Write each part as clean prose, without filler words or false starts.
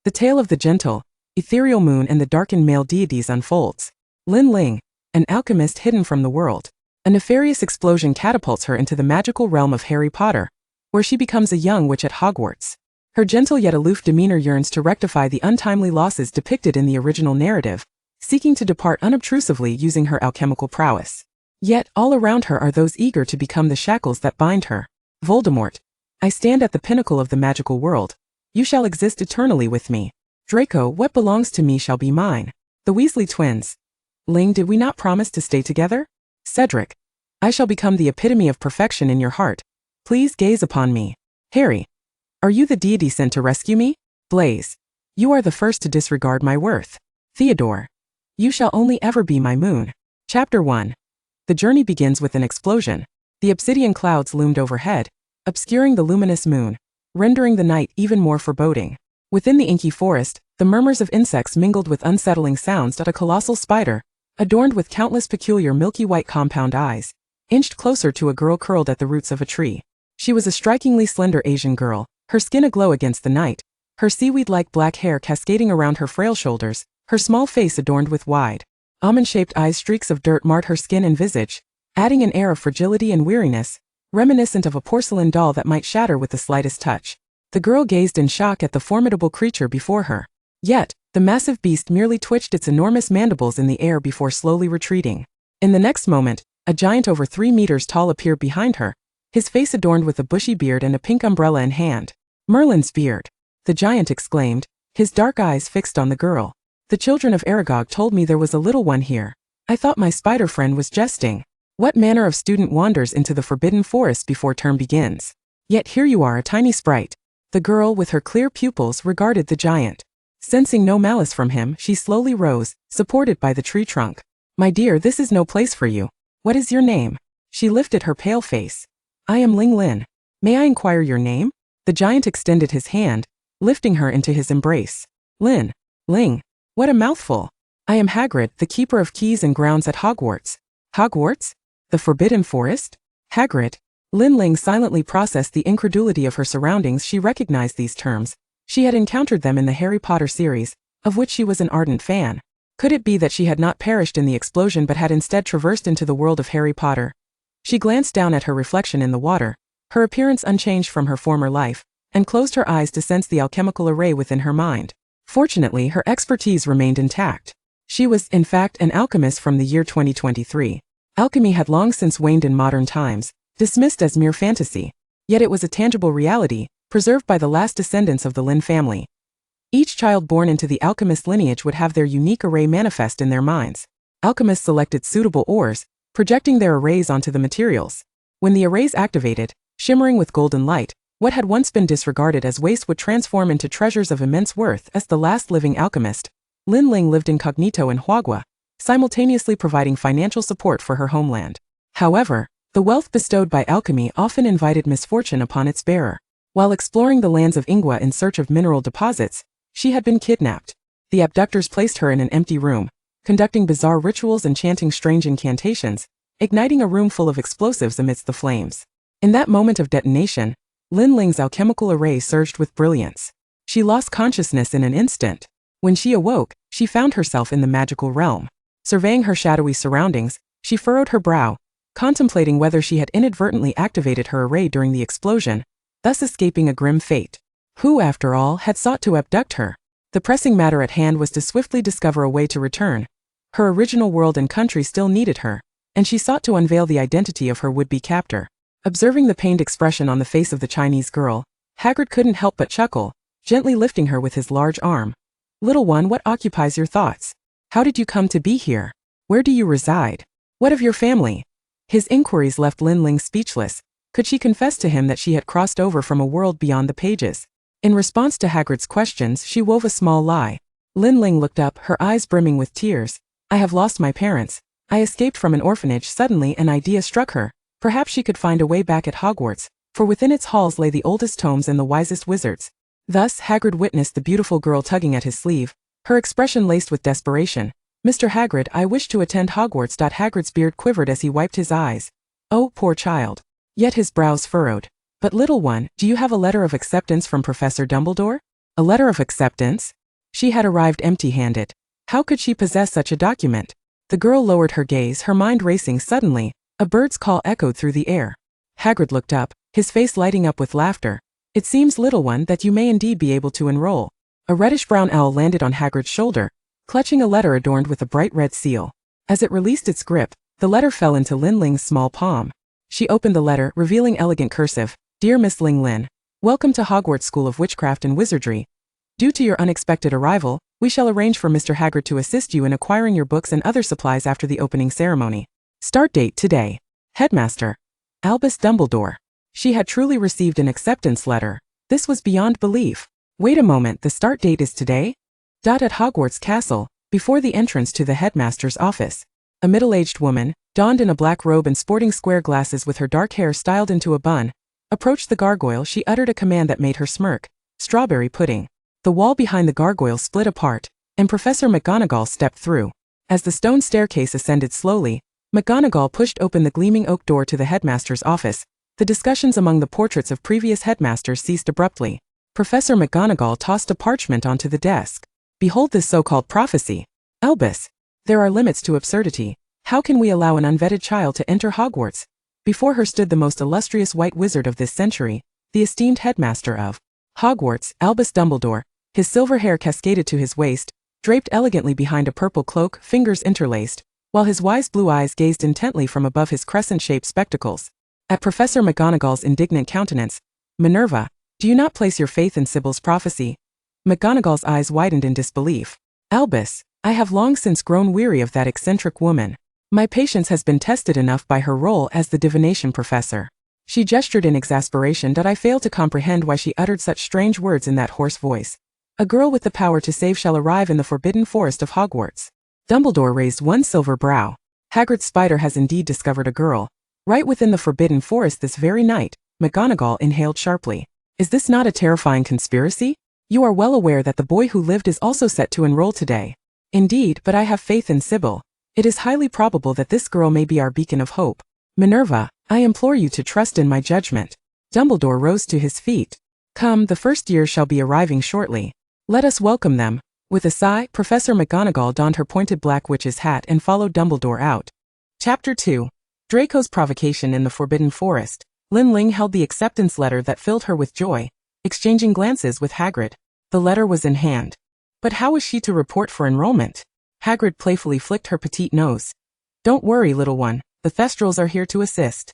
The tale of the gentle, ethereal moon and the darkened male deities unfolds. Lin Ling, an alchemist hidden from the world. A nefarious explosion catapults her into the magical realm of Harry Potter, where she becomes a young witch at Hogwarts. Her gentle yet aloof demeanor yearns to rectify the untimely losses depicted in the original narrative, seeking to depart unobtrusively using her alchemical prowess. Yet, all around her are those eager to become the shackles that bind her. Voldemort. I stand at the pinnacle of the magical world. You shall exist eternally with me. Draco, what belongs to me shall be mine. The Weasley twins. Ling, did we not promise to stay together? Cedric. I shall become the epitome of perfection in your heart. Please gaze upon me. Harry. Are you the deity sent to rescue me? Blaise. You are the first to disregard my worth. Theodore. You shall only ever be my moon. Chapter 1. The journey begins with an explosion. The obsidian clouds loomed overhead, obscuring the luminous moon, rendering the night even more foreboding. Within the inky forest, the murmurs of insects mingled with unsettling sounds that a colossal spider, adorned with countless peculiar milky white compound eyes, inched closer to a girl curled at the roots of a tree. She was a strikingly slender Asian girl, her skin aglow against the night, her seaweed-like black hair cascading around her frail shoulders, her small face adorned with wide, almond-shaped eyes. Streaks of dirt marred her skin and visage, adding an air of fragility and weariness, reminiscent of a porcelain doll that might shatter with the slightest touch. The girl gazed in shock at the formidable creature before her. Yet, the massive beast merely twitched its enormous mandibles in the air before slowly retreating. In the next moment, a giant over 3 meters tall appeared behind her, his face adorned with a bushy beard and a pink umbrella in hand. Merlin's beard, the giant exclaimed, his dark eyes fixed on the girl. The children of Aragog told me there was a little one here. I thought my spider friend was jesting. What manner of student wanders into the forbidden forest before term begins? Yet here you are, a tiny sprite. The girl, with her clear pupils, regarded the giant. Sensing no malice from him, she slowly rose, supported by the tree trunk. My dear, this is no place for you. What is your name? She lifted her pale face. I am Ling Lin. May I inquire your name? The giant extended his hand, lifting her into his embrace. Lin. Ling. What a mouthful. I am Hagrid, the keeper of keys and grounds at Hogwarts. Hogwarts? The Forbidden Forest? Hagrid. Lin Ling silently processed the incredulity of her surroundings. She recognized these terms. She had encountered them in the Harry Potter series, of which she was an ardent fan. Could it be that she had not perished in the explosion but had instead traversed into the world of Harry Potter? She glanced down at her reflection in the water, her appearance unchanged from her former life, and closed her eyes to sense the alchemical array within her mind. Fortunately, her expertise remained intact. She was, in fact, an alchemist from the year 2023. Alchemy had long since waned in modern times, dismissed as mere fantasy. Yet it was a tangible reality, preserved by the last descendants of the Lin family. Each child born into the alchemist lineage would have their unique array manifest in their minds. Alchemists selected suitable ores, projecting their arrays onto the materials. When the arrays activated, shimmering with golden light, what had once been disregarded as waste would transform into treasures of immense worth. As the last living alchemist, Lin Ling lived incognito in Hogwarts, simultaneously providing financial support for her homeland. However, the wealth bestowed by alchemy often invited misfortune upon its bearer. While exploring the lands of Ingwa in search of mineral deposits, she had been kidnapped. The abductors placed her in an empty room, conducting bizarre rituals and chanting strange incantations, igniting a room full of explosives amidst the flames. In that moment of detonation, Lin Ling's alchemical array surged with brilliance. She lost consciousness in an instant. When she awoke, she found herself in the magical realm. Surveying her shadowy surroundings, she furrowed her brow, contemplating whether she had inadvertently activated her array during the explosion, thus escaping a grim fate. Who, after all, had sought to abduct her? The pressing matter at hand was to swiftly discover a way to return. Her original world and country still needed her, and she sought to unveil the identity of her would-be captor. Observing the pained expression on the face of the Chinese girl, Hagrid couldn't help but chuckle, gently lifting her with his large arm. Little one, what occupies your thoughts? How did you come to be here? Where do you reside? What of your family? His inquiries left Lin Ling speechless. Could she confess to him that she had crossed over from a world beyond the pages? In response to Hagrid's questions, she wove a small lie. Lin Ling looked up, her eyes brimming with tears. I have lost my parents. I escaped from an orphanage. Suddenly an idea struck her. Perhaps she could find a way back at Hogwarts, for within its halls lay the oldest tomes and the wisest wizards. Thus, Hagrid witnessed the beautiful girl tugging at his sleeve, her expression laced with desperation. Mr. Hagrid, I wish to attend Hogwarts. Hagrid's beard quivered as he wiped his eyes. Oh, poor child. Yet his brows furrowed. But little one, do you have a letter of acceptance from Professor Dumbledore? A letter of acceptance? She had arrived empty-handed. How could she possess such a document? The girl lowered her gaze, her mind racing. Suddenly, a bird's call echoed through the air. Hagrid looked up, his face lighting up with laughter. It seems, little one, that you may indeed be able to enroll. A reddish-brown owl landed on Hagrid's shoulder, clutching a letter adorned with a bright red seal. As it released its grip, the letter fell into Lin Ling's small palm. She opened the letter, revealing elegant cursive, "Dear Miss Ling Lin, welcome to Hogwarts School of Witchcraft and Wizardry. Due to your unexpected arrival, we shall arrange for Mr. Hagrid to assist you in acquiring your books and other supplies after the opening ceremony. Start date today. Headmaster Albus Dumbledore." She had truly received an acceptance letter. This was beyond belief. Wait a moment, the start date is today? At Hogwarts Castle, before the entrance to the headmaster's office, a middle-aged woman, donned in a black robe and sporting square glasses with her dark hair styled into a bun, approached the gargoyle. She uttered a command that made her smirk. "Strawberry pudding." The wall behind the gargoyle split apart, and Professor McGonagall stepped through. As the stone staircase ascended slowly, McGonagall pushed open the gleaming oak door to the headmaster's office. The discussions among the portraits of previous headmasters ceased abruptly. Professor McGonagall tossed a parchment onto the desk. "Behold this so-called prophecy. Albus, there are limits to absurdity. How can we allow an unvetted child to enter Hogwarts?" Before her stood the most illustrious white wizard of this century, the esteemed headmaster of Hogwarts, Albus Dumbledore. His silver hair cascaded to his waist, draped elegantly behind a purple cloak, fingers interlaced, while his wise blue eyes gazed intently from above his crescent-shaped spectacles. At Professor McGonagall's indignant countenance, "Minerva, do you not place your faith in Sybil's prophecy?" McGonagall's eyes widened in disbelief. "Albus, I have long since grown weary of that eccentric woman. My patience has been tested enough by her role as the divination professor." She gestured in exasperation. "I fail to comprehend why she uttered such strange words in that hoarse voice. A girl with the power to save shall arrive in the forbidden forest of Hogwarts." Dumbledore raised one silver brow. "Hagrid's spider has indeed discovered a girl. Right within the forbidden forest this very night." McGonagall inhaled sharply. "Is this not a terrifying conspiracy? You are well aware that the boy who lived is also set to enroll today." "Indeed, but I have faith in Sybil. It is highly probable that this girl may be our beacon of hope. Minerva, I implore you to trust in my judgment." Dumbledore rose to his feet. "Come, the first years shall be arriving shortly. Let us welcome them." With a sigh, Professor McGonagall donned her pointed black witch's hat and followed Dumbledore out. Chapter 2. Draco's Provocation in the Forbidden Forest. Lin Ling held the acceptance letter that filled her with joy, exchanging glances with Hagrid. The letter was in hand. But how was she to report for enrollment? Hagrid playfully flicked her petite nose. "Don't worry, little one, the Thestrals are here to assist."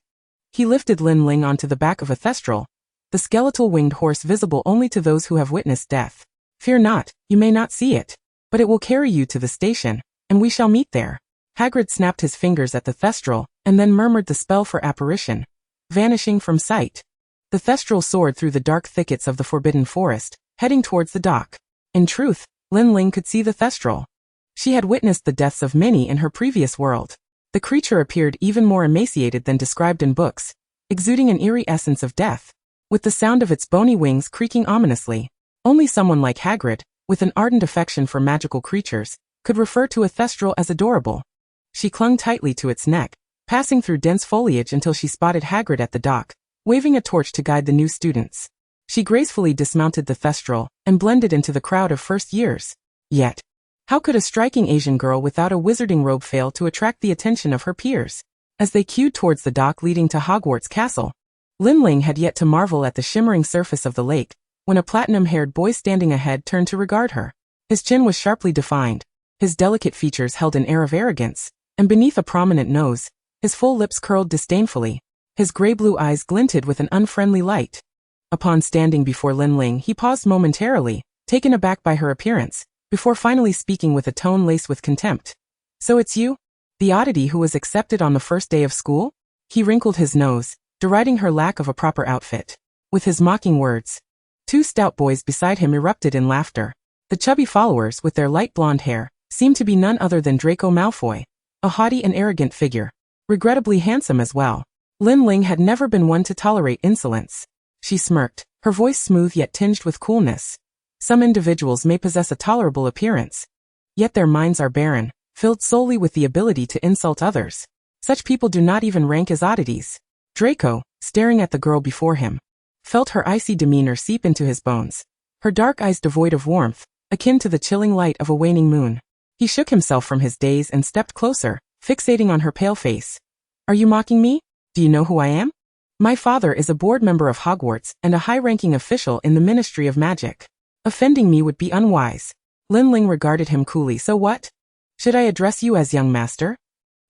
He lifted Lin Ling onto the back of a Thestral, the skeletal winged horse visible only to those who have witnessed death. "Fear not, you may not see it, but it will carry you to the station, and we shall meet there." Hagrid snapped his fingers at the Thestral, and then murmured the spell for apparition, vanishing from sight. The Thestral soared through the dark thickets of the Forbidden Forest, heading towards the dock. In truth, Lin Ling could see the Thestral. She had witnessed the deaths of many in her previous world. The creature appeared even more emaciated than described in books, exuding an eerie essence of death, with the sound of its bony wings creaking ominously. Only someone like Hagrid, with an ardent affection for magical creatures, could refer to a Thestral as adorable. She clung tightly to its neck, passing through dense foliage until she spotted Hagrid at the dock, waving a torch to guide the new students. She gracefully dismounted the Thestral and blended into the crowd of first years. Yet, how could a striking Asian girl without a wizarding robe fail to attract the attention of her peers? As they queued towards the dock leading to Hogwarts Castle, Lin Ling had yet to marvel at the shimmering surface of the lake, when a platinum-haired boy standing ahead turned to regard her. His chin was sharply defined, his delicate features held an air of arrogance, and beneath a prominent nose, his full lips curled disdainfully. His gray-blue eyes glinted with an unfriendly light. Upon standing before Lin Ling, he paused momentarily, taken aback by her appearance, before finally speaking with a tone laced with contempt. "So it's you? The oddity who was accepted on the first day of school?" He wrinkled his nose, deriding her lack of a proper outfit. With his mocking words, two stout boys beside him erupted in laughter. The chubby followers, with their light blonde hair, seemed to be none other than Draco Malfoy, a haughty and arrogant figure, regrettably handsome as well. Lin Ling had never been one to tolerate insolence. She smirked, her voice smooth yet tinged with coolness. "Some individuals may possess a tolerable appearance, yet their minds are barren, filled solely with the ability to insult others. Such people do not even rank as oddities." Draco, staring at the girl before him, felt her icy demeanor seep into his bones. her dark eyes devoid of warmth, akin to the chilling light of a waning moon. He shook himself from his daze and stepped closer, fixating on her pale face. Are you mocking me? Do you know who I am? My father is a board member of Hogwarts and a high-ranking official in the Ministry of Magic. Offending me would be unwise. Lin Ling regarded him coolly. So what? Should I address you as young master?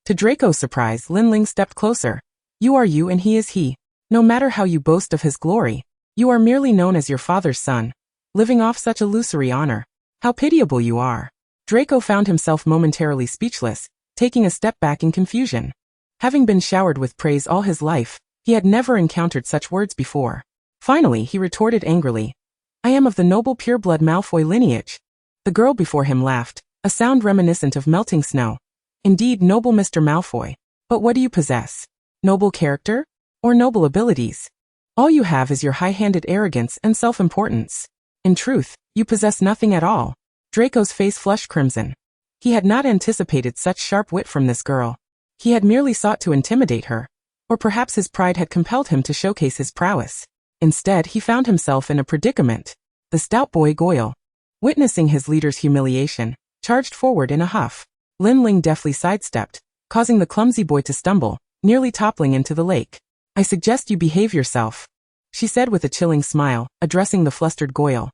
To Draco's surprise, Lin Ling stepped closer. You are you and he is he. No matter how you boast of his glory, you are merely known as your father's son, living off such illusory honor. How pitiable you are. Draco found himself momentarily speechless, taking a step back in confusion. Having been showered with praise all his life, he had never encountered such words before. Finally, he retorted angrily. I am of the noble pure-blood Malfoy lineage. The girl before him laughed, a sound reminiscent of melting snow. Indeed, noble Mr. Malfoy. But what do you possess? Noble character? Or noble abilities? All you have is your high-handed arrogance and self-importance. In truth, you possess nothing at all. Draco's face flushed crimson. He had not anticipated such sharp wit from this girl. He had merely sought to intimidate her. Or perhaps his pride had compelled him to showcase his prowess. Instead, he found himself in a predicament. The stout boy Goyle, witnessing his leader's humiliation, charged forward in a huff. Lin Ling deftly sidestepped, causing the clumsy boy to stumble, nearly toppling into the lake. I suggest you behave yourself, she said with a chilling smile, addressing the flustered Goyle.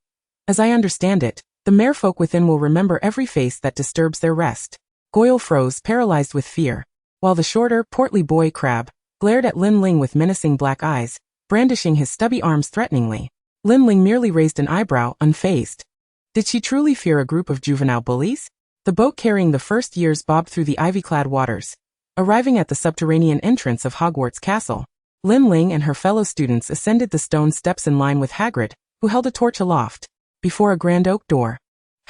As I understand it, the merfolk within will remember every face that disturbs their rest. Goyle froze, paralyzed with fear, while the shorter, portly boy Crab glared at Lin Ling with menacing black eyes, brandishing his stubby arms threateningly. Lin Ling merely raised an eyebrow, unfazed. Did she truly fear a group of juvenile bullies? The boat carrying the first years bobbed through the ivy-clad waters, arriving at the subterranean entrance of Hogwarts Castle. Lin Ling and her fellow students ascended the stone steps in line with Hagrid, who held a torch aloft. Before a grand oak door,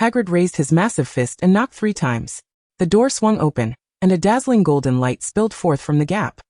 Hagrid raised his massive fist and knocked 3 times. The door swung open, and a dazzling golden light spilled forth from the gap.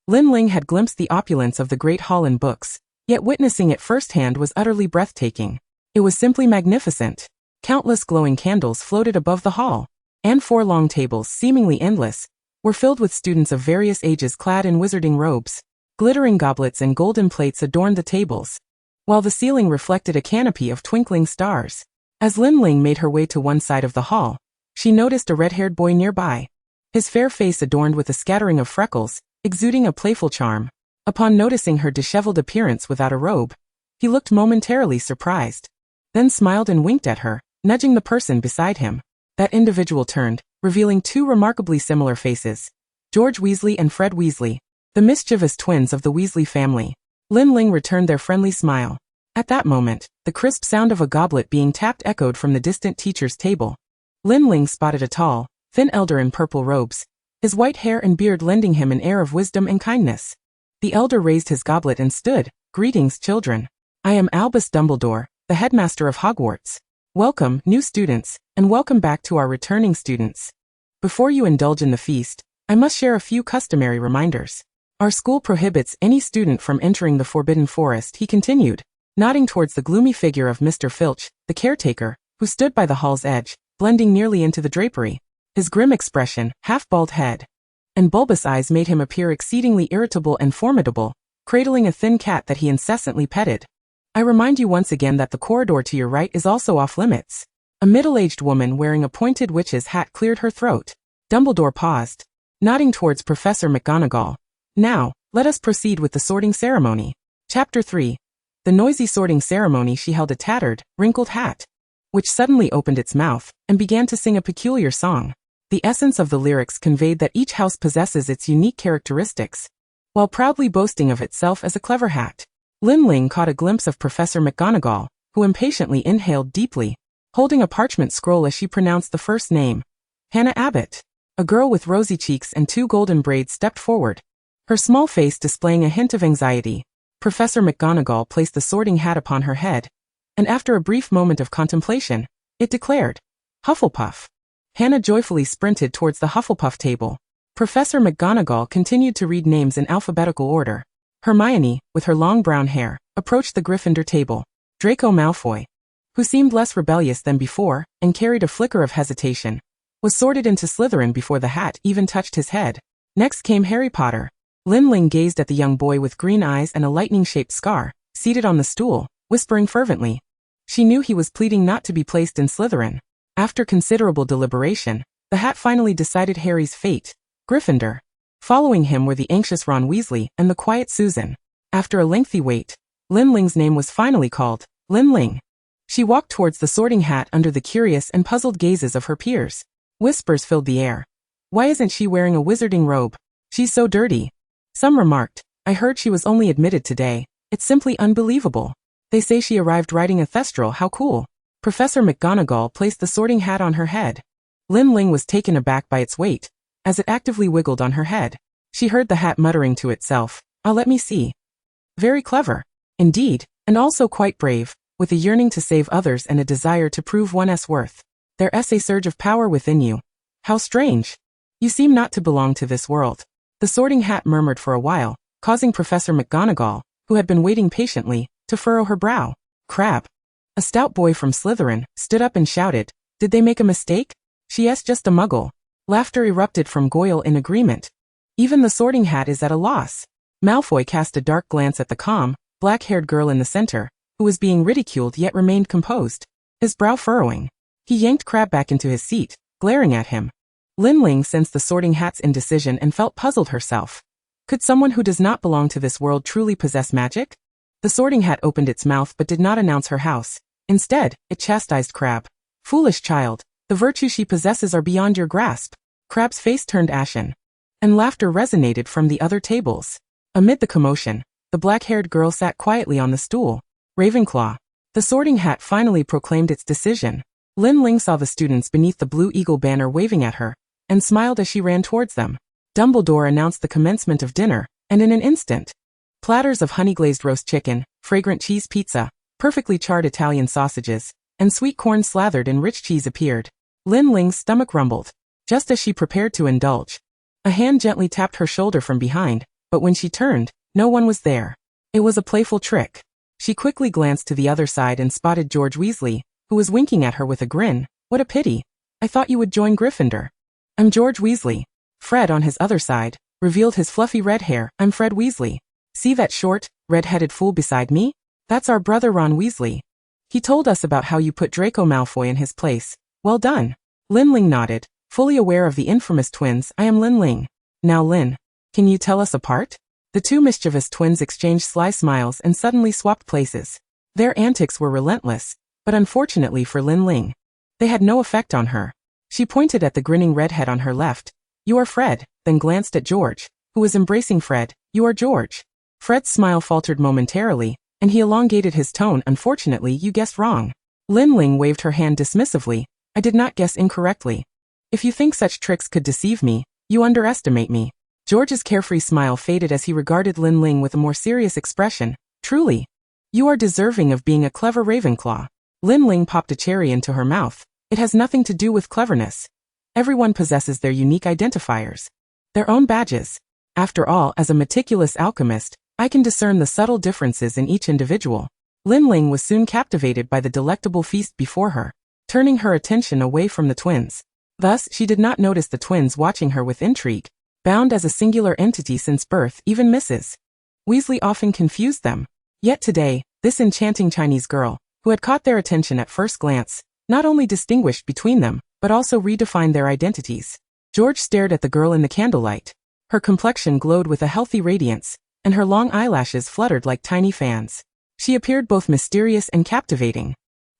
Lin Ling had glimpsed the opulence of the Great Hall in books, yet witnessing it firsthand was utterly breathtaking. It was simply magnificent. Countless glowing candles floated above the hall, and 4 long tables, seemingly endless, were filled with students of various ages clad in wizarding robes. Glittering goblets and golden plates adorned the tables, while the ceiling reflected a canopy of twinkling stars. As Lin Ling made her way to one side of the hall, she noticed a red-haired boy nearby, his fair face adorned with a scattering of freckles, exuding a playful charm. Upon noticing her disheveled appearance without a robe, he looked momentarily surprised, then smiled and winked at her, nudging the person beside him. That individual turned, revealing 2 remarkably similar faces. George Weasley and Fred Weasley, the mischievous twins of the Weasley family. Lin Ling returned their friendly smile. At that moment, the crisp sound of a goblet being tapped echoed from the distant teacher's table. Lin Ling spotted a tall, thin elder in purple robes, his white hair and beard lending him an air of wisdom and kindness. The elder raised his goblet and stood. Greetings, children. I am Albus Dumbledore, the headmaster of Hogwarts. Welcome, new students, and welcome back to our returning students. Before you indulge in the feast, I must share a few customary reminders. Our school prohibits any student from entering the Forbidden Forest, he continued, nodding towards the gloomy figure of Mr. Filch, the caretaker, who stood by the hall's edge, blending nearly into the drapery. His grim expression, half-bald head, and bulbous eyes made him appear exceedingly irritable and formidable, cradling a thin cat that he incessantly petted. I remind you once again that the corridor to your right is also off-limits. A middle-aged woman wearing a pointed witch's hat cleared her throat. Dumbledore paused, nodding towards Professor McGonagall. Now, let us proceed with the sorting ceremony. Chapter 3. The noisy sorting ceremony. She held a tattered, wrinkled hat, which suddenly opened its mouth and began to sing a peculiar song. The essence of the lyrics conveyed that each house possesses its unique characteristics, while proudly boasting of itself as a clever hat. Lin Ling caught a glimpse of Professor McGonagall, who impatiently inhaled deeply, holding a parchment scroll as she pronounced the first name. Hannah Abbott. A girl with rosy cheeks and 2 golden braids stepped forward, her small face displaying a hint of anxiety. Professor McGonagall placed the sorting hat upon her head, and after a brief moment of contemplation, it declared, Hufflepuff. Hannah joyfully sprinted towards the Hufflepuff table. Professor McGonagall continued to read names in alphabetical order. Hermione, with her long brown hair, approached the Gryffindor table. Draco Malfoy, who seemed less rebellious than before and carried a flicker of hesitation, was sorted into Slytherin before the hat even touched his head. Next came Harry Potter. Lin Ling gazed at the young boy with green eyes and a lightning-shaped scar, seated on the stool, whispering fervently, She knew he was pleading not to be placed in Slytherin. After considerable deliberation, the hat finally decided Harry's fate, Gryffindor. Following him were the anxious Ron Weasley and the quiet Susan. After a lengthy wait, Lin Ling's name was finally called, Lin Ling. She walked towards the Sorting Hat under the curious and puzzled gazes of her peers. Whispers filled the air. Why isn't she wearing a wizarding robe? She's so dirty. Some remarked, I heard she was only admitted today. It's simply unbelievable. They say she arrived riding a thestral, how cool. Professor McGonagall placed the Sorting Hat on her head. Lin Ling was taken aback by its weight, as it actively wiggled on her head. She heard the hat muttering to itself, let me see. Very clever. Indeed, and also quite brave, with a yearning to save others and a desire to prove one's worth. There's a surge of power within you. How strange. You seem not to belong to this world. The Sorting Hat murmured for a while, causing Professor McGonagall, who had been waiting patiently, to furrow her brow. Crab. A stout boy from Slytherin stood up and shouted, Did they make a mistake? She's just a muggle. Laughter erupted from Goyle in agreement. Even the Sorting Hat is at a loss. Malfoy cast a dark glance at the calm, black-haired girl in the center, who was being ridiculed yet remained composed, his brow furrowing. He yanked Crabbe back into his seat, glaring at him. Lin Ling sensed the Sorting Hat's indecision and felt puzzled herself. Could someone who does not belong to this world truly possess magic? The Sorting Hat opened its mouth but did not announce her house. Instead, it chastised Crabbe. Foolish child, the virtues she possesses are beyond your grasp. Crabbe's face turned ashen, and laughter resonated from the other tables. Amid the commotion, the black-haired girl sat quietly on the stool. Ravenclaw. The Sorting Hat finally proclaimed its decision. Lin Ling saw the students beneath the Blue Eagle banner waving at her, and smiled as she ran towards them. Dumbledore announced the commencement of dinner, and in an instant, platters of honey-glazed roast chicken, fragrant cheese pizza, perfectly charred Italian sausages, and sweet corn slathered in rich cheese appeared. Lin Ling's stomach rumbled. Just as she prepared to indulge, a hand gently tapped her shoulder from behind, but when she turned, no one was there. It was a playful trick. She quickly glanced to the other side and spotted George Weasley, who was winking at her with a grin. What a pity. I thought you would join Gryffindor. I'm George Weasley. Fred, on his other side, revealed his fluffy red hair. I'm Fred Weasley. See that short, red-headed fool beside me? That's our brother Ron Weasley. He told us about how you put Draco Malfoy in his place. Well done. Lin Ling nodded, fully aware of the infamous twins. I am Lin Ling. Now Lin, can you tell us apart? The two mischievous twins exchanged sly smiles and suddenly swapped places. Their antics were relentless, but unfortunately for Lin Ling, they had no effect on her. She pointed at the grinning redhead on her left. You are Fred, then glanced at George, who was embracing Fred. You are George. Fred's smile faltered momentarily, and he elongated his tone. Unfortunately, you guessed wrong. Lin Ling waved her hand dismissively. I did not guess incorrectly. If you think such tricks could deceive me, you underestimate me. George's carefree smile faded as he regarded Lin Ling with a more serious expression. Truly, you are deserving of being a clever Ravenclaw. Lin Ling popped a cherry into her mouth. It has nothing to do with cleverness. Everyone possesses their unique identifiers, their own badges. After all, as a meticulous alchemist, I can discern the subtle differences in each individual. Lin Ling was soon captivated by the delectable feast before her, turning her attention away from the twins. Thus, she did not notice the twins watching her with intrigue. Bound as a singular entity since birth, even Mrs. Weasley often confused them. Yet today, this enchanting Chinese girl, who had caught their attention at first glance, not only distinguished between them, but also redefined their identities. George stared at the girl in the candlelight. Her complexion glowed with a healthy radiance, and her long eyelashes fluttered like tiny fans. She appeared both mysterious and captivating,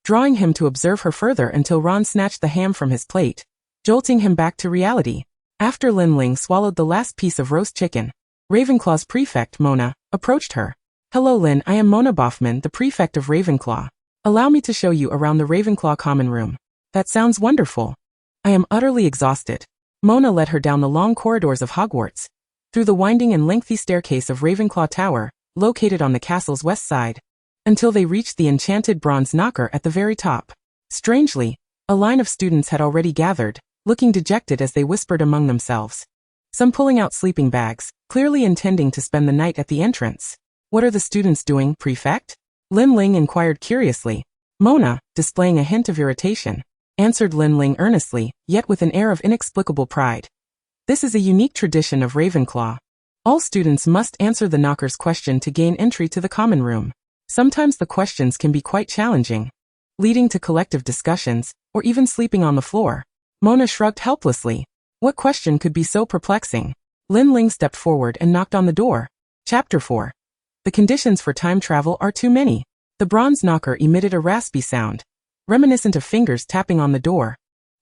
drawing him to observe her further until Ron snatched the ham from his plate, jolting him back to reality. After Lin Ling swallowed the last piece of roast chicken, Ravenclaw's prefect, Mona, approached her. Hello Lin, I am Mona Boffman, the prefect of Ravenclaw. Allow me to show you around the Ravenclaw common room. That sounds wonderful. I am utterly exhausted. Mona led her down the long corridors of Hogwarts, through the winding and lengthy staircase of Ravenclaw Tower, located on the castle's west side, until they reached the enchanted bronze knocker at the very top. Strangely, a line of students had already gathered, looking dejected as they whispered among themselves. Some pulling out sleeping bags, clearly intending to spend the night at the entrance. What are the students doing, Prefect? Lin Ling inquired curiously. Mona, displaying a hint of irritation, answered Lin Ling earnestly, yet with an air of inexplicable pride. This is a unique tradition of Ravenclaw. All students must answer the knocker's question to gain entry to the common room. Sometimes the questions can be quite challenging. leading to collective discussions, or even sleeping on the floor. Mona shrugged helplessly. What question could be so perplexing? Lin Ling stepped forward and knocked on the door. Chapter 4. The conditions for time travel are too many. The bronze knocker emitted a raspy sound, reminiscent of fingers tapping on the door.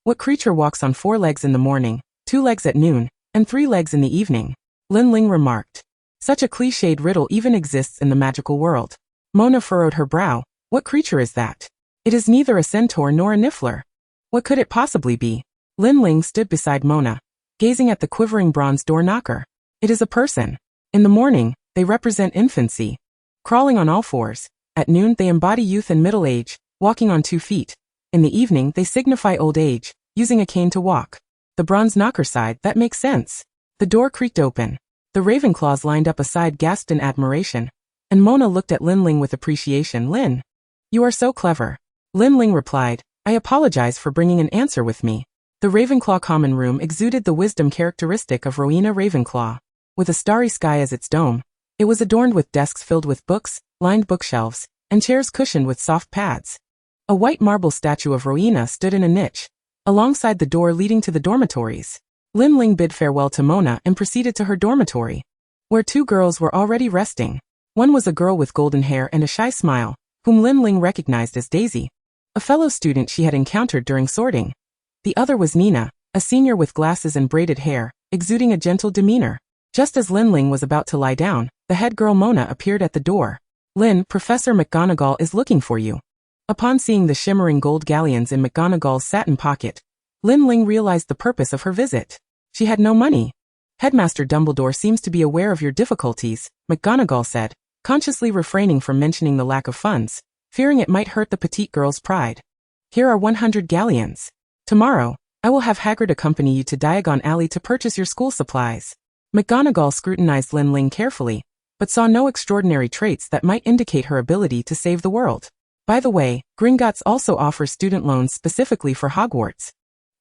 What creature walks on 4 legs in the morning, 2 legs at noon, and 3 legs in the evening? Lin Ling remarked. Such a cliched riddle even exists in the magical world. Mona furrowed her brow. What creature is that? It is neither a centaur nor a niffler. What could it possibly be? Lin Ling stood beside Mona, gazing at the quivering bronze door knocker. It is a person. In the morning, they represent infancy, crawling on all fours. At noon, they embody youth and middle age, walking on 2 feet. In the evening, they signify old age, using a cane to walk. The bronze knocker sighed. That makes sense. The door creaked open. The Ravenclaws lined up aside, gasped in admiration, and Mona looked at Lin Ling with appreciation. Lin, you are so clever. Lin Ling replied, I apologize for bringing an answer with me. The Ravenclaw common room exuded the wisdom characteristic of Rowena Ravenclaw. With a starry sky as its dome, it was adorned with desks filled with books, lined bookshelves, and chairs cushioned with soft pads. A white marble statue of Rowena stood in a niche, alongside the door leading to the dormitories. Lin Ling bid farewell to Mona and proceeded to her dormitory, where 2 girls were already resting. One was a girl with golden hair and a shy smile, whom Lin Ling recognized as Daisy, a fellow student she had encountered during sorting. The other was Nina, a senior with glasses and braided hair, exuding a gentle demeanor. Just as Lin Ling was about to lie down, the head girl Mona appeared at the door. Lin, Professor McGonagall is looking for you. Upon seeing the shimmering gold galleons in McGonagall's satin pocket, Lin Ling realized the purpose of her visit. She had no money. Headmaster Dumbledore seems to be aware of your difficulties, McGonagall said, consciously refraining from mentioning the lack of funds, fearing it might hurt the petite girl's pride. Here are 100 galleons. Tomorrow, I will have Hagrid accompany you to Diagon Alley to purchase your school supplies. McGonagall scrutinized Lin Ling carefully, but saw no extraordinary traits that might indicate her ability to save the world. By the way, Gringotts also offers student loans specifically for Hogwarts.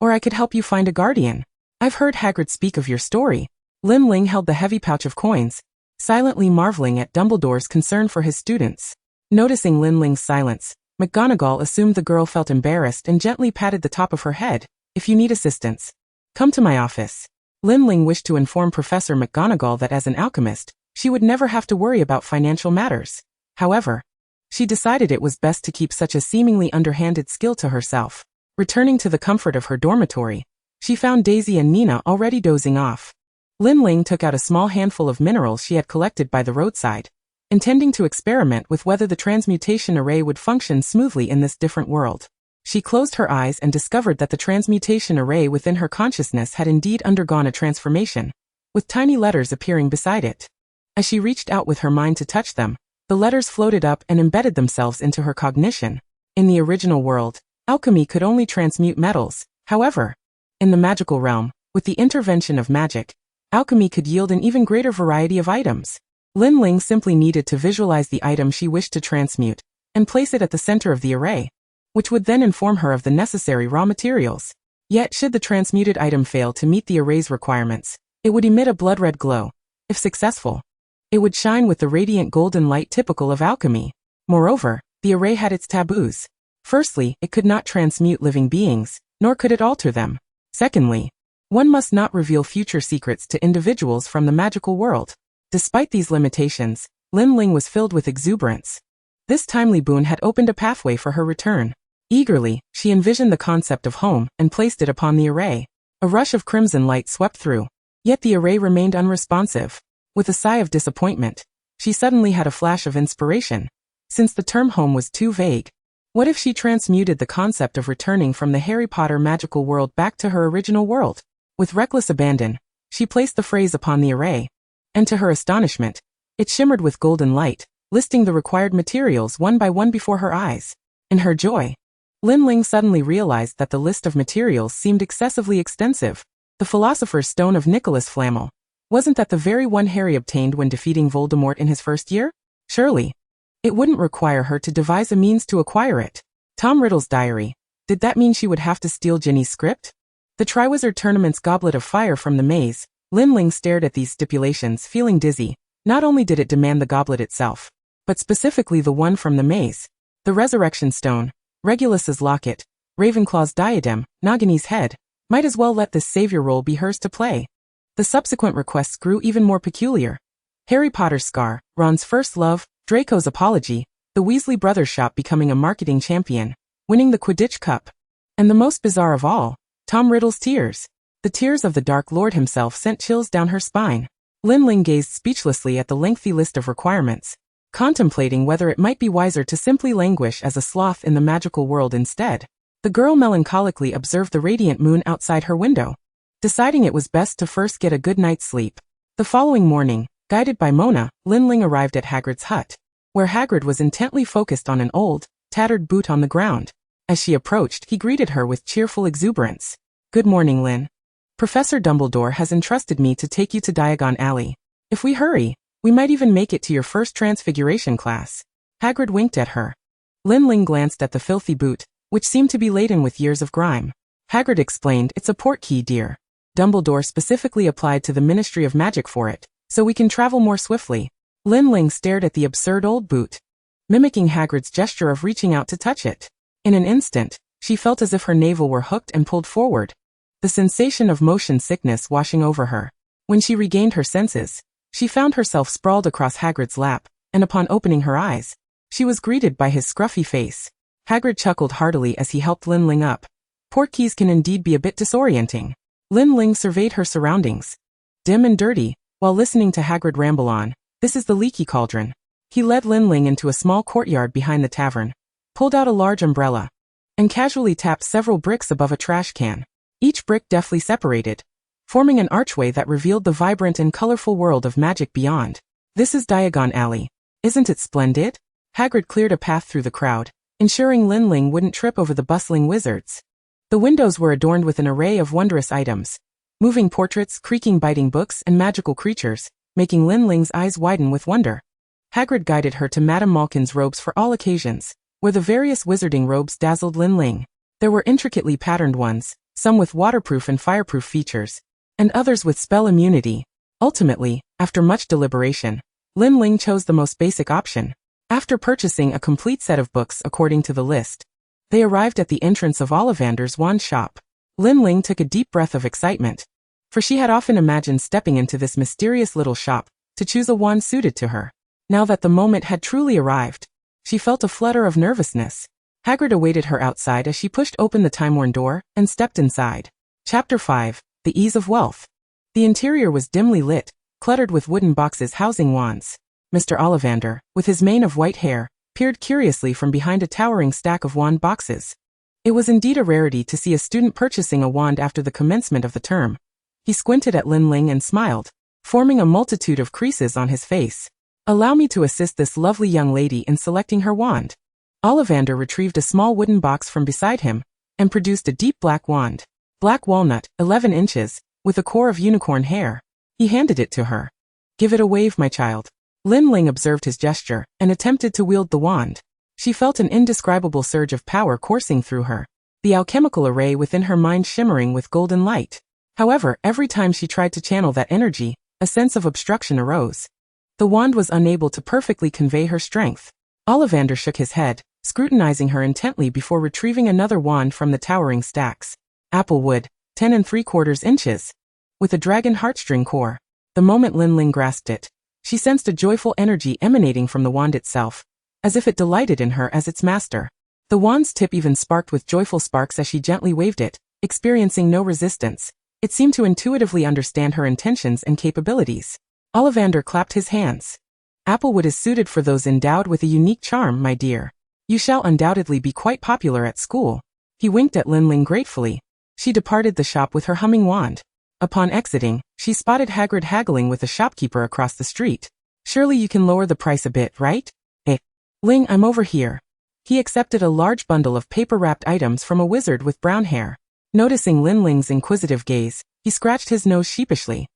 Or I could help you find a guardian. I've heard Hagrid speak of your story. Lin Ling held the heavy pouch of coins, silently marveling at Dumbledore's concern for his students. Noticing Lin Ling's silence, McGonagall assumed the girl felt embarrassed and gently patted the top of her head. If you need assistance, come to my office. Lin Ling wished to inform Professor McGonagall that as an alchemist, she would never have to worry about financial matters. However, she decided it was best to keep such a seemingly underhanded skill to herself. Returning to the comfort of her dormitory, she found Daisy and Nina already dozing off. Lin Ling took out a small handful of minerals she had collected by the roadside, intending to experiment with whether the transmutation array would function smoothly in this different world. She closed her eyes and discovered that the transmutation array within her consciousness had indeed undergone a transformation, with tiny letters appearing beside it. As she reached out with her mind to touch them, the letters floated up and embedded themselves into her cognition. In the original world, alchemy could only transmute metals. However, in the magical realm, with the intervention of magic, alchemy could yield an even greater variety of items. Lin Ling simply needed to visualize the item she wished to transmute, and place it at the center of the array, which would then inform her of the necessary raw materials. Yet should the transmuted item fail to meet the array's requirements, it would emit a blood-red glow. If successful, it would shine with the radiant golden light typical of alchemy. Moreover, the array had its taboos. Firstly, it could not transmute living beings, nor could it alter them. Secondly, one must not reveal future secrets to individuals from the magical world. Despite these limitations, Lin Ling was filled with exuberance. This timely boon had opened a pathway for her return. Eagerly, she envisioned the concept of home and placed it upon the array. A rush of crimson light swept through, yet the array remained unresponsive. With a sigh of disappointment, she suddenly had a flash of inspiration. Since the term home was too vague, what if she transmuted the concept of returning from the Harry Potter magical world back to her original world? With reckless abandon, she placed the phrase upon the array, and to her astonishment, it shimmered with golden light, listing the required materials one by one before her eyes. In her joy, Lin Ling suddenly realized that the list of materials seemed excessively extensive. The Philosopher's Stone of Nicholas Flamel. Wasn't that the very one Harry obtained when defeating Voldemort in his first year? Surely, it wouldn't require her to devise a means to acquire it. Tom Riddle's diary. Did that mean she would have to steal Ginny's script? The Triwizard Tournament's Goblet of Fire from the maze. Lin Ling stared at these stipulations, feeling dizzy. Not only did it demand the goblet itself, but specifically the one from the maze. The Resurrection Stone. Regulus's locket, Ravenclaw's diadem, Nagini's head. Might as well let this savior role be hers to play. The subsequent requests grew even more peculiar. Harry Potter's scar, Ron's first love, Draco's apology, the Weasley brothers' shop becoming a marketing champion, winning the Quidditch Cup. And the most bizarre of all, Tom Riddle's tears. The tears of the Dark Lord himself sent chills down her spine. Lin Ling gazed speechlessly at the lengthy list of requirements, contemplating whether it might be wiser to simply languish as a sloth in the magical world instead. The girl melancholically observed the radiant moon outside her window, deciding it was best to first get a good night's sleep. The following morning, guided by Mona, Lin Ling arrived at Hagrid's hut, where Hagrid was intently focused on an old, tattered boot on the ground. As she approached, he greeted her with cheerful exuberance. "Good morning, Lin. Professor Dumbledore has entrusted me to take you to Diagon Alley. If we hurry, we might even make it to your first transfiguration class." Hagrid winked at her. Lin Ling glanced at the filthy boot, which seemed to be laden with years of grime. Hagrid explained, "It's a portkey, dear. Dumbledore specifically applied to the Ministry of Magic for it, so we can travel more swiftly." Lin Ling stared at the absurd old boot, mimicking Hagrid's gesture of reaching out to touch it. In an instant, she felt as if her navel were hooked and pulled forward, the sensation of motion sickness washing over her. When she regained her senses, she found herself sprawled across Hagrid's lap, and upon opening her eyes, she was greeted by his scruffy face. Hagrid chuckled heartily as he helped Lin Ling up. Portkeys can indeed be a bit disorienting. Lin Ling surveyed her surroundings, dim and dirty, while listening to Hagrid ramble on. "This is the Leaky Cauldron." He led Lin Ling into a small courtyard behind the tavern, pulled out a large umbrella, and casually tapped several bricks above a trash can. Each brick deftly separated, forming an archway that revealed the vibrant and colorful world of magic beyond. "This is Diagon Alley. Isn't it splendid?" Hagrid cleared a path through the crowd, ensuring Lin Ling wouldn't trip over the bustling wizards. The windows were adorned with an array of wondrous items, moving portraits, creaking biting books, and magical creatures, making Lin Ling's eyes widen with wonder. Hagrid guided her to Madame Malkin's robes for all occasions, where the various wizarding robes dazzled Lin Ling. There were intricately patterned ones, some with waterproof and fireproof features, and others with spell immunity. Ultimately, after much deliberation, Lin Ling chose the most basic option. After purchasing a complete set of books according to the list, they arrived at the entrance of Ollivander's wand shop. Lin Ling took a deep breath of excitement, for she had often imagined stepping into this mysterious little shop to choose a wand suited to her. Now that the moment had truly arrived, she felt a flutter of nervousness. Hagrid awaited her outside as she pushed open the time-worn door and stepped inside. Chapter 5, The Ease of Wealth. The interior was dimly lit, cluttered with wooden boxes housing wands. Mr. Ollivander, with his mane of white hair, peered curiously from behind a towering stack of wand boxes. It was indeed a rarity to see a student purchasing a wand after the commencement of the term. He squinted at Lin Ling and smiled, forming a multitude of creases on his face. "Allow me to assist this lovely young lady in selecting her wand." Ollivander retrieved a small wooden box from beside him and produced a deep black wand. Black walnut, 11 inches, with a core of unicorn hair. He handed it to her. "Give it a wave, my child." Lin Ling observed his gesture and attempted to wield the wand. She felt an indescribable surge of power coursing through her, the alchemical array within her mind shimmering with golden light. However, every time she tried to channel that energy, a sense of obstruction arose. The wand was unable to perfectly convey her strength. Ollivander shook his head, scrutinizing her intently before retrieving another wand from the towering stacks. Applewood, 10 3/4 inches, with a dragon heartstring core. The moment Lin Ling grasped it, she sensed a joyful energy emanating from the wand itself, as if it delighted in her as its master. The wand's tip even sparked with joyful sparks as she gently waved it, experiencing no resistance. It seemed to intuitively understand her intentions and capabilities. Ollivander clapped his hands. "Applewood is suited for those endowed with a unique charm, my dear. You shall undoubtedly be quite popular at school." He winked at Lin Ling gratefully. She departed the shop with her humming wand. Upon exiting, she spotted Hagrid haggling with a shopkeeper across the street. "Surely you can lower the price a bit, right?" "Ling, I'm over here." He accepted a large bundle of paper-wrapped items from a wizard with brown hair. Noticing Lin Ling's inquisitive gaze, he scratched his nose sheepishly.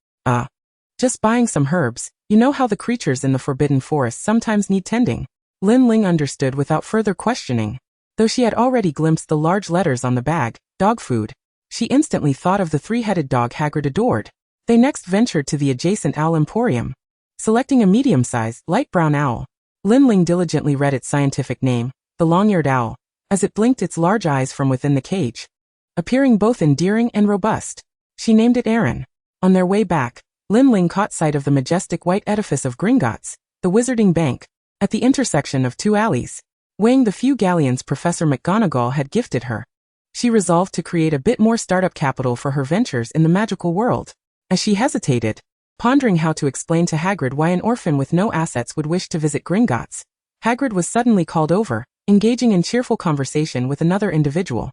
Just buying some herbs. You know how the creatures in the Forbidden Forest sometimes need tending." Lin Ling understood without further questioning. Though she had already glimpsed the large letters on the bag, dog food, she instantly thought of the three-headed dog Hagrid adored. They next ventured to the adjacent owl emporium. Selecting a medium-sized, light brown owl, Lin Ling diligently read its scientific name, the long-eared owl. as it blinked its large eyes from within the cage, appearing both endearing and robust. She named it Aaron. On their way back, Lin Ling caught sight of the majestic white edifice of Gringotts, the Wizarding Bank, at the intersection of two alleys. Weighing the few galleons Professor McGonagall had gifted her, she resolved to create a bit more startup capital for her ventures in the magical world. As she hesitated, pondering how to explain to Hagrid why an orphan with no assets would wish to visit Gringotts, Hagrid was suddenly called over, engaging in cheerful conversation with another individual.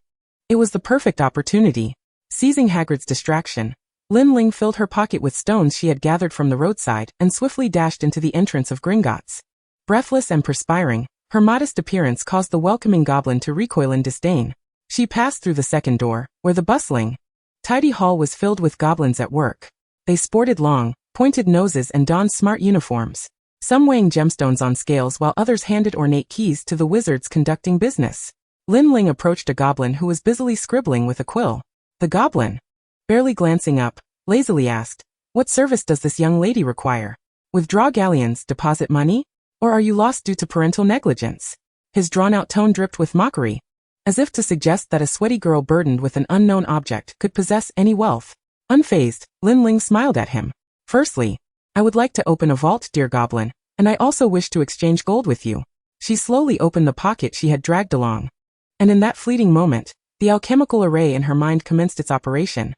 It was the perfect opportunity. Seizing Hagrid's distraction, Lin Ling filled her pocket with stones she had gathered from the roadside and swiftly dashed into the entrance of Gringotts. Breathless and perspiring, her modest appearance caused the welcoming goblin to recoil in disdain. She passed through the second door, where the bustling, tidy hall was filled with goblins at work. They sported long, pointed noses and donned smart uniforms, some weighing gemstones on scales while others handed ornate keys to the wizards conducting business. Lin Ling approached a goblin who was busily scribbling with a quill. The goblin, barely glancing up, lazily asked, "What service does this young lady require? Withdraw galleons, deposit money? Or are you lost due to parental negligence?" His drawn-out tone dripped with mockery, as if to suggest that a sweaty girl burdened with an unknown object could possess any wealth. Unfazed, Lin Ling smiled at him. "Firstly, I would like to open a vault, dear goblin, and I also wish to exchange gold with you." She slowly opened the pocket she had dragged along. And in that fleeting moment, the alchemical array in her mind commenced its operation.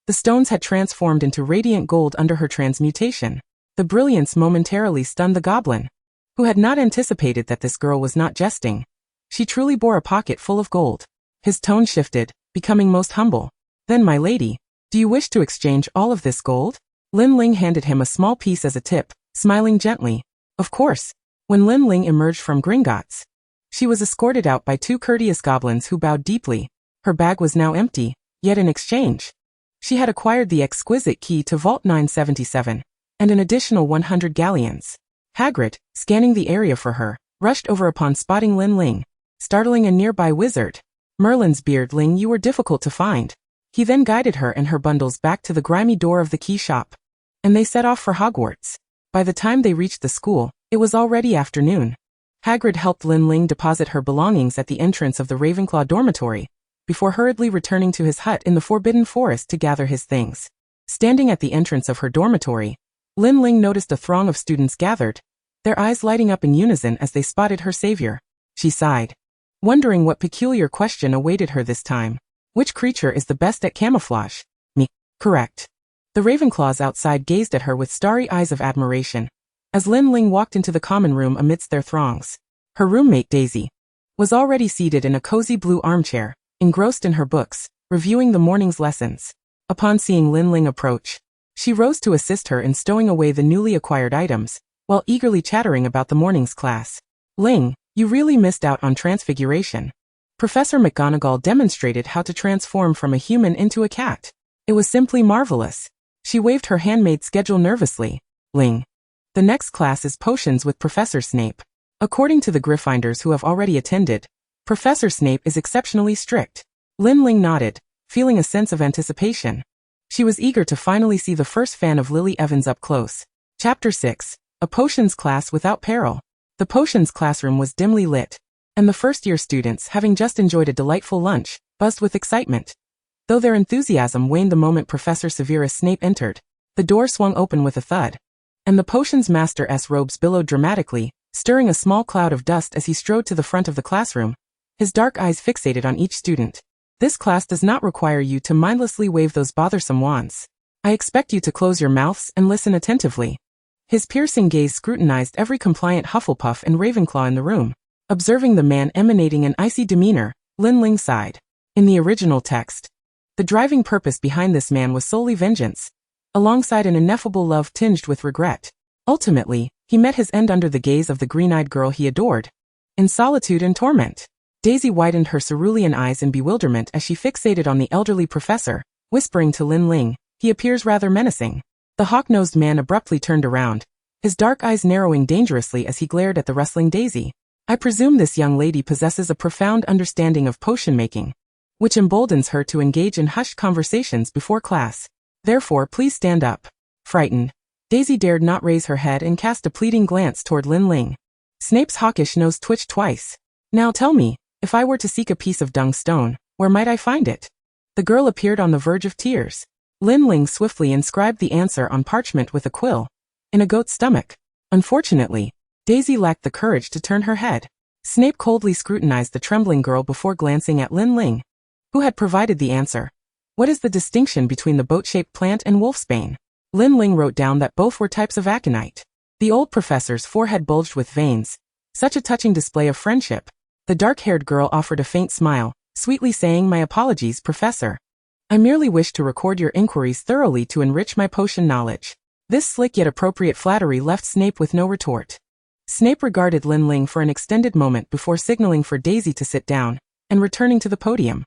The stones had transformed into radiant gold under her transmutation. The brilliance momentarily stunned the goblin, who had not anticipated that this girl was not jesting. She truly bore a pocket full of gold. His tone shifted, becoming most humble. "Then, my lady, do you wish to exchange all of this gold?" Lin Ling handed him a small piece as a tip, smiling gently. Of course. When Lin Ling emerged from Gringotts, she was escorted out by two courteous goblins who bowed deeply. Her bag was now empty, yet in exchange, she had acquired the exquisite key to Vault 977, and an additional 100 galleons. Hagrid, scanning the area for her, rushed over upon spotting Lin Ling, startling a nearby wizard. "Merlin's beard, Ling, you were difficult to find." He then guided her and her bundles back to the grimy door of the key shop, and they set off for Hogwarts. By the time they reached the school, it was already afternoon. Hagrid helped Lin Ling deposit her belongings at the entrance of the Ravenclaw dormitory, before hurriedly returning to his hut in the Forbidden Forest to gather his things. Standing at the entrance of her dormitory, Lin Ling noticed a throng of students gathered, their eyes lighting up in unison as they spotted her savior. She sighed, wondering what peculiar question awaited her this time. Which creature is the best at camouflage? Me. Correct. The Ravenclaws outside gazed at her with starry eyes of admiration, as Lin Ling walked into the common room amidst their throngs. Her roommate, Daisy, was already seated in a cozy blue armchair, engrossed in her books, reviewing the morning's lessons. Upon seeing Lin Ling approach, she rose to assist her in stowing away the newly acquired items, while eagerly chattering about the morning's class. "Ling, you really missed out on transfiguration. Professor McGonagall demonstrated how to transform from a human into a cat. It was simply marvelous." She waved her handmade schedule nervously. "Ling, the next class is potions with Professor Snape. According to the Gryffindors who have already attended, Professor Snape is exceptionally strict." Lin Ling nodded, feeling a sense of anticipation. She was eager to finally see the first fan of Lily Evans up close. Chapter 6. A Potions Class Without Peril. The potions classroom was dimly lit, and the first-year students, having just enjoyed a delightful lunch, buzzed with excitement. Though their enthusiasm waned the moment Professor Severus Snape entered, the door swung open with a thud, and the potions master's robes billowed dramatically, stirring a small cloud of dust as he strode to the front of the classroom, his dark eyes fixated on each student. "This class does not require you to mindlessly wave those bothersome wands. I expect you to close your mouths and listen attentively." His piercing gaze scrutinized every compliant Hufflepuff and Ravenclaw in the room. Observing the man emanating an icy demeanor, Lin Ling sighed. In the original text, the driving purpose behind this man was solely vengeance, alongside an ineffable love tinged with regret. Ultimately, he met his end under the gaze of the green-eyed girl he adored, in solitude and torment. Daisy widened her cerulean eyes in bewilderment as she fixated on the elderly professor, whispering to Lin Ling, "He appears rather menacing." The hawk-nosed man abruptly turned around, his dark eyes narrowing dangerously as he glared at the rustling Daisy. "I presume this young lady possesses a profound understanding of potion-making, which emboldens her to engage in hushed conversations before class. Therefore, please stand up." Frightened, Daisy dared not raise her head and cast a pleading glance toward Lin Ling. Snape's hawkish nose twitched twice. "Now tell me, If I were to seek a piece of dung stone, where might I find it? The girl appeared on the verge of tears. Lin Ling swiftly inscribed the answer on parchment with a quill. In a goat's stomach. Unfortunately, Daisy lacked the courage to turn her head. Snape coldly scrutinized the trembling girl before glancing at Lin Ling, who had provided the answer. What is the distinction between the boat-shaped plant and wolfsbane? Lin Ling wrote down that both were types of aconite. The old professor's forehead bulged with veins. Such a touching display of friendship. The dark-haired girl offered a faint smile, sweetly saying, "My apologies, Professor. I merely wish to record your inquiries thoroughly to enrich my potion knowledge." This slick yet appropriate flattery left Snape with no retort. Snape regarded Lin Ling for an extended moment before signaling for Daisy to sit down, and returning to the podium.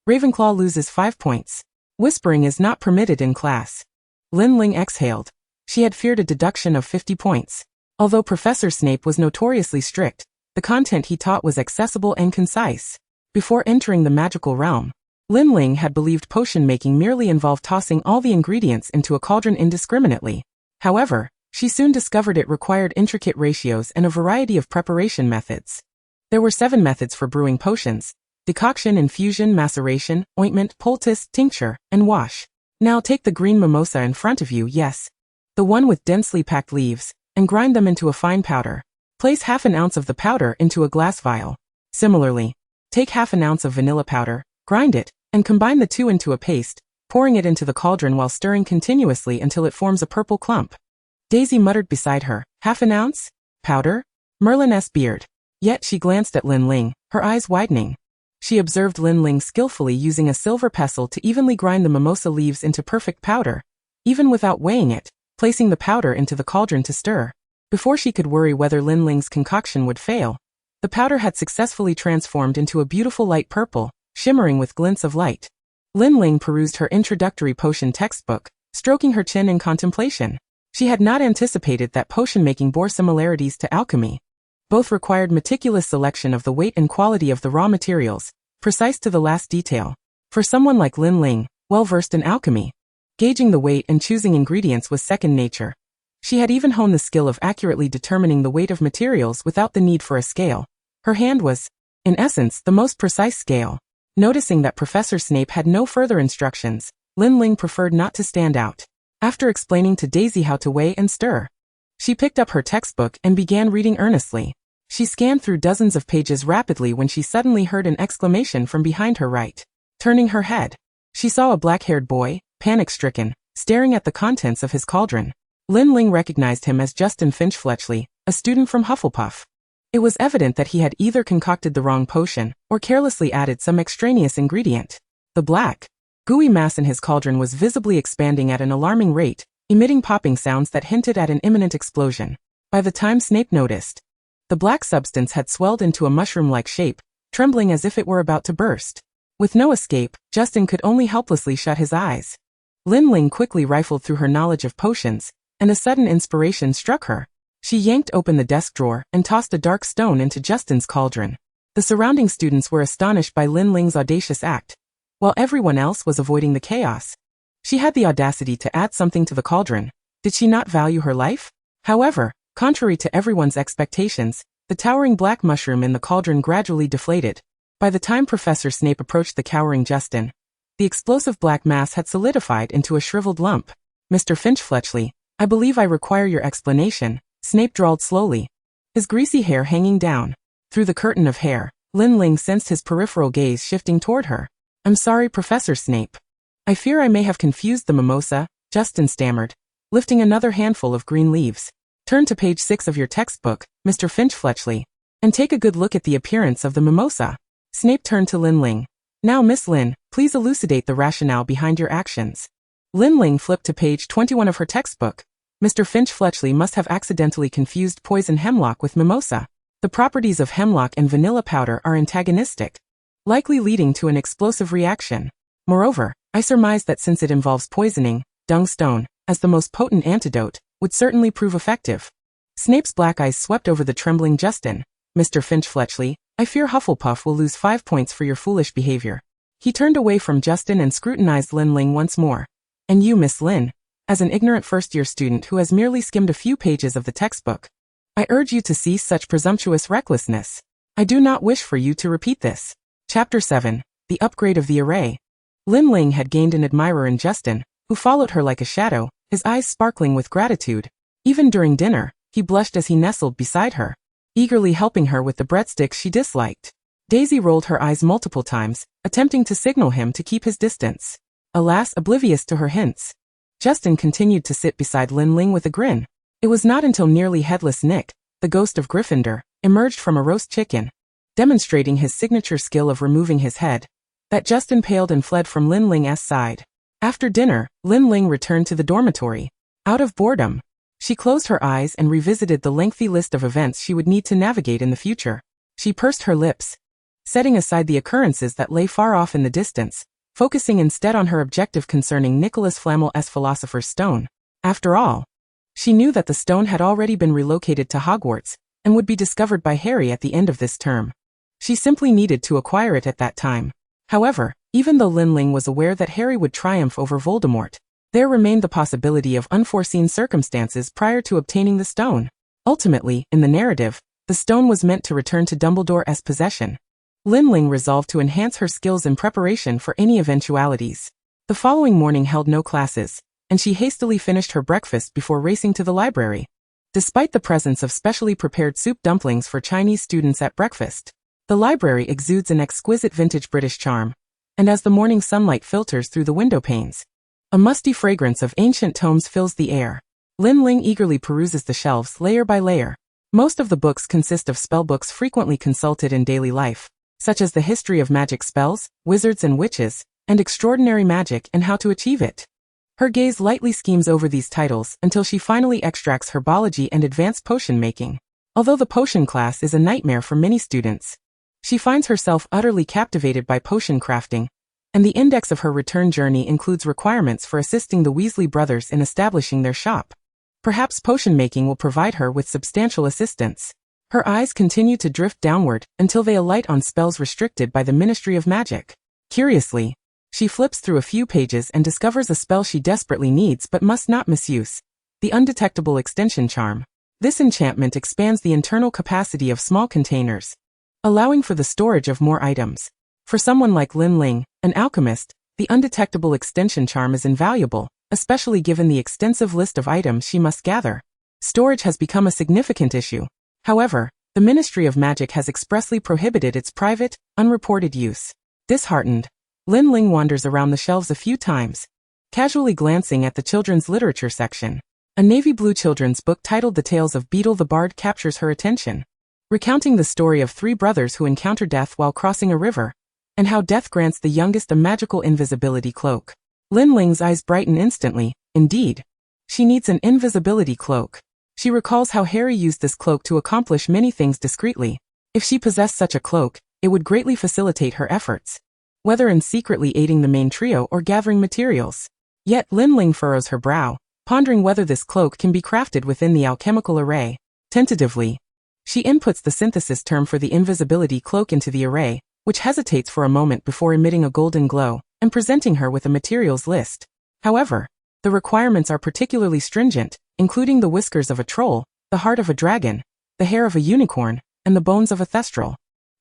Ravenclaw loses 5 points. Whispering is not permitted in class. Lin Ling exhaled. She had feared a deduction of 50 points. Although Professor Snape was notoriously strict, the content he taught was accessible and concise. Before entering the magical realm, Lin Ling had believed potion making merely involved tossing all the ingredients into a cauldron indiscriminately. However, she soon discovered it required intricate ratios and a variety of preparation methods. There were 7 methods for brewing potions: decoction, infusion, maceration, ointment, poultice, tincture, and wash. Now take the green mimosa in front of you, yes, the one with densely packed leaves, and grind them into a fine powder. Place half an ounce of the powder into a glass vial. Similarly, take half an ounce of vanilla powder, grind it, and combine the two into a paste, pouring it into the cauldron while stirring continuously until it forms a purple clump. Daisy muttered beside her, "Half an ounce? Powder?" Merlin's beard. Yet she glanced at Lin Ling, her eyes widening. She observed Lin Ling skillfully using a silver pestle to evenly grind the mimosa leaves into perfect powder, even without weighing it, placing the powder into the cauldron to stir. Before she could worry whether Lin Ling's concoction would fail, the powder had successfully transformed into a beautiful light purple, shimmering with glints of light. Lin Ling perused her introductory potion textbook, stroking her chin in contemplation. She had not anticipated that potion-making bore similarities to alchemy. Both required meticulous selection of the weight and quality of the raw materials, precise to the last detail. For someone like Lin Ling, well-versed in alchemy, gauging the weight and choosing ingredients was second nature. She had even honed the skill of accurately determining the weight of materials without the need for a scale. Her hand was, in essence, the most precise scale. Noticing that Professor Snape had no further instructions, Lin Ling preferred not to stand out. After explaining to Daisy how to weigh and stir, she picked up her textbook and began reading earnestly. She scanned through dozens of pages rapidly when she suddenly heard an exclamation from behind her right. Turning her head, she saw a black-haired boy, panic-stricken, staring at the contents of his cauldron. Lin Ling recognized him as Justin Finch-Fletchley, a student from Hufflepuff. It was evident that he had either concocted the wrong potion or carelessly added some extraneous ingredient. The black, gooey mass in his cauldron was visibly expanding at an alarming rate, emitting popping sounds that hinted at an imminent explosion. By the time Snape noticed, the black substance had swelled into a mushroom-like shape, trembling as if it were about to burst. With no escape, Justin could only helplessly shut his eyes. Lin Ling quickly rifled through her knowledge of potions, and a sudden inspiration struck her. She yanked open the desk drawer and tossed a dark stone into Justin's cauldron. The surrounding students were astonished by Lin Ling's audacious act, while everyone else was avoiding the chaos. She had the audacity to add something to the cauldron. Did she not value her life? However, contrary to everyone's expectations, the towering black mushroom in the cauldron gradually deflated. By the time Professor Snape approached the cowering Justin, the explosive black mass had solidified into a shriveled lump. "Mr. Finch-Fletchley, I believe I require your explanation," Snape drawled slowly, his greasy hair hanging down. Through the curtain of hair, Lin Ling sensed his peripheral gaze shifting toward her. "I'm sorry, Professor Snape. I fear I may have confused the mimosa," Justin stammered, lifting another handful of green leaves. "Turn to page 6 of your textbook, Mr. Finch-Fletchley, and take a good look at the appearance of the mimosa." Snape turned to Lin Ling. "Now, Miss Lin, please elucidate the rationale behind your actions." Lin Ling flipped to page 21 of her textbook. "Mr. Finch-Fletchley must have accidentally confused poison hemlock with mimosa. The properties of hemlock and vanilla powder are antagonistic, likely leading to an explosive reaction. Moreover, I surmise that since it involves poisoning, dung stone, as the most potent antidote, would certainly prove effective." Snape's black eyes swept over the trembling Justin. "Mr. Finch-Fletchley, I fear Hufflepuff will lose 5 points for your foolish behavior." He turned away from Justin and scrutinized Lin Ling once more. "And you, Miss Lin, as an ignorant first-year student who has merely skimmed a few pages of the textbook, I urge you to cease such presumptuous recklessness." I do not wish for you to repeat this. Chapter 7. The Upgrade of the Array. Lin Ling had gained an admirer in Justin, who followed her like a shadow, his eyes sparkling with gratitude. Even during dinner, he blushed as he nestled beside her, eagerly helping her with the breadsticks she disliked. Daisy rolled her eyes multiple times, attempting to signal him to keep his distance. Alas, oblivious to her hints. Justin continued to sit beside Lin Ling with a grin. It was not until nearly headless Nick, the ghost of Gryffindor, emerged from a roast chicken, demonstrating his signature skill of removing his head, that Justin paled and fled from Lin Ling's side. After dinner, Lin Ling returned to the dormitory. Out of boredom, she closed her eyes and revisited the lengthy list of events she would need to navigate in the future. She pursed her lips, setting aside the occurrences that lay far off in the distance, focusing instead on her objective concerning Nicholas Flamel's Philosopher's Stone. After all, she knew that the stone had already been relocated to Hogwarts and would be discovered by Harry at the end of this term. She simply needed to acquire it at that time. However, even though Lin Ling was aware that Harry would triumph over Voldemort, there remained the possibility of unforeseen circumstances prior to obtaining the stone. Ultimately, in the narrative, the stone was meant to return to Dumbledore's possession. Lin Ling resolved to enhance her skills in preparation for any eventualities. The following morning held no classes, and she hastily finished her breakfast before racing to the library. Despite the presence of specially prepared soup dumplings for Chinese students at breakfast, the library exudes an exquisite vintage British charm, and as the morning sunlight filters through the window panes, a musty fragrance of ancient tomes fills the air. Lin Ling eagerly peruses the shelves layer by layer. Most of the books consist of spellbooks frequently consulted in daily life, such as the history of magic spells, wizards and witches, and extraordinary magic and how to achieve it. Her gaze lightly schemes over these titles until she finally extracts herbology and advanced potion making. Although the potion class is a nightmare for many students, she finds herself utterly captivated by potion crafting, and the index of her return journey includes requirements for assisting the Weasley brothers in establishing their shop. Perhaps potion making will provide her with substantial assistance. Her eyes continue to drift downward until they alight on spells restricted by the Ministry of Magic. Curiously, she flips through a few pages and discovers a spell she desperately needs but must not misuse: the undetectable extension charm. This enchantment expands the internal capacity of small containers, allowing for the storage of more items. For someone like Lin Ling, an alchemist, the undetectable extension charm is invaluable, especially given the extensive list of items she must gather. Storage has become a significant issue. However, the Ministry of Magic has expressly prohibited its private, unreported use. Disheartened, Lin Ling wanders around the shelves a few times, casually glancing at the children's literature section. A navy blue children's book titled The Tales of Beetle the Bard captures her attention, recounting the story of three brothers who encounter death while crossing a river, and how death grants the youngest a magical invisibility cloak. Lin Ling's eyes brighten instantly. Indeed, she needs an invisibility cloak. She recalls how Harry used this cloak to accomplish many things discreetly. If she possessed such a cloak, it would greatly facilitate her efforts, whether in secretly aiding the main trio or gathering materials. Yet Lin Ling furrows her brow, pondering whether this cloak can be crafted within the alchemical array. Tentatively, she inputs the synthesis term for the invisibility cloak into the array, which hesitates for a moment before emitting a golden glow and presenting her with a materials list. However, the requirements are particularly stringent, including the whiskers of a troll, the heart of a dragon, the hair of a unicorn, and the bones of a thestral.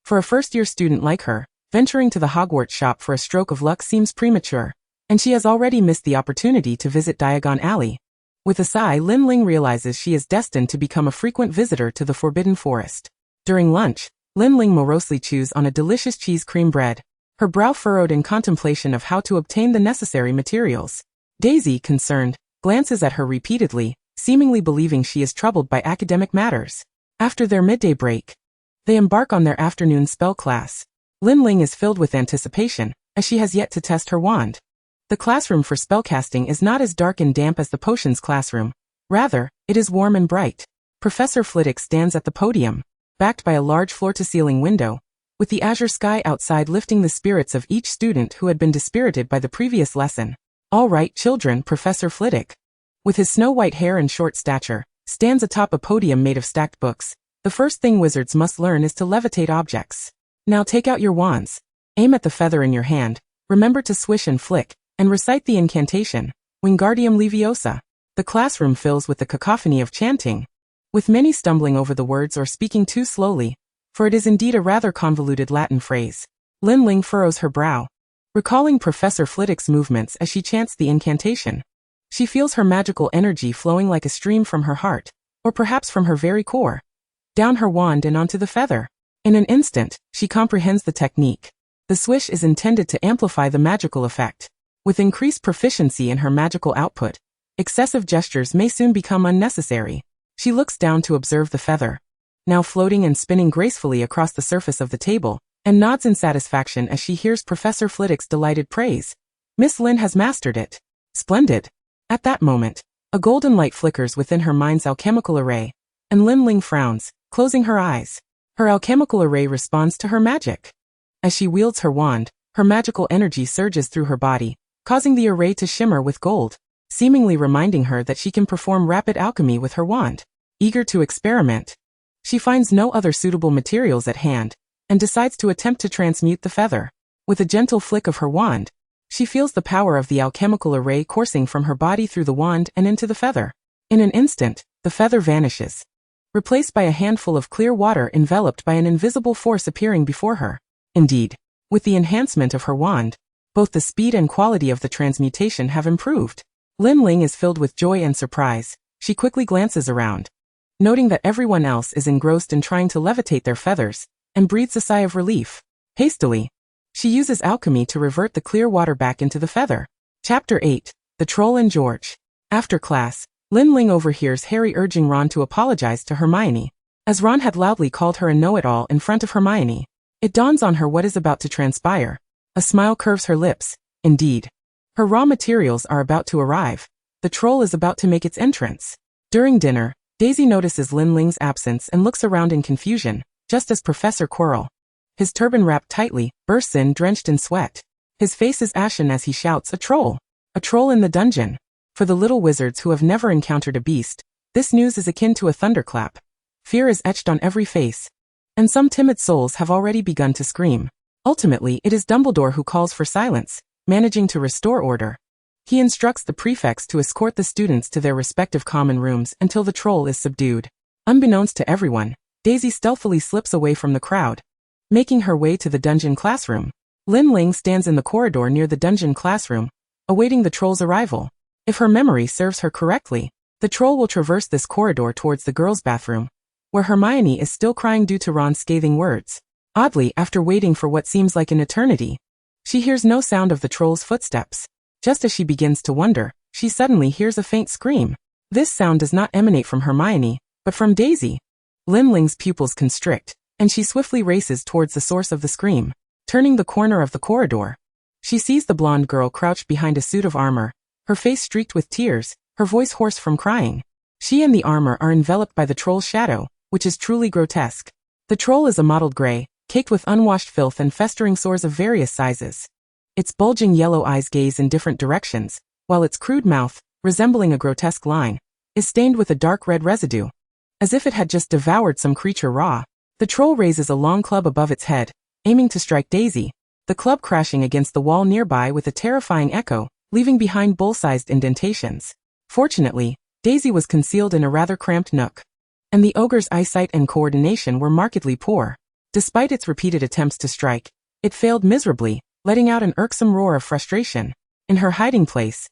For a first-year student like her, venturing to the Hogwarts shop for a stroke of luck seems premature, and she has already missed the opportunity to visit Diagon Alley. With a sigh, Lin Ling realizes she is destined to become a frequent visitor to the Forbidden Forest. During lunch, Lin Ling morosely chews on a delicious cheese cream bread, her brow furrowed in contemplation of how to obtain the necessary materials. Daisy, concerned, glances at her repeatedly, seemingly believing she is troubled by academic matters. After their midday break, they embark on their afternoon spell class. Lin Ling is filled with anticipation, as she has yet to test her wand. The classroom for spellcasting is not as dark and damp as the potions classroom. Rather, it is warm and bright. Professor Flitwick stands at the podium, backed by a large floor-to-ceiling window, with the azure sky outside lifting the spirits of each student who had been dispirited by the previous lesson. "All right, children," Professor Flitwick, with his snow-white hair and short stature, stands atop a podium made of stacked books. "The first thing wizards must learn is to levitate objects. Now take out your wands, aim at the feather in your hand, remember to swish and flick, and recite the incantation, Wingardium Leviosa." The classroom fills with the cacophony of chanting. With many stumbling over the words or speaking too slowly, for it is indeed a rather convoluted Latin phrase. Lin Ling furrows her brow, recalling Professor Flitwick's movements as she chants the incantation. She feels her magical energy flowing like a stream from her heart, or perhaps from her very core, down her wand and onto the feather. In an instant, she comprehends the technique. The swish is intended to amplify the magical effect. With increased proficiency in her magical output, excessive gestures may soon become unnecessary. She looks down to observe the feather, now floating and spinning gracefully across the surface of the table, and nods in satisfaction as she hears Professor Flitwick's delighted praise. Miss Lin has mastered it. Splendid. At that moment, a golden light flickers within her mind's alchemical array, and Lin Ling frowns, closing her eyes. Her alchemical array responds to her magic. As she wields her wand, her magical energy surges through her body, causing the array to shimmer with gold, seemingly reminding her that she can perform rapid alchemy with her wand. Eager to experiment, she finds no other suitable materials at hand, and decides to attempt to transmute the feather. With a gentle flick of her wand, she feels the power of the alchemical array coursing from her body through the wand and into the feather. In an instant, the feather vanishes, replaced by a handful of clear water enveloped by an invisible force appearing before her. Indeed, with the enhancement of her wand, both the speed and quality of the transmutation have improved. Lin Ling is filled with joy and surprise. She quickly glances around, noting that everyone else is engrossed in trying to levitate their feathers, and breathes a sigh of relief. Hastily, she uses alchemy to revert the clear water back into the feather. Chapter 8. The Troll and George. After class, Lin Ling overhears Harry urging Ron to apologize to Hermione, as Ron had loudly called her a know-it-all in front of Hermione. It dawns on her what is about to transpire. A smile curves her lips. Indeed, her raw materials are about to arrive. The troll is about to make its entrance. During dinner, Daisy notices Lin Ling's absence and looks around in confusion, just as Professor Quirrell, his turban wrapped tightly, bursts in drenched in sweat. His face is ashen as he shouts, "A troll! A troll in the dungeon!" For the little wizards who have never encountered a beast, this news is akin to a thunderclap. Fear is etched on every face, and some timid souls have already begun to scream. Ultimately, it is Dumbledore who calls for silence, managing to restore order. He instructs the prefects to escort the students to their respective common rooms until the troll is subdued. Unbeknownst to everyone, Daisy stealthily slips away from the crowd, making her way to the dungeon classroom. Lin Ling stands in the corridor near the dungeon classroom, awaiting the troll's arrival. If her memory serves her correctly, the troll will traverse this corridor towards the girls' bathroom, where Hermione is still crying due to Ron's scathing words. Oddly, after waiting for what seems like an eternity, she hears no sound of the troll's footsteps. Just as she begins to wonder, she suddenly hears a faint scream. This sound does not emanate from Hermione, but from Daisy. Lin Ling's pupils constrict, and she swiftly races towards the source of the scream. Turning the corner of the corridor, she sees the blonde girl crouched behind a suit of armor, her face streaked with tears, her voice hoarse from crying. She and the armor are enveloped by the troll's shadow, which is truly grotesque. The troll is a mottled gray, caked with unwashed filth and festering sores of various sizes. Its bulging yellow eyes gaze in different directions, while its crude mouth, resembling a grotesque line, is stained with a dark red residue, as if it had just devoured some creature raw. The troll raises a long club above its head, aiming to strike Daisy, the club crashing against the wall nearby with a terrifying echo, leaving behind bull-sized indentations. Fortunately, Daisy was concealed in a rather cramped nook, and the ogre's eyesight and coordination were markedly poor. Despite its repeated attempts to strike, it failed miserably, letting out an irksome roar of frustration. In her hiding place,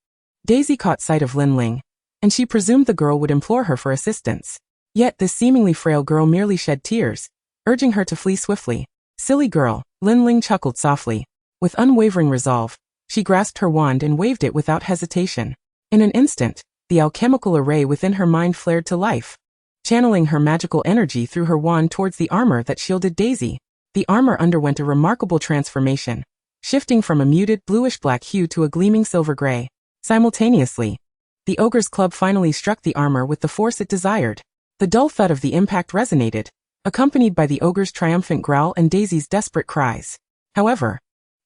Daisy caught sight of Lin Ling, and she presumed the girl would implore her for assistance. Yet this seemingly frail girl merely shed tears, urging her to flee swiftly. "Silly girl," Lin Ling chuckled softly. With unwavering resolve, she grasped her wand and waved it without hesitation. In an instant, the alchemical array within her mind flared to life, channeling her magical energy through her wand towards the armor that shielded Daisy. The armor underwent a remarkable transformation, shifting from a muted bluish-black hue to a gleaming silver gray. Simultaneously, the ogre's club finally struck the armor with the force it desired. The dull thud of the impact resonated, accompanied by the ogre's triumphant growl and Daisy's desperate cries. However,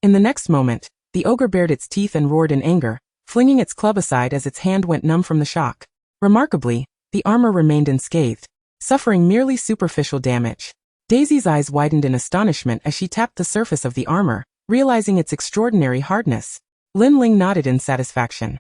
in the next moment, the ogre bared its teeth and roared in anger, flinging its club aside as its hand went numb from the shock. Remarkably, the armor remained unscathed, suffering merely superficial damage. Daisy's eyes widened in astonishment as she tapped the surface of the armor, realizing its extraordinary hardness. Lin Ling nodded in satisfaction.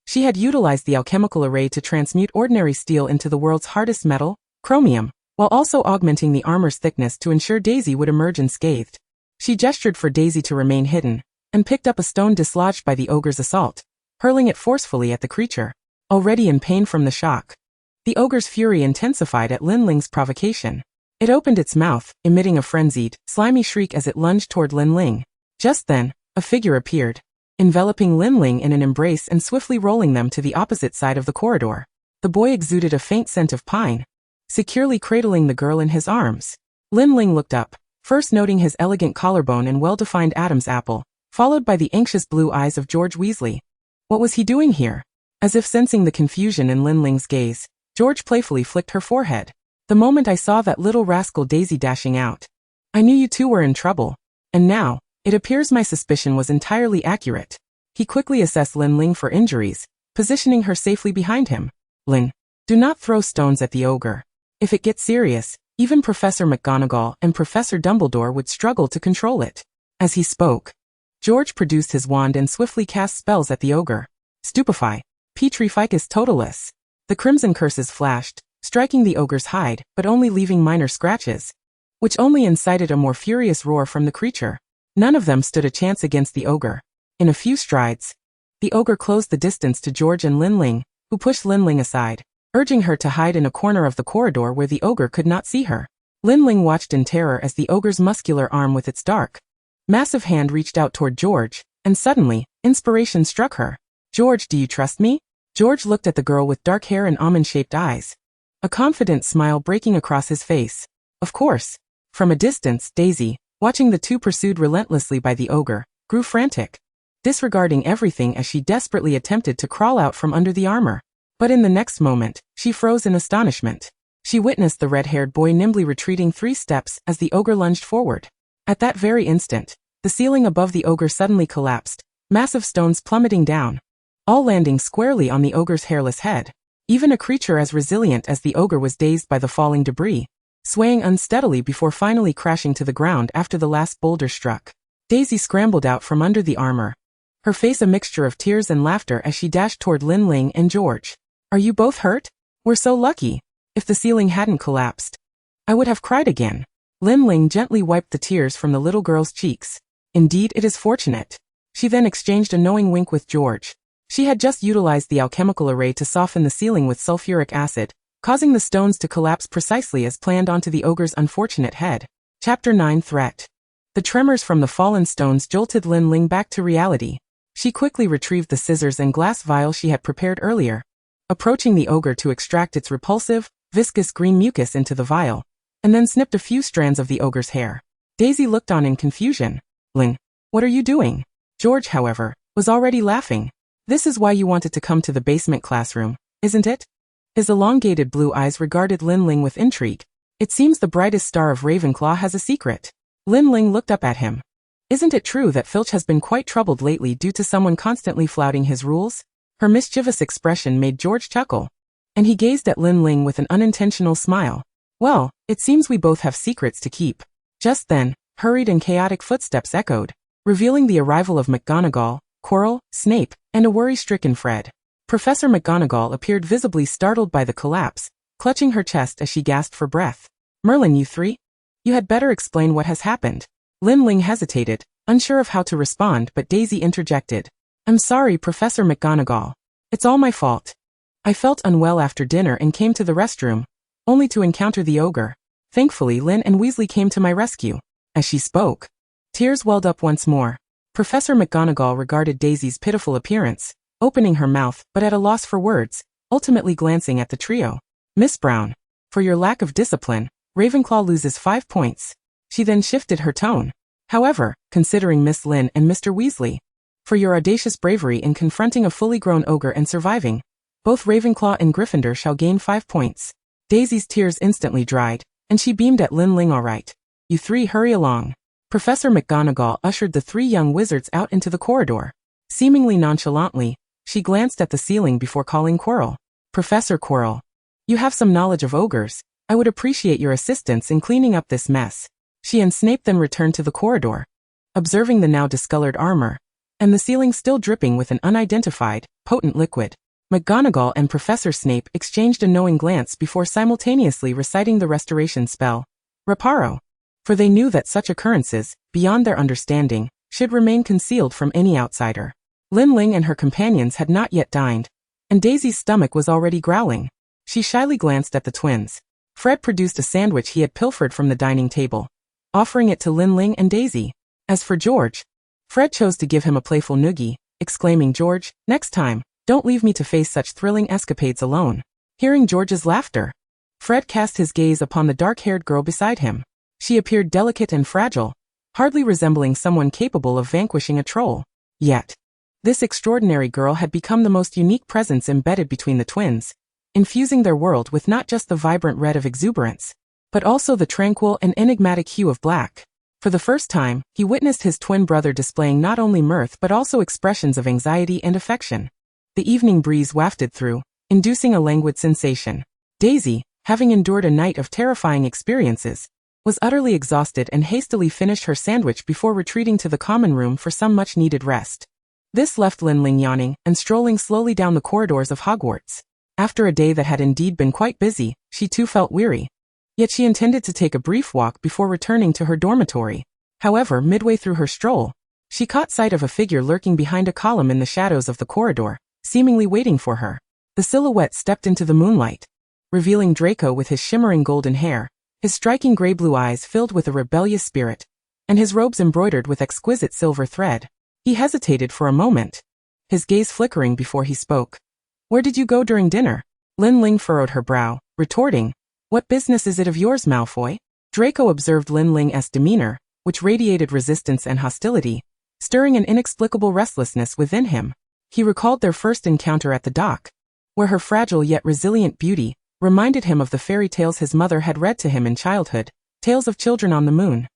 She had utilized the alchemical array to transmute ordinary steel into the world's hardest metal, chromium. while also augmenting the armor's thickness to ensure Daisy would emerge unscathed. She gestured for Daisy to remain hidden, and picked up a stone dislodged by the ogre's assault, hurling it forcefully at the creature, already in pain from the shock. The ogre's fury intensified at Lin Ling's provocation. It opened its mouth, emitting a frenzied, slimy shriek as it lunged toward Lin Ling. Just then, a figure appeared, enveloping Lin Ling in an embrace and swiftly rolling them to the opposite side of the corridor. The boy exuded a faint scent of pine, securely cradling the girl in his arms. Lin Ling looked up, first noting his elegant collarbone and well-defined Adam's apple, followed by the anxious blue eyes of George Weasley. What was he doing here? As if sensing the confusion in Lin Ling's gaze, George playfully flicked her forehead. The moment I saw that little rascal Daisy dashing out, I knew you two were in trouble. And now, it appears my suspicion was entirely accurate. He quickly assessed Lin Ling for injuries, positioning her safely behind him. Lin, do not throw stones at the ogre. If it gets serious, even Professor McGonagall and Professor Dumbledore would struggle to control it. As he spoke, George produced his wand and swiftly cast spells at the ogre. Stupefy, Petrificus Totalis. The crimson curses flashed, striking the ogre's hide, but only leaving minor scratches, which only incited a more furious roar from the creature. None of them stood a chance against the ogre. In a few strides, the ogre closed the distance to George and Lin Ling, who pushed Lin Ling aside, urging her to hide in a corner of the corridor where the ogre could not see her. Lin Ling watched in terror as the ogre's muscular arm with its dark, massive hand reached out toward George, and suddenly, inspiration struck her. George, do you trust me? George looked at the girl with dark hair and almond-shaped eyes, a confident smile breaking across his face. Of course. From a distance, Daisy, watching the two pursued relentlessly by the ogre, grew frantic, disregarding everything as she desperately attempted to crawl out from under the armor. But in the next moment, she froze in astonishment. She witnessed the red-haired boy nimbly retreating 3 steps as the ogre lunged forward. At that very instant, the ceiling above the ogre suddenly collapsed, massive stones plummeting down, all landing squarely on the ogre's hairless head. Even a creature as resilient as the ogre was dazed by the falling debris, swaying unsteadily before finally crashing to the ground after the last boulder struck. Daisy scrambled out from under the armor, her face a mixture of tears and laughter as she dashed toward Lin Ling and George. Are you both hurt? We're so lucky. If the ceiling hadn't collapsed, I would have cried again. Lin Ling gently wiped the tears from the little girl's cheeks. Indeed, it is fortunate. She then exchanged a knowing wink with George. She had just utilized the alchemical array to soften the ceiling with sulfuric acid, causing the stones to collapse precisely as planned onto the ogre's unfortunate head. Chapter 9 Threat. The tremors from the fallen stones jolted Lin Ling back to reality. She quickly retrieved the scissors and glass vial she had prepared earlier, approaching the ogre to extract its repulsive, viscous green mucus into the vial, and then snipped a few strands of the ogre's hair. Daisy looked on in confusion. Lin, what are you doing? George, however, was already laughing. This is why you wanted to come to the basement classroom, isn't it? His elongated blue eyes regarded Lin Ling with intrigue. It seems the brightest star of Ravenclaw has a secret. Lin Ling looked up at him. Isn't it true that Filch has been quite troubled lately due to someone constantly flouting his rules? Her mischievous expression made George chuckle, and he gazed at Lin Ling with an unintentional smile. Well, it seems we both have secrets to keep. Just then, hurried and chaotic footsteps echoed, revealing the arrival of McGonagall, Quirrell, Snape, and a worry-stricken Fred. Professor McGonagall appeared visibly startled by the collapse, clutching her chest as she gasped for breath. Merlin, you three? You had better explain what has happened. Lin Ling hesitated, unsure of how to respond, but Daisy interjected. I'm sorry, Professor McGonagall. It's all my fault. I felt unwell after dinner and came to the restroom, only to encounter the ogre. Thankfully, Lin and Weasley came to my rescue. As she spoke, tears welled up once more. Professor McGonagall regarded Daisy's pitiful appearance, opening her mouth but at a loss for words, ultimately glancing at the trio. Miss Brown, for your lack of discipline, Ravenclaw loses 5 points. She then shifted her tone. However, considering Miss Lin and Mr. Weasley, for your audacious bravery in confronting a fully grown ogre and surviving, both Ravenclaw and Gryffindor shall gain 5 points. Daisy's tears instantly dried, and she beamed at Lin Ling. All right. You three hurry along. Professor McGonagall ushered the 3 young wizards out into the corridor. Seemingly nonchalantly, she glanced at the ceiling before calling Quirrell. Professor Quirrell, you have some knowledge of ogres. I would appreciate your assistance in cleaning up this mess. She and Snape then returned to the corridor, observing the now discolored armor, and the ceiling still dripping with an unidentified, potent liquid. McGonagall and Professor Snape exchanged a knowing glance before simultaneously reciting the restoration spell, Reparo. For they knew that such occurrences, beyond their understanding, should remain concealed from any outsider. Lin Ling and her companions had not yet dined, and Daisy's stomach was already growling. She shyly glanced at the twins. Fred produced a sandwich he had pilfered from the dining table, offering it to Lin Ling and Daisy. As for George, Fred chose to give him a playful noogie, exclaiming, "George, next time, don't leave me to face such thrilling escapades alone." Hearing George's laughter, Fred cast his gaze upon the dark-haired girl beside him. She appeared delicate and fragile, hardly resembling someone capable of vanquishing a troll. Yet, this extraordinary girl had become the most unique presence embedded between the twins, infusing their world with not just the vibrant red of exuberance, but also the tranquil and enigmatic hue of black. For the first time, he witnessed his twin brother displaying not only mirth but also expressions of anxiety and affection. The evening breeze wafted through, inducing a languid sensation. Daisy, having endured a night of terrifying experiences, was utterly exhausted and hastily finished her sandwich before retreating to the common room for some much-needed rest. This left Lin Ling yawning and strolling slowly down the corridors of Hogwarts. After a day that had indeed been quite busy, she too felt weary. Yet she intended to take a brief walk before returning to her dormitory. However, midway through her stroll, she caught sight of a figure lurking behind a column in the shadows of the corridor, seemingly waiting for her. The silhouette stepped into the moonlight, revealing Draco with his shimmering golden hair, his striking gray-blue eyes filled with a rebellious spirit, and his robes embroidered with exquisite silver thread. He hesitated for a moment, his gaze flickering before he spoke. "Where did you go during dinner?" Lin Ling furrowed her brow, retorting, "What business is it of yours, Malfoy?" Draco observed Lin Ling's demeanor, which radiated resistance and hostility, stirring an inexplicable restlessness within him. He recalled their first encounter at the dock, where her fragile yet resilient beauty reminded him of the fairy tales his mother had read to him in childhood, tales of children on the moon.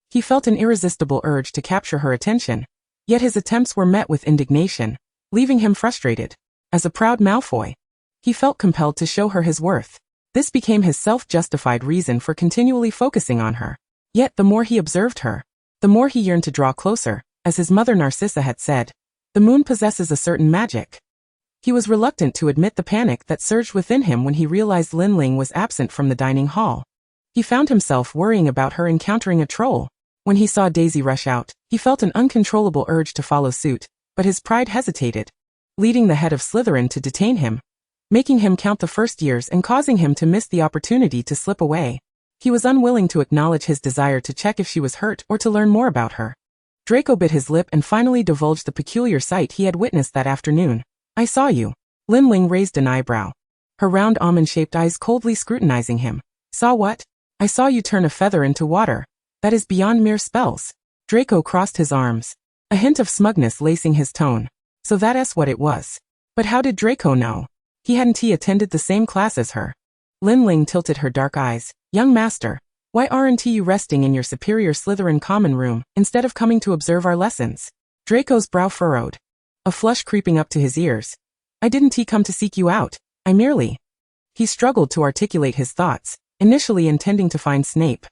He felt an irresistible urge to capture her attention, yet his attempts were met with indignation, leaving him frustrated. As a proud Malfoy, he felt compelled to show her his worth. This became his self-justified reason for continually focusing on her. Yet the more he observed her, the more he yearned to draw closer. As his mother Narcissa had said, the moon possesses a certain magic. He was reluctant to admit the panic that surged within him when he realized Lin Ling was absent from the dining hall. He found himself worrying about her encountering a troll. When he saw Daisy rush out, he felt an uncontrollable urge to follow suit, but his pride hesitated, leading the head of Slytherin to detain him, making him count the first years and causing him to miss the opportunity to slip away. He was unwilling to acknowledge his desire to check if she was hurt or to learn more about her. Draco bit his lip and finally divulged the peculiar sight he had witnessed that afternoon. "I saw you." Lin Ling raised an eyebrow, her round almond-shaped eyes coldly scrutinizing him. "Saw what?" "I saw you turn a feather into water. That is beyond mere spells." Draco crossed his arms, a hint of smugness lacing his tone. "So that's what it was." But how did Draco know? Hadn't he attended the same class as her? Lin Ling tilted her dark eyes. "Young master, why aren't you resting in your superior Slytherin common room, instead of coming to observe our lessons?" Draco's brow furrowed, a flush creeping up to his ears. "I didn't come to seek you out. I merely..." He struggled to articulate his thoughts, initially intending to find Snape.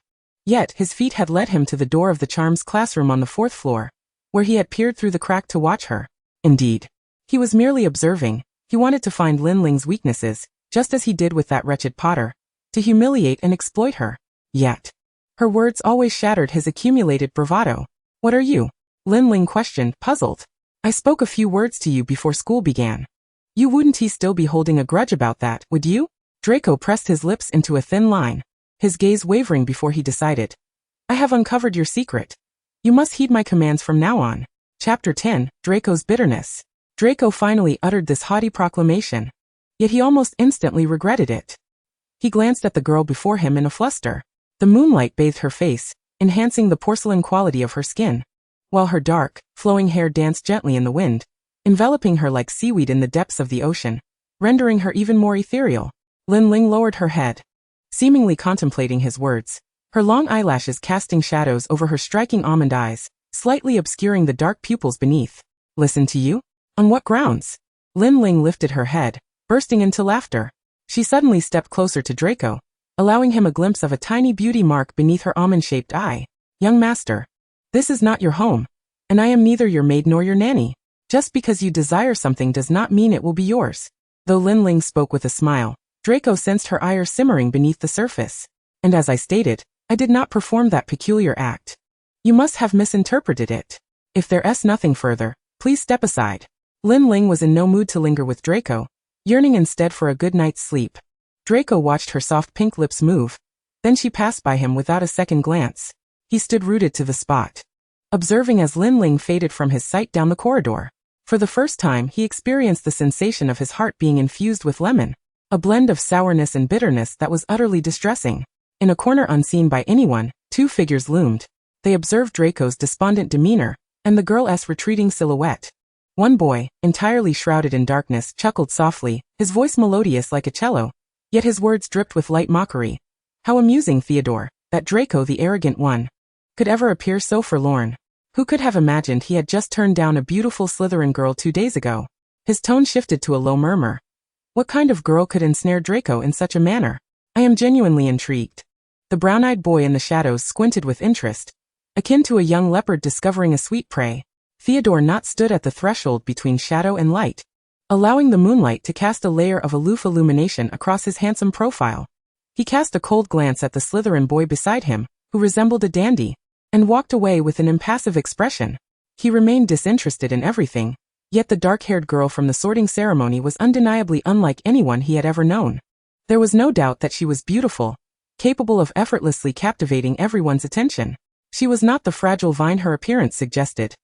Yet his feet had led him to the door of the charms classroom on the 4th floor, where he had peered through the crack to watch her. Indeed, he was merely observing. He wanted to find Lin Ling's weaknesses, just as he did with that wretched Potter, to humiliate and exploit her. Yet, her words always shattered his accumulated bravado. "What are you?" Lin Ling questioned, puzzled. "I spoke a few words to you before school began. You wouldn't still be holding a grudge about that, would you?" Draco pressed his lips into a thin line, his gaze wavering before he decided. "I have uncovered your secret. You must heed my commands from now on." Chapter 10, Draco's Bitterness. Draco finally uttered this haughty proclamation, yet he almost instantly regretted it. He glanced at the girl before him in a fluster. The moonlight bathed her face, enhancing the porcelain quality of her skin, while her dark, flowing hair danced gently in the wind, enveloping her like seaweed in the depths of the ocean, rendering her even more ethereal. Lin Ling lowered her head, seemingly contemplating his words, her long eyelashes casting shadows over her striking almond eyes, slightly obscuring the dark pupils beneath. "Listen to you? On what grounds?" Lin Ling lifted her head, bursting into laughter. She suddenly stepped closer to Draco, allowing him a glimpse of a tiny beauty mark beneath her almond-shaped eye. "Young master, this is not your home, and I am neither your maid nor your nanny. Just because you desire something does not mean it will be yours." Though Lin Ling spoke with a smile, Draco sensed her ire simmering beneath the surface. And as I stated, I did not perform that peculiar act. You must have misinterpreted it. If there's nothing further, please step aside. Lin Ling was in no mood to linger with Draco, yearning instead for a good night's sleep. Draco watched her soft pink lips move, then she passed by him without a second glance. He stood rooted to the spot, observing as Lin Ling faded from his sight down the corridor. For the first time he experienced the sensation of his heart being infused with lemon, a blend of sourness and bitterness that was utterly distressing. In a corner unseen by anyone, two figures loomed. They observed Draco's despondent demeanor, and the girl's retreating silhouette. One boy, entirely shrouded in darkness, chuckled softly, his voice melodious like a cello, yet his words dripped with light mockery. How amusing, Theodore, that Draco the arrogant one could ever appear so forlorn. Who could have imagined he had just turned down a beautiful Slytherin girl 2 days ago? His tone shifted to a low murmur. What kind of girl could ensnare Draco in such a manner? I am genuinely intrigued. The brown-eyed boy in the shadows squinted with interest, akin to a young leopard discovering a sweet prey. Theodore not stood at the threshold between shadow and light, allowing the moonlight to cast a layer of aloof illumination across his handsome profile. He cast a cold glance at the Slytherin boy beside him, who resembled a dandy, and walked away with an impassive expression. He remained disinterested in everything, yet the dark-haired girl from the sorting ceremony was undeniably unlike anyone he had ever known. There was no doubt that she was beautiful, capable of effortlessly captivating everyone's attention. She was not the fragile vine her appearance suggested.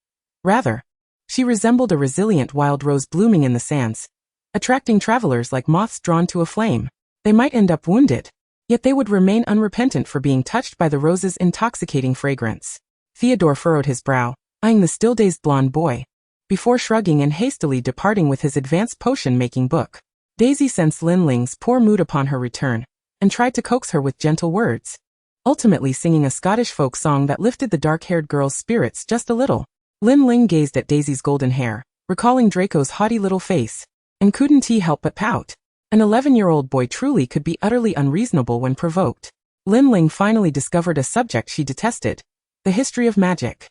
Rather, she resembled a resilient wild rose blooming in the sands, attracting travelers like moths drawn to a flame. They might end up wounded, yet they would remain unrepentant for being touched by the rose's intoxicating fragrance. Theodore furrowed his brow, eyeing the still-dazed blonde boy, before shrugging and hastily departing with his advanced potion-making book. Daisy sensed Lin Ling's poor mood upon her return, and tried to coax her with gentle words, ultimately singing a Scottish folk song that lifted the dark-haired girl's spirits just a little. Lin Ling gazed at Daisy's golden hair, recalling Draco's haughty little face, and couldn't he help but pout. An 11-year-old boy truly could be utterly unreasonable when provoked. Lin Ling finally discovered a subject she detested: the history of magic.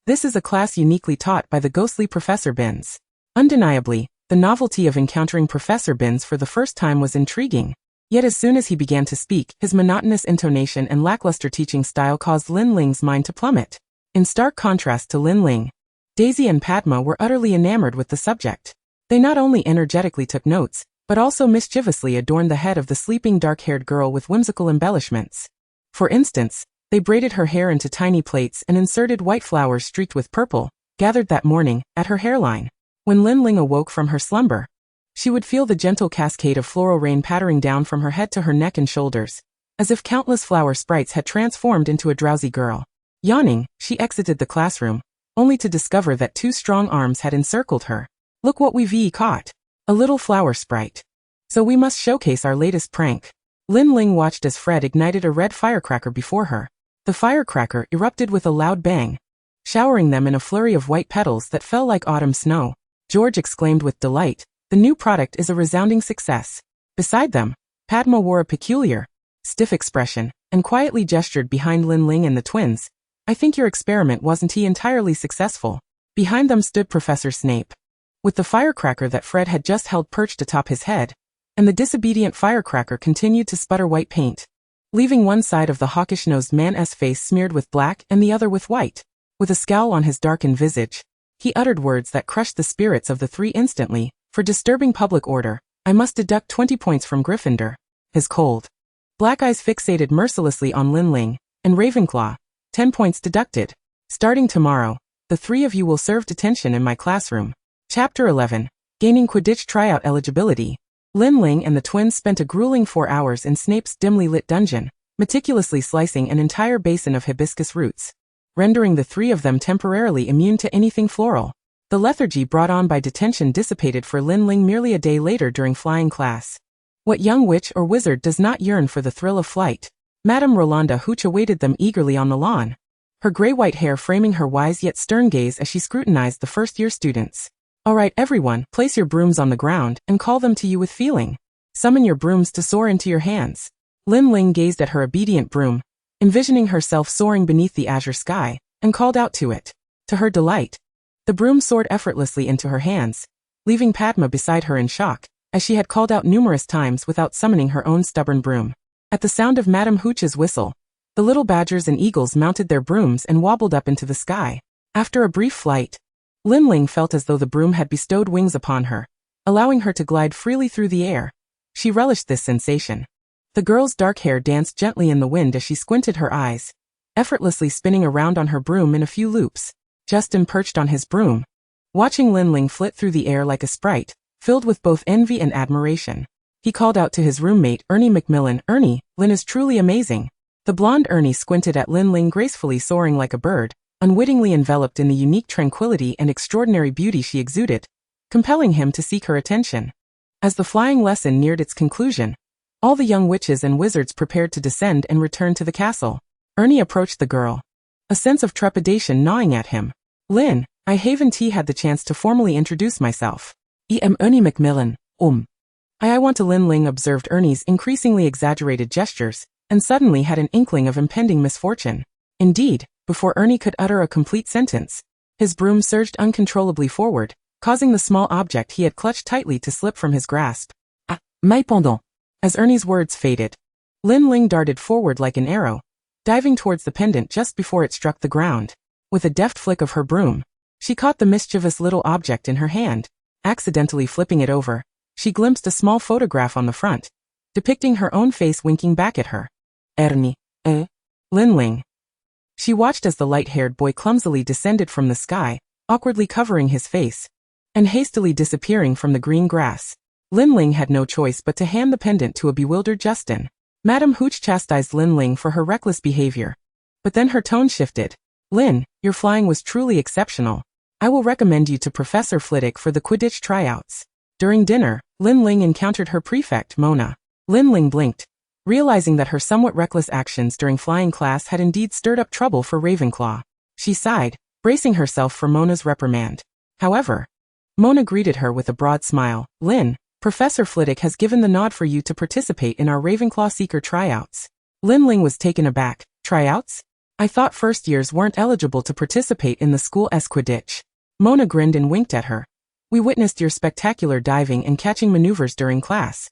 This is a class uniquely taught by the ghostly Professor Binns. Undeniably, the novelty of encountering Professor Binns for the first time was intriguing. Yet as soon as he began to speak, his monotonous intonation and lackluster teaching style caused Lin Ling's mind to plummet. In stark contrast to Lin Ling, Daisy and Padma were utterly enamored with the subject. They not only energetically took notes, but also mischievously adorned the head of the sleeping dark-haired girl with whimsical embellishments. For instance, they braided her hair into tiny plaits and inserted white flowers streaked with purple, gathered that morning, at her hairline. When Lin Ling awoke from her slumber, she would feel the gentle cascade of floral rain pattering down from her head to her neck and shoulders, as if countless flower sprites had transformed into a drowsy girl. Yawning, she exited the classroom, only to discover that 2 strong arms had encircled her. Look what we've caught. A little flower sprite. So we must showcase our latest prank. Lin Ling watched as Fred ignited a red firecracker before her. The firecracker erupted with a loud bang, showering them in a flurry of white petals that fell like autumn snow. George exclaimed with delight, the new product is a resounding success. Beside them, Padma wore a peculiar, stiff expression, and quietly gestured behind Lin Ling and the twins. I think your experiment wasn't entirely successful. Behind them stood Professor Snape, with the firecracker that Fred had just held perched atop his head, and the disobedient firecracker continued to sputter white paint, leaving one side of the hawkish-nosed man's face smeared with black and the other with white. With a scowl on his darkened visage, he uttered words that crushed the spirits of the 3 instantly. For disturbing public order, I must deduct 20 points from Gryffindor. His cold, black eyes fixated mercilessly on Lin Ling and Ravenclaw. 10 points deducted. Starting tomorrow, the 3 of you will serve detention in my classroom. Chapter 11. Gaining Quidditch Tryout Eligibility. Lin Ling and the twins spent a grueling 4 hours in Snape's dimly lit dungeon, meticulously slicing an entire basin of hibiscus roots, rendering the 3 of them temporarily immune to anything floral. The lethargy brought on by detention dissipated for Lin Ling merely a day later during flying class. What young witch or wizard does not yearn for the thrill of flight? Madame Rolanda Hooch awaited them eagerly on the lawn, her gray-white hair framing her wise yet stern gaze as she scrutinized the first-year students. All right, everyone, place your brooms on the ground and call them to you with feeling. Summon your brooms to soar into your hands. Lin Ling gazed at her obedient broom, envisioning herself soaring beneath the azure sky, and called out to it. To her delight, the broom soared effortlessly into her hands, leaving Padma beside her in shock. as she had called out numerous times without summoning her own stubborn broom. At the sound of Madame Hooch's whistle, the little badgers and eagles mounted their brooms and wobbled up into the sky. After a brief flight, Lin Ling felt as though the broom had bestowed wings upon her, allowing her to glide freely through the air. She relished this sensation. The girl's dark hair danced gently in the wind as she squinted her eyes, effortlessly spinning around on her broom in a few loops. Justin perched on his broom, watching Lin Ling flit through the air like a sprite, filled with both envy and admiration. He called out to his roommate, Ernie Macmillan, "Ernie, Lin is truly amazing." The blonde Ernie squinted at Lin Ling, gracefully soaring like a bird, unwittingly enveloped in the unique tranquility and extraordinary beauty she exuded, compelling him to seek her attention. As the flying lesson neared its conclusion, all the young witches and wizards prepared to descend and return to the castle. Ernie approached the girl, a sense of trepidation gnawing at him. "Lin, I haven't had the chance to formally introduce myself. I am Ernie Macmillan, I want to." Lin Ling observed Ernie's increasingly exaggerated gestures, and suddenly had an inkling of impending misfortune. Indeed, before Ernie could utter a complete sentence, his broom surged uncontrollably forward, causing the small object he had clutched tightly to slip from his grasp. "Ah, my pendant." As Ernie's words faded, Lin Ling darted forward like an arrow, diving towards the pendant just before it struck the ground. With a deft flick of her broom, she caught the mischievous little object in her hand. Accidentally flipping it over, she glimpsed a small photograph on the front, depicting her own face winking back at her. "Ernie, Lin Ling." She watched as the light-haired boy clumsily descended from the sky, awkwardly covering his face, and hastily disappearing from the green grass. Lin Ling had no choice but to hand the pendant to a bewildered Justin. Madame Hooch chastised Lin Ling for her reckless behavior. But then her tone shifted. "Lin, your flying was truly exceptional. I will recommend you to Professor Flitwick for the Quidditch tryouts." During dinner, Lin Ling encountered her prefect, Mona. Lin Ling blinked, realizing that her somewhat reckless actions during flying class had indeed stirred up trouble for Ravenclaw. She sighed, bracing herself for Mona's reprimand. However, Mona greeted her with a broad smile. "Lin, Professor Flitwick has given the nod for you to participate in our Ravenclaw Seeker tryouts." Lin Ling was taken aback. "Tryouts? I thought first years weren't eligible to participate in the school's Quidditch." Mona grinned and winked at her. "We witnessed your spectacular diving and catching maneuvers during class.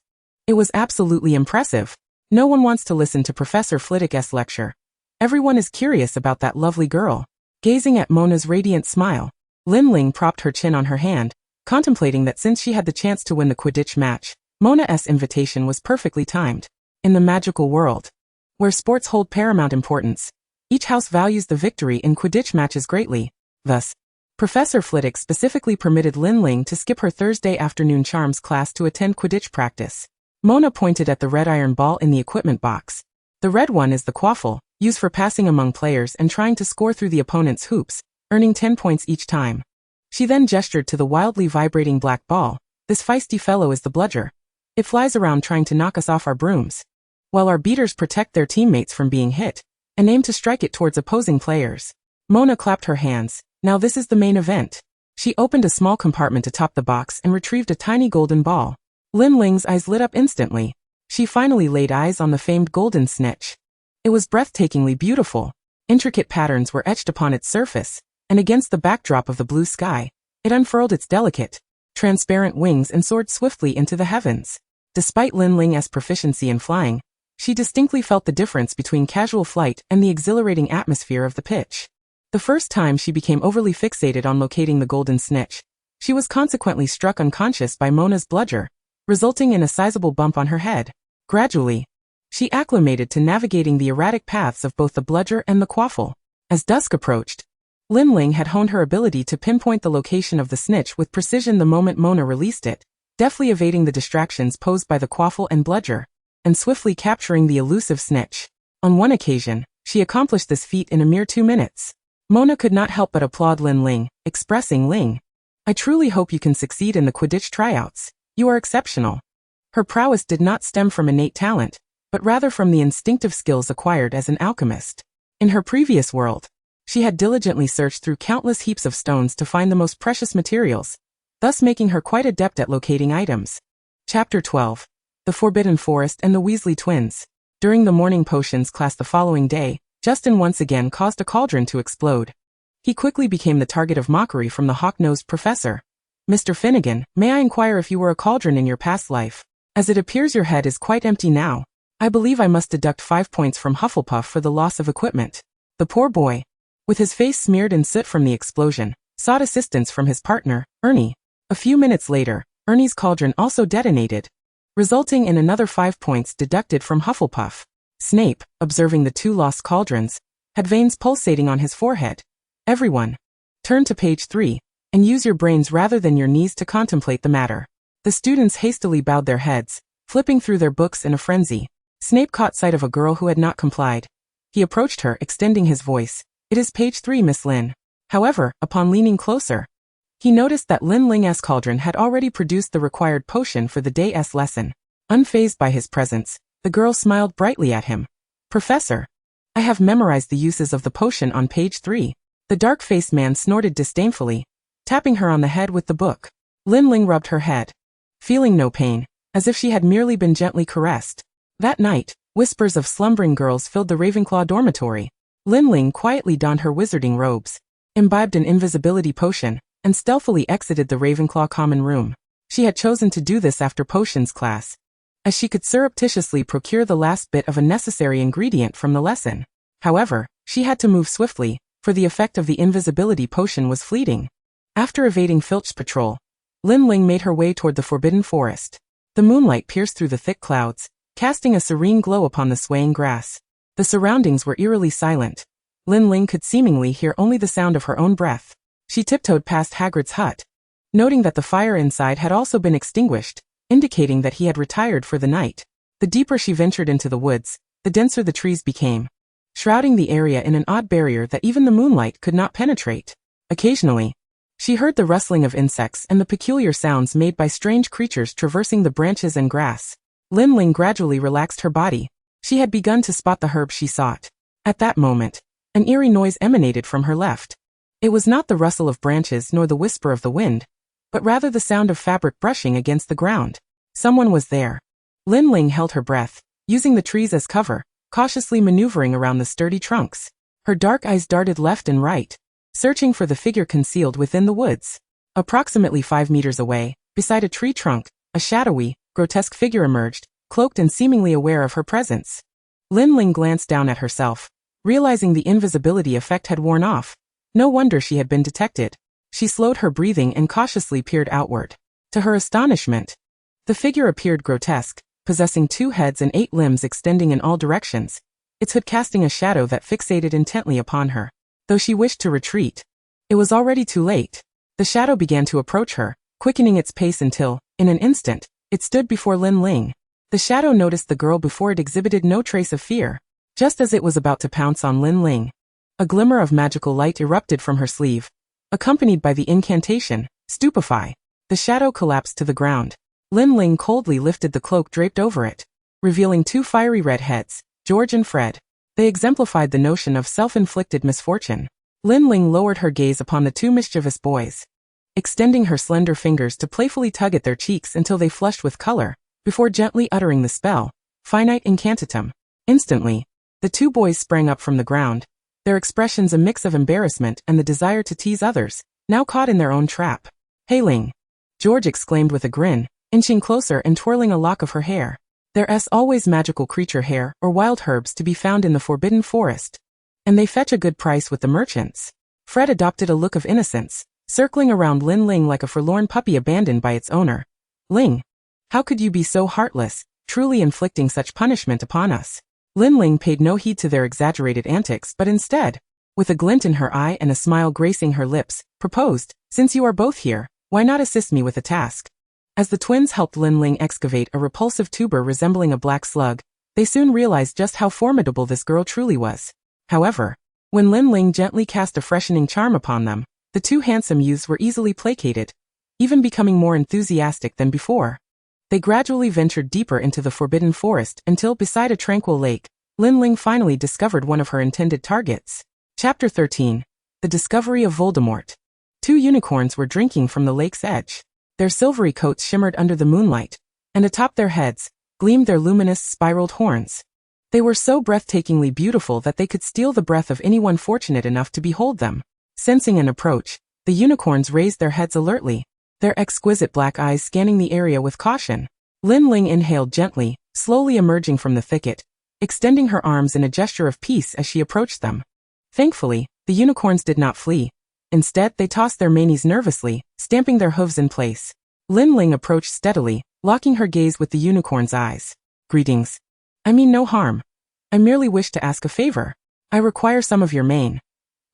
It was absolutely impressive. No one wants to listen to Professor Flitwick's lecture. Everyone is curious about that lovely girl." Gazing at Mona's radiant smile, Lin Ling propped her chin on her hand, contemplating that since she had the chance to win the Quidditch match, Mona's invitation was perfectly timed. In the magical world, where sports hold paramount importance, each house values the victory in Quidditch matches greatly. Thus, Professor Flitwick specifically permitted Lin Ling to skip her Thursday afternoon charms class to attend Quidditch practice. Mona pointed at the red iron ball in the equipment box. "The red one is the quaffle, used for passing among players and trying to score through the opponent's hoops, earning 10 points each time." She then gestured to the wildly vibrating black ball. "This feisty fellow is the bludger. It flies around trying to knock us off our brooms, while our beaters protect their teammates from being hit, and aim to strike it towards opposing players." Mona clapped her hands. "Now this is the main event." She opened a small compartment atop the box and retrieved a tiny golden ball. Lin Ling's eyes lit up instantly. She finally laid eyes on the famed golden snitch. It was breathtakingly beautiful. Intricate patterns were etched upon its surface, and against the backdrop of the blue sky, it unfurled its delicate, transparent wings and soared swiftly into the heavens. Despite Lin Ling's proficiency in flying, she distinctly felt the difference between casual flight and the exhilarating atmosphere of the pitch. The first time she became overly fixated on locating the golden snitch, she was consequently struck unconscious by Mona's bludger, resulting in a sizable bump on her head. Gradually, she acclimated to navigating the erratic paths of both the bludger and the quaffle. As dusk approached, Lin Ling had honed her ability to pinpoint the location of the snitch with precision the moment Mona released it, deftly evading the distractions posed by the quaffle and bludger, and swiftly capturing the elusive snitch. On one occasion, she accomplished this feat in a mere 2 minutes. Mona could not help but applaud Lin Ling, expressing, "Ling, I truly hope you can succeed in the Quidditch tryouts. You are exceptional." Her prowess did not stem from innate talent, but rather from the instinctive skills acquired as an alchemist. In her previous world, she had diligently searched through countless heaps of stones to find the most precious materials, thus making her quite adept at locating items. Chapter 12. The Forbidden Forest and the Weasley Twins. During the morning potions class the following day, Justin once again caused a cauldron to explode. He quickly became the target of mockery from the hawk-nosed professor. Mr. Finnegan, may I inquire if you were a cauldron in your past life? As it appears your head is quite empty now. I believe I must deduct 5 points from Hufflepuff for the loss of equipment. The poor boy, with his face smeared in soot from the explosion, sought assistance from his partner, Ernie. A few minutes later, Ernie's cauldron also detonated, resulting in another 5 points deducted from Hufflepuff. Snape, observing the 2 lost cauldrons, had veins pulsating on his forehead. Everyone, turn to page 3, and use your brains rather than your knees to contemplate the matter. The students hastily bowed their heads, flipping through their books in a frenzy. Snape caught sight of a girl who had not complied. He approached her, extending his voice. It is page 3, Miss Lin. However, upon leaning closer, he noticed that Lin Ling's cauldron had already produced the required potion for the day's lesson. Unfazed by his presence, the girl smiled brightly at him. Professor, I have memorized the uses of the potion on page 3. The dark-faced man snorted disdainfully, tapping her on the head with the book. Lin Ling rubbed her head, feeling no pain, as if she had merely been gently caressed. That night, whispers of slumbering girls filled the Ravenclaw dormitory. Lin Ling quietly donned her wizarding robes, imbibed an invisibility potion, and stealthily exited the Ravenclaw common room. She had chosen to do this after potions class, as she could surreptitiously procure the last bit of a necessary ingredient from the lesson. However, she had to move swiftly, for the effect of the invisibility potion was fleeting. After evading Filch's patrol, Lin Ling made her way toward the Forbidden Forest. The moonlight pierced through the thick clouds, casting a serene glow upon the swaying grass. The surroundings were eerily silent. Lin Ling could seemingly hear only the sound of her own breath. She tiptoed past Hagrid's hut, noting that the fire inside had also been extinguished, indicating that he had retired for the night. The deeper she ventured into the woods, the denser the trees became, shrouding the area in an odd barrier that even the moonlight could not penetrate. Occasionally, she heard the rustling of insects and the peculiar sounds made by strange creatures traversing the branches and grass. Lin Ling gradually relaxed her body. She had begun to spot the herb she sought. At that moment, an eerie noise emanated from her left. It was not the rustle of branches nor the whisper of the wind, but rather the sound of fabric brushing against the ground. Someone was there. Lin Ling held her breath, using the trees as cover, cautiously maneuvering around the sturdy trunks. Her dark eyes darted left and right, searching for the figure concealed within the woods. Approximately 5 meters away, beside a tree trunk, a shadowy, grotesque figure emerged, cloaked and seemingly aware of her presence. Lin Ling glanced down at herself, realizing the invisibility effect had worn off. No wonder she had been detected. She slowed her breathing and cautiously peered outward. To her astonishment, the figure appeared grotesque, possessing 2 heads and 8 limbs extending in all directions, its hood casting a shadow that fixated intently upon her. Though she wished to retreat, it was already too late. The shadow began to approach her, quickening its pace until, in an instant, it stood before Lin Ling. The shadow noticed the girl before it exhibited no trace of fear. Just as it was about to pounce on Lin Ling, a glimmer of magical light erupted from her sleeve, accompanied by the incantation, Stupefy. The shadow collapsed to the ground. Lin Ling coldly lifted the cloak draped over it, revealing 2 fiery red heads, George and Fred. They exemplified the notion of self-inflicted misfortune. Lin Ling lowered her gaze upon the 2 mischievous boys, extending her slender fingers to playfully tug at their cheeks until they flushed with color, before gently uttering the spell, Finite Incantatem. Instantly, the 2 boys sprang up from the ground, their expressions a mix of embarrassment and the desire to tease others, now caught in their own trap. Hey Ling! George exclaimed with a grin, inching closer and twirling a lock of her hair. There's always magical creature hair or wild herbs to be found in the Forbidden Forest, and they fetch a good price with the merchants. Fred adopted a look of innocence, circling around Lin Ling like a forlorn puppy abandoned by its owner. Ling, how could you be so heartless, truly inflicting such punishment upon us? Lin Ling paid no heed to their exaggerated antics but instead, with a glint in her eye and a smile gracing her lips, proposed, since you are both here, why not assist me with a task? As the twins helped Lin Ling excavate a repulsive tuber resembling a black slug, they soon realized just how formidable this girl truly was. However, when Lin Ling gently cast a freshening charm upon them, the 2 handsome youths were easily placated, even becoming more enthusiastic than before. They gradually ventured deeper into the Forbidden Forest until, beside a tranquil lake, Lin Ling finally discovered one of her intended targets. Chapter 13. The Discovery of Voldemort. 2 unicorns were drinking from the lake's edge. Their silvery coats shimmered under the moonlight, and atop their heads gleamed their luminous, spiraled horns. They were so breathtakingly beautiful that they could steal the breath of anyone fortunate enough to behold them. Sensing an approach, the unicorns raised their heads alertly, their exquisite black eyes scanning the area with caution. Lin Ling inhaled gently, slowly emerging from the thicket, extending her arms in a gesture of peace as she approached them. Thankfully, the unicorns did not flee. Instead, they tossed their manes nervously, stamping their hooves in place. Lin Ling approached steadily, locking her gaze with the unicorn's eyes. Greetings. I mean no harm. I merely wish to ask a favor. I require some of your mane.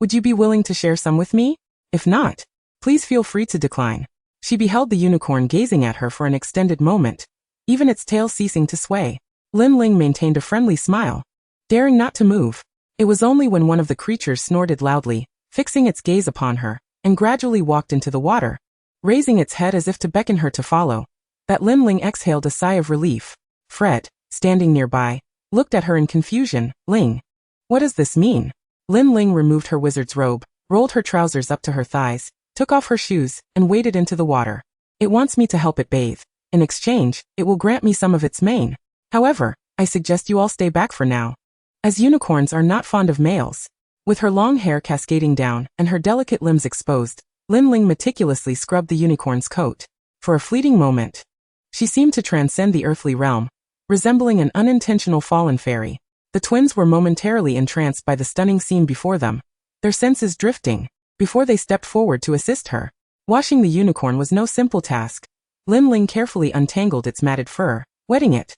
Would you be willing to share some with me? If not, please feel free to decline. She beheld the unicorn gazing at her for an extended moment, even its tail ceasing to sway. Lin Ling maintained a friendly smile, daring not to move. It was only when one of the creatures snorted loudly, fixing its gaze upon her, and gradually walked into the water, raising its head as if to beckon her to follow, that Lin Ling exhaled a sigh of relief. Fred, standing nearby, looked at her in confusion. Ling, what does this mean? Lin Ling removed her wizard's robe, rolled her trousers up to her thighs, took off her shoes, and waded into the water. It wants me to help it bathe. In exchange, it will grant me some of its mane. However, I suggest you all stay back for now, as unicorns are not fond of males. With her long hair cascading down and her delicate limbs exposed, Lin Ling meticulously scrubbed the unicorn's coat. For a fleeting moment, she seemed to transcend the earthly realm, resembling an unintentional fallen fairy. The twins were momentarily entranced by the stunning scene before them, their senses drifting, before they stepped forward to assist her. Washing the unicorn was no simple task. Lin Ling carefully untangled its matted fur, wetting it,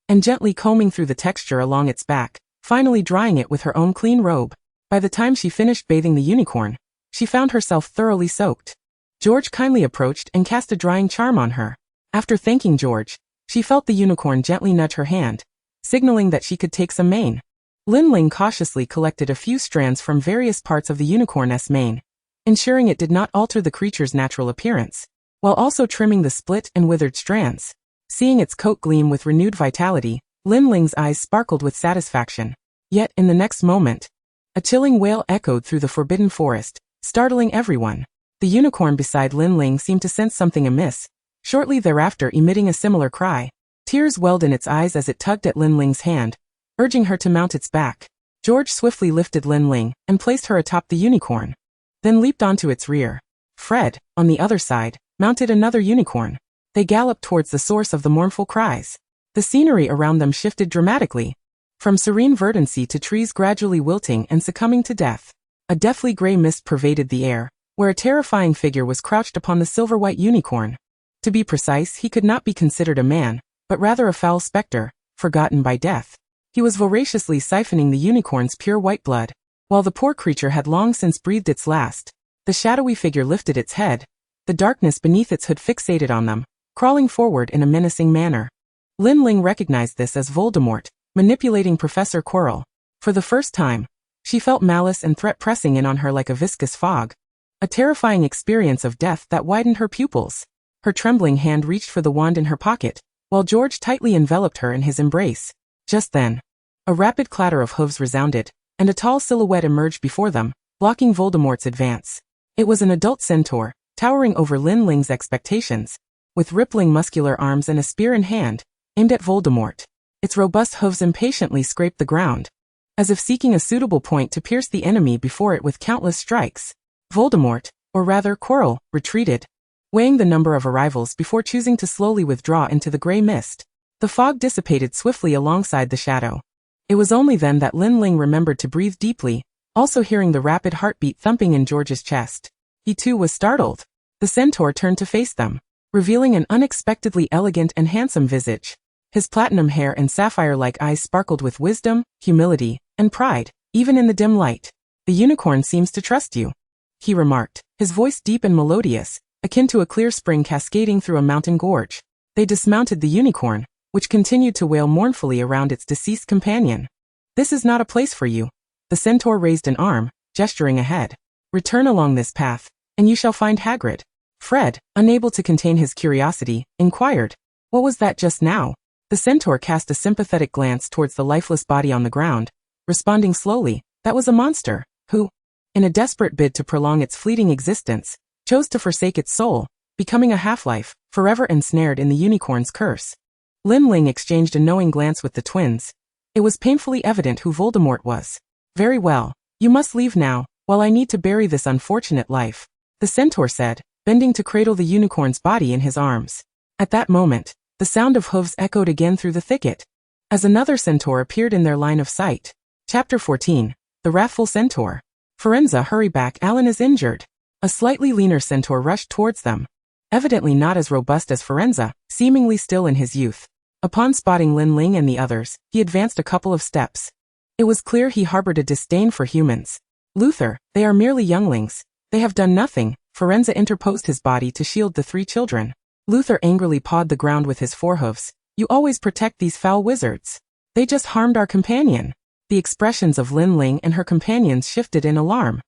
and gently combing through the texture along its back, finally drying it with her own clean robe. By the time she finished bathing the unicorn, she found herself thoroughly soaked. George kindly approached and cast a drying charm on her. After thanking George, she felt the unicorn gently nudge her hand, signaling that she could take some mane. Lin Ling cautiously collected a few strands from various parts of the unicorn's mane, ensuring it did not alter the creature's natural appearance, while also trimming the split and withered strands. Seeing its coat gleam with renewed vitality, Lin Ling's eyes sparkled with satisfaction. Yet, in the next moment, a chilling wail echoed through the forbidden forest, startling everyone. The unicorn beside Lin Ling seemed to sense something amiss, shortly thereafter emitting a similar cry. Tears welled in its eyes as it tugged at Lin Ling's hand, urging her to mount its back. George swiftly lifted Lin Ling and placed her atop the unicorn, then leaped onto its rear. Fred, on the other side, mounted another unicorn. They galloped towards the source of the mournful cries. The scenery around them shifted dramatically, from serene verdancy to trees gradually wilting and succumbing to death. A deathly gray mist pervaded the air, where a terrifying figure was crouched upon the silver-white unicorn. To be precise, he could not be considered a man, but rather a foul specter, forgotten by death. He was voraciously siphoning the unicorn's pure white blood. While the poor creature had long since breathed its last, the shadowy figure lifted its head, the darkness beneath its hood fixated on them, crawling forward in a menacing manner. Lin Ling recognized this as Voldemort, manipulating Professor Quirrell. For the first time, she felt malice and threat pressing in on her like a viscous fog, a terrifying experience of death that widened her pupils. Her trembling hand reached for the wand in her pocket, while George tightly enveloped her in his embrace. Just then, a rapid clatter of hooves resounded, and a tall silhouette emerged before them, blocking Voldemort's advance. It was an adult centaur, towering over Lin Ling's expectations, with rippling muscular arms and a spear in hand, aimed at Voldemort. Its robust hooves impatiently scraped the ground, as if seeking a suitable point to pierce the enemy before it with countless strikes. Voldemort, or rather Quirrell, retreated, weighing the number of arrivals before choosing to slowly withdraw into the gray mist. The fog dissipated swiftly alongside the shadow. It was only then that Lin Ling remembered to breathe deeply, also hearing the rapid heartbeat thumping in George's chest. He too was startled. The centaur turned to face them, revealing an unexpectedly elegant and handsome visage. His platinum hair and sapphire-like eyes sparkled with wisdom, humility, and pride, even in the dim light. "The unicorn seems to trust you," he remarked, his voice deep and melodious, akin to a clear spring cascading through a mountain gorge. They dismounted the unicorn, which continued to wail mournfully around its deceased companion. "This is not a place for you." The centaur raised an arm, gesturing ahead. "Return along this path, and you shall find Hagrid." Fred, unable to contain his curiosity, inquired, "What was that just now?" The centaur cast a sympathetic glance towards the lifeless body on the ground, responding slowly, "That was a monster, who, in a desperate bid to prolong its fleeting existence, chose to forsake its soul, becoming a half-life, forever ensnared in the unicorn's curse." Lin Ling exchanged a knowing glance with the twins. It was painfully evident who Voldemort was. "Very well, you must leave now, while I need to bury this unfortunate life," the centaur said, bending to cradle the unicorn's body in his arms. At that moment, the sound of hooves echoed again through the thicket, as another centaur appeared in their line of sight. Chapter 14. The Wrathful Centaur. Firenze, hurry back, Alan is injured. A slightly leaner centaur rushed towards them. Evidently not as robust as Firenze, seemingly still in his youth. Upon spotting Lin Ling and the others, he advanced a couple of steps. It was clear he harbored a disdain for humans. Luther, they are merely younglings. They have done nothing. Firenze interposed his body to shield the three children. Luther angrily pawed the ground with his forehoofs. You always protect these foul wizards. They just harmed our companion. The expressions of Lin Ling and her companions shifted in alarm.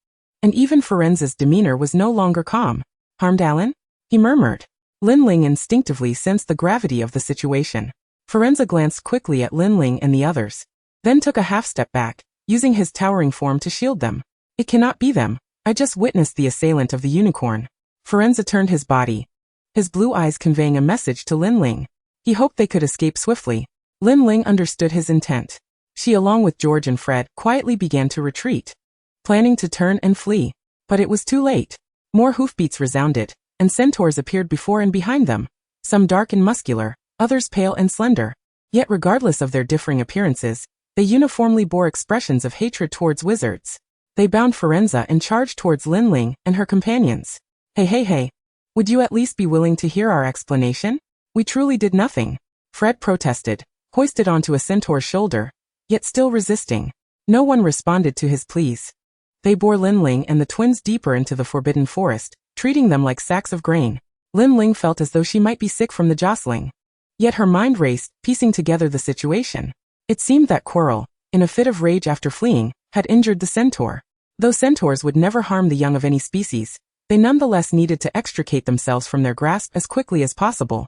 And even Firenze's demeanor was no longer calm. Harmed Alan? He murmured. Lin Ling instinctively sensed the gravity of the situation. Firenze glanced quickly at Lin Ling and the others, then took a half-step back, using his towering form to shield them. It cannot be them. I just witnessed the assailant of the unicorn. Firenze turned his body, his blue eyes conveying a message to Lin Ling. He hoped they could escape swiftly. Lin Ling understood his intent. She, along with George and Fred, quietly began to retreat, planning to turn and flee. But it was too late. More hoofbeats resounded, and centaurs appeared before and behind them, some dark and muscular, others pale and slender. Yet regardless of their differing appearances, they uniformly bore expressions of hatred towards wizards. They bound Firenze and charged towards Lin Ling and her companions. Hey. Would you at least be willing to hear our explanation? We truly did nothing. Fred protested, hoisted onto a centaur's shoulder, yet still resisting. No one responded to his pleas. They bore Lin Ling and the twins deeper into the forbidden forest, treating them like sacks of grain. Lin Ling felt as though she might be sick from the jostling. Yet her mind raced, piecing together the situation. It seemed that Quirrell, in a fit of rage after fleeing, had injured the centaur. Though centaurs would never harm the young of any species, they nonetheless needed to extricate themselves from their grasp as quickly as possible.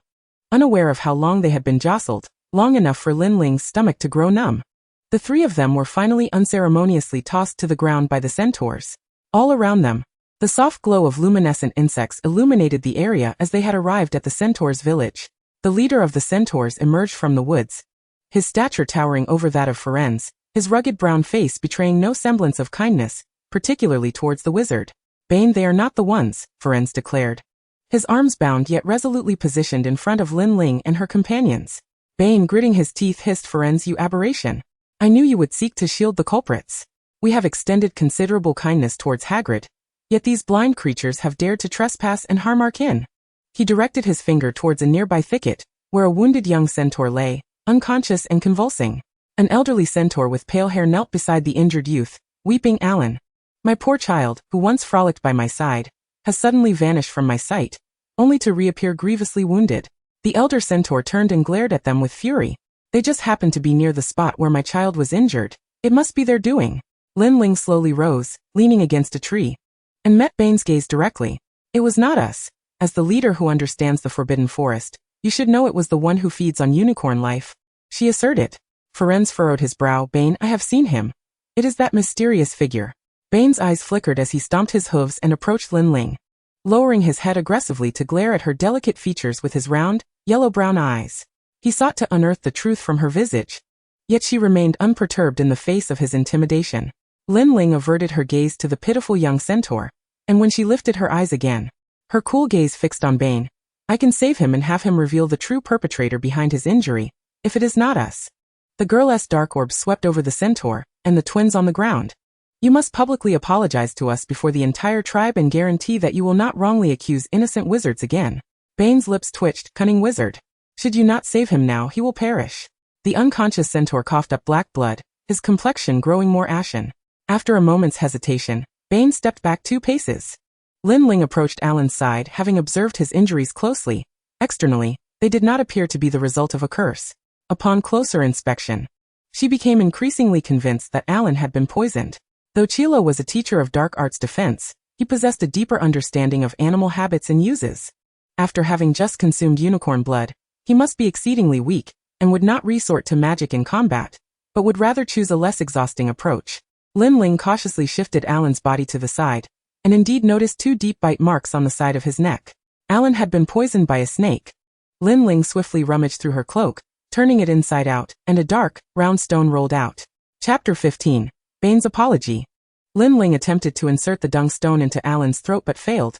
Unaware of how long they had been jostled, long enough for Lin Ling's stomach to grow numb, the three of them were finally unceremoniously tossed to the ground by the centaurs. All around them, the soft glow of luminescent insects illuminated the area as they had arrived at the centaurs' village. The leader of the centaurs emerged from the woods, his stature towering over that of Firenze, his rugged brown face betraying no semblance of kindness, particularly towards the wizard. Bane, they are not the ones, Firenze declared. His arms bound yet resolutely positioned in front of Lin Ling and her companions. Bane, gritting his teeth, hissed, Firenze, you aberration. I knew you would seek to shield the culprits. We have extended considerable kindness towards Hagrid, yet these blind creatures have dared to trespass and harm our kin. He directed his finger towards a nearby thicket, where a wounded young centaur lay, unconscious and convulsing. An elderly centaur with pale hair knelt beside the injured youth, weeping. Alan, my poor child, who once frolicked by my side, has suddenly vanished from my sight, only to reappear grievously wounded. The elder centaur turned and glared at them with fury. They just happened to be near the spot where my child was injured. It must be their doing. Lin Ling slowly rose, leaning against a tree, and met Bane's gaze directly. It was not us. As the leader who understands the forbidden forest, you should know it was the one who feeds on unicorn life, she asserted. Firenze furrowed his brow. Bane, I have seen him. It is that mysterious figure. Bane's eyes flickered as he stomped his hooves and approached Lin Ling, lowering his head aggressively to glare at her delicate features with his round, yellow-brown eyes. He sought to unearth the truth from her visage, yet she remained unperturbed in the face of his intimidation. Lin Ling averted her gaze to the pitiful young centaur, and when she lifted her eyes again, her cool gaze fixed on Bane. I can save him and have him reveal the true perpetrator behind his injury, if it is not us. The girl's dark orb swept over the centaur, and the twins on the ground. You must publicly apologize to us before the entire tribe and guarantee that you will not wrongly accuse innocent wizards again. Bane's lips twitched. Cunning wizard. Should you not save him now, he will perish. The unconscious centaur coughed up black blood, his complexion growing more ashen. After a moment's hesitation, Bane stepped back 2 paces. Lin Ling approached Alan's side, having observed his injuries closely. Externally, they did not appear to be the result of a curse. Upon closer inspection, she became increasingly convinced that Alan had been poisoned. Though Chilo was a teacher of dark arts defense, he possessed a deeper understanding of animal habits and uses. After having just consumed unicorn blood, he must be exceedingly weak, and would not resort to magic in combat, but would rather choose a less exhausting approach. Lin Ling cautiously shifted Alan's body to the side, and indeed noticed 2 deep bite marks on the side of his neck. Alan had been poisoned by a snake. Lin Ling swiftly rummaged through her cloak, turning it inside out, and a dark, round stone rolled out. Chapter 15. Bane's Apology. Lin Ling attempted to insert the dung stone into Alan's throat but failed.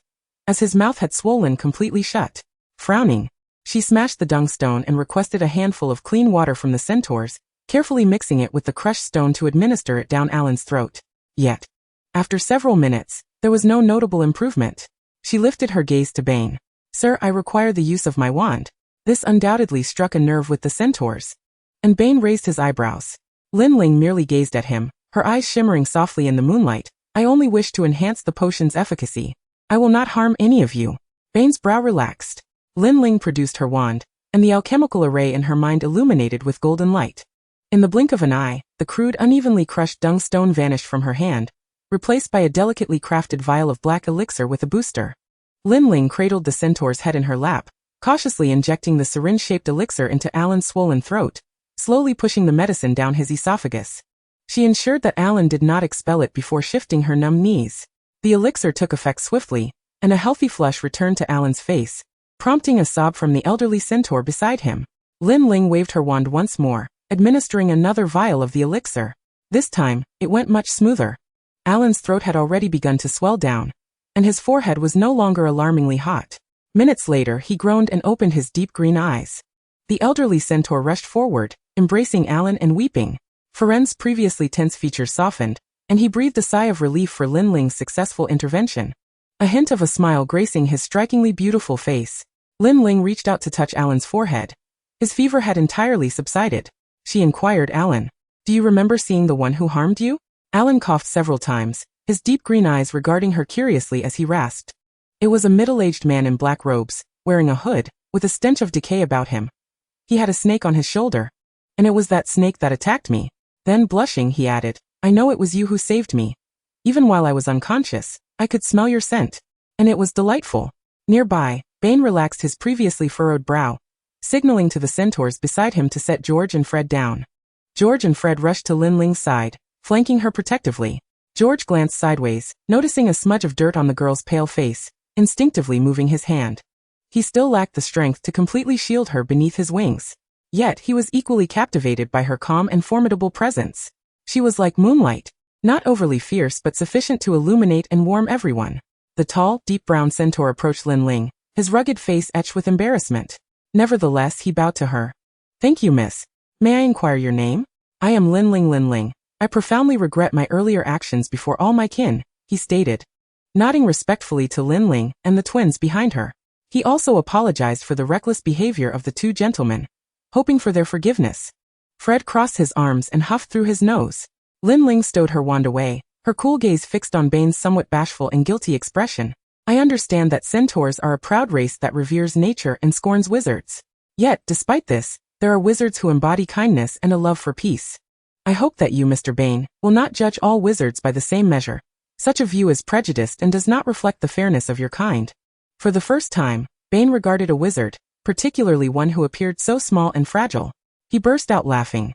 as his mouth had swollen completely shut. Frowning, she smashed the dung stone and requested a handful of clean water from the centaurs, carefully mixing it with the crushed stone to administer it down Alan's throat. Yet, after several minutes, there was no notable improvement. She lifted her gaze to Bane. "Sir, I require the use of my wand." This undoubtedly struck a nerve with the centaurs. And Bane raised his eyebrows. Lin Ling merely gazed at him, her eyes shimmering softly in the moonlight. "I only wish to enhance the potion's efficacy. I will not harm any of you." Bane's brow relaxed. Lin Ling produced her wand, and the alchemical array in her mind illuminated with golden light. In the blink of an eye, the crude, unevenly crushed dung stone vanished from her hand, replaced by a delicately crafted vial of black elixir with a booster. Lin Ling cradled the centaur's head in her lap, cautiously injecting the syringe-shaped elixir into Alan's swollen throat, slowly pushing the medicine down his esophagus. She ensured that Alan did not expel it before shifting her numb knees. The elixir took effect swiftly, and a healthy flush returned to Alan's face, prompting a sob from the elderly centaur beside him. Lin Ling waved her wand once more, administering another vial of the elixir. This time, it went much smoother. Alan's throat had already begun to swell down, and his forehead was no longer alarmingly hot. Minutes later, he groaned and opened his deep green eyes. The elderly centaur rushed forward, embracing Alan and weeping. Feren's previously tense features softened, and he breathed a sigh of relief for Lin Ling's successful intervention. A hint of a smile gracing his strikingly beautiful face. Lin Ling reached out to touch Alan's forehead. His fever had entirely subsided. She inquired, "Alan, do you remember seeing the one who harmed you?" Alan coughed several times, his deep green eyes regarding her curiously as he rasped. It was a middle-aged man in black robes, wearing a hood, with a stench of decay about him. He had a snake on his shoulder. "And it was that snake that attacked me." Then, blushing, he added, "I know it was you who saved me. Even while I was unconscious, I could smell your scent. And it was delightful." Nearby, Bane relaxed his previously furrowed brow, signaling to the centaurs beside him to set George and Fred down. George and Fred rushed to Lin Ling's side, flanking her protectively. George glanced sideways, noticing a smudge of dirt on the girl's pale face, instinctively moving his hand. He still lacked the strength to completely shield her beneath his wings. Yet he was equally captivated by her calm and formidable presence. She was like moonlight, not overly fierce but sufficient to illuminate and warm everyone. The tall, deep brown centaur approached Lin Ling, his rugged face etched with embarrassment. Nevertheless, he bowed to her. "Thank you, miss. May I inquire your name?" "I am Lin Ling Lin Ling. I profoundly regret my earlier actions before all my kin," he stated, nodding respectfully to Lin Ling and the twins behind her. He also apologized for the reckless behavior of the two gentlemen, hoping for their forgiveness. Fred crossed his arms and huffed through his nose. Lin Ling stowed her wand away, her cool gaze fixed on Bane's somewhat bashful and guilty expression. "I understand that centaurs are a proud race that reveres nature and scorns wizards. Yet, despite this, there are wizards who embody kindness and a love for peace. I hope that you, Mr. Bane, will not judge all wizards by the same measure. Such a view is prejudiced and does not reflect the fairness of your kind." For the first time, Bane regarded a wizard, particularly one who appeared so small and fragile. He burst out laughing.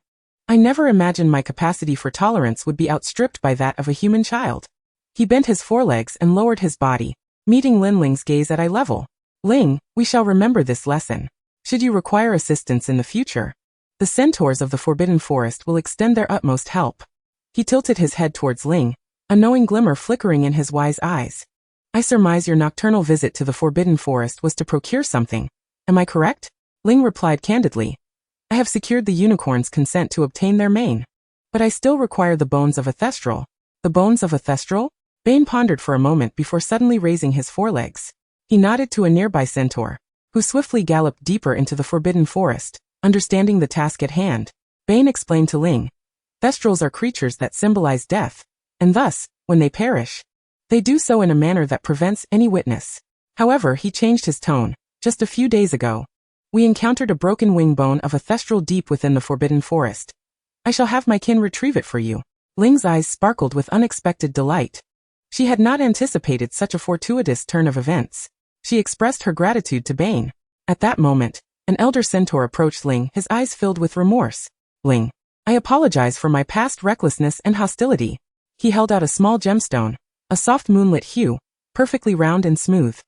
"I never imagined my capacity for tolerance would be outstripped by that of a human child." He bent his forelegs and lowered his body, meeting Lin Ling's gaze at eye level. "Ling, we shall remember this lesson. Should you require assistance in the future, the centaurs of the Forbidden Forest will extend their utmost help." He tilted his head towards Ling, a knowing glimmer flickering in his wise eyes. "I surmise your nocturnal visit to the Forbidden Forest was to procure something. Am I correct?" Ling replied candidly. "I have secured the unicorn's consent to obtain their mane. But I still require the bones of a thestral." "The bones of a thestral?" Bane pondered for a moment before suddenly raising his forelegs. He nodded to a nearby centaur, who swiftly galloped deeper into the Forbidden Forest. Understanding the task at hand, Bane explained to Ling, "Thestrals are creatures that symbolize death, and thus, when they perish, they do so in a manner that prevents any witness." However, he changed his tone. "Just a few days ago, we encountered a broken wing bone of a thestral deep within the Forbidden Forest. I shall have my kin retrieve it for you." Ling's eyes sparkled with unexpected delight. She had not anticipated such a fortuitous turn of events. She expressed her gratitude to Bane. At that moment, an elder centaur approached Ling, his eyes filled with remorse. "Ling, I apologize for my past recklessness and hostility." He held out a small gemstone, a soft moonlit hue, perfectly round and smooth.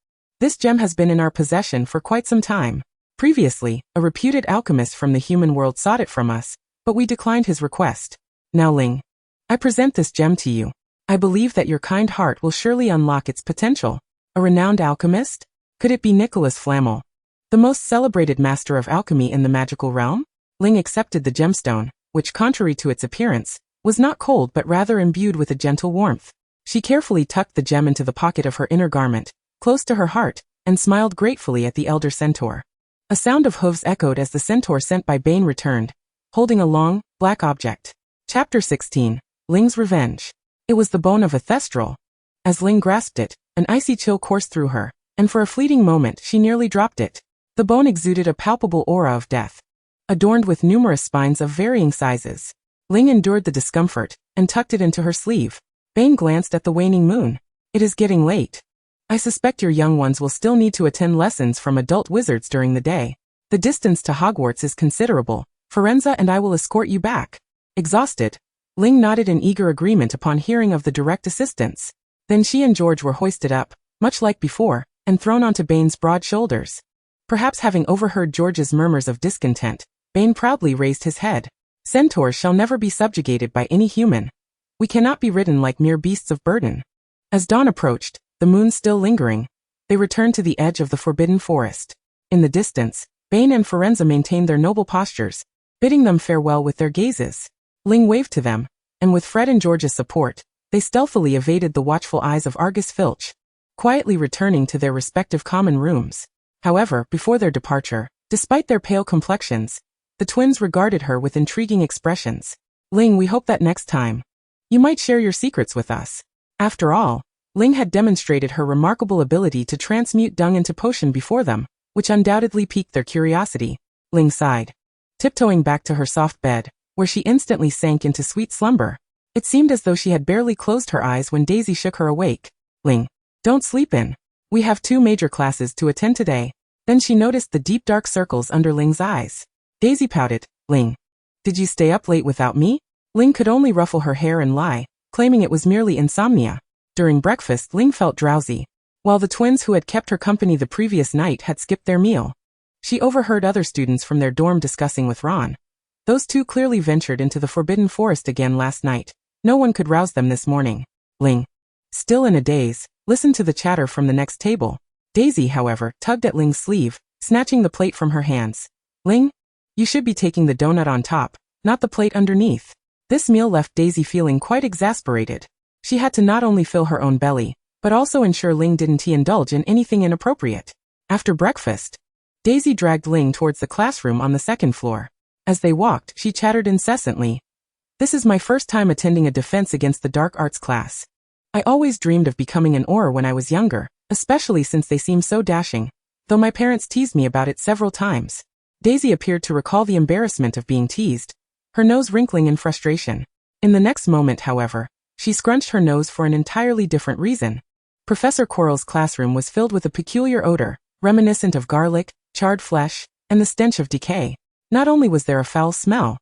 "This gem has been in our possession for quite some time. Previously, a reputed alchemist from the human world sought it from us, but we declined his request. Now, Ling, I present this gem to you. I believe that your kind heart will surely unlock its potential." A renowned alchemist? Could it be Nicholas Flamel, the most celebrated master of alchemy in the magical realm? Ling accepted the gemstone, which, contrary to its appearance, was not cold but rather imbued with a gentle warmth. She carefully tucked the gem into the pocket of her inner garment, close to her heart, and smiled gratefully at the elder centaur. A sound of hooves echoed as the centaur sent by Bane returned, holding a long, black object. Chapter 16. Ling's Revenge. It was the bone of a thestral. As Ling grasped it, an icy chill coursed through her, and for a fleeting moment she nearly dropped it. The bone exuded a palpable aura of death, adorned with numerous spines of varying sizes. Ling endured the discomfort, and tucked it into her sleeve. Bane glanced at the waning moon. It is getting late. I suspect your young ones will still need to attend lessons from adult wizards during the day. The distance to Hogwarts is considerable. Firenze and I will escort you back. Exhausted, Ling nodded in eager agreement upon hearing of the direct assistance. Then she and George were hoisted up, much like before, and thrown onto Bane's broad shoulders. Perhaps having overheard George's murmurs of discontent, Bane proudly raised his head. Centaurs shall never be subjugated by any human. We cannot be ridden like mere beasts of burden. As dawn approached, the moon still lingering, they returned to the edge of the forbidden forest. In the distance, Bane and Firenze maintained their noble postures, bidding them farewell with their gazes. Ling waved to them, and with Fred and George's support, they stealthily evaded the watchful eyes of Argus Filch, quietly returning to their respective common rooms. However, before their departure, despite their pale complexions, the twins regarded her with intriguing expressions. Ling, we hope that next time, you might share your secrets with us. After all, Ling had demonstrated her remarkable ability to transmute dung into potion before them, which undoubtedly piqued their curiosity. Ling sighed, tiptoeing back to her soft bed, where she instantly sank into sweet slumber. It seemed as though she had barely closed her eyes when Daisy shook her awake. Ling, don't sleep in. We have 2 major classes to attend today. Then she noticed the deep dark circles under Ling's eyes. Daisy pouted. Ling, did you stay up late without me? Ling could only ruffle her hair and lie, claiming it was merely insomnia. During breakfast, Ling felt drowsy, while the twins who had kept her company the previous night had skipped their meal. She overheard other students from their dorm discussing with Ron. Those 2 clearly ventured into the forbidden forest again last night. No one could rouse them this morning. Ling, still in a daze, listened to the chatter from the next table. Daisy, however, tugged at Ling's sleeve, snatching the plate from her hands. Ling, you should be taking the donut on top, not the plate underneath. This meal left Daisy feeling quite exasperated. She had to not only fill her own belly, but also ensure Ling didn't indulge in anything inappropriate. After breakfast, Daisy dragged Ling towards the classroom on the 2nd floor. As they walked, she chattered incessantly. This is my first time attending a defense against the dark arts class. I always dreamed of becoming an auror when I was younger, especially since they seem so dashing, though my parents teased me about it several times. Daisy appeared to recall the embarrassment of being teased, her nose wrinkling in frustration. In the next moment, however, she scrunched her nose for an entirely different reason. Professor Quirrell's classroom was filled with a peculiar odor, reminiscent of garlic, charred flesh, and the stench of decay. Not only was there a foul smell,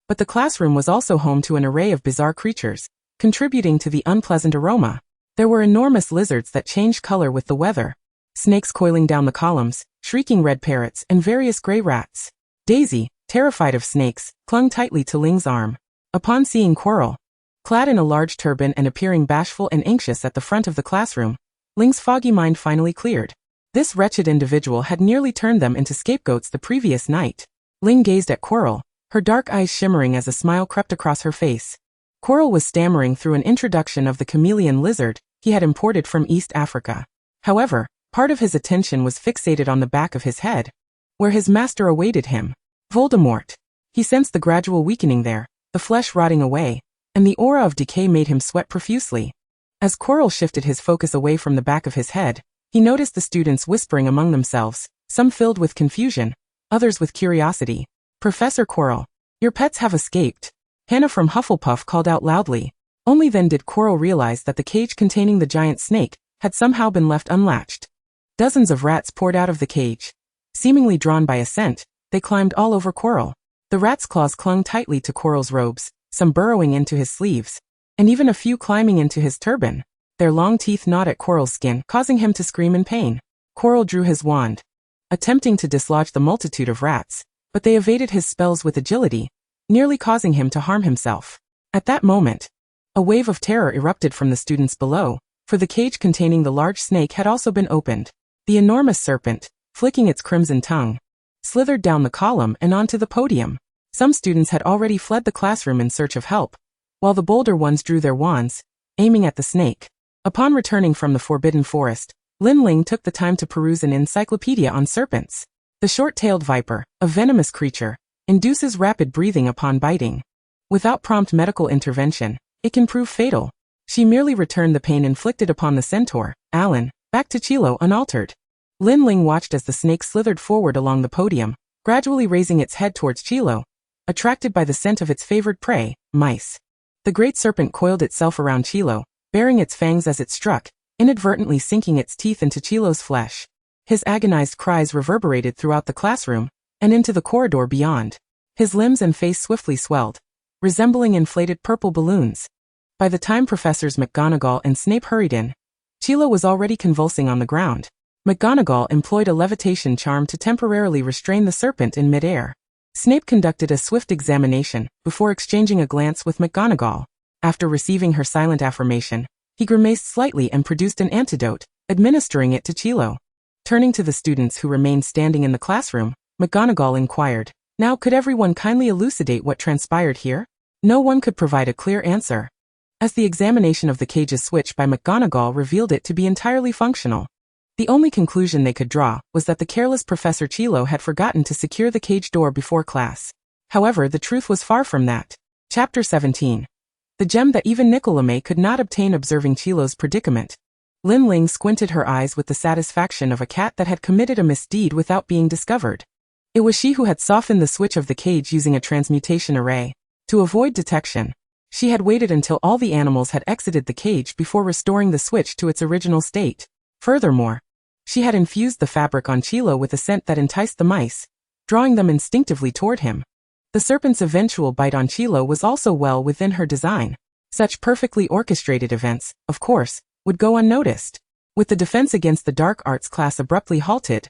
but the classroom was also home to an array of bizarre creatures, contributing to the unpleasant aroma. There were enormous lizards that changed color with the weather, snakes coiling down the columns, shrieking red parrots, and various gray rats. Daisy, terrified of snakes, clung tightly to Ling's arm. Upon seeing Quirrell, clad in a large turban and appearing bashful and anxious at the front of the classroom, Ling's foggy mind finally cleared. This wretched individual had nearly turned them into scapegoats the previous night. Ling gazed at Quirrell, her dark eyes shimmering as a smile crept across her face. Quirrell was stammering through an introduction of the chameleon lizard he had imported from East Africa. However, part of his attention was fixated on the back of his head, where his master awaited him. Voldemort. He sensed the gradual weakening there, the flesh rotting away, and the aura of decay made him sweat profusely. As Quirrell shifted his focus away from the back of his head, he noticed the students whispering among themselves, some filled with confusion, others with curiosity. Professor Quirrell, your pets have escaped. Hannah from Hufflepuff called out loudly. Only then did Quirrell realize that the cage containing the giant snake had somehow been left unlatched. Dozens of rats poured out of the cage. Seemingly drawn by a scent, they climbed all over Quirrell. The rats' claws clung tightly to Quirrell's robes, some burrowing into his sleeves, and even a few climbing into his turban. Their long teeth gnawed at Quirrell's skin, causing him to scream in pain. Quirrell drew his wand, attempting to dislodge the multitude of rats, but they evaded his spells with agility, nearly causing him to harm himself. At that moment, a wave of terror erupted from the students below, for the cage containing the large snake had also been opened. The enormous serpent, flicking its crimson tongue, slithered down the column and onto the podium. Some students had already fled the classroom in search of help, while the bolder ones drew their wands, aiming at the snake. Upon returning from the forbidden forest, Lin Ling took the time to peruse an encyclopedia on serpents. The short-tailed viper, a venomous creature, induces rapid breathing upon biting. Without prompt medical intervention, it can prove fatal. She merely returned the pain inflicted upon the centaur, Alan, back to Chilo unaltered. Lin Ling watched as the snake slithered forward along the podium, gradually raising its head towards Chilo, attracted by the scent of its favored prey, mice. The great serpent coiled itself around Chilo, baring its fangs as it struck, inadvertently sinking its teeth into Chilo's flesh. His agonized cries reverberated throughout the classroom, and into the corridor beyond. His limbs and face swiftly swelled, resembling inflated purple balloons. By the time Professors McGonagall and Snape hurried in, Chilo was already convulsing on the ground. McGonagall employed a levitation charm to temporarily restrain the serpent in midair. Snape conducted a swift examination, before exchanging a glance with McGonagall. After receiving her silent affirmation, he grimaced slightly and produced an antidote, administering it to Chilo. Turning to the students who remained standing in the classroom, McGonagall inquired, "Now could everyone kindly elucidate what transpired here?" No one could provide a clear answer, as the examination of the cage's switch by McGonagall revealed it to be entirely functional. The only conclusion they could draw was that the careless Professor Chilo had forgotten to secure the cage door before class. However, the truth was far from that. Chapter 17. The gem that even Nicolamé could not obtain. Observing Chilo's predicament, Lin Ling squinted her eyes with the satisfaction of a cat that had committed a misdeed without being discovered. It was she who had softened the switch of the cage using a transmutation array. To avoid detection, she had waited until all the animals had exited the cage before restoring the switch to its original state. Furthermore, she had infused the fabric on Chilo with a scent that enticed the mice, drawing them instinctively toward him. The serpent's eventual bite on Chilo was also well within her design. Such perfectly orchestrated events, of course, would go unnoticed. With the defense against the dark arts class abruptly halted,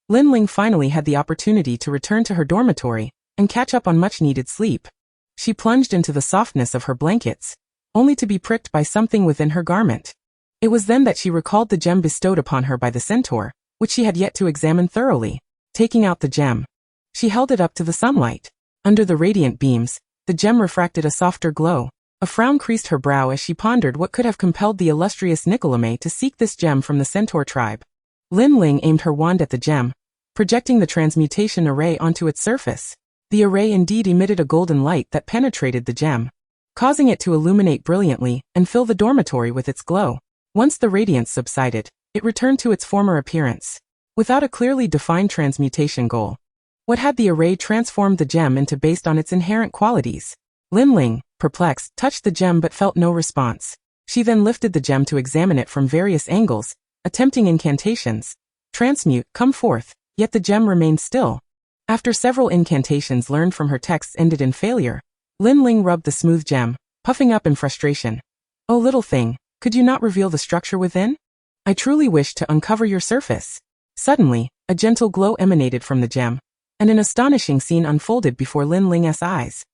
Lin Ling finally had the opportunity to return to her dormitory and catch up on much-needed sleep. She plunged into the softness of her blankets, only to be pricked by something within her garment. It was then that she recalled the gem bestowed upon her by the centaur, which she had yet to examine thoroughly. Taking out the gem, she held it up to the sunlight. Under the radiant beams, the gem refracted a softer glow. A frown creased her brow as she pondered what could have compelled the illustrious Nicolamé to seek this gem from the centaur tribe. Lin Ling aimed her wand at the gem, projecting the transmutation array onto its surface. The array indeed emitted a golden light that penetrated the gem, causing it to illuminate brilliantly and fill the dormitory with its glow. Once the radiance subsided, it returned to its former appearance. Without a clearly defined transmutation goal, what had the array transformed the gem into based on its inherent qualities? Lin Ling, perplexed, touched the gem but felt no response. She then lifted the gem to examine it from various angles, attempting incantations. Transmute, come forth, yet the gem remained still. After several incantations learned from her texts ended in failure, Lin Ling rubbed the smooth gem, puffing up in frustration. "Oh little thing, could you not reveal the structure within? I truly wish to uncover your surface." Suddenly, a gentle glow emanated from the gem, and an astonishing scene unfolded before Lin Ling's eyes.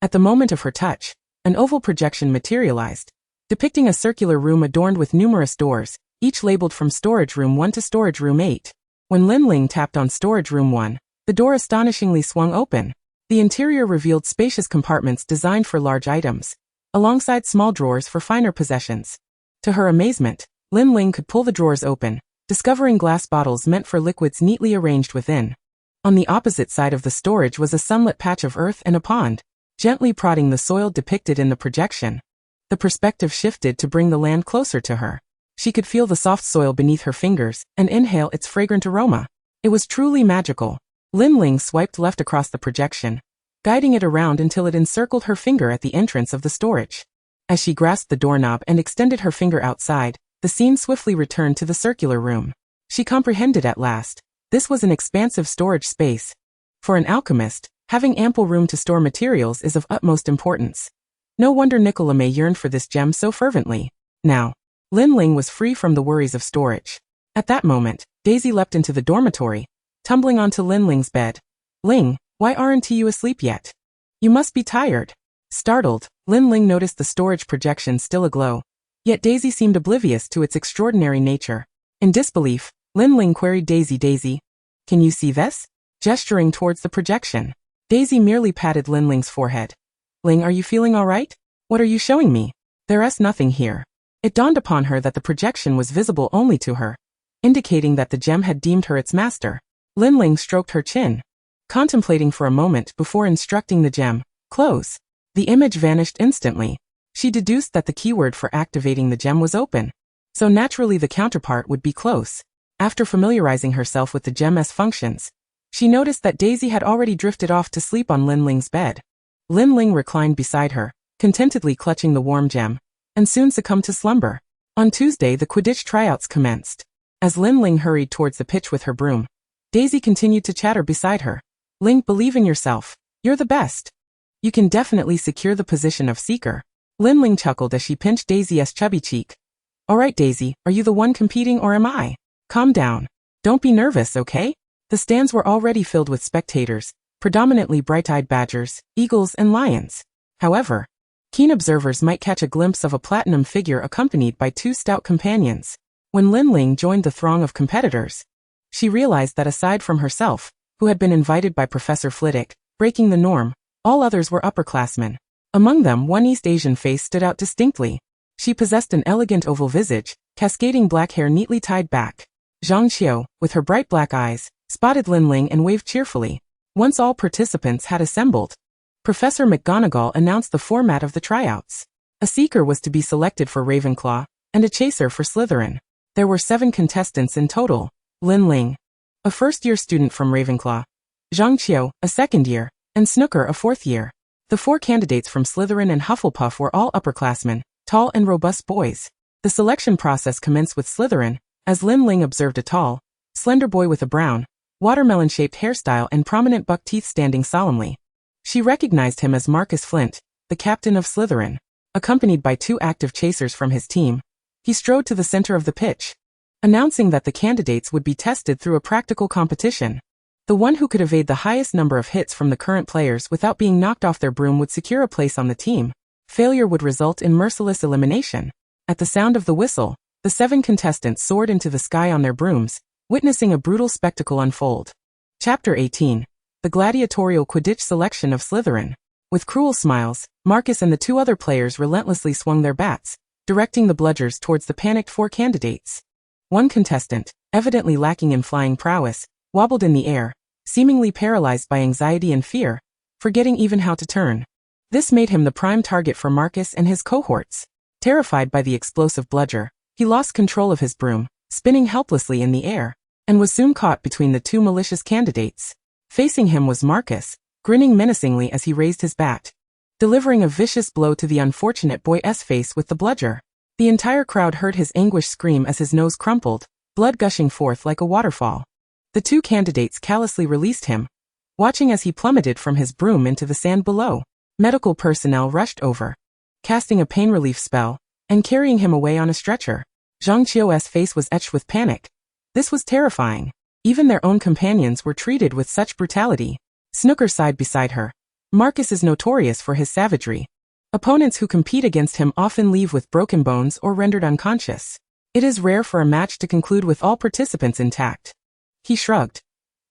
At the moment of her touch, an oval projection materialized, depicting a circular room adorned with numerous doors, each labeled from Storage Room 1 to Storage Room 8. When Lin Ling tapped on Storage Room 1, the door astonishingly swung open. The interior revealed spacious compartments designed for large items, alongside small drawers for finer possessions. To her amazement, Lin Ling could pull the drawers open, discovering glass bottles meant for liquids neatly arranged within. On the opposite side of the storage was a sunlit patch of earth and a pond, gently prodding the soil depicted in the projection. The perspective shifted to bring the land closer to her. She could feel the soft soil beneath her fingers and inhale its fragrant aroma. It was truly magical. Lin Ling swiped left across the projection, guiding it around until it encircled her finger at the entrance of the storage. As she grasped the doorknob and extended her finger outside, the scene swiftly returned to the circular room. She comprehended at last. This was an expansive storage space. For an alchemist, having ample room to store materials is of utmost importance. No wonder Nicolamé yearned for this gem so fervently. Now, Lin Ling was free from the worries of storage. At that moment, Daisy leapt into the dormitory, tumbling onto Lin Ling's bed. "Ling, why aren't you asleep yet? You must be tired." Startled, Lin Ling noticed the storage projection still aglow, Yet Daisy seemed oblivious to its extraordinary nature. In disbelief, Lin Ling queried Daisy, "Can you see this?" gesturing towards the projection. Daisy merely patted Lin Ling's forehead. "Ling, are you feeling all right? What are you showing me?" "There's nothing here." It dawned upon her that the projection was visible only to her, indicating that the gem had deemed her its master. Lin Ling stroked her chin, contemplating for a moment before instructing the gem, "Close." The image vanished instantly. She deduced that the keyword for activating the gem was open, so naturally the counterpart would be close. After familiarizing herself with the gem's functions, she noticed that Daisy had already drifted off to sleep on Lin Ling's bed. Lin Ling reclined beside her, contentedly clutching the warm gem, and soon succumbed to slumber. On Tuesday, the Quidditch tryouts commenced. As Lin Ling hurried towards the pitch with her broom, Daisy continued to chatter beside her. "Ling, believe in yourself. You're the best. You can definitely secure the position of Seeker." Lin Ling chuckled as she pinched Daisy's chubby cheek. "All right, Daisy, are you the one competing or am I? Calm down. Don't be nervous, okay?" The stands were already filled with spectators, predominantly bright-eyed badgers, eagles, and lions. However, keen observers might catch a glimpse of a platinum figure accompanied by two stout companions. When Lin Ling joined the throng of competitors, she realized that aside from herself, who had been invited by Professor Flitwick, breaking the norm, all others were upperclassmen. Among them, one East Asian face stood out distinctly. She possessed an elegant oval visage, cascading black hair neatly tied back. Zhang Qiu, with her bright black eyes, spotted Lin Ling and waved cheerfully. Once all participants had assembled, Professor McGonagall announced the format of the tryouts. A Seeker was to be selected for Ravenclaw, and a Chaser for Slytherin. There were 7 contestants in total: Lin Ling, a first-year student from Ravenclaw; Zhang Qiu, a second-year; and Snooker, a fourth-year. The 4 candidates from Slytherin and Hufflepuff were all upperclassmen, tall and robust boys. The selection process commenced with Slytherin, as Lin Ling observed a tall, slender boy with a brown, watermelon-shaped hairstyle and prominent buck teeth standing solemnly. She recognized him as Marcus Flint, the captain of Slytherin. Accompanied by 2 active chasers from his team, he strode to the center of the pitch, announcing that the candidates would be tested through a practical competition. The one who could evade the highest number of hits from the current players without being knocked off their broom would secure a place on the team. Failure would result in merciless elimination. At the sound of the whistle, the 7 contestants soared into the sky on their brooms, witnessing a brutal spectacle unfold. Chapter 18. The Gladiatorial Quidditch Selection of Slytherin. With cruel smiles, Marcus and the 2 other players relentlessly swung their bats, directing the bludgers towards the panicked 4 candidates. One contestant, evidently lacking in flying prowess, wobbled in the air, seemingly paralyzed by anxiety and fear, forgetting even how to turn. This made him the prime target for Marcus and his cohorts. Terrified by the explosive bludger, he lost control of his broom, spinning helplessly in the air, and was soon caught between the 2 malicious candidates. Facing him was Marcus, grinning menacingly as he raised his bat, delivering a vicious blow to the unfortunate boy's face with the bludger. The entire crowd heard his anguished scream as his nose crumpled, blood gushing forth like a waterfall. The 2 candidates callously released him, watching as he plummeted from his broom into the sand below. Medical personnel rushed over, casting a pain relief spell, and carrying him away on a stretcher. Zhang Qiu's face was etched with panic. This was terrifying. Even their own companions were treated with such brutality. Snooker sighed beside her. Marcus is notorious for his savagery. Opponents who compete against him often leave with broken bones or rendered unconscious. It is rare for a match to conclude with all participants intact. He shrugged.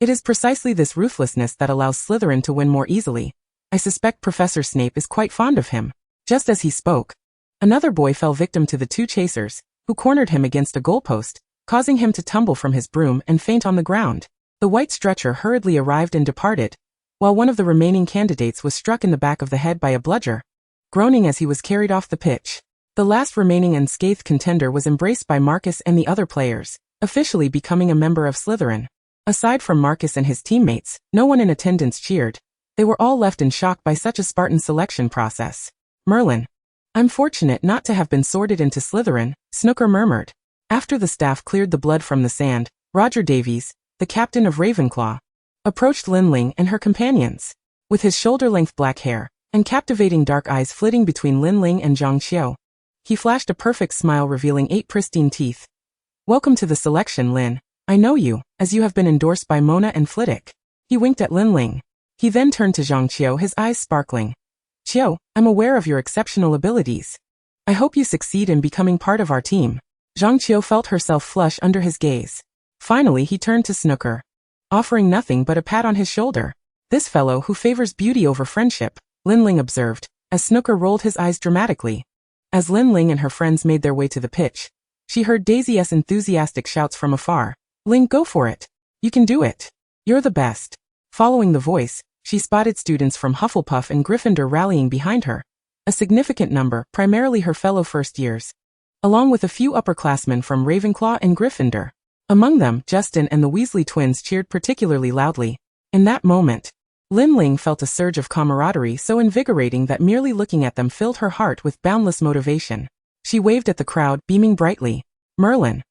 It is precisely this ruthlessness that allows Slytherin to win more easily. I suspect Professor Snape is quite fond of him. Just as he spoke, another boy fell victim to the 2 chasers, who cornered him against a goalpost, causing him to tumble from his broom and faint on the ground. The white stretcher hurriedly arrived and departed, while one of the remaining candidates was struck in the back of the head by a bludger, groaning as he was carried off the pitch. The last remaining unscathed contender was embraced by Marcus and the other players, officially becoming a member of Slytherin. Aside from Marcus and his teammates, no one in attendance cheered. They were all left in shock by such a Spartan selection process. Merlin. I'm fortunate not to have been sorted into Slytherin, Snooker murmured. After the staff cleared the blood from the sand, Roger Davies, the captain of Ravenclaw, approached Lin Ling and her companions. With his shoulder-length black hair, and captivating dark eyes flitting between Lin Ling and Zhang Qiu, he flashed a perfect smile revealing 8 pristine teeth. Welcome to the selection, Lin. I know you, as you have been endorsed by Mona and Flitwick. He winked at Lin Ling. He then turned to Zhang Qiu, his eyes sparkling. Qiu, I'm aware of your exceptional abilities. I hope you succeed in becoming part of our team. Zhang Qiu felt herself flush under his gaze. Finally he turned to Snooker, offering nothing but a pat on his shoulder. This fellow who favors beauty over friendship, Lin Ling observed, as Snooker rolled his eyes dramatically. As Lin Ling and her friends made their way to the pitch, she heard Daisy's enthusiastic shouts from afar. Ling, go for it. You can do it. You're the best. Following the voice, she spotted students from Hufflepuff and Gryffindor rallying behind her. A significant number, primarily her fellow first years, along with a few upperclassmen from Ravenclaw and Gryffindor. Among them, Justin and the Weasley twins cheered particularly loudly. In that moment, Lin Ling felt a surge of camaraderie so invigorating that merely looking at them filled her heart with boundless motivation. She waved at the crowd, beaming brightly. Merlin.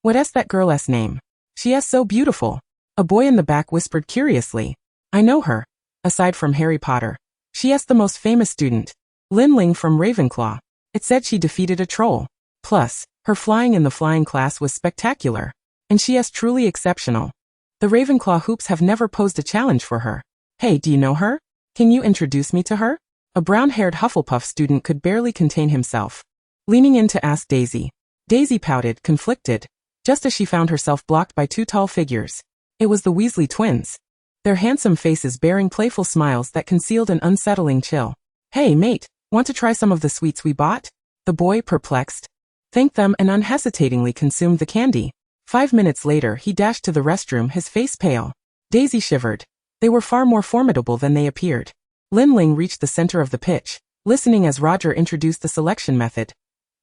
What's that girl's name? She's so beautiful. A boy in the back whispered curiously. I know her. Aside from Harry Potter, she's the most famous student. Lin Ling from Ravenclaw. It said she defeated a troll. Plus, her flying in the flying class was spectacular. And she's truly exceptional. The Ravenclaw hoops have never posed a challenge for her. Hey, do you know her? Can you introduce me to her? A brown-haired Hufflepuff student could barely contain himself, leaning in to ask Daisy. Daisy pouted, conflicted, just as she found herself blocked by two tall figures. It was the Weasley twins, their handsome faces bearing playful smiles that concealed an unsettling chill. Hey, mate, want to try some of the sweets we bought? The boy, perplexed, thanked them and unhesitatingly consumed the candy. 5 minutes later he dashed to the restroom, his face pale. Daisy shivered. They were far more formidable than they appeared. Lin Ling reached the center of the pitch, listening as Roger introduced the selection method.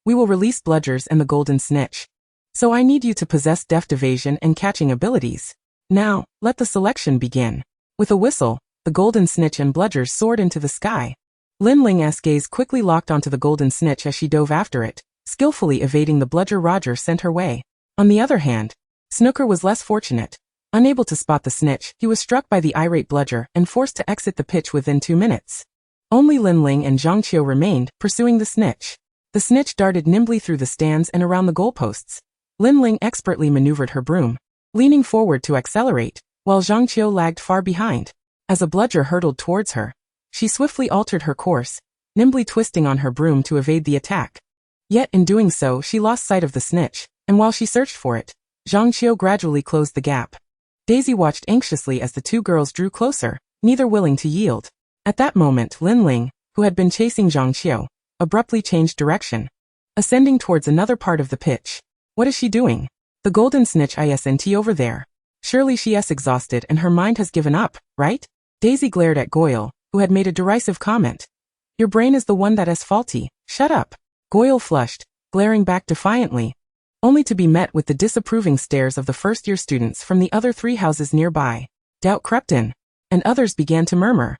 We will release bludgers and the golden snitch. So I need you to possess deft evasion and catching abilities. Now, let the selection begin. With a whistle, the golden snitch and bludgers soared into the sky. Lin Ling's gaze quickly locked onto the golden snitch as she dove after it, skillfully evading the bludger Roger sent her way. On the other hand, Snooker was less fortunate. Unable to spot the snitch, he was struck by the irate bludger and forced to exit the pitch within 2 minutes. Only Lin Ling and Zhang Qiu remained, pursuing the snitch. The snitch darted nimbly through the stands and around the goalposts. Lin Ling expertly maneuvered her broom, leaning forward to accelerate, while Zhang Qiu lagged far behind. As a bludger hurtled towards her, she swiftly altered her course, nimbly twisting on her broom to evade the attack. Yet in doing so she lost sight of the snitch, and while she searched for it, Zhang Qiu gradually closed the gap. Daisy watched anxiously as the two girls drew closer, neither willing to yield. At that moment Lin Ling, who had been chasing Zhang Qiu, abruptly changed direction, ascending towards another part of the pitch. What is she doing? The golden snitch isn't over there. Surely she's exhausted and her mind has given up, right? Daisy glared at Goyle, who had made a derisive comment. Your brain is the one that is faulty. Shut up. Goyle flushed, glaring back defiantly, only to be met with the disapproving stares of the first-year students from the other 3 houses nearby. Doubt crept in, and others began to murmur.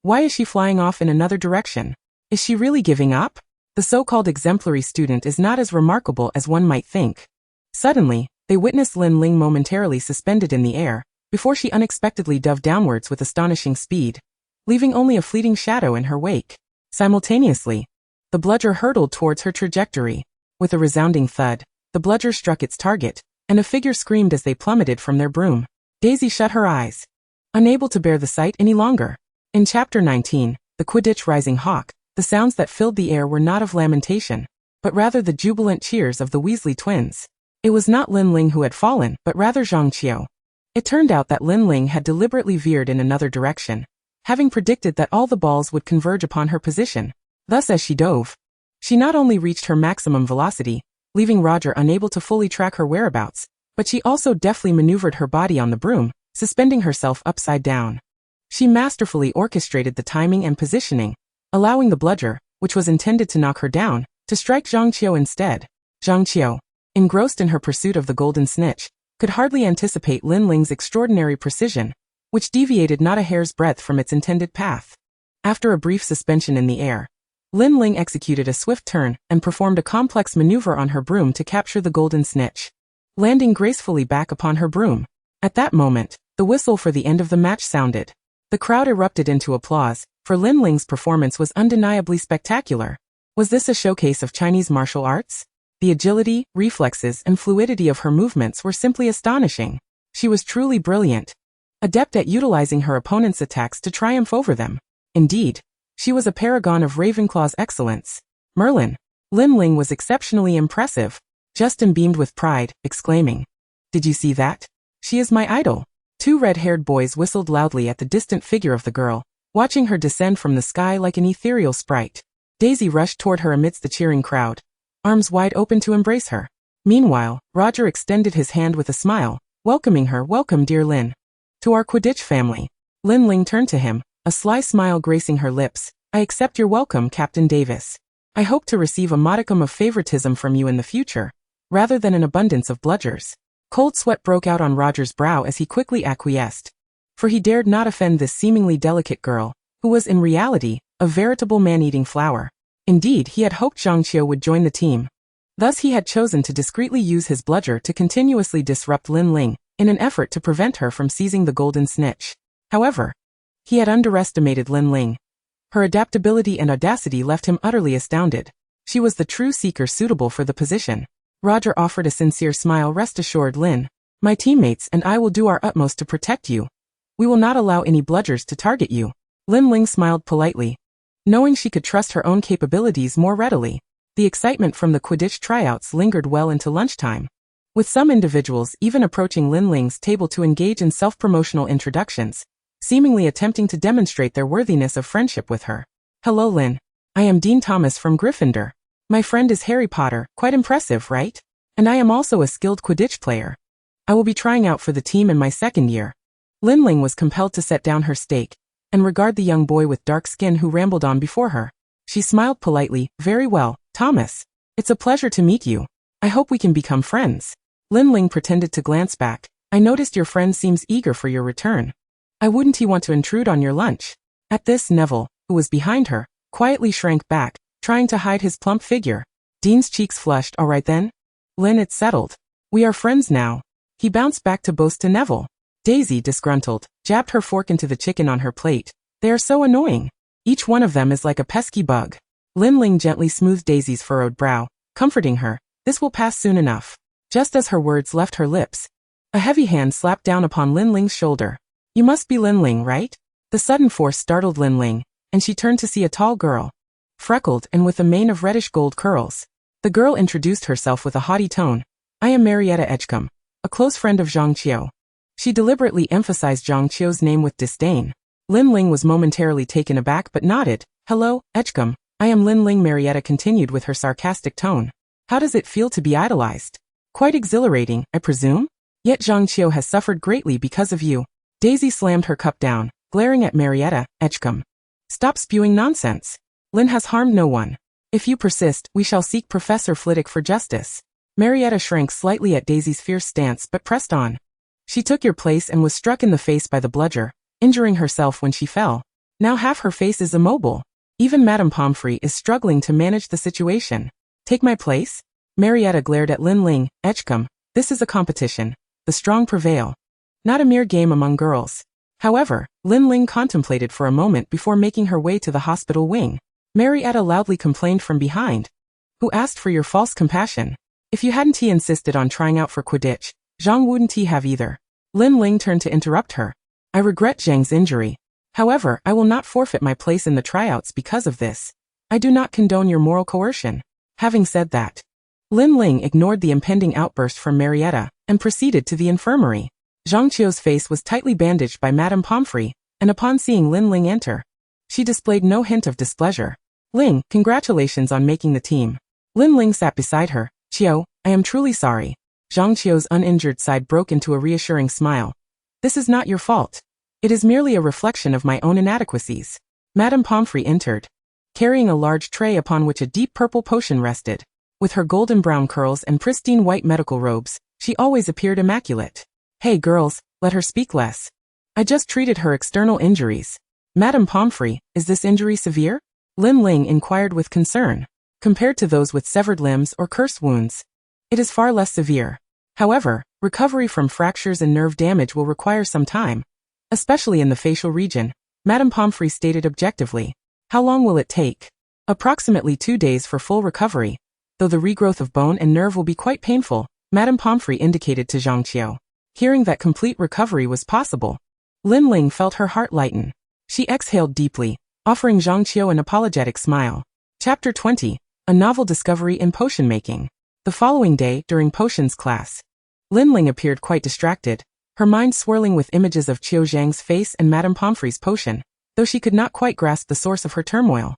Why is she flying off in another direction? Is she really giving up? The so-called exemplary student is not as remarkable as one might think. Suddenly, they witnessed Lin Ling momentarily suspended in the air, before she unexpectedly dove downwards with astonishing speed, leaving only a fleeting shadow in her wake. Simultaneously, the bludger hurtled towards her trajectory. With a resounding thud, the bludger struck its target, and a figure screamed as they plummeted from their broom. Daisy shut her eyes, unable to bear the sight any longer. In Chapter 19, The Quidditch Rising Hawk, the sounds that filled the air were not of lamentation, but rather the jubilant cheers of the Weasley twins. It was not Lin Ling who had fallen, but rather Zhang Qiu. It turned out that Lin Ling had deliberately veered in another direction, having predicted that all the balls would converge upon her position. Thus as she dove, she not only reached her maximum velocity, leaving Roger unable to fully track her whereabouts, but she also deftly maneuvered her body on the broom, suspending herself upside down. She masterfully orchestrated the timing and positioning, allowing the bludger, which was intended to knock her down, to strike Zhang Qiu instead. Zhang Qiu, engrossed in her pursuit of the golden snitch, could hardly anticipate Lin Ling's extraordinary precision, which deviated not a hair's breadth from its intended path. After a brief suspension in the air, Lin Ling executed a swift turn and performed a complex maneuver on her broom to capture the golden snitch, landing gracefully back upon her broom. At that moment, the whistle for the end of the match sounded. The crowd erupted into applause, for Lin Ling's performance was undeniably spectacular. Was this a showcase of Chinese martial arts? The agility, reflexes, and fluidity of her movements were simply astonishing. She was truly brilliant, adept at utilizing her opponent's attacks to triumph over them. Indeed, she was a paragon of Ravenclaw's excellence. Merlin, Lin Ling was exceptionally impressive. Justin beamed with pride, exclaiming, "Did you see that? She is my idol." Two red-haired boys whistled loudly at the distant figure of the girl, watching her descend from the sky like an ethereal sprite. Daisy rushed toward her amidst the cheering crowd, arms wide open to embrace her. Meanwhile, Roger extended his hand with a smile, welcoming her. "Welcome, dear Lin, to our Quidditch family." Lin Ling turned to him, a sly smile gracing her lips. "I accept your welcome, Captain Davis. I hope to receive a modicum of favoritism from you in the future, rather than an abundance of bludgers." Cold sweat broke out on Roger's brow as he quickly acquiesced, for he dared not offend this seemingly delicate girl, who was in reality a veritable man-eating flower. Indeed, he had hoped Zhang Qiu would join the team. Thus he had chosen to discreetly use his bludger to continuously disrupt Lin Ling, in an effort to prevent her from seizing the golden snitch. However, he had underestimated Lin Ling. Her adaptability and audacity left him utterly astounded. She was the true seeker suitable for the position. Roger offered a sincere smile. "Rest assured, Lin. My teammates and I will do our utmost to protect you. We will not allow any bludgers to target you." Lin Ling smiled politely, knowing she could trust her own capabilities more readily. The excitement from the Quidditch tryouts lingered well into lunchtime, with some individuals even approaching Lin Ling's table to engage in self-promotional introductions, seemingly attempting to demonstrate their worthiness of friendship with her. "Hello, Lin. I am Dean Thomas from Gryffindor. My friend is Harry Potter. Quite impressive, right? And I am also a skilled Quidditch player. I will be trying out for the team in my second year." Lin Ling was compelled to set down her stake and regard the young boy with dark skin who rambled on before her. She smiled politely. "Very well, Thomas. It's a pleasure to meet you. I hope we can become friends." Lin Ling pretended to glance back. "I noticed your friend seems eager for your return. Wouldn't he want to intrude on your lunch?" At this, Neville, who was behind her, quietly shrank back, trying to hide his plump figure. Dean's cheeks flushed. "All right then. Lin, it's settled. We are friends now." He bounced back to boast to Neville. Daisy, disgruntled, jabbed her fork into the chicken on her plate. "They are so annoying. Each one of them is like a pesky bug." Lin Ling gently smoothed Daisy's furrowed brow, comforting her. "This will pass soon enough." Just as her words left her lips, a heavy hand slapped down upon Lin Ling's shoulder. "You must be Lin Ling, right?" The sudden force startled Lin Ling, and she turned to see a tall girl, freckled and with a mane of reddish gold curls. The girl introduced herself with a haughty tone. "I am Marietta Edgecombe, a close friend of Zhang Qiu." She deliberately emphasized Zhang Qiu's name with disdain. Lin Ling was momentarily taken aback but nodded. "Hello, Edgecombe. I am Lin Ling." Marietta continued with her sarcastic tone. "How does it feel to be idolized?" "Quite exhilarating, I presume? Yet Zhang Qiu has suffered greatly because of you." Daisy slammed her cup down, glaring at Marietta. "Edgecombe, stop spewing nonsense. Lin has harmed no one. If you persist, we shall seek Professor Flitwick for justice." Marietta shrank slightly at Daisy's fierce stance but pressed on. "She took your place and was struck in the face by the bludger, injuring herself when she fell. Now half her face is immobile. Even Madame Pomfrey is struggling to manage the situation." "Take my place?" Marietta glared at Lin Ling. "Edgecombe, this is a competition. The strong prevail. Not a mere game among girls." However, Lin Ling contemplated for a moment before making her way to the hospital wing. Marietta loudly complained from behind. "Who asked for your false compassion? If you hadn't he insisted on trying out for Quidditch, Zhang wouldn't he have either." Lin Ling turned to interrupt her. "I regret Zhang's injury. However, I will not forfeit my place in the tryouts because of this. I do not condone your moral coercion." Having said that, Lin Ling ignored the impending outburst from Marietta and proceeded to the infirmary. Zhang Qiu's face was tightly bandaged by Madame Pomfrey, and upon seeing Lin Ling enter, she displayed no hint of displeasure. "Ling, congratulations on making the team." Lin Ling sat beside her. "Qiu, I am truly sorry." Zhang Qiu's uninjured side broke into a reassuring smile. "This is not your fault. It is merely a reflection of my own inadequacies." Madame Pomfrey entered, carrying a large tray upon which a deep purple potion rested. With her golden brown curls and pristine white medical robes, she always appeared immaculate. "Hey girls, let her speak less. I just treated her external injuries." "Madame Pomfrey, is this injury severe?" Lin Ling inquired with concern. "Compared to those with severed limbs or curse wounds, it is far less severe. However, recovery from fractures and nerve damage will require some time, especially in the facial region," Madame Pomfrey stated objectively. "How long will it take?" "Approximately 2 days for full recovery, though the regrowth of bone and nerve will be quite painful," Madame Pomfrey indicated to Zhang Qiu. Hearing that complete recovery was possible, Lin Ling felt her heart lighten. She exhaled deeply, offering Zhang Qiu an apologetic smile. Chapter 20. a novel discovery in potion making. The following day, during potions class, Lin Ling appeared quite distracted, her mind swirling with images of Qiu Zhang's face and Madame Pomfrey's potion, though she could not quite grasp the source of her turmoil.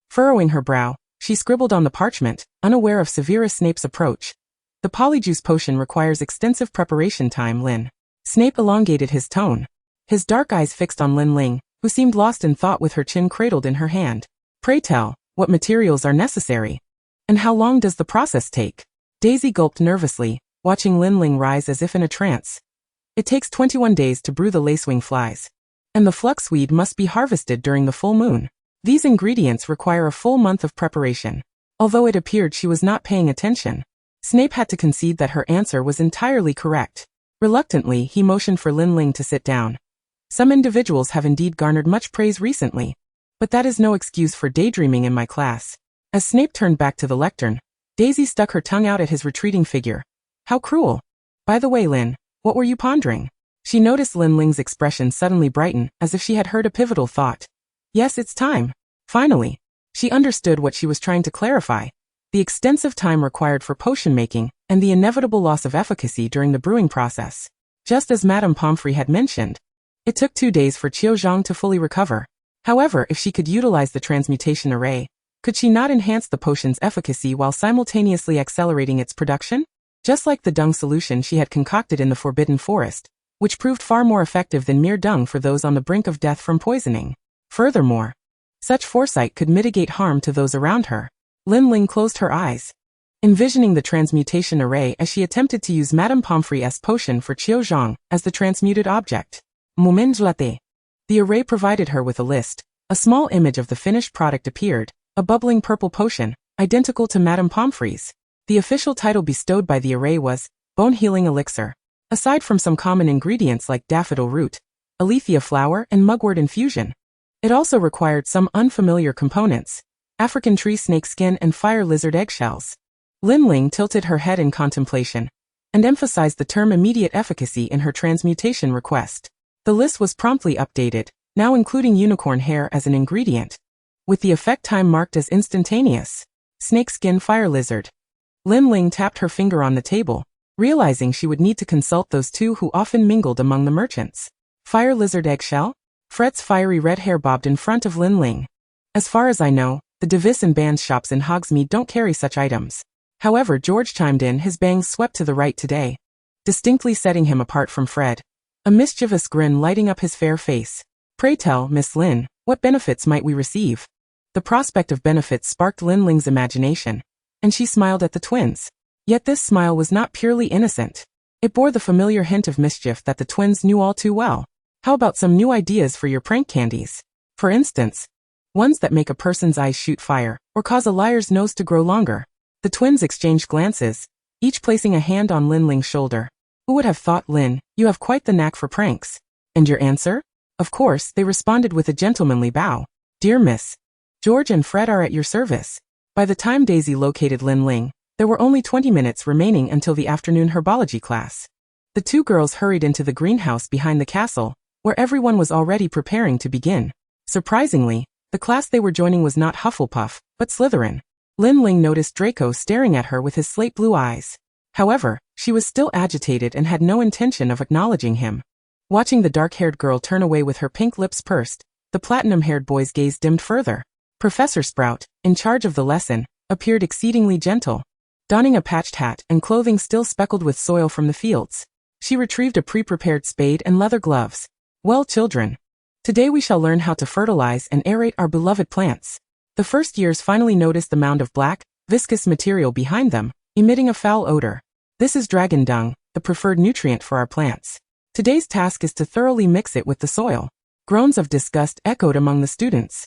Furrowing her brow, she scribbled on the parchment, unaware of Severus Snape's approach. The polyjuice potion requires extensive preparation time, Lin. Snape elongated his tone, his dark eyes fixed on Lin Ling, who seemed lost in thought with her chin cradled in her hand. Pray tell, what materials are necessary? And how long does the process take? Daisy gulped nervously, watching Lin Ling rise as if in a trance. It takes 21 days to brew the lacewing flies. And the fluxweed must be harvested during the full moon. These ingredients require a full month of preparation. Although it appeared she was not paying attention, Snape had to concede that her answer was entirely correct. Reluctantly, he motioned for Lin Ling to sit down. Some individuals have indeed garnered much praise recently, but that is no excuse for daydreaming in my class. As Snape turned back to the lectern, Daisy stuck her tongue out at his retreating figure. How cruel. By the way, Lin, what were you pondering? She noticed Lin Ling's expression suddenly brighten, as if she had heard a pivotal thought. Yes, it's time. Finally, she understood what she was trying to clarify. The extensive time required for potion making, and the inevitable loss of efficacy during the brewing process. Just as Madame Pomfrey had mentioned, it took 2 days for Qiu Zhang to fully recover. However, if she could utilize the transmutation array, could she not enhance the potion's efficacy while simultaneously accelerating its production? Just like the dung solution she had concocted in the Forbidden Forest, which proved far more effective than mere dung for those on the brink of death from poisoning. Furthermore, such foresight could mitigate harm to those around her. Lin Ling closed her eyes, envisioning the transmutation array as she attempted to use Madame Pomfrey's potion for Qiu Zhang as the transmuted object. Moment latte. The array provided her with a list. A small image of the finished product appeared, a bubbling purple potion, identical to Madame Pomfrey's. The official title bestowed by the array was Bone Healing Elixir. Aside from some common ingredients like daffodil root, alethea flower, and mugwort infusion, it also required some unfamiliar components: African tree snake skin and fire lizard eggshells. Lin Ling tilted her head in contemplation, and emphasized the term immediate efficacy in her transmutation request. The list was promptly updated, now including unicorn hair as an ingredient, with the effect time marked as instantaneous. Snakeskin fire lizard. Lin Ling tapped her finger on the table, realizing she would need to consult those two who often mingled among the merchants. Fire lizard eggshell? Fred's fiery red hair bobbed in front of Lin Ling. As far as I know, the Devis and Bands shops in Hogsmeade don't carry such items. However, George chimed in, his bangs swept to the right today, distinctly setting him apart from Fred, a mischievous grin lighting up his fair face. Pray tell, Miss Lin, what benefits might we receive? The prospect of benefits sparked Lin Ling's imagination, and she smiled at the twins. Yet this smile was not purely innocent. It bore the familiar hint of mischief that the twins knew all too well. How about some new ideas for your prank candies? For instance, ones that make a person's eyes shoot fire, or cause a liar's nose to grow longer. The twins exchanged glances, each placing a hand on Lin Ling's shoulder. Who would have thought, Lin, you have quite the knack for pranks. And your answer? Of course, they responded with a gentlemanly bow. Dear Miss, George and Fred are at your service. By the time Daisy located Lin Ling, there were only 20 minutes remaining until the afternoon herbology class. The two girls hurried into the greenhouse behind the castle, where everyone was already preparing to begin. Surprisingly, the class they were joining was not Hufflepuff, but Slytherin. Lin Ling noticed Draco staring at her with his slate blue eyes. However, she was still agitated and had no intention of acknowledging him. Watching the dark-haired girl turn away with her pink lips pursed, the platinum-haired boy's gaze dimmed further. Professor Sprout, in charge of the lesson, appeared exceedingly gentle. Donning a patched hat and clothing still speckled with soil from the fields, she retrieved a pre-prepared spade and leather gloves. Well, children, today we shall learn how to fertilize and aerate our beloved plants. The first years finally noticed the mound of black, viscous material behind them, emitting a foul odor. This is dragon dung, the preferred nutrient for our plants. Today's task is to thoroughly mix it with the soil. Groans of disgust echoed among the students.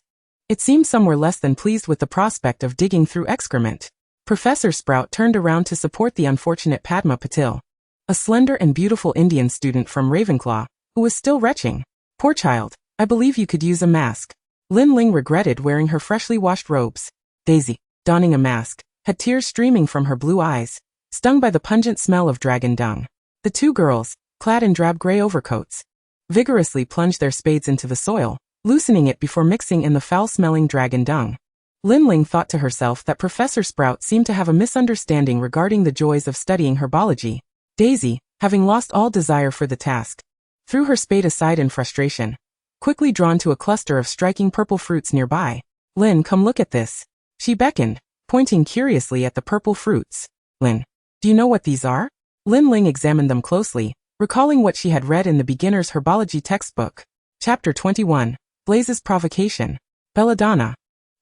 It seemed some were less than pleased with the prospect of digging through excrement. Professor Sprout turned around to support the unfortunate Padma Patil, a slender and beautiful Indian student from Ravenclaw, who was still retching. Poor child, I believe you could use a mask. Lin Ling regretted wearing her freshly washed robes. Daisy, donning a mask, had tears streaming from her blue eyes, stung by the pungent smell of dragon dung. The two girls, clad in drab gray overcoats, vigorously plunged their spades into the soil, loosening it before mixing in the foul-smelling dragon dung. Lin Ling thought to herself that Professor Sprout seemed to have a misunderstanding regarding the joys of studying herbology. Daisy, having lost all desire for the task, threw her spade aside in frustration, quickly drawn to a cluster of striking purple fruits nearby. Lin, come look at this. She beckoned, pointing curiously at the purple fruits. Lin, do you know what these are? Lin Ling examined them closely, recalling what she had read in the beginner's herbology textbook. Chapter 21, Blaze's Provocation. Belladonna.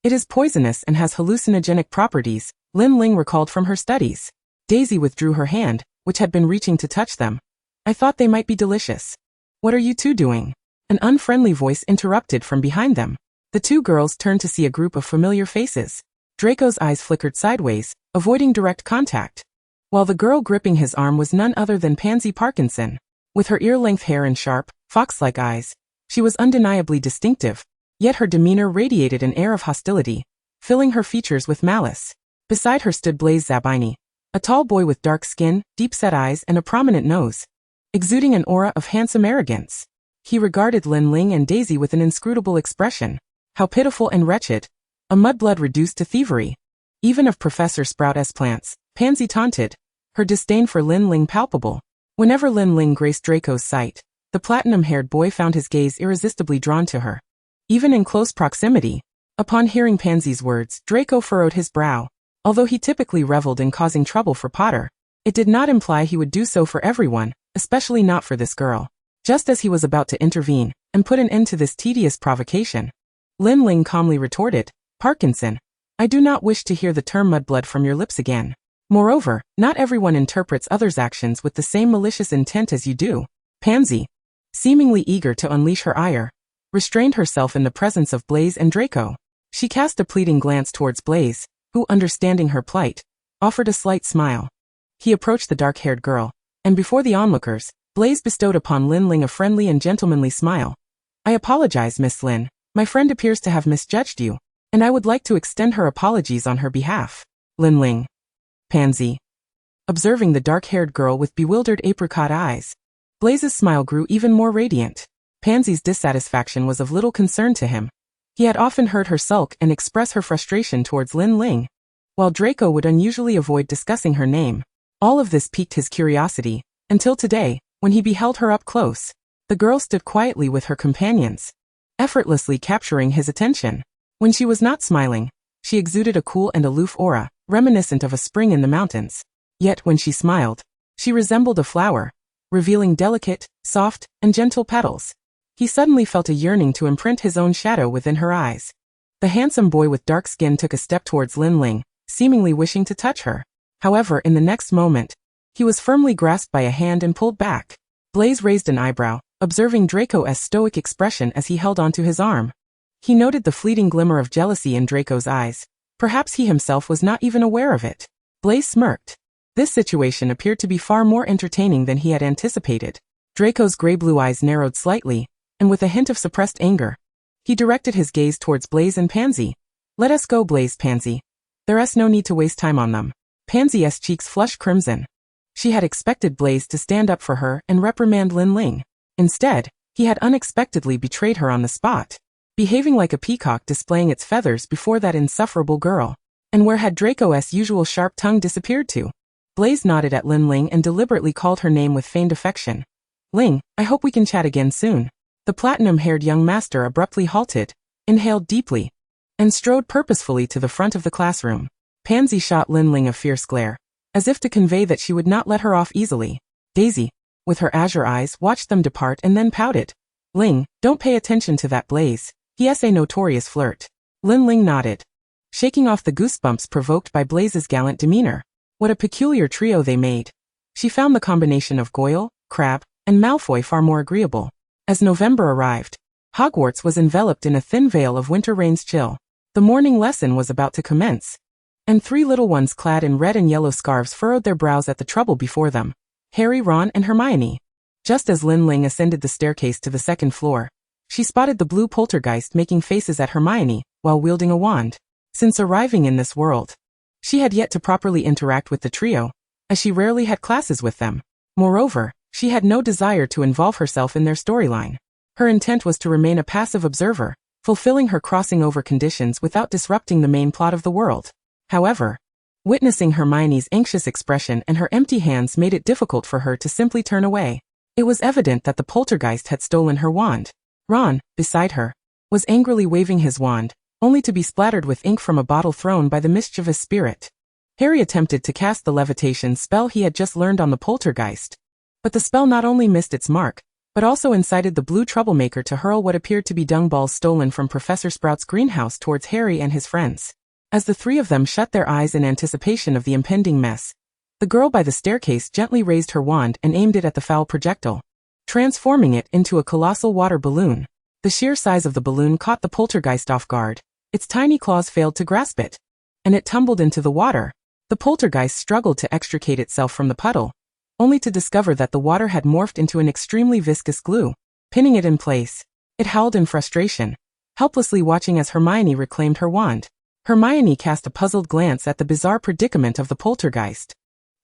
It is poisonous and has hallucinogenic properties, Lin Ling recalled from her studies. Daisy withdrew her hand, which had been reaching to touch them. I thought they might be delicious. What are you two doing? An unfriendly voice interrupted from behind them. The two girls turned to see a group of familiar faces. Draco's eyes flickered sideways, avoiding direct contact, while the girl gripping his arm was none other than Pansy Parkinson. With her ear-length hair and sharp, fox-like eyes, she was undeniably distinctive, yet her demeanor radiated an air of hostility, filling her features with malice. Beside her stood Blaze Zabini, a tall boy with dark skin, deep-set eyes and a prominent nose, exuding an aura of handsome arrogance. He regarded Lin Ling and Daisy with an inscrutable expression. How pitiful and wretched. A mudblood reduced to thievery. Even of Professor Sprout's plants, Pansy taunted, her disdain for Lin Ling palpable. Whenever Lin Ling graced Draco's sight, the platinum-haired boy found his gaze irresistibly drawn to her. Even in close proximity. Upon hearing Pansy's words, Draco furrowed his brow. Although he typically reveled in causing trouble for Potter, it did not imply he would do so for everyone, especially not for this girl. Just as he was about to intervene and put an end to this tedious provocation, Lin Ling calmly retorted, Parkinson, I do not wish to hear the term mudblood from your lips again. Moreover, not everyone interprets others' actions with the same malicious intent as you do. Pansy, seemingly eager to unleash her ire, restrained herself in the presence of Blaze and Draco. She cast a pleading glance towards Blaze, who, understanding her plight, offered a slight smile. He approached the dark-haired girl, and before the onlookers, Blaze bestowed upon Lin Ling a friendly and gentlemanly smile. I apologize, Miss Lin. My friend appears to have misjudged you, and I would like to extend her apologies on her behalf. Lin Ling. Pansy. Observing the dark-haired girl with bewildered apricot eyes, Blaze's smile grew even more radiant. Pansy's dissatisfaction was of little concern to him. He had often heard her sulk and express her frustration towards Lin Ling, while Draco would unusually avoid discussing her name. All of this piqued his curiosity, until today, when he beheld her up close. The girl stood quietly with her companions, effortlessly capturing his attention. When she was not smiling, she exuded a cool and aloof aura, reminiscent of a spring in the mountains. Yet when she smiled, she resembled a flower, revealing delicate, soft, and gentle petals. He suddenly felt a yearning to imprint his own shadow within her eyes. The handsome boy with dark skin took a step towards Lin Ling, seemingly wishing to touch her. However, in the next moment, he was firmly grasped by a hand and pulled back. Blaze raised an eyebrow, observing Draco's stoic expression as he held onto his arm. He noted the fleeting glimmer of jealousy in Draco's eyes. Perhaps he himself was not even aware of it. Blaze smirked. This situation appeared to be far more entertaining than he had anticipated. Draco's gray-blue eyes narrowed slightly, and with a hint of suppressed anger, he directed his gaze towards Blaze and Pansy. Let us go, Blaze, Pansy. There's no need to waste time on them. Pansy's cheeks flushed crimson. She had expected Blaze to stand up for her and reprimand Lin Ling. Instead, he had unexpectedly betrayed her on the spot, behaving like a peacock displaying its feathers before that insufferable girl. And where had Draco's usual sharp tongue disappeared to? Blaze nodded at Lin Ling and deliberately called her name with feigned affection. Ling, I hope we can chat again soon. The platinum-haired young master abruptly halted, inhaled deeply, and strode purposefully to the front of the classroom. Pansy shot Lin Ling a fierce glare, as if to convey that she would not let her off easily. Daisy, with her azure eyes, watched them depart and then pouted. Ling, don't pay attention to that Blaze. He's a notorious flirt. Lin Ling nodded, shaking off the goosebumps provoked by Blaze's gallant demeanor. What a peculiar trio they made. She found the combination of Goyle, Crabbe, and Malfoy far more agreeable. As November arrived, Hogwarts was enveloped in a thin veil of winter rain's chill. The morning lesson was about to commence, and three little ones clad in red and yellow scarves furrowed their brows at the trouble before them. Harry, Ron, and Hermione. Just as Lin Ling ascended the staircase to the second floor, she spotted the blue poltergeist making faces at Hermione while wielding a wand. Since arriving in this world, she had yet to properly interact with the trio, as she rarely had classes with them. Moreover, she had no desire to involve herself in their storyline. Her intent was to remain a passive observer, fulfilling her crossing over conditions without disrupting the main plot of the world. However, witnessing Hermione's anxious expression and her empty hands made it difficult for her to simply turn away. It was evident that the poltergeist had stolen her wand. Ron, beside her, was angrily waving his wand, only to be splattered with ink from a bottle thrown by the mischievous spirit. Harry attempted to cast the levitation spell he had just learned on the poltergeist. But the spell not only missed its mark, but also incited the blue troublemaker to hurl what appeared to be dung balls stolen from Professor Sprout's greenhouse towards Harry and his friends. As the three of them shut their eyes in anticipation of the impending mess, the girl by the staircase gently raised her wand and aimed it at the foul projectile, transforming it into a colossal water balloon. The sheer size of the balloon caught the poltergeist off guard. Its tiny claws failed to grasp it, and it tumbled into the water. The poltergeist struggled to extricate itself from the puddle, only to discover that the water had morphed into an extremely viscous glue, pinning it in place. It howled in frustration, helplessly watching as Hermione reclaimed her wand. Hermione cast a puzzled glance at the bizarre predicament of the poltergeist,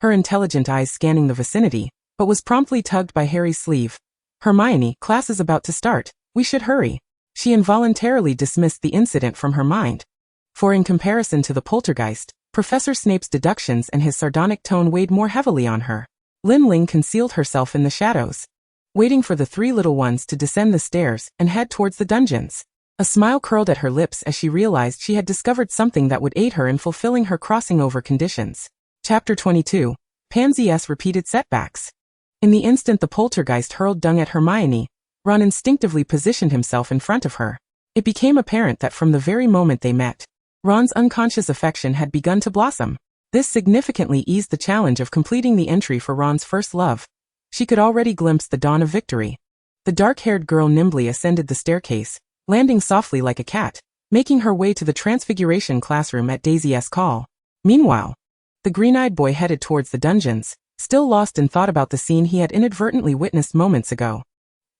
her intelligent eyes scanning the vicinity, but was promptly tugged by Harry's sleeve. "Hermione, class is about to start. We should hurry." She involuntarily dismissed the incident from her mind. For in comparison to the poltergeist, Professor Snape's deductions and his sardonic tone weighed more heavily on her. Lin Ling concealed herself in the shadows, waiting for the three little ones to descend the stairs and head towards the dungeons. A smile curled at her lips as she realized she had discovered something that would aid her in fulfilling her crossing over conditions. Chapter 22. Pansy's repeated setbacks. In the instant the poltergeist hurled dung at Hermione, Ron instinctively positioned himself in front of her. It became apparent that from the very moment they met, Ron's unconscious affection had begun to blossom. This significantly eased the challenge of completing the entry for Ron's first love. She could already glimpse the dawn of victory. The dark-haired girl nimbly ascended the staircase, landing softly like a cat, making her way to the Transfiguration classroom at Daisy's call. Meanwhile, the green-eyed boy headed towards the dungeons, still lost in thought about the scene he had inadvertently witnessed moments ago.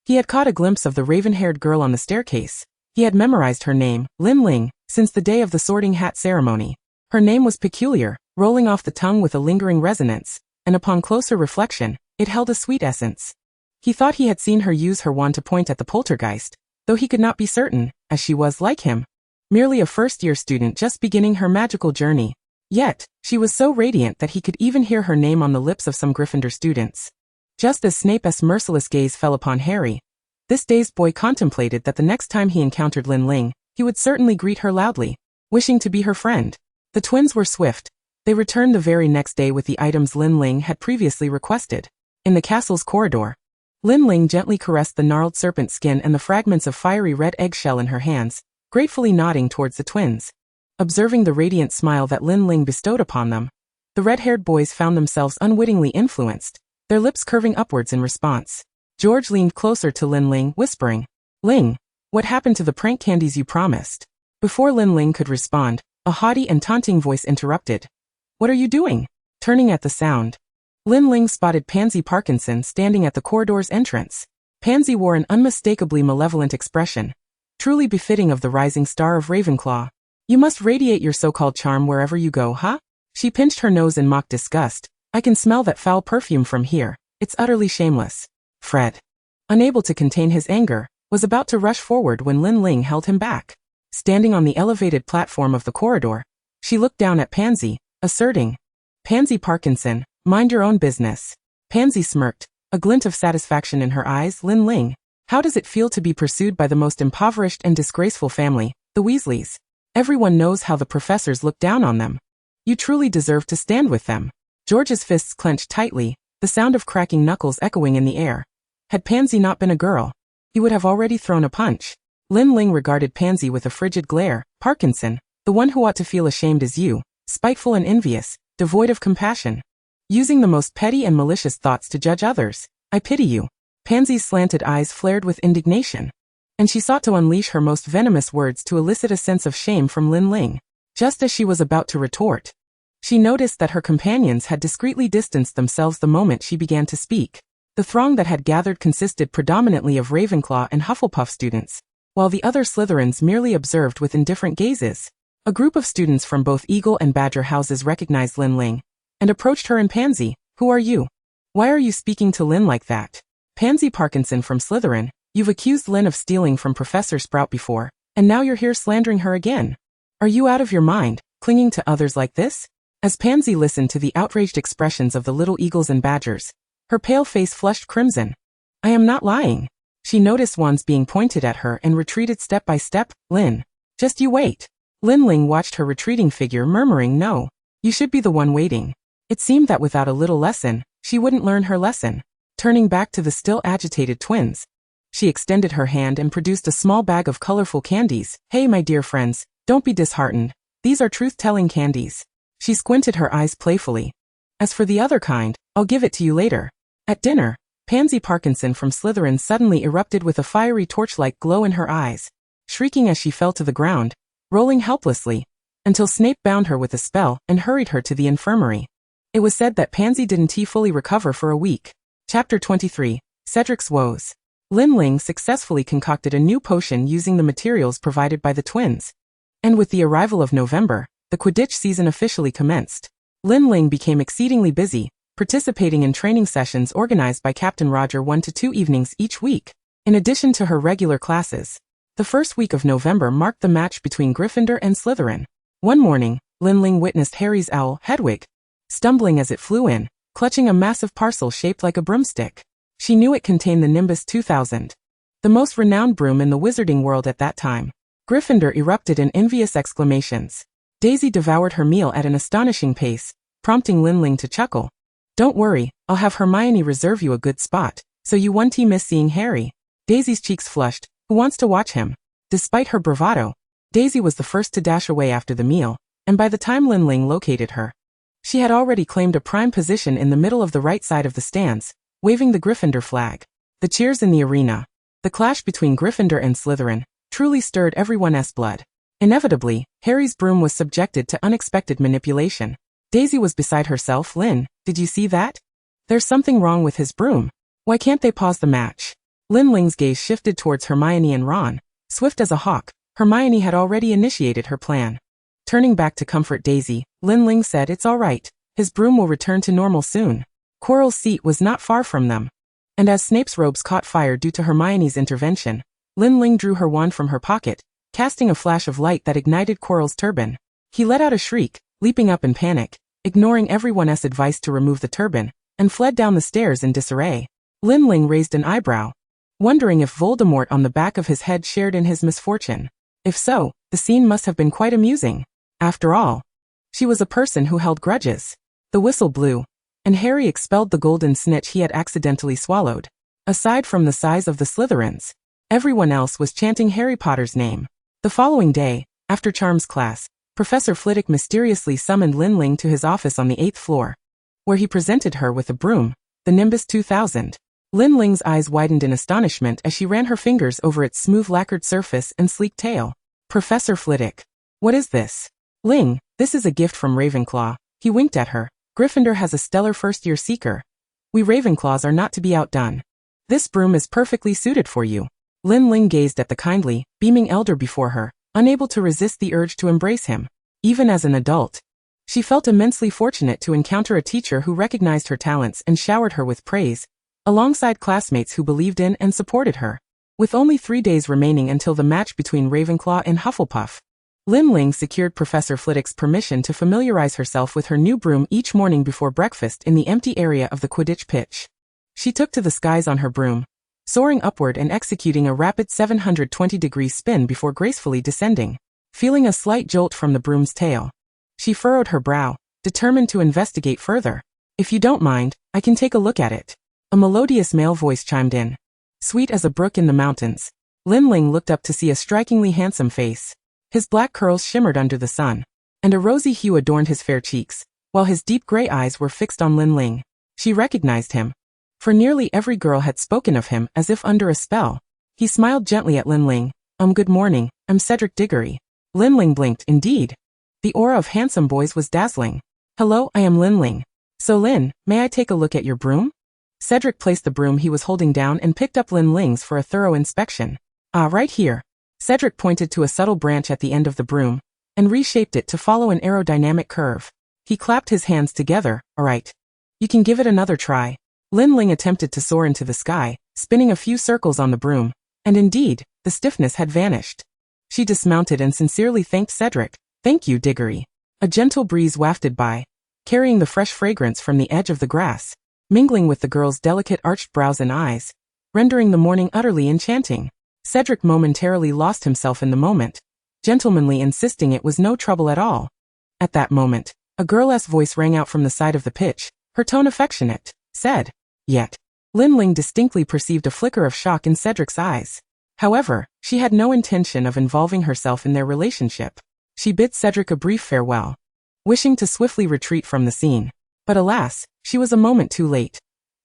He had caught a glimpse of the raven-haired girl on the staircase. He had memorized her name, Lin Ling, since the day of the sorting hat ceremony. Her name was peculiar, rolling off the tongue with a lingering resonance, and upon closer reflection, it held a sweet essence. He thought he had seen her use her wand to point at the poltergeist, though he could not be certain, as she was, like him, merely a first-year student just beginning her magical journey. Yet, she was so radiant that he could even hear her name on the lips of some Gryffindor students. Just as Snape's merciless gaze fell upon Harry, this dazed boy contemplated that the next time he encountered Lin Ling, he would certainly greet her loudly, wishing to be her friend. The twins were swift. They returned the very next day with the items Lin Ling had previously requested. In the castle's corridor, Lin Ling gently caressed the gnarled serpent skin and the fragments of fiery red eggshell in her hands, gratefully nodding towards the twins. Observing the radiant smile that Lin Ling bestowed upon them, the red-haired boys found themselves unwittingly influenced, their lips curving upwards in response. George leaned closer to Lin Ling, whispering, "Ling, what happened to the prank candies you promised?" Before Lin Ling could respond, a haughty and taunting voice interrupted. "What are you doing?" Turning at the sound, Lin Ling spotted Pansy Parkinson standing at the corridor's entrance. Pansy wore an unmistakably malevolent expression, truly befitting of the rising star of Ravenclaw. "You must radiate your so-called charm wherever you go, huh?" She pinched her nose in mock disgust. "I can smell that foul perfume from here. It's utterly shameless." Fred, unable to contain his anger, was about to rush forward when Lin Ling held him back. Standing on the elevated platform of the corridor, she looked down at Pansy, asserting, "Pansy Parkinson, mind your own business." Pansy smirked, a glint of satisfaction in her eyes. "Lin Ling, how does it feel to be pursued by the most impoverished and disgraceful family, the Weasleys? Everyone knows how the professors look down on them. You truly deserve to stand with them." George's fists clenched tightly, the sound of cracking knuckles echoing in the air. Had Pansy not been a girl, he would have already thrown a punch. Lin Ling regarded Pansy with a frigid glare. "Parkinson, the one who ought to feel ashamed is you, spiteful and envious, devoid of compassion, using the most petty and malicious thoughts to judge others. I pity you." Pansy's slanted eyes flared with indignation, and she sought to unleash her most venomous words to elicit a sense of shame from Lin Ling. Just as she was about to retort, she noticed that her companions had discreetly distanced themselves the moment she began to speak. The throng that had gathered consisted predominantly of Ravenclaw and Hufflepuff students, while the other Slytherins merely observed with indifferent gazes. A group of students from both Eagle and Badger houses recognized Lin Ling, and approached her and Pansy. "Who are you? Why are you speaking to Lin like that?" "Pansy Parkinson from Slytherin. You've accused Lin of stealing from Professor Sprout before. And now you're here slandering her again. Are you out of your mind, clinging to others like this? As Pansy listened to the outraged expressions of the little eagles and badgers, her pale face flushed crimson. I am not lying. She noticed wands being pointed at her and retreated step by step. Lin. Just you wait. Lin Ling watched her retreating figure, murmuring, no. You should be the one waiting. It seemed that without a little lesson, she wouldn't learn her lesson. Turning back to the still agitated twins, she extended her hand and produced a small bag of colorful candies. Hey, my dear friends, don't be disheartened. These are truth-telling candies. She squinted her eyes playfully. As for the other kind, I'll give it to you later. At dinner, Pansy Parkinson from Slytherin suddenly erupted with a fiery torch-like glow in her eyes, shrieking as she fell to the ground, rolling helplessly, until Snape bound her with a spell and hurried her to the infirmary. It was said that Pansy didn't fully recover for a week. Chapter 23, Cedric's Woes. Lin Ling successfully concocted a new potion using the materials provided by the twins. And with the arrival of November, the Quidditch season officially commenced. Lin Ling became exceedingly busy, participating in training sessions organized by Captain Roger 1 to 2 evenings each week, in addition to her regular classes. The first week of November marked the match between Gryffindor and Slytherin. One morning, Lin Ling witnessed Harry's owl, Hedwig, stumbling as it flew in, clutching a massive parcel shaped like a broomstick. She knew it contained the Nimbus 2000, the most renowned broom in the wizarding world at that time. Gryffindor erupted in envious exclamations. Daisy devoured her meal at an astonishing pace, prompting Lin Ling to chuckle. Don't worry, I'll have Hermione reserve you a good spot, so you won't miss seeing Harry. Daisy's cheeks flushed. Who wants to watch him? Despite her bravado, Daisy was the first to dash away after the meal, and by the time Lin Ling located her, she had already claimed a prime position in the middle of the right side of the stands, waving the Gryffindor flag. The cheers in the arena, the clash between Gryffindor and Slytherin, truly stirred everyone's blood. Inevitably, Harry's broom was subjected to unexpected manipulation. Daisy was beside herself. Lin, did you see that? There's something wrong with his broom. Why can't they pause the match? Lin Ling's gaze shifted towards Hermione and Ron. Swift as a hawk, Hermione had already initiated her plan. Turning back to comfort Daisy, Lin Ling said, it's all right. His broom will return to normal soon. Quirrell's seat was not far from them. And as Snape's robes caught fire due to Hermione's intervention, Lin Ling drew her wand from her pocket, casting a flash of light that ignited Quirrell's turban. He let out a shriek, leaping up in panic, ignoring everyone's advice to remove the turban, and fled down the stairs in disarray. Lin Ling raised an eyebrow, wondering if Voldemort on the back of his head shared in his misfortune. If so, the scene must have been quite amusing. After all, she was a person who held grudges. The whistle blew, and Harry expelled the golden snitch he had accidentally swallowed. Aside from the size of the Slytherins, everyone else was chanting Harry Potter's name. The following day, after Charms class, Professor Flitwick mysteriously summoned Lin Ling to his office on the 8th floor, where he presented her with a broom, the Nimbus 2000. Lin Ling's eyes widened in astonishment as she ran her fingers over its smooth lacquered surface and sleek tail. Professor Flitwick. What is this? Ling, this is a gift from Ravenclaw. He winked at her. Gryffindor has a stellar first-year seeker. We Ravenclaws are not to be outdone. This broom is perfectly suited for you. Lin Ling gazed at the kindly, beaming elder before her, unable to resist the urge to embrace him. Even as an adult, she felt immensely fortunate to encounter a teacher who recognized her talents and showered her with praise, alongside classmates who believed in and supported her. With only 3 days remaining until the match between Ravenclaw and Hufflepuff, Lin Ling secured Professor Flitwick's permission to familiarize herself with her new broom each morning before breakfast in the empty area of the Quidditch pitch. She took to the skies on her broom, soaring upward and executing a rapid 720-degree spin before gracefully descending. Feeling a slight jolt from the broom's tail, she furrowed her brow, determined to investigate further. If you don't mind, I can take a look at it. A melodious male voice chimed in. Sweet as a brook in the mountains, Lin Ling looked up to see a strikingly handsome face. His black curls shimmered under the sun, and a rosy hue adorned his fair cheeks, while his deep gray eyes were fixed on Lin Ling. She recognized him, for nearly every girl had spoken of him as if under a spell. He smiled gently at Lin Ling. Good morning, I'm Cedric Diggory. Lin Ling blinked. Indeed. The aura of handsome boys was dazzling. Hello, I am Lin Ling. So Lin, may I take a look at your broom? Cedric placed the broom he was holding down and picked up Lin Ling's for a thorough inspection. Right here. Cedric pointed to a subtle branch at the end of the broom, and reshaped it to follow an aerodynamic curve. He clapped his hands together. All right. You can give it another try. Lin Ling attempted to soar into the sky, spinning a few circles on the broom, and indeed, the stiffness had vanished. She dismounted and sincerely thanked Cedric. "Thank you, Diggory." A gentle breeze wafted by, carrying the fresh fragrance from the edge of the grass, mingling with the girl's delicate arched brows and eyes, rendering the morning utterly enchanting. Cedric momentarily lost himself in the moment, gentlemanly insisting it was no trouble at all. At that moment, a girl's voice rang out from the side of the pitch, her tone affectionate, said, "Yet." Lin Ling distinctly perceived a flicker of shock in Cedric's eyes. However, she had no intention of involving herself in their relationship. She bid Cedric a brief farewell, wishing to swiftly retreat from the scene. But alas, she was a moment too late.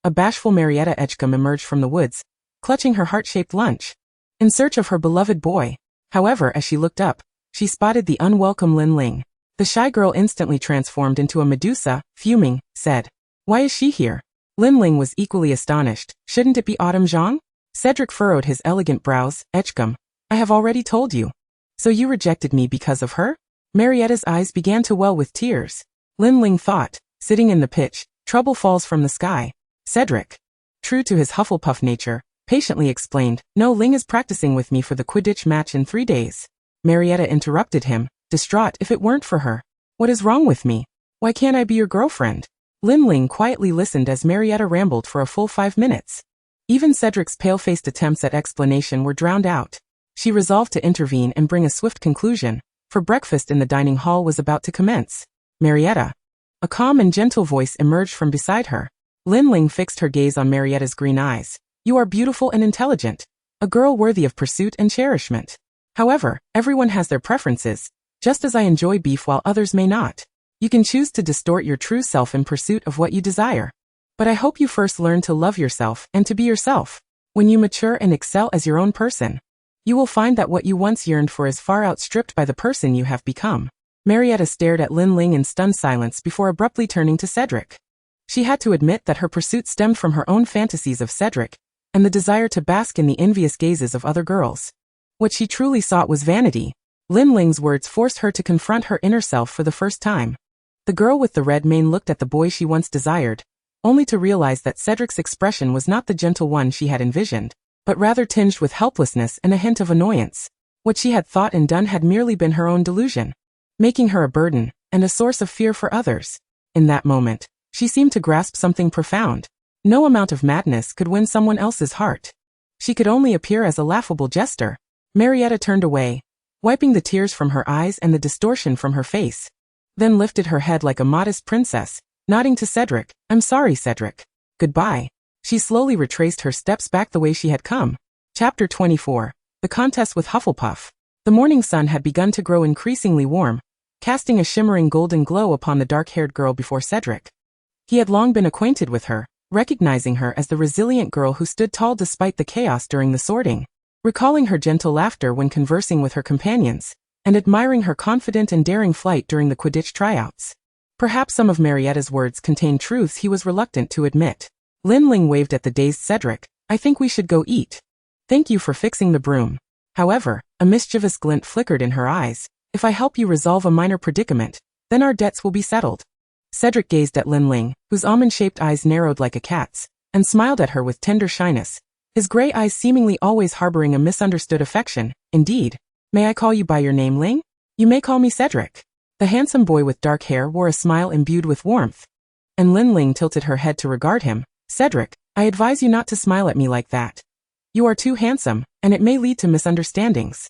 A bashful Marietta Edgecombe emerged from the woods, clutching her heart-shaped lunch, in search of her beloved boy. However, as she looked up, she spotted the unwelcome Lin Ling. The shy girl instantly transformed into a Medusa, fuming, said, "Why is she here?" Lin Ling was equally astonished. "Shouldn't it be Autumn Zhang?" Cedric furrowed his elegant brows. "Edgecombe, I have already told you. So you rejected me because of her?" Marietta's eyes began to well with tears. Lin Ling thought, sitting in the pitch, trouble falls from the sky. Cedric, true to his Hufflepuff nature, patiently explained, "No, Ling is practicing with me for the Quidditch match in 3 days. Marietta interrupted him, distraught. "If it weren't for her, what is wrong with me? Why can't I be your girlfriend?" Lin Ling quietly listened as Marietta rambled for a full 5 minutes. Even Cedric's pale-faced attempts at explanation were drowned out. She resolved to intervene and bring a swift conclusion, for breakfast in the dining hall was about to commence. "Marietta." A calm and gentle voice emerged from beside her. Lin Ling fixed her gaze on Marietta's green eyes. "You are beautiful and intelligent, a girl worthy of pursuit and cherishment. However, everyone has their preferences, just as I enjoy beef while others may not. You can choose to distort your true self in pursuit of what you desire. But I hope you first learn to love yourself and to be yourself. When you mature and excel as your own person, you will find that what you once yearned for is far outstripped by the person you have become." Marietta stared at Lin Ling in stunned silence before abruptly turning to Cedric. She had to admit that her pursuit stemmed from her own fantasies of Cedric, and the desire to bask in the envious gazes of other girls. What she truly sought was vanity. Lin Ling's words forced her to confront her inner self for the first time. The girl with the red mane looked at the boy she once desired, only to realize that Cedric's expression was not the gentle one she had envisioned, but rather tinged with helplessness and a hint of annoyance. What she had thought and done had merely been her own delusion, making her a burden and a source of fear for others. In that moment, she seemed to grasp something profound. No amount of madness could win someone else's heart. She could only appear as a laughable jester. Marietta turned away, wiping the tears from her eyes and the distortion from her face, then lifted her head like a modest princess, nodding to Cedric. "I'm sorry, Cedric. Goodbye." She slowly retraced her steps back the way she had come. Chapter 24. The Contest with Hufflepuff. The morning sun had begun to grow increasingly warm, casting a shimmering golden glow upon the dark-haired girl before Cedric. He had long been acquainted with her, recognizing her as the resilient girl who stood tall despite the chaos during the sorting, recalling her gentle laughter when conversing with her companions, and admiring her confident and daring flight during the Quidditch tryouts. Perhaps some of Marietta's words contained truths he was reluctant to admit. Lin Ling waved at the dazed Cedric. "I think we should go eat. Thank you for fixing the broom." However, a mischievous glint flickered in her eyes. "If I help you resolve a minor predicament, then our debts will be settled." Cedric gazed at Lin Ling, whose almond-shaped eyes narrowed like a cat's, and smiled at her with tender shyness, his gray eyes seemingly always harboring a misunderstood affection. "Indeed. May I call you by your name, Ling?" "You may call me Cedric." The handsome boy with dark hair wore a smile imbued with warmth, and Lin Ling tilted her head to regard him. "Cedric, I advise you not to smile at me like that. You are too handsome, and it may lead to misunderstandings."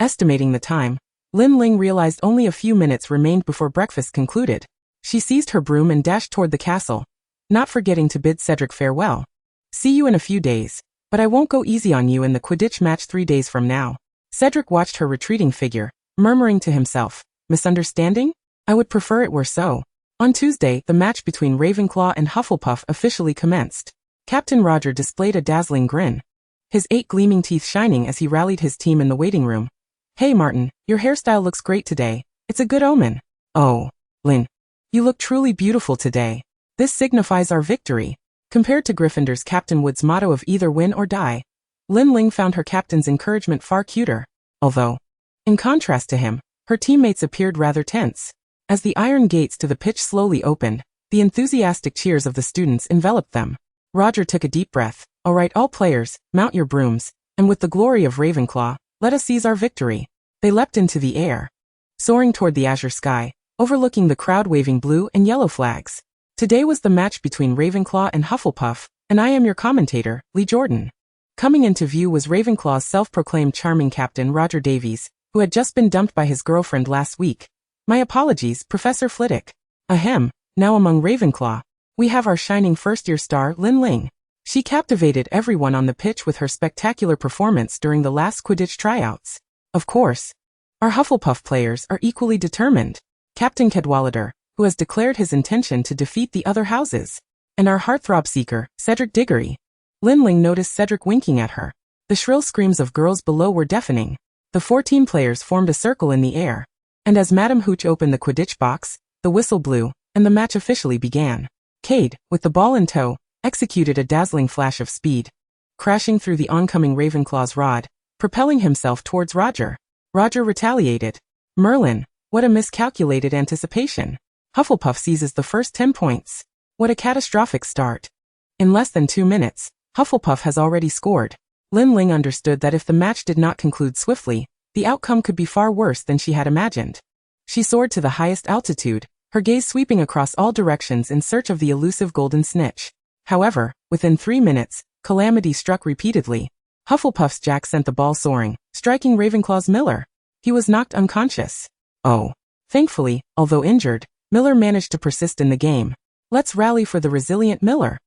Estimating the time, Lin Ling realized only a few minutes remained before breakfast concluded. She seized her broom and dashed toward the castle, not forgetting to bid Cedric farewell. "See you in a few days, but I won't go easy on you in the Quidditch match 3 days from now." Cedric watched her retreating figure, murmuring to himself, "Misunderstanding? I would prefer it were so." On Tuesday, the match between Ravenclaw and Hufflepuff officially commenced. Captain Roger displayed a dazzling grin, his 8 gleaming teeth shining as he rallied his team in the waiting room. "Hey Martin, your hairstyle looks great today. It's a good omen." "Oh, Lin, you look truly beautiful today. This signifies our victory." Compared to Gryffindor's Captain Wood's motto of either win or die, Lin Ling found her captain's encouragement far cuter, although, in contrast to him, her teammates appeared rather tense. As the iron gates to the pitch slowly opened, the enthusiastic cheers of the students enveloped them. Roger took a deep breath. "All right, all players, mount your brooms, and with the glory of Ravenclaw, let us seize our victory." They leapt into the air, soaring toward the azure sky, overlooking the crowd waving blue and yellow flags. Today was the match between Ravenclaw and Hufflepuff, and I am your commentator, Lee Jordan. Coming into view was Ravenclaw's self-proclaimed charming captain Roger Davies, who had just been dumped by his girlfriend last week. My apologies, Professor Flitwick. Ahem, now among Ravenclaw, we have our shining first-year star, Lin Ling. She captivated everyone on the pitch with her spectacular performance during the last Quidditch tryouts. Of course, our Hufflepuff players are equally determined. Captain Cadwallader, who has declared his intention to defeat the other houses, and our heartthrob seeker, Cedric Diggory. Lin Ling noticed Cedric winking at her. The shrill screams of girls below were deafening. The 14 players formed a circle in the air, and as Madame Hooch opened the Quidditch box, the whistle blew, and the match officially began. Cade, with the ball in tow, executed a dazzling flash of speed, crashing through the oncoming Ravenclaw's rod, propelling himself towards Roger. Roger retaliated. Merlin, what a miscalculated anticipation. Hufflepuff seizes the first 10 points. What a catastrophic start. In less than 2 minutes, Hufflepuff has already scored. Lin Ling understood that if the match did not conclude swiftly, the outcome could be far worse than she had imagined. She soared to the highest altitude, her gaze sweeping across all directions in search of the elusive golden snitch. However, within 3 minutes, calamity struck repeatedly. Hufflepuff's Jack sent the ball soaring, striking Ravenclaw's Miller. He was knocked unconscious. Oh. Thankfully, although injured, Miller managed to persist in the game. Let's rally for the resilient Miller.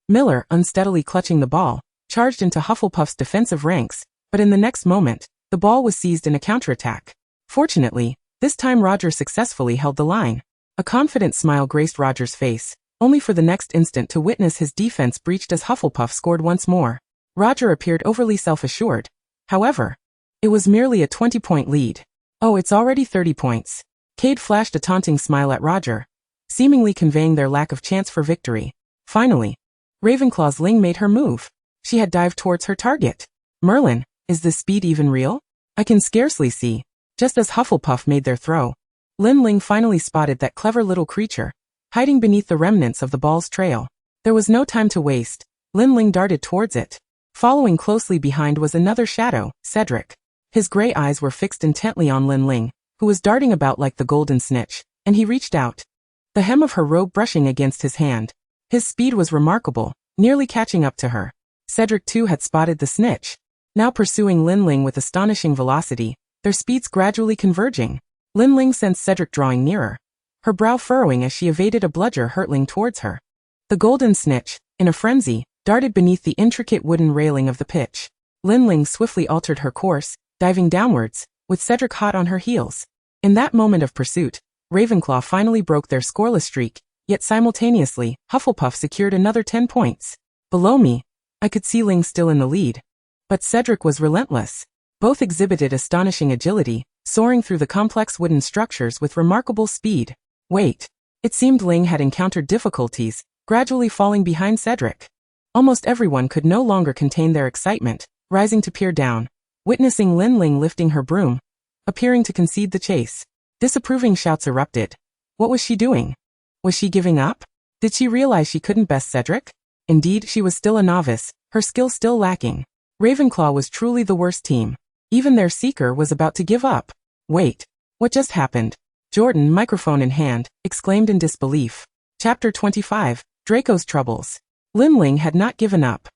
Miller, unsteadily clutching the ball, charged into Hufflepuff's defensive ranks, but in the next moment, the ball was seized in a counterattack. Fortunately, this time Roger successfully held the line. A confident smile graced Roger's face, only for the next instant to witness his defense breached as Hufflepuff scored once more. Roger appeared overly self-assured. However, it was merely a 20-point lead. Oh, it's already 30 points. Cade flashed a taunting smile at Roger, seemingly conveying their lack of chance for victory. Finally, Ravenclaw's Ling made her move. She had dived towards her target. Merlin, is this speed even real? I can scarcely see. Just as Hufflepuff made their throw, Lin Ling finally spotted that clever little creature, hiding beneath the remnants of the ball's trail. There was no time to waste. Lin Ling darted towards it. Following closely behind was another shadow, Cedric. His gray eyes were fixed intently on Lin Ling, who was darting about like the golden snitch, and he reached out, the hem of her robe brushing against his hand. His speed was remarkable, nearly catching up to her. Cedric too had spotted the snitch, now pursuing Lin Ling with astonishing velocity, their speeds gradually converging. Lin Ling sensed Cedric drawing nearer, her brow furrowing as she evaded a bludger hurtling towards her. The golden snitch, in a frenzy, darted beneath the intricate wooden railing of the pitch. Lin Ling swiftly altered her course, diving downwards, with Cedric hot on her heels. In that moment of pursuit, Ravenclaw finally broke their scoreless streak, yet simultaneously, Hufflepuff secured another 10 points. Below me, I could see Ling still in the lead. But Cedric was relentless. Both exhibited astonishing agility, soaring through the complex wooden structures with remarkable speed. Wait. It seemed Ling had encountered difficulties, gradually falling behind Cedric. Almost everyone could no longer contain their excitement, rising to peer down, witnessing Lin Ling lifting her broom, appearing to concede the chase. Disapproving shouts erupted. What was she doing? Was she giving up? Did she realize she couldn't best Cedric? Indeed, she was still a novice, her skill still lacking. Ravenclaw was truly the worst team. Even their seeker was about to give up. Wait, what just happened? Jordan, microphone in hand, exclaimed in disbelief. Chapter 25, Draco's Troubles. Lin Ling had not given up.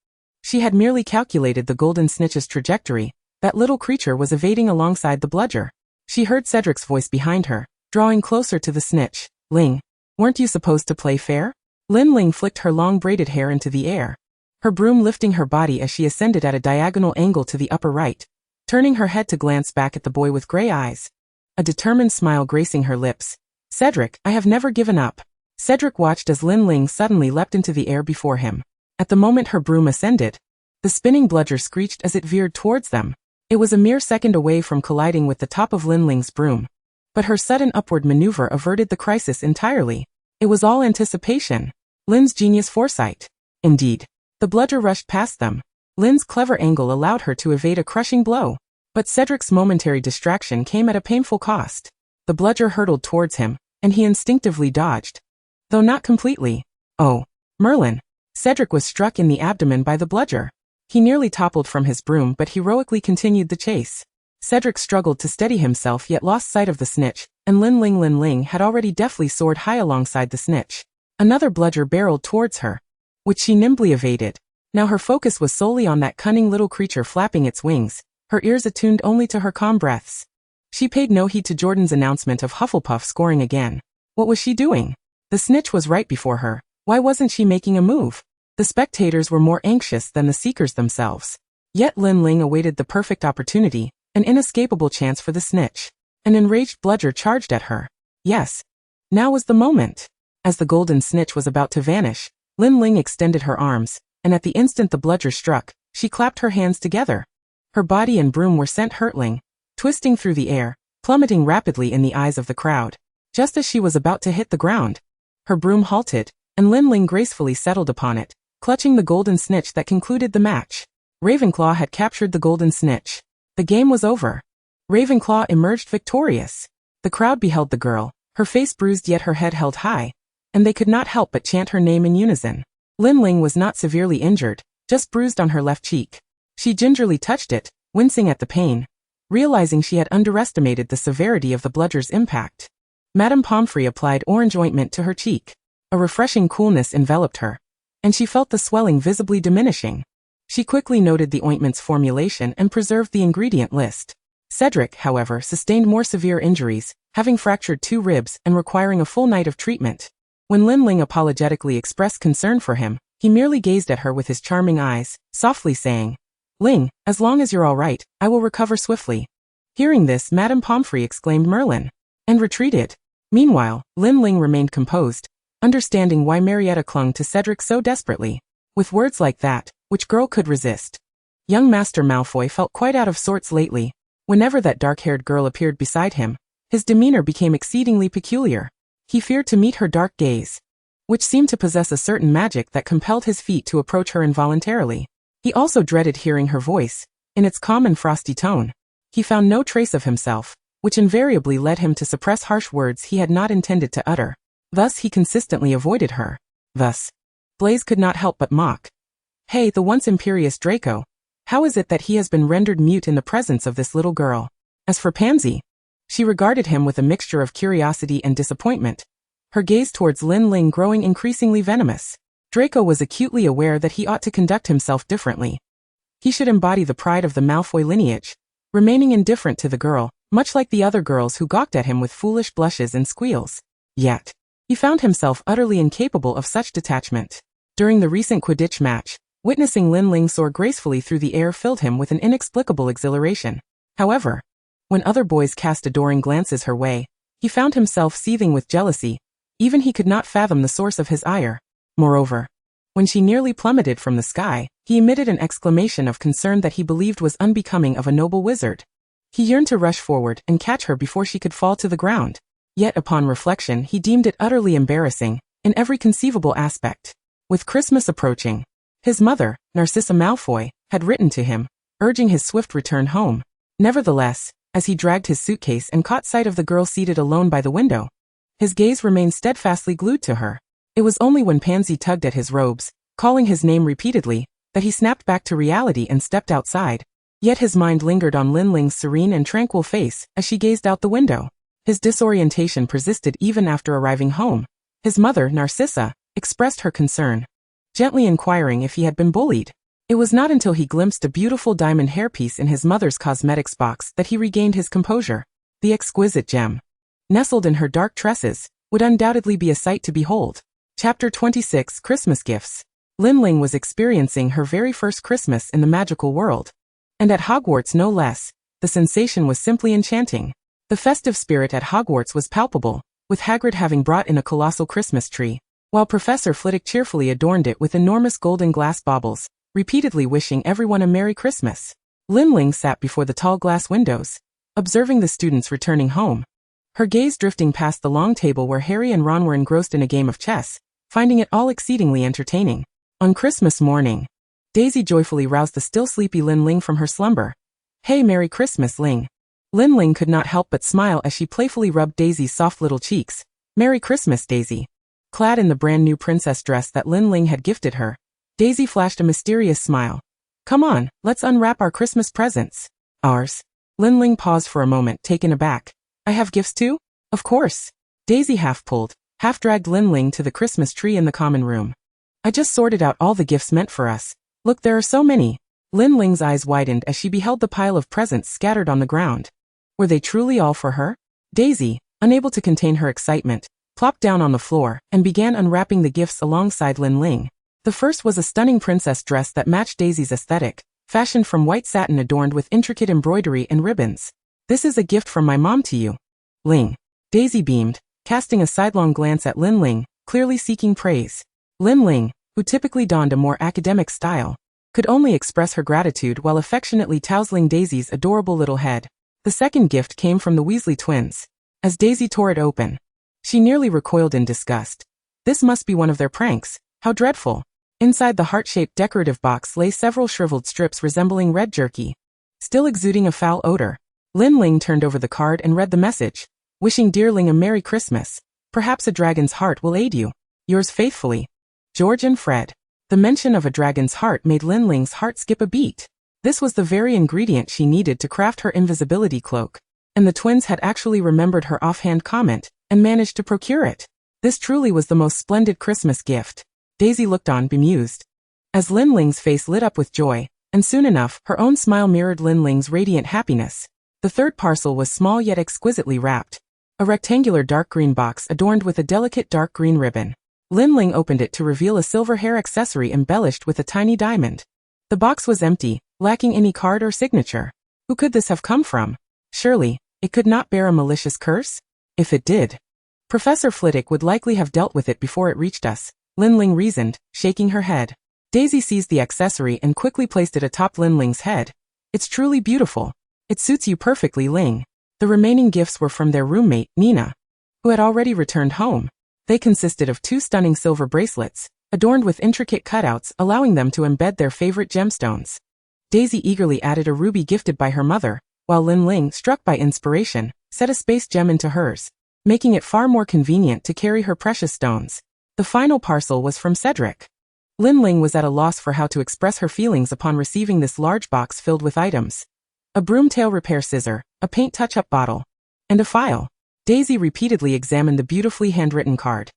She had merely calculated the golden snitch's trajectory. That little creature was evading alongside the bludger. She heard Cedric's voice behind her, drawing closer to the snitch. Ling, weren't you supposed to play fair? Lin Ling flicked her long braided hair into the air, her broom lifting her body as she ascended at a diagonal angle to the upper right, turning her head to glance back at the boy with gray eyes, a determined smile gracing her lips. Cedric, I have never given up. Cedric watched as Lin Ling suddenly leapt into the air before him. At the moment her broom ascended, the spinning bludger screeched as it veered towards them. It was a mere second away from colliding with the top of Lin Ling's broom. But her sudden upward maneuver averted the crisis entirely. It was all anticipation. Lin's genius foresight. Indeed, the bludger rushed past them. Lin's clever angle allowed her to evade a crushing blow. But Cedric's momentary distraction came at a painful cost. The bludger hurtled towards him, and he instinctively dodged. Though not completely. Oh, Merlin. Cedric was struck in the abdomen by the bludger. He nearly toppled from his broom but heroically continued the chase. Cedric struggled to steady himself yet lost sight of the snitch, and Lin Ling had already deftly soared high alongside the snitch. Another bludger barreled towards her, which she nimbly evaded. Now her focus was solely on that cunning little creature flapping its wings, her ears attuned only to her calm breaths. She paid no heed to Jordan's announcement of Hufflepuff scoring again. What was she doing? The snitch was right before her. Why wasn't she making a move? The spectators were more anxious than the seekers themselves. Yet Lin Ling awaited the perfect opportunity, an inescapable chance for the snitch. An enraged bludger charged at her. Yes. Now was the moment. As the golden snitch was about to vanish, Lin Ling extended her arms, and at the instant the bludger struck, she clapped her hands together. Her body and broom were sent hurtling, twisting through the air, plummeting rapidly in the eyes of the crowd. Just as she was about to hit the ground, her broom halted, and Lin Ling gracefully settled upon it, clutching the golden snitch that concluded the match. Ravenclaw had captured the golden snitch. The game was over. Ravenclaw emerged victorious. The crowd beheld the girl, her face bruised yet her head held high, and they could not help but chant her name in unison. Lin Ling was not severely injured, just bruised on her left cheek. She gingerly touched it, wincing at the pain, realizing she had underestimated the severity of the bludger's impact. Madame Pomfrey applied orange ointment to her cheek. A refreshing coolness enveloped her, and she felt the swelling visibly diminishing. She quickly noted the ointment's formulation and preserved the ingredient list. Cedric, however, sustained more severe injuries, having fractured 2 ribs and requiring a full night of treatment. When Lin Ling apologetically expressed concern for him, he merely gazed at her with his charming eyes, softly saying, "Ling, as long as you're all right, I will recover swiftly." Hearing this, Madame Pomfrey exclaimed Merlin, and retreated. Meanwhile, Lin Ling remained composed, understanding why Marietta clung to Cedric so desperately. With words like that, which girl could resist? Young Master Malfoy felt quite out of sorts lately. Whenever that dark-haired girl appeared beside him, his demeanor became exceedingly peculiar. He feared to meet her dark gaze, which seemed to possess a certain magic that compelled his feet to approach her involuntarily. He also dreaded hearing her voice, in its calm and frosty tone. He found no trace of himself, which invariably led him to suppress harsh words he had not intended to utter. Thus he consistently avoided her. Thus, Blaise could not help but mock. Hey, the once imperious Draco, how is it that he has been rendered mute in the presence of this little girl? As for Pansy, she regarded him with a mixture of curiosity and disappointment, her gaze towards Lin Ling growing increasingly venomous. Draco was acutely aware that he ought to conduct himself differently. He should embody the pride of the Malfoy lineage, remaining indifferent to the girl, much like the other girls who gawked at him with foolish blushes and squeals. Yet, he found himself utterly incapable of such detachment. During the recent Quidditch match, witnessing Lin Ling soar gracefully through the air filled him with an inexplicable exhilaration. However, when other boys cast adoring glances her way, he found himself seething with jealousy. Even he could not fathom the source of his ire. Moreover, when she nearly plummeted from the sky, he emitted an exclamation of concern that he believed was unbecoming of a noble wizard. He yearned to rush forward and catch her before she could fall to the ground. Yet upon reflection he deemed it utterly embarrassing, in every conceivable aspect. With Christmas approaching, his mother, Narcissa Malfoy, had written to him, urging his swift return home. Nevertheless, as he dragged his suitcase and caught sight of the girl seated alone by the window, his gaze remained steadfastly glued to her. It was only when Pansy tugged at his robes, calling his name repeatedly, that he snapped back to reality and stepped outside. Yet his mind lingered on Lin Ling's serene and tranquil face as she gazed out the window. His disorientation persisted even after arriving home. His mother, Narcissa, expressed her concern, gently inquiring if he had been bullied. It was not until he glimpsed a beautiful diamond hairpiece in his mother's cosmetics box that he regained his composure. The exquisite gem, nestled in her dark tresses, would undoubtedly be a sight to behold. Chapter 26: Christmas Gifts. Lin Ling was experiencing her very first Christmas in the magical world. And at Hogwarts no less. The sensation was simply enchanting. The festive spirit at Hogwarts was palpable, with Hagrid having brought in a colossal Christmas tree, while Professor Flitwick cheerfully adorned it with enormous golden glass baubles, repeatedly wishing everyone a Merry Christmas. Lin Ling sat before the tall glass windows, observing the students returning home, her gaze drifting past the long table where Harry and Ron were engrossed in a game of chess, finding it all exceedingly entertaining. On Christmas morning, Daisy joyfully roused the still sleepy Lin Ling from her slumber. "Hey, Merry Christmas, Ling." Lin Ling could not help but smile as she playfully rubbed Daisy's soft little cheeks. "Merry Christmas, Daisy." Clad in the brand new princess dress that Lin Ling had gifted her, Daisy flashed a mysterious smile. "Come on, let's unwrap our Christmas presents." "Ours?" Lin Ling paused for a moment, taken aback. I have gifts too? Of course. Daisy half-pulled, half-dragged Lin Ling to the Christmas tree in the common room. I just sorted out all the gifts meant for us. Look, there are so many. Lin Ling's eyes widened as she beheld the pile of presents scattered on the ground. Were they truly all for her? Daisy, unable to contain her excitement, plopped down on the floor and began unwrapping the gifts alongside Lin Ling. The first was a stunning princess dress that matched Daisy's aesthetic, fashioned from white satin adorned with intricate embroidery and ribbons. This is a gift from my mom to you. Ling. Daisy beamed, casting a sidelong glance at Lin Ling, clearly seeking praise. Lin Ling, who typically donned a more academic style, could only express her gratitude while affectionately tousling Daisy's adorable little head. The second gift came from the Weasley twins. As Daisy tore it open, she nearly recoiled in disgust. This must be one of their pranks. How dreadful. Inside the heart-shaped decorative box lay several shriveled strips resembling red jerky, still exuding a foul odor. Lin Ling turned over the card and read the message. Wishing dear Ling a Merry Christmas. Perhaps a dragon's heart will aid you. Yours faithfully, George and Fred. The mention of a dragon's heart made Lin Ling's heart skip a beat. This was the very ingredient she needed to craft her invisibility cloak. And the twins had actually remembered her offhand comment and managed to procure it. This truly was the most splendid Christmas gift. Daisy looked on, bemused, as Lin Ling's face lit up with joy, and soon enough, her own smile mirrored Lin Ling's radiant happiness. The third parcel was small yet exquisitely wrapped. A rectangular dark green box adorned with a delicate dark green ribbon. Lin Ling opened it to reveal a silver hair accessory embellished with a tiny diamond. The box was empty, lacking any card or signature. Who could this have come from? Surely, it could not bear a malicious curse? If it did, Professor Flitwick would likely have dealt with it before it reached us, Lin Ling reasoned, shaking her head. Daisy seized the accessory and quickly placed it atop Lin Ling's head. It's truly beautiful. It suits you perfectly, Ling. The remaining gifts were from their roommate, Nina, who had already returned home. They consisted of 2 stunning silver bracelets, adorned with intricate cutouts allowing them to embed their favorite gemstones. Daisy eagerly added a ruby gifted by her mother, while Lin Ling, struck by inspiration, set a space gem into hers, making it far more convenient to carry her precious stones. The final parcel was from Cedric. Lin Ling was at a loss for how to express her feelings upon receiving this large box filled with items. A broomtail repair scissor, a paint touch-up bottle, and a file. Daisy repeatedly examined the beautifully handwritten card.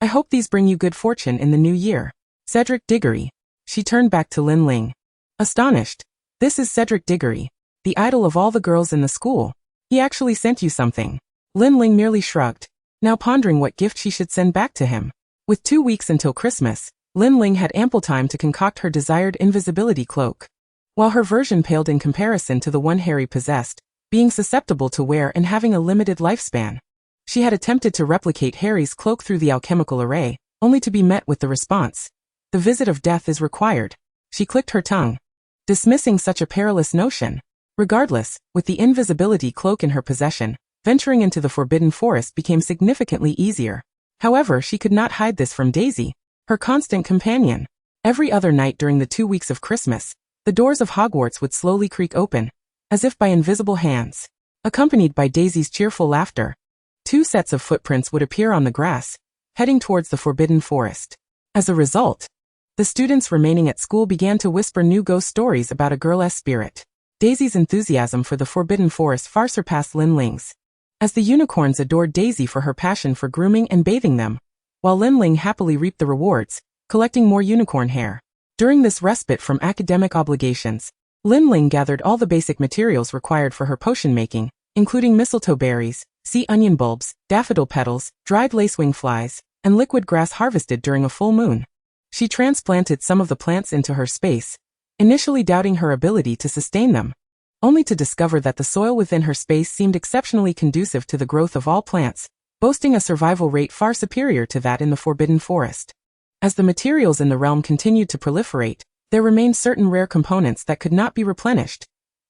I hope these bring you good fortune in the new year. Cedric Diggory. She turned back to Lin Ling, astonished. This is Cedric Diggory, the idol of all the girls in the school. He actually sent you something. Lin Ling merely shrugged, now pondering what gift she should send back to him. With 2 weeks until Christmas, Lin Ling had ample time to concoct her desired invisibility cloak. While her version paled in comparison to the one Harry possessed, being susceptible to wear and having a limited lifespan, she had attempted to replicate Harry's cloak through the alchemical array, only to be met with the response. The visit of death is required. She clicked her tongue, dismissing such a perilous notion. Regardless, with the invisibility cloak in her possession, venturing into the Forbidden Forest became significantly easier. However, she could not hide this from Daisy, her constant companion. Every other night during the 2 weeks of Christmas, the doors of Hogwarts would slowly creak open, as if by invisible hands. Accompanied by Daisy's cheerful laughter, 2 sets of footprints would appear on the grass, heading towards the Forbidden Forest. As a result, the students remaining at school began to whisper new ghost stories about a girl's spirit. Daisy's enthusiasm for the Forbidden Forest far surpassed Lin Ling's, as the unicorns adored Daisy for her passion for grooming and bathing them, while Lin Ling happily reaped the rewards, collecting more unicorn hair. During this respite from academic obligations, Lin Ling gathered all the basic materials required for her potion making, including mistletoe berries, sea onion bulbs, daffodil petals, dried lacewing flies, and liquid grass harvested during a full moon. She transplanted some of the plants into her space, initially doubting her ability to sustain them, only to discover that the soil within her space seemed exceptionally conducive to the growth of all plants, boasting a survival rate far superior to that in the Forbidden Forest. As the materials in the realm continued to proliferate, there remained certain rare components that could not be replenished,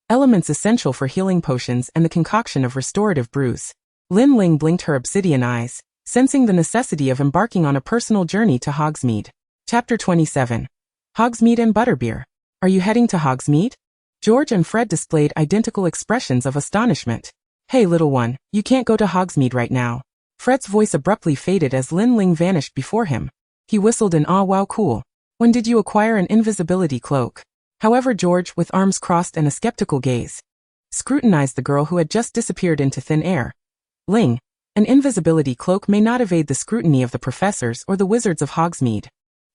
elements essential for healing potions and the concoction of restorative brews. Lin Ling blinked her obsidian eyes, sensing the necessity of embarking on a personal journey to Hogsmeade. Chapter 27. Hogsmeade and Butterbeer. Are you heading to Hogsmeade? George and Fred displayed identical expressions of astonishment. Hey little one, you can't go to Hogsmeade right now. Fred's voice abruptly faded as Lin Ling vanished before him. He whistled in awe. Wow, cool. When did you acquire an invisibility cloak? However, George, with arms crossed and a skeptical gaze, scrutinized the girl who had just disappeared into thin air. Ling, an invisibility cloak may not evade the scrutiny of the professors or the wizards of Hogsmeade.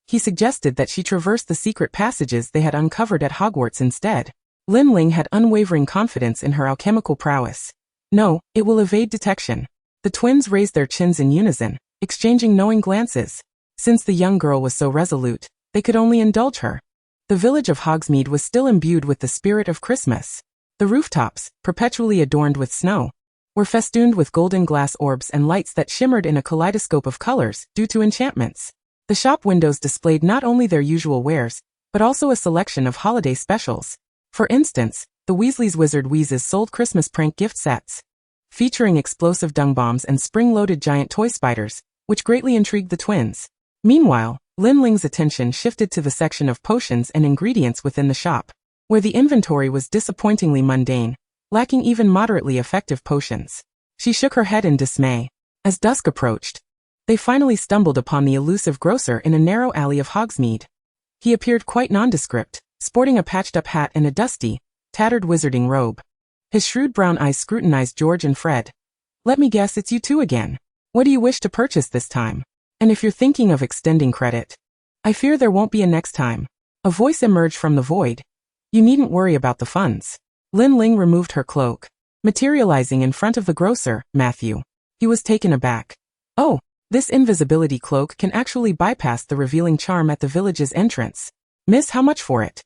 He suggested that she traverse the secret passages they had uncovered at Hogwarts instead. Lin Ling had unwavering confidence in her alchemical prowess. No, it will evade detection. The twins raised their chins in unison, exchanging knowing glances. Since the young girl was so resolute, they could only indulge her. The village of Hogsmeade was still imbued with the spirit of Christmas. The rooftops, perpetually adorned with snow, were festooned with golden glass orbs and lights that shimmered in a kaleidoscope of colors due to enchantments. The shop windows displayed not only their usual wares, but also a selection of holiday specials. For instance, the Weasley's Wizard Wheezes sold Christmas prank gift sets, featuring explosive dung bombs and spring-loaded giant toy spiders, which greatly intrigued the twins. Meanwhile, Lin Ling's attention shifted to the section of potions and ingredients within the shop, where the inventory was disappointingly mundane, lacking even moderately effective potions. She shook her head in dismay. As dusk approached, they finally stumbled upon the elusive grocer in a narrow alley of Hogsmeade. He appeared quite nondescript, sporting a patched-up hat and a dusty, tattered wizarding robe. His shrewd brown eyes scrutinized George and Fred. "Let me guess, it's you two again. What do you wish to purchase this time? And if you're thinking of extending credit, I fear there won't be a next time." A voice emerged from the void. "You needn't worry about the funds." Lin Ling removed her cloak, materializing in front of the grocer, Matthew. He was taken aback. "Oh, this invisibility cloak can actually bypass the revealing charm at the village's entrance. Miss, how much for it?"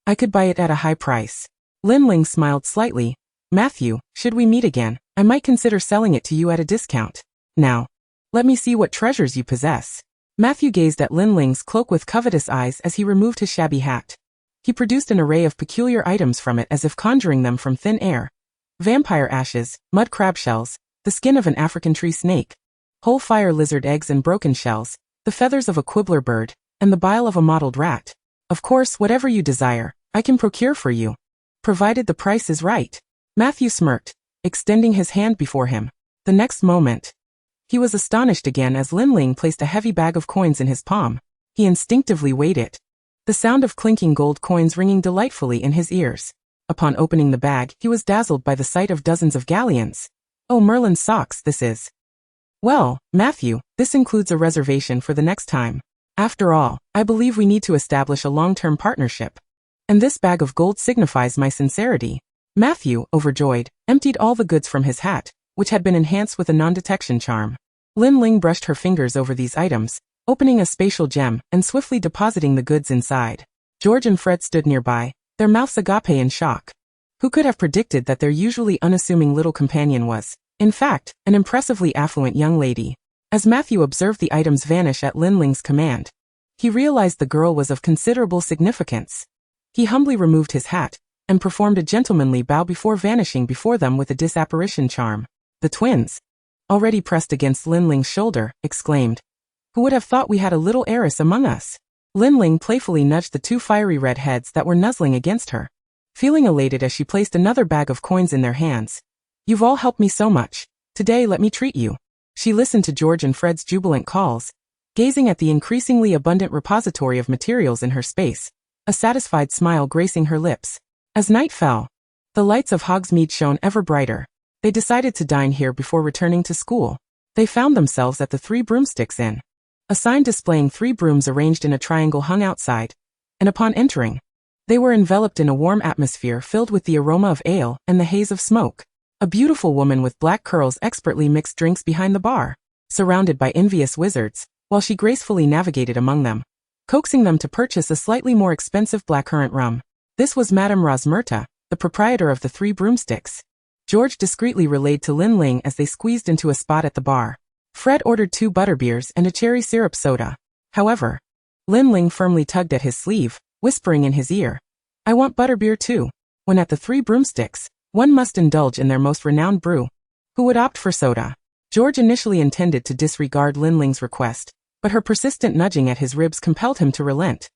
"I could buy it at a high price." Lin Ling smiled slightly. "Matthew, should we meet again, I might consider selling it to you at a discount. Now, let me see what treasures you possess." Matthew gazed at Lin Ling's cloak with covetous eyes as he removed his shabby hat. He produced an array of peculiar items from it as if conjuring them from thin air. Vampire ashes, mud crab shells, the skin of an African tree snake, whole fire lizard eggs and broken shells, the feathers of a quibbler bird, and the bile of a mottled rat. "Of course, whatever you desire, I can procure for you, provided the price is right." Matthew smirked, extending his hand before him. The next moment, he was astonished again as Lin Ling placed a heavy bag of coins in his palm. He instinctively weighed it, the sound of clinking gold coins ringing delightfully in his ears. Upon opening the bag, he was dazzled by the sight of dozens of galleons. "Oh, Merlin's socks, this is." "Well, Matthew, this includes a reservation for the next time. After all, I believe we need to establish a long-term partnership. And this bag of gold signifies my sincerity." Matthew, overjoyed, emptied all the goods from his hat, which had been enhanced with a non-detection charm. Lin Ling brushed her fingers over these items, opening a spatial gem and swiftly depositing the goods inside. George and Fred stood nearby, their mouths agape in shock. Who could have predicted that their usually unassuming little companion was, in fact, an impressively affluent young lady? As Matthew observed the items vanish at Lin Ling's command, he realized the girl was of considerable significance. He humbly removed his hat and performed a gentlemanly bow before vanishing before them with a disapparition charm. The twins, already pressed against Lin Ling's shoulder, exclaimed, "Who would have thought we had a little heiress among us?" Lin Ling playfully nudged the two fiery red heads that were nuzzling against her, feeling elated as she placed another bag of coins in their hands. "You've all helped me so much. Today let me treat you." She listened to George and Fred's jubilant calls, gazing at the increasingly abundant repository of materials in her space, a satisfied smile gracing her lips. As night fell, the lights of Hogsmeade shone ever brighter. They decided to dine here before returning to school. They found themselves at the Three Broomsticks Inn. A sign displaying 3 brooms arranged in a triangle hung outside, and upon entering, they were enveloped in a warm atmosphere filled with the aroma of ale and the haze of smoke. A beautiful woman with black curls expertly mixed drinks behind the bar, surrounded by envious wizards, while she gracefully navigated among them, coaxing them to purchase a slightly more expensive blackcurrant rum. This was Madame Rosmerta, the proprietor of the Three Broomsticks. George discreetly relayed to Lin Ling as they squeezed into a spot at the bar. Fred ordered 2 butterbeers and a cherry syrup soda. However, Lin Ling firmly tugged at his sleeve, whispering in his ear, "I want butterbeer too." When at the Three Broomsticks, one must indulge in their most renowned brew. Who would opt for soda? George initially intended to disregard Lin Ling's request, but her persistent nudging at his ribs compelled him to relent.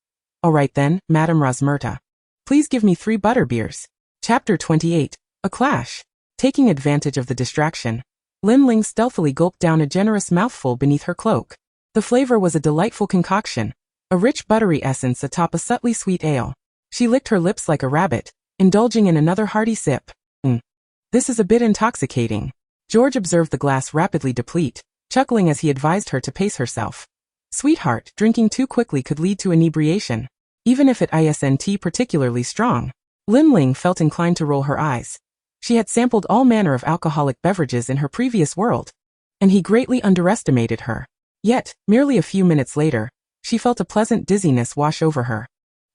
"All right then, Madame Rosmerta. Please give me 3 butterbeers." Chapter 28. A Clash. Taking advantage of the distraction, Lin Ling stealthily gulped down a generous mouthful beneath her cloak. The flavor was a delightful concoction, a rich buttery essence atop a subtly sweet ale. She licked her lips like a rabbit, indulging in another hearty sip. This is a bit intoxicating. George observed the glass rapidly deplete, chuckling as he advised her to pace herself. Sweetheart, drinking too quickly could lead to inebriation, even if it isn't particularly strong. Lin Ling felt inclined to roll her eyes. She had sampled all manner of alcoholic beverages in her previous world, and he greatly underestimated her. Yet, merely a few minutes later, she felt a pleasant dizziness wash over her.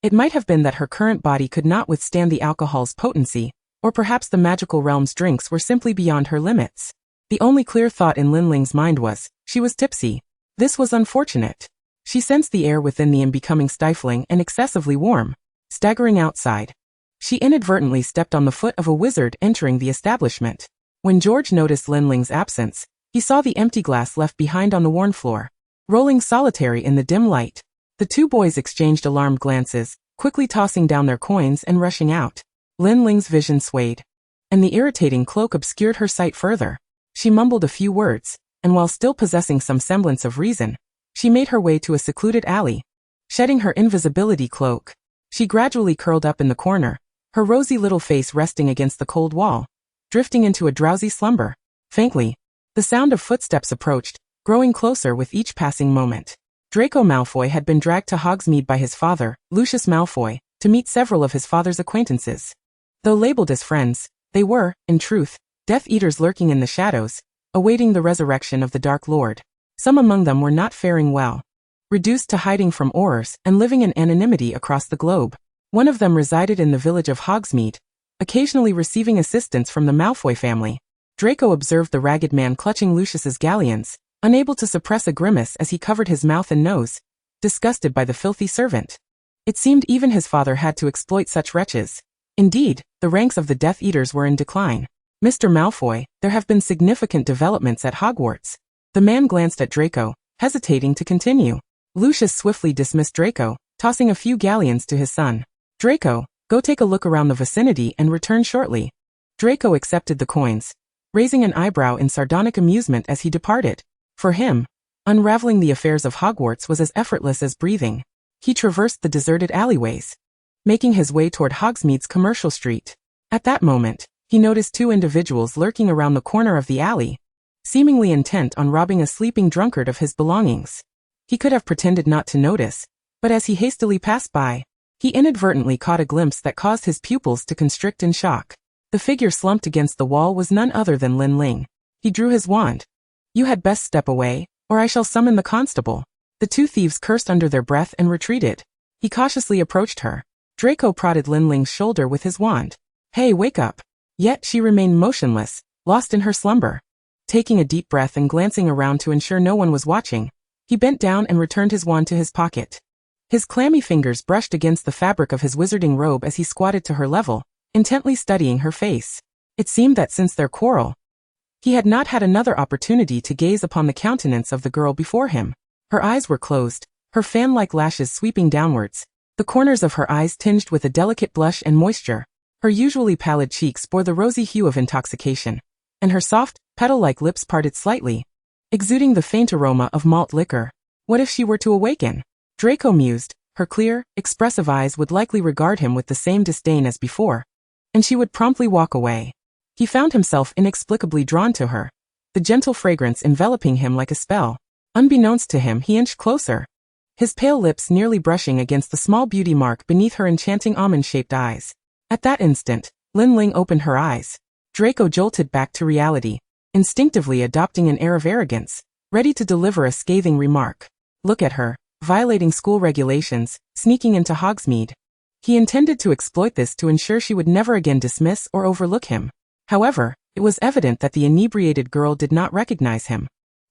It might have been that her current body could not withstand the alcohol's potency, or perhaps the magical realm's drinks were simply beyond her limits. The only clear thought in Lin Ling's mind was, she was tipsy. This was unfortunate. She sensed the air within the becoming stifling and excessively warm. Staggering outside, she inadvertently stepped on the foot of a wizard entering the establishment. When George noticed Lin Ling's absence, he saw the empty glass left behind on the worn floor, rolling solitary in the dim light. The two boys exchanged alarmed glances, quickly tossing down their coins and rushing out. Lin Ling's vision swayed, and the irritating cloak obscured her sight further. She mumbled a few words, and while still possessing some semblance of reason, she made her way to a secluded alley. Shedding her invisibility cloak, she gradually curled up in the corner, her rosy little face resting against the cold wall, drifting into a drowsy slumber. Faintly, the sound of footsteps approached, growing closer with each passing moment. Draco Malfoy had been dragged to Hogsmeade by his father, Lucius Malfoy, to meet several of his father's acquaintances. Though labeled as friends, they were, in truth, Death Eaters lurking in the shadows, awaiting the resurrection of the Dark Lord. Some among them were not faring well, reduced to hiding from Aurors and living in anonymity across the globe. One of them resided in the village of Hogsmeade, occasionally receiving assistance from the Malfoy family. Draco observed the ragged man clutching Lucius's galleons, unable to suppress a grimace as he covered his mouth and nose, disgusted by the filthy servant. It seemed even his father had to exploit such wretches. Indeed, the ranks of the Death Eaters were in decline. Mr. Malfoy, there have been significant developments at Hogwarts. The man glanced at Draco, hesitating to continue. Lucius swiftly dismissed Draco, tossing a few galleons to his son. Draco, go take a look around the vicinity and return shortly. Draco accepted the coins, raising an eyebrow in sardonic amusement as he departed. For him, unraveling the affairs of Hogwarts was as effortless as breathing. He traversed the deserted alleyways, making his way toward Hogsmeade's commercial street. At that moment, he noticed two individuals lurking around the corner of the alley, seemingly intent on robbing a sleeping drunkard of his belongings. He could have pretended not to notice, but as he hastily passed by, he inadvertently caught a glimpse that caused his pupils to constrict in shock. The figure slumped against the wall was none other than Lin Ling. He drew his wand. You had best step away, or I shall summon the constable. The two thieves cursed under their breath and retreated. He cautiously approached her. Draco prodded Lin Ling's shoulder with his wand. Hey, wake up. Yet she remained motionless, lost in her slumber. Taking a deep breath and glancing around to ensure no one was watching, he bent down and returned his wand to his pocket. His clammy fingers brushed against the fabric of his wizarding robe as he squatted to her level, intently studying her face. It seemed that since their quarrel, he had not had another opportunity to gaze upon the countenance of the girl before him. Her eyes were closed, her fan-like lashes sweeping downwards, the corners of her eyes tinged with a delicate blush and moisture. Her usually pallid cheeks bore the rosy hue of intoxication, and her soft, petal-like lips parted slightly, exuding the faint aroma of malt liquor. What if she were to awaken? Draco mused. Her clear, expressive eyes would likely regard him with the same disdain as before, and she would promptly walk away. He found himself inexplicably drawn to her, the gentle fragrance enveloping him like a spell. Unbeknownst to him, he inched closer, his pale lips nearly brushing against the small beauty mark beneath her enchanting almond-shaped eyes. At that instant, Lin Ling opened her eyes. Draco jolted back to reality, instinctively adopting an air of arrogance, ready to deliver a scathing remark. Look at her, violating school regulations, sneaking into Hogsmeade. He intended to exploit this to ensure she would never again dismiss or overlook him. However, it was evident that the inebriated girl did not recognize him.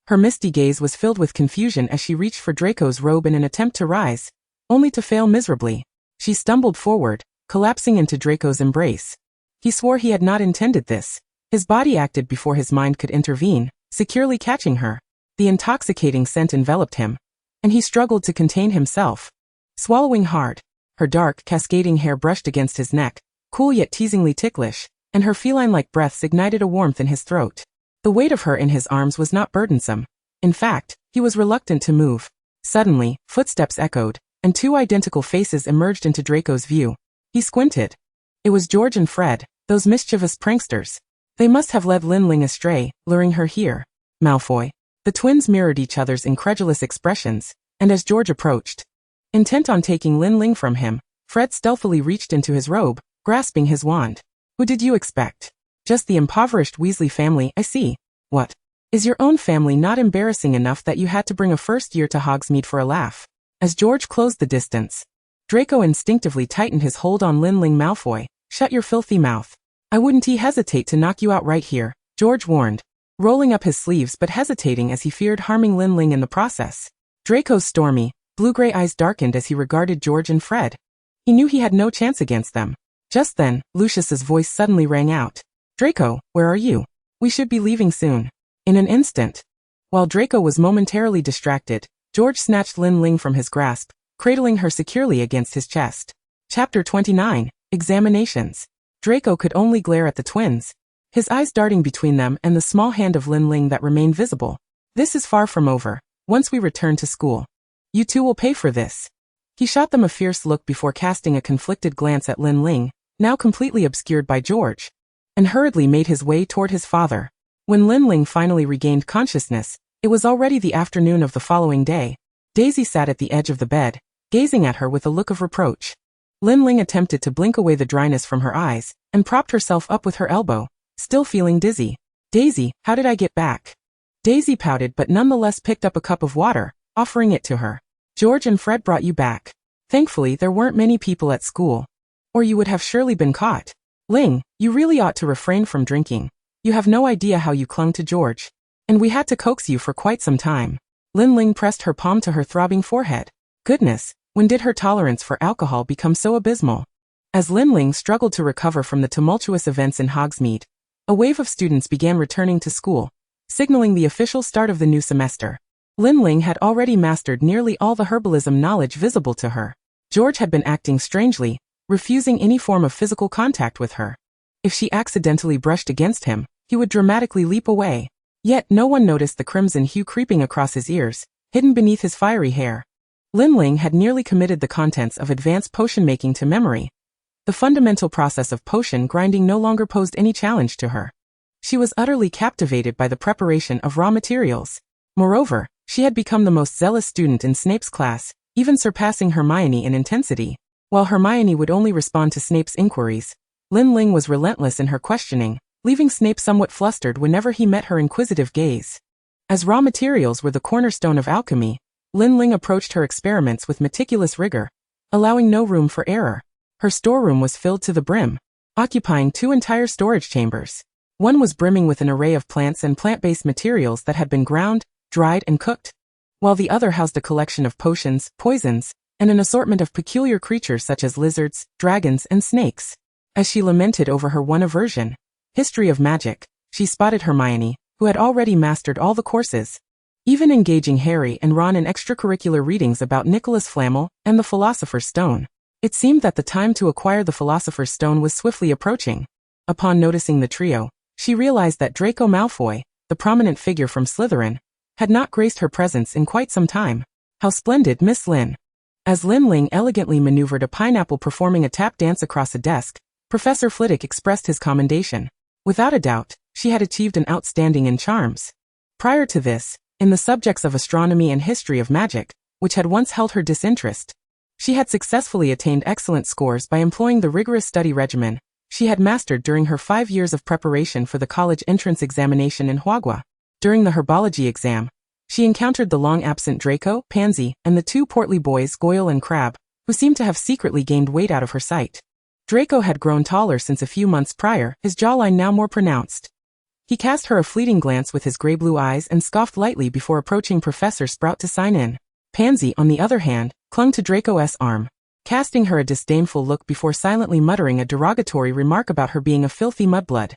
Her misty gaze was filled with confusion as she reached for Draco's robe in an attempt to rise, only to fail miserably. She stumbled forward, collapsing into Draco's embrace. He swore he had not intended this. His body acted before his mind could intervene, securely catching her. The intoxicating scent enveloped him, and he struggled to contain himself. Swallowing hard, her dark, cascading hair brushed against his neck, cool yet teasingly ticklish, and her feline-like breaths ignited a warmth in his throat. The weight of her in his arms was not burdensome. In fact, he was reluctant to move. Suddenly, footsteps echoed, and two identical faces emerged into Draco's view. He squinted. It was George and Fred, those mischievous pranksters. They must have led Lin Ling astray, luring her here. Malfoy. The twins mirrored each other's incredulous expressions, and as George approached, intent on taking Lin Ling from him, Fred stealthily reached into his robe, grasping his wand. Who did you expect? Just the impoverished Weasley family, I see. What? Is your own family not embarrassing enough that you had to bring a first year to Hogsmeade for a laugh? As George closed the distance, Draco instinctively tightened his hold on Lin Ling. Malfoy, shut your filthy mouth. I wouldn't hesitate to knock you out right here, George warned, rolling up his sleeves but hesitating as he feared harming Lin Ling in the process. Draco's stormy, blue-gray eyes darkened as he regarded George and Fred. He knew he had no chance against them. Just then, Lucius's voice suddenly rang out. Draco, where are you? We should be leaving soon. In an instant. While Draco was momentarily distracted, George snatched Lin Ling from his grasp, cradling her securely against his chest. Chapter 29, Examinations. Draco could only glare at the twins, his eyes darting between them and the small hand of Lin Ling that remained visible. This is far from over. Once we return to school, you two will pay for this. He shot them a fierce look before casting a conflicted glance at Lin Ling, now completely obscured by George, and hurriedly made his way toward his father. When Lin Ling finally regained consciousness, it was already the afternoon of the following day. Daisy sat at the edge of the bed, gazing at her with a look of reproach. Lin Ling attempted to blink away the dryness from her eyes, and propped herself up with her elbow, still feeling dizzy. Daisy, how did I get back? Daisy pouted but nonetheless picked up a cup of water, offering it to her. George and Fred brought you back. Thankfully there weren't many people at school, or you would have surely been caught. Ling, you really ought to refrain from drinking. You have no idea how you clung to George. And we had to coax you for quite some time. Lin Ling pressed her palm to her throbbing forehead. Goodness, when did her tolerance for alcohol become so abysmal? As Lin Ling struggled to recover from the tumultuous events in Hogsmeade, a wave of students began returning to school, signaling the official start of the new semester. Lin Ling had already mastered nearly all the herbalism knowledge visible to her. George had been acting strangely, refusing any form of physical contact with her. If she accidentally brushed against him, he would dramatically leap away. Yet no one noticed the crimson hue creeping across his ears, hidden beneath his fiery hair. Lin Ling had nearly committed the contents of advanced potion making to memory. The fundamental process of potion grinding no longer posed any challenge to her. She was utterly captivated by the preparation of raw materials. Moreover, she had become the most zealous student in Snape's class, even surpassing Hermione in intensity. While Hermione would only respond to Snape's inquiries, Lin Ling was relentless in her questioning, leaving Snape somewhat flustered whenever he met her inquisitive gaze. As raw materials were the cornerstone of alchemy, Lin Ling approached her experiments with meticulous rigor, allowing no room for error. Her storeroom was filled to the brim, occupying 2 entire storage chambers. One was brimming with an array of plants and plant-based materials that had been ground, dried, and cooked, while the other housed a collection of potions, poisons, and an assortment of peculiar creatures such as lizards, dragons, and snakes. As she lamented over her one aversion, history of magic, she spotted Hermione, who had already mastered all the courses, even engaging Harry and Ron in extracurricular readings about Nicholas Flamel and the Philosopher's Stone. It seemed that the time to acquire the Philosopher's Stone was swiftly approaching. Upon noticing the trio, she realized that Draco Malfoy, the prominent figure from Slytherin, had not graced her presence in quite some time. How splendid, Miss Lin. As Lin Ling elegantly maneuvered a pineapple performing a tap dance across a desk, Professor Flitwick expressed his commendation. Without a doubt, she had achieved an outstanding in charms. Prior to this, in the subjects of astronomy and history of magic, which had once held her disinterest, she had successfully attained excellent scores by employing the rigorous study regimen she had mastered during her 5 years of preparation for the college entrance examination in Hogwarts. During the herbology exam, she encountered the long-absent Draco, Pansy, and the 2 portly boys Goyle and Crabbe, who seemed to have secretly gained weight out of her sight. Draco had grown taller since a few months prior, his jawline now more pronounced. He cast her a fleeting glance with his gray-blue eyes and scoffed lightly before approaching Professor Sprout to sign in. Pansy, on the other hand, clung to Draco's arm, casting her a disdainful look before silently muttering a derogatory remark about her being a filthy mudblood.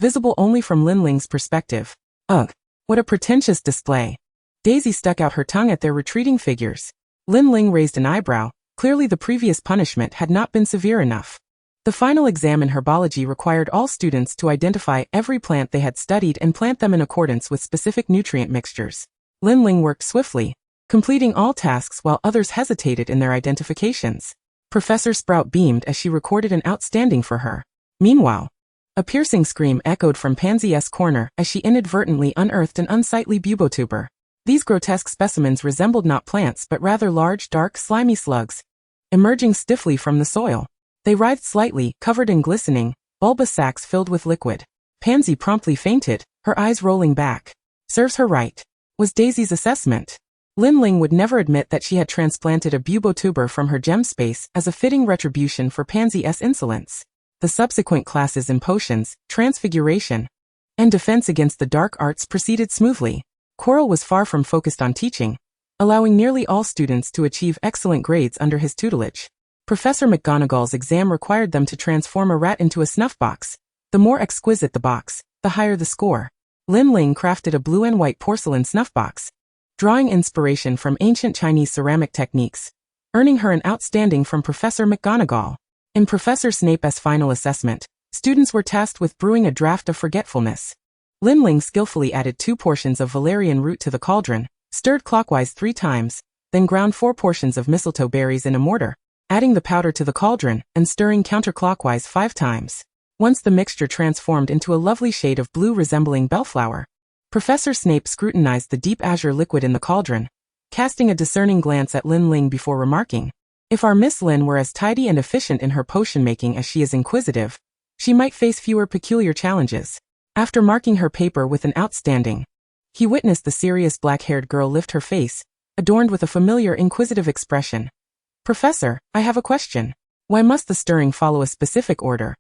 Visible only from Lin Ling's perspective. Ugh, what a pretentious display. Daisy stuck out her tongue at their retreating figures. Lin Ling raised an eyebrow. Clearly the previous punishment had not been severe enough. The final exam in herbology required all students to identify every plant they had studied and plant them in accordance with specific nutrient mixtures. Lin Ling worked swiftly, completing all tasks while others hesitated in their identifications. Professor Sprout beamed as she recorded an outstanding for her. Meanwhile, A piercing scream echoed from Pansy's corner as she inadvertently unearthed an unsightly bubotuber. These grotesque specimens resembled not plants but rather large, dark, slimy slugs, emerging stiffly from the soil. They writhed slightly, covered in glistening, bulbous sacs filled with liquid. Pansy promptly fainted, her eyes rolling back. Serves her right, was Daisy's assessment. Lin Ling would never admit that she had transplanted a bubotuber from her gem space as a fitting retribution for Pansy's insolence. The subsequent classes in potions, transfiguration, and defense against the dark arts proceeded smoothly. Quirrell was far from focused on teaching, allowing nearly all students to achieve excellent grades under his tutelage. Professor McGonagall's exam required them to transform a rat into a snuff box. The more exquisite the box, the higher the score. Lin Ling crafted a blue and white porcelain snuff box, drawing inspiration from ancient Chinese ceramic techniques, earning her an outstanding from Professor McGonagall. In Professor Snape's final assessment, students were tasked with brewing a draught of forgetfulness. Lin Ling skillfully added 2 portions of valerian root to the cauldron, stirred clockwise 3 times, then ground 4 portions of mistletoe berries in a mortar, adding the powder to the cauldron and stirring counterclockwise 5 times. Once the mixture transformed into a lovely shade of blue resembling bellflower, Professor Snape scrutinized the deep azure liquid in the cauldron, casting a discerning glance at Lin Ling before remarking, "If our Miss Lin were as tidy and efficient in her potion-making as she is inquisitive, she might face fewer peculiar challenges." After marking her paper with an outstanding, he witnessed the serious black-haired girl lift her face, adorned with a familiar inquisitive expression. "Professor, I have a question. Why must the stirring follow a specific order?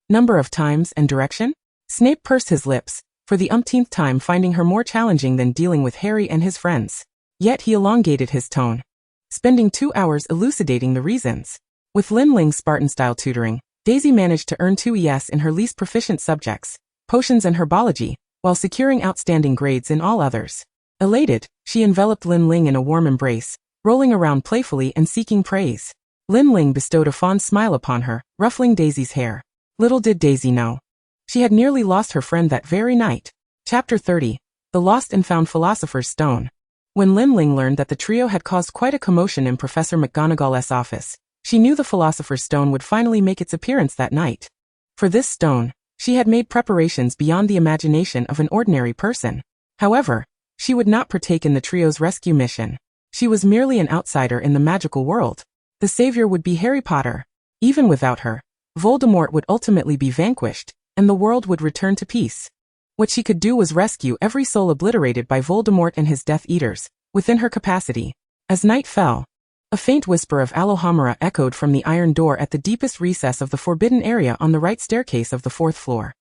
Number of times and direction?" Snape pursed his lips, for the umpteenth time finding her more challenging than dealing with Harry and his friends. Yet he elongated his tone, spending 2 hours elucidating the reasons. With Lin Ling's Spartan-style tutoring, Daisy managed to earn 2 ES in her least proficient subjects, potions and herbology, while securing outstanding grades in all others. Elated, she enveloped Lin Ling in a warm embrace, rolling around playfully and seeking praise. Lin Ling bestowed a fond smile upon her, ruffling Daisy's hair. Little did Daisy know, she had nearly lost her friend that very night. Chapter 30. The Lost and Found Philosopher's Stone. When Lin Ling learned that the trio had caused quite a commotion in Professor McGonagall's office, she knew the Philosopher's Stone would finally make its appearance that night. For this stone, she had made preparations beyond the imagination of an ordinary person. However, she would not partake in the trio's rescue mission. She was merely an outsider in the magical world. The savior would be Harry Potter. Even without her, Voldemort would ultimately be vanquished, and the world would return to peace. What she could do was rescue every soul obliterated by Voldemort and his Death Eaters, within her capacity. As night fell, a faint whisper of Alohomora echoed from the iron door at the deepest recess of the forbidden area on the right staircase of the 4th floor.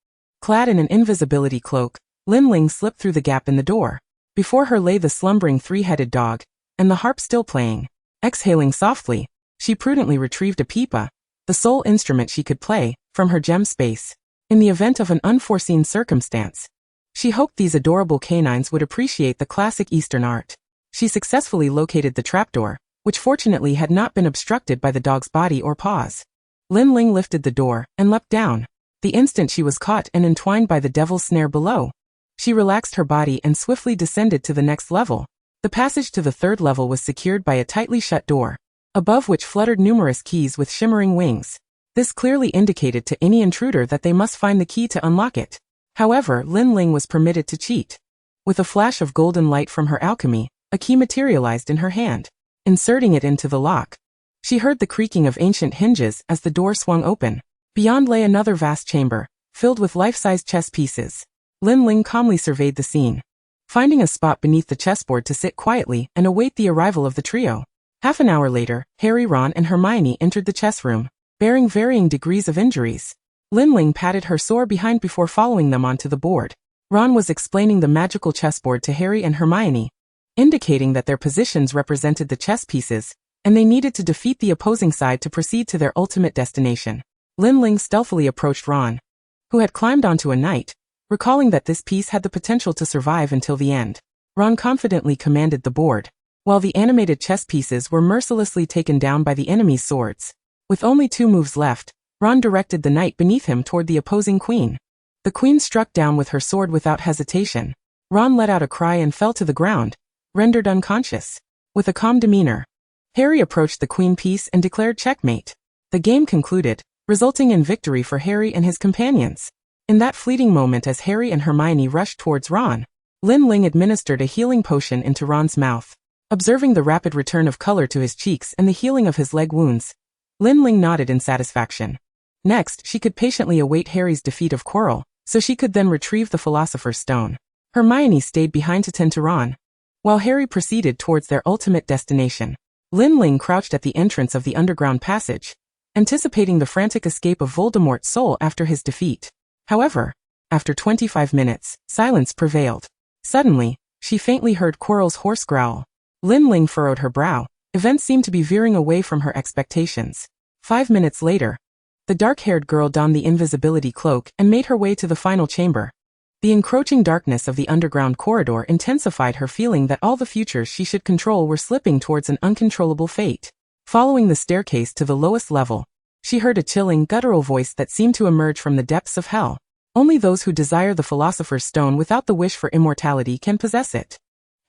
Clad in an invisibility cloak, Lin Ling slipped through the gap in the door. Before her lay the slumbering 3-headed dog, and the harp still playing. Exhaling softly, she prudently retrieved a pipa, the sole instrument she could play, from her gem space. In the event of an unforeseen circumstance, she hoped these adorable canines would appreciate the classic Eastern art. She successfully located the trapdoor, which fortunately had not been obstructed by the dog's body or paws. Lin Ling lifted the door and leapt down. The instant she was caught and entwined by the devil's snare below, she relaxed her body and swiftly descended to the next level. The passage to the 3rd level was secured by a tightly shut door, above which fluttered numerous keys with shimmering wings. This clearly indicated to any intruder that they must find the key to unlock it. However, Lin Ling was permitted to cheat. With a flash of golden light from her alchemy, a key materialized in her hand. Inserting it into the lock, she heard the creaking of ancient hinges as the door swung open. Beyond lay another vast chamber, filled with life-sized chess pieces. Lin Ling calmly surveyed the scene, finding a spot beneath the chessboard to sit quietly and await the arrival of the trio. Half an hour later, Harry, Ron, and Hermione entered the chess room, bearing varying degrees of injuries. Lin Ling patted her sore behind before following them onto the board. Ron was explaining the magical chessboard to Harry and Hermione, indicating that their positions represented the chess pieces, and they needed to defeat the opposing side to proceed to their ultimate destination. Lin Ling stealthily approached Ron, who had climbed onto a knight, recalling that this piece had the potential to survive until the end. Ron confidently commanded the board, while the animated chess pieces were mercilessly taken down by the enemy's swords. With only 2 moves left, Ron directed the knight beneath him toward the opposing queen. The queen struck down with her sword without hesitation. Ron let out a cry and fell to the ground, rendered unconscious. With a calm demeanor, Harry approached the queen piece and declared checkmate. The game concluded, resulting in victory for Harry and his companions. In that fleeting moment as Harry and Hermione rushed towards Ron, Lin Ling administered a healing potion into Ron's mouth. Observing the rapid return of color to his cheeks and the healing of his leg wounds, Lin Ling nodded in satisfaction. Next, she could patiently await Harry's defeat of Quirrell, so she could then retrieve the Philosopher's Stone. Hermione stayed behind to tend to Ron, while Harry proceeded towards their ultimate destination. Lin Ling crouched at the entrance of the underground passage, anticipating the frantic escape of Voldemort's soul after his defeat. However, after 25 minutes, silence prevailed. Suddenly, she faintly heard Quirrell's hoarse growl. Lin Ling furrowed her brow. Events seemed to be veering away from her expectations. 5 minutes later, the dark-haired girl donned the invisibility cloak and made her way to the final chamber. The encroaching darkness of the underground corridor intensified her feeling that all the futures she should control were slipping towards an uncontrollable fate. Following the staircase to the lowest level, she heard a chilling, guttural voice that seemed to emerge from the depths of hell. Only those who desire the Philosopher's Stone without the wish for immortality can possess it.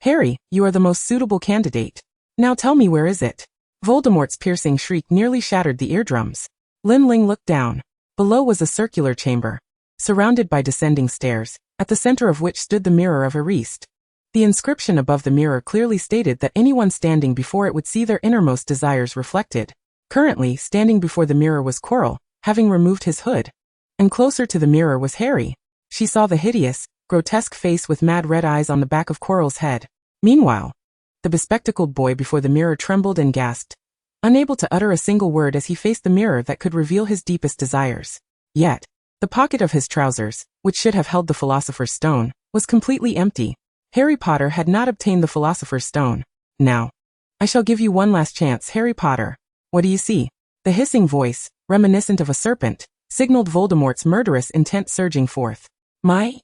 Harry, you are the most suitable candidate. Now tell me, where is it? Voldemort's piercing shriek nearly shattered the eardrums. Lin Ling looked down. Below was a circular chamber, surrounded by descending stairs, at the center of which stood the mirror of Eriste. The inscription above the mirror clearly stated that anyone standing before it would see their innermost desires reflected. Currently, standing before the mirror was Quirrell, having removed his hood. And closer to the mirror was Harry. She saw the hideous, grotesque face with mad red eyes on the back of Quirrell's head. Meanwhile, the bespectacled boy before the mirror trembled and gasped, unable to utter a single word as he faced the mirror that could reveal his deepest desires. Yet, the pocket of his trousers, which should have held the Philosopher's Stone, was completely empty. Harry Potter had not obtained the Philosopher's Stone. Now, I shall give you one last chance, Harry Potter. What do you see? The hissing voice, reminiscent of a serpent, signaled Voldemort's murderous intent surging forth. My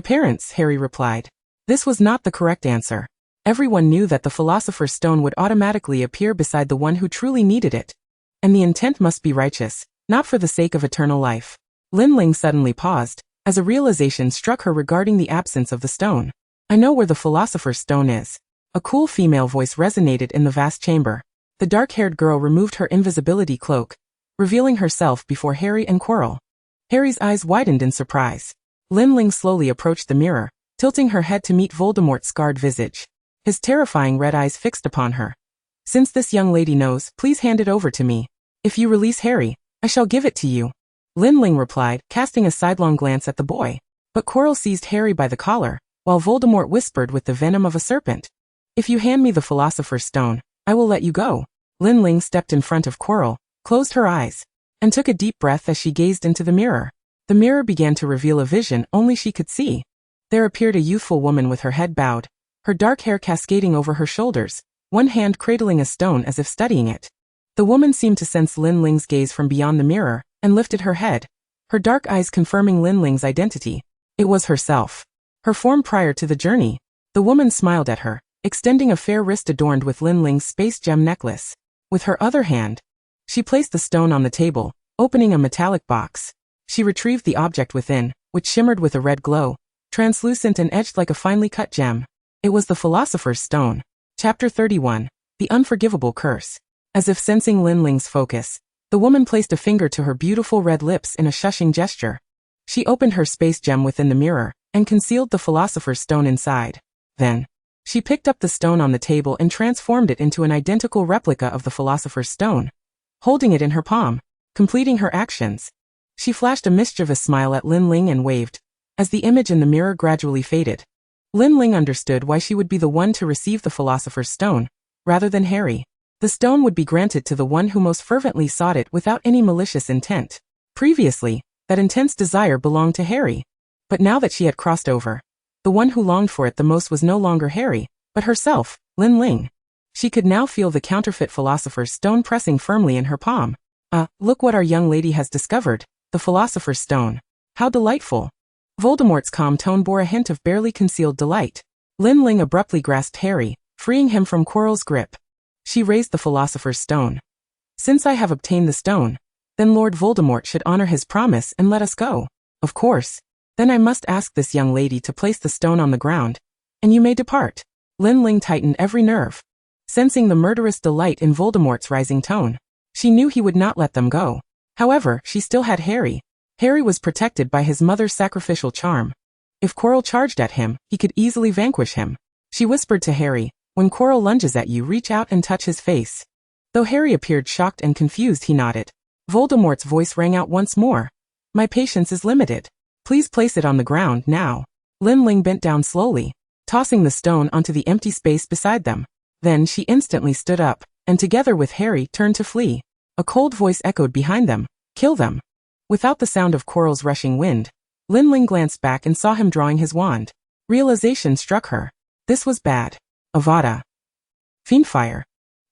parents, Harry replied. This was not the correct answer. Everyone knew that the Philosopher's Stone would automatically appear beside the one who truly needed it. And the intent must be righteous, not for the sake of eternal life. Lin Ling suddenly paused, as a realization struck her regarding the absence of the stone. I know where the Philosopher's Stone is. A cool female voice resonated in the vast chamber. The dark-haired girl removed her invisibility cloak, revealing herself before Harry and Quirrell. Harry's eyes widened in surprise. Lin Ling slowly approached the mirror, tilting her head to meet Voldemort's scarred visage, his terrifying red eyes fixed upon her. Since this young lady knows, please hand it over to me. If you release Harry, I shall give it to you. Lin Ling replied, casting a sidelong glance at the boy. But Quirrell seized Harry by the collar, while Voldemort whispered with the venom of a serpent. If you hand me the Philosopher's Stone, I will let you go. Lin Ling stepped in front of Quirrell, closed her eyes, and took a deep breath as she gazed into the mirror. The mirror began to reveal a vision only she could see. There appeared a youthful woman with her head bowed, her dark hair cascading over her shoulders, one hand cradling a stone as if studying it. The woman seemed to sense Lin Ling's gaze from beyond the mirror, and lifted her head, her dark eyes confirming Lin Ling's identity. It was herself. Her form prior to the journey. The woman smiled at her, extending a fair wrist adorned with Lin Ling's space gem necklace. With her other hand, she placed the stone on the table, opening a metallic box. She retrieved the object within, which shimmered with a red glow, translucent and edged like a finely cut gem. It was the Philosopher's Stone. Chapter 31. The Unforgivable Curse. As if sensing Lin Ling's focus, the woman placed a finger to her beautiful red lips in a shushing gesture. She opened her space gem within the mirror, and concealed the Philosopher's Stone inside. Then, she picked up the stone on the table and transformed it into an identical replica of the Philosopher's Stone. Holding it in her palm, completing her actions, she flashed a mischievous smile at Lin Ling and waved. As the image in the mirror gradually faded, Lin Ling understood why she would be the one to receive the Philosopher's Stone, rather than Harry. The stone would be granted to the one who most fervently sought it without any malicious intent. Previously, that intense desire belonged to Harry. But now that she had crossed over, the one who longed for it the most was no longer Harry, but herself, Lin Ling. She could now feel the counterfeit Philosopher's Stone pressing firmly in her palm. Look what our young lady has discovered, the Philosopher's Stone. How delightful. Voldemort's calm tone bore a hint of barely concealed delight. Lin Ling abruptly grasped Harry, freeing him from Quirrell's grip. She raised the Philosopher's Stone. Since I have obtained the stone, then Lord Voldemort should honor his promise and let us go. Of course. Then I must ask this young lady to place the stone on the ground, and you may depart. Lin Ling tightened every nerve, sensing the murderous delight in Voldemort's rising tone. She knew he would not let them go. However, she still had Harry. Harry was protected by his mother's sacrificial charm. If Quirrell charged at him, he could easily vanquish him. She whispered to Harry, "When Quirrell lunges at you, reach out and touch his face." Though Harry appeared shocked and confused, he nodded. Voldemort's voice rang out once more. "My patience is limited. Please place it on the ground now." Lin Ling bent down slowly, tossing the stone onto the empty space beside them. Then she instantly stood up, and together with Harry turned to flee. A cold voice echoed behind them, "Kill them." Without the sound of Quirrell's rushing wind, Lin Ling glanced back and saw him drawing his wand. Realization struck her. This was bad. Avada. Fiendfire.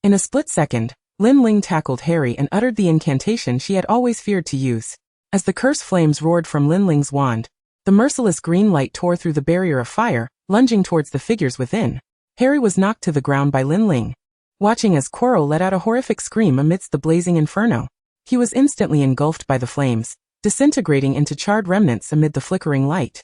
In a split second, Lin Ling tackled Harry and uttered the incantation she had always feared to use. As the curse flames roared from Lin Ling's wand, the merciless green light tore through the barrier of fire, lunging towards the figures within. Harry was knocked to the ground by Lin Ling, watching as Quirrell let out a horrific scream amidst the blazing inferno. He was instantly engulfed by the flames, disintegrating into charred remnants amid the flickering light.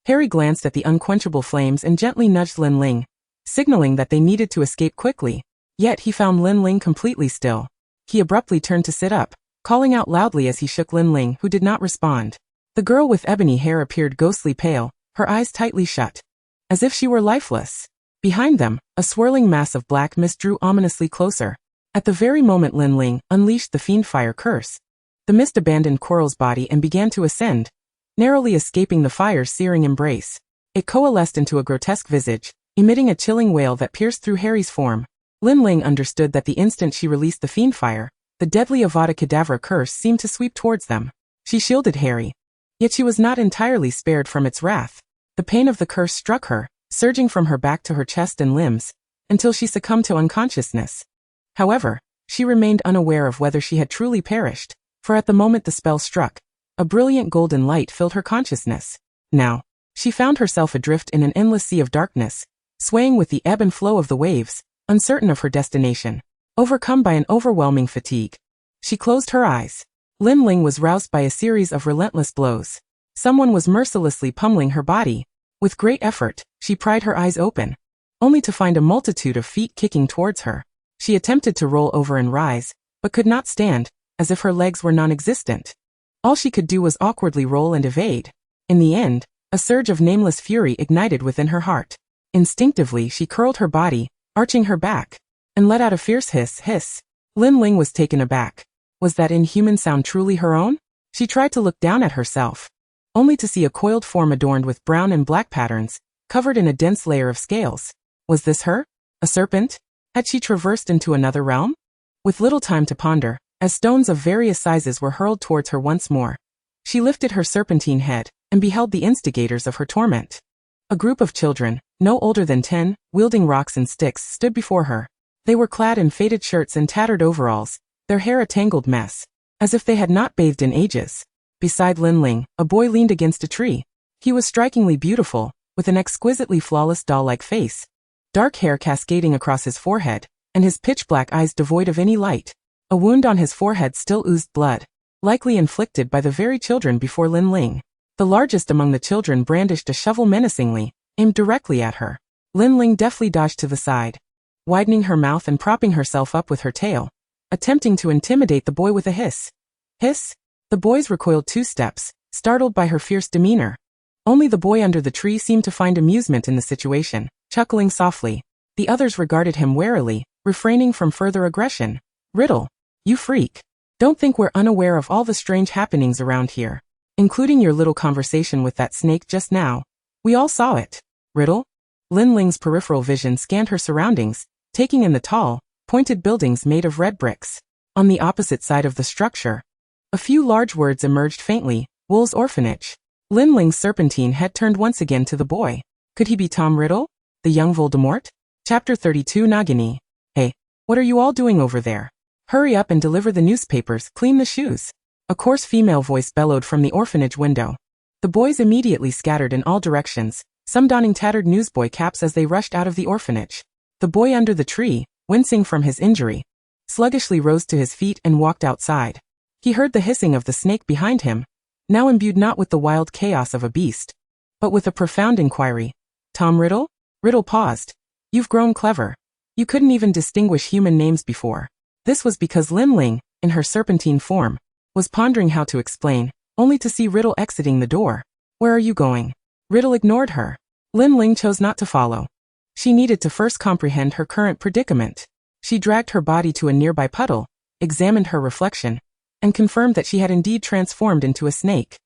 Harry glanced at the unquenchable flames and gently nudged Lin Ling, signaling that they needed to escape quickly. Yet he found Lin Ling completely still. He abruptly turned to sit up, calling out loudly as he shook Lin Ling, who did not respond. The girl with ebony hair appeared ghostly pale, her eyes tightly shut, as if she were lifeless. Behind them, a swirling mass of black mist drew ominously closer. At the very moment Lin Ling unleashed the fiendfire curse, the mist abandoned Quirrell's body and began to ascend, narrowly escaping the fire's searing embrace. It coalesced into a grotesque visage, emitting a chilling wail that pierced through Harry's form. Lin Ling understood that the instant she released the fiendfire, the deadly Avada Kedavra curse seemed to sweep towards them. She shielded Harry. Yet she was not entirely spared from its wrath. The pain of the curse struck her, surging from her back to her chest and limbs, until she succumbed to unconsciousness. However, she remained unaware of whether she had truly perished, for at the moment the spell struck, a brilliant golden light filled her consciousness. Now, she found herself adrift in an endless sea of darkness, swaying with the ebb and flow of the waves, uncertain of her destination. Overcome by an overwhelming fatigue, she closed her eyes. Lin Ling was roused by a series of relentless blows. Someone was mercilessly pummeling her body. With great effort, she pried her eyes open, only to find a multitude of feet kicking towards her. She attempted to roll over and rise, but could not stand, as if her legs were non-existent. All she could do was awkwardly roll and evade. In the end, a surge of nameless fury ignited within her heart. Instinctively she curled her body, arching her back, and let out a fierce hiss. Lin Ling was taken aback. Was that inhuman sound truly her own? She tried to look down at herself, only to see a coiled form adorned with brown and black patterns, covered in a dense layer of scales. Was this her? A serpent? Had she traversed into another realm? With little time to ponder, as stones of various sizes were hurled towards her once more, she lifted her serpentine head and beheld the instigators of her torment. A group of children, no older than 10, wielding rocks and sticks, stood before her. They were clad in faded shirts and tattered overalls, their hair a tangled mess, as if they had not bathed in ages. Beside Lin Ling, a boy leaned against a tree. He was strikingly beautiful, with an exquisitely flawless doll-like face, dark hair cascading across his forehead, and his pitch-black eyes devoid of any light. A wound on his forehead still oozed blood, likely inflicted by the very children before Lin Ling. The largest among the children brandished a shovel menacingly, aimed directly at her. Lin Ling deftly dodged to the side, widening her mouth and propping herself up with her tail, attempting to intimidate the boy with a hiss. Hiss? The boys recoiled 2 steps, startled by her fierce demeanor. Only the boy under the tree seemed to find amusement in the situation, chuckling softly. The others regarded him warily, refraining from further aggression. Riddle. You freak. Don't think we're unaware of all the strange happenings around here, including your little conversation with that snake just now. We all saw it. Riddle? Lin Ling's peripheral vision scanned her surroundings, taking in the tall, pointed buildings made of red bricks. On the opposite side of the structure, a few large words emerged faintly. Wool's Orphanage. Lin Ling's serpentine head turned once again to the boy. Could he be Tom Riddle? The young Voldemort? Chapter 32 Nagini. Hey, what are you all doing over there? Hurry up and deliver the newspapers, clean the shoes. A coarse female voice bellowed from the orphanage window. The boys immediately scattered in all directions, some donning tattered newsboy caps as they rushed out of the orphanage. The boy under the tree, wincing from his injury, sluggishly rose to his feet and walked outside. He heard the hissing of the snake behind him, now imbued not with the wild chaos of a beast, but with a profound inquiry. Tom Riddle? Riddle paused. You've grown clever. You couldn't even distinguish human names before. This was because Lin Ling, in her serpentine form, was pondering how to explain, only to see Riddle exiting the door. "Where are you going?" Riddle ignored her. Lin Ling chose not to follow. She needed to first comprehend her current predicament. She dragged her body to a nearby puddle, examined her reflection, and confirmed that she had indeed transformed into a snake.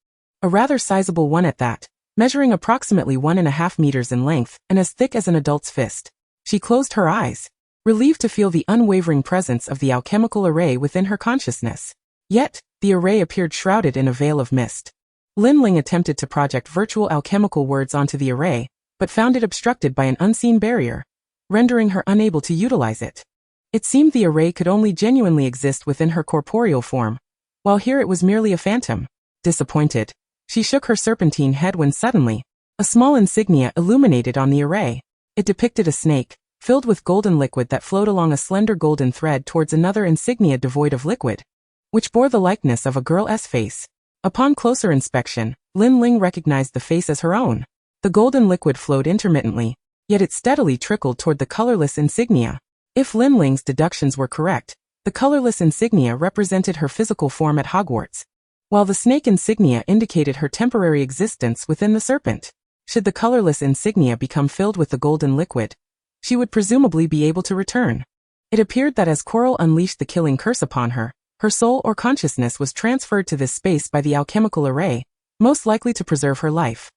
A rather sizable one at that, measuring approximately 1.5 meters in length and as thick as an adult's fist. She closed her eyes, relieved to feel the unwavering presence of the alchemical array within her consciousness. Yet, the array appeared shrouded in a veil of mist. Lin Ling attempted to project virtual alchemical words onto the array, but found it obstructed by an unseen barrier, rendering her unable to utilize it. It seemed the array could only genuinely exist within her corporeal form, while here it was merely a phantom. Disappointed, she shook her serpentine head when suddenly, a small insignia illuminated on the array. It depicted a snake, filled with golden liquid that flowed along a slender golden thread towards another insignia devoid of liquid, which bore the likeness of a girl's face. Upon closer inspection, Lin Ling recognized the face as her own. The golden liquid flowed intermittently, yet it steadily trickled toward the colorless insignia. If Lin Ling's deductions were correct, the colorless insignia represented her physical form at Hogwarts, while the snake insignia indicated her temporary existence within the serpent. Should the colorless insignia become filled with the golden liquid, she would presumably be able to return. It appeared that as Coral unleashed the killing curse upon her, her soul or consciousness was transferred to this space by the alchemical array, most likely to preserve her life.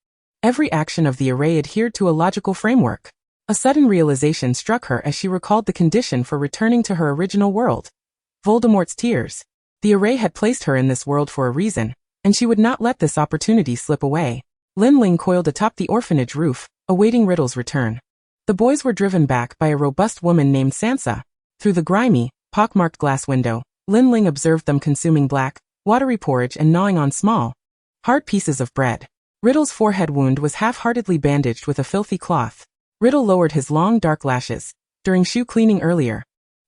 Every action of the array adhered to a logical framework. A sudden realization struck her as she recalled the condition for returning to her original world. Voldemort's tears. The array had placed her in this world for a reason, and she would not let this opportunity slip away. Lin Ling coiled atop the orphanage roof, awaiting Riddle's return. The boys were driven back by a robust woman named Sansa. Through the grimy, pockmarked glass window, Lin Ling observed them consuming black, watery porridge and gnawing on small, hard pieces of bread. Riddle's forehead wound was half-heartedly bandaged with a filthy cloth. Riddle lowered his long dark lashes. During shoe cleaning earlier,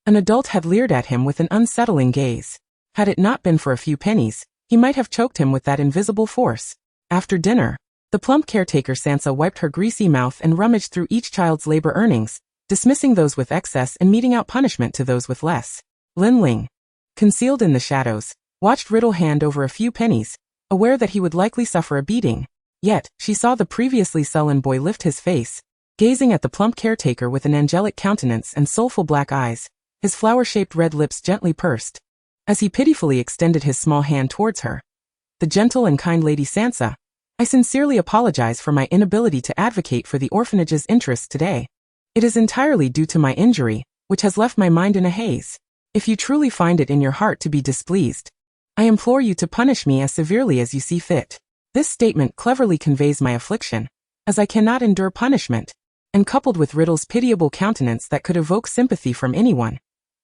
an adult had leered at him with an unsettling gaze. Had it not been for a few pennies, he might have choked him with that invisible force. After dinner, the plump caretaker Sansa wiped her greasy mouth and rummaged through each child's labor earnings, dismissing those with excess and meting out punishment to those with less. Lin Ling, concealed in the shadows, watched Riddle hand over a few pennies, aware that he would likely suffer a beating. Yet, she saw the previously sullen boy lift his face, gazing at the plump caretaker with an angelic countenance and soulful black eyes, his flower-shaped red lips gently pursed. As he pitifully extended his small hand towards her, the gentle and kind Lady Sansa, I sincerely apologize for my inability to advocate for the orphanage's interests today. It is entirely due to my injury, which has left my mind in a haze. If you truly find it in your heart to be displeased, I implore you to punish me as severely as you see fit. This statement cleverly conveys my affliction, as I cannot endure punishment, and coupled with Riddle's pitiable countenance that could evoke sympathy from anyone,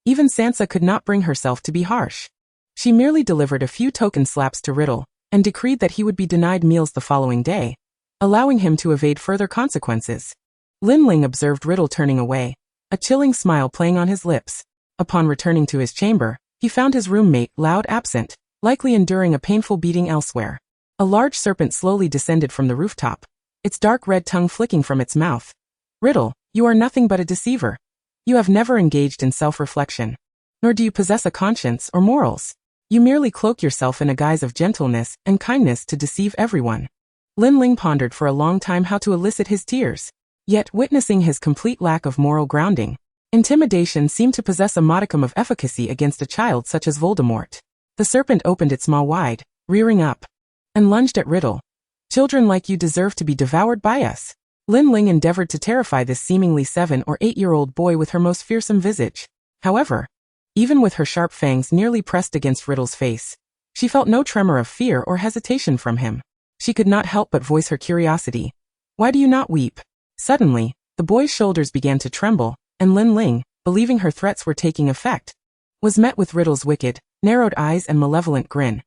even Sansa could not bring herself to be harsh. She merely delivered a few token slaps to Riddle, and decreed that he would be denied meals the following day, allowing him to evade further consequences. Lin Ling observed Riddle turning away, a chilling smile playing on his lips. Upon returning to his chamber, he found his roommate Loud absent, likely enduring a painful beating elsewhere. A large serpent slowly descended from the rooftop, its dark red tongue flicking from its mouth. Riddle, you are nothing but a deceiver. You have never engaged in self-reflection, nor do you possess a conscience or morals. You merely cloak yourself in a guise of gentleness and kindness to deceive everyone. Lin Ling pondered for a long time how to elicit his tears. Yet, witnessing his complete lack of moral grounding, intimidation seemed to possess a modicum of efficacy against a child such as Voldemort. The serpent opened its maw wide, rearing up, and lunged at Riddle. Children like you deserve to be devoured by us. Lin Ling endeavored to terrify this seemingly 7- or 8-year-old boy with her most fearsome visage. However, even with her sharp fangs nearly pressed against Riddle's face, she felt no tremor of fear or hesitation from him. She could not help but voice her curiosity. Why do you not weep? Suddenly, the boy's shoulders began to tremble, and Lin Ling, believing her threats were taking effect, was met with Riddle's wicked, narrowed eyes and malevolent grin.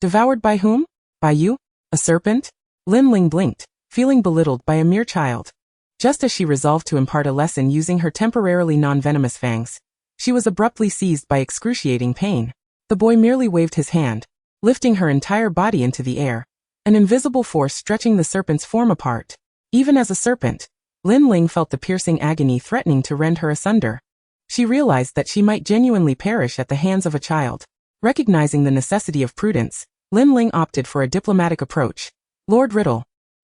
Devoured by whom? By you? A serpent? Lin Ling blinked, feeling belittled by a mere child. Just as she resolved to impart a lesson using her temporarily non-venomous fangs, she was abruptly seized by excruciating pain. The boy merely waved his hand, lifting her entire body into the air, an invisible force stretching the serpent's form apart. Even as a serpent, Lin Ling felt the piercing agony threatening to rend her asunder. She realized that she might genuinely perish at the hands of a child. Recognizing the necessity of prudence, Lin Ling opted for a diplomatic approach. Lord Riddle.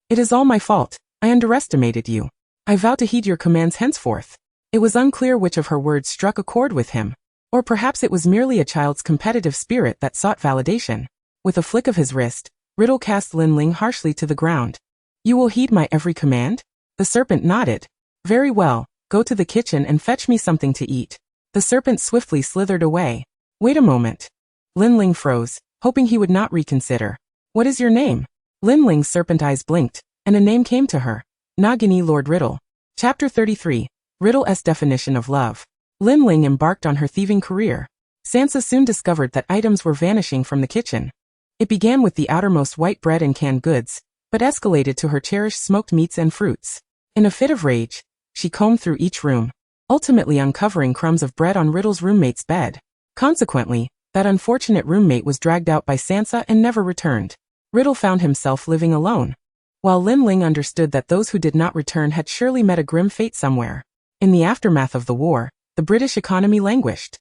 It is all my fault. I underestimated you. I vow to heed your commands henceforth. It was unclear which of her words struck a chord with him. Or perhaps it was merely a child's competitive spirit that sought validation. With a flick of his wrist, Riddle cast Lin Ling harshly to the ground. You will heed my every command? The serpent nodded. Very well, go to the kitchen and fetch me something to eat. The serpent swiftly slithered away. Wait a moment. Lin Ling froze, hoping he would not reconsider. What is your name? Lin Ling's serpent eyes blinked, and a name came to her. Nagini Lord Riddle. Chapter 33. Riddle's definition of love. Lin Ling embarked on her thieving career. Sansa soon discovered that items were vanishing from the kitchen. It began with the outermost white bread and canned goods, but escalated to her cherished smoked meats and fruits. In a fit of rage, she combed through each room, ultimately uncovering crumbs of bread on Riddle's roommate's bed. Consequently, that unfortunate roommate was dragged out by Sansa and never returned. Riddle found himself living alone, while Lin Ling understood that those who did not return had surely met a grim fate somewhere. In the aftermath of the war, the British economy languished.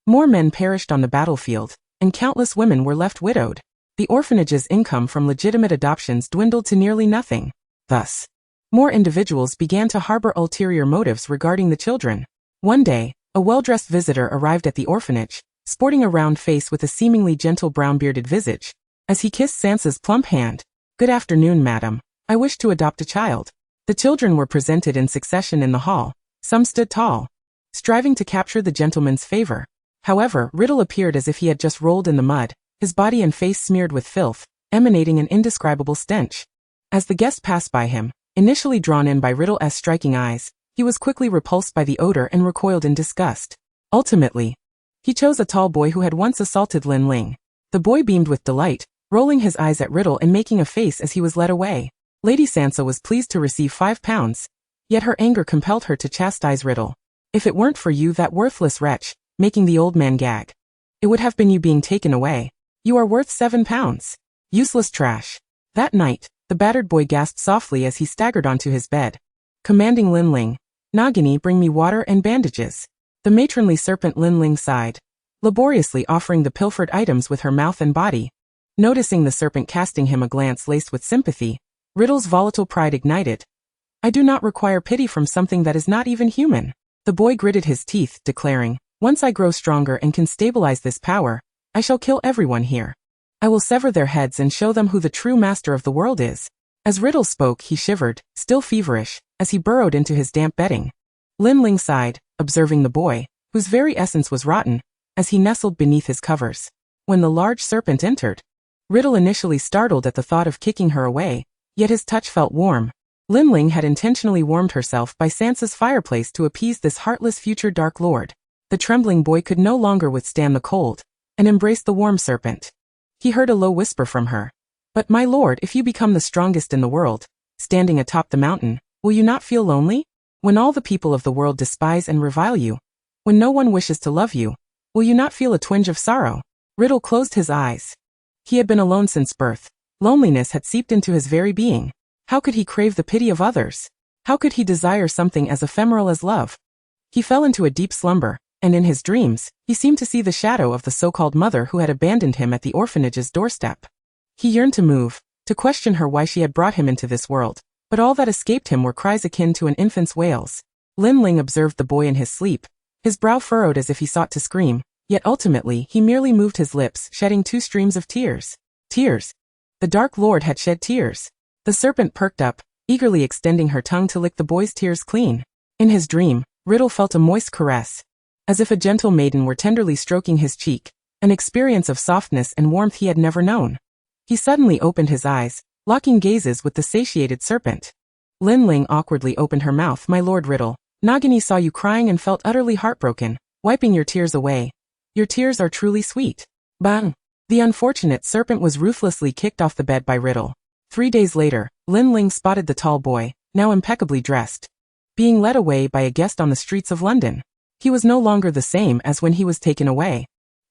More men perished on the battlefield, and countless women were left widowed. The orphanage's income from legitimate adoptions dwindled to nearly nothing. Thus, more individuals began to harbor ulterior motives regarding the children. One day, a well-dressed visitor arrived at the orphanage, sporting a round face with a seemingly gentle brown-bearded visage. As he kissed Sansa's plump hand, "Good afternoon, madam. I wish to adopt a child." The children were presented in succession in the hall. Some stood tall, striving to capture the gentleman's favor. However, Riddle appeared as if he had just rolled in the mud, his body and face smeared with filth, emanating an indescribable stench. As the guest passed by him, initially drawn in by Riddle's striking eyes, he was quickly repulsed by the odor and recoiled in disgust. Ultimately, he chose a tall boy who had once assaulted Lin Ling. The boy beamed with delight, rolling his eyes at Riddle and making a face as he was led away. Lady Sansa was pleased to receive £5, yet her anger compelled her to chastise Riddle. If it weren't for you, that worthless wretch, making the old man gag, it would have been you being taken away. You are worth £7. Useless trash. That night, the battered boy gasped softly as he staggered onto his bed, commanding Lin Ling, "Nagini, bring me water and bandages." The matronly serpent Lin Ling sighed, laboriously offering the pilfered items with her mouth and body. Noticing the serpent casting him a glance laced with sympathy, Riddle's volatile pride ignited. "I do not require pity from something that is not even human." The boy gritted his teeth, declaring, "Once I grow stronger and can stabilize this power, I shall kill everyone here. I will sever their heads and show them who the true master of the world is." As Riddle spoke, he shivered, still feverish, as he burrowed into his damp bedding. Lin Ling sighed, observing the boy, whose very essence was rotten, as he nestled beneath his covers. When the large serpent entered, Riddle initially startled at the thought of kicking her away, yet his touch felt warm. Lin Ling had intentionally warmed herself by Sansa's fireplace to appease this heartless future Dark Lord. The trembling boy could no longer withstand the cold, and embraced the warm serpent. He heard a low whisper from her. "But my lord, if you become the strongest in the world, standing atop the mountain, will you not feel lonely? When all the people of the world despise and revile you, when no one wishes to love you, will you not feel a twinge of sorrow?" Riddle closed his eyes. He had been alone since birth. Loneliness had seeped into his very being. How could he crave the pity of others? How could he desire something as ephemeral as love? He fell into a deep slumber, and in his dreams, he seemed to see the shadow of the so-called mother who had abandoned him at the orphanage's doorstep. He yearned to move, to question her why she had brought him into this world, but all that escaped him were cries akin to an infant's wails. Lin Ling observed the boy in his sleep, his brow furrowed as if he sought to scream, yet ultimately he merely moved his lips, shedding 2 streams of tears. Tears. The Dark Lord had shed tears. The serpent perked up, eagerly extending her tongue to lick the boy's tears clean. In his dream, Riddle felt a moist caress, as if a gentle maiden were tenderly stroking his cheek, an experience of softness and warmth he had never known. He suddenly opened his eyes, locking gazes with the satiated serpent. Lin Ling awkwardly opened her mouth. "My lord Riddle, Nagini saw you crying and felt utterly heartbroken, wiping your tears away. Your tears are truly sweet." Bang! The unfortunate serpent was ruthlessly kicked off the bed by Riddle. 3 days later, Lin Ling spotted the tall boy, now impeccably dressed, being led away by a guest on the streets of London. He was no longer the same as when he was taken away.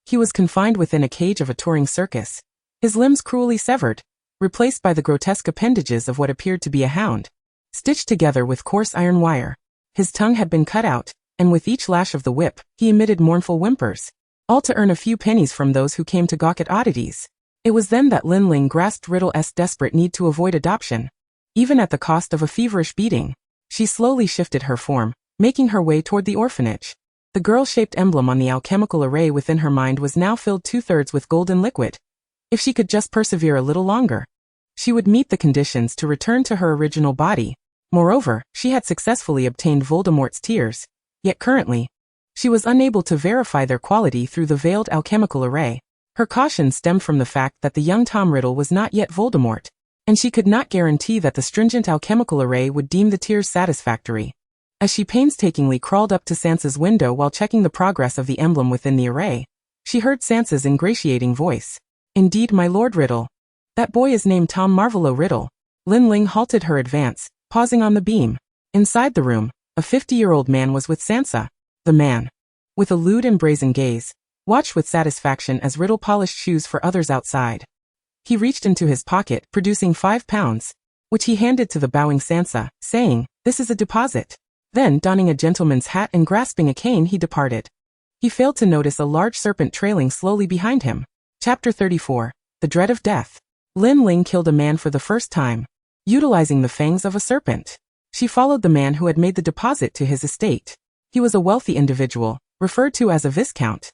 He was confined within a cage of a touring circus, his limbs cruelly severed, replaced by the grotesque appendages of what appeared to be a hound, stitched together with coarse iron wire. His tongue had been cut out, and with each lash of the whip, he emitted mournful whimpers, all to earn a few pennies from those who came to gawk at oddities. It was then that Lin Ling grasped Riddle's desperate need to avoid adoption. Even at the cost of a feverish beating, she slowly shifted her form, making her way toward the orphanage. The girl-shaped emblem on the alchemical array within her mind was now filled 2/3 with golden liquid. If she could just persevere a little longer, she would meet the conditions to return to her original body. Moreover, she had successfully obtained Voldemort's tears, yet currently, she was unable to verify their quality through the veiled alchemical array. Her caution stemmed from the fact that the young Tom Riddle was not yet Voldemort, and she could not guarantee that the stringent alchemical array would deem the tears satisfactory. As she painstakingly crawled up to Sansa's window while checking the progress of the emblem within the array, she heard Sansa's ingratiating voice. "Indeed, my Lord Riddle. That boy is named Tom Marvolo Riddle." Lin Ling halted her advance, pausing on the beam. Inside the room, a 50-year-old man was with Sansa. The man, with a lewd and brazen gaze, watched with satisfaction as Riddle polished shoes for others outside. He reached into his pocket, producing £5, which he handed to the bowing Sansa, saying, "This is a deposit." Then, donning a gentleman's hat and grasping a cane, he departed. He failed to notice a large serpent trailing slowly behind him. Chapter 34. The Dread of Death. Lin Ling killed a man for the first time, utilizing the fangs of a serpent. She followed the man who had made the deposit to his estate. He was a wealthy individual, referred to as a viscount.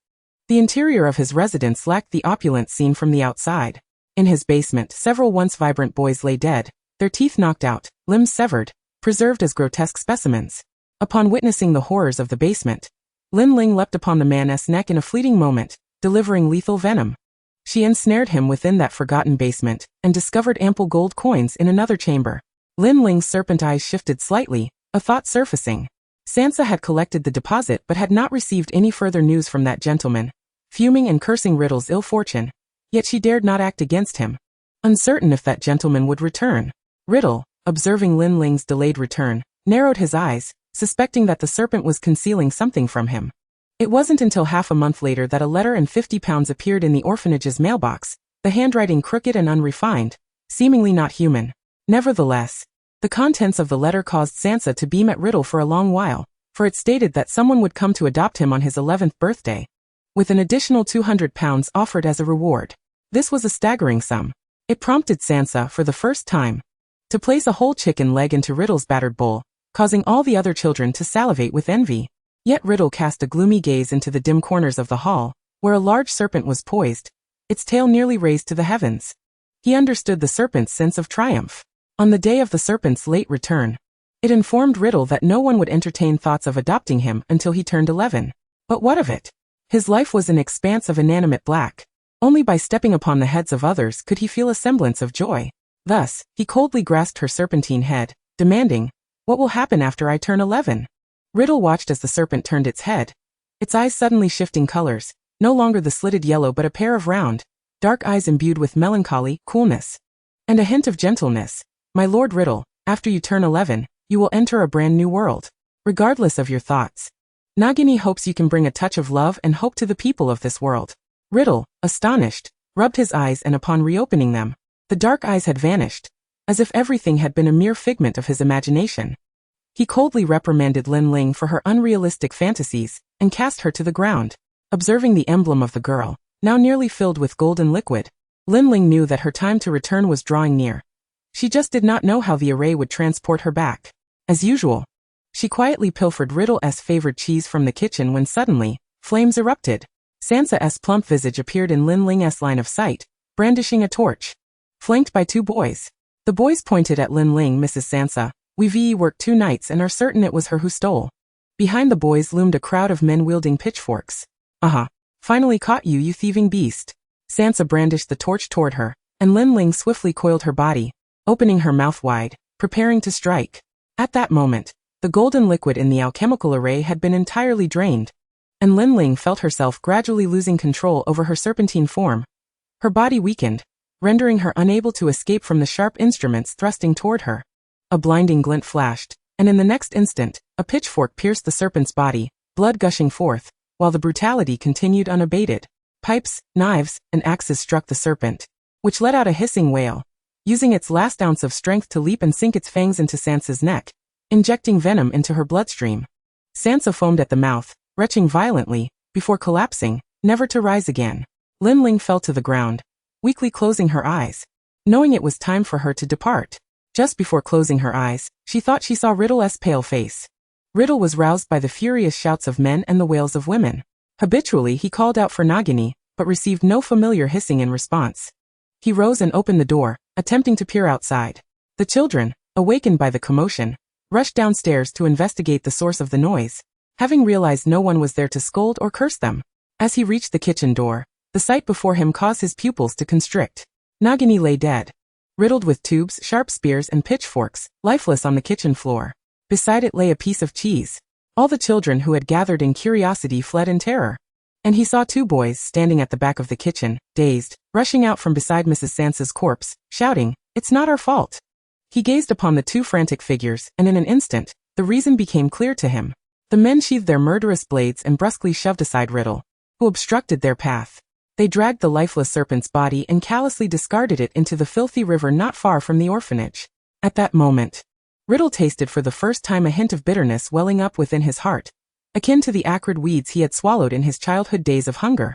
The interior of his residence lacked the opulence seen from the outside. In his basement, several once vibrant boys lay dead, their teeth knocked out, limbs severed, preserved as grotesque specimens. Upon witnessing the horrors of the basement, Lin Ling leapt upon the man's neck in a fleeting moment, delivering lethal venom. She ensnared him within that forgotten basement, and discovered ample gold coins in another chamber. Lin Ling's serpent eyes shifted slightly, a thought surfacing. Sansa had collected the deposit but had not received any further news from that gentleman, fuming and cursing Riddle's ill fortune. Yet she dared not act against him, uncertain if that gentleman would return. Riddle, observing Lin Ling's delayed return, narrowed his eyes, suspecting that the serpent was concealing something from him. It wasn't until half a month later that a letter and £50 appeared in the orphanage's mailbox, the handwriting crooked and unrefined, seemingly not human. Nevertheless, the contents of the letter caused Sansa to beam at Riddle for a long while, for it stated that someone would come to adopt him on his 11th birthday, with an additional £200 offered as a reward. This was a staggering sum. It prompted Sansa, for the first time, to place a whole chicken leg into Riddle's battered bowl, causing all the other children to salivate with envy. Yet Riddle cast a gloomy gaze into the dim corners of the hall, where a large serpent was poised, its tail nearly raised to the heavens. He understood the serpent's sense of triumph. On the day of the serpent's late return, it informed Riddle that no one would entertain thoughts of adopting him until he turned 11. But what of it? His life was an expanse of inanimate black. Only by stepping upon the heads of others could he feel a semblance of joy. Thus, he coldly grasped her serpentine head, demanding, "What will happen after I turn 11? Riddle watched as the serpent turned its head, its eyes suddenly shifting colors, no longer the slitted yellow but a pair of round, dark eyes imbued with melancholy, coolness, and a hint of gentleness. "My Lord Riddle, after you turn 11, you will enter a brand new world. Regardless of your thoughts, Nagini hopes you can bring a touch of love and hope to the people of this world." Riddle, astonished, rubbed his eyes, and upon reopening them, the dark eyes had vanished, as if everything had been a mere figment of his imagination. He coldly reprimanded Lin Ling for her unrealistic fantasies, and cast her to the ground. Observing the emblem of the girl, now nearly filled with golden liquid, Lin Ling knew that her time to return was drawing near. She just did not know how the array would transport her back. As usual, she quietly pilfered Riddle's favored cheese from the kitchen when suddenly, flames erupted. Sansa's plump visage appeared in Lin Ling's line of sight, brandishing a torch, flanked by 2 boys. The boys pointed at Lin Ling. "Mrs. Sansa, we've worked 2 nights and are certain it was her who stole." Behind the boys loomed a crowd of men wielding pitchforks. Finally caught you, you thieving beast." Sansa brandished the torch toward her, and Lin Ling swiftly coiled her body, opening her mouth wide, preparing to strike. At that moment, the golden liquid in the alchemical array had been entirely drained, and Lin Ling felt herself gradually losing control over her serpentine form. Her body weakened, rendering her unable to escape from the sharp instruments thrusting toward her. A blinding glint flashed, and in the next instant, a pitchfork pierced the serpent's body, blood gushing forth, while the brutality continued unabated. Pipes, knives, and axes struck the serpent, which let out a hissing wail, using its last ounce of strength to leap and sink its fangs into Sansa's neck, injecting venom into her bloodstream. Sansa foamed at the mouth, retching violently, before collapsing, never to rise again. Lin Ling fell to the ground, weakly closing her eyes, knowing it was time for her to depart. Just before closing her eyes, she thought she saw Riddle's pale face. Riddle was roused by the furious shouts of men and the wails of women. Habitually he called out for Nagini, but received no familiar hissing in response. He rose and opened the door, attempting to peer outside. The children, awakened by the commotion, rushed downstairs to investigate the source of the noise, having realized no one was there to scold or curse them. As he reached the kitchen door, the sight before him caused his pupils to constrict. Nagini lay dead, riddled with tubes, sharp spears and pitchforks, lifeless on the kitchen floor. Beside it lay a piece of cheese. All the children who had gathered in curiosity fled in terror. And he saw two boys standing at the back of the kitchen, dazed, rushing out from beside Mrs. Sansa's corpse, shouting, "It's not our fault." He gazed upon the two frantic figures, and in an instant, the reason became clear to him. The men sheathed their murderous blades and brusquely shoved aside Riddle, who obstructed their path. They dragged the lifeless serpent's body and callously discarded it into the filthy river not far from the orphanage. At that moment, Riddle tasted for the first time a hint of bitterness welling up within his heart, akin to the acrid weeds he had swallowed in his childhood days of hunger.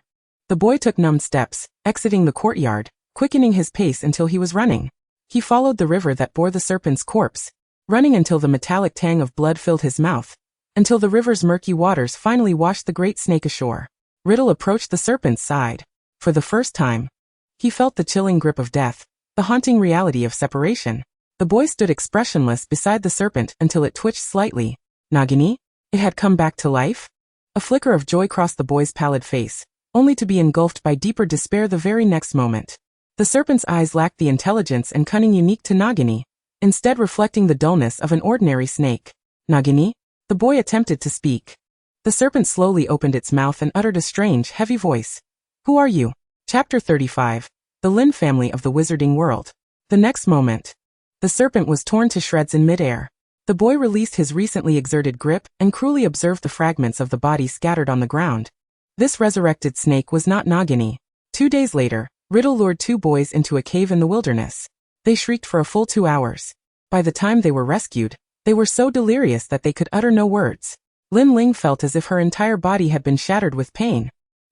The boy took numbed steps, exiting the courtyard, quickening his pace until he was running. He followed the river that bore the serpent's corpse, running until the metallic tang of blood filled his mouth, until the river's murky waters finally washed the great snake ashore. Riddle approached the serpent's side. For the first time, he felt the chilling grip of death, the haunting reality of separation. The boy stood expressionless beside the serpent until it twitched slightly. Nagini? It had come back to life? A flicker of joy crossed the boy's pallid face, only to be engulfed by deeper despair the very next moment. The serpent's eyes lacked the intelligence and cunning unique to Nagini, instead reflecting the dullness of an ordinary snake. Nagini? The boy attempted to speak. The serpent slowly opened its mouth and uttered a strange, heavy voice. Who are you? Chapter 35. The Lin family of the wizarding world. The next moment, the serpent was torn to shreds in midair. The boy released his recently exerted grip and cruelly observed the fragments of the body scattered on the ground. This resurrected snake was not Nagini. 2 days later, Riddle lured two boys into a cave in the wilderness. They shrieked for a full 2 hours. By the time they were rescued, they were so delirious that they could utter no words. Lin Ling felt as if her entire body had been shattered with pain.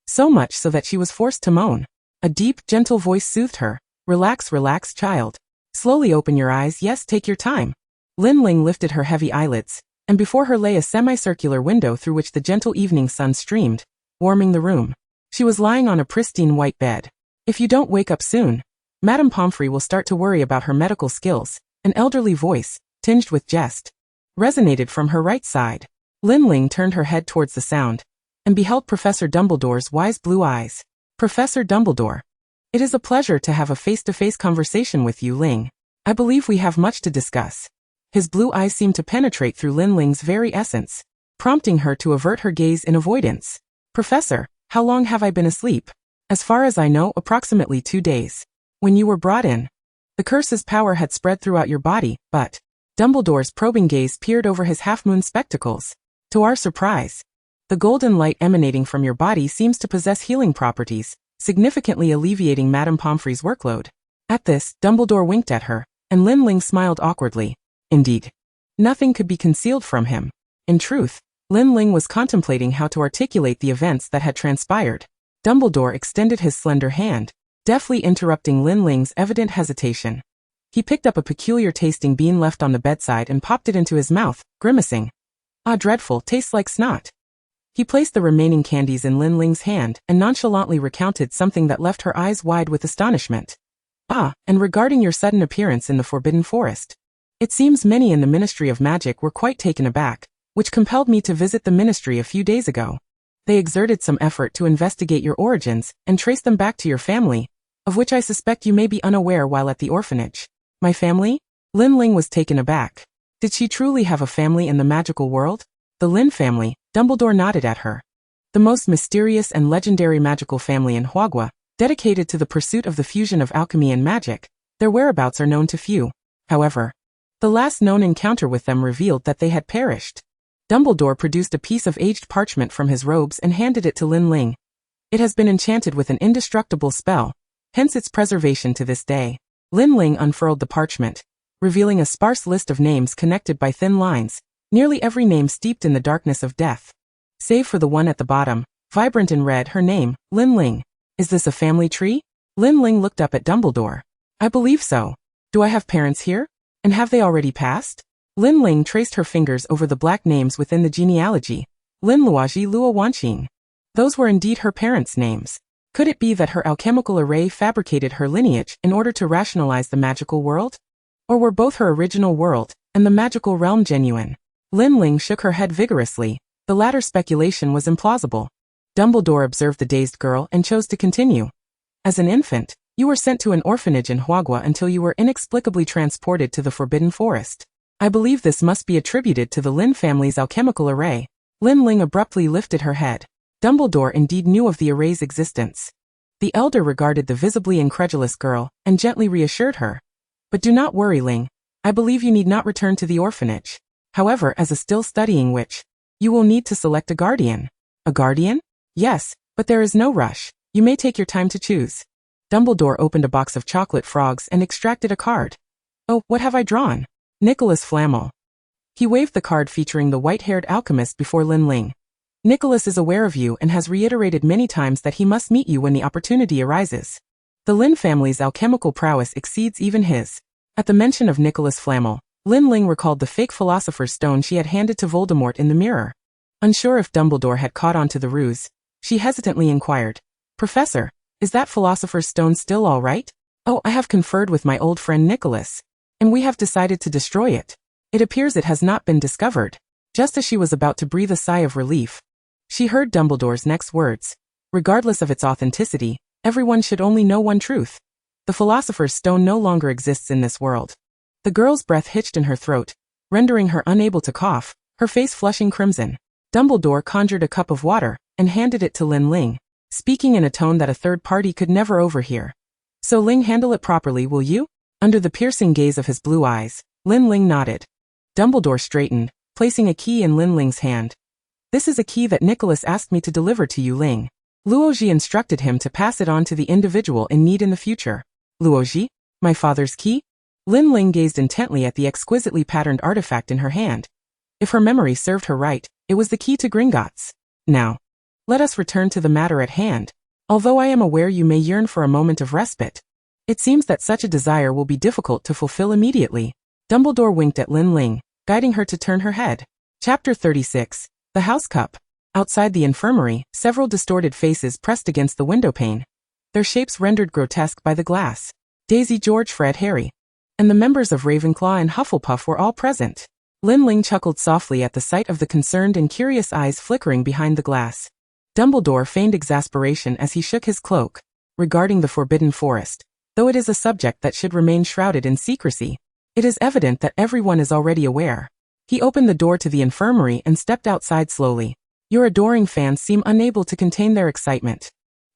So much so that she was forced to moan. A deep, gentle voice soothed her. Relax, relax, child. Slowly open your eyes, yes, take your time. Lin Ling lifted her heavy eyelids, and before her lay a semicircular window through which the gentle evening sun streamed, warming the room. She was lying on a pristine white bed. If you don't wake up soon, Madame Pomfrey will start to worry about her medical skills. An elderly voice, tinged with jest, resonated from her right side. Lin Ling turned her head towards the sound, and beheld Professor Dumbledore's wise blue eyes. Professor Dumbledore. It is a pleasure to have a face-to-face conversation with you, Ling. I believe we have much to discuss. His blue eyes seemed to penetrate through Lin Ling's very essence, prompting her to avert her gaze in avoidance. Professor, how long have I been asleep? As far as I know, approximately 2 days. When you were brought in, the curse's power had spread throughout your body, but Dumbledore's probing gaze peered over his half-moon spectacles. To our surprise, the golden light emanating from your body seems to possess healing properties, significantly alleviating Madame Pomfrey's workload. At this, Dumbledore winked at her, and Lin Ling smiled awkwardly. Indeed, nothing could be concealed from him. In truth, Lin Ling was contemplating how to articulate the events that had transpired. Dumbledore extended his slender hand, deftly interrupting Lin Ling's evident hesitation. He picked up a peculiar-tasting bean left on the bedside and popped it into his mouth, grimacing. Ah, dreadful, tastes like snot. He placed the remaining candies in Lin Ling's hand and nonchalantly recounted something that left her eyes wide with astonishment. Ah, and regarding your sudden appearance in the Forbidden Forest. It seems many in the Ministry of Magic were quite taken aback, which compelled me to visit the ministry a few days ago. They exerted some effort to investigate your origins and trace them back to your family, of which I suspect you may be unaware while at the orphanage. My family? Lin Ling was taken aback. Did she truly have a family in the magical world? The Lin family, Dumbledore nodded at her. The most mysterious and legendary magical family in Hogwarts, dedicated to the pursuit of the fusion of alchemy and magic. Their whereabouts are known to few. However, the last known encounter with them revealed that they had perished. Dumbledore produced a piece of aged parchment from his robes and handed it to Lin Ling. It has been enchanted with an indestructible spell, hence its preservation to this day. Lin Ling unfurled the parchment, revealing a sparse list of names connected by thin lines, nearly every name steeped in the darkness of death. Save for the one at the bottom, vibrant in red, her name, Lin Ling. Is this a family tree? Lin Ling looked up at Dumbledore. I believe so. Do I have parents here? And have they already passed? Lin Ling traced her fingers over the black names within the genealogy. Lin Luoji Luo Wanqing. Those were indeed her parents' names. Could it be that her alchemical array fabricated her lineage in order to rationalize the magical world? Or were both her original world and the magical realm genuine? Lin Ling shook her head vigorously. The latter speculation was implausible. Dumbledore observed the dazed girl and chose to continue. As an infant, you were sent to an orphanage in Hogwarts until you were inexplicably transported to the Forbidden Forest. I believe this must be attributed to the Lin family's alchemical array. Lin Ling abruptly lifted her head. Dumbledore indeed knew of the array's existence. The elder regarded the visibly incredulous girl and gently reassured her. But do not worry, Ling. I believe you need not return to the orphanage. However, as a still studying witch, you will need to select a guardian. A guardian? Yes, but there is no rush. You may take your time to choose. Dumbledore opened a box of chocolate frogs and extracted a card. Oh, what have I drawn? Nicholas Flamel. He waved the card featuring the white-haired alchemist before Lin Ling. Nicholas is aware of you and has reiterated many times that he must meet you when the opportunity arises. The Lin family's alchemical prowess exceeds even his. At the mention of Nicholas Flamel, Lin Ling recalled the fake philosopher's stone she had handed to Voldemort in the mirror. Unsure if Dumbledore had caught on to the ruse, she hesitantly inquired, Professor, is that philosopher's stone still all right? Oh, I have conferred with my old friend Nicholas, and we have decided to destroy it. It appears it has not been discovered. Just as she was about to breathe a sigh of relief, she heard Dumbledore's next words. Regardless of its authenticity, everyone should only know one truth. The philosopher's stone no longer exists in this world. The girl's breath hitched in her throat, rendering her unable to cough, her face flushing crimson. Dumbledore conjured a cup of water and handed it to Lin Ling, speaking in a tone that a third party could never overhear. So Ling, handle it properly, will you? Under the piercing gaze of his blue eyes, Lin Ling nodded. Dumbledore straightened, placing a key in Lin Ling's hand. This is a key that Nicholas asked me to deliver to you, Ling. Luoji instructed him to pass it on to the individual in need in the future. Luoji? My father's key? Lin Ling gazed intently at the exquisitely patterned artifact in her hand. If her memory served her right, it was the key to Gringotts. Now, let us return to the matter at hand. Although I am aware you may yearn for a moment of respite, it seems that such a desire will be difficult to fulfill immediately. Dumbledore winked at Lin Ling, guiding her to turn her head. Chapter 36. The House Cup. Outside the infirmary, several distorted faces pressed against the windowpane, their shapes rendered grotesque by the glass. Daisy, George, Fred, Harry, and the members of Ravenclaw and Hufflepuff were all present. Lin Ling chuckled softly at the sight of the concerned and curious eyes flickering behind the glass. Dumbledore feigned exasperation as he shook his cloak. Regarding the Forbidden Forest, though it is a subject that should remain shrouded in secrecy, it is evident that everyone is already aware. He opened the door to the infirmary and stepped outside slowly. Your adoring fans seem unable to contain their excitement.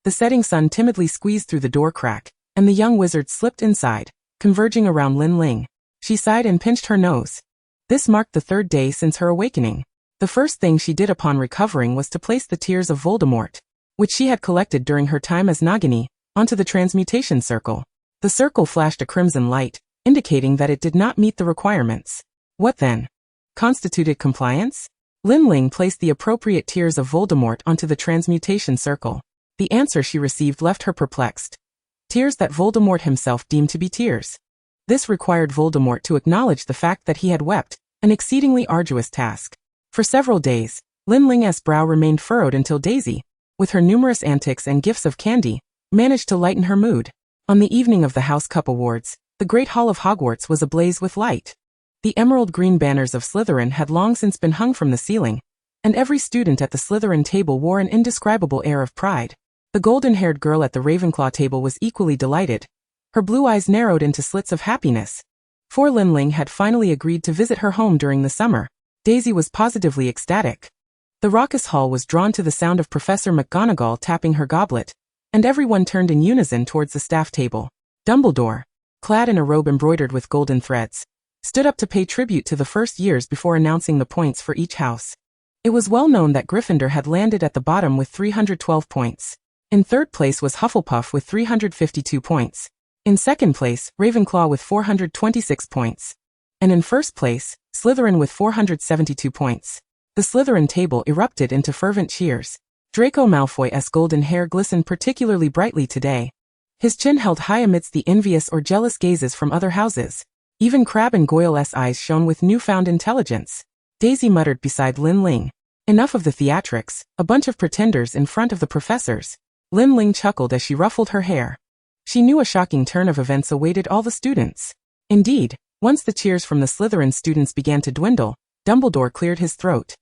The setting sun timidly squeezed through the door crack, and the young wizard slipped inside, converging around Lin Ling. She sighed and pinched her nose. This marked the third day since her awakening. The first thing she did upon recovering was to place the tears of Voldemort, which she had collected during her time as Nagini, onto the transmutation circle. The circle flashed a crimson light, indicating that it did not meet the requirements. What then constituted compliance? Lin Ling placed the appropriate tears of Voldemort onto the transmutation circle. The answer she received left her perplexed. Tears that Voldemort himself deemed to be tears. This required Voldemort to acknowledge the fact that he had wept, an exceedingly arduous task. For several days, Lin Ling's brow remained furrowed until Daisy, with her numerous antics and gifts of candy, managed to lighten her mood. On the evening of the House Cup Awards, the Great Hall of Hogwarts was ablaze with light. The emerald green banners of Slytherin had long since been hung from the ceiling, and every student at the Slytherin table wore an indescribable air of pride. The golden-haired girl at the Ravenclaw table was equally delighted. Her blue eyes narrowed into slits of happiness. For Lin Ling had finally agreed to visit her home during the summer. Daisy was positively ecstatic. The raucous hall was drawn to the sound of Professor McGonagall tapping her goblet, and everyone turned in unison towards the staff table. Dumbledore, clad in a robe embroidered with golden threads, stood up to pay tribute to the first years before announcing the points for each house. It was well known that Gryffindor had landed at the bottom with 312 points. In third place was Hufflepuff with 352 points. In second place, Ravenclaw with 426 points. And in first place, Slytherin with 472 points. The Slytherin table erupted into fervent cheers. Draco Malfoy's golden hair glistened particularly brightly today. His chin held high amidst the envious or jealous gazes from other houses. Even Crabbe and Goyle's eyes shone with newfound intelligence. Daisy muttered beside Lin Ling. Enough of the theatrics, a bunch of pretenders in front of the professors. Lin Ling chuckled as she ruffled her hair. She knew a shocking turn of events awaited all the students. Indeed, once the cheers from the Slytherin students began to dwindle, Dumbledore cleared his throat.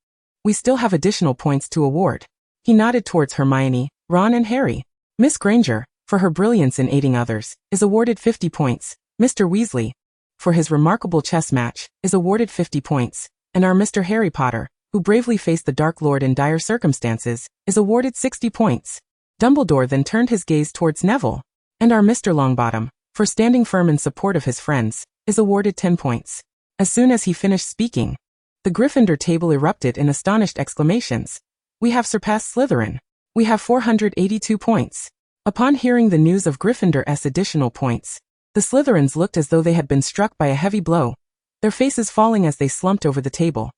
We still have additional points to award. He nodded towards Hermione, Ron and Harry. Miss Granger, for her brilliance in aiding others, is awarded 50 points. Mr. Weasley, for his remarkable chess match, is awarded 50 points. And our Mr. Harry Potter, who bravely faced the Dark Lord in dire circumstances, is awarded 60 points. Dumbledore then turned his gaze towards Neville. And our Mr. Longbottom, for standing firm in support of his friends, is awarded 10 points. As soon as he finished speaking, the Gryffindor table erupted in astonished exclamations. We have surpassed Slytherin. We have 482 points. Upon hearing the news of Gryffindor's additional points, the Slytherins looked as though they had been struck by a heavy blow, their faces falling as they slumped over the table.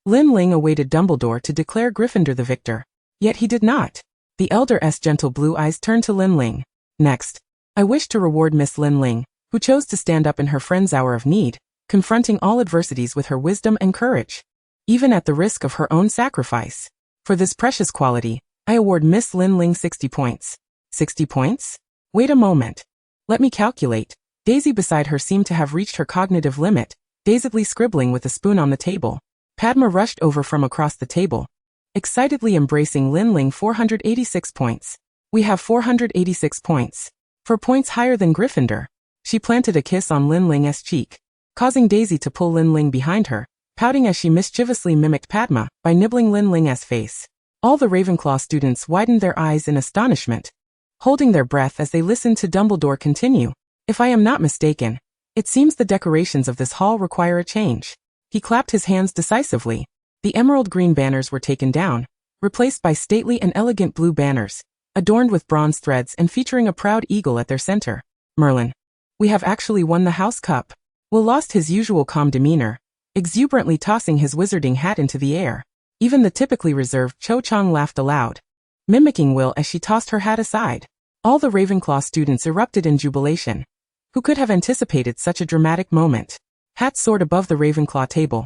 Lin Ling awaited Dumbledore to declare Gryffindor the victor. Yet he did not. The elder's gentle blue eyes turned to Lin Ling. Next, I wish to reward Miss Lin Ling, who chose to stand up in her friend's hour of need, confronting all adversities with her wisdom and courage, even at the risk of her own sacrifice. For this precious quality, I award Miss Lin Ling 60 points. 60 points? Wait a moment. Let me calculate. Daisy beside her seemed to have reached her cognitive limit, dazedly scribbling with a spoon on the table. Padma rushed over from across the table, excitedly embracing Lin Ling. 486 points. We have 486 points. 4 points higher than Gryffindor. She planted a kiss on Lin Ling's cheek, causing Daisy to pull Lin Ling behind her, pouting as she mischievously mimicked Padma by nibbling Lin Ling's face. All the Ravenclaw students widened their eyes in astonishment, holding their breath as they listened to Dumbledore continue. If I am not mistaken, it seems the decorations of this hall require a change. He clapped his hands decisively. The emerald green banners were taken down, replaced by stately and elegant blue banners, adorned with bronze threads and featuring a proud eagle at their center. Merlin, we have actually won the House Cup. Will lost his usual calm demeanor, exuberantly tossing his wizarding hat into the air. Even the typically reserved Cho Chang laughed aloud, mimicking Will as she tossed her hat aside. All the Ravenclaw students erupted in jubilation. Who could have anticipated such a dramatic moment? Hats soared above the Ravenclaw table,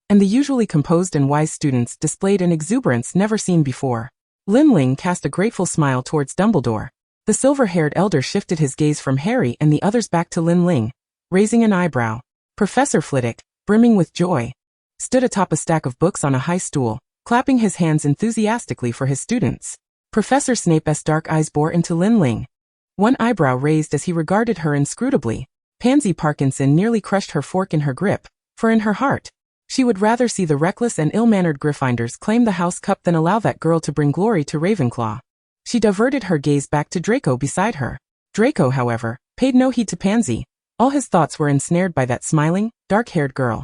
and the usually composed and wise students displayed an exuberance never seen before. Lin Ling cast a grateful smile towards Dumbledore. The silver-haired elder shifted his gaze from Harry and the others back to Lin Ling, raising an eyebrow. Professor Flitwick, brimming with joy, stood atop a stack of books on a high stool, clapping his hands enthusiastically for his students. Professor Snape's dark eyes bore into Lin Ling. One eyebrow raised as he regarded her inscrutably. Pansy Parkinson nearly crushed her fork in her grip, for in her heart, she would rather see the reckless and ill-mannered Gryffindors claim the House Cup than allow that girl to bring glory to Ravenclaw. She diverted her gaze back to Draco beside her. Draco, however, paid no heed to Pansy. All his thoughts were ensnared by that smiling, dark-haired girl.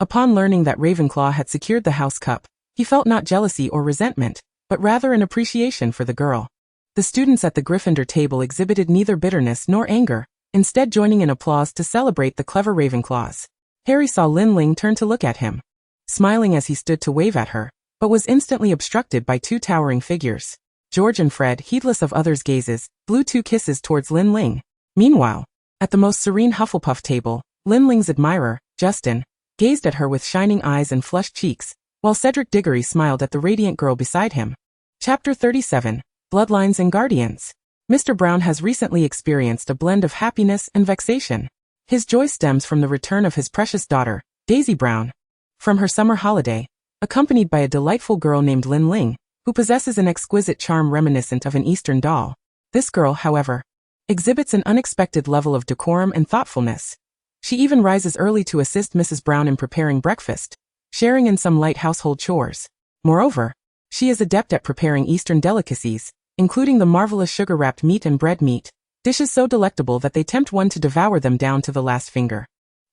Upon learning that Ravenclaw had secured the House Cup, he felt not jealousy or resentment, but rather an appreciation for the girl. The students at the Gryffindor table exhibited neither bitterness nor anger, instead joining in applause to celebrate the clever Ravenclaws. Harry saw Lin Ling turn to look at him, smiling as he stood to wave at her, but was instantly obstructed by two towering figures. George and Fred, heedless of others' gazes, blew 2 kisses towards Lin Ling. Meanwhile, at the most serene Hufflepuff table, Lin Ling's admirer, Justin, gazed at her with shining eyes and flushed cheeks, while Cedric Diggory smiled at the radiant girl beside him. Chapter 37, Bloodlines and Guardians. Mr. Brown has recently experienced a blend of happiness and vexation. His joy stems from the return of his precious daughter, Daisy Brown, from her summer holiday, accompanied by a delightful girl named Lin Ling, who possesses an exquisite charm reminiscent of an Eastern doll. This girl, however, exhibits an unexpected level of decorum and thoughtfulness. She even rises early to assist Mrs. Brown in preparing breakfast, sharing in some light household chores. Moreover, she is adept at preparing Eastern delicacies, including the marvelous sugar-wrapped meat and bread meat, dishes so delectable that they tempt one to devour them down to the last finger.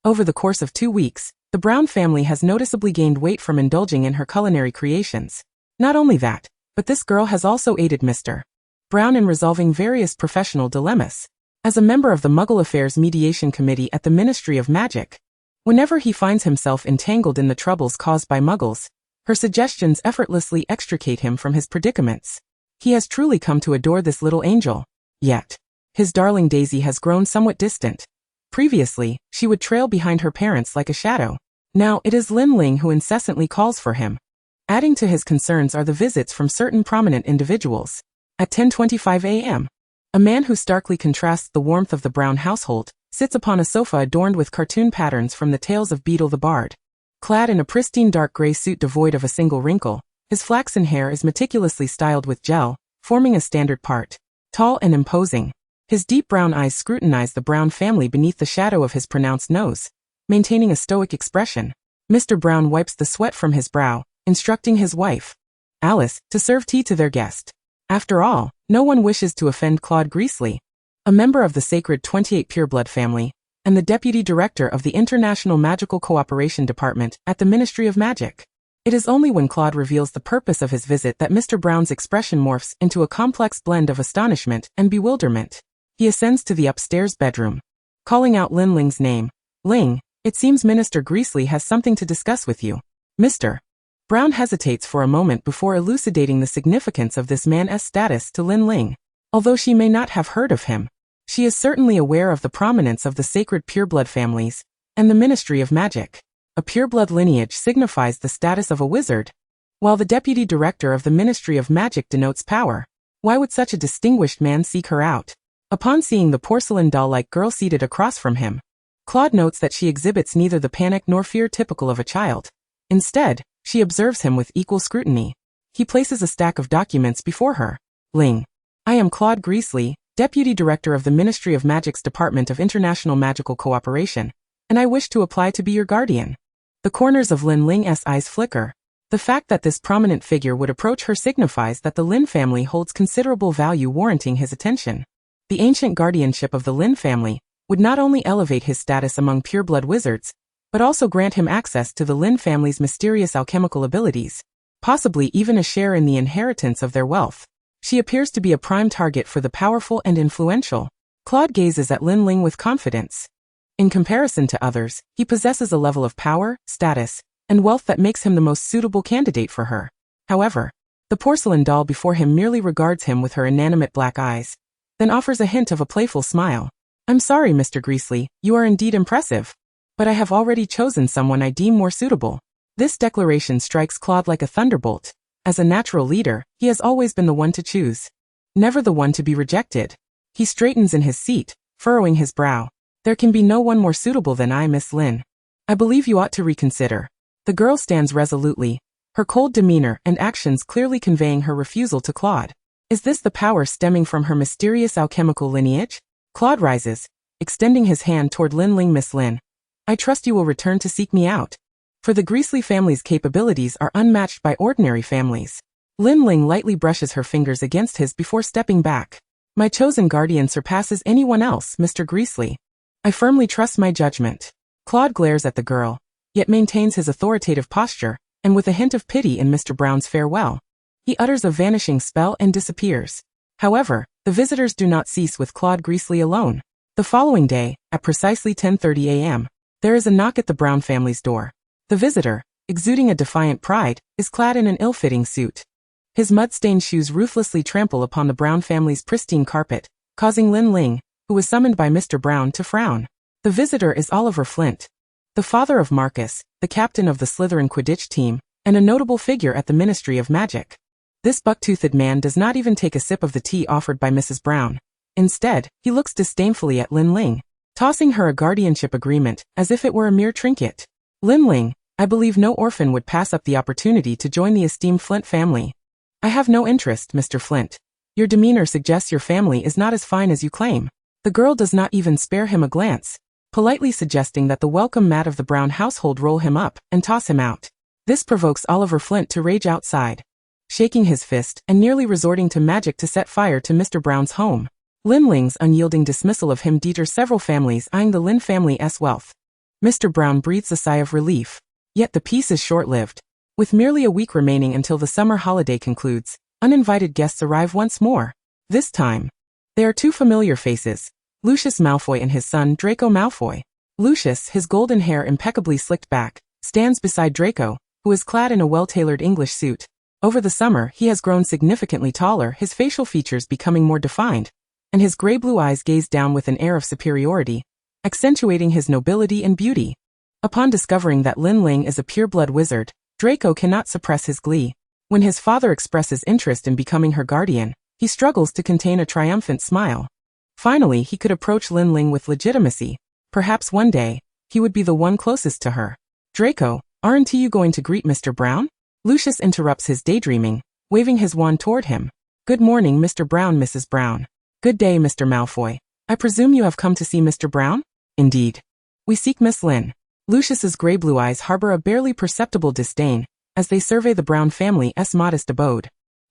Over the course of 2 weeks, the Brown family has noticeably gained weight from indulging in her culinary creations. Not only that, but this girl has also aided Mr. Brown in resolving various professional dilemmas. As a member of the Muggle Affairs Mediation Committee at the Ministry of Magic, whenever he finds himself entangled in the troubles caused by Muggles, her suggestions effortlessly extricate him from his predicaments. He has truly come to adore this little angel. Yet, His darling Daisy has grown somewhat distant. Previously, she would trail behind her parents like a shadow. Now it is Lin Ling who incessantly calls for him. Adding to his concerns are the visits from certain prominent individuals. At 10:25 a.m., a man who starkly contrasts the warmth of the Brown household sits upon a sofa adorned with cartoon patterns from the tales of Beetle the Bard. Clad in a pristine dark gray suit devoid of a single wrinkle, his flaxen hair is meticulously styled with gel, forming a standard part. Tall and imposing, his deep brown eyes scrutinize the Brown family beneath the shadow of his pronounced nose, maintaining a stoic expression. Mr. Brown wipes the sweat from his brow, instructing his wife, Alice, to serve tea to their guest. After all, no one wishes to offend Claude Greasley, a member of the sacred 28 pureblood family, and the deputy director of the International Magical Cooperation Department at the Ministry of Magic. It is only when Claude reveals the purpose of his visit that Mr. Brown's expression morphs into a complex blend of astonishment and bewilderment. He ascends to the upstairs bedroom, calling out Lin Ling's name. Ling, it seems Minister Greasley has something to discuss with you. Mr. Brown hesitates for a moment before elucidating the significance of this man's status to Lin Ling. Although she may not have heard of him, she is certainly aware of the prominence of the sacred pureblood families and the Ministry of Magic. A pureblood lineage signifies the status of a wizard, while the deputy director of the Ministry of Magic denotes power. Why would such a distinguished man seek her out? Upon seeing the porcelain doll-like girl seated across from him, Claude notes that she exhibits neither the panic nor fear typical of a child. Instead, she observes him with equal scrutiny. He places a stack of documents before her. Ling. I am Claude Greasley, Deputy Director of the Ministry of Magic's Department of International Magical Cooperation, and I wish to apply to be your guardian. The corners of Lin Ling's eyes flicker. The fact that this prominent figure would approach her signifies that the Lin family holds considerable value, warranting his attention. The ancient guardianship of the Lin family would not only elevate his status among pureblood wizards, but also grant him access to the Lin family's mysterious alchemical abilities, possibly even a share in the inheritance of their wealth. She appears to be a prime target for the powerful and influential. Claude gazes at Lin Ling with confidence. In comparison to others, he possesses a level of power, status, and wealth that makes him the most suitable candidate for her. However, the porcelain doll before him merely regards him with her inanimate black eyes, then offers a hint of a playful smile. I'm sorry, Mr. Greasley, you are indeed impressive, but I have already chosen someone I deem more suitable. This declaration strikes Claude like a thunderbolt. As a natural leader, he has always been the one to choose, never the one to be rejected. He straightens in his seat, furrowing his brow. There can be no one more suitable than I, Miss Lin. I believe you ought to reconsider. The girl stands resolutely, her cold demeanor and actions clearly conveying her refusal to Claude. Is this the power stemming from her mysterious alchemical lineage? Claude rises, extending his hand toward Lin Ling. Miss Lin, I trust you will return to seek me out. For the Greasley family's capabilities are unmatched by ordinary families. Lin Ling lightly brushes her fingers against his before stepping back. My chosen guardian surpasses anyone else, Mr. Greasley. I firmly trust my judgment. Claude glares at the girl, yet maintains his authoritative posture, and with a hint of pity in Mr. Brown's farewell, he utters a vanishing spell and disappears. However, the visitors do not cease with Claude Greasley alone. The following day, at precisely 10:30 a.m., there is a knock at the Brown family's door. The visitor, exuding a defiant pride, is clad in an ill-fitting suit. His mud-stained shoes ruthlessly trample upon the Brown family's pristine carpet, causing Lin Ling, who was summoned by Mr. Brown, to frown. The visitor is Oliver Flint, the father of Marcus, the captain of the Slytherin Quidditch team, and a notable figure at the Ministry of Magic. This buck-toothed man does not even take a sip of the tea offered by Mrs. Brown. Instead, he looks disdainfully at Lin Ling, tossing her a guardianship agreement as if it were a mere trinket. Lin Ling, I believe no orphan would pass up the opportunity to join the esteemed Flint family. I have no interest, Mr. Flint. Your demeanor suggests your family is not as fine as you claim. The girl does not even spare him a glance, politely suggesting that the welcome mat of the Brown household roll him up and toss him out. This provokes Oliver Flint to rage outside, shaking his fist and nearly resorting to magic to set fire to Mr. Brown's home. Lin Ling's unyielding dismissal of him deters several families eyeing the Lin family's wealth. Mr. Brown breathes a sigh of relief. Yet the peace is short-lived. With merely a week remaining until the summer holiday concludes, uninvited guests arrive once more. This time, they are two familiar faces, Lucius Malfoy and his son Draco Malfoy. Lucius, his golden hair impeccably slicked back, stands beside Draco, who is clad in a well-tailored English suit. Over the summer, he has grown significantly taller, his facial features becoming more defined, and his gray-blue eyes gazed down with an air of superiority, accentuating his nobility and beauty. Upon discovering that Lin Ling is a pure-blood wizard, Draco cannot suppress his glee. When his father expresses interest in becoming her guardian, he struggles to contain a triumphant smile. Finally, he could approach Lin Ling with legitimacy. Perhaps one day, he would be the one closest to her. Draco, aren't you going to greet Mr. Brown? Lucius interrupts his daydreaming, waving his wand toward him. Good morning, Mr. Brown, Mrs. Brown. Good day, Mr. Malfoy. I presume you have come to see Mr. Brown? Indeed. We seek Miss Lin. Lucius's gray-blue eyes harbor a barely perceptible disdain as they survey the Brown family's modest abode.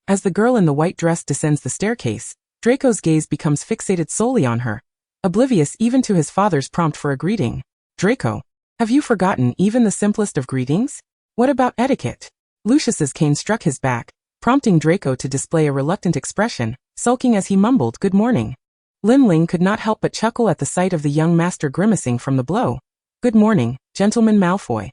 As the girl in the white dress descends the staircase, Draco's gaze becomes fixated solely on her, oblivious even to his father's prompt for a greeting. Draco, have you forgotten even the simplest of greetings? What about etiquette? Lucius's cane struck his back, prompting Draco to display a reluctant expression, sulking as he mumbled good morning. Lin Ling could not help but chuckle at the sight of the young master grimacing from the blow. Good morning, Gentleman Malfoy.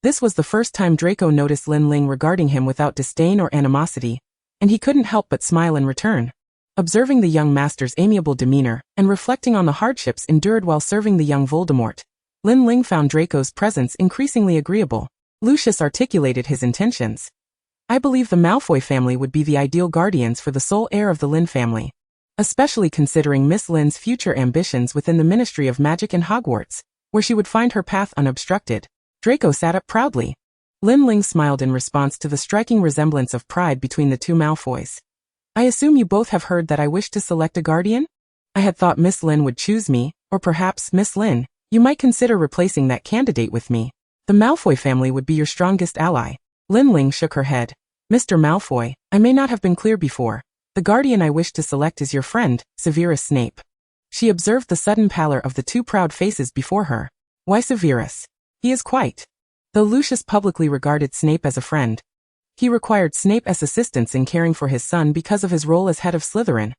This was the first time Draco noticed Lin Ling regarding him without disdain or animosity, and he couldn't help but smile in return. Observing the young master's amiable demeanor and reflecting on the hardships endured while serving the young Voldemort, Lin Ling found Draco's presence increasingly agreeable. Lucius articulated his intentions. I believe the Malfoy family would be the ideal guardians for the sole heir of the Lin family, especially considering Miss Lin's future ambitions within the Ministry of Magic in Hogwarts, where she would find her path unobstructed. Draco sat up proudly. Lin Ling smiled in response to the striking resemblance of pride between the two Malfoys. I assume you both have heard that I wish to select a guardian? I had thought Miss Lin would choose me, or perhaps, Miss Lin, you might consider replacing that candidate with me. The Malfoy family would be your strongest ally. Lin Ling shook her head. Mr. Malfoy, I may not have been clear before. The guardian I wish to select is your friend, Severus Snape. She observed the sudden pallor of the two proud faces before her. Why Severus? He is quite. Though Lucius publicly regarded Snape as a friend, he required Snape's assistance in caring for his son because of his role as head of Slytherin.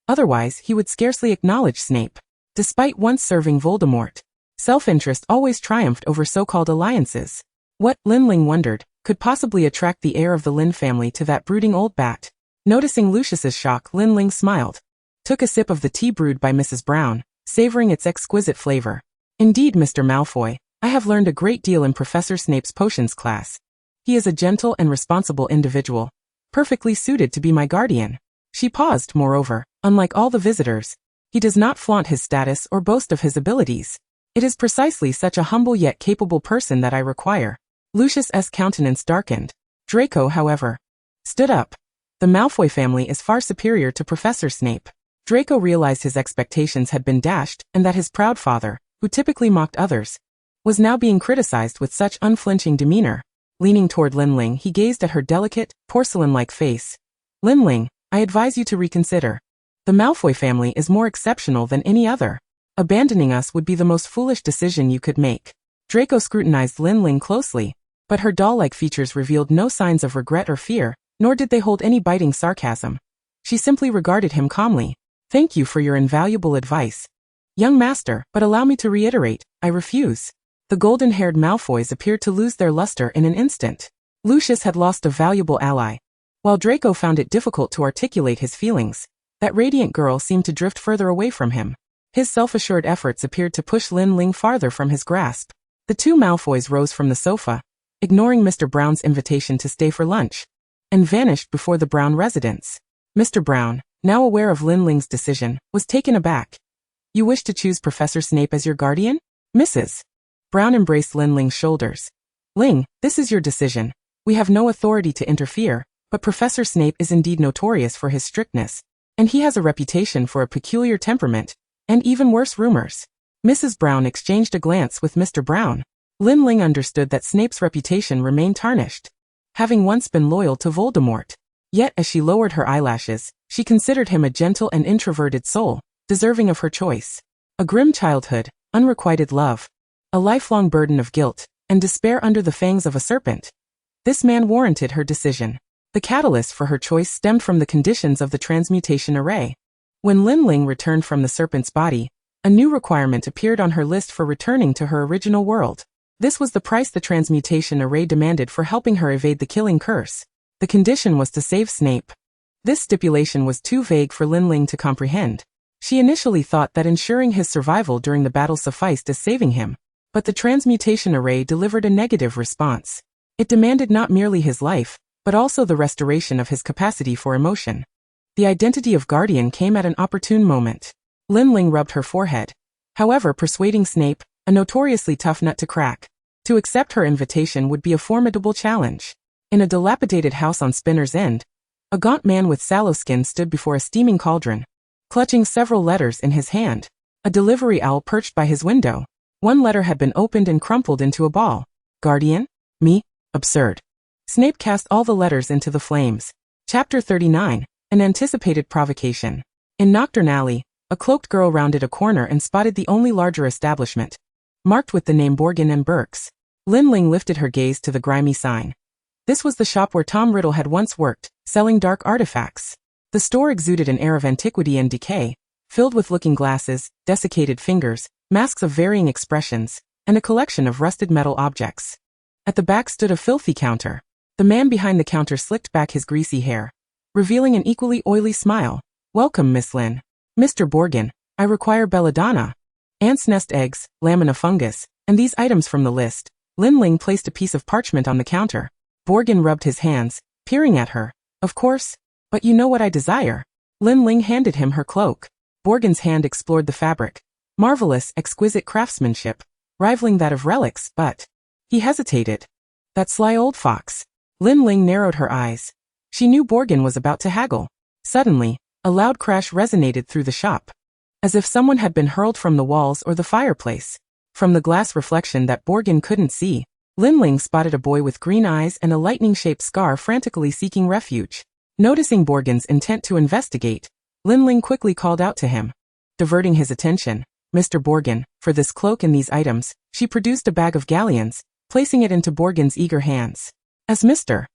Otherwise, he would scarcely acknowledge Snape. Despite once serving Voldemort, self-interest always triumphed over so-called alliances. What, Lin Ling wondered, could possibly attract the heir of the Lin family to that brooding old bat? Noticing Lucius's shock, Lin Ling smiled, took a sip of the tea brewed by Mrs. Brown, savoring its exquisite flavor. Indeed, Mr. Malfoy, I have learned a great deal in Professor Snape's potions class. He is a gentle and responsible individual, perfectly suited to be my guardian. She paused, moreover, unlike all the visitors, he does not flaunt his status or boast of his abilities. It is precisely such a humble yet capable person that I require. Lucius's countenance darkened. Draco, however, stood up. The Malfoy family is far superior to Professor Snape. Draco realized his expectations had been dashed and that his proud father, who typically mocked others, was now being criticized with such unflinching demeanor. Leaning toward Lin Ling, he gazed at her delicate, porcelain-like face. Lin Ling, I advise you to reconsider. The Malfoy family is more exceptional than any other. Abandoning us would be the most foolish decision you could make. Draco scrutinized Lin Ling closely, but her doll-like features revealed no signs of regret or fear, nor did they hold any biting sarcasm. She simply regarded him calmly. Thank you for your invaluable advice, young master, but allow me to reiterate, I refuse. The golden-haired Malfoys appeared to lose their luster in an instant. Lucius had lost a valuable ally. While Draco found it difficult to articulate his feelings, that radiant girl seemed to drift further away from him. His self-assured efforts appeared to push Lin Ling farther from his grasp. The two Malfoys rose from the sofa, ignoring Mr. Brown's invitation to stay for lunch, and vanished before the Brown residence. Mr. Brown, now aware of Lin Ling's decision, was taken aback. You wish to choose Professor Snape as your guardian? Mrs. Brown embraced Lin Ling's shoulders. Ling, this is your decision. We have no authority to interfere, but Professor Snape is indeed notorious for his strictness, and he has a reputation for a peculiar temperament, and even worse rumors. Mrs. Brown exchanged a glance with Mr. Brown. Lin Ling understood that Snape's reputation remained tarnished, having once been loyal to Voldemort. Yet as she lowered her eyelashes, she considered him a gentle and introverted soul, deserving of her choice. A grim childhood, unrequited love, a lifelong burden of guilt, and despair under the fangs of a serpent. This man warranted her decision. The catalyst for her choice stemmed from the conditions of the transmutation array. When Lin Ling returned from the serpent's body, a new requirement appeared on her list for returning to her original world. This was the price the transmutation array demanded for helping her evade the killing curse. The condition was to save Snape. This stipulation was too vague for Lin Ling to comprehend. She initially thought that ensuring his survival during the battle sufficed as saving him, but the transmutation array delivered a negative response. It demanded not merely his life, but also the restoration of his capacity for emotion. The identity of Guardian came at an opportune moment. Lin Ling rubbed her forehead, however, persuading Snape, a notoriously tough nut to crack, to accept her invitation would be a formidable challenge. In a dilapidated house on Spinner's End, a gaunt man with sallow skin stood before a steaming cauldron, clutching several letters in his hand. A delivery owl perched by his window. One letter had been opened and crumpled into a ball. Guardian? Me? Absurd. Snape cast all the letters into the flames. Chapter 39, An Anticipated Provocation. In Nocturne Alley, a cloaked girl rounded a corner and spotted the only larger establishment, marked with the name Borgin and Burke's. Lin Ling lifted her gaze to the grimy sign. This was the shop where Tom Riddle had once worked, selling dark artifacts. The store exuded an air of antiquity and decay, filled with looking glasses, desiccated fingers, masks of varying expressions, and a collection of rusted metal objects. At the back stood a filthy counter. The man behind the counter slicked back his greasy hair, revealing an equally oily smile. Welcome, Miss Lin. Mr. Borgin, I require belladonna, ants' nest eggs, lamina fungus, and these items from the list. Lin Ling placed a piece of parchment on the counter. Borgin rubbed his hands, peering at her. Of course, but you know what I desire. Lin Ling handed him her cloak. Borgin's hand explored the fabric. Marvelous, exquisite craftsmanship, rivaling that of relics, but... He hesitated. That sly old fox. Lin Ling narrowed her eyes. She knew Borgin was about to haggle. Suddenly, a loud crash resonated through the shop, as if someone had been hurled from the walls or the fireplace. From the glass reflection that Borgin couldn't see, Lin Ling spotted a boy with green eyes and a lightning-shaped scar frantically seeking refuge. Noticing Borgin's intent to investigate, Lin Ling quickly called out to him. Diverting his attention, Mr. Borgin, for this cloak and these items, she produced a bag of galleons, placing it into Borgin's eager hands. As Mr.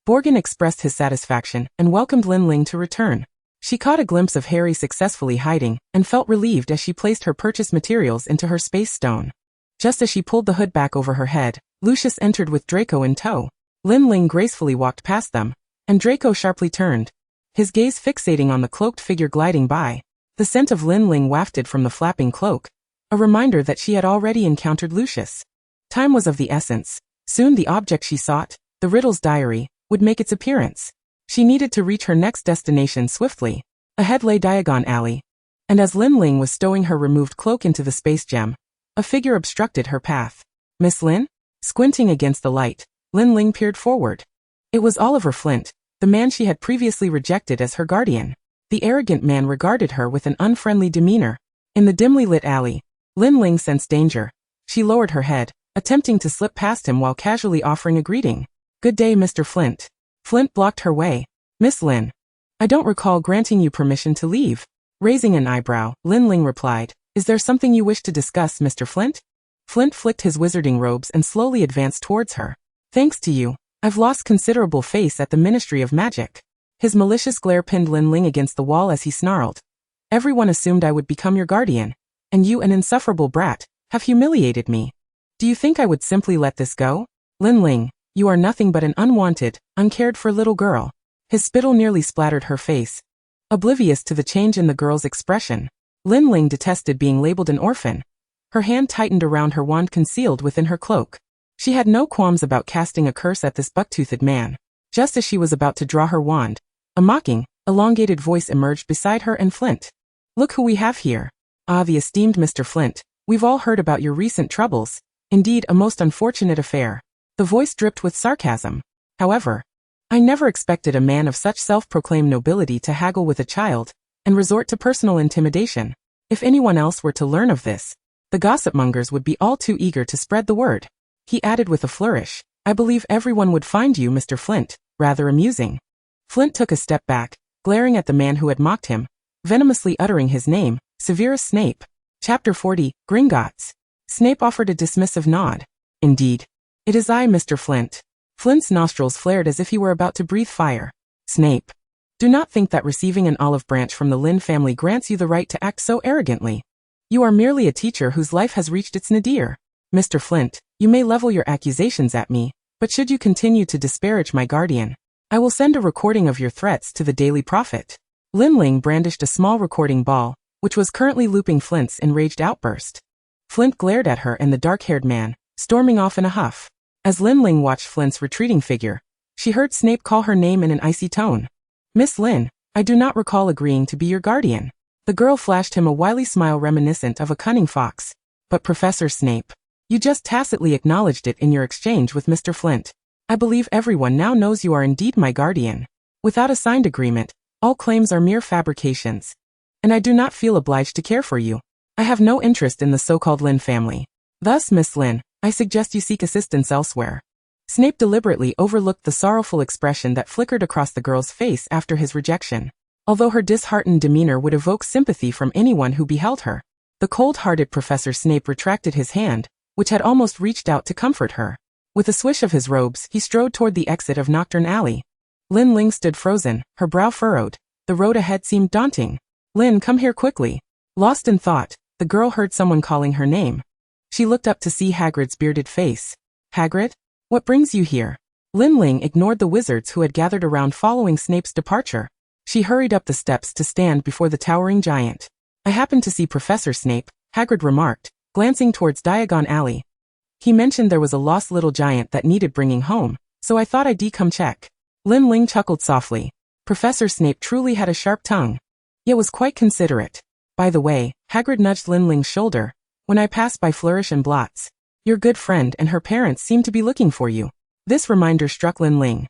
Borgin expressed his satisfaction and welcomed Lin Ling to return. She caught a glimpse of Harry successfully hiding and felt relieved as she placed her purchased materials into her space stone. Just as she pulled the hood back over her head, Lucius entered with Draco in tow. Lin Ling gracefully walked past them, and Draco sharply turned, his gaze fixating on the cloaked figure gliding by. The scent of Lin Ling wafted from the flapping cloak, a reminder that she had already encountered Lucius. Time was of the essence. Soon the object she sought, the Riddle's diary, would make its appearance. She needed to reach her next destination swiftly. Ahead lay Diagon Alley, and as Lin Ling was stowing her removed cloak into the space gem, a figure obstructed her path. Miss Lin? Squinting against the light, Lin Ling peered forward. It was Oliver Flint, the man she had previously rejected as her guardian. The arrogant man regarded her with an unfriendly demeanor. In the dimly lit alley, Lin Ling sensed danger. She lowered her head, attempting to slip past him while casually offering a greeting. Good day, Mr. Flint. Flint blocked her way. Miss Lin, I don't recall granting you permission to leave. Raising an eyebrow, Lin Ling replied, Is there something you wish to discuss, Mr. Flint? Flint flicked his wizarding robes and slowly advanced towards her. Thanks to you, I've lost considerable face at the Ministry of Magic. His malicious glare pinned Lin Ling against the wall as he snarled. Everyone assumed I would become your guardian, and you, an insufferable brat, have humiliated me. Do you think I would simply let this go? Lin Ling, you are nothing but an unwanted, uncared-for little girl. His spittle nearly splattered her face. Oblivious to the change in the girl's expression, Lin Ling detested being labeled an orphan. Her hand tightened around her wand concealed within her cloak. She had no qualms about casting a curse at this buck-toothed man. Just as she was about to draw her wand, a mocking, elongated voice emerged beside her and Flint. Look who we have here. Ah, the esteemed Mr. Flint, we've all heard about your recent troubles. Indeed, a most unfortunate affair. The voice dripped with sarcasm. However, I never expected a man of such self-proclaimed nobility to haggle with a child and resort to personal intimidation. If anyone else were to learn of this, the gossipmongers would be all too eager to spread the word. He added with a flourish, I believe everyone would find you, Mr. Flint, rather amusing. Flint took a step back, glaring at the man who had mocked him, venomously uttering his name, Severus Snape. Chapter 40, Gringotts. Snape offered a dismissive nod. Indeed. It is I, Mr. Flint. Flint's nostrils flared as if he were about to breathe fire. Snape. Do not think that receiving an olive branch from the Lin family grants you the right to act so arrogantly. You are merely a teacher whose life has reached its nadir. Mr. Flint, you may level your accusations at me, but should you continue to disparage my guardian, I will send a recording of your threats to the Daily Prophet. Lin Ling brandished a small recording ball, which was currently looping Flint's enraged outburst. Flint glared at her and the dark-haired man, storming off in a huff. As Lin Ling watched Flint's retreating figure, she heard Snape call her name in an icy tone. "Miss Lin, I do not recall agreeing to be your guardian." The girl flashed him a wily smile reminiscent of a cunning fox. "But Professor Snape, you just tacitly acknowledged it in your exchange with Mr. Flint. I believe everyone now knows you are indeed my guardian. Without a signed agreement, all claims are mere fabrications. And I do not feel obliged to care for you. I have no interest in the so-called Lin family. Thus, Miss Lin, I suggest you seek assistance elsewhere." Snape deliberately overlooked the sorrowful expression that flickered across the girl's face after his rejection. Although her disheartened demeanor would evoke sympathy from anyone who beheld her, the cold-hearted Professor Snape retracted his hand, which had almost reached out to comfort her. With a swish of his robes, he strode toward the exit of Nocturne Alley. Lin Ling stood frozen, her brow furrowed. The road ahead seemed daunting. "Lin, come here quickly." Lost in thought, the girl heard someone calling her name. She looked up to see Hagrid's bearded face. "Hagrid? What brings you here?" Lin Ling ignored the wizards who had gathered around following Snape's departure. She hurried up the steps to stand before the towering giant. "I happened to see Professor Snape," Hagrid remarked, glancing towards Diagon Alley. "He mentioned there was a lost little giant that needed bringing home, so I thought I'd come check." Lin Ling chuckled softly. Professor Snape truly had a sharp tongue, yet was quite considerate. "By the way," Hagrid nudged Lin Ling's shoulder, "when I passed by Flourish and Blots, your good friend and her parents seemed to be looking for you." This reminder struck Lin Ling.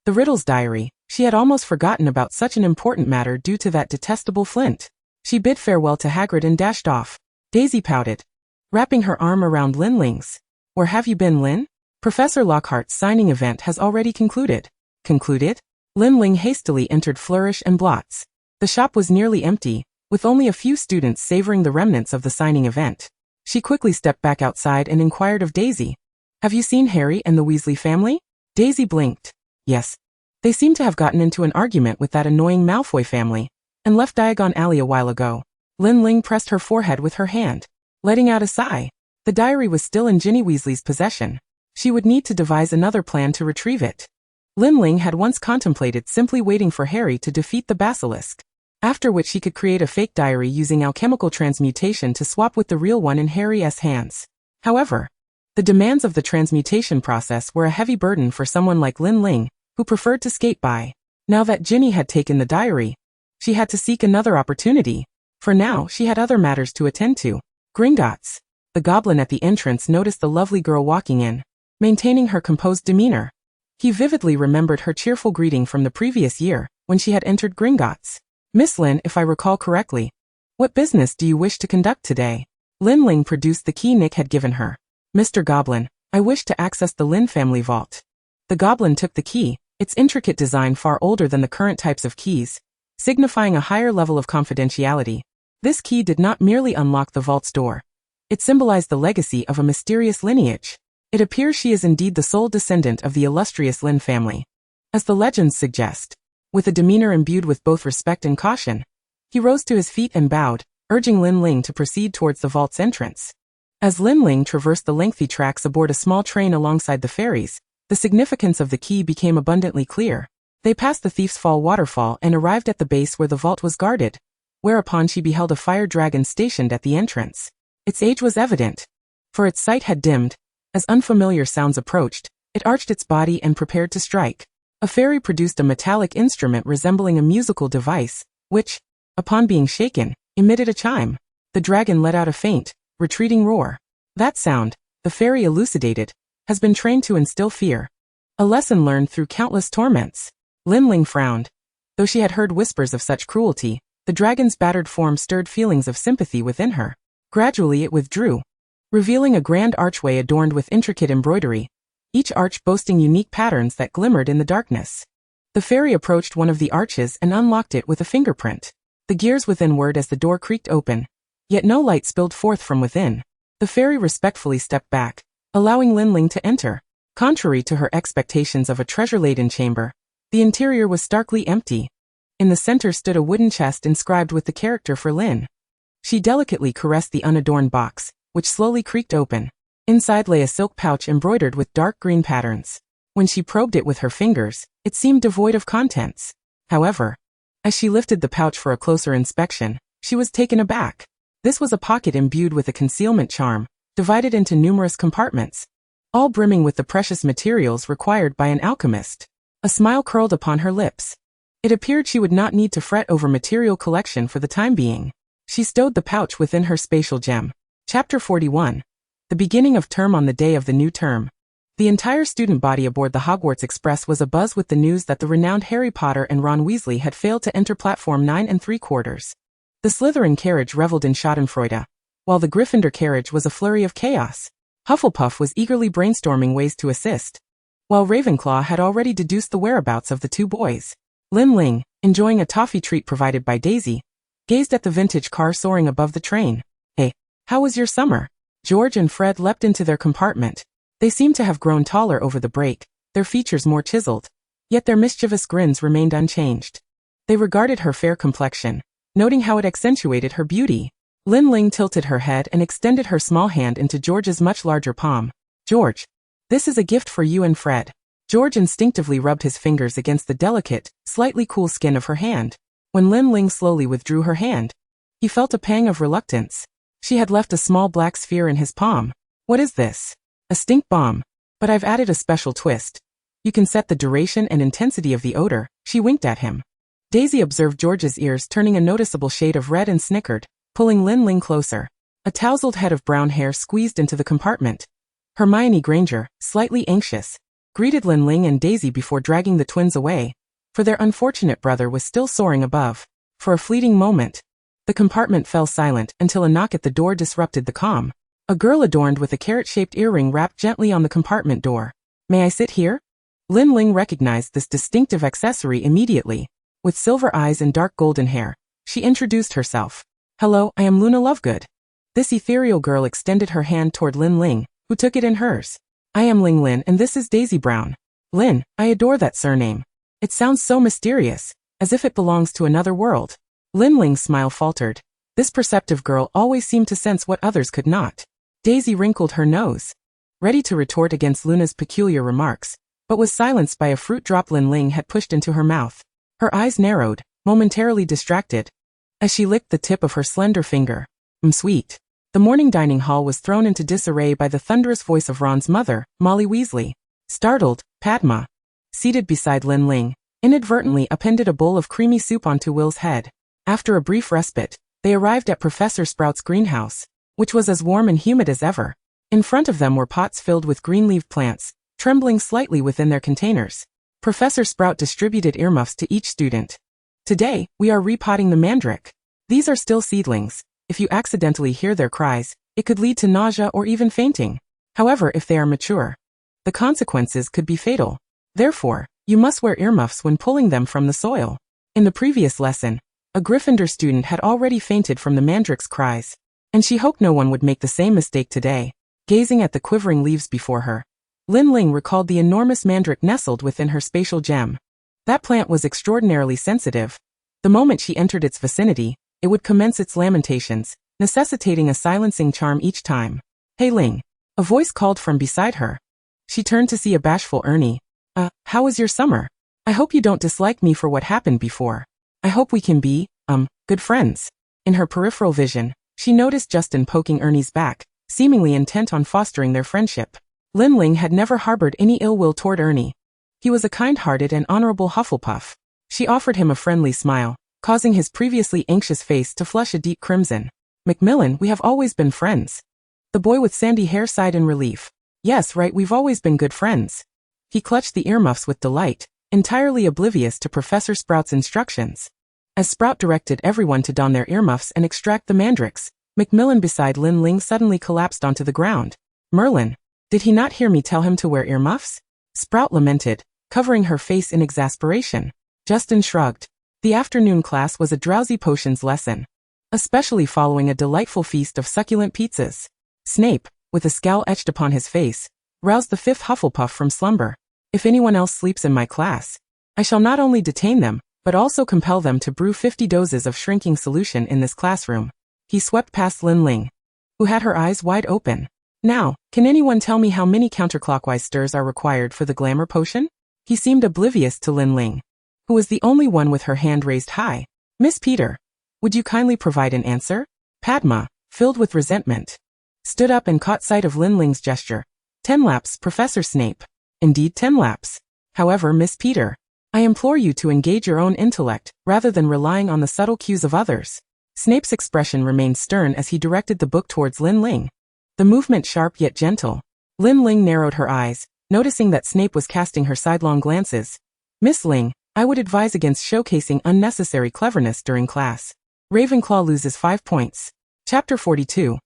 The Riddle's diary. She had almost forgotten about such an important matter due to that detestable Flint. She bid farewell to Hagrid and dashed off. Daisy pouted, wrapping her arm around Lin Ling's. "Where have you been, Lin? Professor Lockhart's signing event has already concluded." "Concluded?" Lin Ling hastily entered Flourish and Blots. The shop was nearly empty, with only a few students savoring the remnants of the signing event. She quickly stepped back outside and inquired of Daisy. "Have you seen Harry and the Weasley family?" Daisy blinked. "Yes. They seem to have gotten into an argument with that annoying Malfoy family, and left Diagon Alley a while ago." Lin Ling pressed her forehead with her hand, letting out a sigh. The diary was still in Ginny Weasley's possession. She would need to devise another plan to retrieve it. Lin Ling had once contemplated simply waiting for Harry to defeat the basilisk, after which she could create a fake diary using alchemical transmutation to swap with the real one in Harry's hands. However, the demands of the transmutation process were a heavy burden for someone like Lin Ling, who preferred to skate by. Now that Ginny had taken the diary, she had to seek another opportunity. For now, she had other matters to attend to. Gringotts. The goblin at the entrance noticed the lovely girl walking in, maintaining her composed demeanor. He vividly remembered her cheerful greeting from the previous year, when she had entered Gringotts. "Miss Lin, if I recall correctly, what business do you wish to conduct today?" Lin Ling produced the key Nick had given her. "Mr. Goblin, I wish to access the Lin family vault." The goblin took the key, its intricate design far older than the current types of keys, signifying a higher level of confidentiality. This key did not merely unlock the vault's door. It symbolized the legacy of a mysterious lineage. It appears she is indeed the sole descendant of the illustrious Lin family, as the legends suggest. With a demeanor imbued with both respect and caution, he rose to his feet and bowed, urging Lin Ling to proceed towards the vault's entrance. As Lin Ling traversed the lengthy tracks aboard a small train alongside the ferries, the significance of the key became abundantly clear. They passed the Thief's Fall waterfall and arrived at the base where the vault was guarded, whereupon she beheld a fire dragon stationed at the entrance. Its age was evident, for its sight had dimmed. As unfamiliar sounds approached, it arched its body and prepared to strike. A fairy produced a metallic instrument resembling a musical device, which, upon being shaken, emitted a chime. The dragon let out a faint, retreating roar. That sound, the fairy elucidated, has been trained to instill fear. A lesson learned through countless torments. Lin Ling frowned. Though she had heard whispers of such cruelty, the dragon's battered form stirred feelings of sympathy within her. Gradually it withdrew, revealing a grand archway adorned with intricate embroidery, each arch boasting unique patterns that glimmered in the darkness. The fairy approached one of the arches and unlocked it with a fingerprint. The gears within whirred as the door creaked open, yet no light spilled forth from within. The fairy respectfully stepped back, allowing Lin Ling to enter. Contrary to her expectations of a treasure-laden chamber, the interior was starkly empty. In the center stood a wooden chest inscribed with the character for Lin. She delicately caressed the unadorned box, which slowly creaked open. Inside lay a silk pouch embroidered with dark green patterns. When she probed it with her fingers, it seemed devoid of contents. However, as she lifted the pouch for a closer inspection, She was taken aback. This was a pocket imbued with a concealment charm, divided into numerous compartments, all brimming with the precious materials required by an alchemist. A smile curled upon her lips. It appeared she would not need to fret over material collection for the time being. She stowed the pouch within her spatial gem. Chapter 41. The beginning of term. On the day of the new term, the entire student body aboard the Hogwarts Express was abuzz with the news that the renowned Harry Potter and Ron Weasley had failed to enter platform 9 3/4. The Slytherin carriage reveled in schadenfreude, while the Gryffindor carriage was a flurry of chaos. Hufflepuff was eagerly brainstorming ways to assist, while Ravenclaw had already deduced the whereabouts of the two boys. Lin Ling, enjoying a toffee treat provided by Daisy, gazed at the vintage car soaring above the train. "Hey, how was your summer?" George and Fred leapt into their compartment. They seemed to have grown taller over the break, their features more chiseled, yet their mischievous grins remained unchanged. They regarded her fair complexion, noting how it accentuated her beauty. Lin Ling tilted her head and extended her small hand into George's much larger palm. "George, this is a gift for you and Fred." George instinctively rubbed his fingers against the delicate, slightly cool skin of her hand. When Lin Ling slowly withdrew her hand, he felt a pang of reluctance. She had left a small black sphere in his palm. "What is this?" "A stink bomb. But I've added a special twist. You can set the duration and intensity of the odor." She winked at him. Daisy observed George's ears turning a noticeable shade of red and snickered, pulling Lin Ling closer. A tousled head of brown hair squeezed into the compartment. Hermione Granger, slightly anxious, greeted Lin Ling and Daisy before dragging the twins away, for their unfortunate brother was still soaring above. For a fleeting moment, the compartment fell silent until a knock at the door disrupted the calm. A girl adorned with a carrot-shaped earring rapped gently on the compartment door. "May I sit here?" Lin Ling recognized this distinctive accessory immediately. With silver eyes and dark golden hair, she introduced herself. "Hello, I am Luna Lovegood." This ethereal girl extended her hand toward Lin Ling, who took it in hers. "I am Ling Lin and this is Daisy Brown." "Lin, I adore that surname. It sounds so mysterious, as if it belongs to another world." Lin Ling's smile faltered. This perceptive girl always seemed to sense what others could not. Daisy wrinkled her nose, ready to retort against Luna's peculiar remarks, but was silenced by a fruit drop Lin Ling had pushed into her mouth. Her eyes narrowed, momentarily distracted, as she licked the tip of her slender finger. Sweet. The morning dining hall was thrown into disarray by the thunderous voice of Ron's mother, Molly Weasley. Startled, Padma, seated beside Lin Ling, inadvertently appended a bowl of creamy soup onto Will's head. After a brief respite, they arrived at Professor Sprout's greenhouse, which was as warm and humid as ever. In front of them were pots filled with green-leaved plants, trembling slightly within their containers. Professor Sprout distributed earmuffs to each student. "Today, we are repotting the mandrake. These are still seedlings. If you accidentally hear their cries, it could lead to nausea or even fainting. However, if they are mature, the consequences could be fatal. Therefore, you must wear earmuffs when pulling them from the soil." In the previous lesson, a Gryffindor student had already fainted from the mandrake's cries, and she hoped no one would make the same mistake today. Gazing at the quivering leaves before her, Lin Ling recalled the enormous mandrake nestled within her spatial gem. That plant was extraordinarily sensitive. The moment she entered its vicinity, it would commence its lamentations, necessitating a silencing charm each time. "Hey Ling," a voice called from beside her. She turned to see a bashful Ernie. How was your summer? I hope you don't dislike me for what happened before. I hope we can be, good friends." In her peripheral vision, she noticed Justin poking Ernie's back, seemingly intent on fostering their friendship. Lin Ling had never harbored any ill will toward Ernie. He was a kind-hearted and honorable Hufflepuff. She offered him a friendly smile, causing his previously anxious face to flush a deep crimson. "Macmillan, we have always been friends." The boy with sandy hair sighed in relief. "Yes, right, we've always been good friends." He clutched the earmuffs with delight, entirely oblivious to Professor Sprout's instructions. As Sprout directed everyone to don their earmuffs and extract the mandrakes, Macmillan beside Lin Ling suddenly collapsed onto the ground. "Merlin, did he not hear me tell him to wear earmuffs?" Sprout lamented, covering her face in exasperation. Justin shrugged. The afternoon class was a drowsy potions lesson, especially following a delightful feast of succulent pizzas. Snape, with a scowl etched upon his face, roused the fifth Hufflepuff from slumber. "If anyone else sleeps in my class, I shall not only detain them, but also compel them to brew 50 doses of shrinking solution in this classroom." He swept past Lin Ling, who had her eyes wide open. "Now, can anyone tell me how many counterclockwise stirs are required for the glamour potion?" He seemed oblivious to Lin Ling, who was the only one with her hand raised high. "Miss Peter, Would you kindly provide an answer? Padma, filled with resentment, stood up and caught sight of Lin Ling's gesture. 10 laps, Professor Snape. Indeed 10 laps. However, Miss Peter, I implore you to engage your own intellect, rather than relying on the subtle cues of others. Snape's expression remained stern as he directed the book towards Lin Ling. The movement sharp yet gentle. Lin Ling narrowed her eyes, noticing that Snape was casting her sidelong glances. Miss Ling, I would advise against showcasing unnecessary cleverness during class. Ravenclaw loses 5 points. Chapter 42.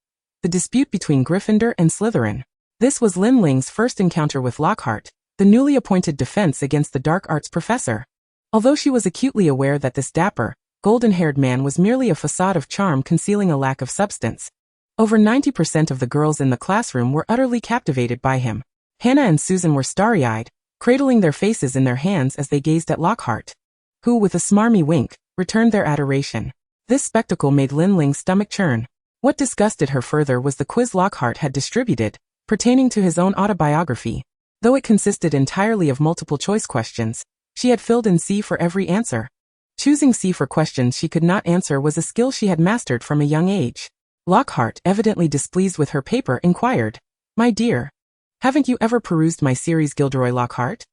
The dispute between Gryffindor and Slytherin. This was Lin Ling's first encounter with Lockhart, the newly appointed defense against the dark arts professor. Although she was acutely aware that this dapper, golden-haired man was merely a facade of charm concealing a lack of substance, over 90% of the girls in the classroom were utterly captivated by him. Hannah and Susan were starry-eyed, cradling their faces in their hands as they gazed at Lockhart, who, with a smarmy wink, returned their adoration. This spectacle made Lin Ling's stomach churn. What disgusted her further was the quiz Lockhart had distributed, pertaining to his own autobiography. Though it consisted entirely of multiple-choice questions, she had filled in C for every answer. Choosing C for questions she could not answer was a skill she had mastered from a young age. Lockhart, evidently displeased with her paper, inquired, "My dear, haven't you ever perused my series Gilderoy Lockhart?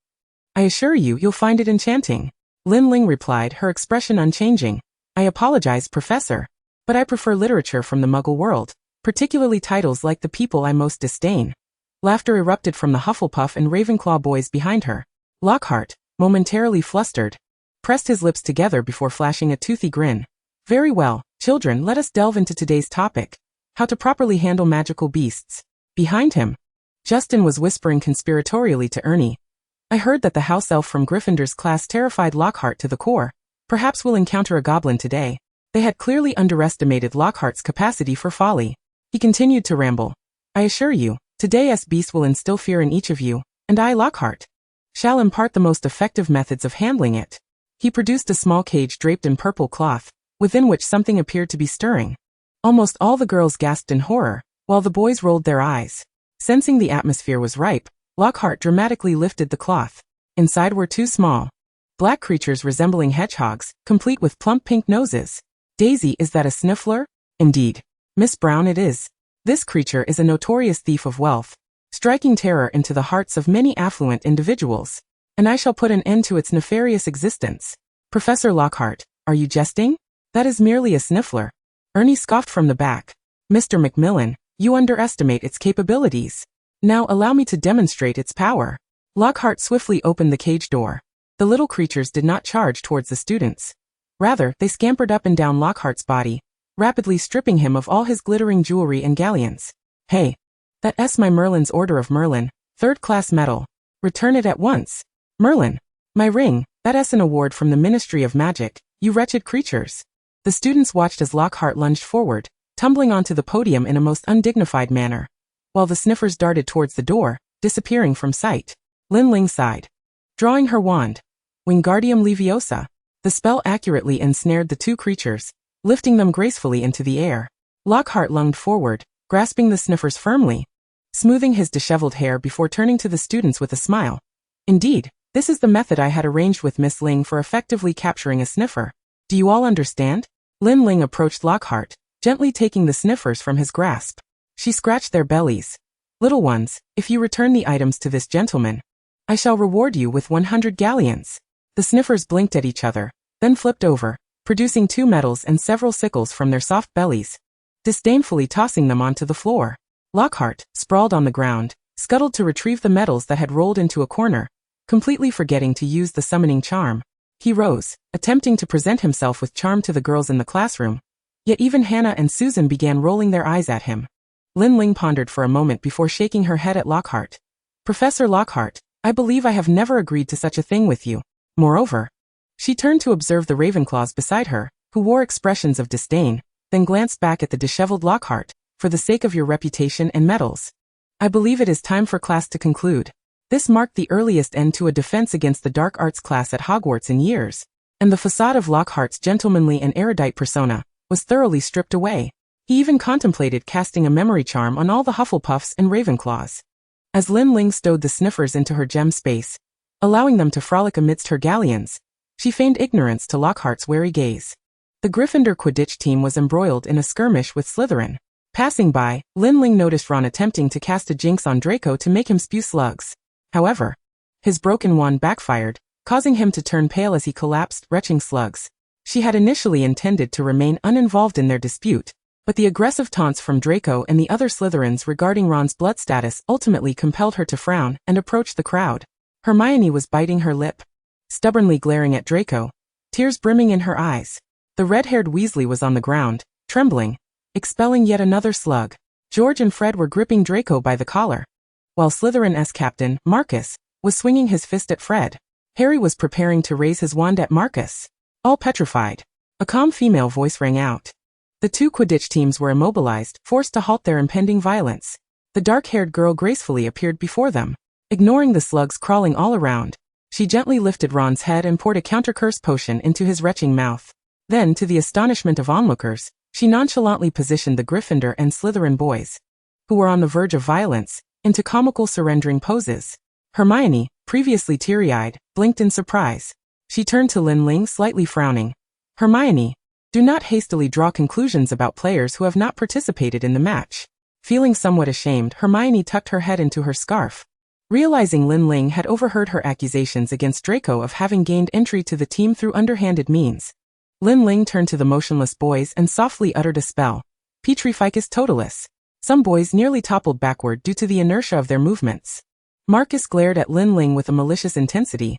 I assure you, you'll find it enchanting." Lin Ling replied, her expression unchanging. "I apologize, Professor, but I prefer literature from the Muggle world, particularly titles like The People I Most Disdain." Laughter erupted from the Hufflepuff and Ravenclaw boys behind her. Lockhart, momentarily flustered, pressed his lips together before flashing a toothy grin. "Very well, children, let us delve into today's topic, how to properly handle magical beasts." Behind him, Justin was whispering conspiratorially to Ernie, "I heard that the house elf from Gryffindor's class terrified Lockhart to the core. Perhaps we'll encounter a goblin today." They had clearly underestimated Lockhart's capacity for folly. He continued to ramble, "I assure you, today's beast will instill fear in each of you, and I, Lockhart, shall impart the most effective methods of handling it." He produced a small cage draped in purple cloth, within which something appeared to be stirring. Almost all the girls gasped in horror, while the boys rolled their eyes. Sensing the atmosphere was ripe, Lockhart dramatically lifted the cloth. Inside were 2 small, black creatures resembling hedgehogs, complete with plump pink noses. "Daisy, is that a sniffler?" "Indeed. Miss Brown, it is. This creature is a notorious thief of wealth, striking terror into the hearts of many affluent individuals, and I shall put an end to its nefarious existence." "Professor Lockhart, are you jesting? That is merely a sniffler." Ernie scoffed from the back. "Mr. Macmillan, you underestimate its capabilities. Now allow me to demonstrate its power." Lockhart swiftly opened the cage door. The little creatures did not charge towards the students. Rather, they scampered up and down Lockhart's body, rapidly stripping him of all his glittering jewelry and galleons. "Hey, that's my Merlin's Order of Merlin, 3rd class medal. Return it at once." "Merlin, my ring, that's an award from the Ministry of Magic, you wretched creatures." The students watched as Lockhart lunged forward, tumbling onto the podium in a most undignified manner, while the sniffers darted towards the door, disappearing from sight. Lin Ling sighed. Drawing her wand, Wingardium Leviosa, the spell accurately ensnared the 2 creatures, lifting them gracefully into the air. Lockhart lunged forward, grasping the sniffers firmly, smoothing his disheveled hair before turning to the students with a smile. "Indeed, this is the method I had arranged with Miss Ling for effectively capturing a sniffer. Do you all understand?" Lin Ling approached Lockhart, gently taking the sniffers from his grasp. She scratched their bellies. "Little ones, if you return the items to this gentleman, I shall reward you with 100 galleons." The sniffers blinked at each other, then flipped over, producing 2 medals and several sickles from their soft bellies, disdainfully tossing them onto the floor. Lockhart, sprawled on the ground, scuttled to retrieve the medals that had rolled into a corner, completely forgetting to use the summoning charm. He rose, attempting to present himself with charm to the girls in the classroom, yet even Hannah and Susan began rolling their eyes at him. Lin Ling pondered for a moment before shaking her head at Lockhart. "Professor Lockhart, I believe I have never agreed to such a thing with you. Moreover," she turned to observe the Ravenclaws beside her, who wore expressions of disdain, then glanced back at the disheveled Lockhart, "for the sake of your reputation and medals, I believe it is time for class to conclude." This marked the earliest end to a defense against the dark arts class at Hogwarts in years, and the facade of Lockhart's gentlemanly and erudite persona was thoroughly stripped away. He even contemplated casting a memory charm on all the Hufflepuffs and Ravenclaws. As Lin Ling stowed the sniffers into her gem space, allowing them to frolic amidst her galleons, she feigned ignorance to Lockhart's wary gaze. The Gryffindor Quidditch team was embroiled in a skirmish with Slytherin. Passing by, Lin Ling noticed Ron attempting to cast a jinx on Draco to make him spew slugs. However, his broken wand backfired, causing him to turn pale as he collapsed, retching slugs. She had initially intended to remain uninvolved in their dispute, but the aggressive taunts from Draco and the other Slytherins regarding Ron's blood status ultimately compelled her to frown and approach the crowd. Hermione was biting her lip, stubbornly glaring at Draco, tears brimming in her eyes. The red-haired Weasley was on the ground, trembling, expelling yet another slug. George and Fred were gripping Draco by the collar, while Slytherin's captain, Marcus, was swinging his fist at Fred. Harry was preparing to raise his wand at Marcus. All petrified, a calm female voice rang out. The two Quidditch teams were immobilized, forced to halt their impending violence. The dark-haired girl gracefully appeared before them. Ignoring the slugs crawling all around, she gently lifted Ron's head and poured a counter-curse potion into his retching mouth. Then, to the astonishment of onlookers, she nonchalantly positioned the Gryffindor and Slytherin boys, who were on the verge of violence, into comical surrendering poses. Hermione, previously teary-eyed, blinked in surprise. She turned to Lin Ling, slightly frowning. Hermione, do not hastily draw conclusions about players who have not participated in the match. Feeling somewhat ashamed, Hermione tucked her head into her scarf. Realizing Lin Ling had overheard her accusations against Draco of having gained entry to the team through underhanded means, Lin Ling turned to the motionless boys and softly uttered a spell. Petrificus totalis. Some boys nearly toppled backward due to the inertia of their movements. Marcus glared at Lin Ling with a malicious intensity.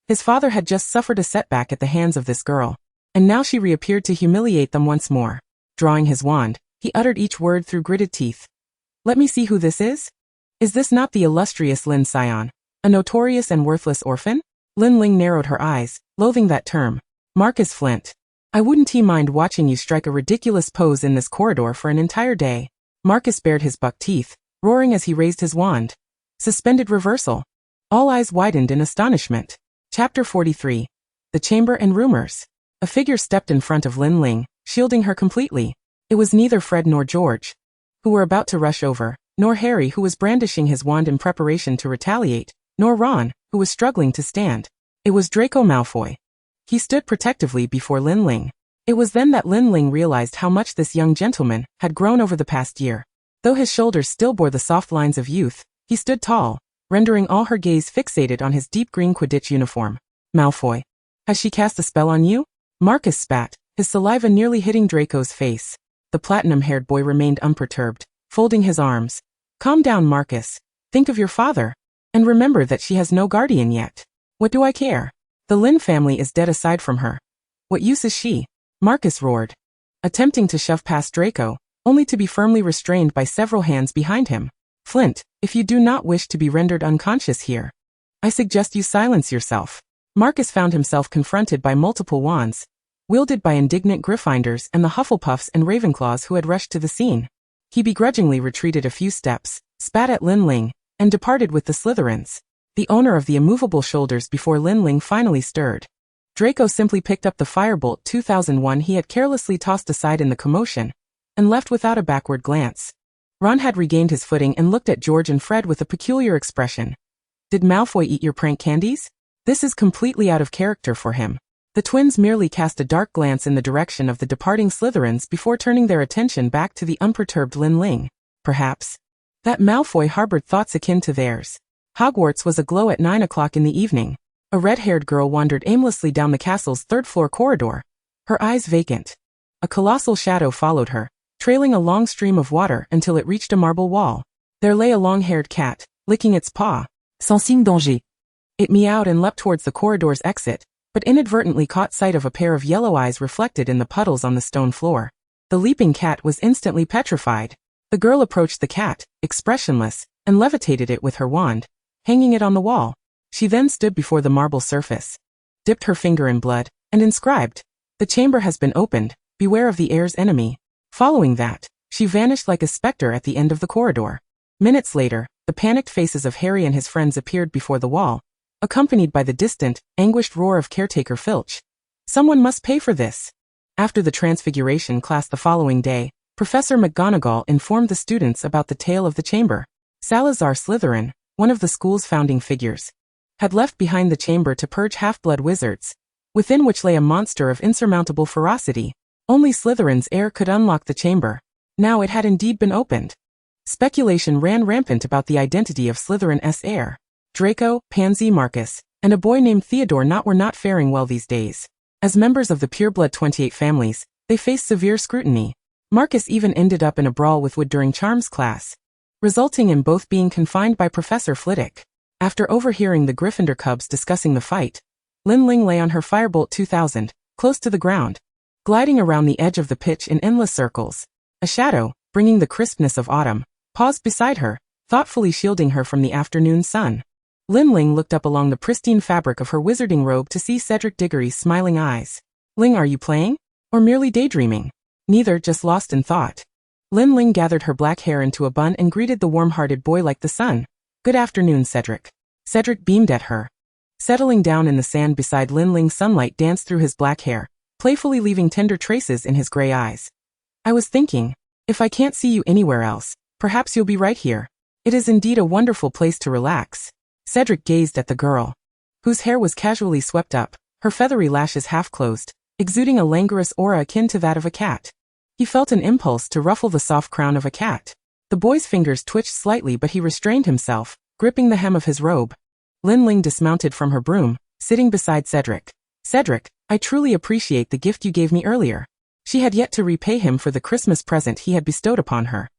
His father had just suffered a setback at the hands of this girl, and now she reappeared to humiliate them once more. Drawing his wand, he uttered each word through gritted teeth. Let me see who this is? Is this not the illustrious Lin Sion, a notorious and worthless orphan? Lin Ling narrowed her eyes, loathing that term. Marcus Flint. I wouldn't mind watching you strike a ridiculous pose in this corridor for an entire day. Marcus bared his buck teeth, roaring as he raised his wand. Suspended reversal. All eyes widened in astonishment. Chapter 43. The Chamber and Rumors. A figure stepped in front of Lin Ling, shielding her completely. It was neither Fred nor George, who were about to rush over, nor Harry, who was brandishing his wand in preparation to retaliate, nor Ron, who was struggling to stand. It was Draco Malfoy. He stood protectively before Lin Ling. It was then that Lin Ling realized how much this young gentleman had grown over the past year. Though his shoulders still bore the soft lines of youth, he stood tall, rendering all her gaze fixated on his deep green Quidditch uniform. Malfoy. Has she cast a spell on you? Marcus spat, his saliva nearly hitting Draco's face. The platinum-haired boy remained unperturbed, folding his arms. Calm down, Marcus. Think of your father. And remember that she has no guardian yet. What do I care? The Lin family is dead aside from her. What use is she? Marcus roared, attempting to shove past Draco, only to be firmly restrained by several hands behind him. Flint, if you do not wish to be rendered unconscious here, I suggest you silence yourself. Marcus found himself confronted by multiple wands, wielded by indignant Gryffindors and the Hufflepuffs and Ravenclaws who had rushed to the scene. He begrudgingly retreated a few steps, spat at Lin Ling, and departed with the Slytherins, the owner of the immovable shoulders before Lin Ling finally stirred. Draco simply picked up the Firebolt 2001 he had carelessly tossed aside in the commotion, and left without a backward glance. Ron had regained his footing and looked at George and Fred with a peculiar expression. Did Malfoy eat your prank candies? This is completely out of character for him. The twins merely cast a dark glance in the direction of the departing Slytherins before turning their attention back to the unperturbed Lin Ling. Perhaps that Malfoy harbored thoughts akin to theirs. Hogwarts was aglow at 9 o'clock in the evening. A red-haired girl wandered aimlessly down the castle's third-floor corridor, her eyes vacant. A colossal shadow followed her, trailing a long stream of water until it reached a marble wall. There lay a long-haired cat, licking its paw. Sans signe danger. It meowed and leapt towards the corridor's exit, but inadvertently caught sight of a pair of yellow eyes reflected in the puddles on the stone floor. The leaping cat was instantly petrified. The girl approached the cat, expressionless, and levitated it with her wand, hanging it on the wall. She then stood before the marble surface, dipped her finger in blood, and inscribed, "The chamber has been opened, beware of the heir's enemy." Following that, she vanished like a specter at the end of the corridor. Minutes later, the panicked faces of Harry and his friends appeared before the wall, accompanied by the distant, anguished roar of caretaker Filch. Someone must pay for this. After the Transfiguration class the following day, Professor McGonagall informed the students about the tale of the chamber. Salazar Slytherin, one of the school's founding figures, had left behind the chamber to purge half-blood wizards, within which lay a monster of insurmountable ferocity. Only Slytherin's heir could unlock the chamber. Now it had indeed been opened. Speculation ran rampant about the identity of Slytherin's heir. Draco, Pansy, Marcus, and a boy named Theodore were not faring well these days. As members of the pureblood 28 families, they faced severe scrutiny. Marcus even ended up in a brawl with Wood during Charms class, resulting in both being confined by Professor Flitwick. After overhearing the Gryffindor cubs discussing the fight, Lin Ling lay on her Firebolt 2000, close to the ground, gliding around the edge of the pitch in endless circles. A shadow, bringing the crispness of autumn, paused beside her, thoughtfully shielding her from the afternoon sun. Lin Ling looked up along the pristine fabric of her wizarding robe to see Cedric Diggory's smiling eyes. Ling, are you playing? Or merely daydreaming? Neither, just lost in thought. Lin Ling gathered her black hair into a bun and greeted the warm-hearted boy like the sun. Good afternoon, Cedric. Cedric beamed at her. Settling down in the sand beside Lin Ling, sunlight danced through his black hair, playfully leaving tender traces in his gray eyes. I was thinking, if I can't see you anywhere else, perhaps you'll be right here. It is indeed a wonderful place to relax. Cedric gazed at the girl, whose hair was casually swept up, her feathery lashes half closed, exuding a languorous aura akin to that of a cat. He felt an impulse to ruffle the soft crown of a cat. The boy's fingers twitched slightly, but he restrained himself, gripping the hem of his robe. Lin Ling dismounted from her broom, sitting beside Cedric. Cedric, I truly appreciate the gift you gave me earlier. She had yet to repay him for the Christmas present he had bestowed upon her.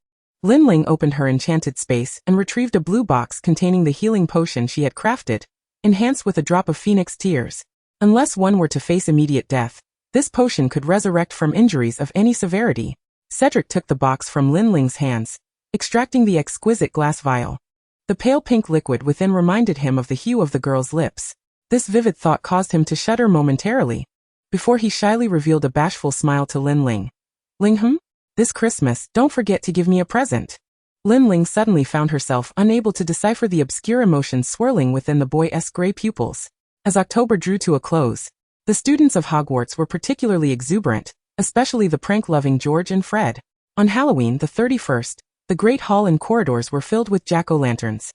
Lin Ling opened her enchanted space and retrieved a blue box containing the healing potion she had crafted, enhanced with a drop of phoenix tears. Unless one were to face immediate death, this potion could resurrect from injuries of any severity. Cedric took the box from Lin Ling's hands, extracting the exquisite glass vial. The pale pink liquid within reminded him of the hue of the girl's lips. This vivid thought caused him to shudder momentarily, before he shyly revealed a bashful smile to Lin Ling. Ling, this Christmas, don't forget to give me a present. Lin Ling suddenly found herself unable to decipher the obscure emotions swirling within the boy's gray pupils. As October drew to a close, the students of Hogwarts were particularly exuberant, especially the prank-loving George and Fred. On Halloween the 31st, the great hall and corridors were filled with jack-o'-lanterns,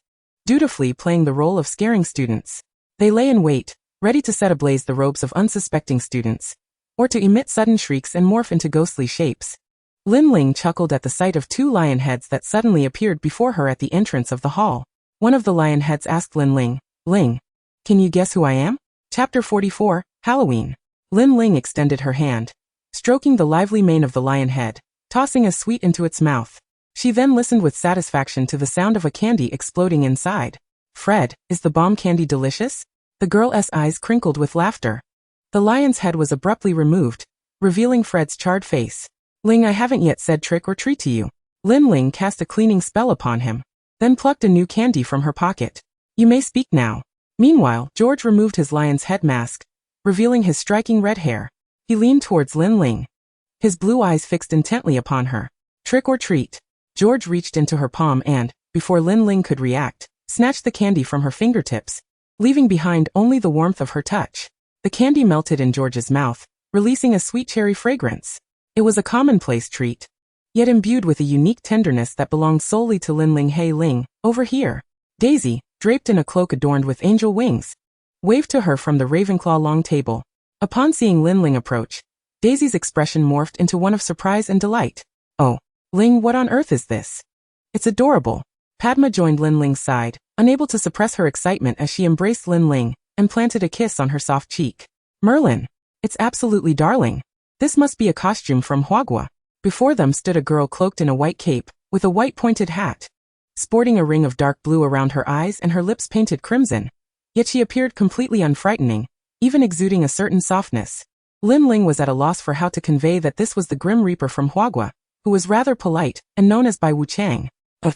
dutifully playing the role of scaring students. They lay in wait, ready to set ablaze the robes of unsuspecting students, or to emit sudden shrieks and morph into ghostly shapes. Lin Ling chuckled at the sight of two lion heads that suddenly appeared before her at the entrance of the hall. One of the lion heads asked Lin Ling, Ling, can you guess who I am? Chapter 44, Halloween. Lin Ling extended her hand, stroking the lively mane of the lion head, tossing a sweet into its mouth. She then listened with satisfaction to the sound of a candy exploding inside. Fred, is the bomb candy delicious? The girl's eyes crinkled with laughter. The lion's head was abruptly removed, revealing Fred's charred face. Ling, I haven't yet said trick or treat to you. Lin Ling cast a cleaning spell upon him, then plucked a new candy from her pocket. You may speak now. Meanwhile, George removed his lion's head mask, revealing his striking red hair. He leaned towards Lin Ling, his blue eyes fixed intently upon her. Trick or treat. George reached into her palm and, before Lin Ling could react, snatched the candy from her fingertips, leaving behind only the warmth of her touch. The candy melted in George's mouth, releasing a sweet cherry fragrance. It was a commonplace treat, yet imbued with a unique tenderness that belonged solely to Lin Ling. Hey Ling, over here. Daisy, draped in a cloak adorned with angel wings, waved to her from the Ravenclaw long table. Upon seeing Lin Ling approach, Daisy's expression morphed into one of surprise and delight. Oh, Ling, what on earth is this? It's adorable. Padma joined Lin Ling's side, unable to suppress her excitement as she embraced Lin Ling and planted a kiss on her soft cheek. Merlin, it's absolutely darling. This must be a costume from Hogwarts. Before them stood a girl cloaked in a white cape, with a white pointed hat, sporting a ring of dark blue around her eyes and her lips painted crimson. Yet she appeared completely unfrightening, even exuding a certain softness. Lin Ling was at a loss for how to convey that this was the Grim Reaper from Hogwarts, who was rather polite and known as Bai Wuchang. Ugh!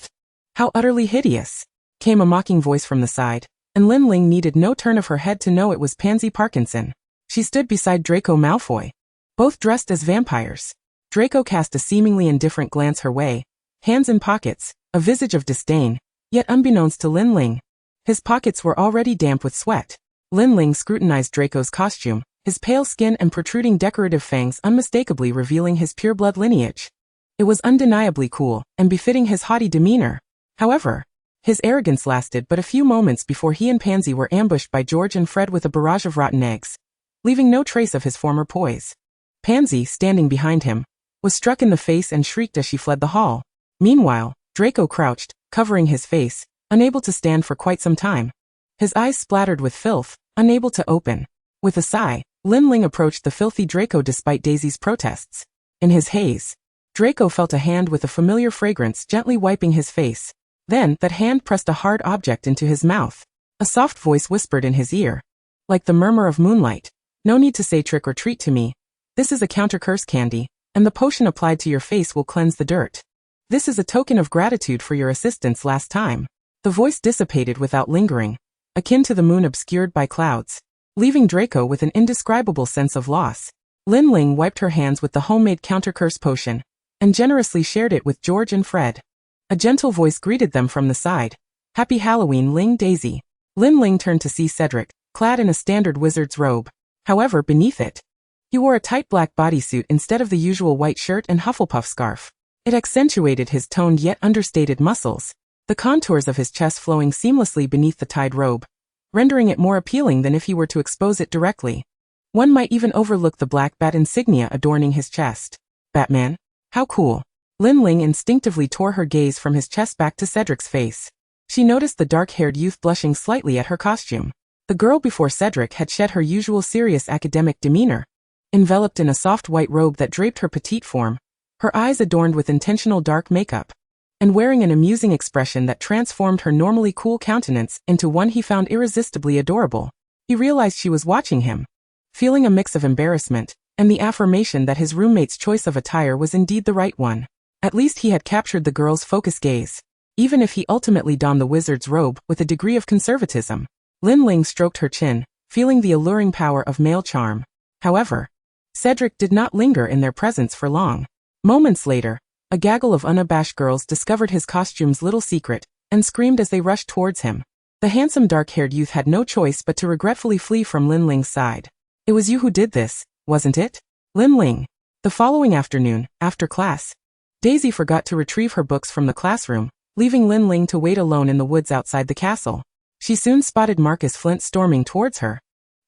How utterly hideous! Came a mocking voice from the side, and Lin Ling needed no turn of her head to know it was Pansy Parkinson. She stood beside Draco Malfoy, both dressed as vampires. Draco cast a seemingly indifferent glance her way, hands in pockets, a visage of disdain, yet unbeknownst to Lin Ling, his pockets were already damp with sweat. Lin Ling scrutinized Draco's costume, his pale skin and protruding decorative fangs unmistakably revealing his pureblood lineage. It was undeniably cool, and befitting his haughty demeanor. However, his arrogance lasted but a few moments before he and Pansy were ambushed by George and Fred with a barrage of rotten eggs, leaving no trace of his former poise. Pansy, standing behind him, was struck in the face and shrieked as she fled the hall. Meanwhile, Draco crouched, covering his face, unable to stand for quite some time. His eyes splattered with filth, unable to open. With a sigh, Lin Ling approached the filthy Draco despite Daisy's protests. In his haze, Draco felt a hand with a familiar fragrance gently wiping his face. Then, that hand pressed a hard object into his mouth. A soft voice whispered in his ear. Like the murmur of moonlight. No need to say trick or treat to me. This is a counter-curse candy, and the potion applied to your face will cleanse the dirt. This is a token of gratitude for your assistance last time. The voice dissipated without lingering, akin to the moon obscured by clouds, leaving Draco with an indescribable sense of loss. Lin Ling wiped her hands with the homemade counter-curse potion, and generously shared it with George and Fred. A gentle voice greeted them from the side. Happy Halloween, Ling Daisy. Lin Ling turned to see Cedric, clad in a standard wizard's robe. However, beneath it, he wore a tight black bodysuit instead of the usual white shirt and Hufflepuff scarf. It accentuated his toned yet understated muscles, the contours of his chest flowing seamlessly beneath the tied robe, rendering it more appealing than if he were to expose it directly. One might even overlook the black bat insignia adorning his chest. Batman? How cool. Lin Ling instinctively tore her gaze from his chest back to Cedric's face. She noticed the dark-haired youth blushing slightly at her costume. The girl before Cedric had shed her usual serious academic demeanor, enveloped in a soft white robe that draped her petite form, her eyes adorned with intentional dark makeup, and wearing an amusing expression that transformed her normally cool countenance into one he found irresistibly adorable. He realized she was watching him, feeling a mix of embarrassment and the affirmation that his roommate's choice of attire was indeed the right one. At least he had captured the girl's focused gaze, even if he ultimately donned the wizard's robe with a degree of conservatism. Lin Ling stroked her chin, feeling the alluring power of male charm. However, Cedric did not linger in their presence for long. Moments later, a gaggle of unabashed girls discovered his costume's little secret, and screamed as they rushed towards him. The handsome dark-haired youth had no choice but to regretfully flee from Lin Ling's side. It was you who did this, wasn't it? Lin Ling. The following afternoon, after class, Daisy forgot to retrieve her books from the classroom, leaving Lin Ling to wait alone in the woods outside the castle. She soon spotted Marcus Flint storming towards her,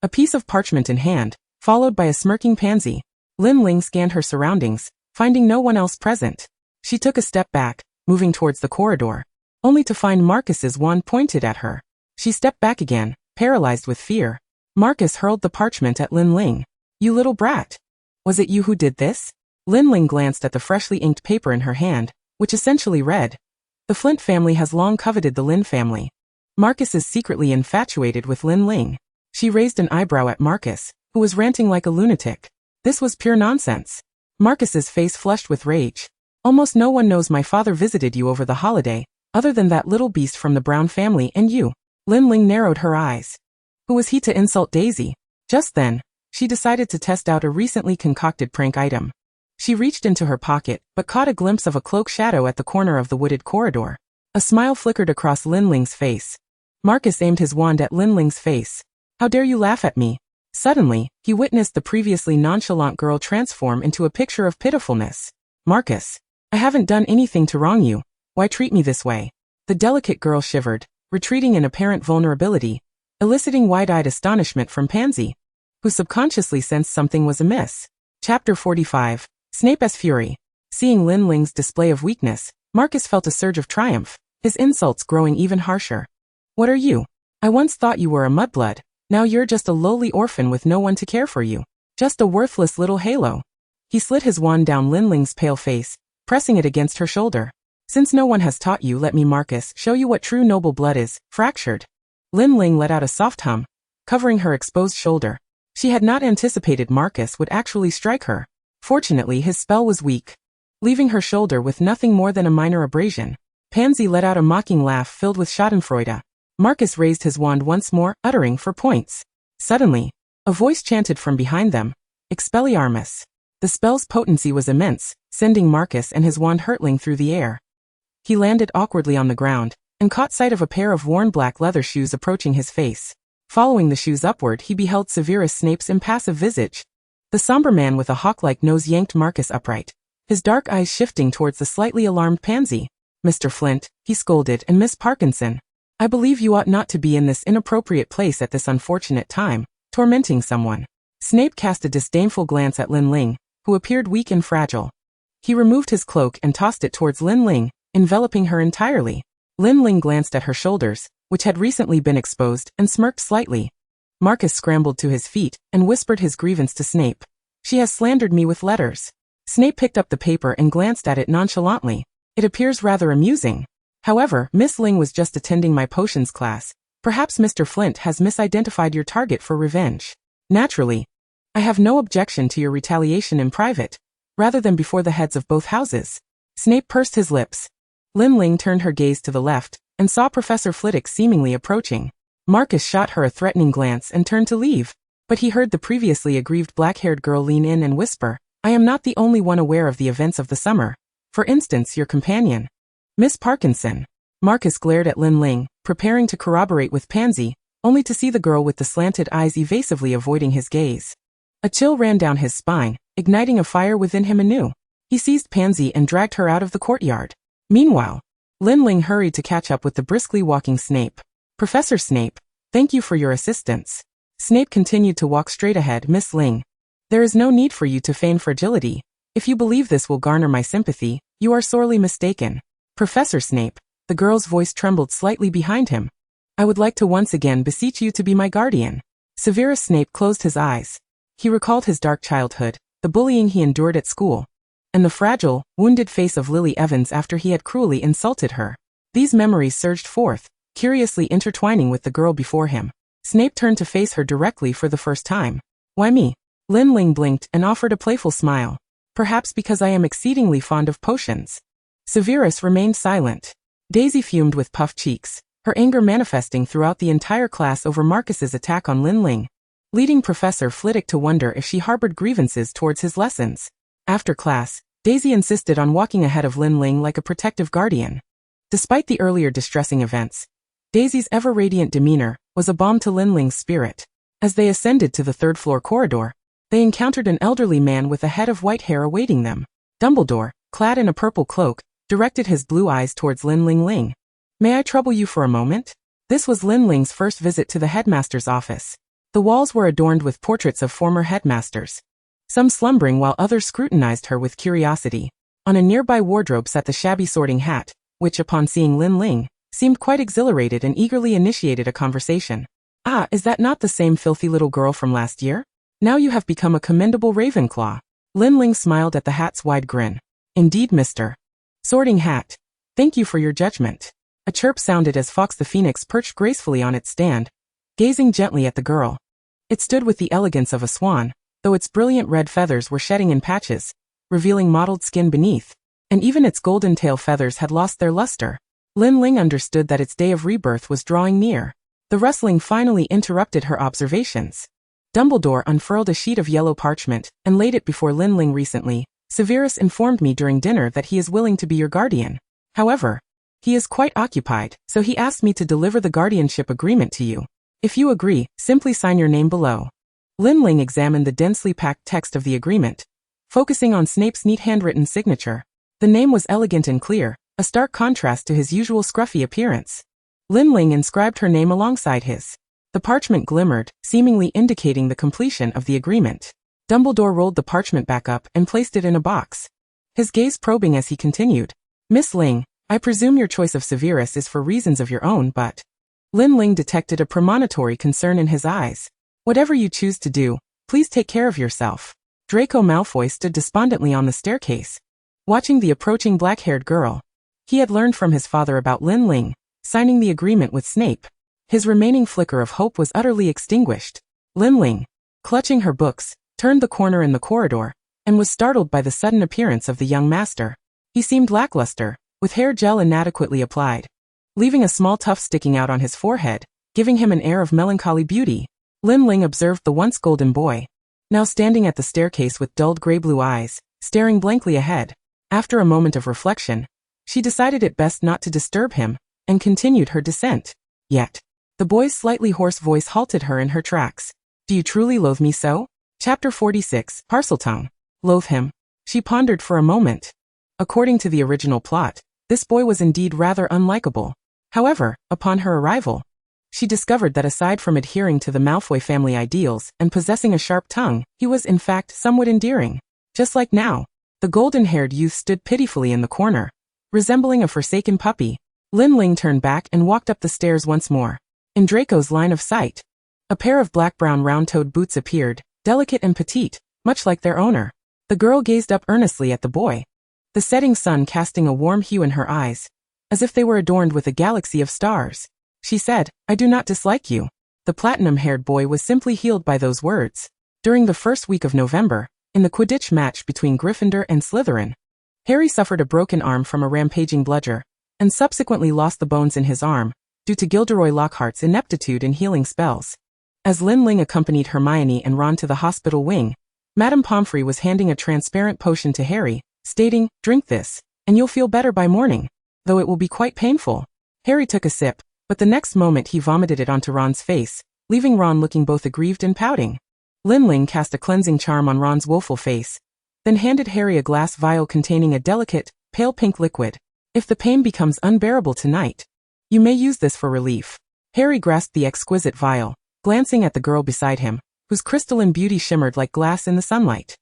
a piece of parchment in hand, followed by a smirking Pansy. Lin Ling scanned her surroundings, finding no one else present. She took a step back, moving towards the corridor, only to find Marcus's wand pointed at her. She stepped back again, paralyzed with fear. Marcus hurled the parchment at Lin Ling. You little brat. Was it you who did this? Lin Ling glanced at the freshly inked paper in her hand, which essentially read, The Flint family has long coveted the Lin family. Marcus is secretly infatuated with Lin Ling. She raised an eyebrow at Marcus, who was ranting like a lunatic. This was pure nonsense. Marcus's face flushed with rage. Almost no one knows my father visited you over the holiday, other than that little beast from the Brown family and you. Lin Ling narrowed her eyes. Who was he to insult Daisy? Just then, she decided to test out a recently concocted prank item. She reached into her pocket, but caught a glimpse of a cloak shadow at the corner of the wooded corridor. A smile flickered across Lin Ling's face. Marcus aimed his wand at Lin Ling's face. How dare you laugh at me? Suddenly, he witnessed the previously nonchalant girl transform into a picture of pitifulness. Marcus, I haven't done anything to wrong you. Why treat me this way? The delicate girl shivered, retreating in apparent vulnerability, eliciting wide-eyed astonishment from Pansy, who subconsciously sensed something was amiss. Chapter 45. Snape's Fury. Seeing Lin Ling's display of weakness, Marcus felt a surge of triumph, his insults growing even harsher. What are you? I once thought you were a mudblood. Now you're just a lowly orphan with no one to care for you. Just a worthless little halo. He slid his wand down Lin Ling's pale face, pressing it against her shoulder. Since no one has taught you, let me, Marcus, show you what true noble blood is. Fractured. Lin Ling let out a soft hum, covering her exposed shoulder. She had not anticipated Marcus would actually strike her. Fortunately, his spell was weak, leaving her shoulder with nothing more than a minor abrasion. Pansy let out a mocking laugh filled with schadenfreude. Marcus raised his wand once more, uttering 4 points. Suddenly, a voice chanted from behind them, Expelliarmus. The spell's potency was immense, sending Marcus and his wand hurtling through the air. He landed awkwardly on the ground, and caught sight of a pair of worn black leather shoes approaching his face. Following the shoes upward, he beheld Severus Snape's impassive visage. The somber man with a hawk-like nose yanked Marcus upright, his dark eyes shifting towards the slightly alarmed Pansy. Mr. Flint, he scolded, and Miss Parkinson. I believe you ought not to be in this inappropriate place at this unfortunate time, tormenting someone. Snape cast a disdainful glance at Lin Ling, who appeared weak and fragile. He removed his cloak and tossed it towards Lin Ling, enveloping her entirely. Lin Ling glanced at her shoulders, which had recently been exposed, and smirked slightly. Marcus scrambled to his feet and whispered his grievance to Snape. "She has slandered me with letters." Snape picked up the paper and glanced at it nonchalantly. "It appears rather amusing. However, Miss Ling was just attending my potions class. Perhaps Mr. Flint has misidentified your target for revenge. Naturally, I have no objection to your retaliation in private, rather than before the heads of both houses." Snape pursed his lips. Lin Ling turned her gaze to the left and saw Professor Flitwick seemingly approaching. Marcus shot her a threatening glance and turned to leave, but he heard the previously aggrieved black-haired girl lean in and whisper, "I am not the only one aware of the events of the summer. For instance, your companion, Miss Parkinson." Marcus glared at Lin Ling, preparing to corroborate with Pansy, only to see the girl with the slanted eyes evasively avoiding his gaze. A chill ran down his spine, igniting a fire within him anew. He seized Pansy and dragged her out of the courtyard. Meanwhile, Lin Ling hurried to catch up with the briskly walking Snape. "Professor Snape, thank you for your assistance." Snape continued to walk straight ahead. "Miss Ling, there is no need for you to feign fragility. If you believe this will garner my sympathy, you are sorely mistaken." "Professor Snape," the girl's voice trembled slightly behind him. "I would like to once again beseech you to be my guardian." Severus Snape closed his eyes. He recalled his dark childhood, the bullying he endured at school, and the fragile, wounded face of Lily Evans after he had cruelly insulted her. These memories surged forth, curiously intertwining with the girl before him. Snape turned to face her directly for the first time. "Why me?" Lin Ling blinked and offered a playful smile. "Perhaps because I am exceedingly fond of potions." Severus remained silent. Daisy fumed with puffed cheeks, her anger manifesting throughout the entire class over Marcus's attack on Lin Ling, leading Professor Flitwick to wonder if she harbored grievances towards his lessons. After class, Daisy insisted on walking ahead of Lin Ling like a protective guardian. Despite the earlier distressing events, Daisy's ever-radiant demeanor was a balm to Lin Ling's spirit. As they ascended to the third-floor corridor, they encountered an elderly man with a head of white hair awaiting them. Dumbledore, clad in a purple cloak, directed his blue eyes towards Lin Ling. "May I trouble you for a moment?" This was Lin Ling's first visit to the headmaster's office. The walls were adorned with portraits of former headmasters, some slumbering while others scrutinized her with curiosity. On a nearby wardrobe sat the shabby Sorting Hat, which upon seeing Lin Ling, seemed quite exhilarated and eagerly initiated a conversation. "Ah, is that not the same filthy little girl from last year? Now you have become a commendable Ravenclaw." Lin Ling smiled at the hat's wide grin. "Indeed, Mr. Sorting Hat. Thank you for your judgment." A chirp sounded as Fawkes the Phoenix perched gracefully on its stand, gazing gently at the girl. It stood with the elegance of a swan, though its brilliant red feathers were shedding in patches, revealing mottled skin beneath, and even its golden tail feathers had lost their luster. Lin Ling understood that its day of rebirth was drawing near. The rustling finally interrupted her observations. Dumbledore unfurled a sheet of yellow parchment and laid it before Lin Ling. "Recently, Severus informed me during dinner that he is willing to be your guardian. However, he is quite occupied, so he asked me to deliver the guardianship agreement to you. If you agree, simply sign your name below." Lin Ling examined the densely packed text of the agreement, focusing on Snape's neat handwritten signature. The name was elegant and clear, a stark contrast to his usual scruffy appearance. Lin Ling inscribed her name alongside his. The parchment glimmered, seemingly indicating the completion of the agreement. Dumbledore rolled the parchment back up and placed it in a box, his gaze probing as he continued. "Miss Ling, I presume your choice of Severus is for reasons of your own, but..." Lin Ling detected a premonitory concern in his eyes. "Whatever you choose to do, please take care of yourself." Draco Malfoy stood despondently on the staircase, watching the approaching black-haired girl. He had learned from his father about Lin Ling signing the agreement with Snape. His remaining flicker of hope was utterly extinguished. Lin Ling, clutching her books, turned the corner in the corridor, and was startled by the sudden appearance of the young master. He seemed lackluster, with hair gel inadequately applied, leaving a small tuft sticking out on his forehead, giving him an air of melancholy beauty. Lin Ling observed the once golden boy, now standing at the staircase with dulled gray-blue eyes, staring blankly ahead. After a moment of reflection, she decided it best not to disturb him, and continued her descent. Yet, the boy's slightly hoarse voice halted her in her tracks. "Do you truly loathe me so?" Chapter 46, Parseltongue. Loathe him. She pondered for a moment. According to the original plot, this boy was indeed rather unlikable. However, upon her arrival, she discovered that aside from adhering to the Malfoy family ideals and possessing a sharp tongue, he was in fact somewhat endearing. Just like now. The golden-haired youth stood pitifully in the corner, resembling a forsaken puppy. Lin Ling turned back and walked up the stairs once more. In Draco's line of sight, a pair of black-brown round-toed boots appeared, delicate and petite, much like their owner. The girl gazed up earnestly at the boy, the setting sun casting a warm hue in her eyes, as if they were adorned with a galaxy of stars. She said, "I do not dislike you." The platinum-haired boy was simply healed by those words. During the first week of November, in the Quidditch match between Gryffindor and Slytherin, Harry suffered a broken arm from a rampaging bludger, and subsequently lost the bones in his arm, due to Gilderoy Lockhart's ineptitude in healing spells. As Lin Ling accompanied Hermione and Ron to the hospital wing, Madame Pomfrey was handing a transparent potion to Harry, stating, "Drink this, and you'll feel better by morning, though it will be quite painful." Harry took a sip, but the next moment he vomited it onto Ron's face, leaving Ron looking both aggrieved and pouting. Lin Ling cast a cleansing charm on Ron's woeful face, then handed Harry a glass vial containing a delicate, pale pink liquid. "If the pain becomes unbearable tonight, you may use this for relief." Harry grasped the exquisite vial, glancing at the girl beside him, whose crystalline beauty shimmered like glass in the sunlight.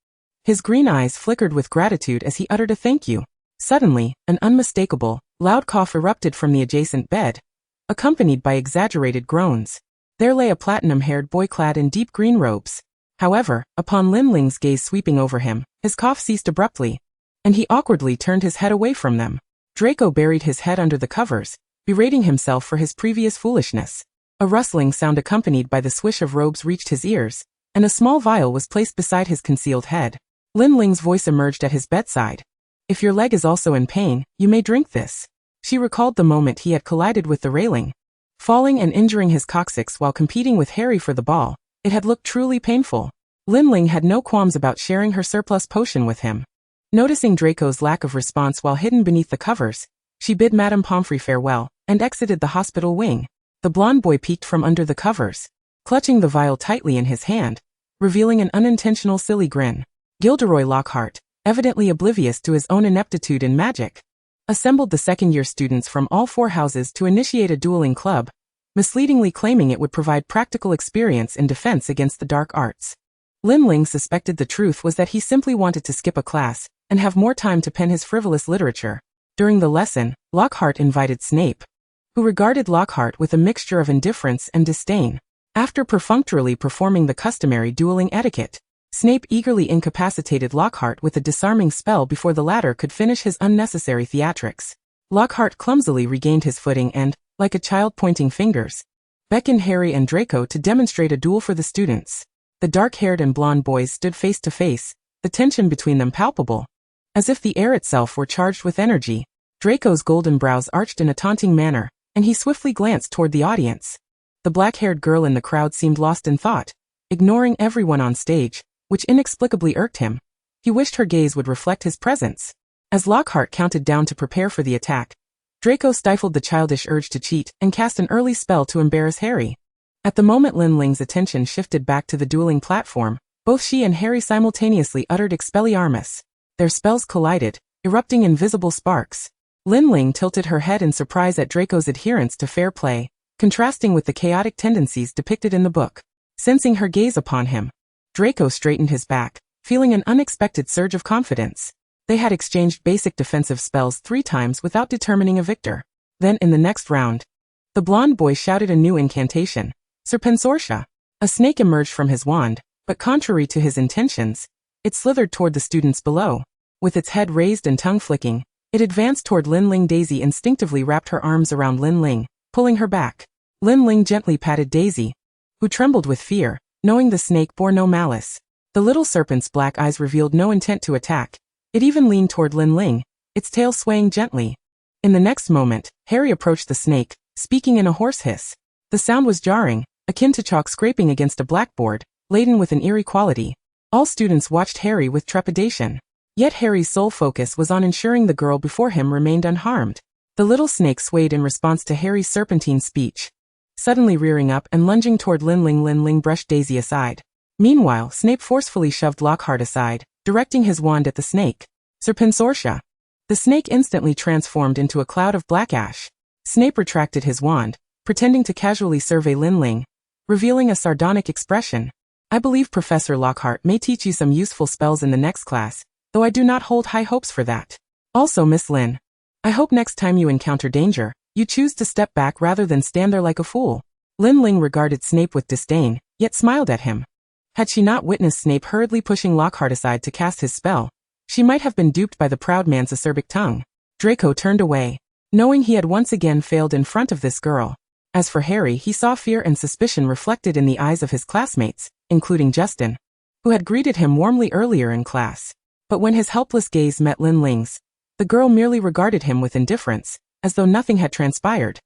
His green eyes flickered with gratitude as he uttered a thank you. Suddenly, an unmistakable, loud cough erupted from the adjacent bed, accompanied by exaggerated groans. There lay a platinum-haired boy clad in deep green robes. However, upon Lin Ling's gaze sweeping over him, his cough ceased abruptly, and he awkwardly turned his head away from them. Draco buried his head under the covers, berating himself for his previous foolishness. A rustling sound accompanied by the swish of robes reached his ears, and a small vial was placed beside his concealed head. Lin Ling's voice emerged at his bedside. "If your leg is also in pain, you may drink this." She recalled the moment he had collided with the railing, falling and injuring his coccyx while competing with Harry for the ball. It had looked truly painful. Lin Ling had no qualms about sharing her surplus potion with him. Noticing Draco's lack of response while hidden beneath the covers, she bid Madame Pomfrey farewell, and exited the hospital wing. The blonde boy peeked from under the covers, clutching the vial tightly in his hand, revealing an unintentional silly grin. Gilderoy Lockhart, evidently oblivious to his own ineptitude in magic, assembled the second-year students from all 4 houses to initiate a dueling club, misleadingly claiming it would provide practical experience in defense against the dark arts. Lin Ling suspected the truth was that he simply wanted to skip a class and have more time to pen his frivolous literature. During the lesson, Lockhart invited Snape, who regarded Lockhart with a mixture of indifference and disdain. After perfunctorily performing the customary dueling etiquette, Snape eagerly incapacitated Lockhart with a disarming spell before the latter could finish his unnecessary theatrics. Lockhart clumsily regained his footing and, like a child pointing fingers, beckoned Harry and Draco to demonstrate a duel for the students. The dark-haired and blonde boys stood face to face, the tension between them palpable, as if the air itself were charged with energy. Draco's golden brows arched in a taunting manner, and he swiftly glanced toward the audience. The black-haired girl in the crowd seemed lost in thought, ignoring everyone on stage, which inexplicably irked him. He wished her gaze would reflect his presence. As Lockhart counted down to prepare for the attack, Draco stifled the childish urge to cheat and cast an early spell to embarrass Harry. At the moment Lin Ling's attention shifted back to the dueling platform, both she and Harry simultaneously uttered Expelliarmus. Their spells collided, erupting invisible sparks. Lin Ling tilted her head in surprise at Draco's adherence to fair play, contrasting with the chaotic tendencies depicted in the book. Sensing her gaze upon him, Draco straightened his back, feeling an unexpected surge of confidence. They had exchanged basic defensive spells 3 times without determining a victor. Then in the next round, the blonde boy shouted a new incantation, Serpensortia. A snake emerged from his wand, but contrary to his intentions, it slithered toward the students below. With its head raised and tongue flicking, it advanced toward Lin Ling. Daisy instinctively wrapped her arms around Lin Ling, pulling her back. Lin Ling gently patted Daisy, who trembled with fear, knowing the snake bore no malice. The little serpent's black eyes revealed no intent to attack. It even leaned toward Lin Ling, its tail swaying gently. In the next moment, Harry approached the snake, speaking in a hoarse hiss. The sound was jarring, akin to chalk scraping against a blackboard, laden with an eerie quality. All students watched Harry with trepidation. Yet Harry's sole focus was on ensuring the girl before him remained unharmed. The little snake swayed in response to Harry's serpentine speech, suddenly rearing up and lunging toward Lin Ling. Lin Ling brushed Daisy aside. Meanwhile, Snape forcefully shoved Lockhart aside, directing his wand at the snake. Serpensortia. The snake instantly transformed into a cloud of black ash. Snape retracted his wand, pretending to casually survey Lin Ling, revealing a sardonic expression. I believe Professor Lockhart may teach you some useful spells in the next class, though I do not hold high hopes for that. Also, Miss Lin, I hope next time you encounter danger, you choose to step back rather than stand there like a fool. Lin Ling regarded Snape with disdain, yet smiled at him. Had she not witnessed Snape hurriedly pushing Lockhart aside to cast his spell, she might have been duped by the proud man's acerbic tongue. Draco turned away, knowing he had once again failed in front of this girl. As for Harry, he saw fear and suspicion reflected in the eyes of his classmates, including Justin, who had greeted him warmly earlier in class. But when his helpless gaze met Lin Ling's, the girl merely regarded him with indifference, as though nothing had transpired.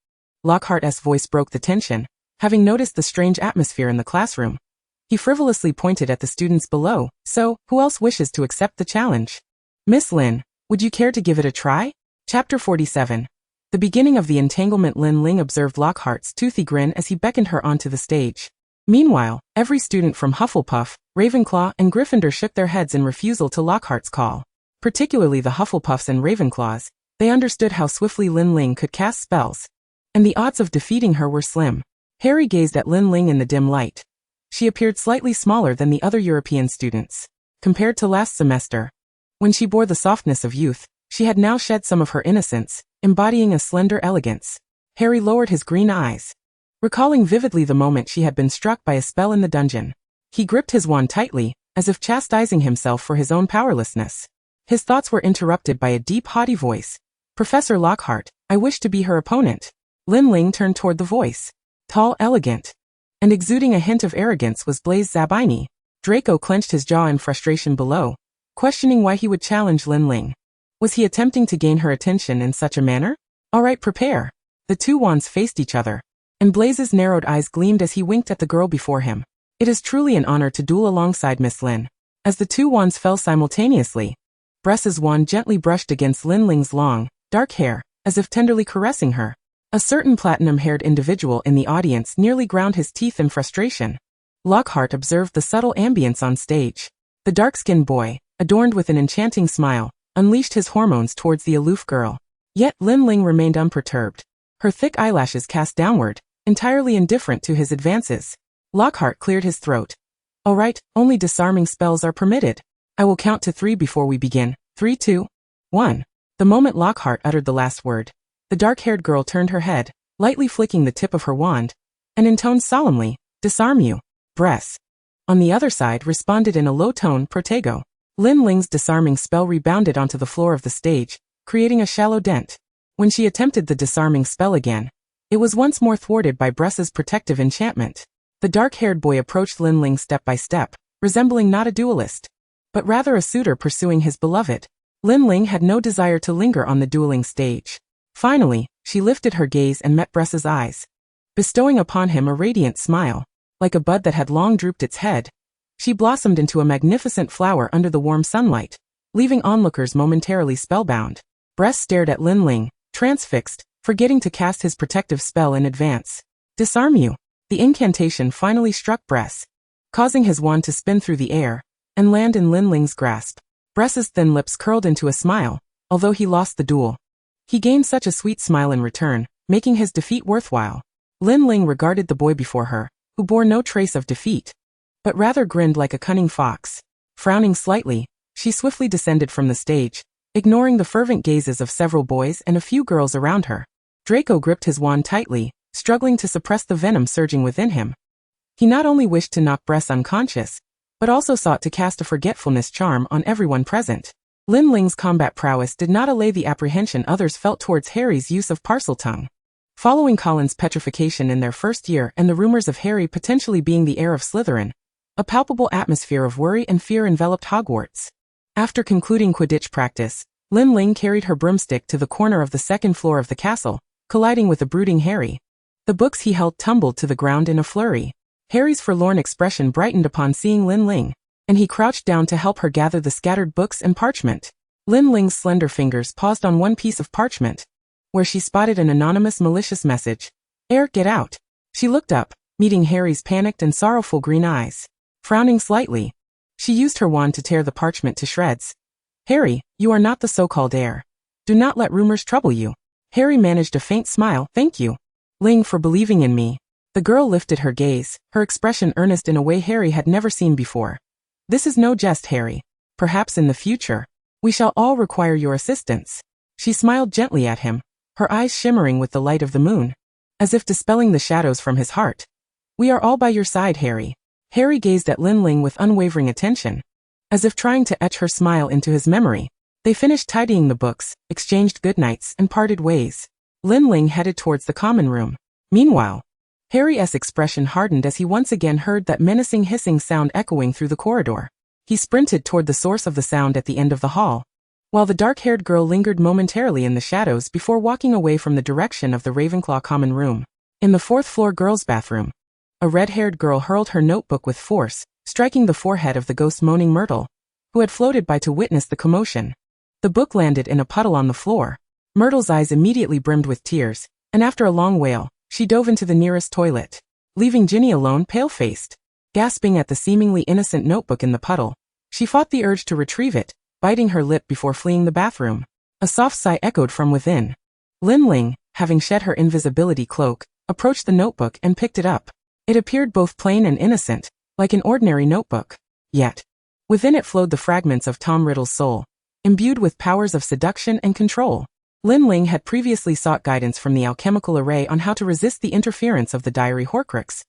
Lockhart's voice broke the tension, having noticed the strange atmosphere in the classroom. He frivolously pointed at the students below. So, who else wishes to accept the challenge? Miss Lin, would you care to give it a try? Chapter 47. The beginning of the entanglement. Lin Ling observed Lockhart's toothy grin as he beckoned her onto the stage. Meanwhile, every student from Hufflepuff, Ravenclaw, and Gryffindor shook their heads in refusal to Lockhart's call. Particularly the Hufflepuffs and Ravenclaws, they understood how swiftly Lin Ling could cast spells, and the odds of defeating her were slim. Harry gazed at Lin Ling in the dim light. She appeared slightly smaller than the other European students. Compared to last semester, when she bore the softness of youth, she had now shed some of her innocence, embodying a slender elegance. Harry lowered his green eyes, recalling vividly the moment she had been struck by a spell in the dungeon. He gripped his wand tightly, as if chastising himself for his own powerlessness. His thoughts were interrupted by a deep, haughty voice. Professor Lockhart, I wish to be her opponent. Lin Ling turned toward the voice. Tall, elegant, and exuding a hint of arrogance was Blaise Zabini. Draco clenched his jaw in frustration below, questioning why he would challenge Lin Ling. Was he attempting to gain her attention in such a manner? All right, prepare. The two wands faced each other, and Blaise's narrowed eyes gleamed as he winked at the girl before him. It is truly an honor to duel alongside Miss Lin. As the two wands fell simultaneously, Bress's wand gently brushed against Lin Ling's long, dark hair, as if tenderly caressing her. A certain platinum-haired individual in the audience nearly ground his teeth in frustration. Lockhart observed the subtle ambience on stage. The dark-skinned boy, adorned with an enchanting smile, unleashed his hormones towards the aloof girl. Yet Lin Ling remained unperturbed, her thick eyelashes cast downward, entirely indifferent to his advances. Lockhart cleared his throat. All right, only disarming spells are permitted. I will count to 3 before we begin. 3, 2, 1. The moment Lockhart uttered the last word, the dark-haired girl turned her head, lightly flicking the tip of her wand, and intoned solemnly, disarm you, Bress. On the other side responded in a low tone, Protego. Lin Ling's disarming spell rebounded onto the floor of the stage, creating a shallow dent. When she attempted the disarming spell again, it was once more thwarted by Bress's protective enchantment. The dark-haired boy approached Lin Ling step by step, resembling not a duelist, but rather a suitor pursuing his beloved. Lin Ling had no desire to linger on the dueling stage. Finally, she lifted her gaze and met Bress's eyes, bestowing upon him a radiant smile. Like a bud that had long drooped its head, she blossomed into a magnificent flower under the warm sunlight, leaving onlookers momentarily spellbound. Bress stared at Lin Ling, transfixed, forgetting to cast his protective spell in advance. Disarm you. The incantation finally struck Bress, causing his wand to spin through the air and land in Lin Ling's grasp. Bress's thin lips curled into a smile. Although he lost the duel, he gained such a sweet smile in return, making his defeat worthwhile. Lin Ling regarded the boy before her, who bore no trace of defeat, but rather grinned like a cunning fox. Frowning slightly, she swiftly descended from the stage, ignoring the fervent gazes of several boys and a few girls around her. Draco gripped his wand tightly, struggling to suppress the venom surging within him. He not only wished to knock Bress unconscious, but also sought to cast a forgetfulness charm on everyone present. Lin Ling's combat prowess did not allay the apprehension others felt towards Harry's use of Parseltongue. Following Colin's petrification in their first year and the rumors of Harry potentially being the heir of Slytherin, a palpable atmosphere of worry and fear enveloped Hogwarts. After concluding Quidditch practice, Lin Ling carried her broomstick to the corner of the second floor of the castle, colliding with a brooding Harry. The books he held tumbled to the ground in a flurry. Harry's forlorn expression brightened upon seeing Lin Ling, and he crouched down to help her gather the scattered books and parchment. Lin Ling's slender fingers paused on one piece of parchment, where she spotted an anonymous malicious message. Get out. She looked up, meeting Harry's panicked and sorrowful green eyes. Frowning slightly, she used her wand to tear the parchment to shreds. Harry, you are not the so-called heir. Do not let rumors trouble you. Harry managed a faint smile. Thank you, Ling, for believing in me. The girl lifted her gaze, her expression earnest in a way Harry had never seen before. This is no jest, Harry. Perhaps in the future, we shall all require your assistance. She smiled gently at him, her eyes shimmering with the light of the moon, as if dispelling the shadows from his heart. We are all by your side, Harry. Harry gazed at Lin Ling with unwavering attention, as if trying to etch her smile into his memory. They finished tidying the books, exchanged goodnights, and parted ways. Lin Ling headed towards the common room. Meanwhile, Harry's expression hardened as he once again heard that menacing hissing sound echoing through the corridor. He sprinted toward the source of the sound at the end of the hall, while the dark-haired girl lingered momentarily in the shadows before walking away from the direction of the Ravenclaw common room. In the fourth-floor girls' bathroom, a red-haired girl hurled her notebook with force, striking the forehead of the ghost-moaning Myrtle, who had floated by to witness the commotion. The book landed in a puddle on the floor. Myrtle's eyes immediately brimmed with tears, and after a long wail, she dove into the nearest toilet, leaving Ginny alone pale-faced. Gasping at the seemingly innocent notebook in the puddle, she fought the urge to retrieve it, biting her lip before fleeing the bathroom. A soft sigh echoed from within. Lin Ling, having shed her invisibility cloak, approached the notebook and picked it up. It appeared both plain and innocent, like an ordinary notebook. Yet, within it flowed the fragments of Tom Riddle's soul, imbued with powers of seduction and control. Lin Ling had previously sought guidance from the alchemical array on how to resist the interference of the diary Horcrux,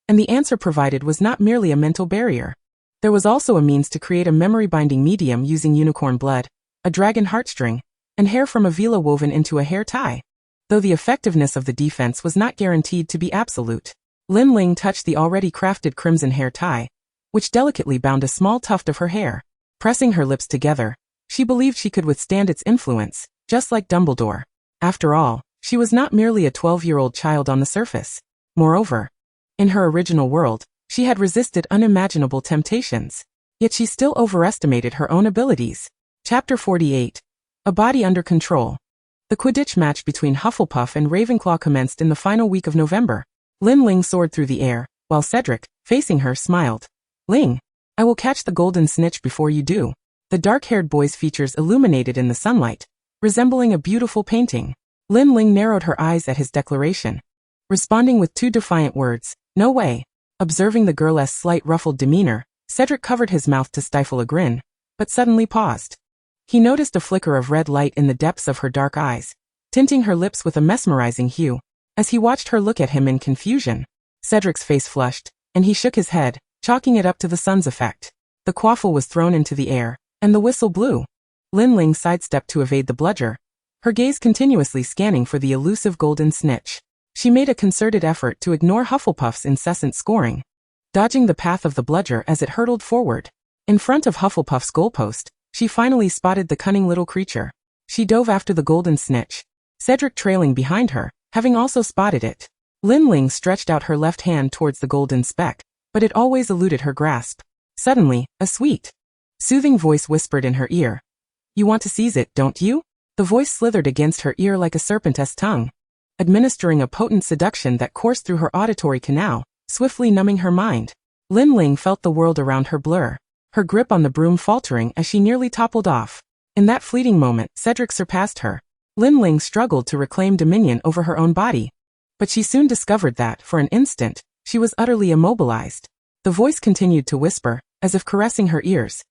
and the answer provided was not merely a mental barrier. There was also a means to create a memory-binding medium using unicorn blood, a dragon heartstring, and hair from a vela woven into a hair tie. Though the effectiveness of the defense was not guaranteed to be absolute, Lin Ling touched the already crafted crimson hair tie, which delicately bound a small tuft of her hair. Pressing her lips together, she believed she could withstand its influence, just like Dumbledore. After all, she was not merely a 12-year-old child on the surface. Moreover, in her original world, she had resisted unimaginable temptations, yet she still overestimated her own abilities. Chapter 48. A Body Under Control. The Quidditch match between Hufflepuff and Ravenclaw commenced in the final week of November. Lin Ling soared through the air, while Cedric, facing her, smiled. Ling, I will catch the golden snitch before you do. The dark-haired boy's features illuminated in the sunlight, resembling a beautiful painting. Lin Ling narrowed her eyes at his declaration, responding with two defiant words, no way. Observing the girl's slight ruffled demeanor, Cedric covered his mouth to stifle a grin, but suddenly paused. He noticed a flicker of red light in the depths of her dark eyes, tinting her lips with a mesmerizing hue. As he watched her look at him in confusion, Cedric's face flushed, and he shook his head, chalking it up to the sun's effect. The quaffle was thrown into the air, and the whistle blew. Lin Ling sidestepped to evade the bludger, her gaze continuously scanning for the elusive golden snitch. She made a concerted effort to ignore Hufflepuff's incessant scoring, dodging the path of the bludger as it hurtled forward. In front of Hufflepuff's goalpost, she finally spotted the cunning little creature. She dove after the golden snitch, Cedric trailing behind her, having also spotted it. Lin Ling stretched out her left hand towards the golden speck, but it always eluded her grasp. Suddenly, a sweet, soothing voice whispered in her ear. You want to seize it, don't you? The voice slithered against her ear like a serpent's tongue, administering a potent seduction that coursed through her auditory canal, swiftly numbing her mind. Lin Ling felt the world around her blur, her grip on the broom faltering as she nearly toppled off. In that fleeting moment, Cedric surpassed her. Lin Ling struggled to reclaim dominion over her own body, but she soon discovered that, for an instant, she was utterly immobilized. The voice continued to whisper, as if caressing her ears.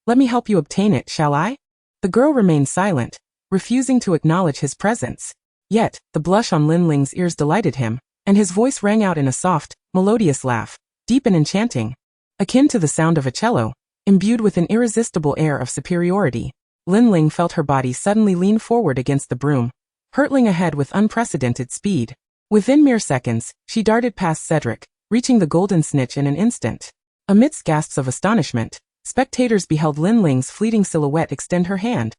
Let me help you obtain it, shall I? The girl remained silent, refusing to acknowledge his presence. Yet, the blush on Lin Ling's ears delighted him, and his voice rang out in a soft, melodious laugh, deep and enchanting, akin to the sound of a cello, imbued with an irresistible air of superiority. Lin Ling felt her body suddenly lean forward against the broom, hurtling ahead with unprecedented speed. Within mere seconds, she darted past Cedric, reaching the golden snitch in an instant. Amidst gasps of astonishment, spectators beheld Lin Ling's fleeting silhouette extend her hand,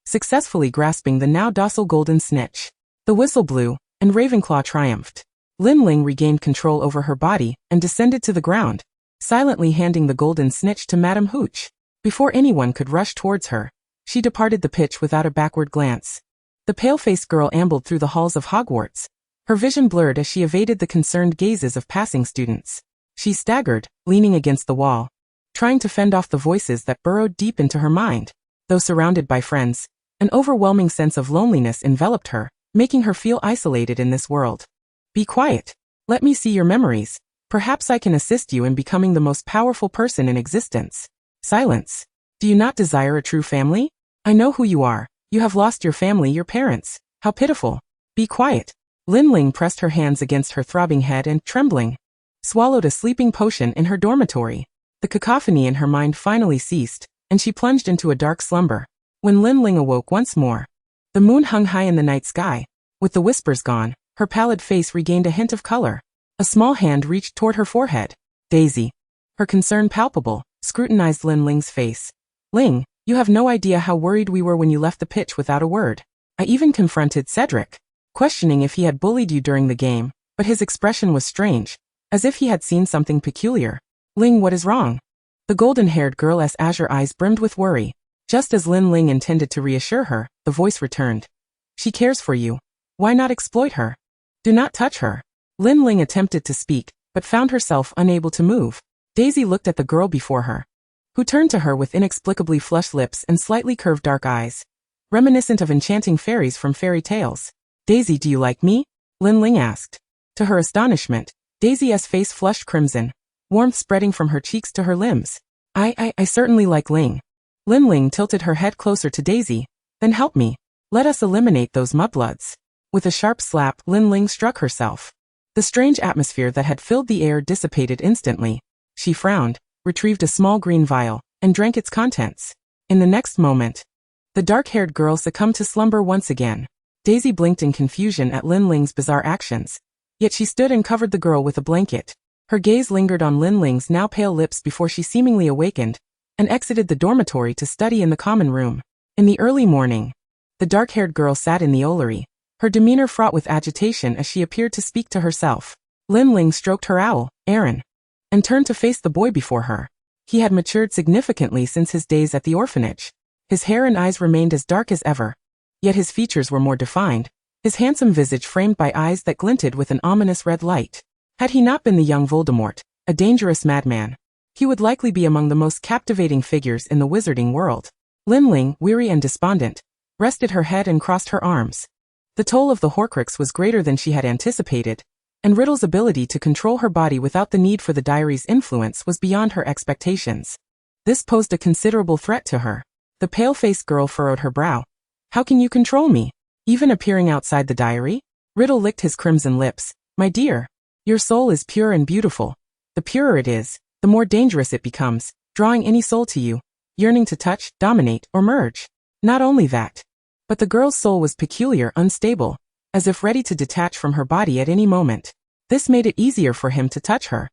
successfully grasping the now docile golden snitch. The whistle blew, and Ravenclaw triumphed. Lin Ling regained control over her body and descended to the ground, silently handing the golden snitch to Madame Hooch. Before anyone could rush towards her, she departed the pitch without a backward glance. The pale-faced girl ambled through the halls of Hogwarts, her vision blurred as she evaded the concerned gazes of passing students. She staggered, leaning against the wall, trying to fend off the voices that burrowed deep into her mind. Though surrounded by friends, an overwhelming sense of loneliness enveloped her, making her feel isolated in this world. Be quiet. Let me see your memories. Perhaps I can assist you in becoming the most powerful person in existence. Silence. Do you not desire a true family? I know who you are. You have lost your family, your parents. How pitiful. Be quiet. Lin Ling pressed her hands against her throbbing head and, trembling, swallowed a sleeping potion in her dormitory. The cacophony in her mind finally ceased, and she plunged into a dark slumber. When Lin Ling awoke once more, the moon hung high in the night sky. With the whispers gone, her pallid face regained a hint of color. A small hand reached toward her forehead. Daisy, her concern palpable, scrutinized Lin Ling's face. Ling, you have no idea how worried we were when you left the pitch without a word. I even confronted Cedric, questioning if he had bullied you during the game, but his expression was strange, as if he had seen something peculiar. Ling, what is wrong? The golden-haired girl's azure eyes brimmed with worry. Just as Lin Ling intended to reassure her, the voice returned. She cares for you. Why not exploit her? Do not touch her. Lin Ling attempted to speak, but found herself unable to move. Daisy looked at the girl before her, who turned to her with inexplicably flushed lips and slightly curved dark eyes, reminiscent of enchanting fairies from fairy tales. Daisy, do you like me? Lin Ling asked. To her astonishment, Daisy's face flushed crimson, warmth spreading from her cheeks to her limbs. I certainly like Ling. Lin Ling tilted her head closer to Daisy. Then help me. Let us eliminate those mudbloods. With a sharp slap, Lin Ling struck herself. The strange atmosphere that had filled the air dissipated instantly. She frowned, retrieved a small green vial, and drank its contents. In the next moment, the dark-haired girl succumbed to slumber once again. Daisy blinked in confusion at Lin Ling's bizarre actions. Yet she stood and covered the girl with a blanket. Her gaze lingered on Lin Ling's now pale lips before she seemingly awakened, and exited the dormitory to study in the common room. In the early morning, the dark-haired girl sat in the orrery, her demeanor fraught with agitation as she appeared to speak to herself. Lin Ling stroked her owl, Aaron, and turned to face the boy before her. He had matured significantly since his days at the orphanage. His hair and eyes remained as dark as ever, yet his features were more defined, his handsome visage framed by eyes that glinted with an ominous red light. Had he not been the young Voldemort, a dangerous madman, he would likely be among the most captivating figures in the wizarding world. Lin Ling, weary and despondent, rested her head and crossed her arms. The toll of the Horcrux was greater than she had anticipated, and Riddle's ability to control her body without the need for the diary's influence was beyond her expectations. This posed a considerable threat to her. The pale-faced girl furrowed her brow. How can you control me? Even appearing outside the diary? Riddle licked his crimson lips. My dear, your soul is pure and beautiful. The purer it is, the more dangerous it becomes, drawing any soul to you, yearning to touch, dominate, or merge. Not only that, but the girl's soul was peculiar, unstable, as if ready to detach from her body at any moment. This made it easier for him to touch her,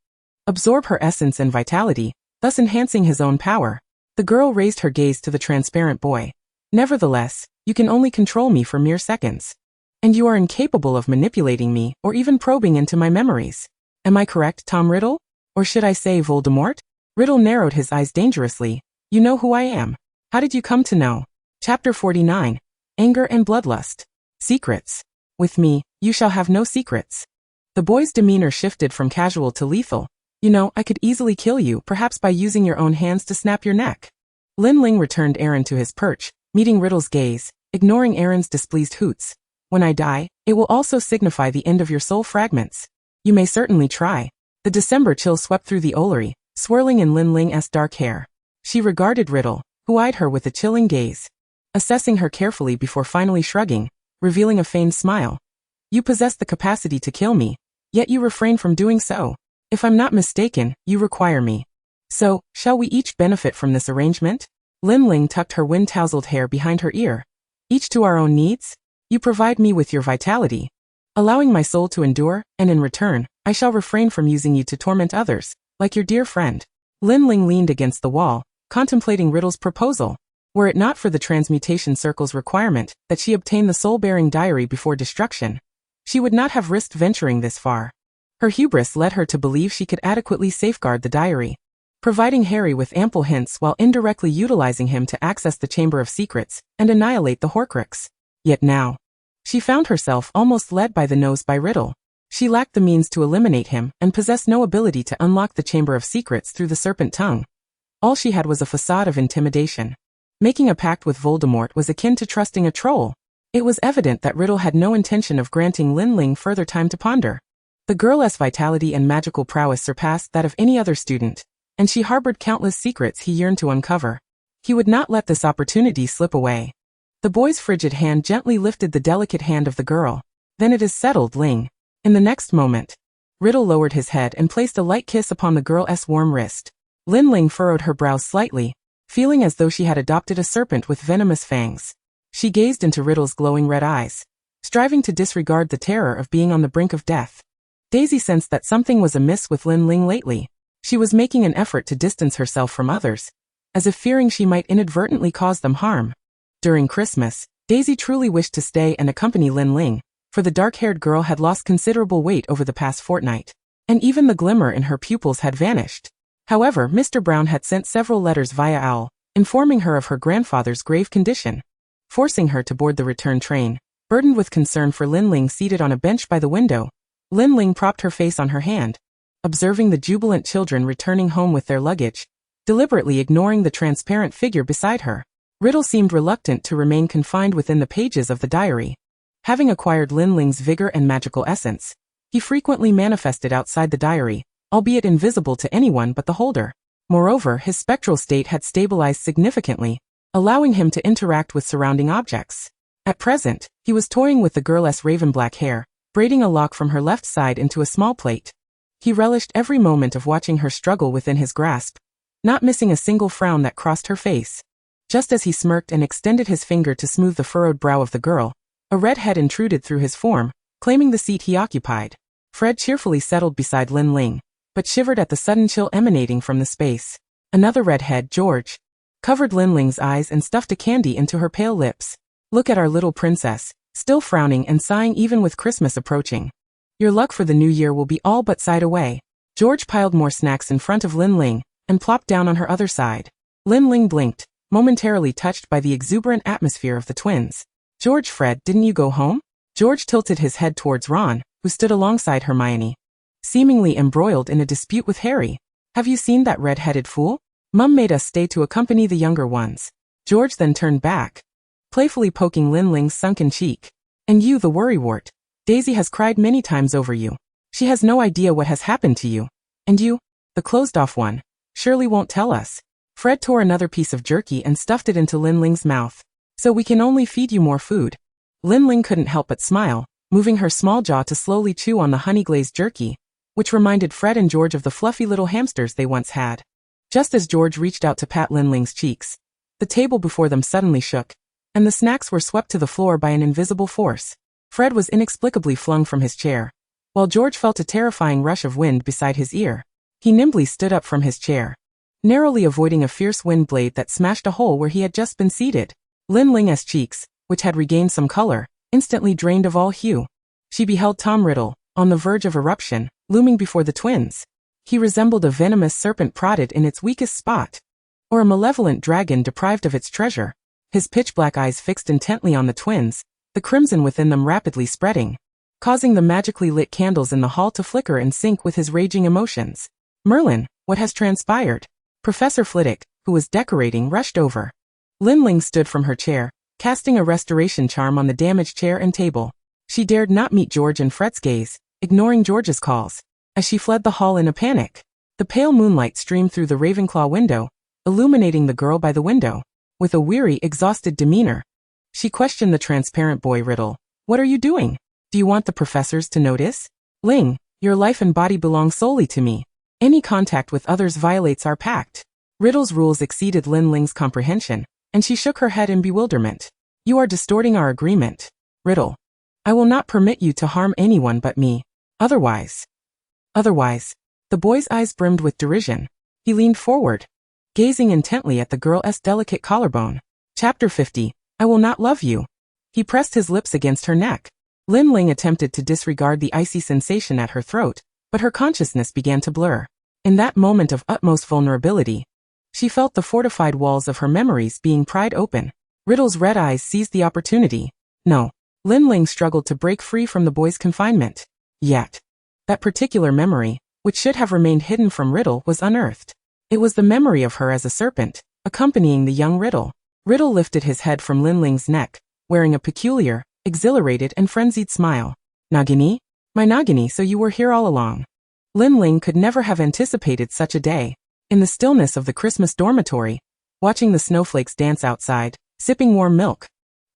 absorb her essence and vitality, thus enhancing his own power. The girl raised her gaze to the transparent boy. Nevertheless, you can only control me for mere seconds. And you are incapable of manipulating me or even probing into my memories. Am I correct, Tom Riddle? Or should I say Voldemort? Riddle narrowed his eyes dangerously. You know who I am. How did you come to know? Chapter 49. Anger and Bloodlust. Secrets. With me, you shall have no secrets. The boy's demeanor shifted from casual to lethal. You know, I could easily kill you, perhaps by using your own hands to snap your neck. Lin Ling returned Aaron to his perch, meeting Riddle's gaze, ignoring Aaron's displeased hoots. When I die, it will also signify the end of your soul fragments. You may certainly try. The December chill swept through the orrery, swirling in Lin Ling's dark hair. She regarded Riddle, who eyed her with a chilling gaze, assessing her carefully before finally shrugging, revealing a feigned smile. You possess the capacity to kill me, yet you refrain from doing so. If I'm not mistaken, you require me. So, shall we each benefit from this arrangement? Lin Ling tucked her wind-tousled hair behind her ear. Each to our own needs? You provide me with your vitality, allowing my soul to endure, and in return, I shall refrain from using you to torment others, like your dear friend. Lin Ling leaned against the wall, contemplating Riddle's proposal. Were it not for the transmutation circle's requirement that she obtain the soul-bearing diary before destruction, she would not have risked venturing this far. Her hubris led her to believe she could adequately safeguard the diary, providing Harry with ample hints while indirectly utilizing him to access the Chamber of Secrets and annihilate the Horcrux. Yet now, she found herself almost led by the nose by Riddle. She lacked the means to eliminate him and possessed no ability to unlock the Chamber of Secrets through the serpent tongue. All she had was a facade of intimidation. Making a pact with Voldemort was akin to trusting a troll. It was evident that Riddle had no intention of granting Lin Ling further time to ponder. The girl's vitality and magical prowess surpassed that of any other student, and she harbored countless secrets he yearned to uncover. He would not let this opportunity slip away. The boy's frigid hand gently lifted the delicate hand of the girl. Then it is settled, Ling. In the next moment, Riddle lowered his head and placed a light kiss upon the girl's warm wrist. Lin Ling furrowed her brows slightly, feeling as though she had adopted a serpent with venomous fangs. She gazed into Riddle's glowing red eyes, striving to disregard the terror of being on the brink of death. Daisy sensed that something was amiss with Lin Ling lately. She was making an effort to distance herself from others, as if fearing she might inadvertently cause them harm. During Christmas, Daisy truly wished to stay and accompany Lin Ling, for the dark-haired girl had lost considerable weight over the past fortnight, and even the glimmer in her pupils had vanished. However, Mr. Brown had sent several letters via owl, informing her of her grandfather's grave condition, forcing her to board the return train. Burdened with concern for Lin Ling seated on a bench by the window, Lin Ling propped her face on her hand, observing the jubilant children returning home with their luggage, deliberately ignoring the transparent figure beside her. Riddle seemed reluctant to remain confined within the pages of the diary. Having acquired Lin Ling's vigor and magical essence, he frequently manifested outside the diary, albeit invisible to anyone but the holder. Moreover, his spectral state had stabilized significantly, allowing him to interact with surrounding objects. At present, he was toying with the girl's raven-black hair, braiding a lock from her left side into a small plait. He relished every moment of watching her struggle within his grasp, not missing a single frown that crossed her face. Just as he smirked and extended his finger to smooth the furrowed brow of the girl, a red head intruded through his form, claiming the seat he occupied. Fred cheerfully settled beside Lin Ling, but shivered at the sudden chill emanating from the space. Another red head, George, covered Lin Ling's eyes and stuffed a candy into her pale lips. Look at our little princess, still frowning and sighing even with Christmas approaching. Your luck for the new year will be all but sighed away. George piled more snacks in front of Lin Ling and plopped down on her other side. Lin Ling blinked, momentarily touched by the exuberant atmosphere of the twins. George, Fred, didn't you go home? George tilted his head towards Ron, who stood alongside Hermione, seemingly embroiled in a dispute with Harry. Have you seen that red-headed fool? Mum made us stay to accompany the younger ones. George then turned back, playfully poking Lin Ling's sunken cheek. And you, the worrywart. Daisy has cried many times over you. She has no idea what has happened to you. And you, the closed-off one, surely won't tell us. Fred tore another piece of jerky and stuffed it into Lin Ling's mouth. So we can only feed you more food. Lin Ling couldn't help but smile, moving her small jaw to slowly chew on the honey-glazed jerky, which reminded Fred and George of the fluffy little hamsters they once had. Just as George reached out to pat Lin Ling's cheeks, the table before them suddenly shook, and the snacks were swept to the floor by an invisible force. Fred was inexplicably flung from his chair, while George felt a terrifying rush of wind beside his ear. He nimbly stood up from his chair, narrowly avoiding a fierce wind blade that smashed a hole where he had just been seated. Lin Ling's cheeks, which had regained some color, instantly drained of all hue. She beheld Tom Riddle, on the verge of eruption, looming before the twins. He resembled a venomous serpent prodded in its weakest spot, or a malevolent dragon deprived of its treasure. His pitch-black eyes fixed intently on the twins, the crimson within them rapidly spreading, causing the magically lit candles in the hall to flicker in sync with his raging emotions. Merlin, what has transpired? Professor Flitwick, who was decorating, rushed over. Lin Ling stood from her chair, casting a restoration charm on the damaged chair and table. She dared not meet George and Fred's gaze, ignoring George's calls. As she fled the hall in a panic, the pale moonlight streamed through the Ravenclaw window, illuminating the girl by the window. With a weary, exhausted demeanor, she questioned the transparent boy. Riddle, what are you doing? Do you want the professors to notice? Ling, your life and body belong solely to me. Any contact with others violates our pact. Riddle's rules exceeded Lin Ling's comprehension, and she shook her head in bewilderment. You are distorting our agreement. Riddle, I will not permit you to harm anyone but me. Otherwise. The boy's eyes brimmed with derision. He leaned forward, gazing intently at the girl's delicate collarbone. Chapter 50, I will not love you. He pressed his lips against her neck. Lin Ling attempted to disregard the icy sensation at her throat, but her consciousness began to blur. In that moment of utmost vulnerability, she felt the fortified walls of her memories being pried open. Riddle's red eyes seized the opportunity. No. Lin Ling struggled to break free from the boy's confinement. Yet, that particular memory, which should have remained hidden from Riddle, was unearthed. It was the memory of her as a serpent, accompanying the young Riddle. Riddle lifted his head from Lin Ling's neck, wearing a peculiar, exhilarated and frenzied smile. Nagini? My Nagini, so you were here all along. Lin Ling could never have anticipated such a day. In the stillness of the Christmas dormitory, watching the snowflakes dance outside, sipping warm milk.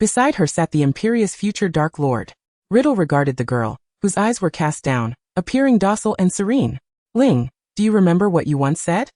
Beside her sat the imperious future Dark Lord. Riddle regarded the girl, whose eyes were cast down, appearing docile and serene. Ling, do you remember what you once said?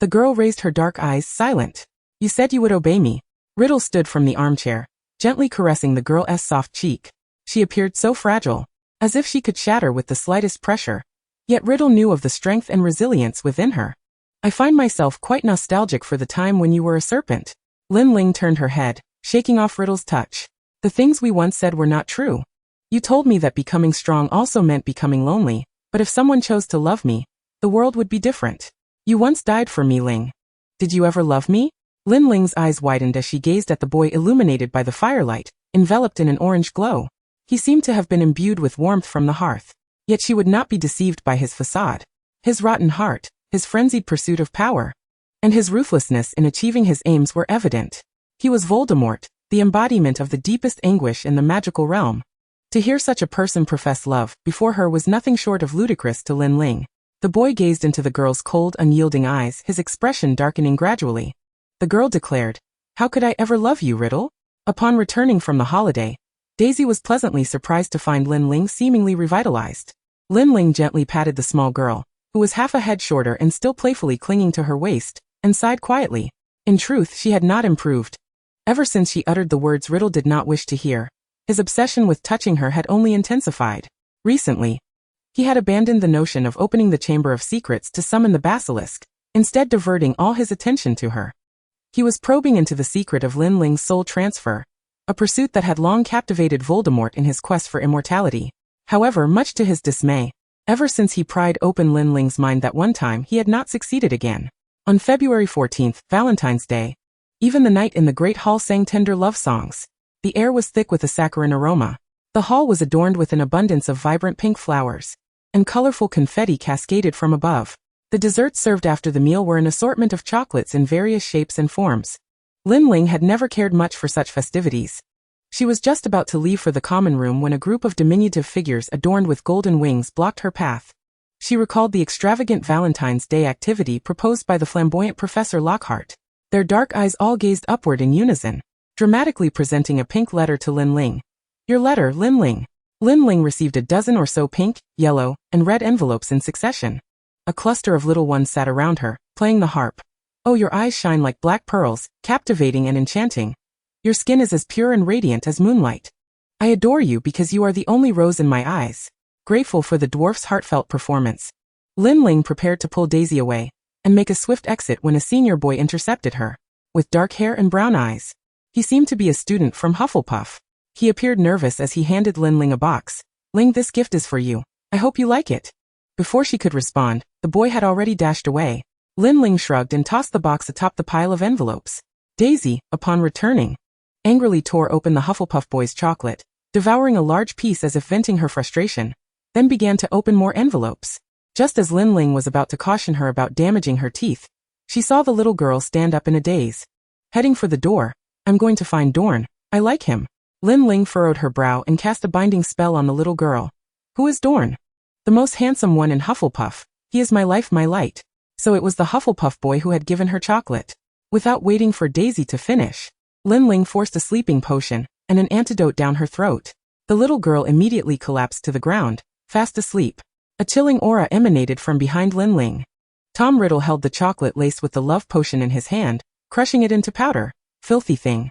The girl raised her dark eyes, silent. You said you would obey me. Riddle stood from the armchair, gently caressing the girl's soft cheek. She appeared so fragile, as if she could shatter with the slightest pressure. Yet Riddle knew of the strength and resilience within her. I find myself quite nostalgic for the time when you were a serpent. Lin Ling turned her head, shaking off Riddle's touch. The things we once said were not true. You told me that becoming strong also meant becoming lonely, but if someone chose to love me, the world would be different. You once died for me, Ling. Did you ever love me? Lin Ling's eyes widened as she gazed at the boy illuminated by the firelight, enveloped in an orange glow. He seemed to have been imbued with warmth from the hearth. Yet she would not be deceived by his facade. His rotten heart, his frenzied pursuit of power, and his ruthlessness in achieving his aims were evident. He was Voldemort, the embodiment of the deepest anguish in the magical realm. To hear such a person profess love before her was nothing short of ludicrous to Lin Ling. The boy gazed into the girl's cold, unyielding eyes, his expression darkening gradually. The girl declared, "How could I ever love you, Riddle?" Upon returning from the holiday, Daisy was pleasantly surprised to find Lin Ling seemingly revitalized. Lin Ling gently patted the small girl, who was half a head shorter and still playfully clinging to her waist, and sighed quietly. In truth, she had not improved. Ever since she uttered the words Riddle did not wish to hear, his obsession with touching her had only intensified. Recently, he had abandoned the notion of opening the Chamber of Secrets to summon the basilisk, instead diverting all his attention to her. He was probing into the secret of Lin Ling's soul transfer, a pursuit that had long captivated Voldemort in his quest for immortality. However, much to his dismay, ever since he pried open Lin Ling's mind that one time he had not succeeded again. On February 14th, Valentine's Day, even the night in the Great Hall sang tender love songs. The air was thick with a saccharine aroma. The hall was adorned with an abundance of vibrant pink flowers, and colorful confetti cascaded from above. The desserts served after the meal were an assortment of chocolates in various shapes and forms. Lin Ling had never cared much for such festivities. She was just about to leave for the common room when a group of diminutive figures adorned with golden wings blocked her path. She recalled the extravagant Valentine's Day activity proposed by the flamboyant Professor Lockhart. Their dark eyes all gazed upward in unison, dramatically presenting a pink letter to Lin Ling. Your letter, Lin Ling. Lin Ling received a dozen or so pink, yellow, and red envelopes in succession. A cluster of little ones sat around her, playing the harp. Oh, your eyes shine like black pearls, captivating and enchanting. Your skin is as pure and radiant as moonlight. I adore you because you are the only rose in my eyes. Grateful for the dwarf's heartfelt performance, Lin Ling prepared to pull Daisy away and make a swift exit when a senior boy intercepted her. With dark hair and brown eyes, he seemed to be a student from Hufflepuff. He appeared nervous as he handed Lin Ling a box. Ling, this gift is for you. I hope you like it. Before she could respond, the boy had already dashed away. Lin Ling shrugged and tossed the box atop the pile of envelopes. Daisy, upon returning, angrily tore open the Hufflepuff boy's chocolate, devouring a large piece as if venting her frustration, then began to open more envelopes. Just as Lin Ling was about to caution her about damaging her teeth, she saw the little girl stand up in a daze. Heading for the door, I'm going to find Dorn. I like him. Lin Ling furrowed her brow and cast a binding spell on the little girl. Who is Dorn? The most handsome one in Hufflepuff. He is my life, my light. So it was the Hufflepuff boy who had given her chocolate. Without waiting for Daisy to finish, Lin Ling forced a sleeping potion and an antidote down her throat. The little girl immediately collapsed to the ground, fast asleep. A chilling aura emanated from behind Lin Ling. Tom Riddle held the chocolate laced with the love potion in his hand, crushing it into powder. Filthy thing.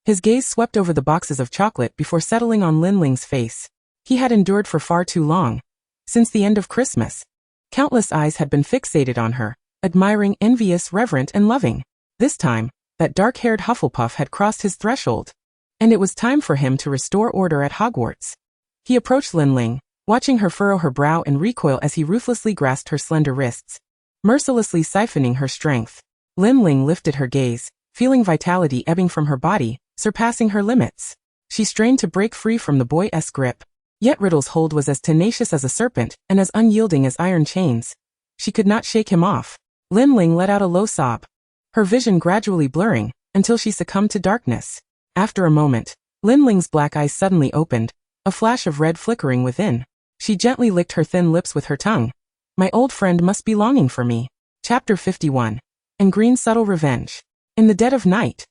His gaze swept over the boxes of chocolate before settling on Lin Ling's face. He had endured for far too long. Since the end of Christmas, countless eyes had been fixated on her, admiring, envious, reverent, and loving. This time, that dark-haired Hufflepuff had crossed his threshold, and it was time for him to restore order at Hogwarts. He approached Lin Ling, watching her furrow her brow and recoil as he ruthlessly grasped her slender wrists, mercilessly siphoning her strength. Lin Ling lifted her gaze, feeling vitality ebbing from her body, surpassing her limits. She strained to break free from the boy's grip. Yet Riddle's hold was as tenacious as a serpent and as unyielding as iron chains. She could not shake him off. Lin Ling let out a low sob, her vision gradually blurring, until she succumbed to darkness. After a moment, Lin Ling's black eyes suddenly opened, a flash of red flickering within. She gently licked her thin lips with her tongue. My old friend must be longing for me. Chapter 51. And Green Subtle Revenge. In the dead of night,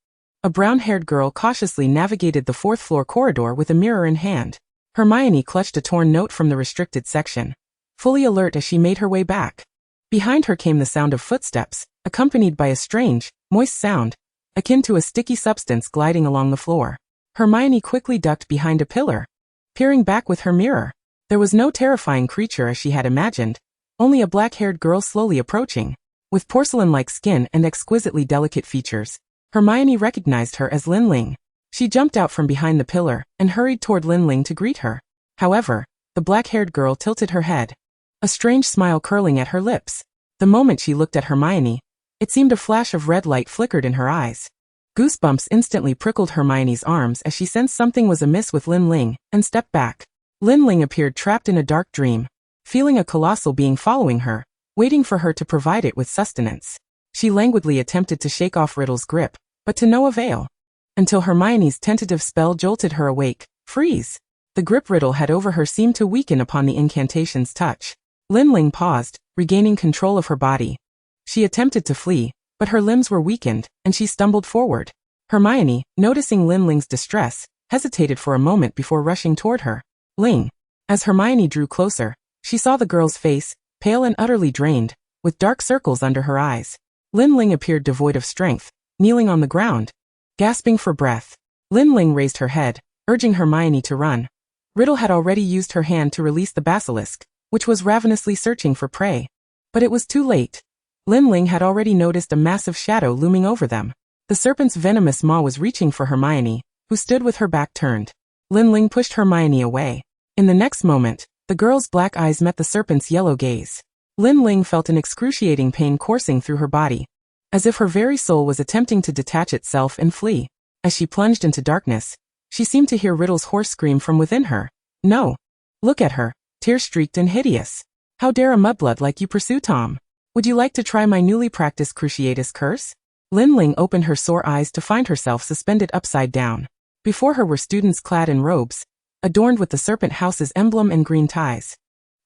a brown-haired girl cautiously navigated the fourth-floor corridor with a mirror in hand. Hermione clutched a torn note from the restricted section, fully alert as she made her way back. Behind her came the sound of footsteps, accompanied by a strange, moist sound, akin to a sticky substance gliding along the floor. Hermione quickly ducked behind a pillar, peering back with her mirror. There was no terrifying creature as she had imagined, only a black-haired girl slowly approaching. With porcelain-like skin and exquisitely delicate features, Hermione recognized her as Lin Ling. She jumped out from behind the pillar and hurried toward Lin Ling to greet her. However, the black-haired girl tilted her head, a strange smile curling at her lips. The moment she looked at Hermione, it seemed a flash of red light flickered in her eyes. Goosebumps instantly prickled Hermione's arms as she sensed something was amiss with Lin Ling and stepped back. Lin Ling appeared trapped in a dark dream, feeling a colossal being following her, waiting for her to provide it with sustenance. She languidly attempted to shake off Riddle's grip, but to no avail. Until Hermione's tentative spell jolted her awake. Freeze! The grip Riddle had over her seemed to weaken upon the incantation's touch. Lin Ling paused, regaining control of her body. She attempted to flee, but her limbs were weakened, and she stumbled forward. Hermione, noticing Lin Ling's distress, hesitated for a moment before rushing toward her. Ling. As Hermione drew closer, she saw the girl's face, pale and utterly drained, with dark circles under her eyes. Lin Ling appeared devoid of strength, kneeling on the ground, gasping for breath. Lin Ling raised her head, urging Hermione to run. Riddle had already used her hand to release the basilisk, which was ravenously searching for prey. But it was too late. Lin Ling had already noticed a massive shadow looming over them. The serpent's venomous maw was reaching for Hermione, who stood with her back turned. Lin Ling pushed Hermione away. In the next moment, the girl's black eyes met the serpent's yellow gaze. Lin Ling felt an excruciating pain coursing through her body, as if her very soul was attempting to detach itself and flee. As she plunged into darkness, she seemed to hear Riddle's hoarse scream from within her. No. Look at her, tear-streaked and hideous. How dare a mudblood like you pursue Tom? Would you like to try my newly practiced Cruciatus curse? Lin Ling opened her sore eyes to find herself suspended upside down. Before her were students clad in robes, adorned with the serpent house's emblem and green ties.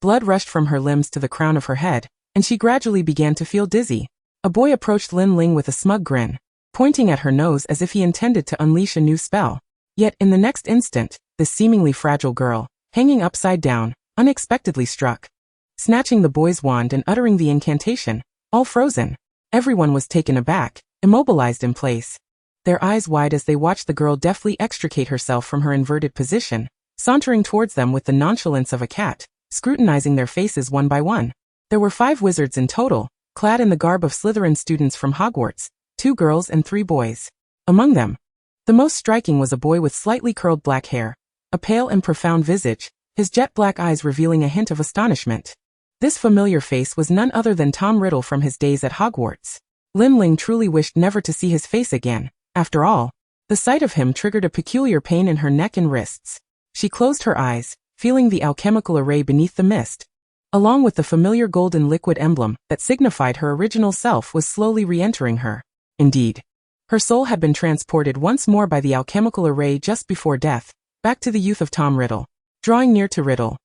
Blood rushed from her limbs to the crown of her head, and she gradually began to feel dizzy. A boy approached Lin Ling with a smug grin, pointing at her nose as if he intended to unleash a new spell. Yet in the next instant, this seemingly fragile girl, hanging upside down, unexpectedly struck, snatching the boy's wand and uttering the incantation, all frozen. Everyone was taken aback, immobilized in place, their eyes wide as they watched the girl deftly extricate herself from her inverted position, sauntering towards them with the nonchalance of a cat, scrutinizing their faces one by one. There were 5 wizards in total, clad in the garb of Slytherin students from Hogwarts, 2 girls and 3 boys. Among them, the most striking was a boy with slightly curled black hair, a pale and profound visage, his jet black eyes revealing a hint of astonishment. This familiar face was none other than Tom Riddle from his days at Hogwarts. Lin Ling truly wished never to see his face again. After all, the sight of him triggered a peculiar pain in her neck and wrists. She closed her eyes, feeling the alchemical array beneath the mist, along with the familiar golden liquid emblem that signified her original self was slowly re-entering her. Indeed, her soul had been transported once more by the alchemical array just before death, back to the youth of Tom Riddle. Drawing near to Riddle,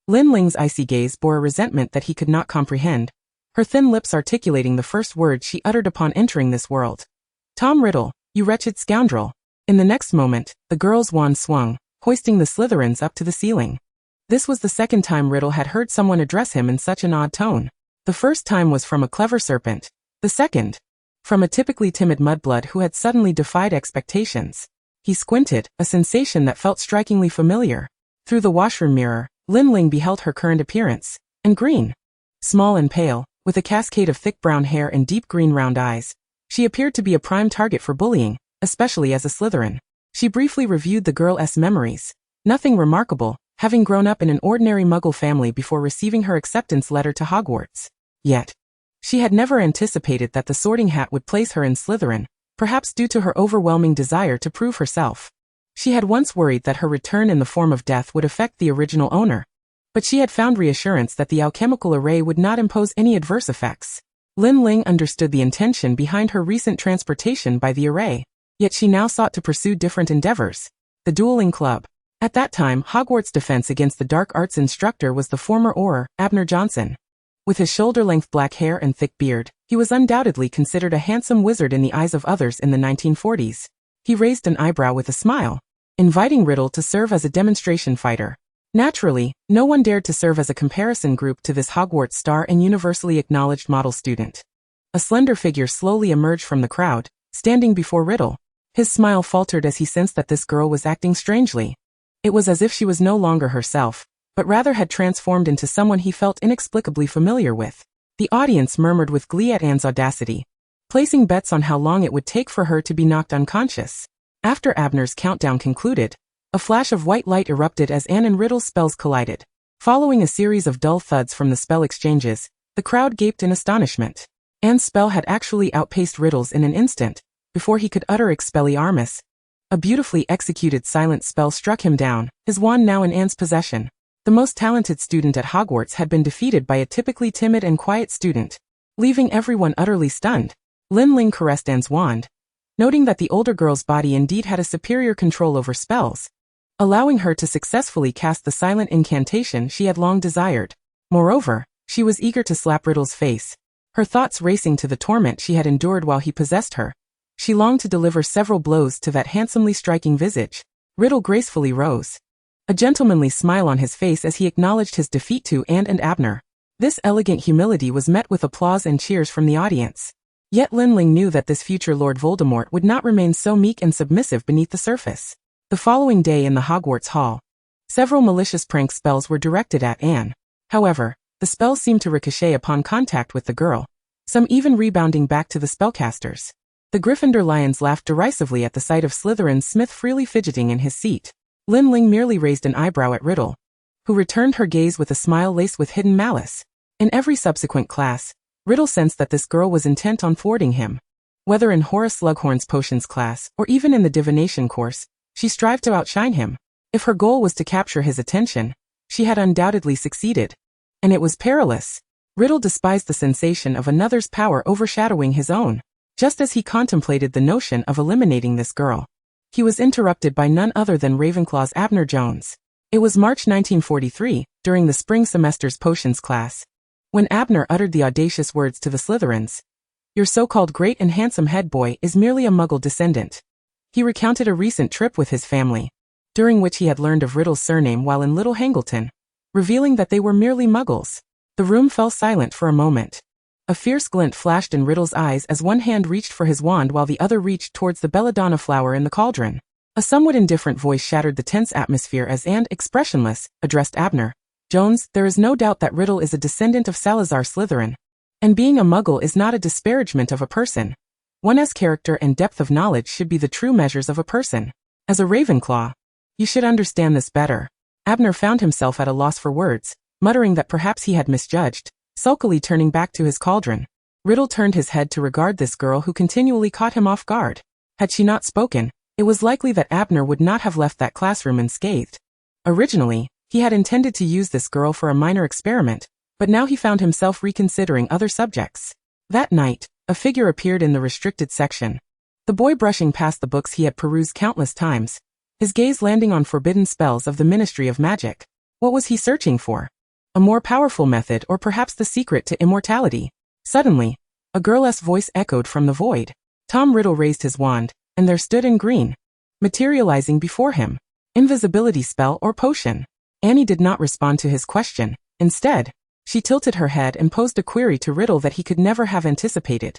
Lin Ling's icy gaze bore a resentment that he could not comprehend, her thin lips articulating the first words she uttered upon entering this world. Tom Riddle, you wretched scoundrel. In the next moment, the girl's wand swung, hoisting the Slytherins up to the ceiling. This was the second time Riddle had heard someone address him in such an odd tone. The first time was from a clever serpent. The second, from a typically timid mudblood who had suddenly defied expectations. He squinted, a sensation that felt strikingly familiar. Through the washroom mirror, Lin Ling beheld her current appearance, and green. Small and pale, with a cascade of thick brown hair and deep green round eyes, she appeared to be a prime target for bullying, especially as a Slytherin. She briefly reviewed the girl's memories. Nothing remarkable, having grown up in an ordinary Muggle family before receiving her acceptance letter to Hogwarts. Yet, she had never anticipated that the Sorting Hat would place her in Slytherin, perhaps due to her overwhelming desire to prove herself. She had once worried that her return in the form of death would affect the original owner, but she had found reassurance that the alchemical array would not impose any adverse effects. Lin Ling understood the intention behind her recent transportation by the array, yet she now sought to pursue different endeavors. The dueling club. At that time, Hogwarts' defense against the dark arts instructor was the former Auror, Abner Johnson. With his shoulder-length black hair and thick beard, he was undoubtedly considered a handsome wizard in the eyes of others in the 1940s. He raised an eyebrow with a smile, inviting Riddle to serve as a demonstration fighter. Naturally, no one dared to serve as a comparison group to this Hogwarts star and universally acknowledged model student. A slender figure slowly emerged from the crowd, standing before Riddle. His smile faltered as he sensed that this girl was acting strangely. It was as if she was no longer herself, but rather had transformed into someone he felt inexplicably familiar with. The audience murmured with glee at Anne's audacity, placing bets on how long it would take for her to be knocked unconscious. After Abner's countdown concluded, a flash of white light erupted as Anne and Riddle's spells collided. Following a series of dull thuds from the spell exchanges, the crowd gaped in astonishment. Anne's spell had actually outpaced Riddle's in an instant, before he could utter Expelliarmus. A beautifully executed silent spell struck him down, his wand now in Anne's possession. The most talented student at Hogwarts had been defeated by a typically timid and quiet student, leaving everyone utterly stunned. Lin Ling caressed Anne's wand, noting that the older girl's body indeed had a superior control over spells, allowing her to successfully cast the silent incantation she had long desired. Moreover, she was eager to slap Riddle's face, her thoughts racing to the torment she had endured while he possessed her. She longed to deliver several blows to that handsomely striking visage. Riddle gracefully rose, a gentlemanly smile on his face as he acknowledged his defeat to Anne and Abner. This elegant humility was met with applause and cheers from the audience. Yet Lin Ling knew that this future Lord Voldemort would not remain so meek and submissive beneath the surface. The following day in the Hogwarts Hall, several malicious prank spells were directed at Anne. However, the spells seemed to ricochet upon contact with the girl, some even rebounding back to the spellcasters. The Gryffindor lions laughed derisively at the sight of Slytherin's Smith freely fidgeting in his seat. Lin Ling merely raised an eyebrow at Riddle, who returned her gaze with a smile laced with hidden malice. In every subsequent class, Riddle sensed that this girl was intent on thwarting him. Whether in Horace Slughorn's potions class or even in the divination course, she strived to outshine him. If her goal was to capture his attention, she had undoubtedly succeeded. And it was perilous. Riddle despised the sensation of another's power overshadowing his own. Just as he contemplated the notion of eliminating this girl, he was interrupted by none other than Ravenclaw's Abner Jones. It was March 1943, during the spring semester's potions class, when Abner uttered the audacious words to the Slytherins. Your so-called great and handsome head boy is merely a Muggle descendant. He recounted a recent trip with his family, during which he had learned of Riddle's surname while in Little Hangleton, revealing that they were merely Muggles. The room fell silent for a moment. A fierce glint flashed in Riddle's eyes as one hand reached for his wand while the other reached towards the belladonna flower in the cauldron. A somewhat indifferent voice shattered the tense atmosphere as Anne, expressionless, addressed Abner. Jones, there is no doubt that Riddle is a descendant of Salazar Slytherin. And being a Muggle is not a disparagement of a person. One's character and depth of knowledge should be the true measures of a person. As a Ravenclaw, you should understand this better. Abner found himself at a loss for words, muttering that perhaps he had misjudged, sulkily turning back to his cauldron. Riddle turned his head to regard this girl who continually caught him off guard. Had she not spoken, it was likely that Abner would not have left that classroom unscathed. Originally, he had intended to use this girl for a minor experiment, but now he found himself reconsidering other subjects. That night, a figure appeared in the restricted section. The boy brushing past the books he had perused countless times, his gaze landing on forbidden spells of the Ministry of Magic. What was he searching for? A more powerful method or perhaps the secret to immortality? Suddenly, a girl's voice echoed from the void. Tom Riddle raised his wand, and there stood in green, materializing before him, invisibility spell or potion. Annie did not respond to his question. Instead, she tilted her head and posed a query to Riddle that he could never have anticipated.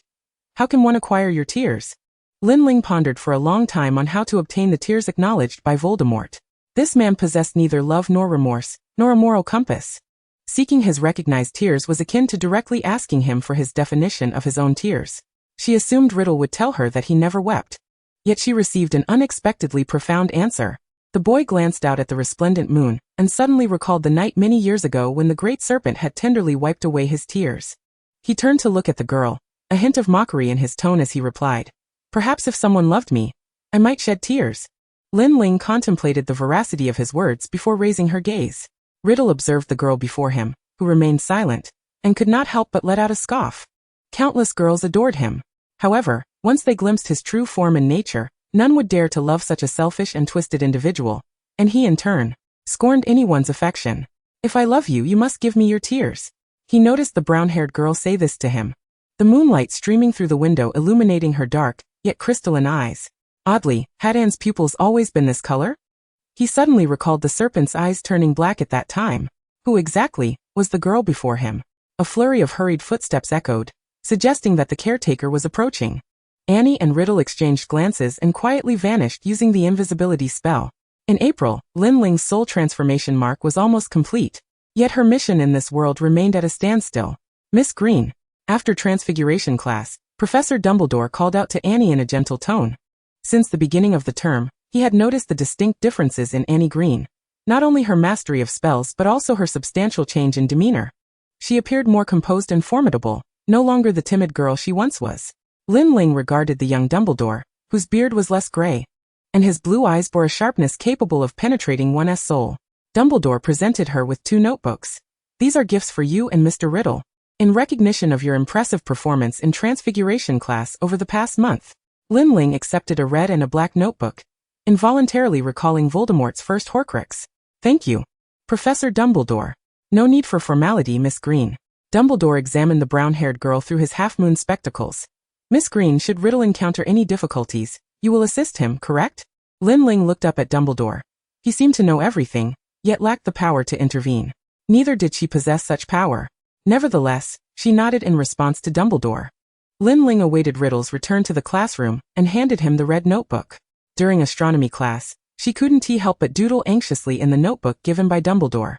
How can one acquire your tears? Lin Ling pondered for a long time on how to obtain the tears acknowledged by Voldemort. This man possessed neither love nor remorse, nor a moral compass. Seeking his recognized tears was akin to directly asking him for his definition of his own tears. She assumed Riddle would tell her that he never wept. Yet she received an unexpectedly profound answer. The boy glanced out at the resplendent moon, and suddenly recalled the night many years ago when the great serpent had tenderly wiped away his tears. He turned to look at the girl, a hint of mockery in his tone as he replied, "Perhaps if someone loved me, I might shed tears." Lin Ling contemplated the veracity of his words before raising her gaze. Riddle observed the girl before him, who remained silent, and could not help but let out a scoff. Countless girls adored him. However, once they glimpsed his true form and nature, none would dare to love such a selfish and twisted individual. and he in turn scorned anyone's affection. If I love you, you must give me your tears. He noticed the brown-haired girl say this to him, the moonlight streaming through the window illuminating her dark, yet crystalline eyes. Oddly, had Anne's pupils always been this color? He suddenly recalled the serpent's eyes turning black at that time. Who exactly was the girl before him? A flurry of hurried footsteps echoed, suggesting that the caretaker was approaching. Annie and Riddle exchanged glances and quietly vanished using the invisibility spell. In April, Lin Ling's soul transformation mark was almost complete, yet her mission in this world remained at a standstill. Miss Green. After transfiguration class, Professor Dumbledore called out to Annie in a gentle tone. Since the beginning of the term, he had noticed the distinct differences in Annie Green. Not only her mastery of spells but also her substantial change in demeanor. She appeared more composed and formidable, no longer the timid girl she once was. Lin Ling regarded the young Dumbledore, whose beard was less gray, and his blue eyes bore a sharpness capable of penetrating one's soul. Dumbledore presented her with 2 notebooks. These are gifts for you and Mr. Riddle, in recognition of your impressive performance in transfiguration class over the past month. Lin Ling accepted a red and a black notebook, involuntarily recalling Voldemort's first Horcrux. Thank you, Professor Dumbledore. No need for formality, Miss Green. Dumbledore examined the brown-haired girl through his half-moon spectacles. Miss Green, should Riddle encounter any difficulties, you will assist him, correct? Lin Ling looked up at Dumbledore. He seemed to know everything, yet lacked the power to intervene. Neither did she possess such power. Nevertheless, she nodded in response to Dumbledore. Lin Ling awaited Riddle's return to the classroom and handed him the red notebook. During astronomy class, she couldn't help but doodle anxiously in the notebook given by Dumbledore.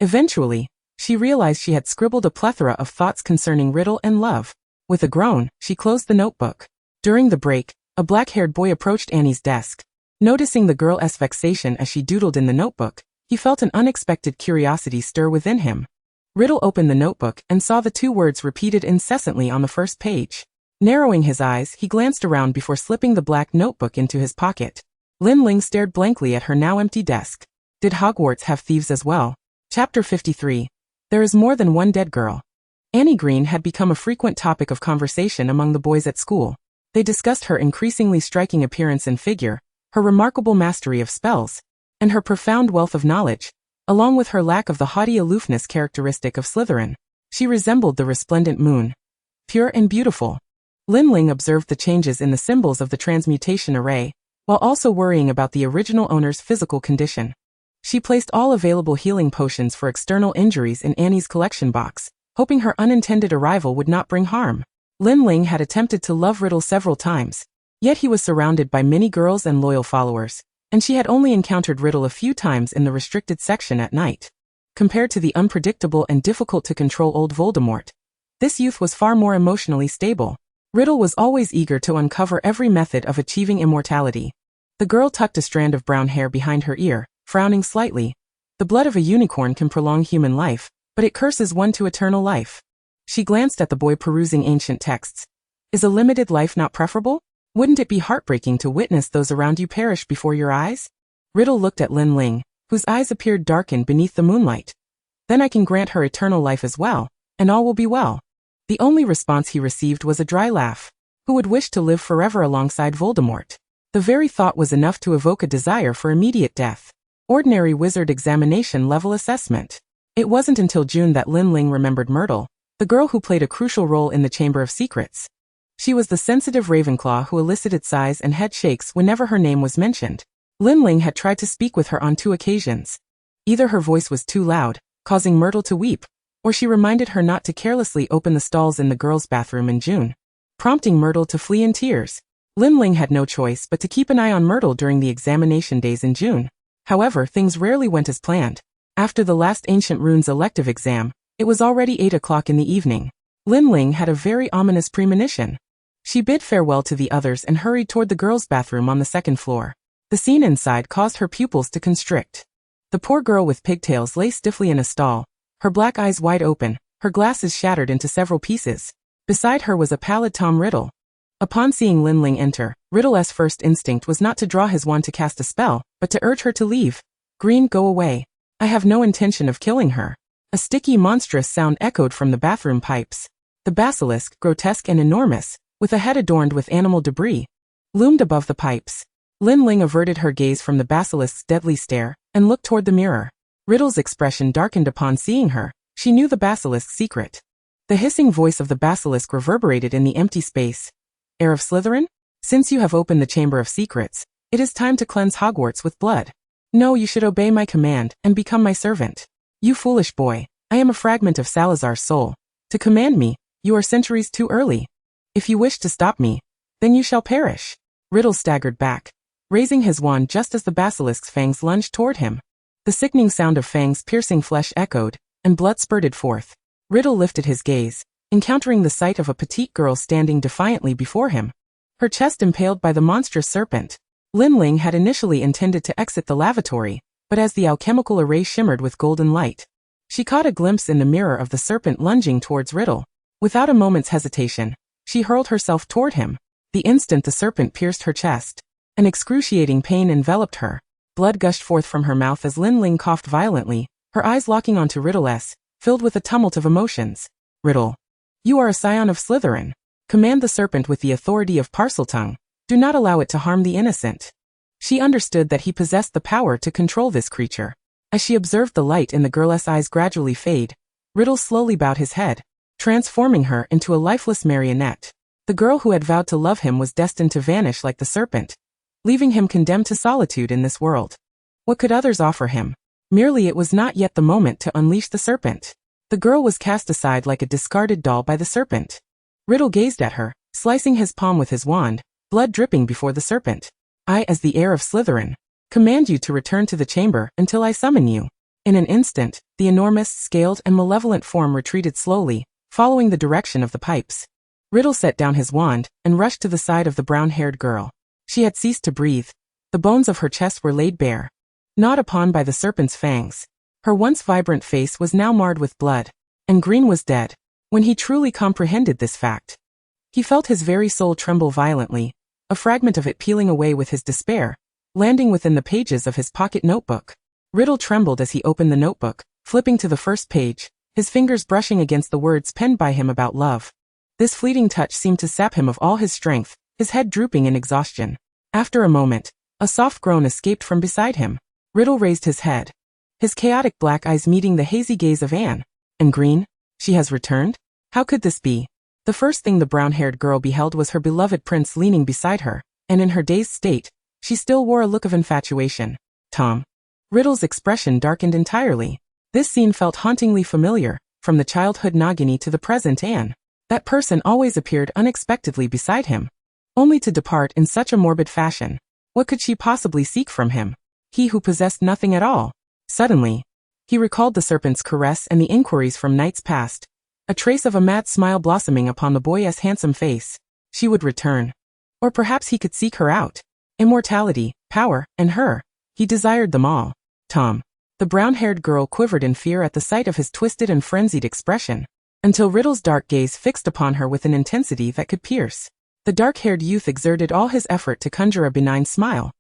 Eventually, she realized she had scribbled a plethora of thoughts concerning Riddle and love. With a groan, she closed the notebook. During the break, a black-haired boy approached Annie's desk. Noticing the girl's vexation as she doodled in the notebook, he felt an unexpected curiosity stir within him. Riddle opened the notebook and saw the 2 words repeated incessantly on the first page. Narrowing his eyes, he glanced around before slipping the black notebook into his pocket. Lin Ling stared blankly at her now empty desk. Did Hogwarts have thieves as well? Chapter 53. There is more than one dead girl. Annie Green had become a frequent topic of conversation among the boys at school. They discussed her increasingly striking appearance and figure, her remarkable mastery of spells, and her profound wealth of knowledge, along with her lack of the haughty aloofness characteristic of Slytherin. She resembled the resplendent moon. Pure and beautiful. Lin Ling observed the changes in the symbols of the transmutation array, while also worrying about the original owner's physical condition. She placed all available healing potions for external injuries in Annie's collection box, hoping her unintended arrival would not bring harm. Lin Ling had attempted to love Riddle several times, yet he was surrounded by many girls and loyal followers, and she had only encountered Riddle a few times in the restricted section at night. Compared to the unpredictable and difficult-to-control old Voldemort, this youth was far more emotionally stable. Riddle was always eager to uncover every method of achieving immortality. The girl tucked a strand of brown hair behind her ear, frowning slightly. The blood of a unicorn can prolong human life, but it curses one to eternal life. She glanced at the boy perusing ancient texts. Is a limited life not preferable? Wouldn't it be heartbreaking to witness those around you perish before your eyes? Riddle looked at Lin Ling, whose eyes appeared darkened beneath the moonlight. Then I can grant her eternal life as well, and all will be well. The only response he received was a dry laugh. Who would wish to live forever alongside Voldemort? The very thought was enough to evoke a desire for immediate death. Ordinary wizard examination level assessment. It wasn't until June that Lin Ling remembered Myrtle, the girl who played a crucial role in the Chamber of Secrets. She was the sensitive Ravenclaw who elicited sighs and head shakes whenever her name was mentioned. Lin Ling had tried to speak with her on 2 occasions. Either her voice was too loud, causing Myrtle to weep, or she reminded her not to carelessly open the stalls in the girls' bathroom in June, prompting Myrtle to flee in tears. Lin Ling had no choice but to keep an eye on Myrtle during the examination days in June. However, things rarely went as planned. After the last Ancient Runes elective exam, it was already 8 o'clock in the evening. Lin Ling had a very ominous premonition. She bid farewell to the others and hurried toward the girls' bathroom on the 2nd floor. The scene inside caused her pupils to constrict. The poor girl with pigtails lay stiffly in a stall, her black eyes wide open, her glasses shattered into several pieces. Beside her was a pallid Tom Riddle. Upon seeing Lin Ling enter, Riddle's first instinct was not to draw his wand to cast a spell, but to urge her to leave. Green, go away. I have no intention of killing her. A sticky, monstrous sound echoed from the bathroom pipes. The basilisk, grotesque and enormous, with a head adorned with animal debris, loomed above the pipes. Lin Ling averted her gaze from the basilisk's deadly stare and looked toward the mirror. Riddle's expression darkened upon seeing her. She knew the basilisk's secret. The hissing voice of the basilisk reverberated in the empty space. Heir of Slytherin? Since you have opened the Chamber of Secrets, it is time to cleanse Hogwarts with blood. No, you should obey my command and become my servant. You foolish boy, I am a fragment of Salazar's soul. To command me, you are centuries too early. If you wish to stop me, then you shall perish. Riddle staggered back, raising his wand just as the basilisk's fangs lunged toward him. The sickening sound of fangs piercing flesh echoed, and blood spurted forth. Riddle lifted his gaze, encountering the sight of a petite girl standing defiantly before him, her chest impaled by the monstrous serpent. Lin Ling had initially intended to exit the lavatory, but as the alchemical array shimmered with golden light, she caught a glimpse in the mirror of the serpent lunging towards Riddle. Without a moment's hesitation, she hurled herself toward him. The instant the serpent pierced her chest, an excruciating pain enveloped her. Blood gushed forth from her mouth as Lin Ling coughed violently, her eyes locking onto Riddle's, filled with a tumult of emotions. Riddle, you are a scion of Slytherin. Command the serpent with the authority of Parseltongue. Do not allow it to harm the innocent. She understood that he possessed the power to control this creature. As she observed the light in the girl's eyes gradually fade, Riddle slowly bowed his head, transforming her into a lifeless marionette. The girl who had vowed to love him was destined to vanish like the serpent, leaving him condemned to solitude in this world. What could others offer him? Merely it was not yet the moment to unleash the serpent. The girl was cast aside like a discarded doll by the serpent. Riddle gazed at her, slicing his palm with his wand, blood dripping before the serpent. I, as the heir of Slytherin, command you to return to the chamber until I summon you. In an instant, the enormous, scaled, and malevolent form retreated slowly, following the direction of the pipes. Riddle set down his wand and rushed to the side of the brown-haired girl. She had ceased to breathe. The bones of her chest were laid bare, gnawed upon by the serpent's fangs. Her once vibrant face was now marred with blood, and Green was dead. When he truly comprehended this fact, he felt his very soul tremble violently, a fragment of it peeling away with his despair, landing within the pages of his pocket notebook. Riddle trembled as he opened the notebook, flipping to the first page, his fingers brushing against the words penned by him about love. This fleeting touch seemed to sap him of all his strength, his head drooping in exhaustion. After a moment, a soft groan escaped from beside him. Riddle raised his head, his chaotic black eyes meeting the hazy gaze of Anne. And Green? She has returned? How could this be? The first thing the brown-haired girl beheld was her beloved prince leaning beside her, and in her dazed state, she still wore a look of infatuation. Tom. Riddle's expression darkened entirely. This scene felt hauntingly familiar, from the childhood Nagini to the present Anne. That person always appeared unexpectedly beside him, only to depart in such a morbid fashion. What could she possibly seek from him? He who possessed nothing at all. Suddenly, he recalled the serpent's caress and the inquiries from nights past, a trace of a mad smile blossoming upon the boy's handsome face. She would return. Or perhaps he could seek her out. Immortality, power, and her. He desired them all. Tom. The brown-haired girl quivered in fear at the sight of his twisted and frenzied expression, until Riddle's dark gaze fixed upon her with an intensity that could pierce. The dark-haired youth exerted all his effort to conjure a benign smile,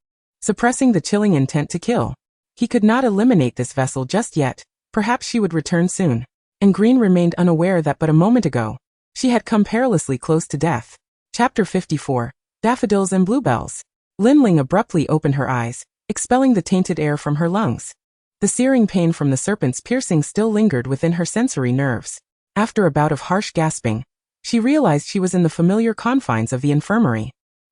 suppressing the chilling intent to kill. He could not eliminate this vessel just yet. Perhaps she would return soon. And Green remained unaware that but a moment ago, she had come perilously close to death. Chapter 54. Daffodils and Bluebells. Lin Ling abruptly opened her eyes, expelling the tainted air from her lungs. The searing pain from the serpent's piercing still lingered within her sensory nerves. After a bout of harsh gasping, she realized she was in the familiar confines of the infirmary.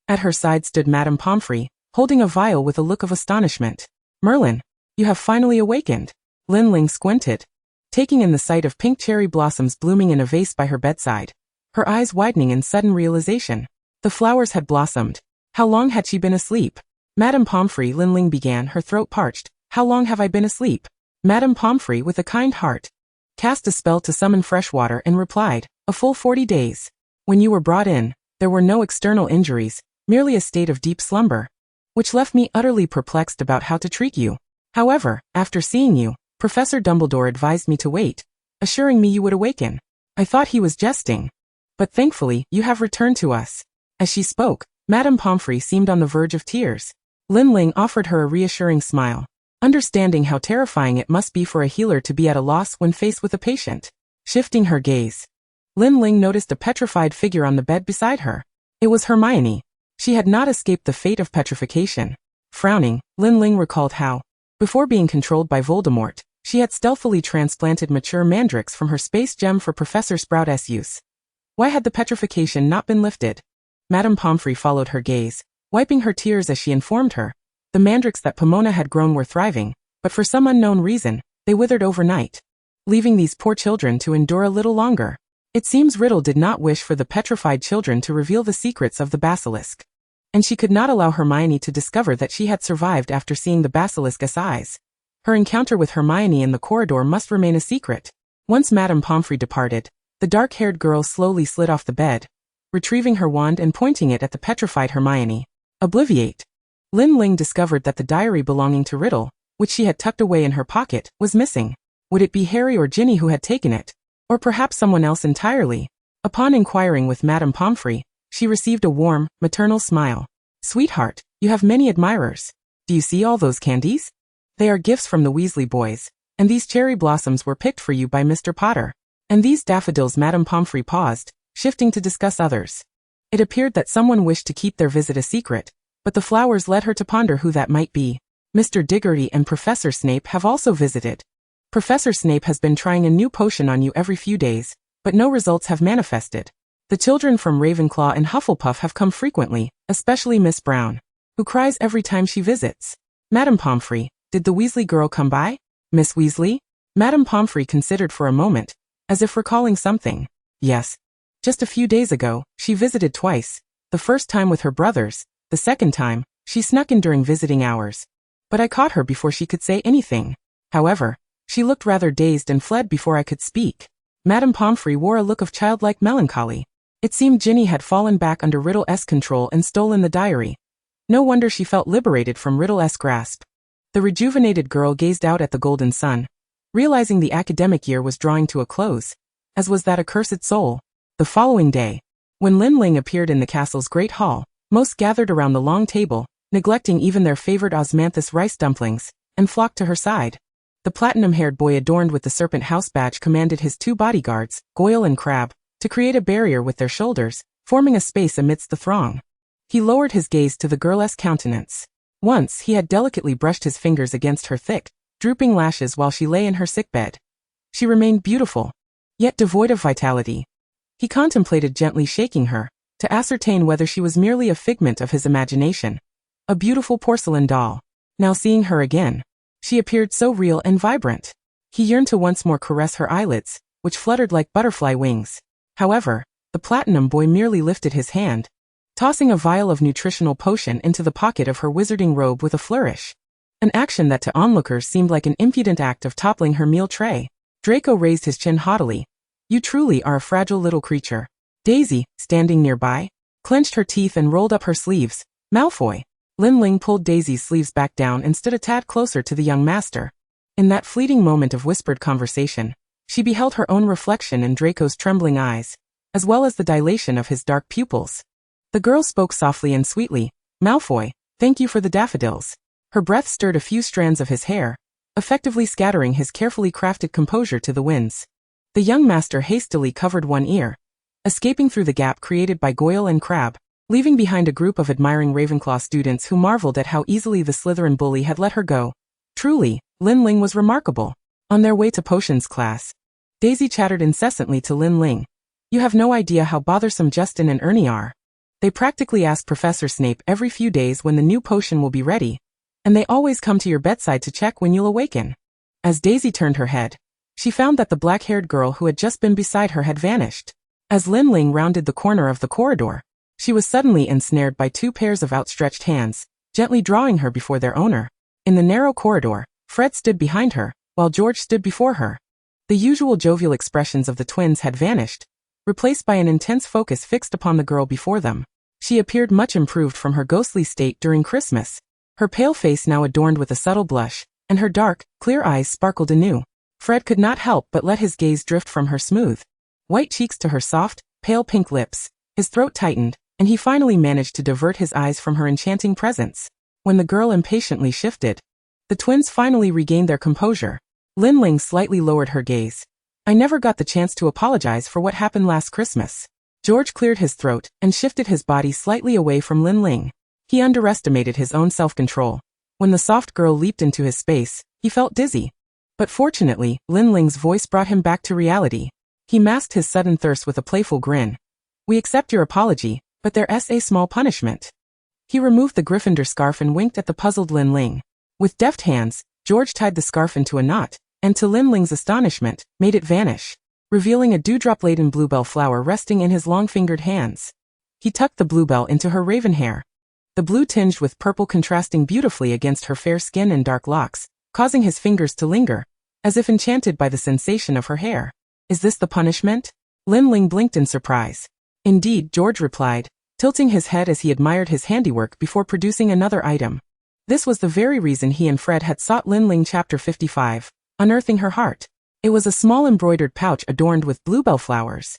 At her side stood Madame Pomfrey, holding a vial with a look of astonishment. Merlin, you have finally awakened. Lin Ling squinted, taking in the sight of pink cherry blossoms blooming in a vase by her bedside, her eyes widening in sudden realization. The flowers had blossomed. How long had she been asleep? Madame Pomfrey, Lin Ling began, her throat parched. How long have I been asleep? Madame Pomfrey, with a kind heart, cast a spell to summon fresh water and replied, a full 40 days. When you were brought in, there were no external injuries, merely a state of deep slumber, which left me utterly perplexed about how to treat you. However, after seeing you, Professor Dumbledore advised me to wait, assuring me you would awaken. I thought he was jesting. But thankfully, you have returned to us. As she spoke, Madame Pomfrey seemed on the verge of tears. Lin Ling offered her a reassuring smile, understanding how terrifying it must be for a healer to be at a loss when faced with a patient. Shifting her gaze, Lin Ling noticed a petrified figure on the bed beside her. It was Hermione. She had not escaped the fate of petrification. Frowning, Lin Ling recalled how, before being controlled by Voldemort, she had stealthily transplanted mature mandrakes from her space gem for Professor Sprout's use. Why had the petrification not been lifted? Madame Pomfrey followed her gaze, wiping her tears as she informed her. The mandrakes that Pomona had grown were thriving, but for some unknown reason, they withered overnight, leaving these poor children to endure a little longer. It seems Riddle did not wish for the petrified children to reveal the secrets of the basilisk. And she could not allow Hermione to discover that she had survived after seeing the basilisk's eyes. Her encounter with Hermione in the corridor must remain a secret. Once Madame Pomfrey departed, the dark-haired girl slowly slid off the bed, retrieving her wand and pointing it at the petrified Hermione. Obliviate. Lin Ling discovered that the diary belonging to Riddle, which she had tucked away in her pocket, was missing. Would it be Harry or Ginny who had taken it? Or perhaps someone else entirely? Upon inquiring with Madame Pomfrey, she received a warm, maternal smile. Sweetheart, you have many admirers. Do you see all those candies? They are gifts from the Weasley boys, and these cherry blossoms were picked for you by Mr. Potter. And these daffodils. Madame Pomfrey paused, shifting to discuss others. It appeared that someone wished to keep their visit a secret, but the flowers led her to ponder who that might be. Mr. Diggory and Professor Snape have also visited. Professor Snape has been trying a new potion on you every few days, but no results have manifested. The children from Ravenclaw and Hufflepuff have come frequently, especially Miss Brown, who cries every time she visits. Madame Pomfrey, did the Weasley girl come by? Miss Weasley? Madame Pomfrey considered for a moment, as if recalling something. Yes. Just a few days ago, she visited twice, the first time with her brothers, the second time, she snuck in during visiting hours. But I caught her before she could say anything. However, she looked rather dazed and fled before I could speak. Madame Pomfrey wore a look of childlike melancholy. It seemed Ginny had fallen back under Riddle's control and stolen the diary. No wonder she felt liberated from Riddle's grasp. The rejuvenated girl gazed out at the golden sun, realizing the academic year was drawing to a close, as was that accursed soul. The following day, when Lin Ling appeared in the castle's great hall, most gathered around the long table, neglecting even their favored osmanthus rice dumplings, and flocked to her side. The platinum-haired boy adorned with the Serpent House badge commanded his two bodyguards, Goyle and Crabbe, to create a barrier with their shoulders, forming a space amidst the throng. He lowered his gaze to the girl's countenance. Once he had delicately brushed his fingers against her thick, drooping lashes while she lay in her sickbed. She remained beautiful, yet devoid of vitality. He contemplated gently shaking her, to ascertain whether she was merely a figment of his imagination. A beautiful porcelain doll. Now seeing her again, she appeared so real and vibrant. He yearned to once more caress her eyelids, which fluttered like butterfly wings. However, the platinum boy merely lifted his hand, tossing a vial of nutritional potion into the pocket of her wizarding robe with a flourish. An action that to onlookers seemed like an impudent act of toppling her meal tray. Draco raised his chin haughtily. You truly are a fragile little creature. Daisy, standing nearby, clenched her teeth and rolled up her sleeves. Malfoy. Lin Ling pulled Daisy's sleeves back down and stood a tad closer to the young master. In that fleeting moment of whispered conversation, she beheld her own reflection in Draco's trembling eyes, as well as the dilation of his dark pupils. The girl spoke softly and sweetly. Malfoy, thank you for the daffodils. Her breath stirred a few strands of his hair, effectively scattering his carefully crafted composure to the winds. The young master hastily covered one ear, escaping through the gap created by Goyle and Crabbe, leaving behind a group of admiring Ravenclaw students who marveled at how easily the Slytherin bully had let her go. Truly, Lin Ling was remarkable. On their way to potions class, Daisy chattered incessantly to Lin Ling. You have no idea how bothersome Justin and Ernie are. They practically ask Professor Snape every few days when the new potion will be ready, and they always come to your bedside to check when you'll awaken. As Daisy turned her head, she found that the black-haired girl who had just been beside her had vanished. As Lin Ling rounded the corner of the corridor, she was suddenly ensnared by two pairs of outstretched hands, gently drawing her before their owner. In the narrow corridor, Fred stood behind her, while George stood before her. The usual jovial expressions of the twins had vanished, replaced by an intense focus fixed upon the girl before them. She appeared much improved from her ghostly state during Christmas, her pale face now adorned with a subtle blush, and her dark, clear eyes sparkled anew. Fred could not help but let his gaze drift from her smooth white cheeks to her soft, pale pink lips. His throat tightened, and he finally managed to divert his eyes from her enchanting presence. When the girl impatiently shifted, the twins finally regained their composure. Lin Ling slightly lowered her gaze. I never got the chance to apologize for what happened last Christmas. George cleared his throat and shifted his body slightly away from Lin Ling. He underestimated his own self-control. When the soft girl leaped into his space, he felt dizzy. But fortunately, Lin Ling's voice brought him back to reality. He masked his sudden thirst with a playful grin. "We accept your apology, but there's a small punishment." He removed the Gryffindor scarf and winked at the puzzled Lin Ling. With deft hands, George tied the scarf into a knot, and to Lin Ling's astonishment, made it vanish, revealing a dewdrop-laden bluebell flower resting in his long-fingered hands. He tucked the bluebell into her raven hair. The blue tinged with purple contrasting beautifully against her fair skin and dark locks, causing his fingers to linger, as if enchanted by the sensation of her hair. "Is this the punishment?" Lin Ling blinked in surprise. "Indeed," George replied, tilting his head as he admired his handiwork before producing another item. This was the very reason he and Fred had sought Lin Ling. Chapter 55, Unearthing Her Heart. It was a small embroidered pouch adorned with bluebell flowers.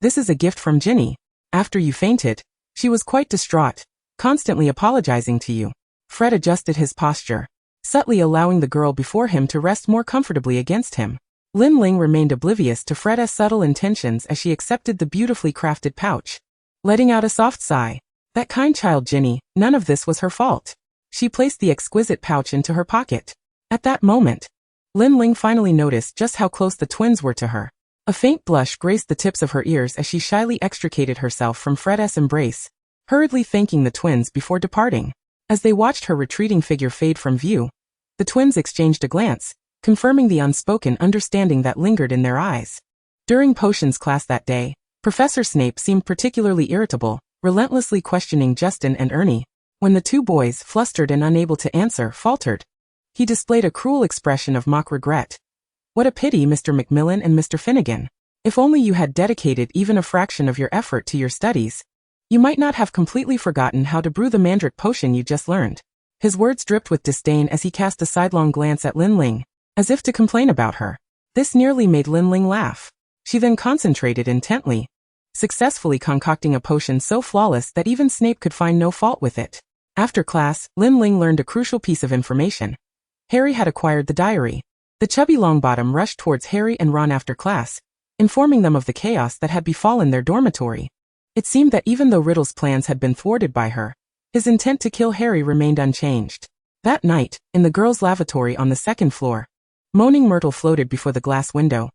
"This is a gift from Ginny. After you fainted, she was quite distraught, constantly apologizing to you." Fred adjusted his posture, subtly allowing the girl before him to rest more comfortably against him. Lin Ling remained oblivious to Fred's subtle intentions as she accepted the beautifully crafted pouch, letting out a soft sigh. That kind child Ginny, none of this was her fault. She placed the exquisite pouch into her pocket. At that moment, Lin Ling finally noticed just how close the twins were to her. A faint blush graced the tips of her ears as she shyly extricated herself from Fred's embrace, hurriedly thanking the twins before departing. As they watched her retreating figure fade from view, the twins exchanged a glance, confirming the unspoken understanding that lingered in their eyes. During potions class that day, Professor Snape seemed particularly irritable, relentlessly questioning Justin and Ernie. When the two boys, flustered and unable to answer, faltered, he displayed a cruel expression of mock regret. "What a pity, Mr. Macmillan and Mr. Finnegan. If only you had dedicated even a fraction of your effort to your studies, you might not have completely forgotten how to brew the mandrake potion you just learned." His words dripped with disdain as he cast a sidelong glance at Lin Ling, as if to complain about her. This nearly made Lin Ling laugh. She then concentrated intently, successfully concocting a potion so flawless that even Snape could find no fault with it. After class, Lin Ling learned a crucial piece of information. Harry had acquired the diary. The chubby Longbottom rushed towards Harry and Ron after class, informing them of the chaos that had befallen their dormitory. It seemed that even though Riddle's plans had been thwarted by her, his intent to kill Harry remained unchanged. That night, in the girls' lavatory on the second floor, moaning Myrtle floated before the glass window,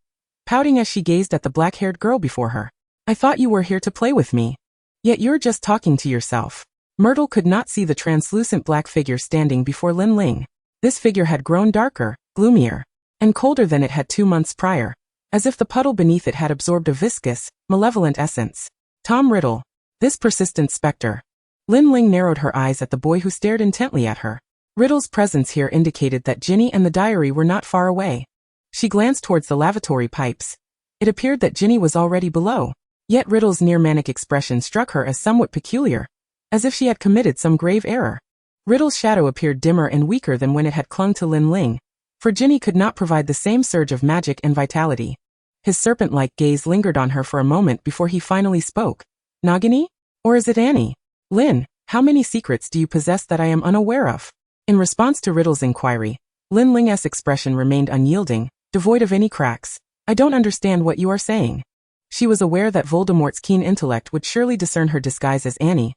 pouting as she gazed at the black-haired girl before her. "I thought you were here to play with me. Yet you're just talking to yourself." Myrtle could not see the translucent black figure standing before Lin Ling. This figure had grown darker, gloomier, and colder than it had 2 months prior, as if the puddle beneath it had absorbed a viscous, malevolent essence. Tom Riddle. This persistent specter. Lin Ling narrowed her eyes at the boy who stared intently at her. Riddle's presence here indicated that Ginny and the diary were not far away. She glanced towards the lavatory pipes. It appeared that Ginny was already below. Yet Riddle's near-manic expression struck her as somewhat peculiar, as if she had committed some grave error. Riddle's shadow appeared dimmer and weaker than when it had clung to Lin Ling, for Ginny could not provide the same surge of magic and vitality. His serpent-like gaze lingered on her for a moment before he finally spoke. "Nagini? Or is it Annie? Lin, how many secrets do you possess that I am unaware of?" In response to Riddle's inquiry, Lin Ling's expression remained unyielding, devoid of any cracks. "I don't understand what you are saying." She was aware that Voldemort's keen intellect would surely discern her disguise as Annie,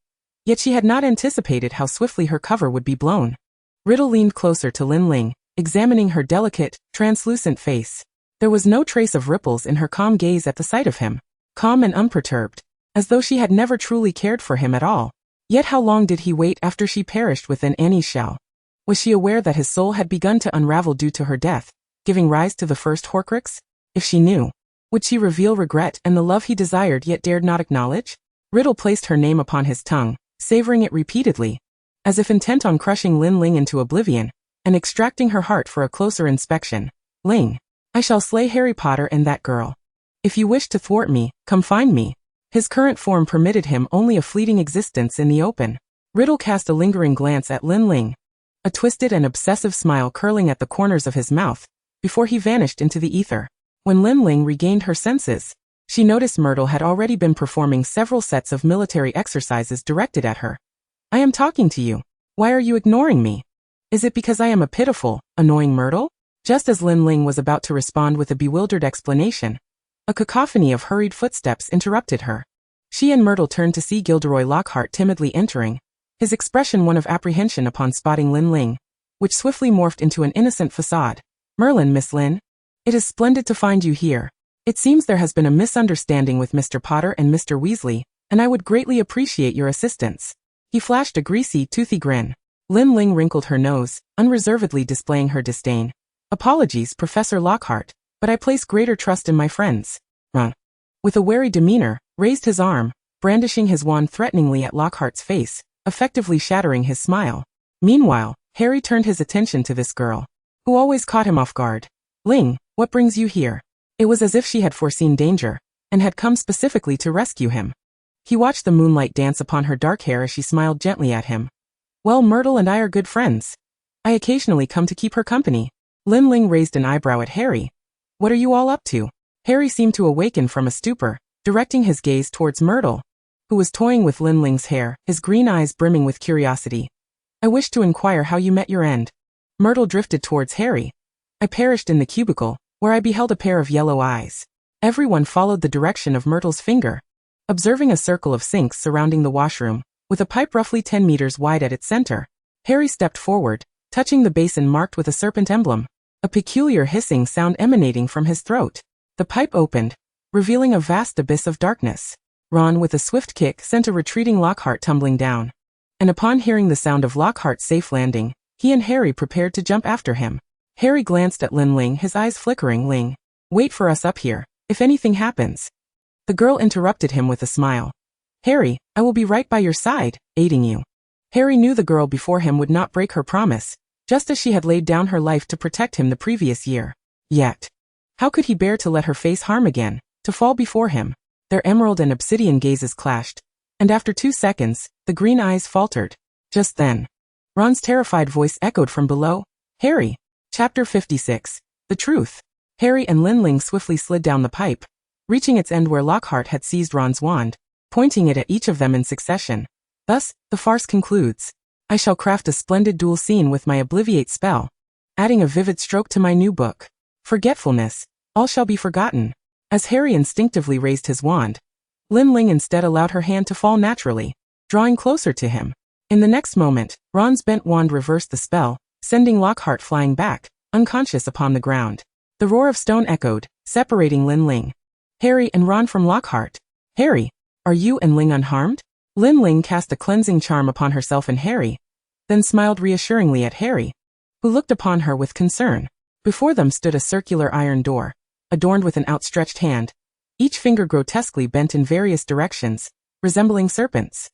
yet she had not anticipated how swiftly her cover would be blown. Riddle leaned closer to Lin Ling, examining her delicate, translucent face. There was no trace of ripples in her calm gaze at the sight of him, calm and unperturbed, as though she had never truly cared for him at all. Yet how long did he wait after she perished within Annie's shell? Was she aware that his soul had begun to unravel due to her death, giving rise to the first Horcrux? If she knew, would she reveal regret and the love he desired yet dared not acknowledge? Riddle placed her name upon his tongue, savoring it repeatedly, as if intent on crushing Lin Ling into oblivion, and extracting her heart for a closer inspection. "Ling, I shall slay Harry Potter and that girl. If you wish to thwart me, come find me." His current form permitted him only a fleeting existence in the open. Riddle cast a lingering glance at Lin Ling, a twisted and obsessive smile curling at the corners of his mouth, before he vanished into the ether. When Lin Ling regained her senses, she noticed Myrtle had already been performing several sets of military exercises directed at her. "I am talking to you. Why are you ignoring me? Is it because I am a pitiful, annoying Myrtle?" Just as Lin Ling was about to respond with a bewildered explanation, a cacophony of hurried footsteps interrupted her. She and Myrtle turned to see Gilderoy Lockhart timidly entering, his expression one of apprehension upon spotting Lin Ling, which swiftly morphed into an innocent facade. "Merlin, Miss Lin. It is splendid to find you here. It seems there has been a misunderstanding with Mr. Potter and Mr. Weasley, and I would greatly appreciate your assistance." He flashed a greasy, toothy grin. Lin Ling wrinkled her nose, unreservedly displaying her disdain. "Apologies, Professor Lockhart, but I place greater trust in my friends." With a wary demeanor, raised his arm, brandishing his wand threateningly at Lockhart's face, effectively shattering his smile. Meanwhile, Harry turned his attention to this girl, who always caught him off guard. "Ling, what brings you here?" It was as if she had foreseen danger, and had come specifically to rescue him. He watched the moonlight dance upon her dark hair as she smiled gently at him. "Well, Myrtle and I are good friends. I occasionally come to keep her company." Lin Ling raised an eyebrow at Harry. "What are you all up to?" Harry seemed to awaken from a stupor, directing his gaze towards Myrtle, who was toying with Lin Ling's hair, his green eyes brimming with curiosity. "I wish to inquire how you met your end." Myrtle drifted towards Harry. "I perished in the cubicle, where I beheld a pair of yellow eyes." Everyone followed the direction of Myrtle's finger, observing a circle of sinks surrounding the washroom, with a pipe roughly 10 meters wide at its center. Harry stepped forward, touching the basin marked with a serpent emblem, a peculiar hissing sound emanating from his throat. The pipe opened, revealing a vast abyss of darkness. Ron, with a swift kick, sent a retreating Lockhart tumbling down. And upon hearing the sound of Lockhart's safe landing, he and Harry prepared to jump after him. Harry glanced at Lin Ling, his eyes flickering. "Ling, wait for us up here, if anything happens." The girl interrupted him with a smile. "Harry, I will be right by your side, aiding you." Harry knew the girl before him would not break her promise, just as she had laid down her life to protect him the previous year. Yet, how could he bear to let her face harm again, to fall before him? Their emerald and obsidian gazes clashed, and after 2 seconds, the green eyes faltered. Just then, Ron's terrified voice echoed from below. "Harry!" Chapter 56. The Truth. Harry and Lin Ling swiftly slid down the pipe, reaching its end where Lockhart had seized Ron's wand, pointing it at each of them in succession. Thus, the farce concludes. I shall craft a splendid duel scene with my Obliviate spell, adding a vivid stroke to my new book. Forgetfulness. All shall be forgotten. As Harry instinctively raised his wand, Lin Ling instead allowed her hand to fall naturally, drawing closer to him. In the next moment, Ron's bent wand reversed the spell, sending Lockhart flying back, unconscious upon the ground. The roar of stone echoed, separating Lin Ling, Harry and Ron from Lockhart. "Harry, are you and Ling unharmed?" Lin Ling cast a cleansing charm upon herself and Harry, then smiled reassuringly at Harry, who looked upon her with concern. Before them stood a circular iron door, adorned with an outstretched hand, each finger grotesquely bent in various directions, resembling serpents.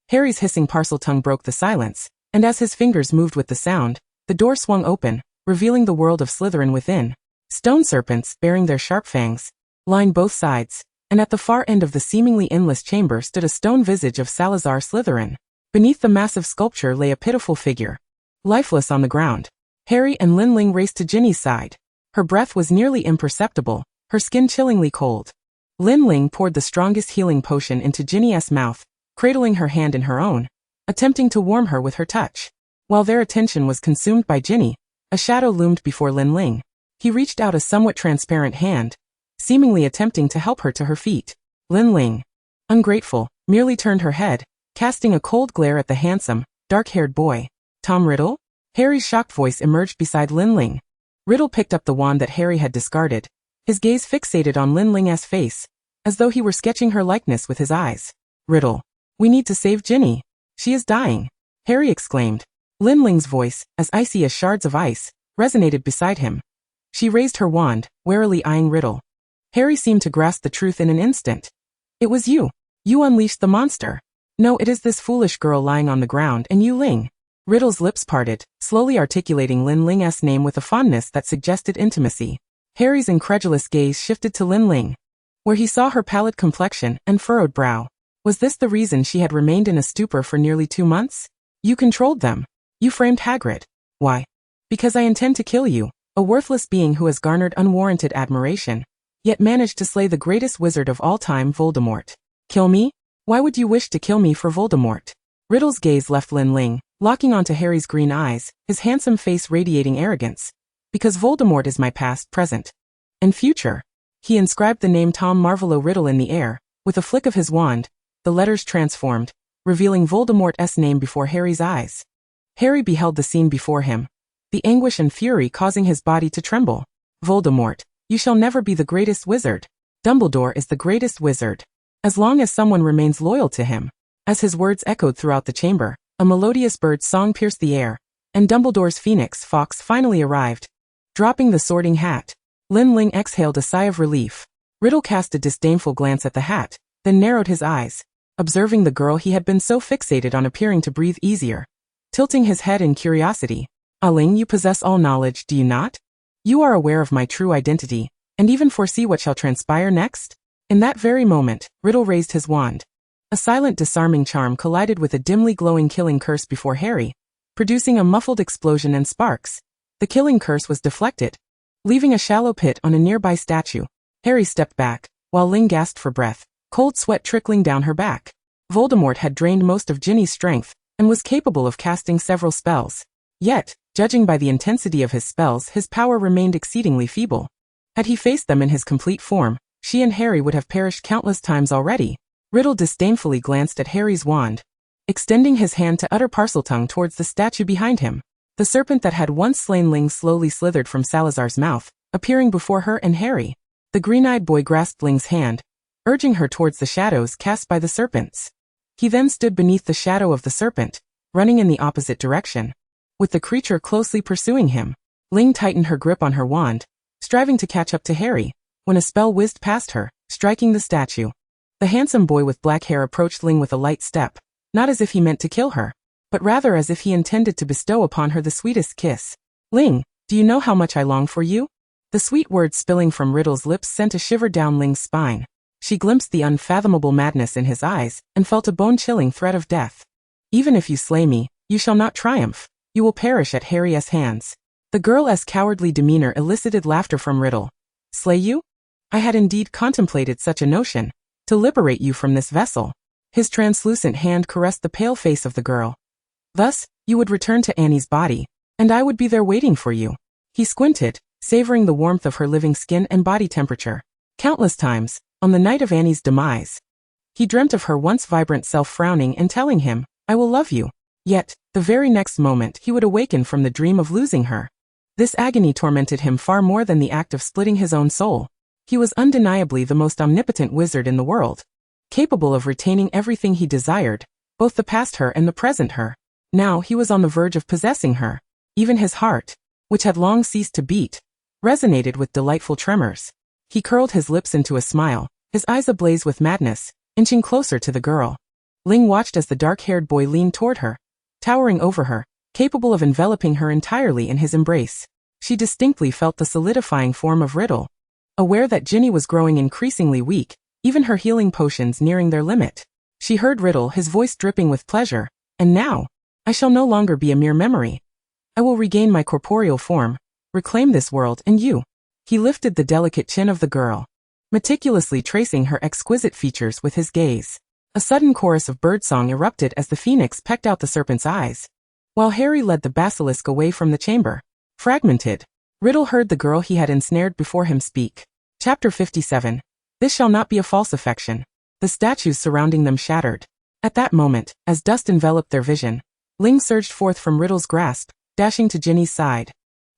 Harry's hissing parcel tongue broke the silence, and as his fingers moved with the sound, the door swung open, revealing the world of Slytherin within. Stone serpents, bearing their sharp fangs, lined both sides, and at the far end of the seemingly endless chamber stood a stone visage of Salazar Slytherin. Beneath the massive sculpture lay a pitiful figure, lifeless on the ground. Harry and Lin Ling raced to Ginny's side. Her breath was nearly imperceptible, her skin chillingly cold. Lin Ling poured the strongest healing potion into Ginny's mouth, cradling her hand in her own, attempting to warm her with her touch. While their attention was consumed by Ginny, a shadow loomed before Lin Ling. He reached out a somewhat transparent hand, seemingly attempting to help her to her feet. Lin Ling, ungrateful, merely turned her head, casting a cold glare at the handsome, dark-haired boy. "Tom Riddle?" Harry's shocked voice emerged beside Lin Ling. Riddle picked up the wand that Harry had discarded, his gaze fixated on Lin Ling's face, as though he were sketching her likeness with his eyes. "Riddle, we need to save Ginny. She is dying," Harry exclaimed. Lin Ling's voice, as icy as shards of ice, resonated beside him. She raised her wand, warily eyeing Riddle. Harry seemed to grasp the truth in an instant. "It was you. You unleashed the monster." "No, it is this foolish girl lying on the ground and you, Ling." Riddle's lips parted, slowly articulating Lin Ling's name with a fondness that suggested intimacy. Harry's incredulous gaze shifted to Lin Ling, where he saw her pallid complexion and furrowed brow. Was this the reason she had remained in a stupor for nearly 2 months? "You controlled them. You framed Hagrid." "Why?" "Because I intend to kill you, a worthless being who has garnered unwarranted admiration, yet managed to slay the greatest wizard of all time, Voldemort." "Kill me? Why would you wish to kill me for Voldemort?" Riddle's gaze left Lin Ling, locking onto Harry's green eyes, his handsome face radiating arrogance. "Because Voldemort is my past, present, and future." He inscribed the name Tom Marvolo Riddle in the air. With a flick of his wand, the letters transformed, revealing Voldemort's name before Harry's eyes. Harry beheld the scene before him, the anguish and fury causing his body to tremble. Voldemort, you shall never be the greatest wizard. Dumbledore is the greatest wizard. As long as someone remains loyal to him. As his words echoed throughout the chamber, a melodious bird's song pierced the air, and Dumbledore's phoenix fox finally arrived. Dropping the sorting hat, Lin Ling exhaled a sigh of relief. Riddle cast a disdainful glance at the hat, then narrowed his eyes, observing the girl he had been so fixated on appearing to breathe easier. Tilting his head in curiosity, Ling, you possess all knowledge, do you not? You are aware of my true identity, and even foresee what shall transpire next? In that very moment, Riddle raised his wand. A silent disarming charm collided with a dimly glowing killing curse before Harry, producing a muffled explosion and sparks. The killing curse was deflected, leaving a shallow pit on a nearby statue. Harry stepped back, while Ling gasped for breath, cold sweat trickling down her back. Voldemort had drained most of Ginny's strength, and was capable of casting several spells. Yet, judging by the intensity of his spells, his power remained exceedingly feeble. Had he faced them in his complete form, she and Harry would have perished countless times already. Riddle disdainfully glanced at Harry's wand, extending his hand to utter Parseltongue towards the statue behind him. The serpent that had once slain Ling slowly slithered from Salazar's mouth, appearing before her and Harry. The green-eyed boy grasped Ling's hand, urging her towards the shadows cast by the serpents. He then stood beneath the shadow of the serpent, running in the opposite direction. With the creature closely pursuing him, Ling tightened her grip on her wand, striving to catch up to Harry, when a spell whizzed past her, striking the statue. The handsome boy with black hair approached Ling with a light step, not as if he meant to kill her, but rather as if he intended to bestow upon her the sweetest kiss. Ling, do you know how much I long for you? The sweet words spilling from Riddle's lips sent a shiver down Ling's spine. She glimpsed the unfathomable madness in his eyes, and felt a bone-chilling threat of death. Even if you slay me, you shall not triumph. You will perish at Harry's hands. The girl's cowardly demeanor elicited laughter from Riddle. Slay you? I had indeed contemplated such a notion. To liberate you from this vessel. His translucent hand caressed the pale face of the girl. Thus, you would return to Annie's body, and I would be there waiting for you. He squinted, savoring the warmth of her living skin and body temperature. Countless times, on the night of Annie's demise, he dreamt of her once vibrant self frowning and telling him, I will love you. Yet, the very next moment he would awaken from the dream of losing her. This agony tormented him far more than the act of splitting his own soul. He was undeniably the most omnipotent wizard in the world, capable of retaining everything he desired, both the past her and the present her. Now he was on the verge of possessing her. Even his heart, which had long ceased to beat, resonated with delightful tremors. He curled his lips into a smile, his eyes ablaze with madness, inching closer to the girl. Ling watched as the dark-haired boy leaned toward her, towering over her, capable of enveloping her entirely in his embrace. She distinctly felt the solidifying form of Riddle. Aware that Ginny was growing increasingly weak, even her healing potions nearing their limit, she heard Riddle, his voice dripping with pleasure. And now, I shall no longer be a mere memory. I will regain my corporeal form, reclaim this world and you. He lifted the delicate chin of the girl, meticulously tracing her exquisite features with his gaze. A sudden chorus of birdsong erupted as the phoenix pecked out the serpent's eyes, while Harry led the basilisk away from the chamber. Fragmented, Riddle heard the girl he had ensnared before him speak. Chapter 57. This shall not be a false affection. The statues surrounding them shattered. At that moment, as dust enveloped their vision, Ling surged forth from Riddle's grasp, dashing to Ginny's side.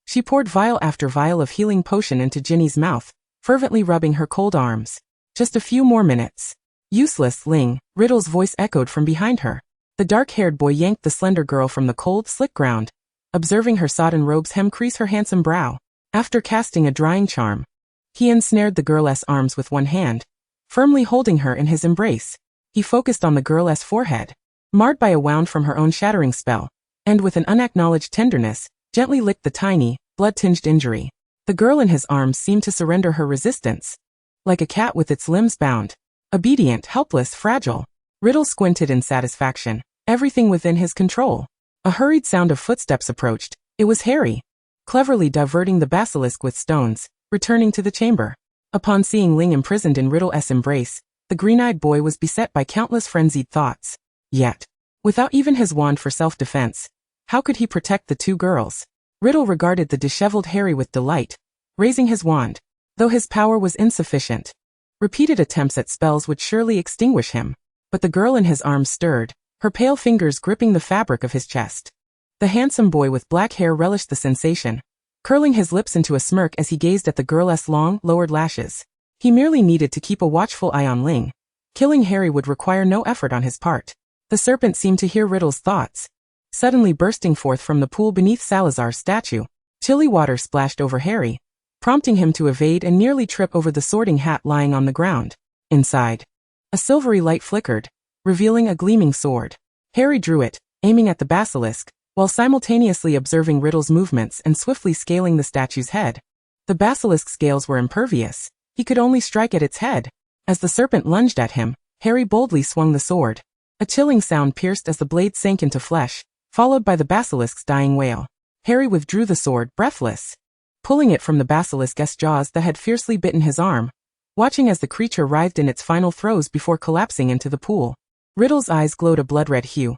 She poured vial after vial of healing potion into Ginny's mouth, fervently rubbing her cold arms. Just a few more minutes. Useless, Ling, Riddle's voice echoed from behind her. The dark-haired boy yanked the slender girl from the cold, slick ground, observing her sodden robes hem crease her handsome brow. After casting a drying charm, he ensnared the girl's arms with one hand, firmly holding her in his embrace. He focused on the girl's forehead, marred by a wound from her own shattering spell, and with an unacknowledged tenderness, gently licked the tiny, blood-tinged injury. The girl in his arms seemed to surrender her resistance, like a cat with its limbs bound. Obedient, helpless, fragile. Riddle squinted in satisfaction, everything within his control. A hurried sound of footsteps approached. It was Harry, cleverly diverting the basilisk with stones, returning to the chamber. Upon seeing Ling imprisoned in Riddle's embrace, the green-eyed boy was beset by countless frenzied thoughts. Yet, without even his wand for self-defense, how could he protect the two girls? Riddle regarded the disheveled Harry with delight, raising his wand. Though his power was insufficient, repeated attempts at spells would surely extinguish him. but the girl in his arms stirred, her pale fingers gripping the fabric of his chest. The handsome boy with black hair relished the sensation, curling his lips into a smirk as he gazed at the girl's long, lowered lashes. He merely needed to keep a watchful eye on Ling. Killing Harry would require no effort on his part. The serpent seemed to hear Riddle's thoughts. Suddenly bursting forth from the pool beneath Salazar's statue, chilly water splashed over Harry, prompting him to evade and nearly trip over the sorting hat lying on the ground. Inside, a silvery light flickered, revealing a gleaming sword. Harry drew it, aiming at the basilisk, while simultaneously observing Riddle's movements and swiftly scaling the statue's head. The basilisk's scales were impervious. He could only strike at its head. As the serpent lunged at him, Harry boldly swung the sword. A chilling sound pierced as the blade sank into flesh, followed by the basilisk's dying wail. Harry withdrew the sword, breathless, pulling it from the basilisk's jaws that had fiercely bitten his arm, watching as the creature writhed in its final throes before collapsing into the pool. Riddle's eyes glowed a blood-red hue.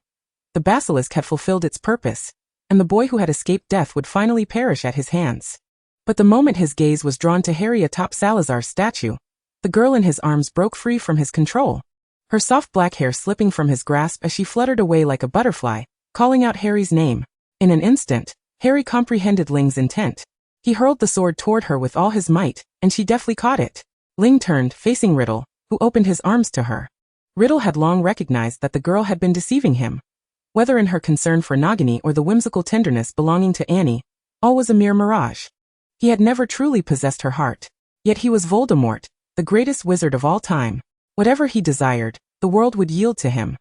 The basilisk had fulfilled its purpose, and the boy who had escaped death would finally perish at his hands. But the moment his gaze was drawn to Harry atop Salazar's statue, the girl in his arms broke free from his control, her soft black hair slipping from his grasp as she fluttered away like a butterfly, calling out Harry's name. In an instant, Harry comprehended Ling's intent. He hurled the sword toward her with all his might, and she deftly caught it. Ling turned, facing Riddle, who opened his arms to her. Riddle had long recognized that the girl had been deceiving him. Whether in her concern for Nagini or the whimsical tenderness belonging to Annie, all was a mere mirage. He had never truly possessed her heart. Yet he was Voldemort, the greatest wizard of all time. Whatever he desired, the world would yield to him.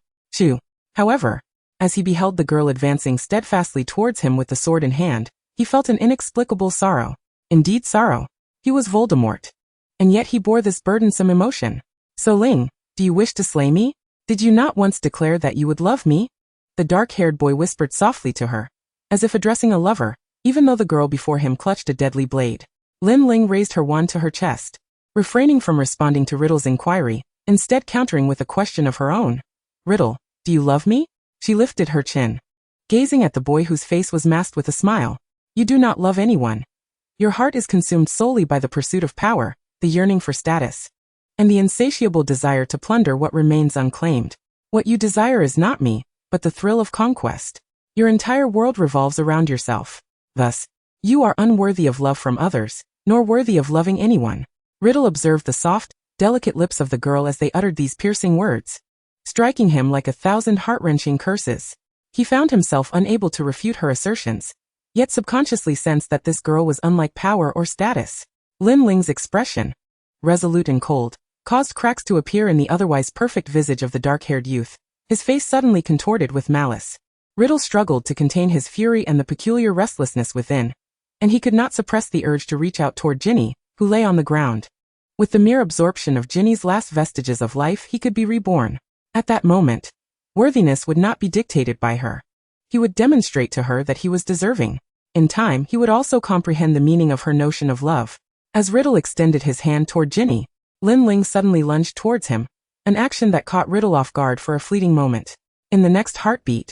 However, as he beheld the girl advancing steadfastly towards him with the sword in hand, he felt an inexplicable sorrow. Indeed sorrow. He was Voldemort. And yet he bore this burdensome emotion. So Ling, do you wish to slay me? Did you not once declare that you would love me? The dark-haired boy whispered softly to her, as if addressing a lover, even though the girl before him clutched a deadly blade. Lin Ling raised her wand to her chest, refraining from responding to Riddle's inquiry, instead countering with a question of her own. Riddle, do you love me? She lifted her chin, gazing at the boy whose face was masked with a smile. You do not love anyone. Your heart is consumed solely by the pursuit of power, the yearning for status, and the insatiable desire to plunder what remains unclaimed. What you desire is not me, but the thrill of conquest. Your entire world revolves around yourself. Thus, you are unworthy of love from others, nor worthy of loving anyone. Riddle observed the soft, delicate lips of the girl as they uttered these piercing words, striking him like 1,000 heart-wrenching curses. He found himself unable to refute her assertions, yet subconsciously sensed that this girl was unlike power or status. Lin Ling's expression, resolute and cold, caused cracks to appear in the otherwise perfect visage of the dark-haired youth, his face suddenly contorted with malice. Riddle struggled to contain his fury and the peculiar restlessness within, and he could not suppress the urge to reach out toward Ginny, who lay on the ground. With the mere absorption of Ginny's last vestiges of life, he could be reborn. At that moment, worthiness would not be dictated by her. He would demonstrate to her that he was deserving. In time, he would also comprehend the meaning of her notion of love. As Riddle extended his hand toward Ginny, Lin Ling suddenly lunged towards him, an action that caught Riddle off guard for a fleeting moment. In the next heartbeat,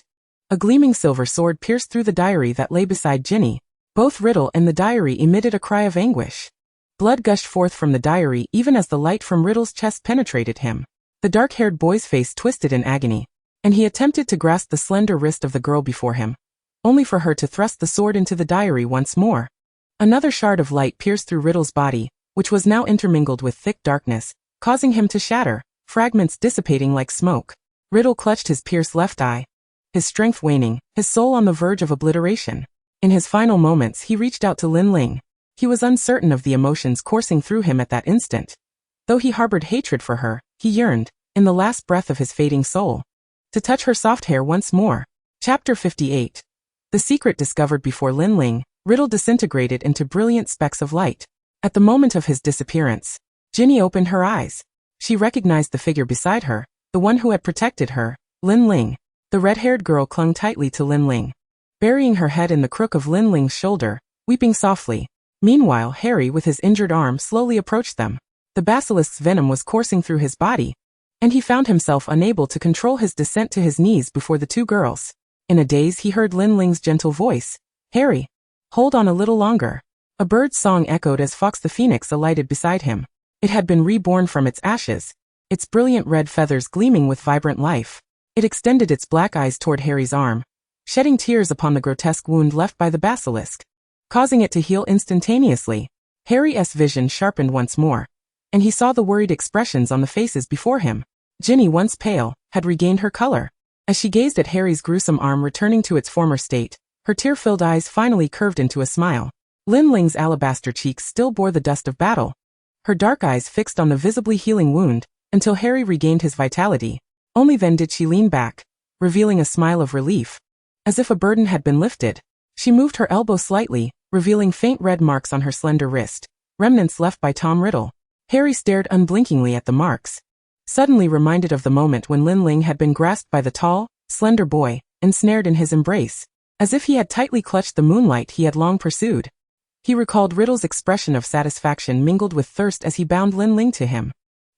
a gleaming silver sword pierced through the diary that lay beside Ginny. Both Riddle and the diary emitted a cry of anguish. Blood gushed forth from the diary even as the light from Riddle's chest penetrated him. The dark-haired boy's face twisted in agony, and he attempted to grasp the slender wrist of the girl before him, only for her to thrust the sword into the diary once more. Another shard of light pierced through Riddle's body, which was now intermingled with thick darkness, causing him to shatter, fragments dissipating like smoke. Riddle clutched his pierced left eye, his strength waning, his soul on the verge of obliteration. In his final moments, he reached out to Lin Ling. He was uncertain of the emotions coursing through him at that instant. Though he harbored hatred for her, he yearned, in the last breath of his fading soul, to touch her soft hair once more. Chapter 58. The secret discovered before Lin Ling, Riddle disintegrated into brilliant specks of light. At the moment of his disappearance, Ginny opened her eyes. She recognized the figure beside her, the one who had protected her, Lin Ling. The red-haired girl clung tightly to Lin Ling, burying her head in the crook of Lin Ling's shoulder, weeping softly. Meanwhile, Harry with his injured arm slowly approached them. The basilisk's venom was coursing through his body, and he found himself unable to control his descent to his knees before the two girls. In a daze he heard Lin Ling's gentle voice. Harry, hold on a little longer. A bird's song echoed as Fox the Phoenix alighted beside him. It had been reborn from its ashes, its brilliant red feathers gleaming with vibrant life. It extended its black eyes toward Harry's arm, shedding tears upon the grotesque wound left by the basilisk, causing it to heal instantaneously. Harry's vision sharpened once more, and he saw the worried expressions on the faces before him. Ginny, once pale, had regained her color. As she gazed at Harry's gruesome arm returning to its former state, her tear-filled eyes finally curved into a smile. Lin Ling's alabaster cheeks still bore the dust of battle, her dark eyes fixed on the visibly healing wound, until Harry regained his vitality. Only then did she lean back, revealing a smile of relief. As if a burden had been lifted, she moved her elbow slightly, revealing faint red marks on her slender wrist, remnants left by Tom Riddle. Harry stared unblinkingly at the marks, suddenly reminded of the moment when Lin Ling had been grasped by the tall, slender boy, ensnared in his embrace, as if he had tightly clutched the moonlight he had long pursued. He recalled Riddle's expression of satisfaction mingled with thirst as he bound Lin Ling to him.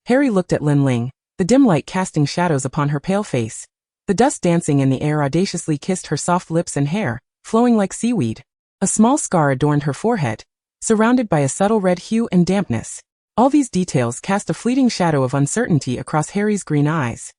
Harry looked at Lin Ling, the dim light casting shadows upon her pale face. The dust dancing in the air audaciously kissed her soft lips and hair, flowing like seaweed. A small scar adorned her forehead, surrounded by a subtle red hue and dampness. All these details cast a fleeting shadow of uncertainty across Harry's green eyes.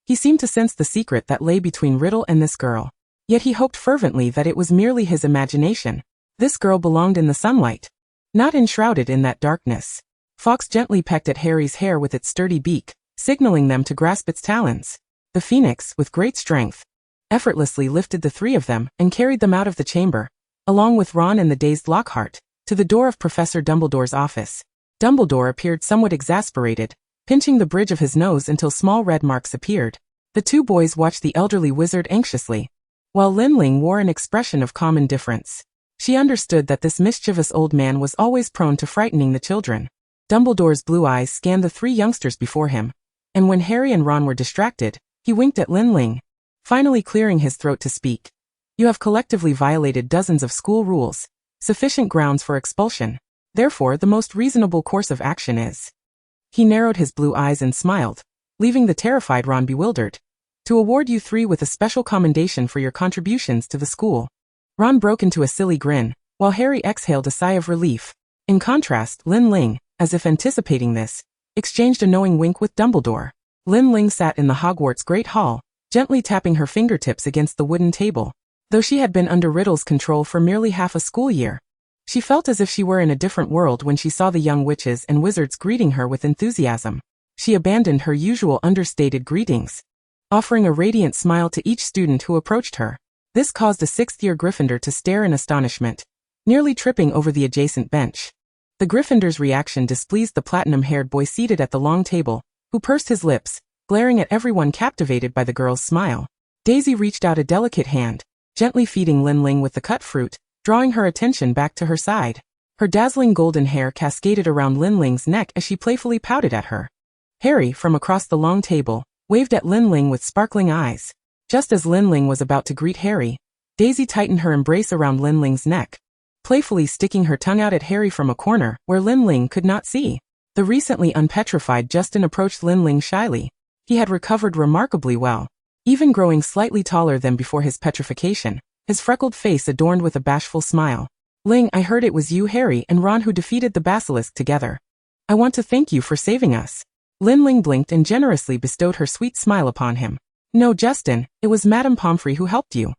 He seemed to sense the secret that lay between Riddle and this girl. Yet he hoped fervently that it was merely his imagination. This girl belonged in the sunlight, not enshrouded in that darkness. Fawkes gently pecked at Harry's hair with its sturdy beak, signaling them to grasp its talons. The phoenix, with great strength, effortlessly lifted the three of them and carried them out of the chamber, along with Ron and the dazed Lockhart, to the door of Professor Dumbledore's office. Dumbledore appeared somewhat exasperated, pinching the bridge of his nose until small red marks appeared. The two boys watched the elderly wizard anxiously, while Lin Ling wore an expression of calm indifference. She understood that this mischievous old man was always prone to frightening the children. Dumbledore's blue eyes scanned the three youngsters before him, and when Harry and Ron were distracted, he winked at Lin Ling, finally clearing his throat to speak. You have collectively violated dozens of school rules, sufficient grounds for expulsion. Therefore, the most reasonable course of action is. He narrowed his blue eyes and smiled, leaving the terrified Ron bewildered. To award you three with a special commendation for your contributions to the school. Ron broke into a silly grin, while Harry exhaled a sigh of relief. In contrast, Lin Ling, as if anticipating this, exchanged a knowing wink with Dumbledore. Lin Ling sat in the Hogwarts Great Hall, gently tapping her fingertips against the wooden table. Though she had been under Riddle's control for merely half a school year, she felt as if she were in a different world when she saw the young witches and wizards greeting her with enthusiasm. She abandoned her usual understated greetings, offering a radiant smile to each student who approached her. This caused a sixth-year Gryffindor to stare in astonishment, nearly tripping over the adjacent bench. The Gryffindor's reaction displeased the platinum-haired boy seated at the long table, who pursed his lips, glaring at everyone captivated by the girl's smile. Daisy reached out a delicate hand, gently feeding Lin Ling with the cut fruit, drawing her attention back to her side. Her dazzling golden hair cascaded around Lin Ling's neck as she playfully pouted at her. Harry, from across the long table, waved at Lin Ling with sparkling eyes. Just as Lin Ling was about to greet Harry, Daisy tightened her embrace around Lin Ling's neck, playfully sticking her tongue out at Harry from a corner where Lin Ling could not see. The recently unpetrified Justin approached Lin Ling shyly. He had recovered remarkably well, even growing slightly taller than before his petrification, his freckled face adorned with a bashful smile. Ling, I heard it was you, Harry, and Ron who defeated the basilisk together. I want to thank you for saving us. Lin Ling blinked and generously bestowed her sweet smile upon him. No, Justin, it was Madame Pomfrey who helped you.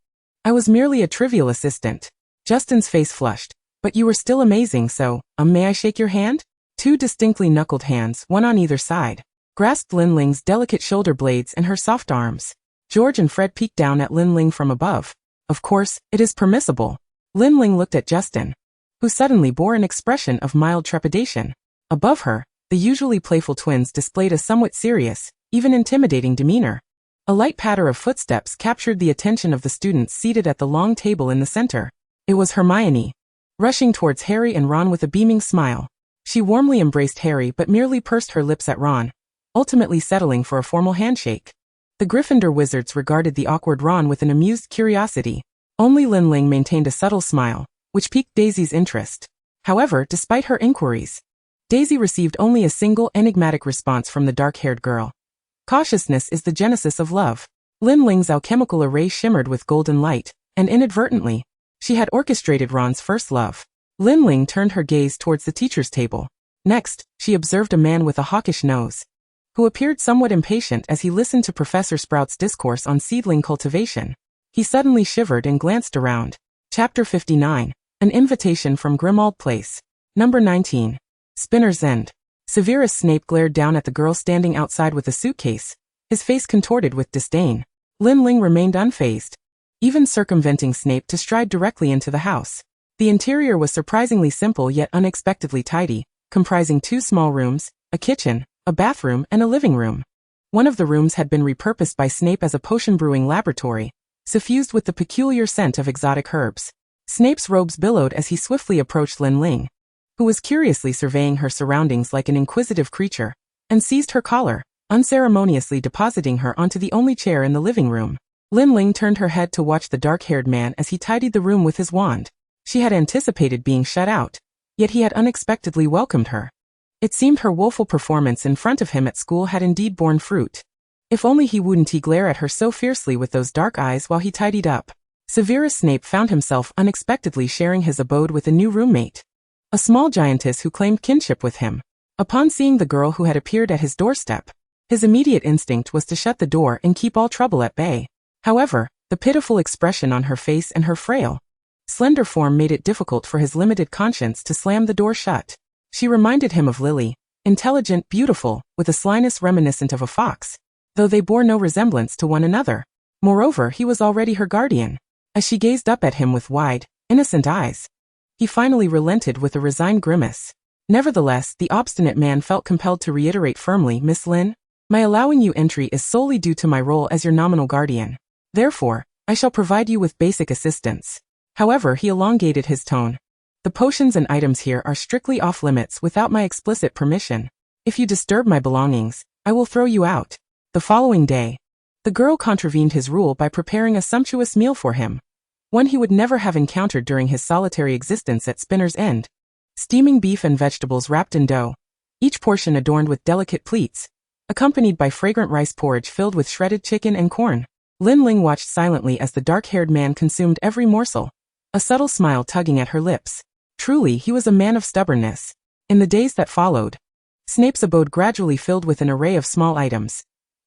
I was merely a trivial assistant. Justin's face flushed. But you were still amazing, so, may I shake your hand? Two distinctly knuckled hands, one on either side, grasped Lin Ling's delicate shoulder blades and her soft arms. George and Fred peeked down at Lin Ling from above. Of course, it is permissible. Lin Ling looked at Justin, who suddenly bore an expression of mild trepidation. Above her, the usually playful twins displayed a somewhat serious, even intimidating demeanor. A light patter of footsteps captured the attention of the students seated at the long table in the center. It was Hermione, rushing towards Harry and Ron with a beaming smile. She warmly embraced Harry but merely pursed her lips at Ron, ultimately settling for a formal handshake. The Gryffindor wizards regarded the awkward Ron with an amused curiosity. Only Lin Ling maintained a subtle smile, which piqued Daisy's interest. However, despite her inquiries, Daisy received only a single enigmatic response from the dark-haired girl. Cautiousness is the genesis of love. Lin Ling's alchemical array shimmered with golden light, and inadvertently, she had orchestrated Ron's first love. Lin Ling turned her gaze towards the teacher's table. Next, she observed a man with a hawkish nose, who appeared somewhat impatient as he listened to Professor Sprout's discourse on seedling cultivation. He suddenly shivered and glanced around. Chapter 59. An Invitation from Grimmauld Place. Number 19. Spinner's End. Severus Snape glared down at the girl standing outside with a suitcase, his face contorted with disdain. Lin Ling remained unfazed, even circumventing Snape to stride directly into the house. The interior was surprisingly simple yet unexpectedly tidy, comprising 2 small rooms, a kitchen, a bathroom, and a living room. One of the rooms had been repurposed by Snape as a potion brewing laboratory, suffused with the peculiar scent of exotic herbs. Snape's robes billowed as he swiftly approached Lin Ling, who was curiously surveying her surroundings like an inquisitive creature, and seized her collar, unceremoniously depositing her onto the only chair in the living room. Lin Ling turned her head to watch the dark-haired man as he tidied the room with his wand. She had anticipated being shut out, yet he had unexpectedly welcomed her. It seemed her woeful performance in front of him at school had indeed borne fruit. If only he wouldn't glare at her so fiercely with those dark eyes while he tidied up. Severus Snape found himself unexpectedly sharing his abode with a new roommate, a small giantess who claimed kinship with him. Upon seeing the girl who had appeared at his doorstep, his immediate instinct was to shut the door and keep all trouble at bay. However, the pitiful expression on her face and her frail, slender form made it difficult for his limited conscience to slam the door shut. She reminded him of Lily, intelligent, beautiful, with a slyness reminiscent of a fox, though they bore no resemblance to one another. Moreover, he was already her guardian. As she gazed up at him with wide, innocent eyes, he finally relented with a resigned grimace. Nevertheless, the obstinate man felt compelled to reiterate firmly, "Miss Lin, my allowing you entry is solely due to my role as your nominal guardian. Therefore, I shall provide you with basic assistance." However, he elongated his tone. "The potions and items here are strictly off-limits without my explicit permission. If you disturb my belongings, I will throw you out." The following day, the girl contravened his rule by preparing a sumptuous meal for him, one he would never have encountered during his solitary existence at Spinner's End. Steaming beef and vegetables wrapped in dough, each portion adorned with delicate pleats, accompanied by fragrant rice porridge filled with shredded chicken and corn. Lin Ling watched silently as the dark-haired man consumed every morsel, a subtle smile tugging at her lips. Truly, he was a man of stubbornness. In the days that followed, Snape's abode gradually filled with an array of small items.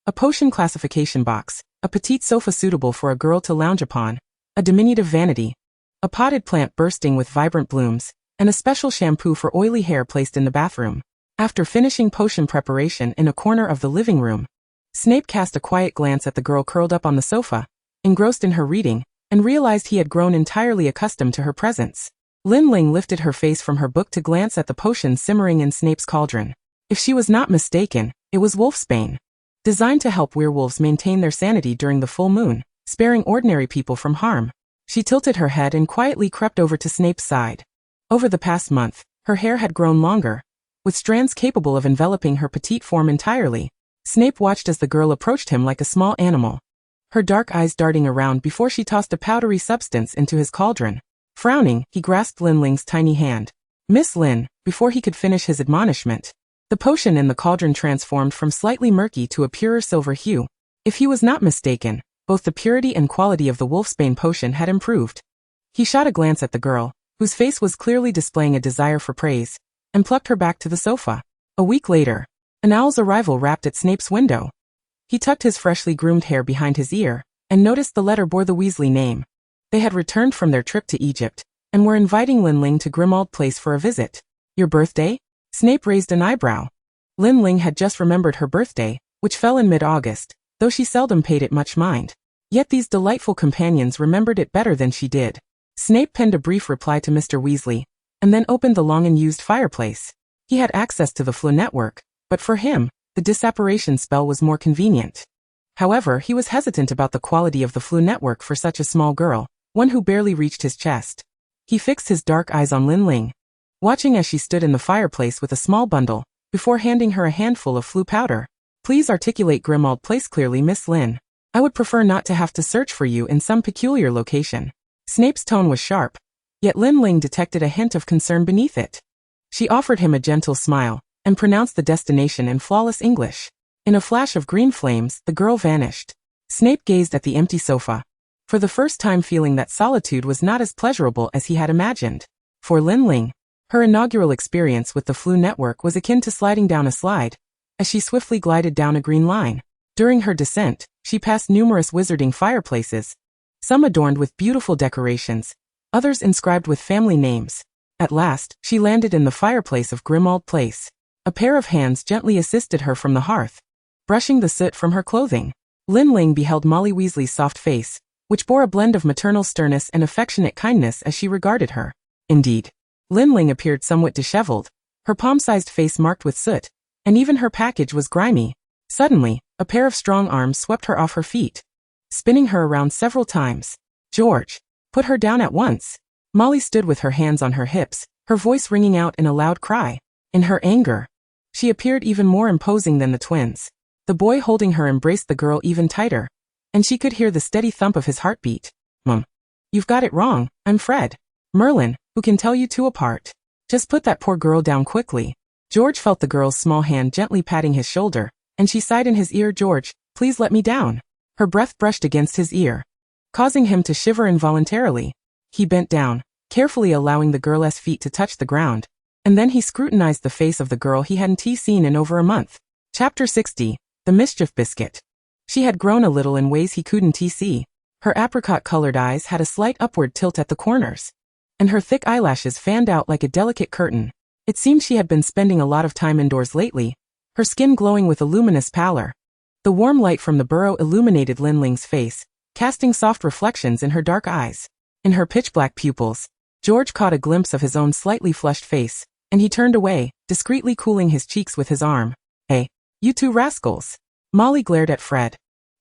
A potion classification box, a petite sofa suitable for a girl to lounge upon, a diminutive vanity, a potted plant bursting with vibrant blooms, and a special shampoo for oily hair placed in the bathroom. After finishing potion preparation in a corner of the living room, Snape cast a quiet glance at the girl curled up on the sofa, engrossed in her reading, and realized he had grown entirely accustomed to her presence. Lin Ling lifted her face from her book to glance at the potion simmering in Snape's cauldron. If she was not mistaken, it was wolfsbane, designed to help werewolves maintain their sanity during the full moon, sparing ordinary people from harm. She tilted her head and quietly crept over to Snape's side. Over the past month, her hair had grown longer, with strands capable of enveloping her petite form entirely. Snape watched as the girl approached him like a small animal, her dark eyes darting around before she tossed a powdery substance into his cauldron. Frowning, he grasped Lin Ling's tiny hand. "Miss Lin," before he could finish his admonishment. The potion in the cauldron transformed from slightly murky to a purer silver hue. If he was not mistaken, both the purity and quality of the wolfsbane potion had improved. He shot a glance at the girl, whose face was clearly displaying a desire for praise, and plucked her back to the sofa. A week later, an owl's arrival rapped at Snape's window. He tucked his freshly groomed hair behind his ear, and noticed the letter bore the Weasley name. They had returned from their trip to Egypt, and were inviting Lin Ling to Grimmauld Place for a visit. "Your birthday?" Snape raised an eyebrow. Lin Ling had just remembered her birthday, which fell in mid-August, though she seldom paid it much mind. Yet these delightful companions remembered it better than she did. Snape penned a brief reply to Mr. Weasley, and then opened the long-unused fireplace. He had access to the Floo network, but for him, the disapparition spell was more convenient. However, he was hesitant about the quality of the Floo network for such a small girl, one who barely reached his chest. He fixed his dark eyes on Lin Ling, watching as she stood in the fireplace with a small bundle, before handing her a handful of Floo powder. "Please articulate Grimmauld Place clearly, Miss Lin. I would prefer not to have to search for you in some peculiar location." Snape's tone was sharp, yet Lin Ling detected a hint of concern beneath it. She offered him a gentle smile, and pronounced the destination in flawless English. In a flash of green flames, the girl vanished. Snape gazed at the empty sofa, for the first time feeling that solitude was not as pleasurable as he had imagined. For Lin Ling, her inaugural experience with the Floo network was akin to sliding down a slide, as she swiftly glided down a green line. During her descent, she passed numerous wizarding fireplaces, some adorned with beautiful decorations, others inscribed with family names. At last, she landed in the fireplace of Grimmauld Place. A pair of hands gently assisted her from the hearth, brushing the soot from her clothing. Lin Ling beheld Molly Weasley's soft face, which bore a blend of maternal sternness and affectionate kindness as she regarded her. Indeed, Lin Ling appeared somewhat disheveled, her palm-sized face marked with soot, and even her package was grimy. Suddenly, a pair of strong arms swept her off her feet, spinning her around several times. "George, put her down at once." Molly stood with her hands on her hips, her voice ringing out in a loud cry. In her anger, she appeared even more imposing than the twins. The boy holding her embraced the girl even tighter, and she could hear the steady thump of his heartbeat. "Mum, you've got it wrong. I'm Fred Merlin, who can tell you two apart. Just put that poor girl down quickly." George felt the girl's small hand gently patting his shoulder, and she sighed in his ear, "George, please let me down." Her breath brushed against his ear, causing him to shiver involuntarily. He bent down, carefully allowing the girl's feet to touch the ground, and then he scrutinized the face of the girl he hadn't seen in over a month. Chapter 60, The Mischief Biscuit. She had grown a little in ways he couldn't see. Her apricot-colored eyes had a slight upward tilt at the corners, and her thick eyelashes fanned out like a delicate curtain. It seemed she had been spending a lot of time indoors lately, her skin glowing with a luminous pallor. The warm light from the burrow illuminated Lin Ling's face, casting soft reflections in her dark eyes. In her pitch-black pupils, George caught a glimpse of his own slightly flushed face, and he turned away, discreetly cooling his cheeks with his arm. "Hey, you two rascals." Molly glared at Fred,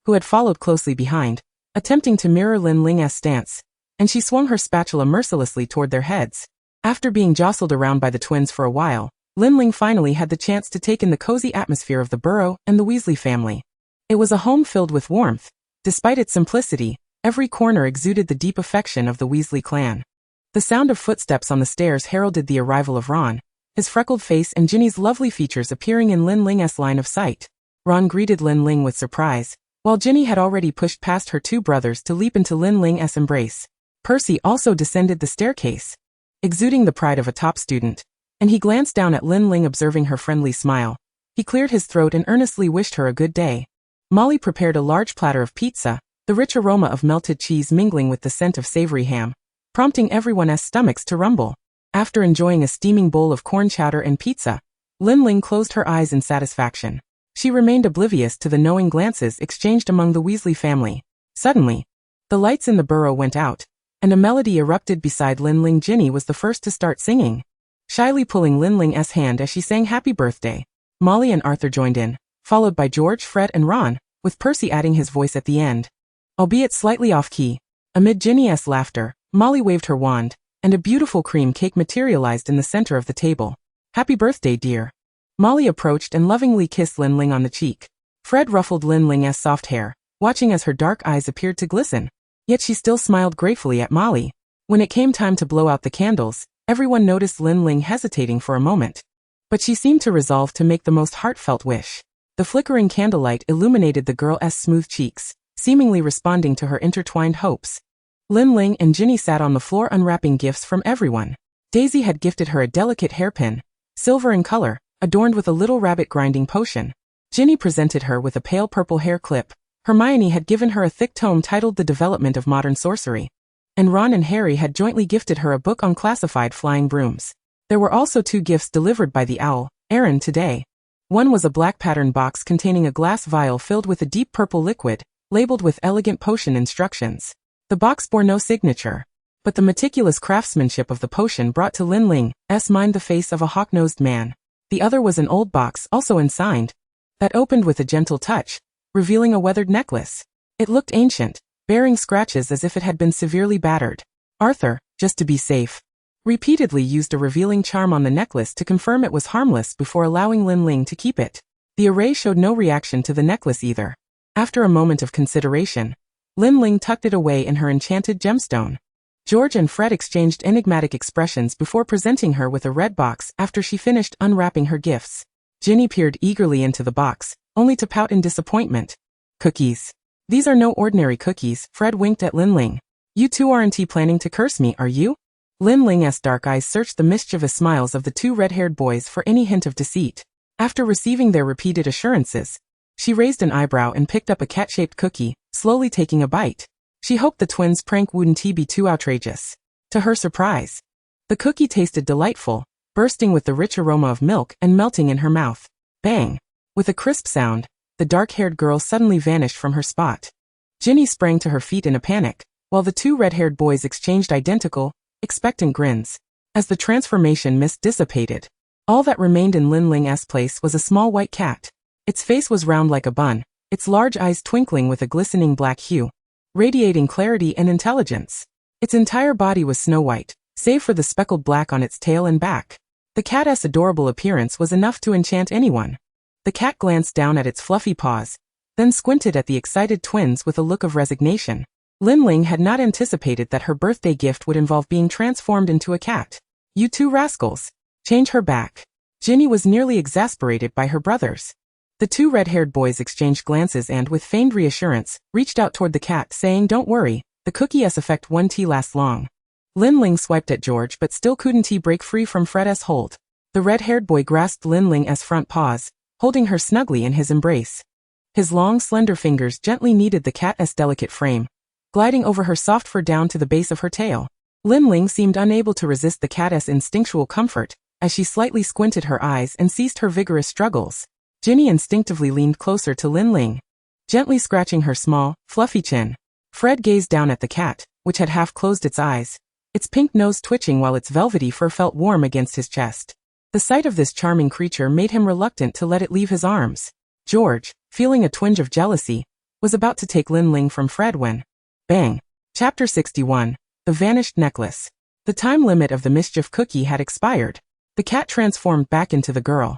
who had followed closely behind, attempting to mirror Lin Ling's stance, and she swung her spatula mercilessly toward their heads. After being jostled around by the twins for a while, Lin Ling finally had the chance to take in the cozy atmosphere of the burrow and the Weasley family. It was a home filled with warmth. Despite its simplicity, every corner exuded the deep affection of the Weasley clan. The sound of footsteps on the stairs heralded the arrival of Ron, his freckled face and Ginny's lovely features appearing in Lin Ling's line of sight. Ron greeted Lin Ling with surprise, while Ginny had already pushed past her two brothers to leap into Lin Ling's embrace. Percy also descended the staircase, exuding the pride of a top student, and he glanced down at Lin Ling, observing her friendly smile. He cleared his throat and earnestly wished her a good day. Molly prepared a large platter of pizza, the rich aroma of melted cheese mingling with the scent of savory ham, prompting everyone's stomachs to rumble. After enjoying a steaming bowl of corn chowder and pizza, Lin Ling closed her eyes in satisfaction. She remained oblivious to the knowing glances exchanged among the Weasley family. Suddenly, the lights in the burrow went out, and a melody erupted beside Lin Ling. Ginny was the first to start singing, shyly pulling Lin Ling's hand as she sang "Happy Birthday." Molly and Arthur joined in, followed by George, Fred, and Ron, with Percy adding his voice at the end, albeit slightly off-key. Amid Ginny's laughter, Molly waved her wand, and a beautiful cream cake materialized in the center of the table. "Happy birthday, dear." Molly approached and lovingly kissed Lin Ling on the cheek. Fred ruffled Lin Ling's soft hair, watching as her dark eyes appeared to glisten. Yet she still smiled gratefully at Molly. When it came time to blow out the candles, everyone noticed Lin Ling hesitating for a moment, but she seemed to resolve to make the most heartfelt wish. The flickering candlelight illuminated the girl's smooth cheeks, seemingly responding to her intertwined hopes. Lin Ling and Ginny sat on the floor unwrapping gifts from everyone. Daisy had gifted her a delicate hairpin, silver in color, adorned with a little rabbit grinding potion. Ginny presented her with a pale purple hair clip. Hermione had given her a thick tome titled The Development of Modern Sorcery, and Ron and Harry had jointly gifted her a book on classified flying brooms. There were also two gifts delivered by the owl, Aaron, today. One was a black patterned box containing a glass vial filled with a deep purple liquid, labeled with elegant potion instructions. The box bore no signature, but the meticulous craftsmanship of the potion brought to Lin Ling's mind the face of a hawk-nosed man. The other was an old box, also unsigned, that opened with a gentle touch, revealing a weathered necklace. It looked ancient, bearing scratches as if it had been severely battered. Arthur, just to be safe, repeatedly used a revealing charm on the necklace to confirm it was harmless before allowing Lin Ling to keep it. The array showed no reaction to the necklace either. After a moment of consideration, Lin Ling tucked it away in her enchanted gemstone. George and Fred exchanged enigmatic expressions before presenting her with a red box after she finished unwrapping her gifts. Ginny peered eagerly into the box, only to pout in disappointment. "Cookies. These are no ordinary cookies," Fred winked at Lin Ling. "You two aren't planning to curse me, are you?" Lin Ling's dark eyes searched the mischievous smiles of the two red-haired boys for any hint of deceit. After receiving their repeated assurances, she raised an eyebrow and picked up a cat-shaped cookie, slowly taking a bite. She hoped the twins' prank wouldn't be too outrageous. To her surprise, the cookie tasted delightful, bursting with the rich aroma of milk and melting in her mouth. Bang! With a crisp sound, the dark-haired girl suddenly vanished from her spot. Ginny sprang to her feet in a panic, while the two red-haired boys exchanged identical, expectant grins. As the transformation mist dissipated, all that remained in Lin Ling's place was a small white cat. Its face was round like a bun, its large eyes twinkling with a glistening black hue, radiating clarity and intelligence. Its entire body was snow-white, save for the speckled black on its tail and back. The cat's adorable appearance was enough to enchant anyone. The cat glanced down at its fluffy paws, then squinted at the excited twins with a look of resignation. Lin Ling had not anticipated that her birthday gift would involve being transformed into a cat. "You two rascals! Change her back." Ginny was nearly exasperated by her brothers. The two red-haired boys exchanged glances and, with feigned reassurance, reached out toward the cat, saying, "Don't worry, the cookie's effect won't last long." Lin Ling swiped at George but still couldn't break free from Fred's hold. The red-haired boy grasped Lin Ling's front paws, holding her snugly in his embrace. His long, slender fingers gently kneaded the cat's delicate frame, gliding over her soft fur down to the base of her tail. Lin Ling seemed unable to resist the cat's instinctual comfort, as she slightly squinted her eyes and ceased her vigorous struggles. Ginny instinctively leaned closer to Lin Ling, gently scratching her small, fluffy chin. Fred gazed down at the cat, which had half closed its eyes, its pink nose twitching while its velvety fur felt warm against his chest. The sight of this charming creature made him reluctant to let it leave his arms. George, feeling a twinge of jealousy, was about to take Lin Ling from Fred when... Bang! Chapter 61. The Vanished Necklace. The time limit of the mischief cookie had expired. The cat transformed back into the girl.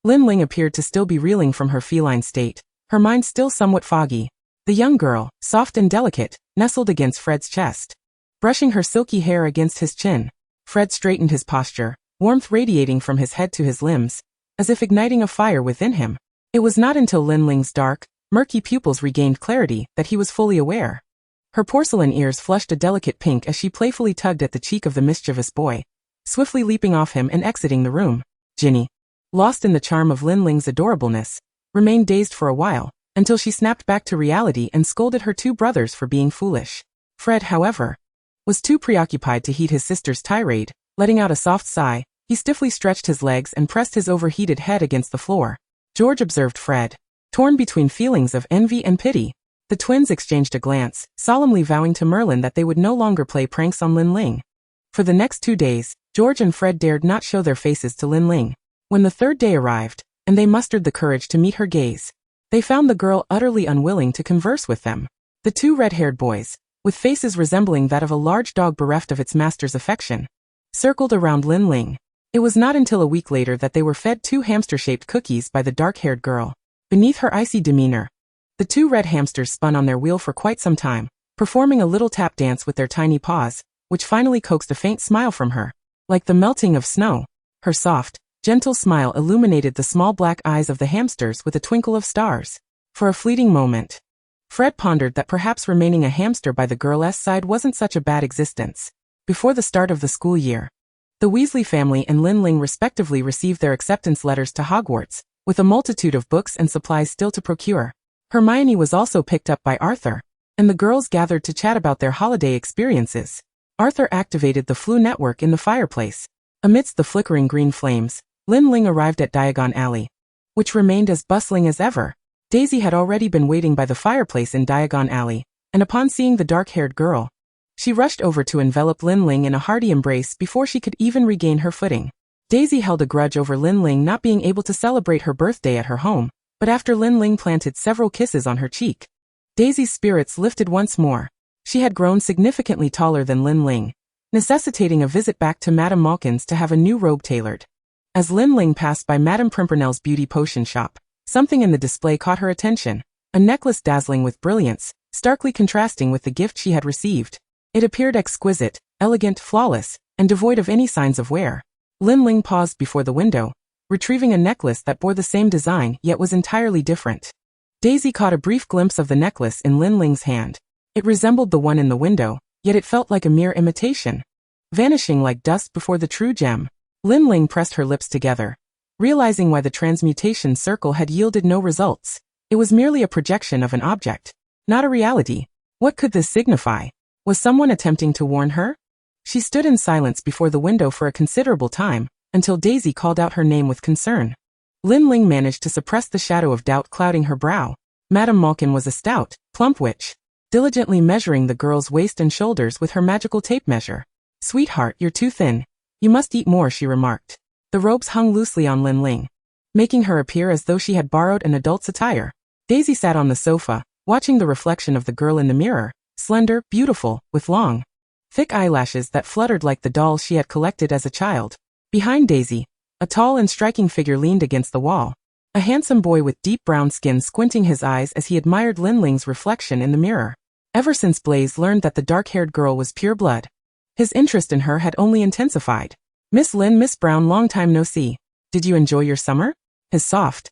Lin Ling appeared to still be reeling from her feline state, her mind still somewhat foggy. The young girl, soft and delicate, nestled against Fred's chest, brushing her silky hair against his chin. Fred straightened his posture, warmth radiating from his head to his limbs, as if igniting a fire within him. It was not until Lin Ling's dark, murky pupils regained clarity that he was fully aware. Her porcelain ears flushed a delicate pink as she playfully tugged at the cheek of the mischievous boy, swiftly leaping off him and exiting the room. Ginny, lost in the charm of Lin Ling's adorableness, remained dazed for a while, until she snapped back to reality and scolded her two brothers for being foolish. Fred, however, was too preoccupied to heed his sister's tirade. Letting out a soft sigh, he stiffly stretched his legs and pressed his overheated head against the floor. George observed Fred, torn between feelings of envy and pity. The twins exchanged a glance, solemnly vowing to Merlin that they would no longer play pranks on Lin Ling. For the next 2 days, George and Fred dared not show their faces to Lin Ling. When the third day arrived, and they mustered the courage to meet her gaze, they found the girl utterly unwilling to converse with them. The two red-haired boys, with faces resembling that of a large dog bereft of its master's affection, circled around Lin Ling. It was not until a week later that they were fed 2 hamster-shaped cookies by the dark-haired girl. Beneath her icy demeanor, the 2 red hamsters spun on their wheel for quite some time, performing a little tap dance with their tiny paws, which finally coaxed a faint smile from her. Like the melting of snow, her soft, gentle smile illuminated the small black eyes of the hamsters with a twinkle of stars. For a fleeting moment, Fred pondered that perhaps remaining a hamster by the girl's side wasn't such a bad existence. Before the start of the school year, the Weasley family and Lin Ling respectively received their acceptance letters to Hogwarts, with a multitude of books and supplies still to procure. Hermione was also picked up by Arthur, and the girls gathered to chat about their holiday experiences. Arthur activated the Floo network in the fireplace. Amidst the flickering green flames, Lin Ling arrived at Diagon Alley, which remained as bustling as ever. Daisy had already been waiting by the fireplace in Diagon Alley, and upon seeing the dark-haired girl, she rushed over to envelop Lin Ling in a hearty embrace before she could even regain her footing. Daisy held a grudge over Lin Ling not being able to celebrate her birthday at her home, but after Lin Ling planted several kisses on her cheek, Daisy's spirits lifted once more. She had grown significantly taller than Lin Ling, necessitating a visit back to Madame Malkin's to have a new robe tailored. As Lin Ling passed by Madame Pimpernel's beauty potion shop, something in the display caught her attention, a necklace dazzling with brilliance, starkly contrasting with the gift she had received. It appeared exquisite, elegant, flawless, and devoid of any signs of wear. Lin Ling paused before the window, retrieving a necklace that bore the same design yet was entirely different. Daisy caught a brief glimpse of the necklace in Lin Ling's hand. It resembled the one in the window, yet it felt like a mere imitation, vanishing like dust before the true gem. Lin Ling pressed her lips together, realizing why the transmutation circle had yielded no results. It was merely a projection of an object, not a reality. What could this signify? Was someone attempting to warn her? She stood in silence before the window for a considerable time, until Daisy called out her name with concern. Lin Ling managed to suppress the shadow of doubt clouding her brow. Madame Malkin was a stout, plump witch, diligently measuring the girl's waist and shoulders with her magical tape measure. "Sweetheart, you're too thin. You must eat more," she remarked. The robes hung loosely on Lin Ling, making her appear as though she had borrowed an adult's attire. Daisy sat on the sofa, watching the reflection of the girl in the mirror, slender, beautiful, with long, thick eyelashes that fluttered like the dolls she had collected as a child. Behind Daisy, a tall and striking figure leaned against the wall. A handsome boy with deep brown skin squinting his eyes as he admired Lin Ling's reflection in the mirror. Ever since Blaise learned that the dark-haired girl was pure blood, his interest in her had only intensified. "Miss Lin, Miss Brown, long time no see. Did you enjoy your summer?" His soft,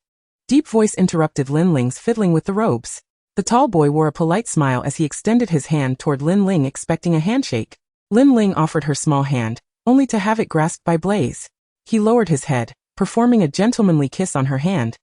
deep voice interrupted Lin Ling's fiddling with the robes. The tall boy wore a polite smile as he extended his hand toward Lin Ling, expecting a handshake. Lin Ling offered her small hand, only to have it grasped by Blaise. He lowered his head, performing a gentlemanly kiss on her hand,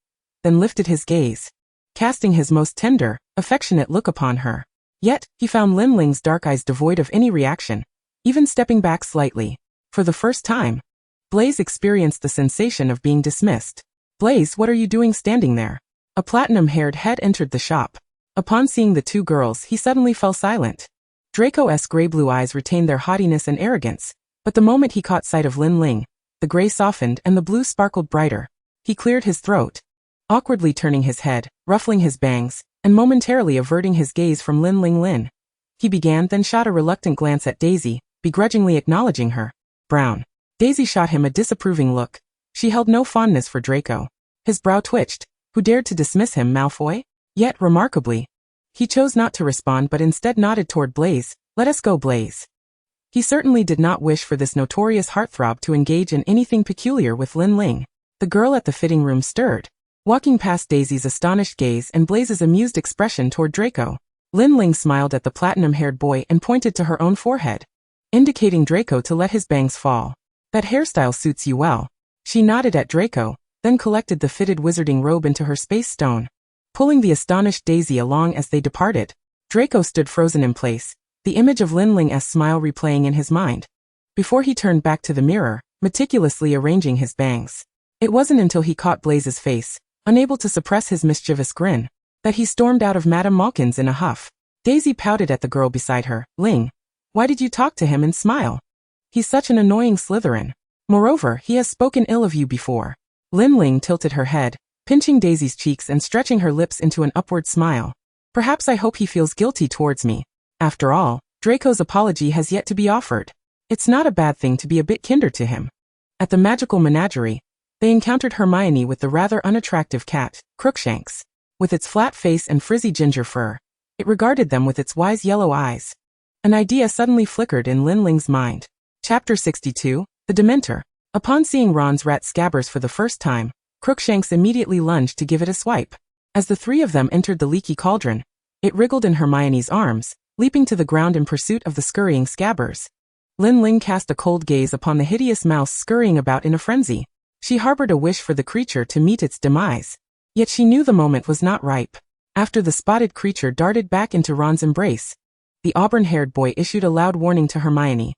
then lifted his gaze, casting his most tender, affectionate look upon her. Yet, he found Lin Ling's dark eyes devoid of any reaction, even stepping back slightly. For the first time, Blaise experienced the sensation of being dismissed. "Blaise, what are you doing standing there?" A platinum-haired head entered the shop. Upon seeing the two girls, he suddenly fell silent. Draco's gray-blue eyes retained their haughtiness and arrogance, but the moment he caught sight of Lin Ling, the gray softened and the blue sparkled brighter. He cleared his throat, awkwardly turning his head, ruffling his bangs, and momentarily averting his gaze from Lin Ling. He began, then shot a reluctant glance at Daisy, begrudgingly acknowledging her. "Brown." Daisy shot him a disapproving look. She held no fondness for Draco. His brow twitched. Who dared to dismiss him, Malfoy? Yet, remarkably, he chose not to respond but instead nodded toward Blaise. "Let us go, Blaise." He certainly did not wish for this notorious heartthrob to engage in anything peculiar with Lin Ling. The girl at the fitting room stirred, walking past Daisy's astonished gaze and Blaise's amused expression toward Draco. Lin Ling smiled at the platinum-haired boy and pointed to her own forehead, indicating Draco to let his bangs fall. "That hairstyle suits you well." She nodded at Draco, then collected the fitted wizarding robe into her space stone, pulling the astonished Daisy along as they departed. Draco stood frozen in place, the image of Lin Ling's smile replaying in his mind, before he turned back to the mirror, meticulously arranging his bangs. It wasn't until he caught Blaise's face, unable to suppress his mischievous grin, that he stormed out of Madame Malkin's in a huff. Daisy pouted at the girl beside her. "Ling, why did you talk to him and smile? He's such an annoying Slytherin. Moreover, he has spoken ill of you before." Lin Ling tilted her head, pinching Daisy's cheeks and stretching her lips into an upward smile. "Perhaps I hope he feels guilty towards me. After all, Draco's apology has yet to be offered. It's not a bad thing to be a bit kinder to him." At the magical menagerie, they encountered Hermione with the rather unattractive cat, Crookshanks. With its flat face and frizzy ginger fur, it regarded them with its wise yellow eyes. An idea suddenly flickered in Lin Ling's mind. Chapter 62, The Dementor. Upon seeing Ron's rat Scabbers for the first time, Crookshanks immediately lunged to give it a swipe. As the three of them entered the leaky cauldron, it wriggled in Hermione's arms, leaping to the ground in pursuit of the scurrying Scabbers. Lin Ling cast a cold gaze upon the hideous mouse scurrying about in a frenzy. She harbored a wish for the creature to meet its demise. Yet she knew the moment was not ripe. After the spotted creature darted back into Ron's embrace, the auburn-haired boy issued a loud warning to Hermione.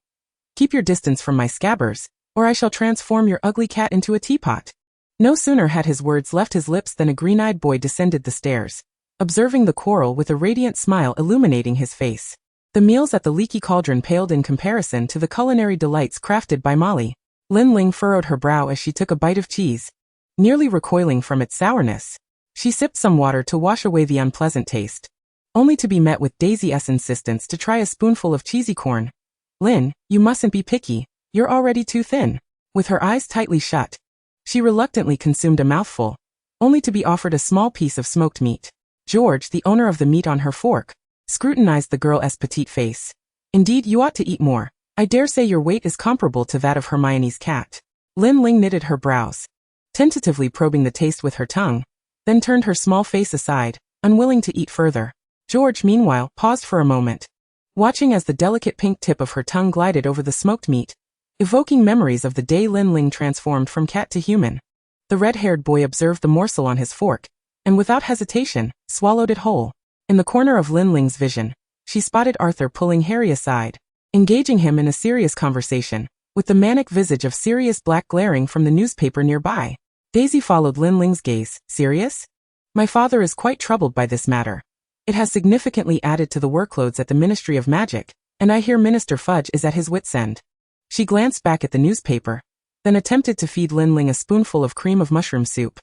"Keep your distance from my Scabbers, or I shall transform your ugly cat into a teapot." No sooner had his words left his lips than a green-eyed boy descended the stairs, observing the quarrel with a radiant smile illuminating his face. The meals at the leaky cauldron paled in comparison to the culinary delights crafted by Molly. Lin Ling furrowed her brow as she took a bite of cheese, nearly recoiling from its sourness. She sipped some water to wash away the unpleasant taste, only to be met with Daisy's insistence to try a spoonful of cheesy corn. "Lin, you mustn't be picky, you're already too thin." With her eyes tightly shut, she reluctantly consumed a mouthful, only to be offered a small piece of smoked meat. George, the owner of the meat on her fork, scrutinized the girl's petite face. "Indeed, you ought to eat more. I dare say your weight is comparable to that of Hermione's cat." Lin Ling knitted her brows, tentatively probing the taste with her tongue, then turned her small face aside, unwilling to eat further. George, meanwhile, paused for a moment, watching as the delicate pink tip of her tongue glided over the smoked meat, evoking memories of the day Lin Ling transformed from cat to human. The red-haired boy observed the morsel on his fork, and without hesitation, swallowed it whole. In the corner of Lin Ling's vision, she spotted Arthur pulling Harry aside, engaging him in a serious conversation, with the manic visage of Sirius Black glaring from the newspaper nearby. Daisy followed Lin Ling's gaze. Sirius? My father is quite troubled by this matter. It has significantly added to the workloads at the Ministry of Magic, and I hear Minister Fudge is at his wit's end. She glanced back at the newspaper, then attempted to feed Lin Ling a spoonful of cream of mushroom soup.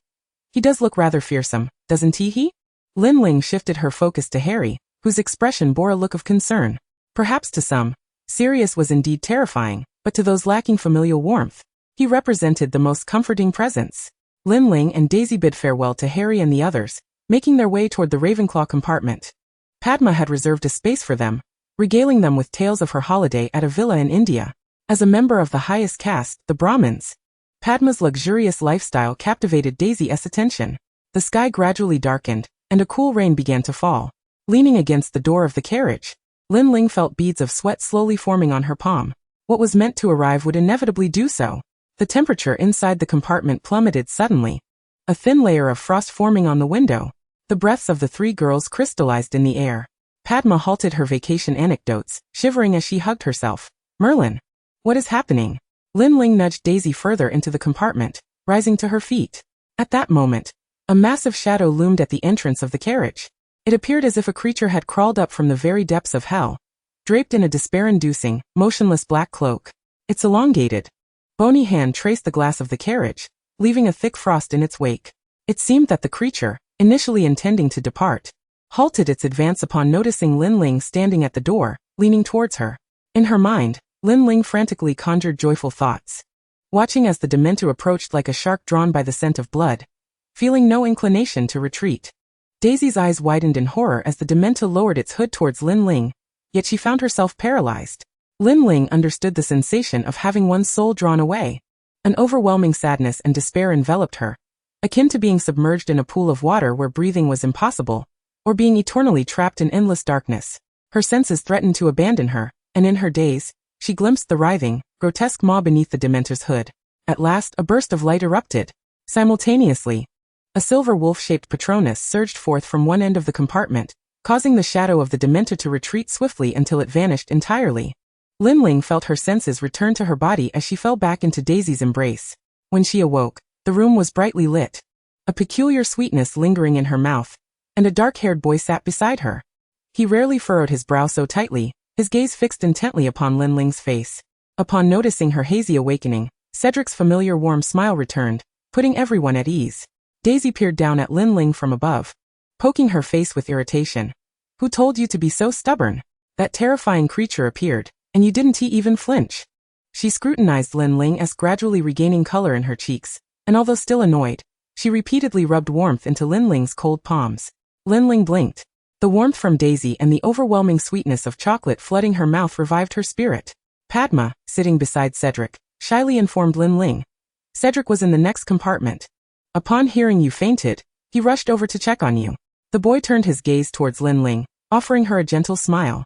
He does look rather fearsome, doesn't he? Lin Ling shifted her focus to Harry, whose expression bore a look of concern. Perhaps to some, Sirius was indeed terrifying, but to those lacking familial warmth, he represented the most comforting presence. Lin Ling and Daisy bid farewell to Harry and the others, making their way toward the Ravenclaw compartment. Padma had reserved a space for them, regaling them with tales of her holiday at a villa in India. As a member of the highest caste, the Brahmins, Padma's luxurious lifestyle captivated Daisy's attention. The sky gradually darkened, and a cool rain began to fall. Leaning against the door of the carriage, Lin Ling felt beads of sweat slowly forming on her palm. What was meant to arrive would inevitably do so. The temperature inside the compartment plummeted suddenly, a thin layer of frost forming on the window. The breaths of the three girls crystallized in the air. Padma halted her vacation anecdotes, shivering as she hugged herself. Merlin. What is happening? Lin Ling nudged Daisy further into the compartment, rising to her feet. At that moment, a massive shadow loomed at the entrance of the carriage. It appeared as if a creature had crawled up from the very depths of hell, draped in a despair-inducing, motionless black cloak. Its elongated, bony hand traced the glass of the carriage, leaving a thick frost in its wake. It seemed that the creature, initially intending to depart, halted its advance upon noticing Lin Ling standing at the door, leaning towards her. In her mind, Lin Ling frantically conjured joyful thoughts, watching as the Dementor approached like a shark drawn by the scent of blood, feeling no inclination to retreat. Daisy's eyes widened in horror as the Dementor lowered its hood towards Lin Ling, yet she found herself paralyzed. Lin Ling understood the sensation of having one's soul drawn away. An overwhelming sadness and despair enveloped her, akin to being submerged in a pool of water where breathing was impossible, or being eternally trapped in endless darkness. Her senses threatened to abandon her, and in her daze, she glimpsed the writhing, grotesque maw beneath the Dementor's hood. At last, a burst of light erupted. Simultaneously, a silver wolf-shaped Patronus surged forth from one end of the compartment, causing the shadow of the Dementor to retreat swiftly until it vanished entirely. Lin Ling felt her senses return to her body as she fell back into Daisy's embrace. When she awoke, the room was brightly lit, a peculiar sweetness lingering in her mouth, and a dark-haired boy sat beside her. He rarely furrowed his brow so tightly, his gaze fixed intently upon Lin Ling's face. Upon noticing her hazy awakening, Cedric's familiar warm smile returned, putting everyone at ease. Daisy peered down at Lin Ling from above, poking her face with irritation. Who told you to be so stubborn? That terrifying creature appeared, and you didn't even flinch. She scrutinized Lin Ling as gradually regaining color in her cheeks, and although still annoyed, she repeatedly rubbed warmth into Lin Ling's cold palms. Lin Ling blinked. The warmth from Daisy and the overwhelming sweetness of chocolate flooding her mouth revived her spirit. Padma, sitting beside Cedric, shyly informed Lin Ling. Cedric was in the next compartment. Upon hearing you fainted, he rushed over to check on you. The boy turned his gaze towards Lin Ling, offering her a gentle smile.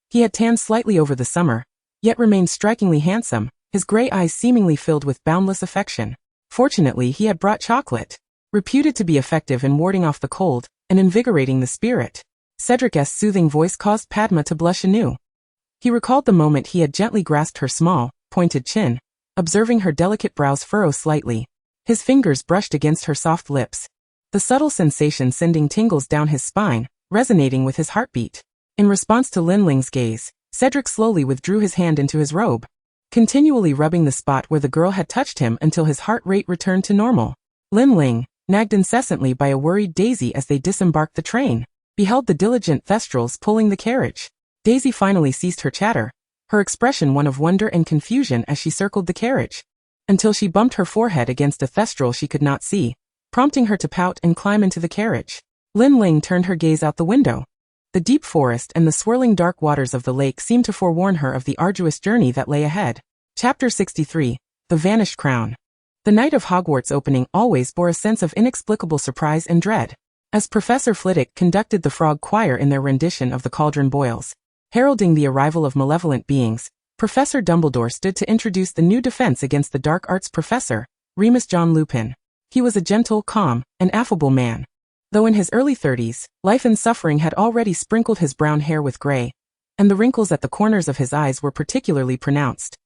He had tanned slightly over the summer, yet remained strikingly handsome, his gray eyes seemingly filled with boundless affection. Fortunately, he had brought chocolate, reputed to be effective in warding off the cold and invigorating the spirit. Cedric's soothing voice caused Padma to blush anew. He recalled the moment he had gently grasped her small, pointed chin, observing her delicate brows furrow slightly. His fingers brushed against her soft lips, the subtle sensation sending tingles down his spine, resonating with his heartbeat. In response to Lin Ling's gaze, Cedric slowly withdrew his hand into his robe, continually rubbing the spot where the girl had touched him until his heart rate returned to normal. Lin Ling, nagged incessantly by a worried Daisy as they disembarked the train, beheld the diligent Thestrals pulling the carriage. Daisy finally ceased her chatter, her expression one of wonder and confusion as she circled the carriage, until she bumped her forehead against a Thestral she could not see, prompting her to pout and climb into the carriage. Lin Ling turned her gaze out the window. The deep forest and the swirling dark waters of the lake seemed to forewarn her of the arduous journey that lay ahead. Chapter 63, The Vanished Crown. The night of Hogwarts opening always bore a sense of inexplicable surprise and dread. As Professor Flitwick conducted the frog choir in their rendition of the Cauldron Boils, heralding the arrival of malevolent beings, Professor Dumbledore stood to introduce the new defense against the dark arts professor, Remus John Lupin. He was a gentle, calm, and affable man. Though in his early 30s, life and suffering had already sprinkled his brown hair with gray, and the wrinkles at the corners of his eyes were particularly pronounced.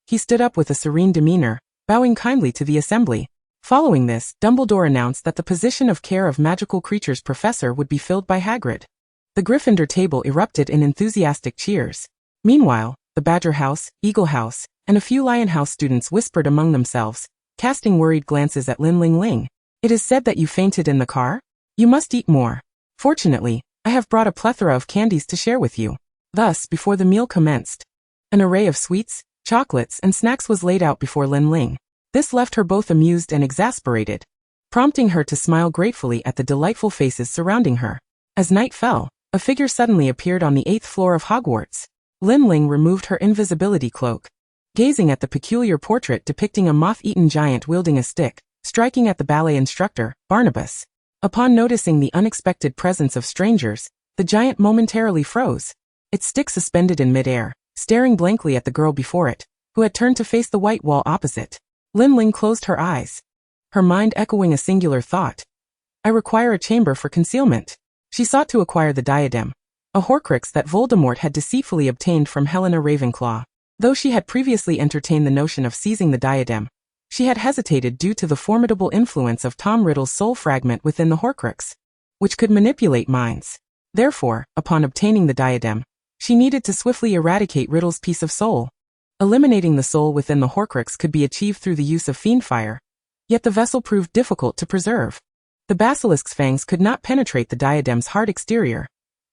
He stood up with a serene demeanor, bowing kindly to the assembly. Following this, Dumbledore announced that the position of Care of Magical Creatures professor would be filled by Hagrid. The Gryffindor table erupted in enthusiastic cheers. Meanwhile, the Badger House, Eagle House, and a few Lion House students whispered among themselves, casting worried glances at Lin Ling. It is said that you fainted in the car? You must eat more. Fortunately, I have brought a plethora of candies to share with you. Thus, before the meal commenced, an array of sweets, chocolates, and snacks was laid out before Lin Ling. This left her both amused and exasperated, prompting her to smile gratefully at the delightful faces surrounding her. As night fell, a figure suddenly appeared on the 8th floor of Hogwarts. Lin Ling removed her invisibility cloak, gazing at the peculiar portrait depicting a moth-eaten giant wielding a stick, striking at the ballet instructor, Barnabas. Upon noticing the unexpected presence of strangers, the giant momentarily froze, its stick suspended in midair, staring blankly at the girl before it, who had turned to face the white wall opposite. Lin Ling closed her eyes, her mind echoing a singular thought. I require a chamber for concealment. She sought to acquire the diadem, a Horcrux that Voldemort had deceitfully obtained from Helena Ravenclaw. Though she had previously entertained the notion of seizing the diadem, she had hesitated due to the formidable influence of Tom Riddle's soul fragment within the Horcrux, which could manipulate minds. Therefore, upon obtaining the diadem, she needed to swiftly eradicate Riddle's piece of soul. Eliminating the soul within the Horcrux could be achieved through the use of fiendfire, yet the vessel proved difficult to preserve. The basilisk's fangs could not penetrate the diadem's hard exterior,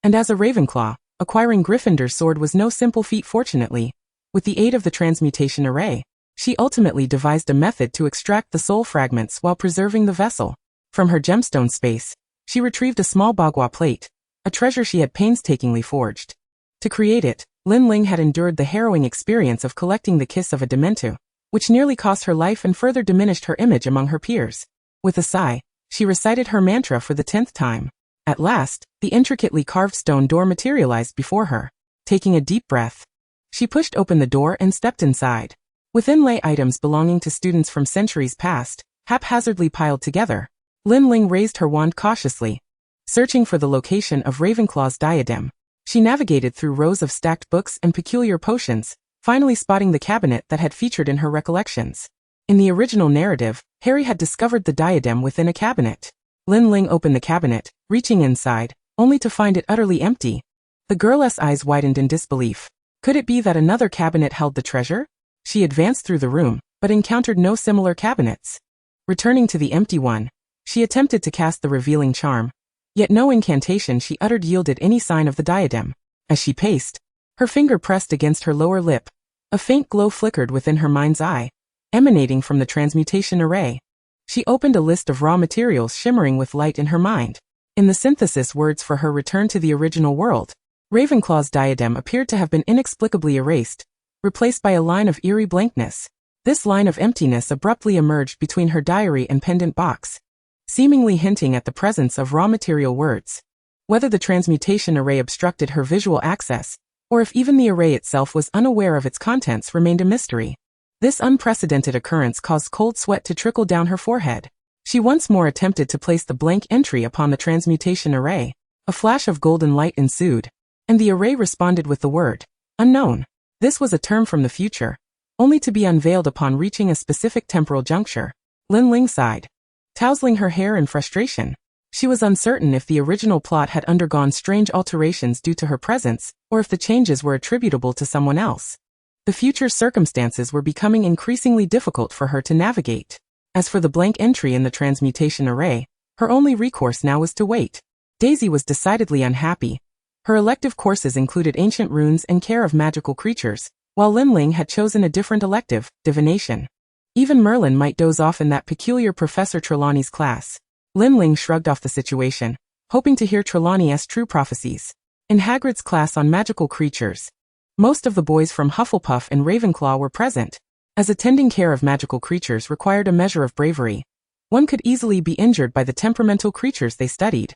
and as a Ravenclaw, acquiring Gryffindor's sword was no simple feat. Fortunately, with the aid of the transmutation array, she ultimately devised a method to extract the soul fragments while preserving the vessel. From her gemstone space, she retrieved a small bagua plate, a treasure she had painstakingly forged. To create it, Lin Ling had endured the harrowing experience of collecting the kiss of a Dementu, which nearly cost her life and further diminished her image among her peers. With a sigh, she recited her mantra for the 10th time. At last, the intricately carved stone door materialized before her. Taking a deep breath, she pushed open the door and stepped inside. Within lay items belonging to students from centuries past, haphazardly piled together. Lin Ling raised her wand cautiously, searching for the location of Ravenclaw's diadem. She navigated through rows of stacked books and peculiar potions, finally spotting the cabinet that had featured in her recollections. In the original narrative, Harry had discovered the diadem within a cabinet. Lin Ling opened the cabinet, reaching inside, only to find it utterly empty. The girl's eyes widened in disbelief. Could it be that another cabinet held the treasure? She advanced through the room, but encountered no similar cabinets. Returning to the empty one, she attempted to cast the revealing charm, yet no incantation she uttered yielded any sign of the diadem. As she paced, her finger pressed against her lower lip. A faint glow flickered within her mind's eye, emanating from the transmutation array. She opened a list of raw materials shimmering with light in her mind. In the synthesis words for her return to the original world, Ravenclaw's diadem appeared to have been inexplicably erased, replaced by a line of eerie blankness. This line of emptiness abruptly emerged between her diary and pendant box, seemingly hinting at the presence of raw material words. Whether the transmutation array obstructed her visual access, or if even the array itself was unaware of its contents, remained a mystery. This unprecedented occurrence caused cold sweat to trickle down her forehead. She once more attempted to place the blank entry upon the transmutation array. A flash of golden light ensued, and the array responded with the word, unknown. This was a term from the future, only to be unveiled upon reaching a specific temporal juncture. Lin Ling sighed, tousling her hair in frustration. She was uncertain if the original plot had undergone strange alterations due to her presence, or if the changes were attributable to someone else. The future circumstances were becoming increasingly difficult for her to navigate. As for the blank entry in the transmutation array, her only recourse now was to wait. Daisy was decidedly unhappy. Her elective courses included ancient runes and care of magical creatures, while Lin Ling had chosen a different elective, divination. Even Merlin might doze off in that peculiar Professor Trelawney's class. Lin Ling shrugged off the situation, hoping to hear Trelawney's true prophecies. In Hagrid's class on magical creatures, most of the boys from Hufflepuff and Ravenclaw were present. As attending care of magical creatures required a measure of bravery, one could easily be injured by the temperamental creatures they studied.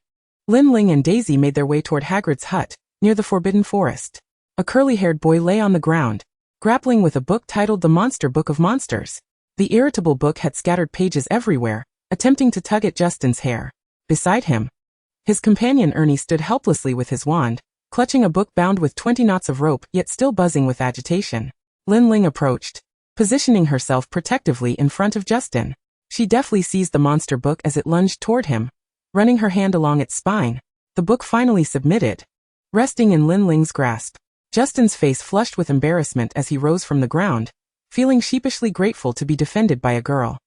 Lin Ling and Daisy made their way toward Hagrid's hut, near the Forbidden Forest. A curly-haired boy lay on the ground, grappling with a book titled The Monster Book of Monsters. The irritable book had scattered pages everywhere, attempting to tug at Justin's hair. Beside him, his companion Ernie stood helplessly with his wand, clutching a book bound with 20 knots of rope yet still buzzing with agitation. Lin Ling approached, positioning herself protectively in front of Justin. She deftly seized the monster book as it lunged toward him, running her hand along its spine. The book finally submitted, resting in Lin Ling's grasp. Justin's face flushed with embarrassment as he rose from the ground, feeling sheepishly grateful to be defended by a girl.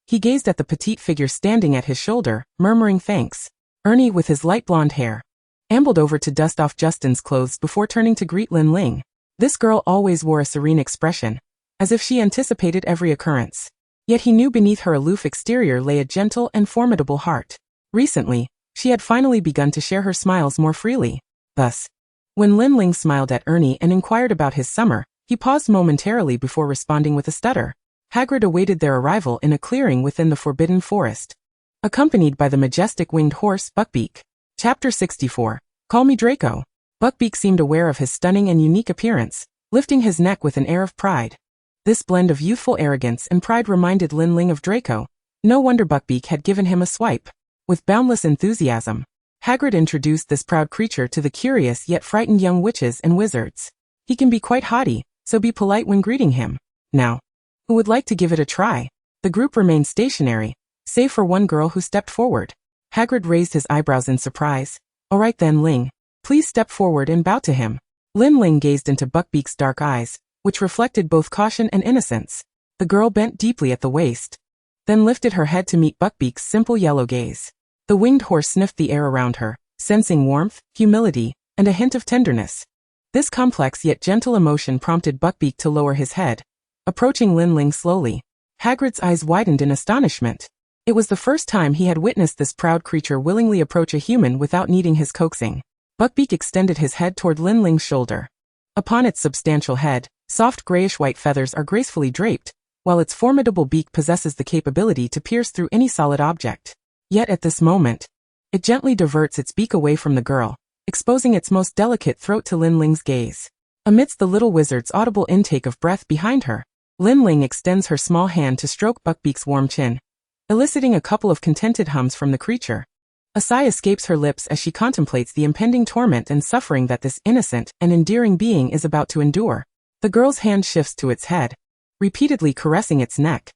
He gazed at the petite figure standing at his shoulder, murmuring thanks. Ernie, with his light blonde hair, ambled over to dust off Justin's clothes before turning to greet Lin Ling. This girl always wore a serene expression, as if she anticipated every occurrence. Yet he knew beneath her aloof exterior lay a gentle and formidable heart. Recently, she had finally begun to share her smiles more freely. Thus, when Lin Ling smiled at Ernie and inquired about his summer, he paused momentarily before responding with a stutter. Hagrid awaited their arrival in a clearing within the Forbidden Forest, accompanied by the majestic winged horse Buckbeak. Chapter 64. Call me Draco. Buckbeak seemed aware of his stunning and unique appearance, lifting his neck with an air of pride. This blend of youthful arrogance and pride reminded Lin Ling of Draco. No wonder Buckbeak had given him a swipe. With boundless enthusiasm, Hagrid introduced this proud creature to the curious yet frightened young witches and wizards. He can be quite haughty, so be polite when greeting him. Now, who would like to give it a try? The group remained stationary, save for one girl who stepped forward. Hagrid raised his eyebrows in surprise. All right then, Ling. Please step forward and bow to him. Lin Ling gazed into Buckbeak's dark eyes, which reflected both caution and innocence. The girl bent deeply at the waist, then lifted her head to meet Buckbeak's simple yellow gaze. The winged horse sniffed the air around her, sensing warmth, humility, and a hint of tenderness. This complex yet gentle emotion prompted Buckbeak to lower his head, approaching Lin Ling slowly. Hagrid's eyes widened in astonishment. It was the first time he had witnessed this proud creature willingly approach a human without needing his coaxing. Buckbeak extended his head toward Lin Ling's shoulder. Upon its substantial head, soft grayish-white feathers are gracefully draped, while its formidable beak possesses the capability to pierce through any solid object. Yet at this moment, it gently diverts its beak away from the girl, exposing its most delicate throat to Lin Ling's gaze. Amidst the little wizard's audible intake of breath behind her, Lin Ling extends her small hand to stroke Buckbeak's warm chin, eliciting a couple of contented hums from the creature. A sigh escapes her lips as she contemplates the impending torment and suffering that this innocent and endearing being is about to endure. The girl's hand shifts to its head, repeatedly caressing its neck.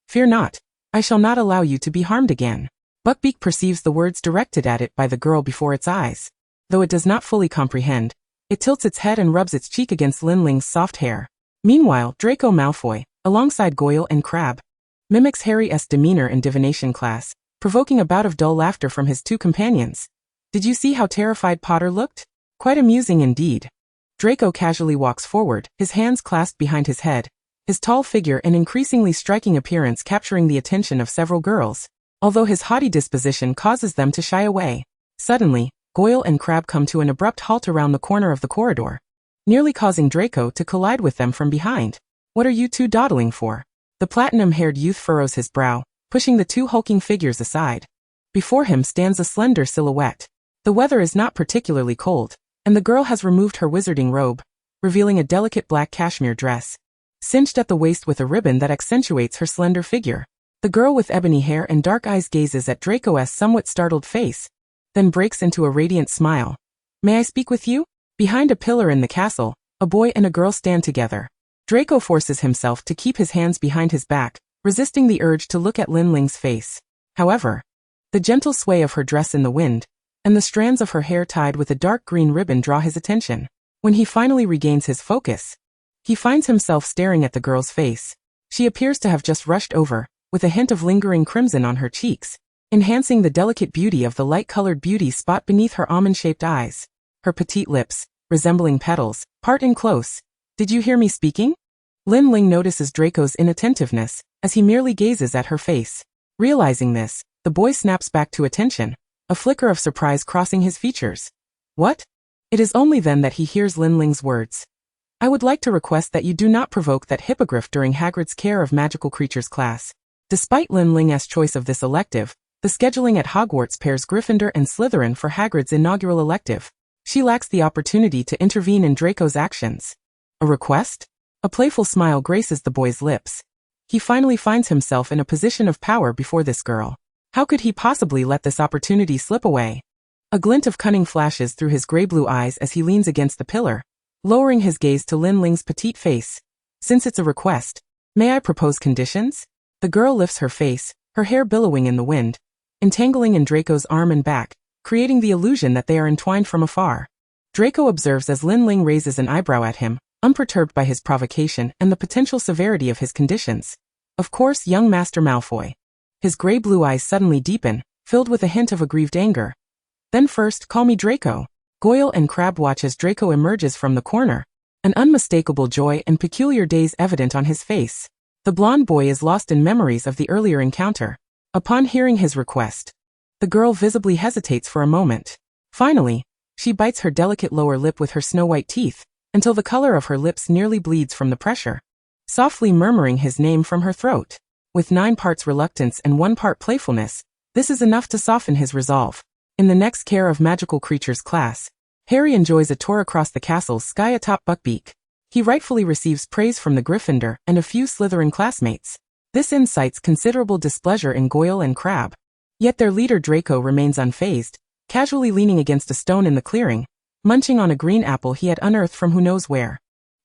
Fear not, I shall not allow you to be harmed again. Buckbeak perceives the words directed at it by the girl before its eyes. Though it does not fully comprehend, it tilts its head and rubs its cheek against Lin Ling's soft hair. Meanwhile, Draco Malfoy, alongside Goyle and Crabbe, mimics Harry's demeanor in divination class, provoking a bout of dull laughter from his two companions. Did you see how terrified Potter looked? Quite amusing indeed. Draco casually walks forward, his hands clasped behind his head, his tall figure and increasingly striking appearance capturing the attention of several girls, although his haughty disposition causes them to shy away. Suddenly, Goyle and Crabbe come to an abrupt halt around the corner of the corridor, nearly causing Draco to collide with them from behind. What are you two dawdling for? The platinum-haired youth furrows his brow, pushing the two hulking figures aside. Before him stands a slender silhouette. The weather is not particularly cold, and the girl has removed her wizarding robe, revealing a delicate black cashmere dress, cinched at the waist with a ribbon that accentuates her slender figure. The girl with ebony hair and dark eyes gazes at Draco's somewhat startled face, then breaks into a radiant smile. May I speak with you? Behind a pillar in the castle, a boy and a girl stand together. Draco forces himself to keep his hands behind his back, resisting the urge to look at Lin Ling's face. However, the gentle sway of her dress in the wind, and the strands of her hair tied with a dark green ribbon draw his attention. When he finally regains his focus, he finds himself staring at the girl's face. She appears to have just rushed over, with a hint of lingering crimson on her cheeks, enhancing the delicate beauty of the light-colored beauty spot beneath her almond-shaped eyes. Her petite lips, resembling petals, part in close. Did you hear me speaking? Lin Ling notices Draco's inattentiveness, as he merely gazes at her face. Realizing this, the boy snaps back to attention, a flicker of surprise crossing his features. What? It is only then that he hears Lin Ling's words. I would like to request that you do not provoke that hippogriff during Hagrid's Care of Magical Creatures class. Despite Lin Ling's choice of this elective, the scheduling at Hogwarts pairs Gryffindor and Slytherin for Hagrid's inaugural elective. She lacks the opportunity to intervene in Draco's actions. A request? A playful smile graces the boy's lips. He finally finds himself in a position of power before this girl. How could he possibly let this opportunity slip away? A glint of cunning flashes through his gray-blue eyes as he leans against the pillar, lowering his gaze to Lin Ling's petite face. Since it's a request, may I propose conditions? The girl lifts her face, her hair billowing in the wind, entangling in Draco's arm and back, creating the illusion that they are entwined from afar. Draco observes as Lin Ling raises an eyebrow at him, unperturbed by his provocation and the potential severity of his conditions. Of course, young Master Malfoy. His gray-blue eyes suddenly deepen, filled with a hint of aggrieved anger. Then first, call me Draco. Goyle and Crabbe watch as Draco emerges from the corner, an unmistakable joy and peculiar daze evident on his face. The blonde boy is lost in memories of the earlier encounter. Upon hearing his request, the girl visibly hesitates for a moment. Finally, she bites her delicate lower lip with her snow-white teeth, until the color of her lips nearly bleeds from the pressure. Softly murmuring his name from her throat. With 9 parts reluctance and 1 part playfulness, this is enough to soften his resolve. In the next Care of Magical Creatures class, Harry enjoys a tour across the castle's sky atop Buckbeak. He rightfully receives praise from the Gryffindor and a few Slytherin classmates. This incites considerable displeasure in Goyle and Crabbe. Yet their leader Draco remains unfazed, casually leaning against a stone in the clearing, munching on a green apple he had unearthed from who knows where.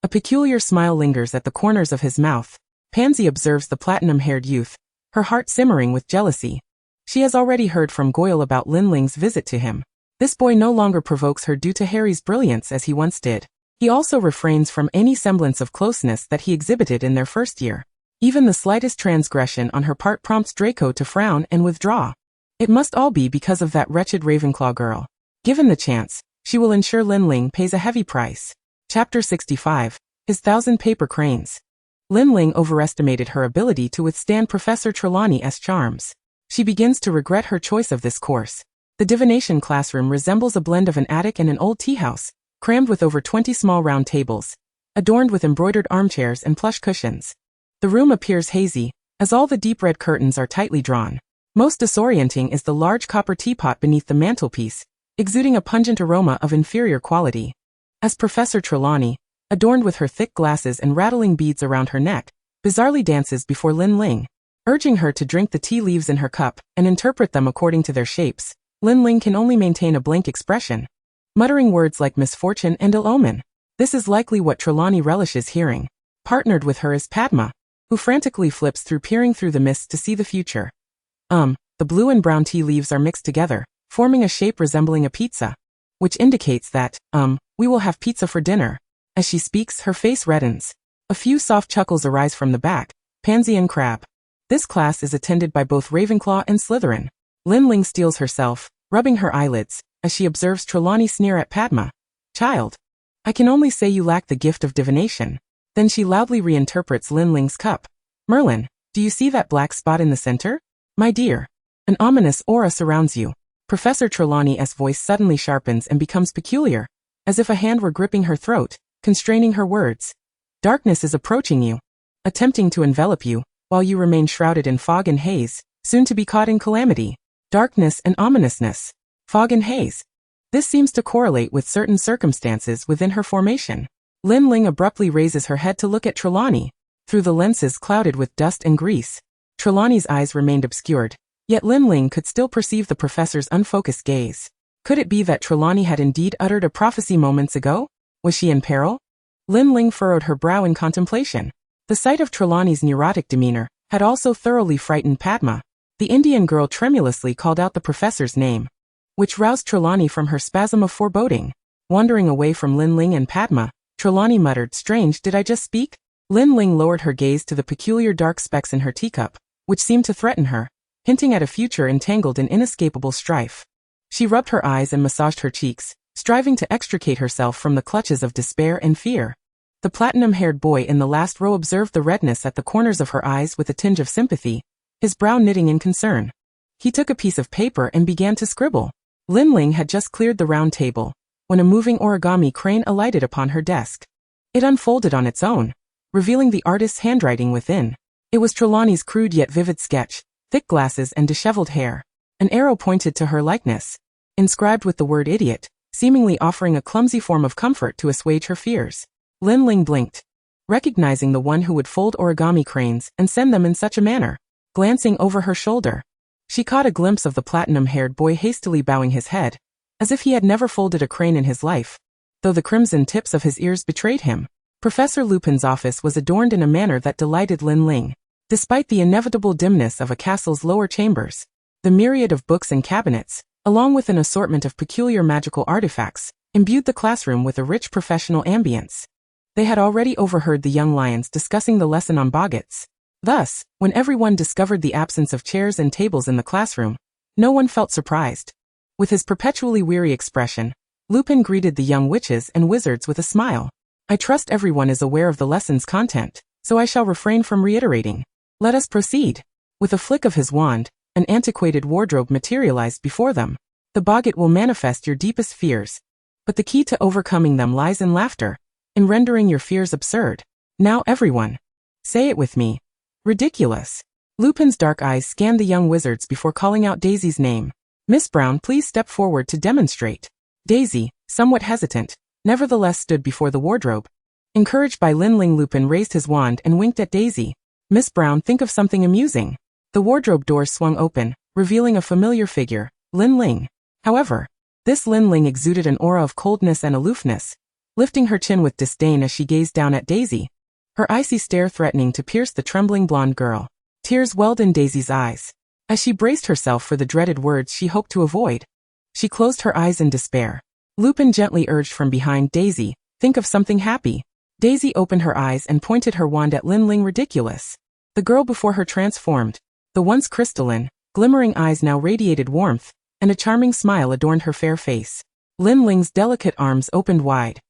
A peculiar smile lingers at the corners of his mouth. Pansy observes the platinum-haired youth, her heart simmering with jealousy. She has already heard from Goyle about Lin Ling's visit to him. This boy no longer provokes her due to Harry's brilliance as he once did. He also refrains from any semblance of closeness that he exhibited in their first year. Even the slightest transgression on her part prompts Draco to frown and withdraw. It must all be because of that wretched Ravenclaw girl. Given the chance, she will ensure Lin Ling pays a heavy price. Chapter 65. His 1,000 Paper Cranes. Lin Ling overestimated her ability to withstand Professor Trelawney's charms. She begins to regret her choice of this course. The divination classroom resembles a blend of an attic and an old tea house, crammed with over 20 small round tables, adorned with embroidered armchairs and plush cushions. The room appears hazy, as all the deep red curtains are tightly drawn. Most disorienting is the large copper teapot beneath the mantelpiece, exuding a pungent aroma of inferior quality. As Professor Trelawney, adorned with her thick glasses and rattling beads around her neck, bizarrely dances before Lin Ling, urging her to drink the tea leaves in her cup and interpret them according to their shapes, Lin Ling can only maintain a blank expression, muttering words like misfortune and ill omen. This is likely what Trelawney relishes hearing. Partnered with her is Padma, who frantically flips through peering through the mist to see the future. The blue and brown tea leaves are mixed together, forming a shape resembling a pizza, which indicates that, we will have pizza for dinner. As she speaks, her face reddens. A few soft chuckles arise from the back, Pansy and Crabbe. This class is attended by both Ravenclaw and Slytherin. Lin Ling steels herself, rubbing her eyelids, as she observes Trelawney sneer at Padma. Child, I can only say you lack the gift of divination. Then she loudly reinterprets Lin Ling's cup. Merlin, do you see that black spot in the center? My dear, an ominous aura surrounds you. Professor Trelawney's voice suddenly sharpens and becomes peculiar, as if a hand were gripping her throat, constraining her words. Darkness is approaching you, attempting to envelop you, while you remain shrouded in fog and haze, soon to be caught in calamity. Darkness and ominousness. Fog and haze. This seems to correlate with certain circumstances within her formation. Lin Ling abruptly raises her head to look at Trelawney, through the lenses clouded with dust and grease. Trelawney's eyes remained obscured, yet Lin Ling could still perceive the professor's unfocused gaze. Could it be that Trelawney had indeed uttered a prophecy moments ago? Was she in peril? Lin Ling furrowed her brow in contemplation. The sight of Trelawney's neurotic demeanor had also thoroughly frightened Padma. The Indian girl tremulously called out the professor's name, which roused Trelawney from her spasm of foreboding. Wandering away from Lin Ling and Padma, Trelawney muttered, "Strange, did I just speak?" Lin Ling lowered her gaze to the peculiar dark specks in her teacup, which seemed to threaten her, hinting at a future entangled in inescapable strife. She rubbed her eyes and massaged her cheeks, striving to extricate herself from the clutches of despair and fear. The platinum-haired boy in the last row observed the redness at the corners of her eyes with a tinge of sympathy, his brow knitting in concern. He took a piece of paper and began to scribble. Lin Ling had just cleared the round table, when a moving origami crane alighted upon her desk. It unfolded on its own, revealing the artist's handwriting within. It was Trelawney's crude yet vivid sketch, thick glasses and disheveled hair. An arrow pointed to her likeness, inscribed with the word idiot, seemingly offering a clumsy form of comfort to assuage her fears. Lin Ling blinked, recognizing the one who would fold origami cranes and send them in such a manner. Glancing over her shoulder, She caught a glimpse of the platinum-haired boy hastily bowing his head, as if he had never folded a crane in his life, though the crimson tips of his ears betrayed him. Professor Lupin's office was adorned in a manner that delighted Lin Ling. Despite the inevitable dimness of a castle's lower chambers, the myriad of books and cabinets, along with an assortment of peculiar magical artifacts, imbued the classroom with a rich professional ambience. They had already overheard the young lions discussing the lesson on boggets. Thus, when everyone discovered the absence of chairs and tables in the classroom, no one felt surprised. With his perpetually weary expression, Lupin greeted the young witches and wizards with a smile. I trust everyone is aware of the lesson's content, so I shall refrain from reiterating. Let us proceed. With a flick of his wand, an antiquated wardrobe materialized before them. The boggett will manifest your deepest fears, but the key to overcoming them lies in laughter, in rendering your fears absurd. Now everyone, say it with me. Ridiculous. Lupin's dark eyes scanned the young wizards before calling out Daisy's name. Miss Brown, please step forward to demonstrate. Daisy, somewhat hesitant, nevertheless stood before the wardrobe. Encouraged by Lin Ling, Lupin raised his wand and winked at Daisy. Miss Brown, think of something amusing. The wardrobe doors swung open, revealing a familiar figure, Lin Ling. However, this Lin Ling exuded an aura of coldness and aloofness, lifting her chin with disdain as she gazed down at Daisy, her icy stare threatening to pierce the trembling blonde girl. Tears welled in Daisy's eyes. As she braced herself for the dreaded words she hoped to avoid, she closed her eyes in despair. Lupin gently urged from behind, Daisy, think of something happy. Daisy opened her eyes and pointed her wand at Lin Ling. Ridiculous. The girl before her transformed. The once crystalline, glimmering eyes now radiated warmth, and a charming smile adorned her fair face. Lin Ling's delicate arms opened wide,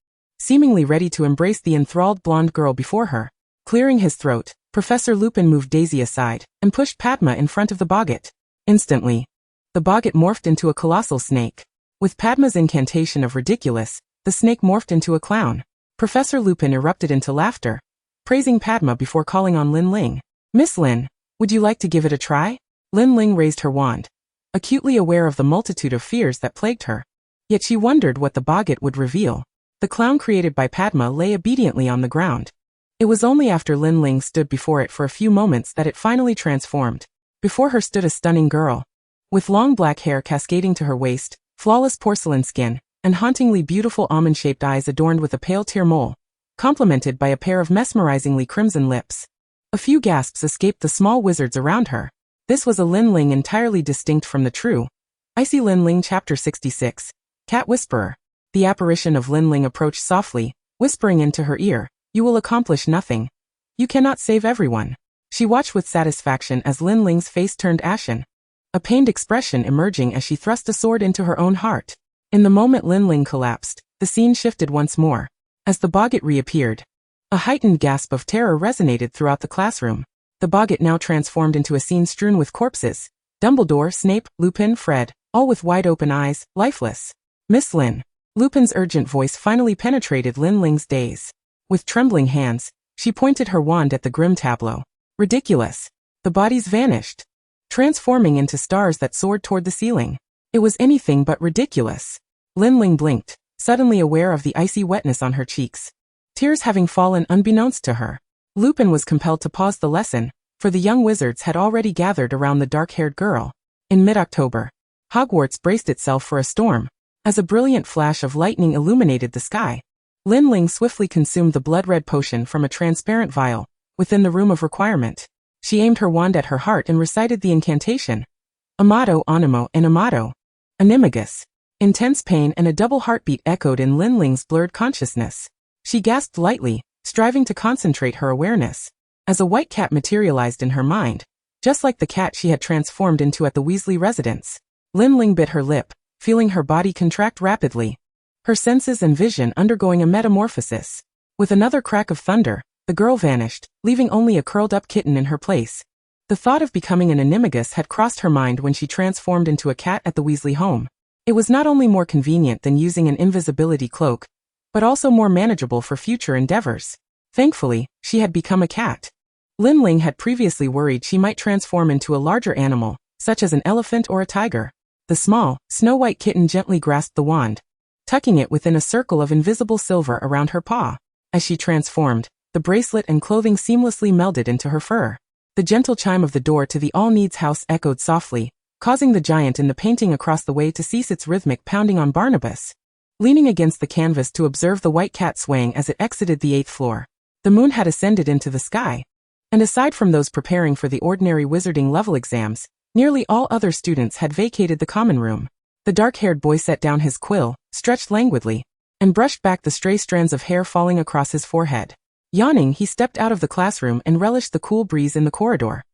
seemingly ready to embrace the enthralled blonde girl before her. Clearing his throat, Professor Lupin moved Daisy aside and pushed Padma in front of the boggett. Instantly, the boggett morphed into a colossal snake. With Padma's incantation of ridiculous, the snake morphed into a clown. Professor Lupin erupted into laughter, praising Padma before calling on Lin Ling. Miss Lin, would you like to give it a try? Lin Ling raised her wand, acutely aware of the multitude of fears that plagued her. Yet she wondered what the boggett would reveal. The clown created by Padma lay obediently on the ground. It was only after Lin Ling stood before it for a few moments that it finally transformed. Before her stood a stunning girl, with long black hair cascading to her waist, flawless porcelain skin, and hauntingly beautiful almond-shaped eyes adorned with a pale tear mole, complemented by a pair of mesmerizingly crimson lips. A few gasps escaped the small wizards around her. This was a Lin Ling entirely distinct from the true. Icy Lin Ling. Chapter 66. Cat Whisperer. The apparition of Lin Ling approached softly, whispering into her ear, you will accomplish nothing. You cannot save everyone. She watched with satisfaction as Lin Ling's face turned ashen, a pained expression emerging as she thrust a sword into her own heart. In the moment Lin Ling collapsed, the scene shifted once more. As the boggett reappeared, a heightened gasp of terror resonated throughout the classroom. The boggett now transformed into a scene strewn with corpses. Dumbledore, Snape, Lupin, Fred, all with wide-open eyes, lifeless. Miss Lin. Lupin's urgent voice finally penetrated Lin Ling's daze. With trembling hands, she pointed her wand at the grim tableau. Ridiculous. The bodies vanished, transforming into stars that soared toward the ceiling. It was anything but ridiculous. Lin Ling blinked, suddenly aware of the icy wetness on her cheeks, tears having fallen unbeknownst to her. Lupin was compelled to pause the lesson, for the young wizards had already gathered around the dark-haired girl. In mid-October, Hogwarts braced itself for a storm. As a brilliant flash of lightning illuminated the sky, Lin Ling swiftly consumed the blood-red potion from a transparent vial within the room of requirement. She aimed her wand at her heart and recited the incantation. Amato, Animo, and Amato. Animagus. Intense pain and a double heartbeat echoed in Lin Ling's blurred consciousness. She gasped lightly, striving to concentrate her awareness, as a white cat materialized in her mind, just like the cat she had transformed into at the Weasley residence. Lin Ling bit her lip, feeling her body contract rapidly, her senses and vision undergoing a metamorphosis. With another crack of thunder, the girl vanished, leaving only a curled-up kitten in her place. The thought of becoming an animagus had crossed her mind when she transformed into a cat at the Weasley home. It was not only more convenient than using an invisibility cloak, but also more manageable for future endeavors. Thankfully, she had become a cat. Lin Ling had previously worried she might transform into a larger animal, such as an elephant or a tiger. The small, snow-white kitten gently grasped the wand, tucking it within a circle of invisible silver around her paw. As she transformed, the bracelet and clothing seamlessly melded into her fur. The gentle chime of the door to the all-needs house echoed softly, causing the giant in the painting across the way to cease its rhythmic pounding on Barnabas. Leaning against the canvas to observe the white cat swaying as it exited the 8th floor, the moon had ascended into the sky. And aside from those preparing for the ordinary wizarding level exams, nearly all other students had vacated the common room. The dark-haired boy set down his quill, stretched languidly, and brushed back the stray strands of hair falling across his forehead. Yawning, he stepped out of the classroom and relished the cool breeze in the corridor.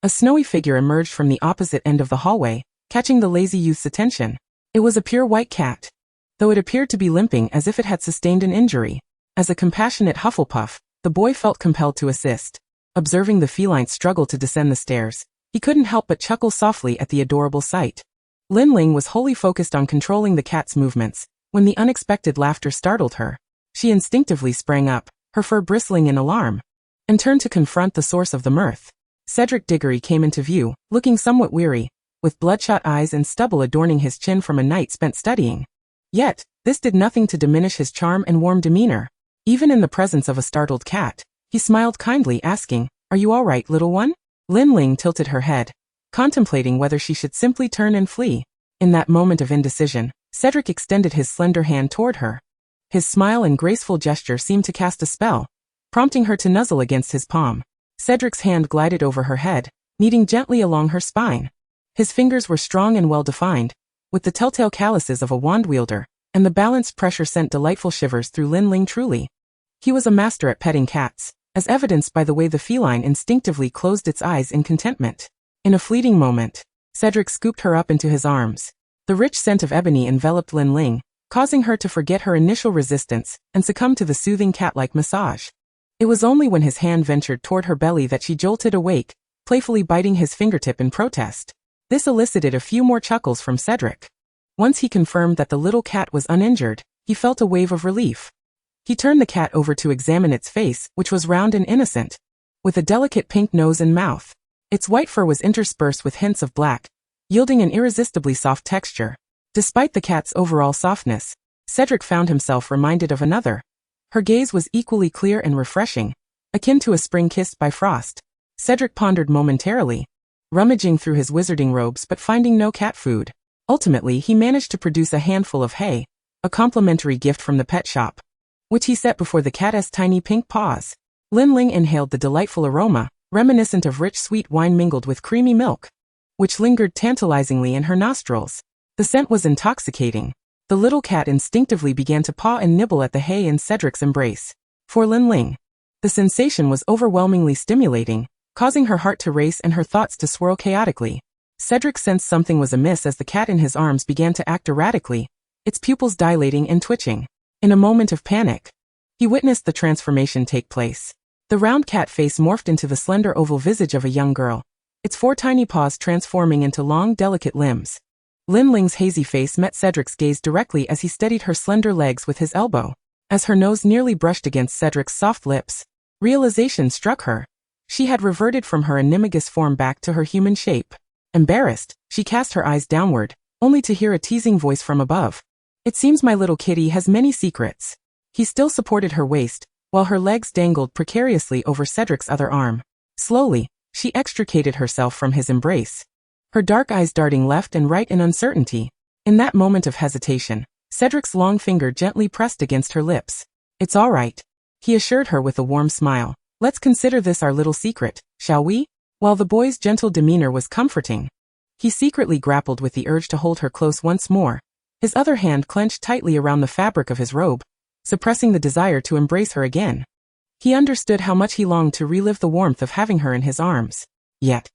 A snowy figure emerged from the opposite end of the hallway, catching the lazy youth's attention. It was a pure white cat, though it appeared to be limping as if it had sustained an injury. As a compassionate Hufflepuff, the boy felt compelled to assist. Observing the feline's struggle to descend the stairs, he couldn't help but chuckle softly at the adorable sight. Lin Ling was wholly focused on controlling the cat's movements, when the unexpected laughter startled her. She instinctively sprang up, her fur bristling in alarm, and turned to confront the source of the mirth. Cedric Diggory came into view, looking somewhat weary, with bloodshot eyes and stubble adorning his chin from a night spent studying. Yet, this did nothing to diminish his charm and warm demeanor. Even in the presence of a startled cat, he smiled kindly, asking, "Are you all right, little one?" Lin Ling tilted her head, contemplating whether she should simply turn and flee. In that moment of indecision, Cedric extended his slender hand toward her. His smile and graceful gesture seemed to cast a spell, prompting her to nuzzle against his palm. Cedric's hand glided over her head, kneading gently along her spine. His fingers were strong and well-defined, with the telltale calluses of a wand wielder, and the balanced pressure sent delightful shivers through Lin Ling truly. He was a master at petting cats, as evidenced by the way the feline instinctively closed its eyes in contentment. In a fleeting moment, Cedric scooped her up into his arms. The rich scent of ebony enveloped Lin Ling, causing her to forget her initial resistance and succumb to the soothing cat-like massage. It was only when his hand ventured toward her belly that she jolted awake, playfully biting his fingertip in protest. This elicited a few more chuckles from Cedric. Once he confirmed that the little cat was uninjured, he felt a wave of relief. He turned the cat over to examine its face, which was round and innocent, with a delicate pink nose and mouth. Its white fur was interspersed with hints of black, yielding an irresistibly soft texture. Despite the cat's overall softness, Cedric found himself reminded of another. Her gaze was equally clear and refreshing, akin to a spring kissed by frost. Cedric pondered momentarily, rummaging through his wizarding robes but finding no cat food. Ultimately, he managed to produce a handful of hay, a complimentary gift from the pet shop, which he set before the cat's tiny pink paws. Lin Ling inhaled the delightful aroma, reminiscent of rich sweet wine mingled with creamy milk, which lingered tantalizingly in her nostrils. The scent was intoxicating. The little cat instinctively began to paw and nibble at the hay in Cedric's embrace. For Lin Ling, the sensation was overwhelmingly stimulating, causing her heart to race and her thoughts to swirl chaotically. Cedric sensed something was amiss as the cat in his arms began to act erratically, its pupils dilating and twitching. In a moment of panic, he witnessed the transformation take place. The round cat face morphed into the slender oval visage of a young girl, its 4 tiny paws transforming into long, delicate limbs. Lin Ling's hazy face met Cedric's gaze directly as he steadied her slender legs with his elbow. As her nose nearly brushed against Cedric's soft lips, realization struck her. She had reverted from her animagus form back to her human shape. Embarrassed, she cast her eyes downward, only to hear a teasing voice from above. "It seems my little kitty has many secrets." He still supported her waist, while her legs dangled precariously over Cedric's other arm. Slowly, she extricated herself from his embrace, her dark eyes darting left and right in uncertainty. In that moment of hesitation, Cedric's long finger gently pressed against her lips. "It's all right," he assured her with a warm smile. "Let's consider this our little secret, shall we?" While the boy's gentle demeanor was comforting, he secretly grappled with the urge to hold her close once more, his other hand clenched tightly around the fabric of his robe, suppressing the desire to embrace her again. He understood how much he longed to relive the warmth of having her in his arms. Yet,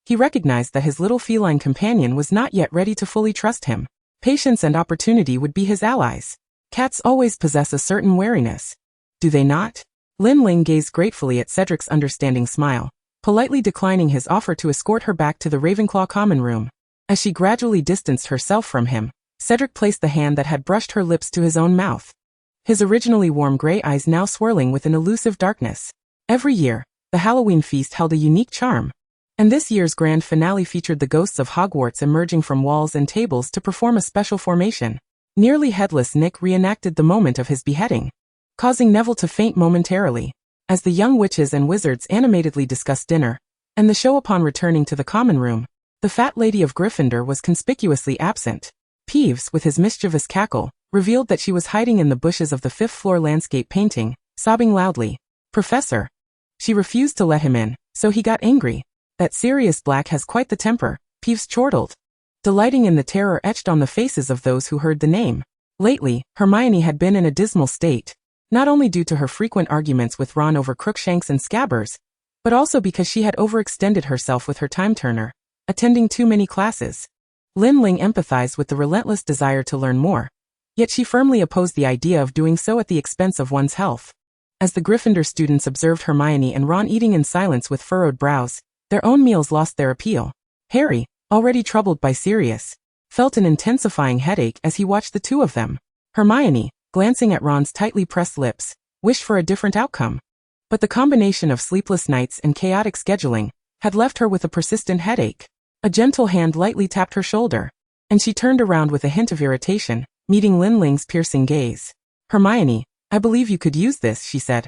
he recognized that his little feline companion was not yet ready to fully trust him. Patience and opportunity would be his allies. Cats always possess a certain wariness, do they not? Lin Ling gazed gratefully at Cedric's understanding smile, politely declining his offer to escort her back to the Ravenclaw common room. As she gradually distanced herself from him, Cedric placed the hand that had brushed her lips to his own mouth, his originally warm gray eyes now swirling with an elusive darkness. Every year, the Halloween feast held a unique charm, and this year's grand finale featured the ghosts of Hogwarts emerging from walls and tables to perform a special formation. Nearly headless Nick reenacted the moment of his beheading, causing Neville to faint momentarily. As the young witches and wizards animatedly discussed dinner and the show upon returning to the common room, The fat lady of Gryffindor was conspicuously absent. Peeves, with his mischievous cackle, revealed that she was hiding in the bushes of the fifth-floor landscape painting, sobbing loudly. Professor. She refused to let him in, so he got angry. That Sirius Black has quite the temper, Peeves chortled, delighting in the terror etched on the faces of those who heard the name. Lately, Hermione had been in a dismal state, not only due to her frequent arguments with Ron over Crookshanks and Scabbers, but also because she had overextended herself with her time-turner, attending too many classes. Lin Ling empathized with the relentless desire to learn more, yet she firmly opposed the idea of doing so at the expense of one's health. As the Gryffindor students observed Hermione and Ron eating in silence with furrowed brows, their own meals lost their appeal. Harry, already troubled by Sirius, felt an intensifying headache as he watched the two of them. Hermione, glancing at Ron's tightly pressed lips, wished for a different outcome. But the combination of sleepless nights and chaotic scheduling had left her with a persistent headache. A gentle hand lightly tapped her shoulder, and she turned around with a hint of irritation, meeting Lin Ling's piercing gaze. Hermione, I believe you could use this, she said,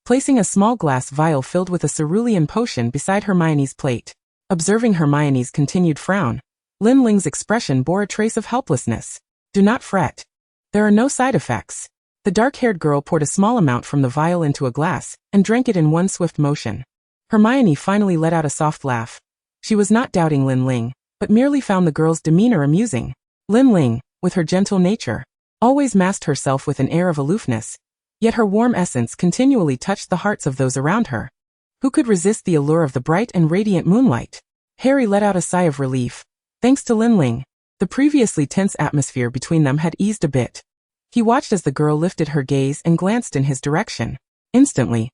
placing a small glass vial filled with a cerulean potion beside Hermione's plate. Observing Hermione's continued frown, Lin Ling's expression bore a trace of helplessness. Do not fret. There are no side effects. The dark-haired girl poured a small amount from the vial into a glass and drank it in one swift motion. Hermione finally let out a soft laugh. She was not doubting Lin Ling, but merely found the girl's demeanor amusing. Lin Ling, with her gentle nature, always masked herself with an air of aloofness, yet her warm essence continually touched the hearts of those around her. Who could resist the allure of the bright and radiant moonlight? Harry let out a sigh of relief. Thanks to Lin Ling, the previously tense atmosphere between them had eased a bit. He watched as the girl lifted her gaze and glanced in his direction. Instantly,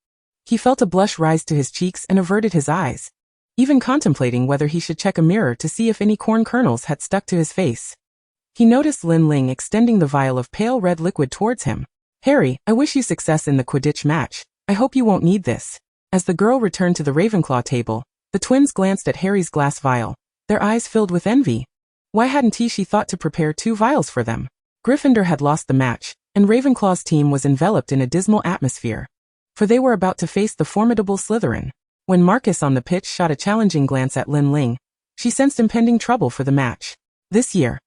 he felt a blush rise to his cheeks and averted his eyes, even contemplating whether he should check a mirror to see if any corn kernels had stuck to his face. He noticed Lin Ling extending the vial of pale red liquid towards him. Harry, I wish you success in the Quidditch match. I hope you won't need this. As the girl returned to the Ravenclaw table, the twins glanced at Harry's glass vial, their eyes filled with envy. Why hadn't she thought to prepare 2 vials for them? Gryffindor had lost the match, and Ravenclaw's team was enveloped in a dismal atmosphere, for they were about to face the formidable Slytherin. When Marcus on the pitch shot a challenging glance at Lin Ling, she sensed impending trouble for the match. This year,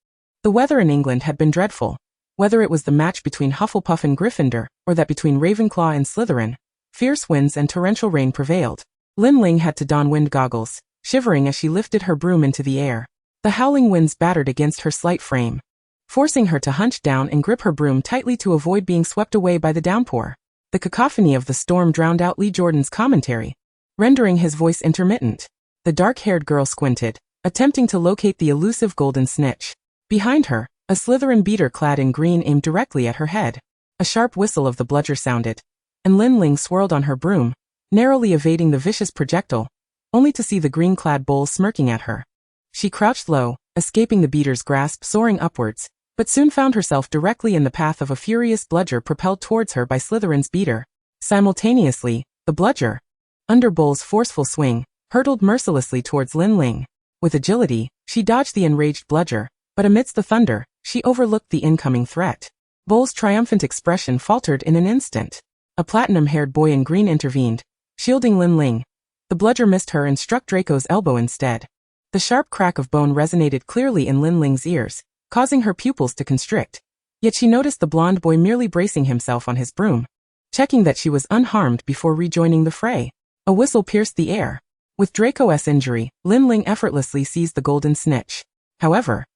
the weather in England had been dreadful. Whether it was the match between Hufflepuff and Gryffindor, or that between Ravenclaw and Slytherin, fierce winds and torrential rain prevailed. Lin Ling had to don wind goggles, shivering as she lifted her broom into the air. The howling winds battered against her slight frame, forcing her to hunch down and grip her broom tightly to avoid being swept away by the downpour. The cacophony of the storm drowned out Lee Jordan's commentary, rendering his voice intermittent. The dark-haired girl squinted, attempting to locate the elusive golden snitch. Behind her, a Slytherin beater clad in green aimed directly at her head. A sharp whistle of the bludger sounded, and Lin Ling swirled on her broom, narrowly evading the vicious projectile, only to see the green-clad bull smirking at her. She crouched low, escaping the beater's grasp, soaring upwards, but soon found herself directly in the path of a furious bludger propelled towards her by Slytherin's beater. Simultaneously, the bludger, under Bull's forceful swing, hurtled mercilessly towards Lin Ling. With agility, she dodged the enraged bludger, but amidst the thunder, she overlooked the incoming threat. Bull's triumphant expression faltered in an instant. A platinum-haired boy in green intervened, shielding Lin Ling. The bludger missed her and struck Draco's elbow instead. The sharp crack of bone resonated clearly in Lin Ling's ears, causing her pupils to constrict. Yet she noticed the blonde boy merely bracing himself on his broom, checking that she was unharmed before rejoining the fray. A whistle pierced the air. With Draco's injury, Lin Ling effortlessly seized the golden snitch. However,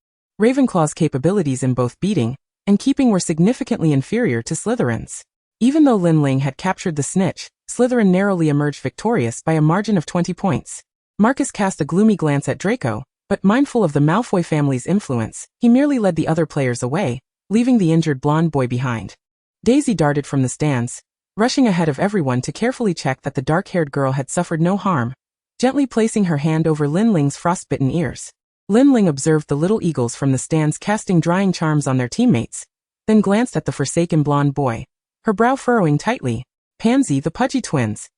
Ravenclaw's capabilities in both beating and keeping were significantly inferior to Slytherin's. Even though Lin Ling had captured the snitch, Slytherin narrowly emerged victorious by a margin of 20 points. Marcus cast a gloomy glance at Draco, but mindful of the Malfoy family's influence, he merely led the other players away, leaving the injured blonde boy behind. Daisy darted from the stands, rushing ahead of everyone to carefully check that the dark-haired girl had suffered no harm, gently placing her hand over Lin Ling's frostbitten ears. Lin Ling observed the little eagles from the stands casting drying charms on their teammates, then glanced at the forsaken blonde boy, her brow furrowing tightly. Pansy, the Pudgy twins,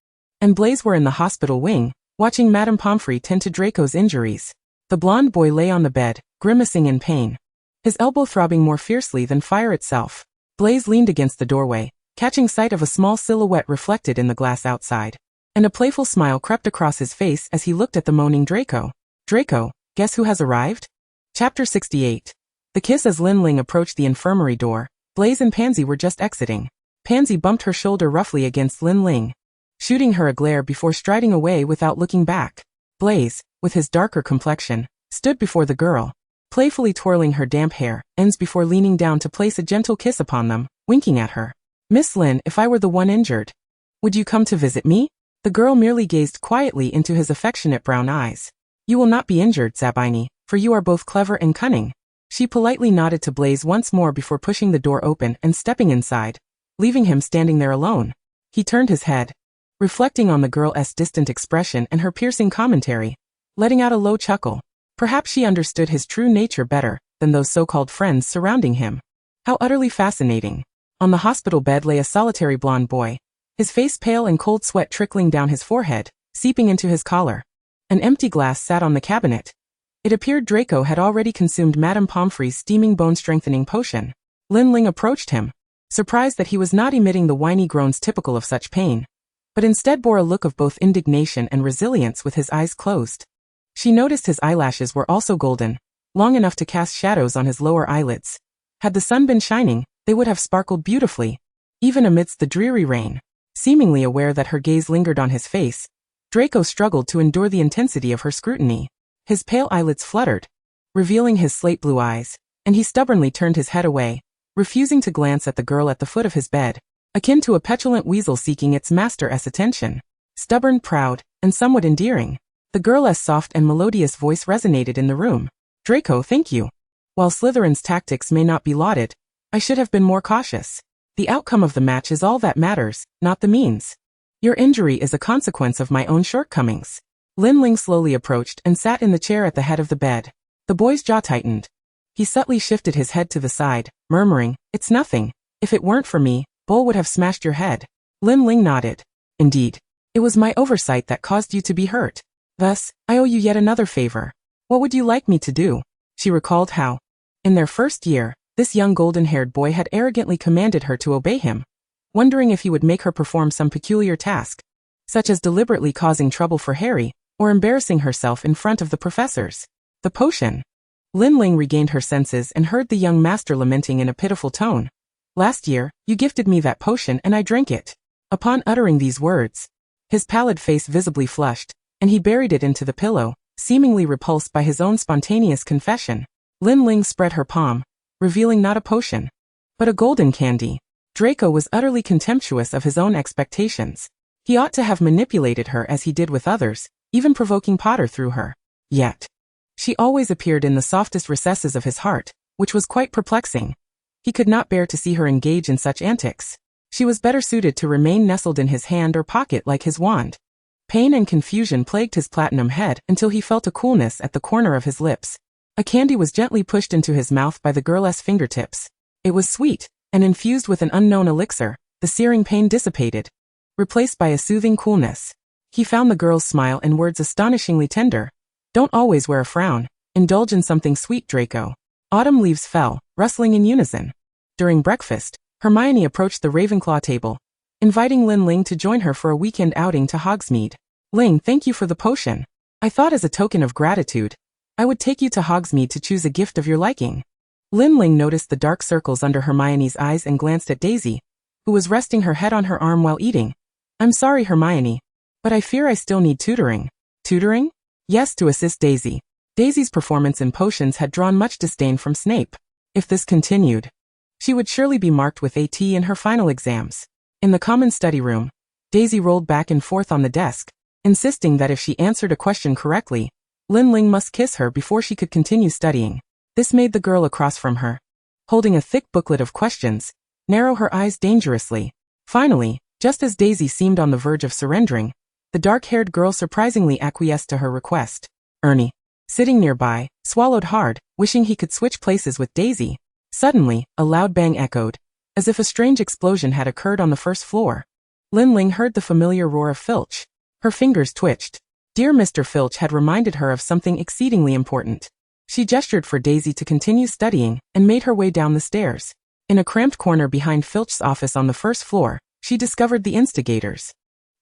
and Blaze were in the hospital wing, watching Madame Pomfrey tend to Draco's injuries. The blonde boy lay on the bed, grimacing in pain, his elbow throbbing more fiercely than fire itself. Blaze leaned against the doorway, catching sight of a small silhouette reflected in the glass outside, and a playful smile crept across his face as he looked at the moaning Draco. Draco, Guess who has arrived? Chapter 68. The kiss. As Lin Ling approached the infirmary door, Blaze and Pansy were just exiting. Pansy bumped her shoulder roughly against Lin Ling, shooting her a glare before striding away without looking back. Blaze, with his darker complexion, stood before the girl, playfully twirling her damp hair ends before leaning down to place a gentle kiss upon them, winking at her. Miss Lin, if I were the one injured, would you come to visit me? The girl merely gazed quietly into his affectionate brown eyes. You will not be injured, Zabini, for you are both clever and cunning. She politely nodded to Blaze once more before pushing the door open and stepping inside, leaving him standing there alone. He turned his head, reflecting on the girl's distant expression and her piercing commentary, letting out a low chuckle. Perhaps she understood his true nature better than those so-called friends surrounding him. How utterly fascinating. On the hospital bed lay a solitary blonde boy, his face pale and cold sweat trickling down his forehead, seeping into his collar. An empty glass sat on the cabinet. It appeared Draco had already consumed Madame Pomfrey's steaming bone-strengthening potion. Lin Ling approached him, surprised that he was not emitting the whiny groans typical of such pain, but instead bore a look of both indignation and resilience with his eyes closed. She noticed his eyelashes were also golden, long enough to cast shadows on his lower eyelids. Had the sun been shining, they would have sparkled beautifully, even amidst the dreary rain. Seemingly aware that her gaze lingered on his face, Draco struggled to endure the intensity of her scrutiny. His pale eyelids fluttered, revealing his slate blue eyes, and he stubbornly turned his head away, refusing to glance at the girl at the foot of his bed, akin to a petulant weasel seeking its master's attention. Stubborn, proud, and somewhat endearing, the girl's soft and melodious voice resonated in the room. Draco, thank you. While Slytherin's tactics may not be lauded, I should have been more cautious. The outcome of the match is all that matters, not the means. Your injury is a consequence of my own shortcomings. Lin Ling slowly approached and sat in the chair at the head of the bed. The boy's jaw tightened. He subtly shifted his head to the side, murmuring, It's nothing. If it weren't for me, Bull would have smashed your head. Lin Ling nodded. Indeed. It was my oversight that caused you to be hurt. Thus, I owe you yet another favor. What would you like me to do? She recalled how, in their first year, this young golden-haired boy had arrogantly commanded her to obey him, wondering if he would make her perform some peculiar task, such as deliberately causing trouble for Harry, or embarrassing herself in front of the professors. The potion. Lin Ling regained her senses and heard the young master lamenting in a pitiful tone. Last year, you gifted me that potion and I drank it. Upon uttering these words, his pallid face visibly flushed, and he buried it into the pillow, seemingly repulsed by his own spontaneous confession. Lin Ling spread her palm, revealing not a potion, but a golden candy. Draco was utterly contemptuous of his own expectations. He ought to have manipulated her as he did with others, even provoking Potter through her. Yet, she always appeared in the softest recesses of his heart, which was quite perplexing. He could not bear to see her engage in such antics. She was better suited to remain nestled in his hand or pocket like his wand. Pain and confusion plagued his platinum head until he felt a coolness at the corner of his lips. A candy was gently pushed into his mouth by the girl's fingertips. It was sweet, and infused with an unknown elixir. The searing pain dissipated, replaced by a soothing coolness. He found the girl's smile and words astonishingly tender. Don't always wear a frown. Indulge in something sweet, Draco. Autumn leaves fell, rustling in unison. During breakfast, Hermione approached the Ravenclaw table, inviting Lin Ling to join her for a weekend outing to Hogsmeade. Ling, thank you for the potion. I thought as a token of gratitude, I would take you to Hogsmeade to choose a gift of your liking. Lin Ling noticed the dark circles under Hermione's eyes and glanced at Daisy, who was resting her head on her arm while eating. I'm sorry, Hermione, but I fear I still need tutoring. Tutoring? Yes, to assist Daisy. Daisy's performance in potions had drawn much disdain from Snape. If this continued, she would surely be marked with AT in her final exams. In the common study room, Daisy rolled back and forth on the desk, insisting that if she answered a question correctly, Lin Ling must kiss her before she could continue studying. This made the girl across from her, holding a thick booklet of questions, narrow her eyes dangerously. Finally, just as Daisy seemed on the verge of surrendering, the dark-haired girl surprisingly acquiesced to her request. Ernie, sitting nearby, swallowed hard, wishing he could switch places with Daisy. Suddenly, a loud bang echoed, as if a strange explosion had occurred on the first floor. Lin Ling heard the familiar roar of Filch. Her fingers twitched. Dear Mr. Filch had reminded her of something exceedingly important. She gestured for Daisy to continue studying and made her way down the stairs. In a cramped corner behind Filch's office on the first floor, she discovered the instigators.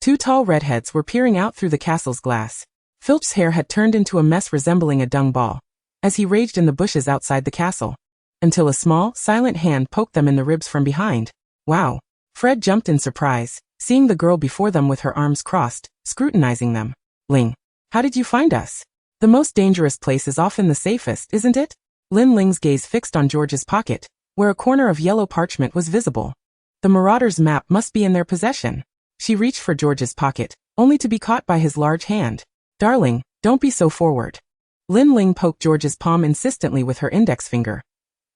Two tall redheads were peering out through the castle's glass. Filch's hair had turned into a mess resembling a dung ball, as he raged in the bushes outside the castle, until a small, silent hand poked them in the ribs from behind. Wow! Fred jumped in surprise, seeing the girl before them with her arms crossed, scrutinizing them. Ling, how did you find us? The most dangerous place is often the safest, isn't it? Lin Ling's gaze fixed on George's pocket, where a corner of yellow parchment was visible. The Marauder's map must be in their possession. She reached for George's pocket, only to be caught by his large hand. Darling, don't be so forward. Lin Ling poked George's palm insistently with her index finger.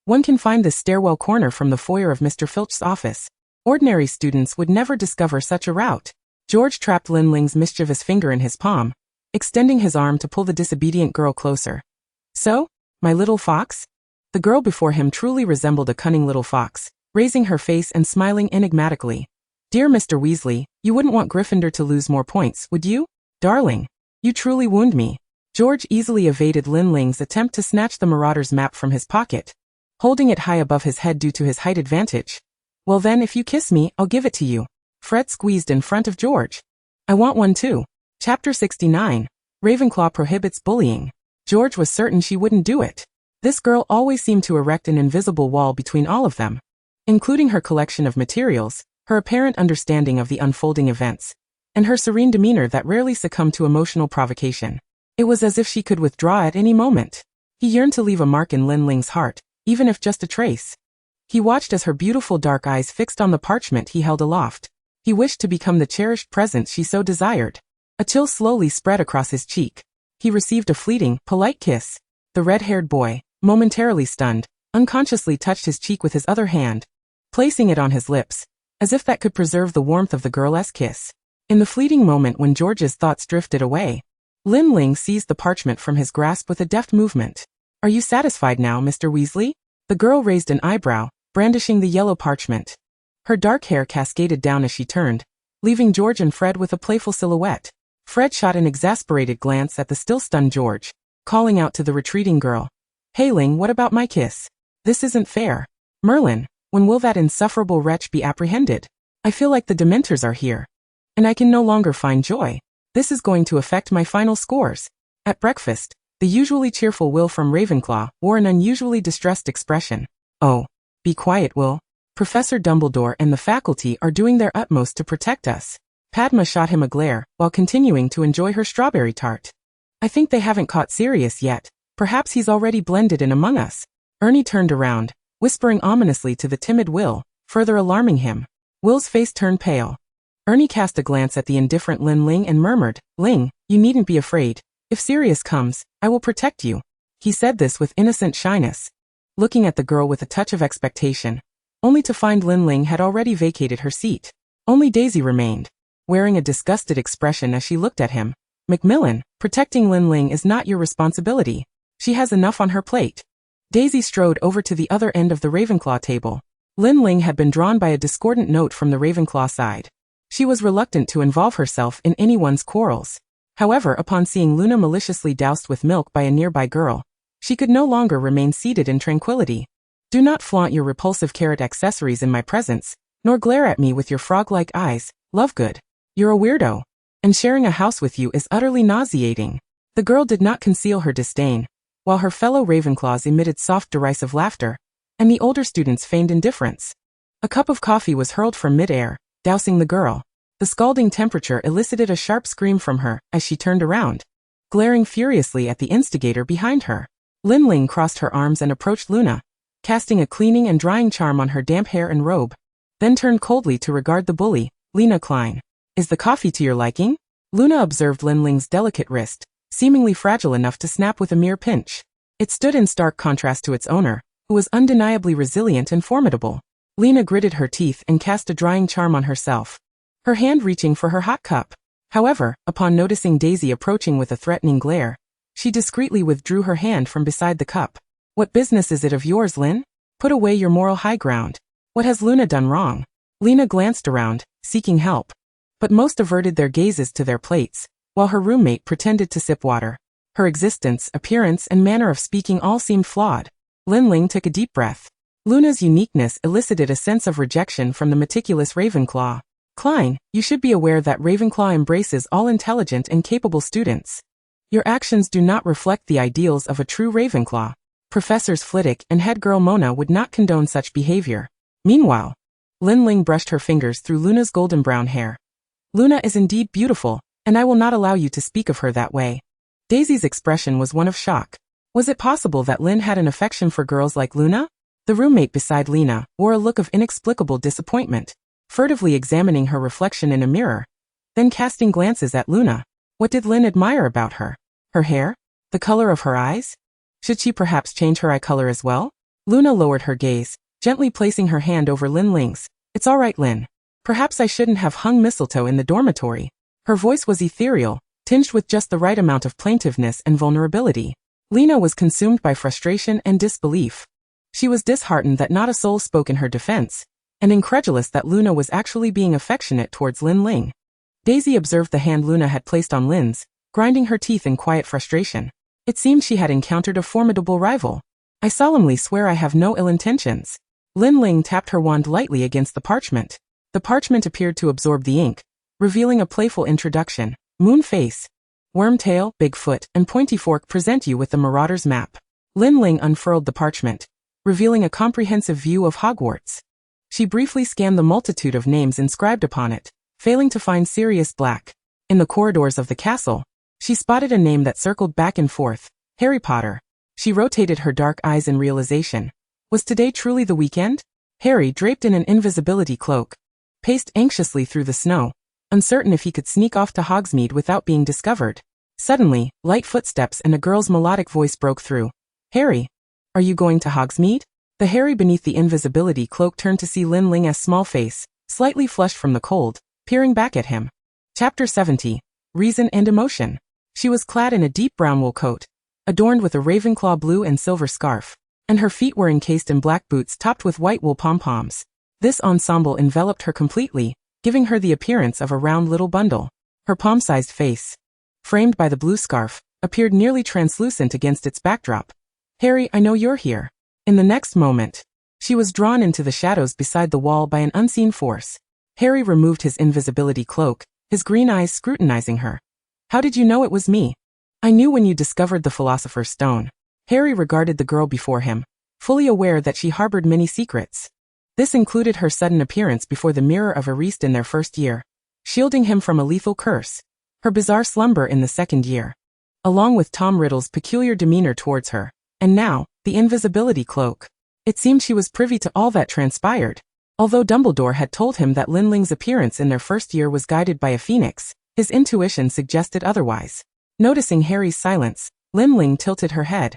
One can find this stairwell corner from the foyer of Mr. Filch's office. Ordinary students would never discover such a route. George trapped Lin Ling's mischievous finger in his palm, extending his arm to pull the disobedient girl closer. So, my little fox? The girl before him truly resembled a cunning little fox, raising her face and smiling enigmatically. Dear Mr. Weasley, you wouldn't want Gryffindor to lose more points, would you? Darling, you truly wound me. George easily evaded Lin Ling's attempt to snatch the Marauder's map from his pocket, holding it high above his head due to his height advantage. Well then, if you kiss me, I'll give it to you. Fred squeezed in front of George. I want one too. Chapter 69. Ravenclaw prohibits bullying. George was certain she wouldn't do it. This girl always seemed to erect an invisible wall between all of them, including her collection of materials, her apparent understanding of the unfolding events, and her serene demeanor that rarely succumbed to emotional provocation. It was as if she could withdraw at any moment. He yearned to leave a mark in Lin Ling's heart, even if just a trace. He watched as her beautiful dark eyes fixed on the parchment he held aloft. He wished to become the cherished presence she so desired. A chill slowly spread across his cheek. He received a fleeting, polite kiss. The red-haired boy, momentarily stunned, unconsciously touched his cheek with his other hand, placing it on his lips, as if that could preserve the warmth of the girl's kiss. In the fleeting moment when George's thoughts drifted away, Lin Ling seized the parchment from his grasp with a deft movement. Are you satisfied now, Mr. Weasley? The girl raised an eyebrow, brandishing the yellow parchment. Her dark hair cascaded down as she turned, leaving George and Fred with a playful silhouette. Fred shot an exasperated glance at the still-stunned George, calling out to the retreating girl. Hey Ling, what about my kiss? This isn't fair. Merlin, when will that insufferable wretch be apprehended? I feel like the Dementors are here, and I can no longer find joy. This is going to affect my final scores. At breakfast, the usually cheerful Will from Ravenclaw wore an unusually distressed expression. Oh, be quiet, Will. Professor Dumbledore and the faculty are doing their utmost to protect us. Padma shot him a glare, while continuing to enjoy her strawberry tart. I think they haven't caught Sirius yet. Perhaps he's already blended in among us. Ernie turned around, whispering ominously to the timid Will, further alarming him. Will's face turned pale. Ernie cast a glance at the indifferent Lin Ling and murmured, Ling, you needn't be afraid. If Sirius comes, I will protect you. He said this with innocent shyness, looking at the girl with a touch of expectation, only to find Lin Ling had already vacated her seat. Only Daisy remained, wearing a disgusted expression as she looked at him. Macmillan, protecting Lin Ling is not your responsibility. She has enough on her plate. Daisy strode over to the other end of the Ravenclaw table. Lin Ling had been drawn by a discordant note from the Ravenclaw side. She was reluctant to involve herself in anyone's quarrels. However, upon seeing Luna maliciously doused with milk by a nearby girl, she could no longer remain seated in tranquility. Do not flaunt your repulsive carrot accessories in my presence, nor glare at me with your frog-like eyes, Lovegood. You're a weirdo, and sharing a house with you is utterly nauseating. The girl did not conceal her disdain, while her fellow Ravenclaws emitted soft derisive laughter, and the older students feigned indifference. A cup of coffee was hurled from mid-air, dousing the girl. The scalding temperature elicited a sharp scream from her as she turned around, glaring furiously at the instigator behind her. Lin Ling crossed her arms and approached Luna, casting a cleaning and drying charm on her damp hair and robe, then turned coldly to regard the bully, Lena Klein. Is the coffee to your liking? Luna observed Lin Ling's delicate wrist, seemingly fragile enough to snap with a mere pinch. It stood in stark contrast to its owner, who was undeniably resilient and formidable. Lena gritted her teeth and cast a drying charm on herself, her hand reaching for her hot cup. However, upon noticing Daisy approaching with a threatening glare, she discreetly withdrew her hand from beside the cup. What business is it of yours, Lin? Put away your moral high ground. What has Luna done wrong? Lena glanced around, seeking help, but most averted their gazes to their plates, while her roommate pretended to sip water. Her existence, appearance, and manner of speaking all seemed flawed. Lin Ling took a deep breath. Luna's uniqueness elicited a sense of rejection from the meticulous Ravenclaw. Klein, you should be aware that Ravenclaw embraces all intelligent and capable students. Your actions do not reflect the ideals of a true Ravenclaw. Professors Flitwick and head girl Mona would not condone such behavior. Meanwhile, Lin Ling brushed her fingers through Luna's golden brown hair. Luna is indeed beautiful, and I will not allow you to speak of her that way. Daisy's expression was one of shock. Was it possible that Lin had an affection for girls like Luna? The roommate beside Lena wore a look of inexplicable disappointment, furtively examining her reflection in a mirror, then casting glances at Luna. What did Lin admire about her? Her hair? The color of her eyes? Should she perhaps change her eye color as well? Luna lowered her gaze, gently placing her hand over Lin Ling's. It's all right, Lin. Perhaps I shouldn't have hung mistletoe in the dormitory. Her voice was ethereal, tinged with just the right amount of plaintiveness and vulnerability. Lena was consumed by frustration and disbelief. She was disheartened that not a soul spoke in her defense, and incredulous that Luna was actually being affectionate towards Lin Ling. Daisy observed the hand Luna had placed on Lin's, grinding her teeth in quiet frustration. It seemed she had encountered a formidable rival. I solemnly swear I have no ill intentions. Lin Ling tapped her wand lightly against the parchment. The parchment appeared to absorb the ink, revealing a playful introduction. Moon face, worm tail, big foot, and pointy fork present you with the Marauder's map. Lin Ling unfurled the parchment, revealing a comprehensive view of Hogwarts. She briefly scanned the multitude of names inscribed upon it, failing to find Sirius Black. In the corridors of the castle, she spotted a name that circled back and forth, Harry Potter. She rotated her dark eyes in realization. Was today truly the weekend? Harry, draped in an invisibility cloak, paced anxiously through the snow, uncertain if he could sneak off to Hogsmeade without being discovered. Suddenly, light footsteps and a girl's melodic voice broke through. Harry, are you going to Hogsmeade? The Harry beneath the invisibility cloak turned to see Lin Ling's small face, slightly flushed from the cold, peering back at him. Chapter 70. Reason and Emotion. She was clad in a deep brown wool coat, adorned with a Ravenclaw blue and silver scarf, and her feet were encased in black boots topped with white wool pom-poms. This ensemble enveloped her completely, giving her the appearance of a round little bundle. Her palm-sized face, framed by the blue scarf, appeared nearly translucent against its backdrop. Harry, I know you're here. In the next moment, she was drawn into the shadows beside the wall by an unseen force. Harry removed his invisibility cloak, his green eyes scrutinizing her. How did you know it was me? I knew when you discovered the Philosopher's Stone. Harry regarded the girl before him, fully aware that she harbored many secrets. This included her sudden appearance before the mirror of Ariste in their first year, shielding him from a lethal curse. Her bizarre slumber in the second year, along with Tom Riddle's peculiar demeanor towards her, and now, the invisibility cloak. It seemed she was privy to all that transpired. Although Dumbledore had told him that Lin Ling's appearance in their first year was guided by a phoenix, his intuition suggested otherwise. Noticing Harry's silence, Lin Ling tilted her head,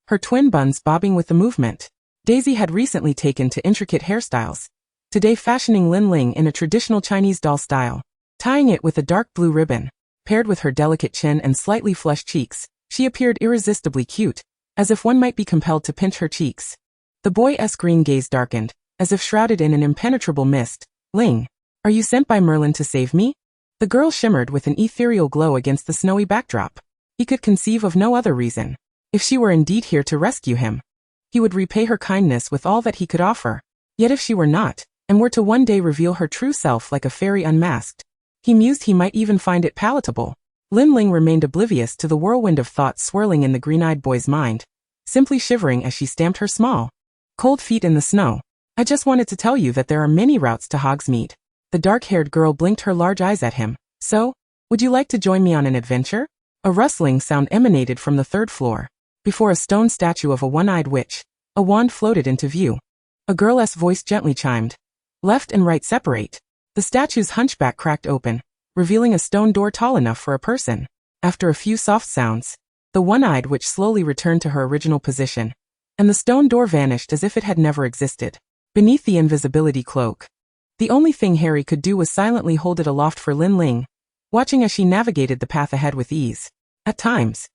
her twin buns bobbing with the movement. Daisy had recently taken to intricate hairstyles, today fashioning Lin Ling in a traditional Chinese doll style, tying it with a dark blue ribbon. Paired with her delicate chin and slightly flushed cheeks, she appeared irresistibly cute, as if one might be compelled to pinch her cheeks. The boy's green gaze darkened, as if shrouded in an impenetrable mist. Ling, are you sent by Merlin to save me? The girl shimmered with an ethereal glow against the snowy backdrop. He could conceive of no other reason. If she were indeed here to rescue him, he would repay her kindness with all that he could offer. Yet if she were not, and were to one day reveal her true self like a fairy unmasked, he mused he might even find it palatable. Lin Ling remained oblivious to the whirlwind of thoughts swirling in the green-eyed boy's mind, simply shivering as she stamped her small, cold feet in the snow. I just wanted to tell you that there are many routes to Hogsmeade. The dark-haired girl blinked her large eyes at him. So, would you like to join me on an adventure? A rustling sound emanated from the third floor. Before a stone statue of a one-eyed witch, a wand floated into view. A girl's voice gently chimed. Left and right separate. The statue's hunchback cracked open, revealing a stone door tall enough for a person. After a few soft sounds, the one-eyed witch slowly returned to her original position, and the stone door vanished as if it had never existed. Beneath the invisibility cloak, the only thing Harry could do was silently hold it aloft for Lin Ling, watching as she navigated the path ahead with ease. At times,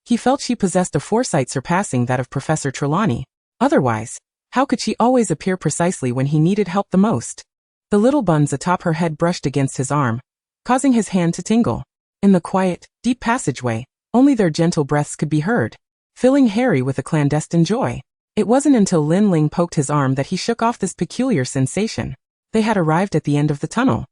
he felt she possessed a foresight surpassing that of Professor Trelawney. Otherwise, how could she always appear precisely when he needed help the most? The little buns atop her head brushed against his arm, causing his hand to tingle. In the quiet, deep passageway, only their gentle breaths could be heard, filling Harry with a clandestine joy. It wasn't until Lin Ling poked his arm that he shook off this peculiar sensation. They had arrived at the end of the tunnel.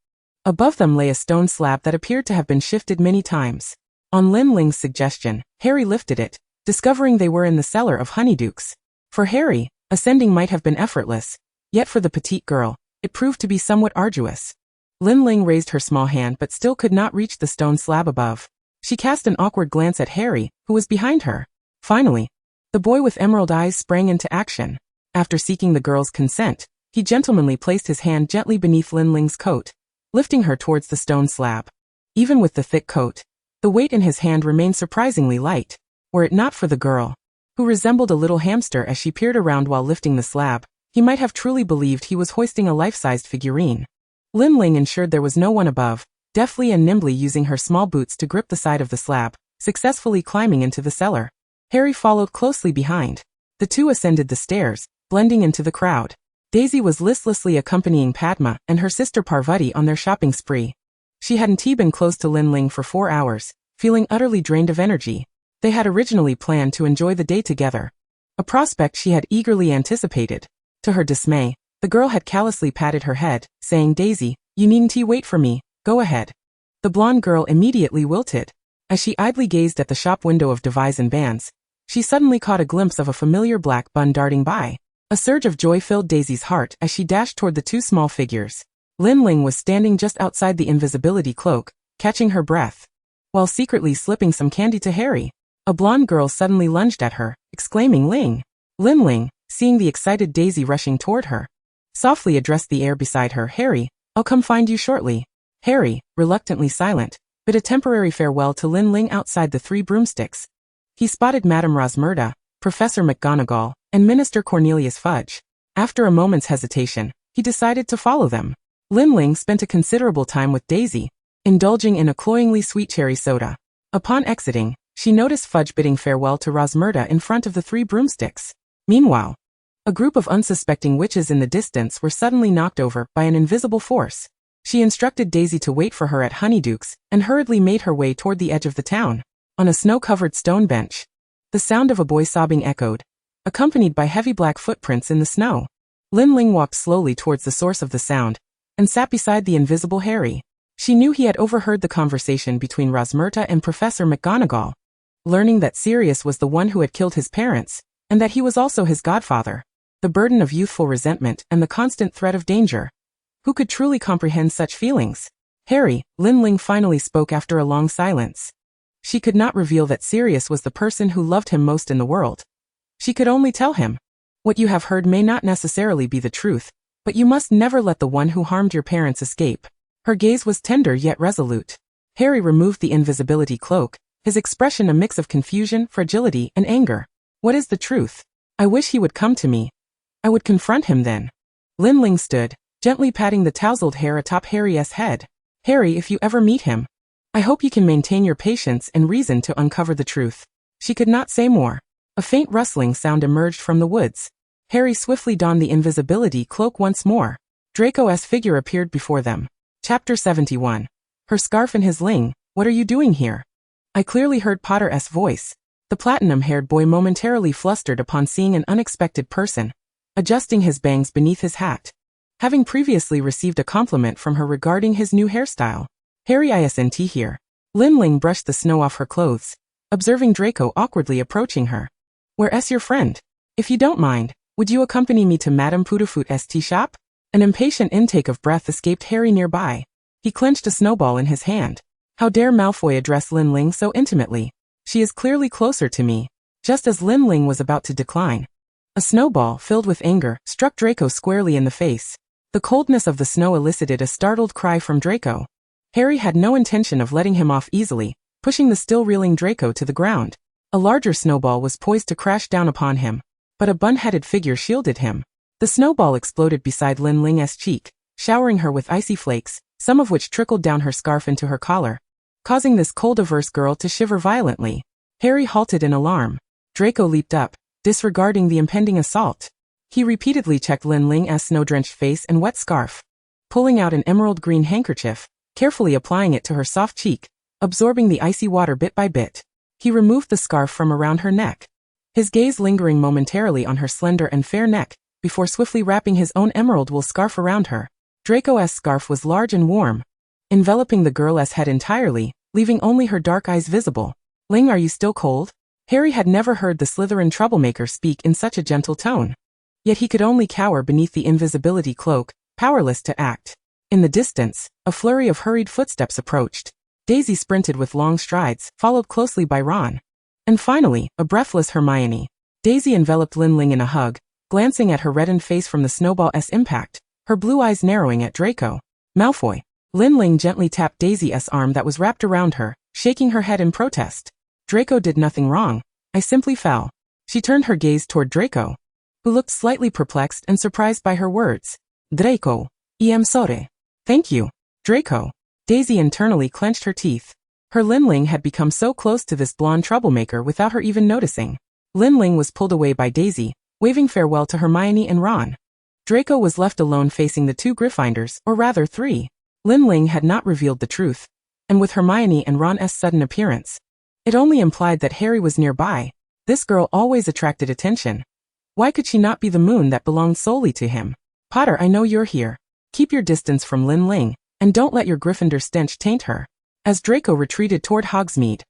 Above them lay a stone slab that appeared to have been shifted many times. On Lin Ling's suggestion, Harry lifted it, discovering they were in the cellar of Honeydukes. For Harry, ascending might have been effortless, yet for the petite girl, it proved to be somewhat arduous. Lin Ling raised her small hand but still could not reach the stone slab above. She cast an awkward glance at Harry, who was behind her. Finally, the boy with emerald eyes sprang into action. After seeking the girl's consent, he gentlemanly placed his hand gently beneath Lin Ling's coat, lifting her towards the stone slab. Even with the thick coat, the weight in his hand remained surprisingly light. Were it not for the girl, who resembled a little hamster as she peered around while lifting the slab, he might have truly believed he was hoisting a life-sized figurine. Lin Ling ensured there was no one above, deftly and nimbly using her small boots to grip the side of the slab, successfully climbing into the cellar. Harry followed closely behind. The two ascended the stairs, blending into the crowd. Daisy was listlessly accompanying Padma and her sister Parvati on their shopping spree. She hadn't been close to Lin Ling for 4 hours, feeling utterly drained of energy. They had originally planned to enjoy the day together, a prospect she had eagerly anticipated. To her dismay, the girl had callously patted her head, saying, "Daisy, you needn't wait for me, go ahead." The blonde girl immediately wilted. As she idly gazed at the shop window of Device and Bands, she suddenly caught a glimpse of a familiar black bun darting by. A surge of joy filled Daisy's heart as she dashed toward the two small figures. Lin Ling was standing just outside the invisibility cloak, catching her breath, while secretly slipping some candy to Harry. A blonde girl suddenly lunged at her, exclaiming, "Ling!" Lin Ling, seeing the excited Daisy rushing toward her, softly addressed the air beside her, "Harry, I'll come find you shortly." Harry, reluctantly silent, bid a temporary farewell to Lin Ling outside the Three Broomsticks. He spotted Madame Rosmerta, Professor McGonagall, and Minister Cornelius Fudge. After a moment's hesitation, he decided to follow them. Lin Ling spent a considerable time with Daisy, indulging in a cloyingly sweet cherry soda. Upon exiting, she noticed Fudge bidding farewell to Rosmerta in front of the Three Broomsticks. Meanwhile, a group of unsuspecting witches in the distance were suddenly knocked over by an invisible force. She instructed Daisy to wait for her at Honeydukes and hurriedly made her way toward the edge of the town. On a snow-covered stone bench, the sound of a boy sobbing echoed, accompanied by heavy black footprints in the snow. Lin Ling walked slowly towards the source of the sound and sat beside the invisible Harry. She knew he had overheard the conversation between Rosmerta and Professor McGonagall, learning that Sirius was the one who had killed his parents, and that he was also his godfather. The burden of youthful resentment and the constant threat of danger. Who could truly comprehend such feelings? Harry, Lin Ling finally spoke after a long silence. She could not reveal that Sirius was the person who loved him most in the world. She could only tell him, "What you have heard may not necessarily be the truth, but you must never let the one who harmed your parents escape." Her gaze was tender yet resolute. Harry removed the invisibility cloak, his expression a mix of confusion, fragility, and anger. "What is the truth? I wish he would come to me. I would confront him then." Lin Ling stood, gently patting the tousled hair atop Harry's head. "Harry, if you ever meet him, I hope you can maintain your patience and reason to uncover the truth." She could not say more. A faint rustling sound emerged from the woods. Harry swiftly donned the invisibility cloak once more. Draco's figure appeared before them. Chapter 71. Her scarf and his Ling, what are you doing here? I clearly heard Potter's voice. The platinum-haired boy momentarily flustered upon seeing an unexpected person, adjusting his bangs beneath his hat, having previously received a compliment from her regarding his new hairstyle. "Harry isn't here." Lin Ling brushed the snow off her clothes, observing Draco awkwardly approaching her. "Where's your friend? If you don't mind, would you accompany me to Madame Pudderfoot's tea shop?" An impatient intake of breath escaped Harry nearby. He clenched a snowball in his hand. How dare Malfoy address Lin Ling so intimately? She is clearly closer to me. Just as Lin Ling was about to decline, a snowball, filled with anger, struck Draco squarely in the face. The coldness of the snow elicited a startled cry from Draco. Harry had no intention of letting him off easily, pushing the still reeling Draco to the ground. A larger snowball was poised to crash down upon him, but a bun-headed figure shielded him. The snowball exploded beside Lin Ling's cheek, showering her with icy flakes, some of which trickled down her scarf into her collar, causing this cold-averse girl to shiver violently. Harry halted in alarm. Draco leaped up, disregarding the impending assault. He repeatedly checked Lin Ling's snow-drenched face and wet scarf, pulling out an emerald-green handkerchief, carefully applying it to her soft cheek, absorbing the icy water bit by bit. He removed the scarf from around her neck, his gaze lingering momentarily on her slender and fair neck, before swiftly wrapping his own emerald-wool scarf around her. Draco's scarf was large and warm, enveloping the girl's head entirely, leaving only her dark eyes visible. Ling, are you still cold? Harry had never heard the Slytherin troublemaker speak in such a gentle tone. Yet he could only cower beneath the invisibility cloak, powerless to act. In the distance, a flurry of hurried footsteps approached. Daisy sprinted with long strides, followed closely by Ron. And finally, a breathless Hermione. Daisy enveloped Lin Ling in a hug, glancing at her reddened face from the snowball's impact, her blue eyes narrowing at Draco Malfoy. Lin Ling gently tapped Daisy's arm that was wrapped around her, shaking her head in protest. Draco did nothing wrong. I simply fell. She turned her gaze toward Draco, who looked slightly perplexed and surprised by her words. Draco, I am sorry. Thank you, Draco. Daisy internally clenched her teeth. Her Lin Ling had become so close to this blonde troublemaker without her even noticing. Lin Ling was pulled away by Daisy, waving farewell to Hermione and Ron. Draco was left alone facing the two Gryffindors, or rather three. Lin Ling had not revealed the truth, and with Hermione and Ron's sudden appearance, it only implied that Harry was nearby. This girl always attracted attention. Why could she not be the moon that belonged solely to him? Potter, I know you're here. Keep your distance from Lin Ling, and don't let your Gryffindor stench taint her. As Draco retreated toward Hogsmeade,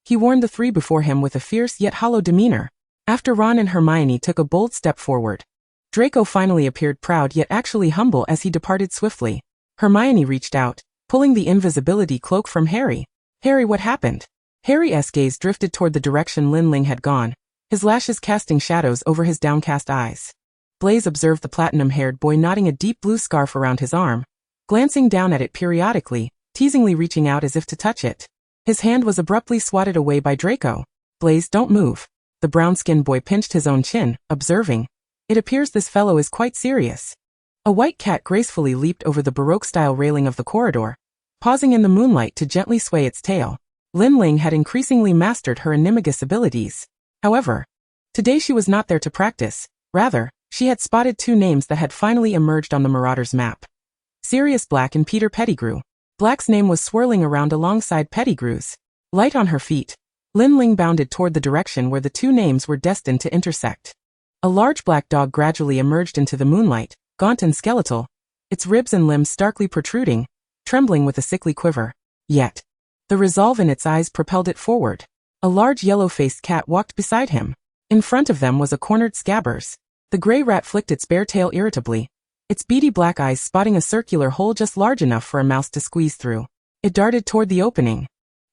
he warned the three before him with a fierce yet hollow demeanor. After Ron and Hermione took a bold step forward, Draco finally appeared proud yet actually humble as he departed swiftly. Hermione reached out, pulling the invisibility cloak from Harry. Harry, what happened? Harry's gaze drifted toward the direction Lin Ling had gone, his lashes casting shadows over his downcast eyes. Blaise observed the platinum-haired boy knotting a deep blue scarf around his arm, glancing down at it periodically, teasingly reaching out as if to touch it. His hand was abruptly swatted away by Draco. Blaise, don't move. The brown-skinned boy pinched his own chin, observing, it appears this fellow is quite serious. A white cat gracefully leaped over the Baroque-style railing of the corridor, pausing in the moonlight to gently sway its tail. Lin Ling had increasingly mastered her animagus abilities. However, today she was not there to practice. Rather, she had spotted two names that had finally emerged on the Marauders' map. Sirius Black and Peter Pettigrew. Black's name was swirling around alongside Pettigrew's. Light on her feet, Lin Ling bounded toward the direction where the two names were destined to intersect. A large black dog gradually emerged into the moonlight, gaunt and skeletal, its ribs and limbs starkly protruding, trembling with a sickly quiver. Yet, the resolve in its eyes propelled it forward. A large yellow-faced cat walked beside him. In front of them was a cornered Scabbers. The gray rat flicked its bare tail irritably, its beady black eyes spotting a circular hole just large enough for a mouse to squeeze through. It darted toward the opening.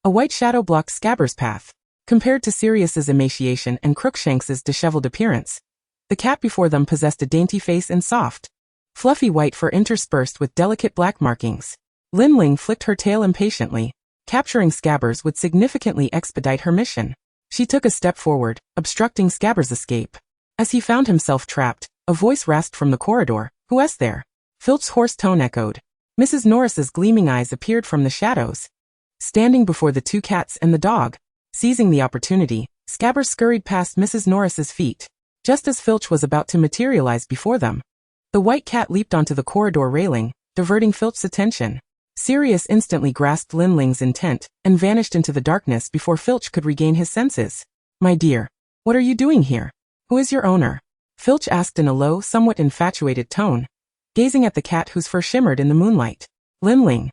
A white shadow blocked Scabbers' path. Compared to Sirius's emaciation and Crookshanks's disheveled appearance, the cat before them possessed a dainty face and soft, fluffy white fur interspersed with delicate black markings. Lin Ling flicked her tail impatiently. Capturing Scabbers would significantly expedite her mission. She took a step forward, obstructing Scabbers' escape. As he found himself trapped, a voice rasped from the corridor. Who's there? Filch's hoarse tone echoed. Mrs. Norris's gleaming eyes appeared from the shadows, standing before the two cats and the dog. Seizing the opportunity, Scabbers scurried past Mrs. Norris's feet, just as Filch was about to materialize before them. The white cat leaped onto the corridor railing, diverting Filch's attention. Sirius instantly grasped Lin Ling's intent and vanished into the darkness before Filch could regain his senses. My dear, what are you doing here? Who is your owner? Filch asked in a low, somewhat infatuated tone, gazing at the cat whose fur shimmered in the moonlight. Lin Ling,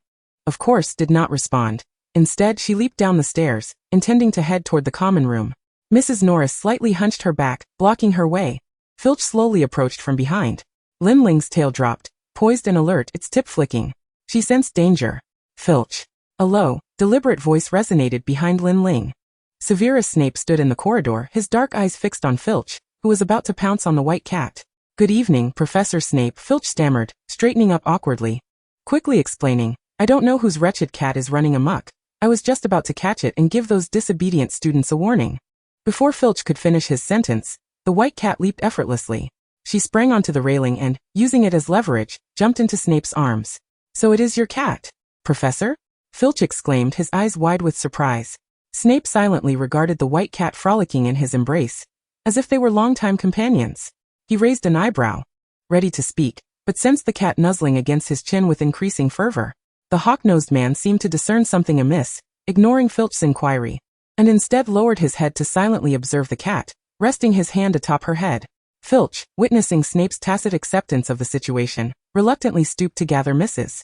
of course, did not respond. Instead, she leaped down the stairs, intending to head toward the common room. Mrs. Norris slightly hunched her back, blocking her way. Filch slowly approached from behind. Lin Ling's tail dropped, poised and alert, its tip flicking. She sensed danger. Filch. A low, deliberate voice resonated behind Lin Ling. Severus Snape stood in the corridor, his dark eyes fixed on Filch, who was about to pounce on the white cat. Good evening, Professor Snape, Filch stammered, straightening up awkwardly. Quickly explaining, I don't know whose wretched cat is running amok. I was just about to catch it and give those disobedient students a warning. Before Filch could finish his sentence, the white cat leaped effortlessly. She sprang onto the railing and, using it as leverage, jumped into Snape's arms. So it is your cat, Professor? Filch exclaimed, his eyes wide with surprise. Snape silently regarded the white cat frolicking in his embrace, as if they were longtime companions. He raised an eyebrow, ready to speak, but sensed the cat nuzzling against his chin with increasing fervor. The hawk-nosed man seemed to discern something amiss, ignoring Filch's inquiry, and instead lowered his head to silently observe the cat, resting his hand atop her head. Filch, witnessing Snape's tacit acceptance of the situation, reluctantly stooped to gather Mrs.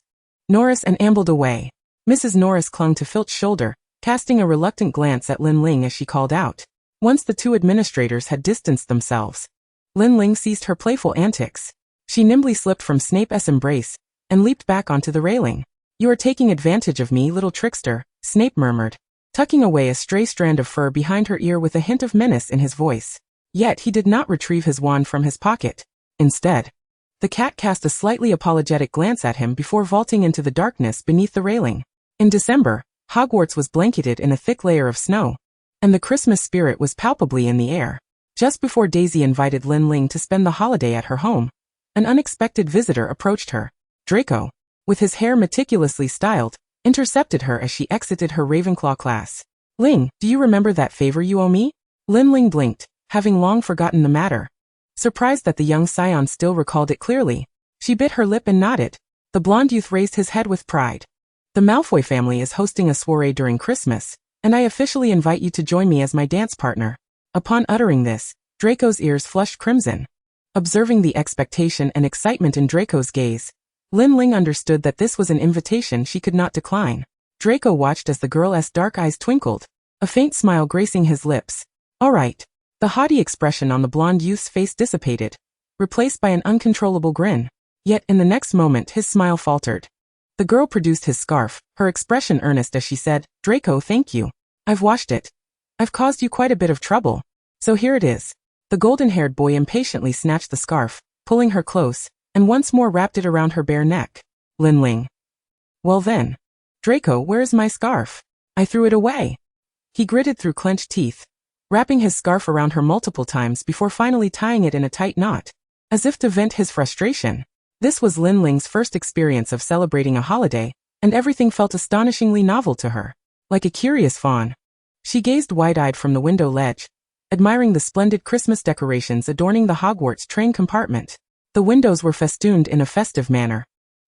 Norris and ambled away. Mrs. Norris clung to Filch's shoulder, casting a reluctant glance at Lin Ling as she called out. Once the two administrators had distanced themselves, Lin Ling ceased her playful antics. She nimbly slipped from Snape's embrace and leaped back onto the railing. "You are taking advantage of me, little trickster," Snape murmured, tucking away a stray strand of fur behind her ear with a hint of menace in his voice. Yet he did not retrieve his wand from his pocket. Instead, the cat cast a slightly apologetic glance at him before vaulting into the darkness beneath the railing. In December, Hogwarts was blanketed in a thick layer of snow, and the Christmas spirit was palpably in the air. Just before Daisy invited Lin Ling to spend the holiday at her home, an unexpected visitor approached her. Draco, with his hair meticulously styled, intercepted her as she exited her Ravenclaw class. "Ling, do you remember that favor you owe me?" Lin Ling blinked, having long forgotten the matter. Surprised that the young scion still recalled it clearly, she bit her lip and nodded. The blonde youth raised his head with pride. "The Malfoy family is hosting a soiree during Christmas, and I officially invite you to join me as my dance partner." Upon uttering this, Draco's ears flushed crimson. Observing the expectation and excitement in Draco's gaze, Lin Ling understood that this was an invitation she could not decline. Draco watched as the girl's dark eyes twinkled, a faint smile gracing his lips. "All right." The haughty expression on the blonde youth's face dissipated, replaced by an uncontrollable grin. Yet in the next moment his smile faltered. The girl produced his scarf, her expression earnest as she said, "Draco, thank you. I've washed it. I've caused you quite a bit of trouble. So here it is." The golden-haired boy impatiently snatched the scarf, pulling her close, and once more wrapped it around her bare neck. Lin Ling. "Well then. Draco, where is my scarf? I threw it away." He gritted through clenched teeth, wrapping his scarf around her multiple times before finally tying it in a tight knot, as if to vent his frustration. This was Lin Ling's first experience of celebrating a holiday, and everything felt astonishingly novel to her. Like a curious fawn, she gazed wide-eyed from the window ledge, admiring the splendid Christmas decorations adorning the Hogwarts train compartment. The windows were festooned in a festive manner,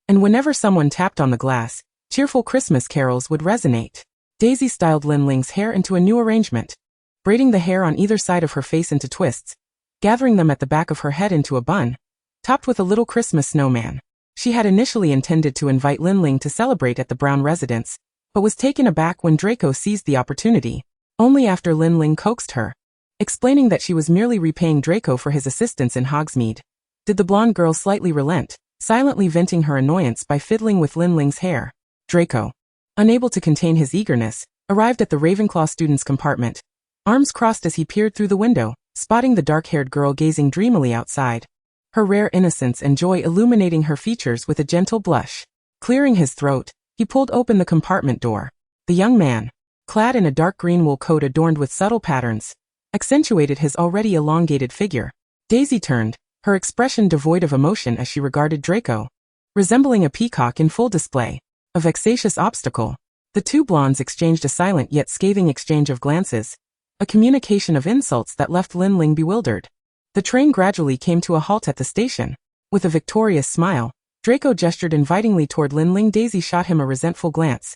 and whenever someone tapped on the glass, cheerful Christmas carols would resonate. Daisy styled Lin Ling's hair into a new arrangement, braiding the hair on either side of her face into twists, gathering them at the back of her head into a bun, topped with a little Christmas snowman. She had initially intended to invite Lin Ling to celebrate at the Brown residence, but was taken aback when Draco seized the opportunity. Only after Lin Ling coaxed her, explaining that she was merely repaying Draco for his assistance in Hogsmeade, did the blonde girl slightly relent, silently venting her annoyance by fiddling with Lin Ling's hair. Draco, unable to contain his eagerness, arrived at the Ravenclaw students' compartment, arms crossed as he peered through the window, spotting the dark-haired girl gazing dreamily outside, her rare innocence and joy illuminating her features with a gentle blush. Clearing his throat, he pulled open the compartment door. The young man, clad in a dark green wool coat adorned with subtle patterns, accentuated his already elongated figure. Daisy turned, her expression devoid of emotion as she regarded Draco, resembling a peacock in full display, a vexatious obstacle. The two blondes exchanged a silent yet scathing exchange of glances, a communication of insults that left Lin Ling bewildered. The train gradually came to a halt at the station. With a victorious smile, Draco gestured invitingly toward Lin Ling. Daisy shot him a resentful glance,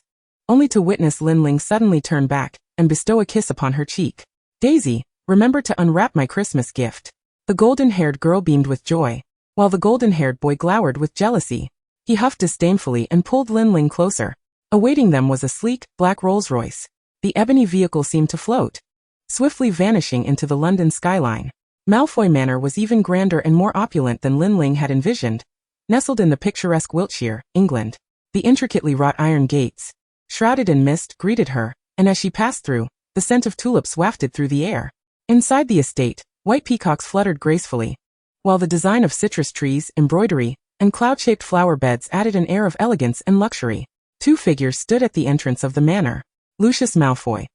only to witness Lin Ling suddenly turn back and bestow a kiss upon her cheek. "Daisy, remember to unwrap my Christmas gift." The golden-haired girl beamed with joy, while the golden-haired boy glowered with jealousy. He huffed disdainfully and pulled Lin Ling closer. Awaiting them was a sleek, black Rolls-Royce. The ebony vehicle seemed to float, swiftly vanishing into the London skyline. Malfoy Manor was even grander and more opulent than Lin Ling had envisioned, nestled in the picturesque Wiltshire, England. The intricately wrought iron gates, shrouded in mist, greeted her, and as she passed through, the scent of tulips wafted through the air. Inside the estate, white peacocks fluttered gracefully, while the design of citrus trees, embroidery, and cloud-shaped flower beds added an air of elegance and luxury. Two figures stood at the entrance of the manor. Lucius Malfoy,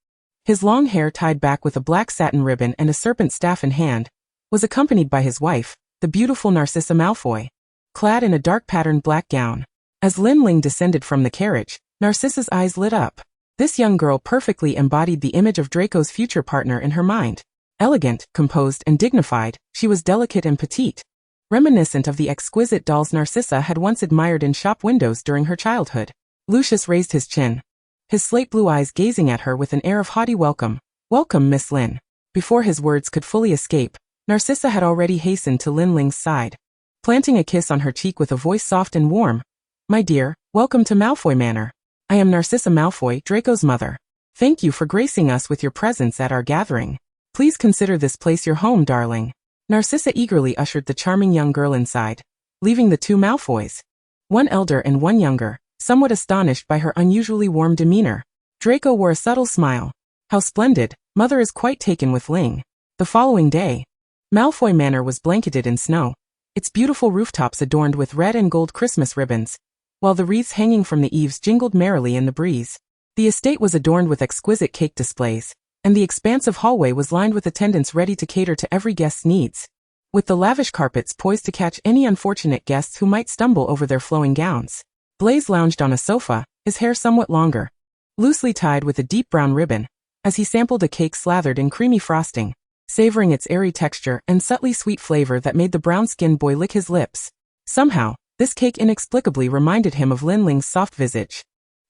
his long hair tied back with a black satin ribbon and a serpent staff in hand, was accompanied by his wife, the beautiful Narcissa Malfoy, clad in a dark patterned black gown. As Lin Ling descended from the carriage, Narcissa's eyes lit up. This young girl perfectly embodied the image of Draco's future partner in her mind. Elegant, composed, and dignified, she was delicate and petite, reminiscent of the exquisite dolls Narcissa had once admired in shop windows during her childhood. Lucius raised his chin, his slate blue eyes gazing at her with an air of haughty welcome. "Welcome, Miss Lin." Before his words could fully escape, Narcissa had already hastened to Lin Ling's side, planting a kiss on her cheek with a voice soft and warm. "My dear, welcome to Malfoy Manor. I am Narcissa Malfoy, Draco's mother." Thank you for gracing us with your presence at our gathering. Please consider this place your home, darling. Narcissa eagerly ushered the charming young girl inside, leaving the two Malfoys, one elder and one younger, somewhat astonished by her unusually warm demeanor. Draco wore a subtle smile. How splendid, mother is quite taken with Ling. The following day, Malfoy Manor was blanketed in snow, its beautiful rooftops adorned with red and gold Christmas ribbons, while the wreaths hanging from the eaves jingled merrily in the breeze. The estate was adorned with exquisite cake displays, and the expansive hallway was lined with attendants ready to cater to every guest's needs, with the lavish carpets poised to catch any unfortunate guests who might stumble over their flowing gowns. Blaise lounged on a sofa, his hair somewhat longer, loosely tied with a deep brown ribbon, as he sampled a cake slathered in creamy frosting, savoring its airy texture and subtly sweet flavor that made the brown-skinned boy lick his lips. Somehow, this cake inexplicably reminded him of Lin Ling's soft visage.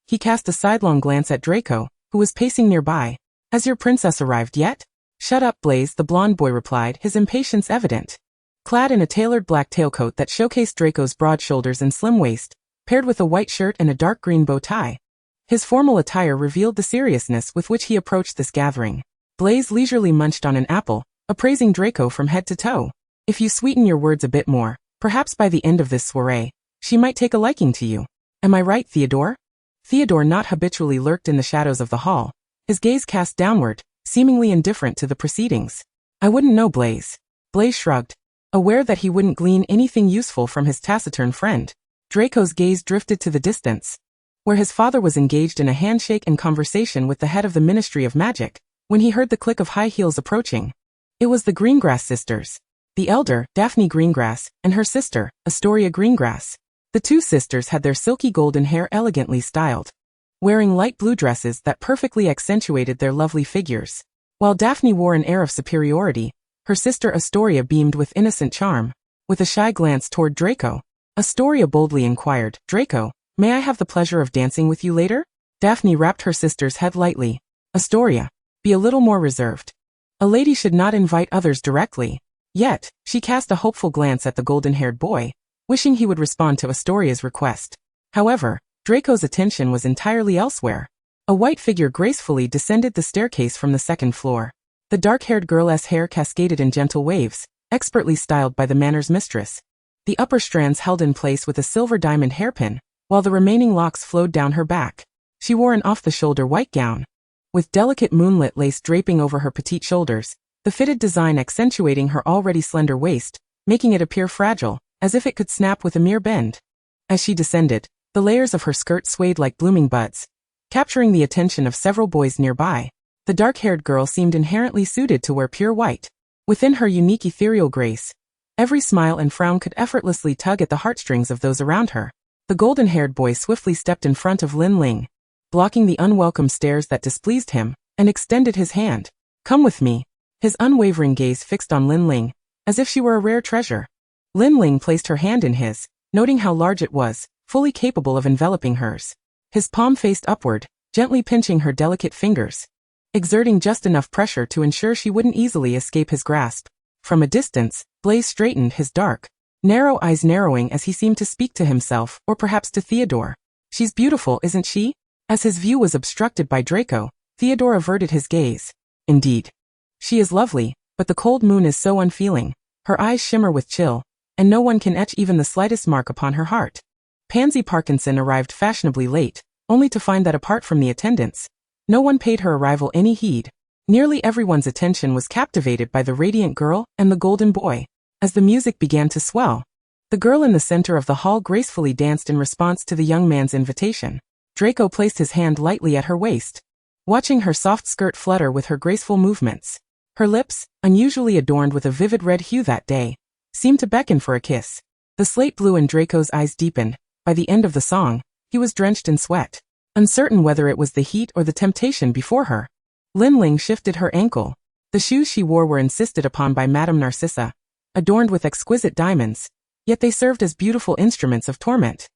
He cast a sidelong glance at Draco, who was pacing nearby. Has your princess arrived yet? Shut up, Blaise, the blonde boy replied, his impatience evident. Clad in a tailored black tailcoat that showcased Draco's broad shoulders and slim waist, paired with a white shirt and a dark green bow tie, his formal attire revealed the seriousness with which he approached this gathering. Blaise leisurely munched on an apple, appraising Draco from head to toe. If you sweeten your words a bit more, perhaps by the end of this soiree, she might take a liking to you. Am I right, Theodore? Theodore not habitually lurked in the shadows of the hall, his gaze cast downward, seemingly indifferent to the proceedings. I wouldn't know, Blaise. Blaise shrugged, aware that he wouldn't glean anything useful from his taciturn friend. Draco's gaze drifted to the distance, where his father was engaged in a handshake and conversation with the head of the Ministry of Magic, when he heard the click of high heels approaching. It was the Greengrass sisters. The elder, Daphne Greengrass, and her sister, Astoria Greengrass. The two sisters had their silky golden hair elegantly styled, wearing light blue dresses that perfectly accentuated their lovely figures. While Daphne wore an air of superiority, her sister Astoria beamed with innocent charm. With a shy glance toward Draco, Astoria boldly inquired, Draco, may I have the pleasure of dancing with you later? Daphne rapped her sister's head lightly. Astoria, be a little more reserved. A lady should not invite others directly. Yet, she cast a hopeful glance at the golden-haired boy, wishing he would respond to Astoria's request. However, Draco's attention was entirely elsewhere. A white figure gracefully descended the staircase from the second floor. The dark-haired girl's hair cascaded in gentle waves, expertly styled by the manor's mistress. The upper strands held in place with a silver diamond hairpin, while the remaining locks flowed down her back. She wore an off-the-shoulder white gown, with delicate moonlit lace draping over her petite shoulders, the fitted design accentuating her already slender waist, making it appear fragile, as if it could snap with a mere bend. As she descended, the layers of her skirt swayed like blooming buds, capturing the attention of several boys nearby. The dark-haired girl seemed inherently suited to wear pure white. Within her unique ethereal grace, every smile and frown could effortlessly tug at the heartstrings of those around her. The golden-haired boy swiftly stepped in front of Lin Ling, blocking the unwelcome stares that displeased him, and extended his hand. Come with me. His unwavering gaze fixed on Lin Ling, as if she were a rare treasure. Lin Ling placed her hand in his, noting how large it was, fully capable of enveloping hers. His palm faced upward, gently pinching her delicate fingers, exerting just enough pressure to ensure she wouldn't easily escape his grasp. From a distance, Blaise straightened, his dark, narrow eyes narrowing as he seemed to speak to himself, or perhaps to Theodore. She's beautiful, isn't she? As his view was obstructed by Draco, Theodore averted his gaze. Indeed. She is lovely, but the cold moon is so unfeeling. Her eyes shimmer with chill, and no one can etch even the slightest mark upon her heart. Pansy Parkinson arrived fashionably late, only to find that apart from the attendants, no one paid her arrival any heed. Nearly everyone's attention was captivated by the radiant girl and the golden boy. As the music began to swell, the girl in the center of the hall gracefully danced in response to the young man's invitation. Draco placed his hand lightly at her waist, watching her soft skirt flutter with her graceful movements. Her lips, unusually adorned with a vivid red hue that day, seemed to beckon for a kiss. The slate blue in Draco's eyes deepened. By the end of the song, he was drenched in sweat, uncertain whether it was the heat or the temptation before her. Lin Ling shifted her ankle. The shoes she wore were insisted upon by Madame Narcissa, adorned with exquisite diamonds, yet they served as beautiful instruments of torment.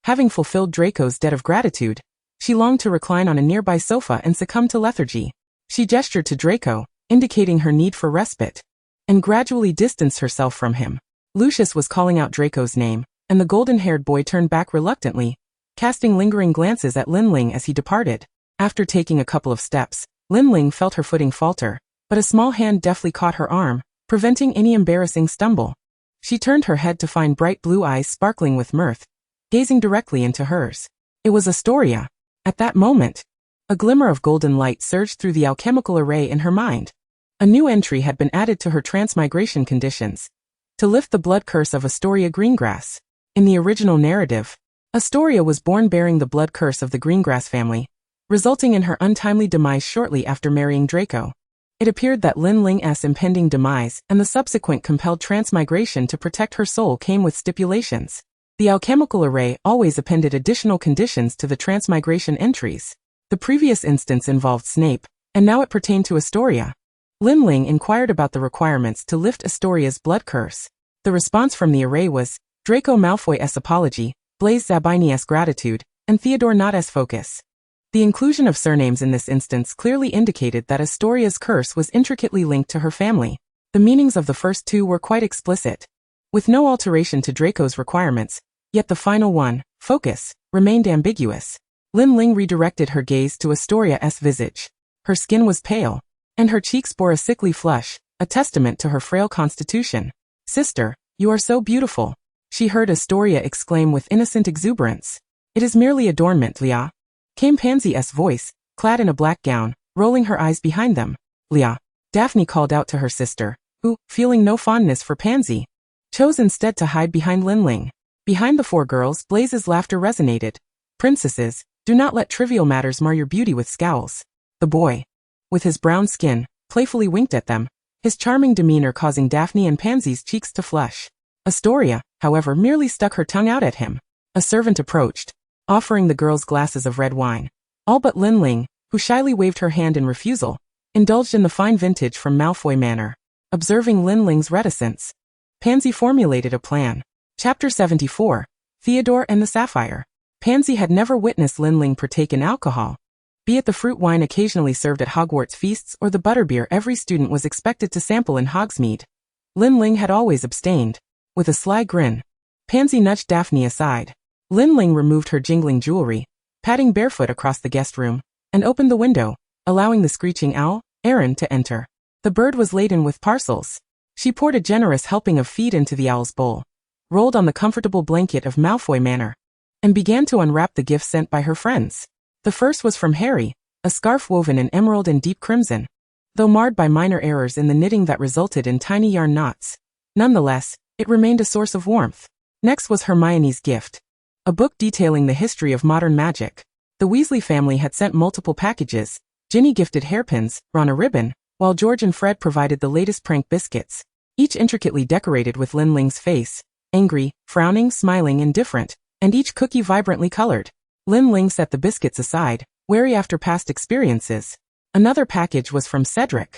Having fulfilled Draco's debt of gratitude, she longed to recline on a nearby sofa and succumb to lethargy. She gestured to Draco, indicating her need for respite, and gradually distanced herself from him. Lucius was calling out Draco's name, and the golden-haired boy turned back reluctantly, casting lingering glances at Lin Ling as he departed. After taking a couple of steps, Lin Ling felt her footing falter, but a small hand deftly caught her arm, preventing any embarrassing stumble. She turned her head to find bright blue eyes sparkling with mirth, gazing directly into hers. It was Astoria. At that moment, a glimmer of golden light surged through the alchemical array in her mind. A new entry had been added to her transmigration conditions, to lift the blood curse of Astoria Greengrass. In the original narrative, Astoria was born bearing the blood curse of the Greengrass family, resulting in her untimely demise shortly after marrying Draco. It appeared that Lin Ling's impending demise and the subsequent compelled transmigration to protect her soul came with stipulations. The alchemical array always appended additional conditions to the transmigration entries. The previous instance involved Snape, and now it pertained to Astoria. Lin Ling inquired about the requirements to lift Astoria's blood curse. The response from the array was Draco Malfoy's apology, Blaise Zabini's gratitude, and Theodore Nott's focus. The inclusion of surnames in this instance clearly indicated that Astoria's curse was intricately linked to her family. The meanings of the first two were quite explicit, with no alteration to Draco's requirements, yet the final one, focus, remained ambiguous. Lin Ling redirected her gaze to Astoria's visage. Her skin was pale, and her cheeks bore a sickly flush, a testament to her frail constitution. "Sister, you are so beautiful," she heard Astoria exclaim with innocent exuberance. "It is merely adornment, Leah," came Pansy's voice, clad in a black gown, rolling her eyes behind them. "Leah," Daphne called out to her sister, who, feeling no fondness for Pansy, chose instead to hide behind Lin Ling. Behind the four girls, Blaise's laughter resonated. "Princesses, do not let trivial matters mar your beauty with scowls." The boy, with his brown skin, playfully winked at them, his charming demeanor causing Daphne and Pansy's cheeks to flush. Astoria, however, merely stuck her tongue out at him. A servant approached, offering the girls glasses of red wine. All but Lin Ling, who shyly waved her hand in refusal, indulged in the fine vintage from Malfoy Manor. Observing Lin Ling's reticence, Pansy formulated a plan. Chapter 74, Theodore and the Sapphire. Pansy had never witnessed Lin Ling partake in alcohol. Be it the fruit wine occasionally served at Hogwarts feasts or the butterbeer every student was expected to sample in Hogsmeade, Lin Ling had always abstained. With a sly grin, Pansy nudged Daphne aside. Lin Ling removed her jingling jewelry, padding barefoot across the guest room, and opened the window, allowing the screeching owl, Aaron, to enter. The bird was laden with parcels. She poured a generous helping of feed into the owl's bowl, rolled on the comfortable blanket of Malfoy Manor, and began to unwrap the gifts sent by her friends. The first was from Harry, a scarf woven in emerald and deep crimson. Though marred by minor errors in the knitting that resulted in tiny yarn knots, nonetheless, it remained a source of warmth. Next was Hermione's gift, a book detailing the history of modern magic. The Weasley family had sent multiple packages. Ginny gifted hairpins, Ron a ribbon, while George and Fred provided the latest prank biscuits, each intricately decorated with Lin Ling's face, angry, frowning, smiling, indifferent, and each cookie vibrantly colored. Lin Ling set the biscuits aside, wary after past experiences. Another package was from Cedric,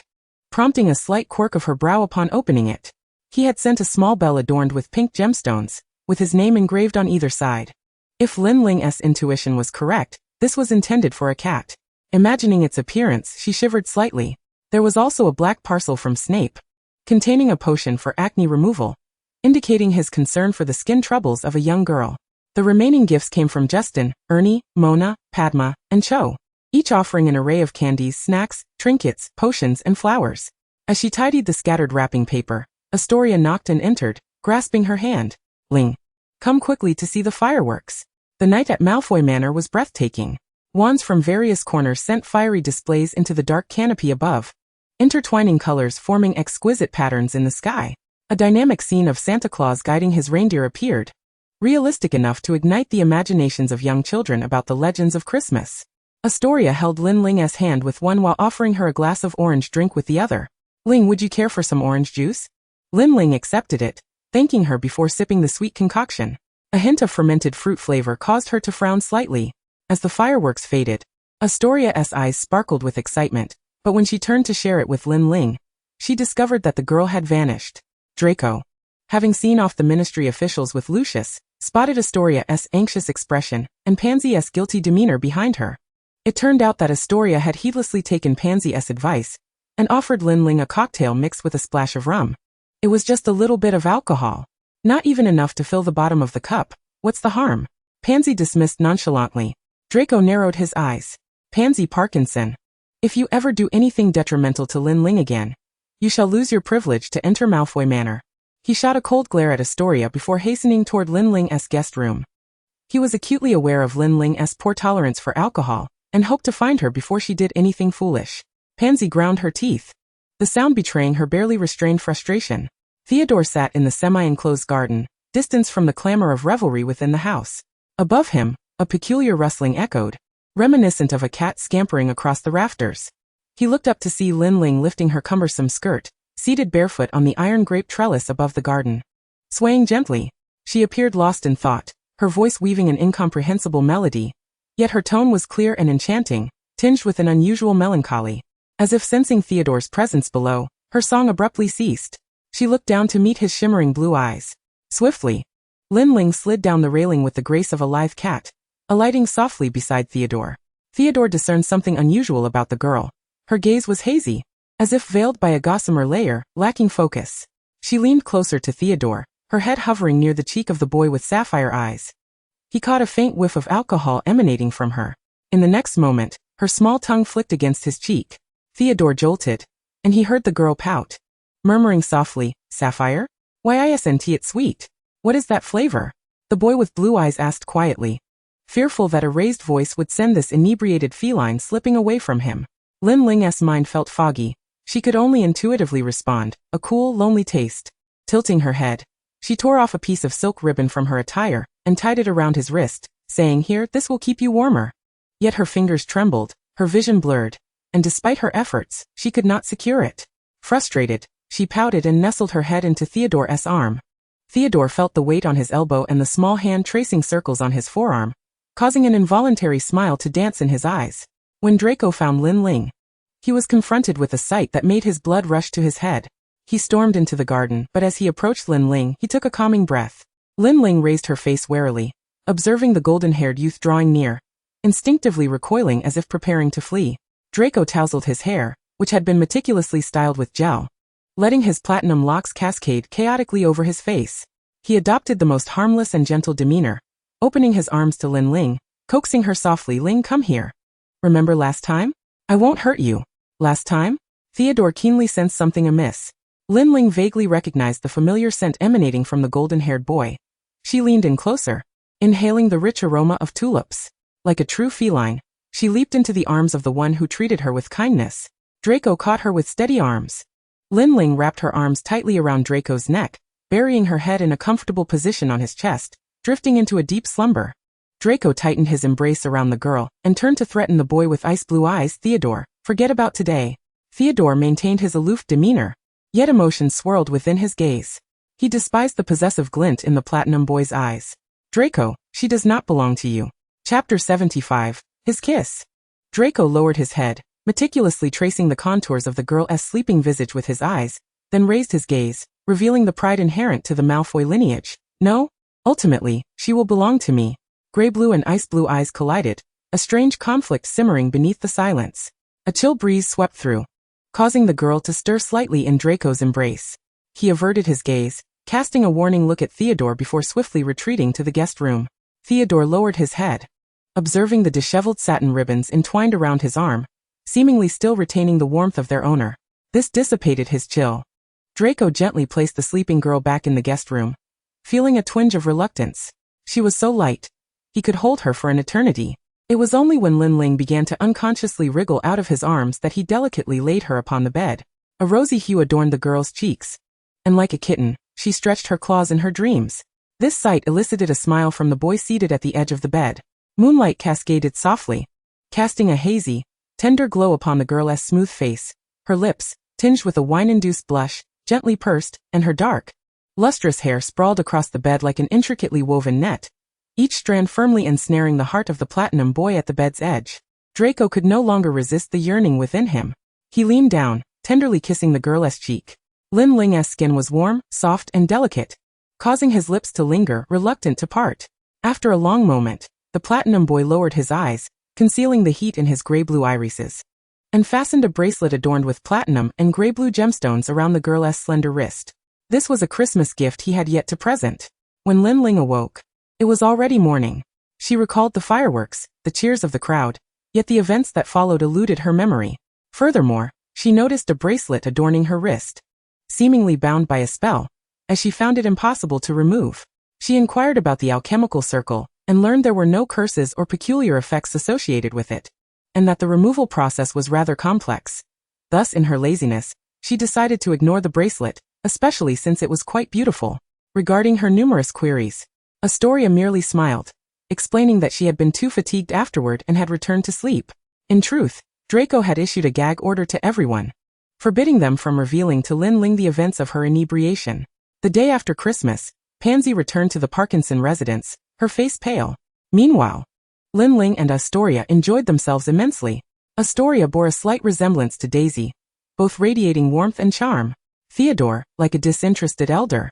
prompting a slight quirk of her brow upon opening it. He had sent a small bell adorned with pink gemstones, with his name engraved on either side. If Lin Ling's intuition was correct, this was intended for a cat. Imagining its appearance, she shivered slightly. There was also a black parcel from Snape, containing a potion for acne removal, indicating his concern for the skin troubles of a young girl. The remaining gifts came from Justin, Ernie, Mona, Padma, and Cho, each offering an array of candies, snacks, trinkets, potions, and flowers. As she tidied the scattered wrapping paper, Astoria knocked and entered, grasping her hand. "Ling, come quickly to see the fireworks." The night at Malfoy Manor was breathtaking. Wands from various corners sent fiery displays into the dark canopy above, intertwining colors forming exquisite patterns in the sky. A dynamic scene of Santa Claus guiding his reindeer appeared, realistic enough to ignite the imaginations of young children about the legends of Christmas. Astoria held Lin Ling's hand with one while offering her a glass of orange drink with the other. "Ling, would you care for some orange juice?" Lin Ling accepted it, thanking her before sipping the sweet concoction. A hint of fermented fruit flavor caused her to frown slightly. As the fireworks faded, Astoria's eyes sparkled with excitement, but when she turned to share it with Lin Ling, she discovered that the girl had vanished. Draco, having seen off the ministry officials with Lucius, spotted Astoria's anxious expression and Pansy's guilty demeanor behind her. It turned out that Astoria had heedlessly taken Pansy's advice and offered Lin Ling a cocktail mixed with a splash of rum. It was just a little bit of alcohol, not even enough to fill the bottom of the cup. What's the harm? Pansy dismissed nonchalantly. Draco narrowed his eyes. Pansy Parkinson. If you ever do anything detrimental to Lin Ling again, you shall lose your privilege to enter Malfoy Manor. He shot a cold glare at Astoria before hastening toward Lin Ling's guest room. He was acutely aware of Lin Ling's poor tolerance for alcohol, and hoped to find her before she did anything foolish. Pansy ground her teeth, the sound betraying her barely restrained frustration. Theodore sat in the semi-enclosed garden, distance from the clamor of revelry within the house. Above him, a peculiar rustling echoed, reminiscent of a cat scampering across the rafters. He looked up to see Lin Ling lifting her cumbersome skirt, seated barefoot on the iron grape trellis above the garden. Swaying gently, she appeared lost in thought, her voice weaving an incomprehensible melody, yet her tone was clear and enchanting, tinged with an unusual melancholy. As if sensing Theodore's presence below, her song abruptly ceased. She looked down to meet his shimmering blue eyes. Swiftly, Lin Ling slid down the railing with the grace of a lithe cat, alighting softly beside Theodore. Theodore discerned something unusual about the girl. Her gaze was hazy, as if veiled by a gossamer layer, lacking focus. She leaned closer to Theodore, her head hovering near the cheek of the boy with sapphire eyes. He caught a faint whiff of alcohol emanating from her. In the next moment, her small tongue flicked against his cheek. Theodore jolted, and he heard the girl pout, murmuring softly, "Sapphire? Why isn't it sweet? What is that flavor?" The boy with blue eyes asked quietly, fearful that a raised voice would send this inebriated feline slipping away from him. Lin Ling's mind felt foggy. She could only intuitively respond, a cool, lonely taste. Tilting her head, she tore off a piece of silk ribbon from her attire and tied it around his wrist, saying, "Here, this will keep you warmer." Yet her fingers trembled, her vision blurred, and despite her efforts, she could not secure it. Frustrated, she pouted and nestled her head into Theodore's arm. Theodore felt the weight on his elbow and the small hand tracing circles on his forearm, causing an involuntary smile to dance in his eyes. When Draco found Lin Ling, he was confronted with a sight that made his blood rush to his head. He stormed into the garden, but as he approached Lin Ling, he took a calming breath. Lin Ling raised her face warily, observing the golden-haired youth drawing near, instinctively recoiling as if preparing to flee. Draco tousled his hair, which had been meticulously styled with gel, letting his platinum locks cascade chaotically over his face. He adopted the most harmless and gentle demeanor, opening his arms to Lin Ling, coaxing her softly, "Ling, come here. Remember last time? I won't hurt you." Last time? Theodore keenly sensed something amiss. Lin Ling vaguely recognized the familiar scent emanating from the golden-haired boy. She leaned in closer, inhaling the rich aroma of tulips. Like a true feline, she leaped into the arms of the one who treated her with kindness. Draco caught her with steady arms. Lin Ling wrapped her arms tightly around Draco's neck, burying her head in a comfortable position on his chest, drifting into a deep slumber. Draco tightened his embrace around the girl and turned to threaten the boy with ice-blue eyes. "Theodore, forget about today." Theodore maintained his aloof demeanor, yet emotion swirled within his gaze. He despised the possessive glint in the platinum boy's eyes. "Draco, she does not belong to you." Chapter 75, His Kiss. Draco lowered his head, meticulously tracing the contours of the girl's sleeping visage with his eyes, then raised his gaze, revealing the pride inherent to the Malfoy lineage. "No, ultimately, she will belong to me." Gray-blue and ice-blue eyes collided, a strange conflict simmering beneath the silence. A chill breeze swept through, causing the girl to stir slightly in Draco's embrace. He averted his gaze, casting a warning look at Theodore before swiftly retreating to the guest room. Theodore lowered his head, observing the disheveled satin ribbons entwined around his arm, seemingly still retaining the warmth of their owner. This dissipated his chill. Draco gently placed the sleeping girl back in the guest room, feeling a twinge of reluctance. She was so light, he could hold her for an eternity. It was only when Lin Ling began to unconsciously wriggle out of his arms that he delicately laid her upon the bed. A rosy hue adorned the girl's cheeks, and like a kitten, she stretched her claws in her dreams. This sight elicited a smile from the boy seated at the edge of the bed. Moonlight cascaded softly, casting a hazy, tender glow upon the girl's smooth face, her lips, tinged with a wine-induced blush, gently pursed, and her dark, lustrous hair sprawled across the bed like an intricately woven net, each strand firmly ensnaring the heart of the platinum boy at the bed's edge. Draco could no longer resist the yearning within him. He leaned down, tenderly kissing the girl's cheek. Lin Ling's skin was warm, soft, and delicate, causing his lips to linger, reluctant to part. After a long moment, the platinum boy lowered his eyes, concealing the heat in his gray-blue irises, and fastened a bracelet adorned with platinum and gray-blue gemstones around the girl's slender wrist. This was a Christmas gift he had yet to present. When Lin Ling awoke, it was already morning. She recalled the fireworks, the cheers of the crowd, Yet the events that followed eluded her memory. Furthermore, she noticed a bracelet adorning her wrist, seemingly bound by a spell, as she found it impossible to remove. She inquired about the alchemical circle, and learned there were no curses or peculiar effects associated with it, and that the removal process was rather complex. Thus, in her laziness, she decided to ignore the bracelet, especially since it was quite beautiful. Regarding her numerous queries, Astoria merely smiled, explaining that she had been too fatigued afterward and had returned to sleep. In truth, Draco had issued a gag order to everyone, forbidding them from revealing to Lin Ling the events of her inebriation. The day after Christmas, Pansy returned to the Parkinson residence, her face pale. Meanwhile, Lin Ling and Astoria enjoyed themselves immensely. Astoria bore a slight resemblance to Daisy, both radiating warmth and charm. Theodore, like a disinterested elder,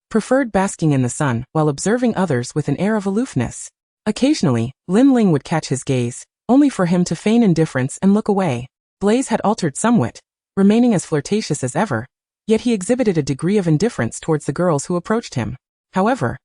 preferred basking in the sun while observing others with an air of aloofness. Occasionally, Lin Ling would catch his gaze, only for him to feign indifference and look away. Blaise had altered somewhat, remaining as flirtatious as ever, yet he exhibited a degree of indifference towards the girls who approached him. However,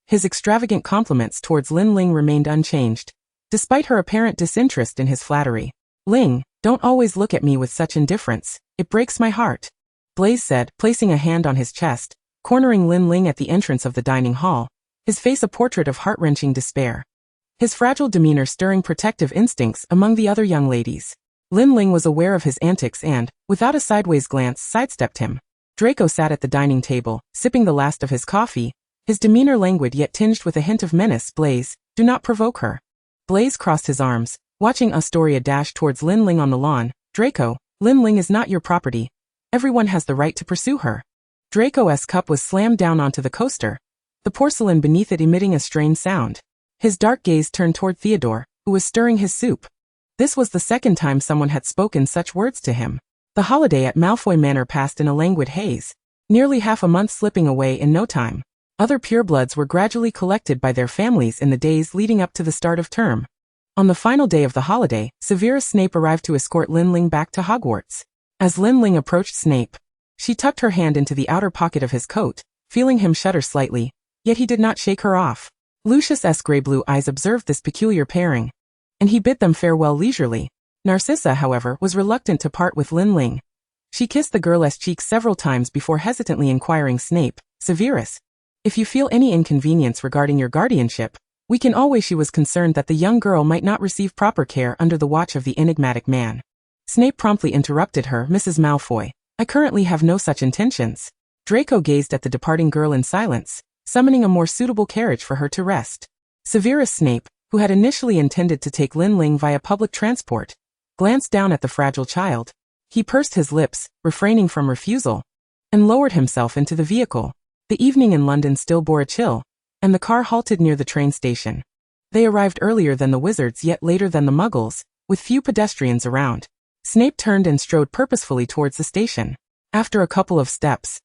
his extravagant compliments towards Lin Ling remained unchanged, despite her apparent disinterest in his flattery. "Ling, don't always look at me with such indifference, it breaks my heart," Blaise said, placing a hand on his chest, cornering Lin Ling at the entrance of the dining hall, his face a portrait of heart-wrenching despair, his fragile demeanor stirring protective instincts among the other young ladies. Lin Ling was aware of his antics and, without a sideways glance, sidestepped him. Draco sat at the dining table, sipping the last of his coffee, his demeanor languid yet tinged with a hint of menace. "Blaise, do not provoke her." Blaise crossed his arms, watching Astoria dash towards Lin Ling on the lawn. "Draco, Lin Ling is not your property. Everyone has the right to pursue her." Draco's cup was slammed down onto the coaster, the porcelain beneath it emitting a strained sound. His dark gaze turned toward Theodore, who was stirring his soup. This was the second time someone had spoken such words to him. The holiday at Malfoy Manor passed in a languid haze, nearly half a month slipping away in no time. Other purebloods were gradually collected by their families in the days leading up to the start of term. On the final day of the holiday, Severus Snape arrived to escort Lin Ling back to Hogwarts. As Lin Ling approached Snape, she tucked her hand into the outer pocket of his coat, feeling him shudder slightly, yet he did not shake her off. Lucius's grey-blue eyes observed this peculiar pairing, and he bid them farewell leisurely. Narcissa, however, was reluctant to part with Lin Ling. She kissed the girl's cheek several times before hesitantly inquiring, "Snape, Severus, if you feel any inconvenience regarding your guardianship, we can always." She was concerned that the young girl might not receive proper care under the watch of the enigmatic man. Snape promptly interrupted her. "Mrs. Malfoy, I currently have no such intentions." Draco gazed at the departing girl in silence, summoning a more suitable carriage for her to rest. Severus Snape, who had initially intended to take Lin Ling via public transport, glanced down at the fragile child. He pursed his lips, refraining from refusal, and lowered himself into the vehicle. The evening in London still bore a chill, and the car halted near the train station. They arrived earlier than the wizards yet later than the muggles, with few pedestrians around. Snape turned and strode purposefully towards the station. After a couple of steps,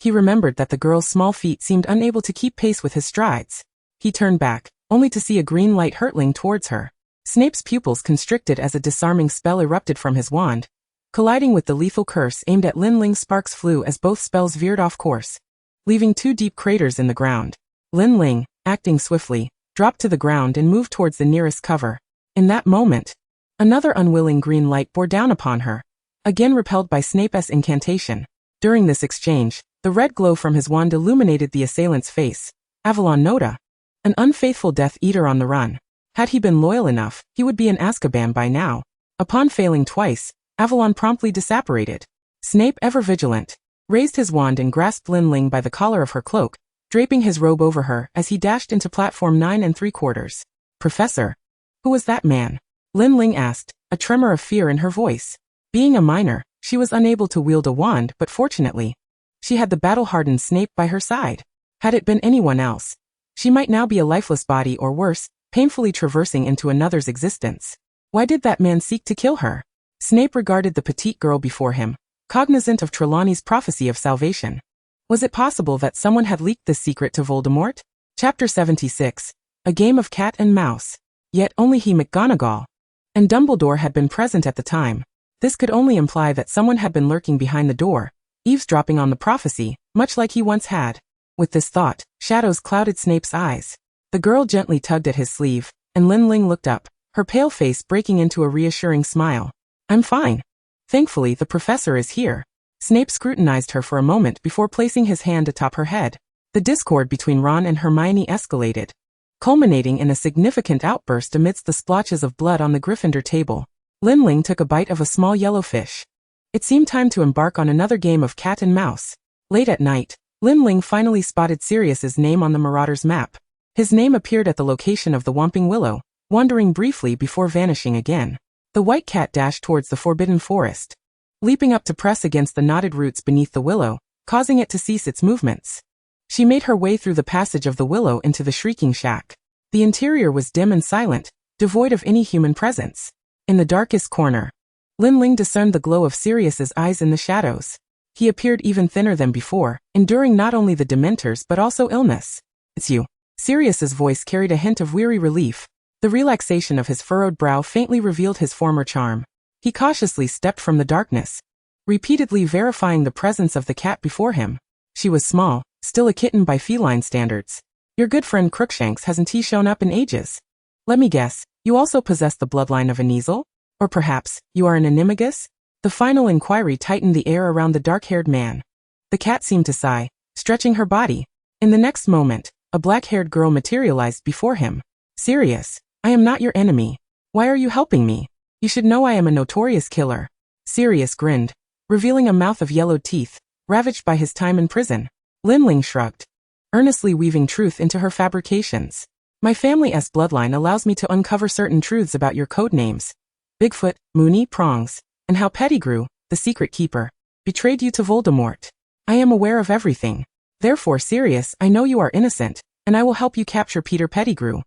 he remembered that the girl's small feet seemed unable to keep pace with his strides. He turned back, only to see a green light hurtling towards her. Snape's pupils constricted as a disarming spell erupted from his wand, colliding with the lethal curse aimed at Lin Ling. Sparks flew as both spells veered off course, leaving two deep craters in the ground. Lin Ling, acting swiftly, dropped to the ground and moved towards the nearest cover. In that moment, another unwilling green light bore down upon her, again repelled by Snape's incantation. During this exchange, the red glow from his wand illuminated the assailant's face. Avalon Nota, an unfaithful Death Eater on the run. Had he been loyal enough, he would be in Azkaban by now. Upon failing twice, Avalon promptly disapparated. Snape, ever vigilant, raised his wand and grasped Lin Ling by the collar of her cloak, draping his robe over her as he dashed into platform 9 3/4. "Professor, who was that man?" Lin Ling asked, a tremor of fear in her voice. Being a minor, she was unable to wield a wand, but fortunately, she had the battle-hardened Snape by her side. Had it been anyone else, she might now be a lifeless body or worse, painfully traversing into another's existence. Why did that man seek to kill her? Snape regarded the petite girl before him, cognizant of Trelawney's prophecy of salvation. Was it possible that someone had leaked this secret to Voldemort? Chapter 76. A game of cat and mouse. Yet only he, McGonagall, and Dumbledore had been present at the time. This could only imply that someone had been lurking behind the door, eavesdropping on the prophecy, much like he once had. With this thought, shadows clouded Snape's eyes. The girl gently tugged at his sleeve, and Lin Ling looked up, her pale face breaking into a reassuring smile. I'm fine. Thankfully, the professor is here. Snape scrutinized her for a moment before placing his hand atop her head. The discord between Ron and Hermione escalated, culminating in a significant outburst amidst the splotches of blood on the Gryffindor table. Lin Ling took a bite of a small yellow fish. It seemed time to embark on another game of cat and mouse. Late at night, Lin Ling finally spotted Sirius's name on the Marauder's map. His name appeared at the location of the Whomping Willow, wandering briefly before vanishing again. The white cat dashed towards the forbidden forest, leaping up to press against the knotted roots beneath the willow, causing it to cease its movements. She made her way through the passage of the willow into the shrieking shack. The interior was dim and silent, devoid of any human presence. In the darkest corner, Lin Ling discerned the glow of Sirius's eyes in the shadows. He appeared even thinner than before, enduring not only the Dementors but also illness. It's you. Sirius's voice carried a hint of weary relief. The relaxation of his furrowed brow faintly revealed his former charm. He cautiously stepped from the darkness, repeatedly verifying the presence of the cat before him. She was small, still a kitten by feline standards. Your good friend Crookshanks hasn't he shown up in ages? Let me guess, you also possess the bloodline of a Kneazle? Or perhaps, you are an Animagus? The final inquiry tightened the air around the dark-haired man. The cat seemed to sigh, stretching her body. In the next moment, a black-haired girl materialized before him. Sirius, I am not your enemy. Why are you helping me? You should know I am a notorious killer. Sirius grinned, revealing a mouth of yellowed teeth, ravaged by his time in prison. Lin Ling shrugged, earnestly weaving truth into her fabrications. My family's bloodline allows me to uncover certain truths about your code names. Bigfoot, Mooney, Prongs, and how Pettigrew, the secret keeper, betrayed you to Voldemort. I am aware of everything. Therefore, Sirius, I know you are innocent, and I will help you capture Peter Pettigrew.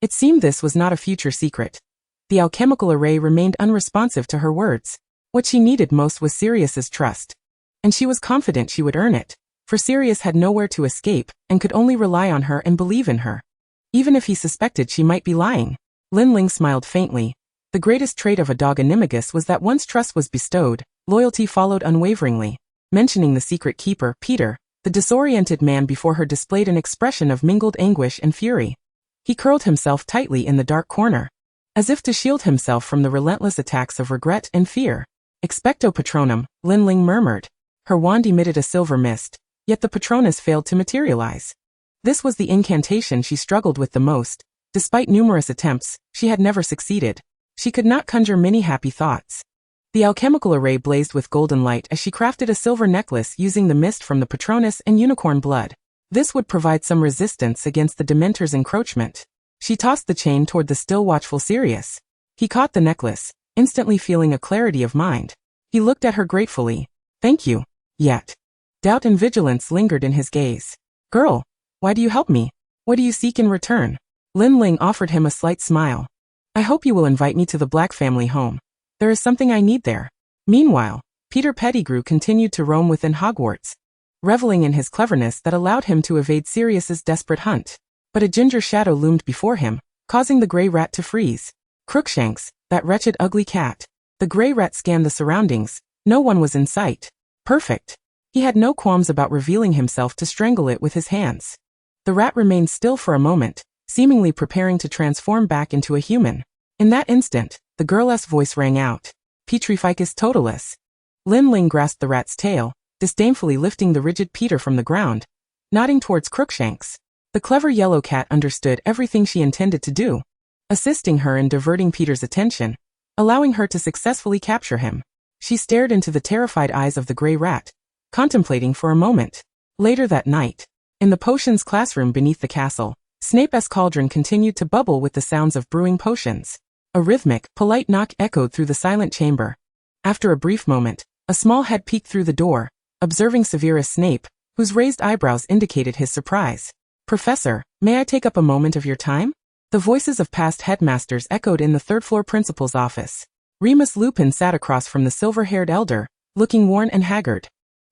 It seemed this was not a future secret. The alchemical array remained unresponsive to her words. What she needed most was Sirius's trust. And she was confident she would earn it, for Sirius had nowhere to escape, and could only rely on her and believe in her. Even if he suspected she might be lying. Lin Ling smiled faintly. The greatest trait of a dog Animagus was that once trust was bestowed, loyalty followed unwaveringly. Mentioning the secret keeper, Peter, the disoriented man before her displayed an expression of mingled anguish and fury. He curled himself tightly in the dark corner, as if to shield himself from the relentless attacks of regret and fear. Expecto Patronum, Lin Ling murmured. Her wand emitted a silver mist, yet the Patronus failed to materialize. This was the incantation she struggled with the most. Despite numerous attempts, she had never succeeded. She could not conjure many happy thoughts. The alchemical array blazed with golden light as she crafted a silver necklace using the mist from the Patronus and unicorn blood. This would provide some resistance against the Dementor's encroachment. She tossed the chain toward the still watchful Sirius. He caught the necklace, instantly feeling a clarity of mind. He looked at her gratefully. Thank you. Yet, doubt and vigilance lingered in his gaze. Girl, why do you help me? What do you seek in return? Lin Ling offered him a slight smile. I hope you will invite me to the Black family home. There is something I need there. Meanwhile, Peter Pettigrew continued to roam within Hogwarts, reveling in his cleverness that allowed him to evade Sirius's desperate hunt. But a ginger shadow loomed before him, causing the grey rat to freeze. Crookshanks, that wretched ugly cat. The grey rat scanned the surroundings. No one was in sight. Perfect. He had no qualms about revealing himself to strangle it with his hands. The rat remained still for a moment, seemingly preparing to transform back into a human. In that instant, the girl's voice rang out. Petrificus totalis. Lin Ling grasped the rat's tail, disdainfully lifting the rigid Peter from the ground, nodding towards Crookshanks. The clever yellow cat understood everything she intended to do, assisting her in diverting Peter's attention, allowing her to successfully capture him. She stared into the terrified eyes of the grey rat, contemplating for a moment. Later that night, in the potions classroom beneath the castle, Snape's cauldron continued to bubble with the sounds of brewing potions. A rhythmic, polite knock echoed through the silent chamber. After a brief moment, a small head peeked through the door, observing Severus Snape, whose raised eyebrows indicated his surprise. Professor, may I take up a moment of your time? The voices of past headmasters echoed in the third-floor principal's office. Remus Lupin sat across from the silver-haired elder, looking worn and haggard.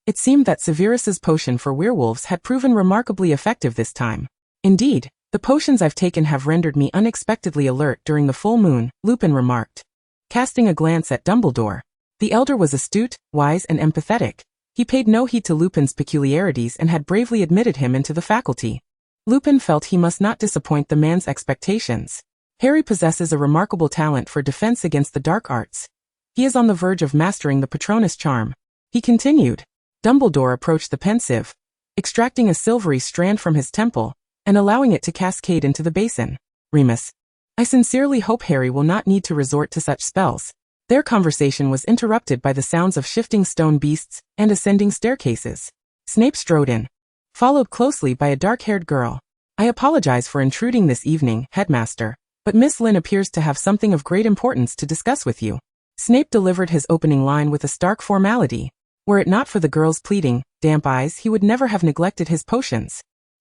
It seemed that Severus's potion for werewolves had proven remarkably effective this time. Indeed, the potions I've taken have rendered me unexpectedly alert during the full moon, Lupin remarked, casting a glance at Dumbledore. The elder was astute, wise, and empathetic. He paid no heed to Lupin's peculiarities and had bravely admitted him into the faculty. Lupin felt he must not disappoint the man's expectations. Harry possesses a remarkable talent for defense against the dark arts. He is on the verge of mastering the Patronus charm. He continued. Dumbledore approached the pensive, extracting a silvery strand from his temple, and allowing it to cascade into the basin. Remus. I sincerely hope Harry will not need to resort to such spells. Their conversation was interrupted by the sounds of shifting stone beasts and ascending staircases. Snape strode in, followed closely by a dark-haired girl. I apologize for intruding this evening, Headmaster, but Miss Lin appears to have something of great importance to discuss with you. Snape delivered his opening line with a stark formality. Were it not for the girl's pleading, damp eyes, he would never have neglected his potions.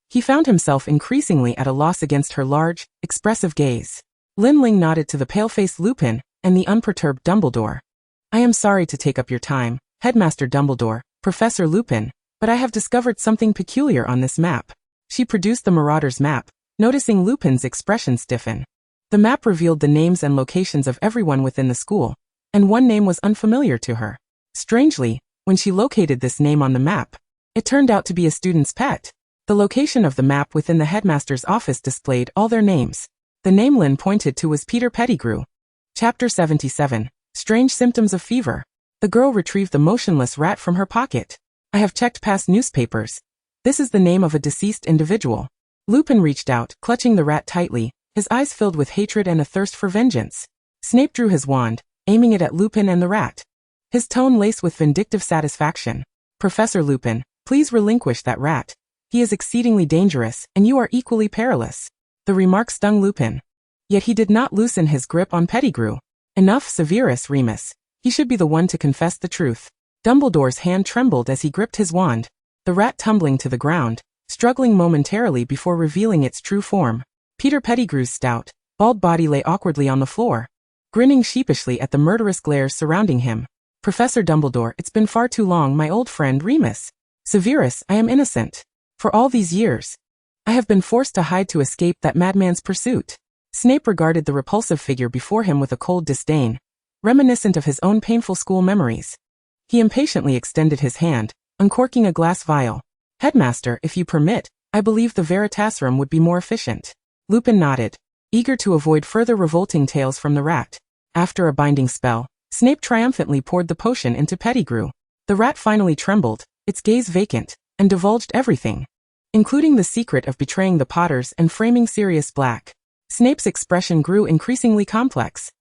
He found himself increasingly at a loss against her large, expressive gaze. Lin Ling nodded to the pale-faced Lupin and the unperturbed Dumbledore. I am sorry to take up your time, Headmaster Dumbledore, Professor Lupin, but I have discovered something peculiar on this map. She produced the Marauder's map, noticing Lupin's expression stiffen. The map revealed the names and locations of everyone within the school, and one name was unfamiliar to her. Strangely, when she located this name on the map, it turned out to be a student's pet. The location of the map within the headmaster's office displayed all their names. The name Lin pointed to was Peter Pettigrew. Chapter 77. Strange Symptoms of Fever. The girl retrieved the motionless rat from her pocket. I have checked past newspapers. This is the name of a deceased individual. Lupin reached out, clutching the rat tightly, his eyes filled with hatred and a thirst for vengeance. Snape drew his wand, aiming it at Lupin and the rat. His tone laced with vindictive satisfaction. Professor Lupin, please relinquish that rat. He is exceedingly dangerous, and you are equally perilous. The remark stung Lupin. Yet he did not loosen his grip on Pettigrew. Enough, Severus Remus. He should be the one to confess the truth. Dumbledore's hand trembled as he gripped his wand, the rat tumbling to the ground, struggling momentarily before revealing its true form. Peter Pettigrew's stout, bald body lay awkwardly on the floor, grinning sheepishly at the murderous glares surrounding him. Professor Dumbledore, it's been far too long, my old friend Remus. Severus, I am innocent. For all these years, I have been forced to hide to escape that madman's pursuit. Snape regarded the repulsive figure before him with a cold disdain, reminiscent of his own painful school memories. He impatiently extended his hand, uncorking a glass vial. Headmaster, if you permit, I believe the Veritasserum would be more efficient. Lupin nodded, eager to avoid further revolting tales from the rat. After a binding spell, Snape triumphantly poured the potion into Pettigrew. The rat finally trembled, its gaze vacant, and divulged everything, including the secret of betraying the Potters and framing Sirius Black. Snape's expression grew increasingly complex.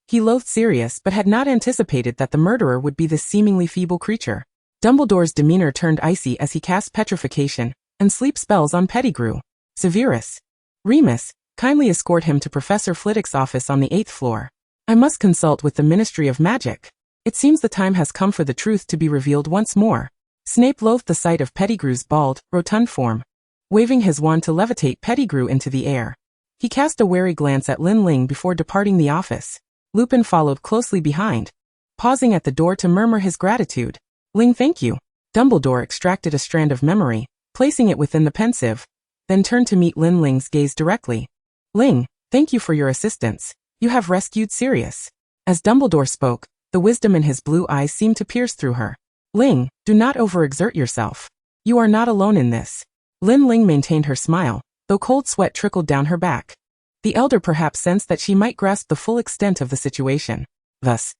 He loathed Sirius but had not anticipated that the murderer would be this seemingly feeble creature. Dumbledore's demeanor turned icy as he cast petrification and sleep spells on Pettigrew. Severus Remus, kindly escort him to Professor Flitwick's office on the 8th floor. I must consult with the Ministry of Magic. It seems the time has come for the truth to be revealed once more. Snape loathed the sight of Pettigrew's bald, rotund form. Waving his wand to levitate Pettigrew into the air, he cast a wary glance at Lin Ling before departing the office. Lupin followed closely behind, pausing at the door to murmur his gratitude. Ling, thank you. Dumbledore extracted a strand of memory, placing it within the pensive, then turned to meet Lin Ling's gaze directly. Ling, thank you for your assistance. You have rescued Sirius. As Dumbledore spoke, the wisdom in his blue eyes seemed to pierce through her. Ling, do not overexert yourself. You are not alone in this. Lin Ling maintained her smile, though cold sweat trickled down her back. The elder perhaps sensed that she might grasp the full extent of the situation. Thus,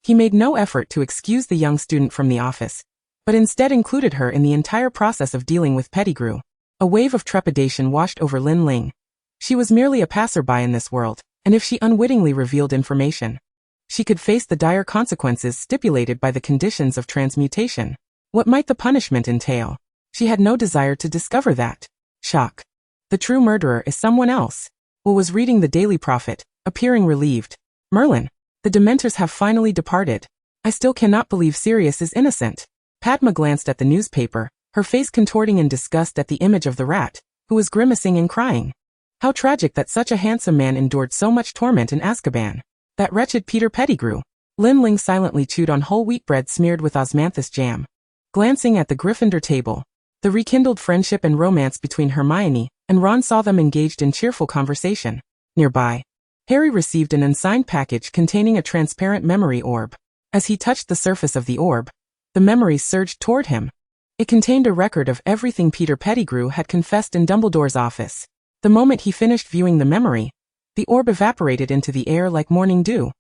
he made no effort to excuse the young student from the office, but instead included her in the entire process of dealing with Pettigrew. A wave of trepidation washed over Lin Ling. She was merely a passerby in this world, and if she unwittingly revealed information, she could face the dire consequences stipulated by the conditions of transmutation. What might the punishment entail? She had no desire to discover that. Shock. The true murderer is someone else. Will was reading the Daily Prophet, appearing relieved. Merlin, the Dementors have finally departed. I still cannot believe Sirius is innocent. Padma glanced at the newspaper, her face contorting in disgust at the image of the rat, who was grimacing and crying. How tragic that such a handsome man endured so much torment in Azkaban. That wretched Peter Pettigrew. Lin Ling silently chewed on whole wheat bread smeared with osmanthus jam. Glancing at the Gryffindor table, the rekindled friendship and romance between Hermione and Ron saw them engaged in cheerful conversation. Nearby, Harry received an unsigned package containing a transparent memory orb. As he touched the surface of the orb, the memories surged toward him. It contained a record of everything Peter Pettigrew had confessed in Dumbledore's office. The moment he finished viewing the memory, The orb evaporated into the air like morning dew.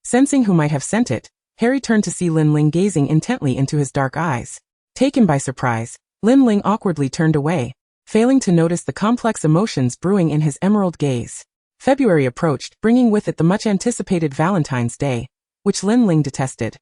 Sensing who might have sent it, Harry turned to see Lin Ling gazing intently into his dark eyes. Taken by surprise, Lin Ling awkwardly turned away, failing to notice the complex emotions brewing in his emerald gaze. February approached, bringing with it the much-anticipated Valentine's Day, which Lin Ling detested.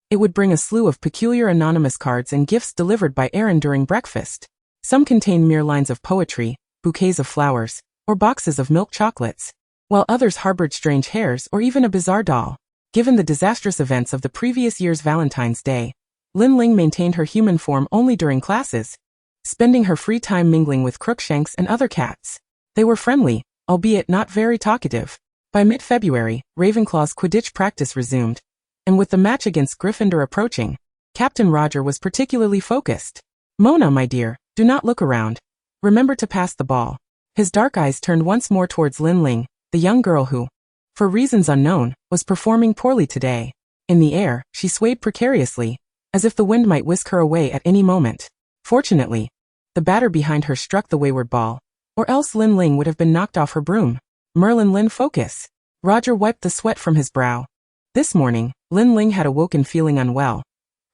It would bring a slew of peculiar anonymous cards and gifts delivered by Aaron during breakfast. Some contained mere lines of poetry, bouquets of flowers, or boxes of milk chocolates, while others harbored strange hairs or even a bizarre doll. Given the disastrous events of the previous year's Valentine's Day, Lin Ling maintained her human form only during classes, spending her free time mingling with Crookshanks and other cats. They were friendly, albeit not very talkative. By mid-February, Ravenclaw's Quidditch practice resumed, and with the match against Gryffindor approaching, Captain Roger was particularly focused. "Mona, my dear, do not look around. Remember to pass the ball." His dark eyes turned once more towards Lin Ling, the young girl who, for reasons unknown, was performing poorly today. In the air, she swayed precariously, as if the wind might whisk her away at any moment. Fortunately, the batter behind her struck the wayward ball, or else Lin Ling would have been knocked off her broom. "Merlin, Lin, focus." Roger wiped the sweat from his brow. This morning, Lin Ling had awoken feeling unwell.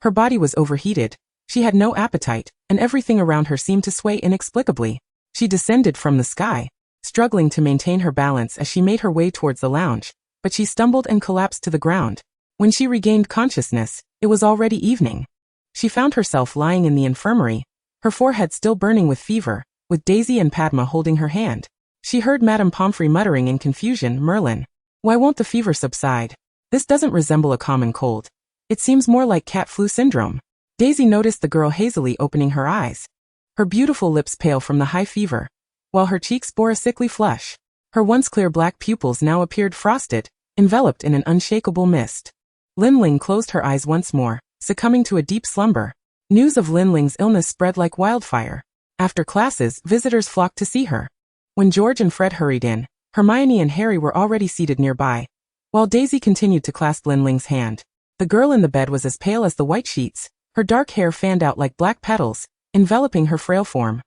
Her body was overheated, she had no appetite, and everything around her seemed to sway inexplicably. She descended from the sky, struggling to maintain her balance as she made her way towards the lounge, but she stumbled and collapsed to the ground. When she regained consciousness, it was already evening. She found herself lying in the infirmary, her forehead still burning with fever, with Daisy and Padma holding her hand. She heard Madame Pomfrey muttering in confusion, "Merlin, why won't the fever subside? This doesn't resemble a common cold. It seems more like cat flu syndrome." Daisy noticed the girl hazily opening her eyes, her beautiful lips pale from the high fever, while her cheeks bore a sickly flush. Her once clear black pupils now appeared frosted, enveloped in an unshakable mist. Lin Ling closed her eyes once more, succumbing to a deep slumber. News of Lin Ling's illness spread like wildfire. After classes, visitors flocked to see her. When George and Fred hurried in, Hermione and Harry were already seated nearby, while Daisy continued to clasp Lin Ling's hand. The girl in the bed was as pale as the white sheets, her dark hair fanned out like black petals, enveloping her frail form.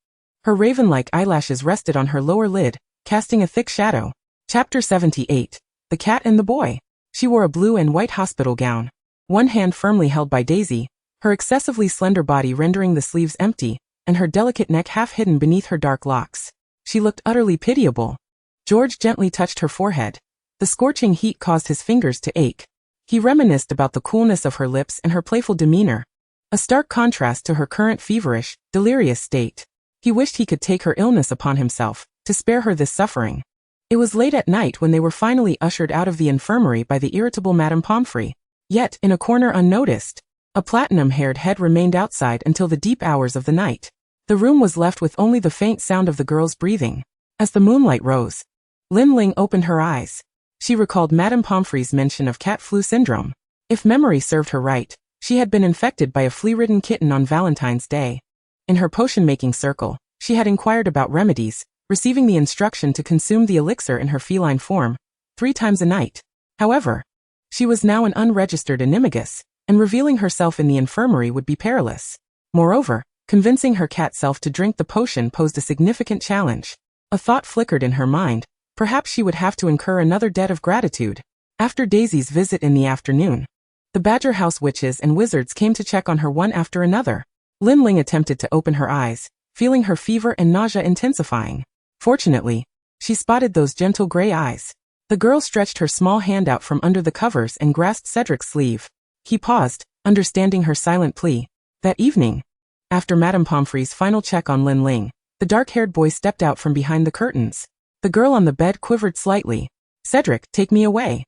Her raven-like eyelashes rested on her lower lid, casting a thick shadow. Chapter 78. The Cat and the Boy. She wore a blue and white hospital gown, one hand firmly held by Daisy, her excessively slender body rendering the sleeves empty, and her delicate neck half hidden beneath her dark locks. She looked utterly pitiable. George gently touched her forehead. The scorching heat caused his fingers to ache. He reminisced about the coolness of her lips and her playful demeanor, a stark contrast to her current feverish, delirious state. He wished he could take her illness upon himself, to spare her this suffering. It was late at night when they were finally ushered out of the infirmary by the irritable Madame Pomfrey. Yet, in a corner unnoticed, a platinum-haired head remained outside until the deep hours of the night. The room was left with only the faint sound of the girl's breathing. As the moonlight rose, Lin Ling opened her eyes. She recalled Madame Pomfrey's mention of cat flu syndrome. If memory served her right, she had been infected by a flea-ridden kitten on Valentine's Day. In her potion-making circle, she had inquired about remedies, receiving the instruction to consume the elixir in her feline form 3 times a night. However, she was now an unregistered animagus, and revealing herself in the infirmary would be perilous. Moreover, convincing her cat self to drink the potion posed a significant challenge. A thought flickered in her mind. Perhaps she would have to incur another debt of gratitude. After Daisy's visit in the afternoon, the Badger House witches and wizards came to check on her one after another. Lin Ling attempted to open her eyes, feeling her fever and nausea intensifying. Fortunately, she spotted those gentle gray eyes. The girl stretched her small hand out from under the covers and grasped Cedric's sleeve. He paused, understanding her silent plea. That evening, after Madame Pomfrey's final check on Lin Ling, the dark-haired boy stepped out from behind the curtains. The girl on the bed quivered slightly. "Cedric, take me away."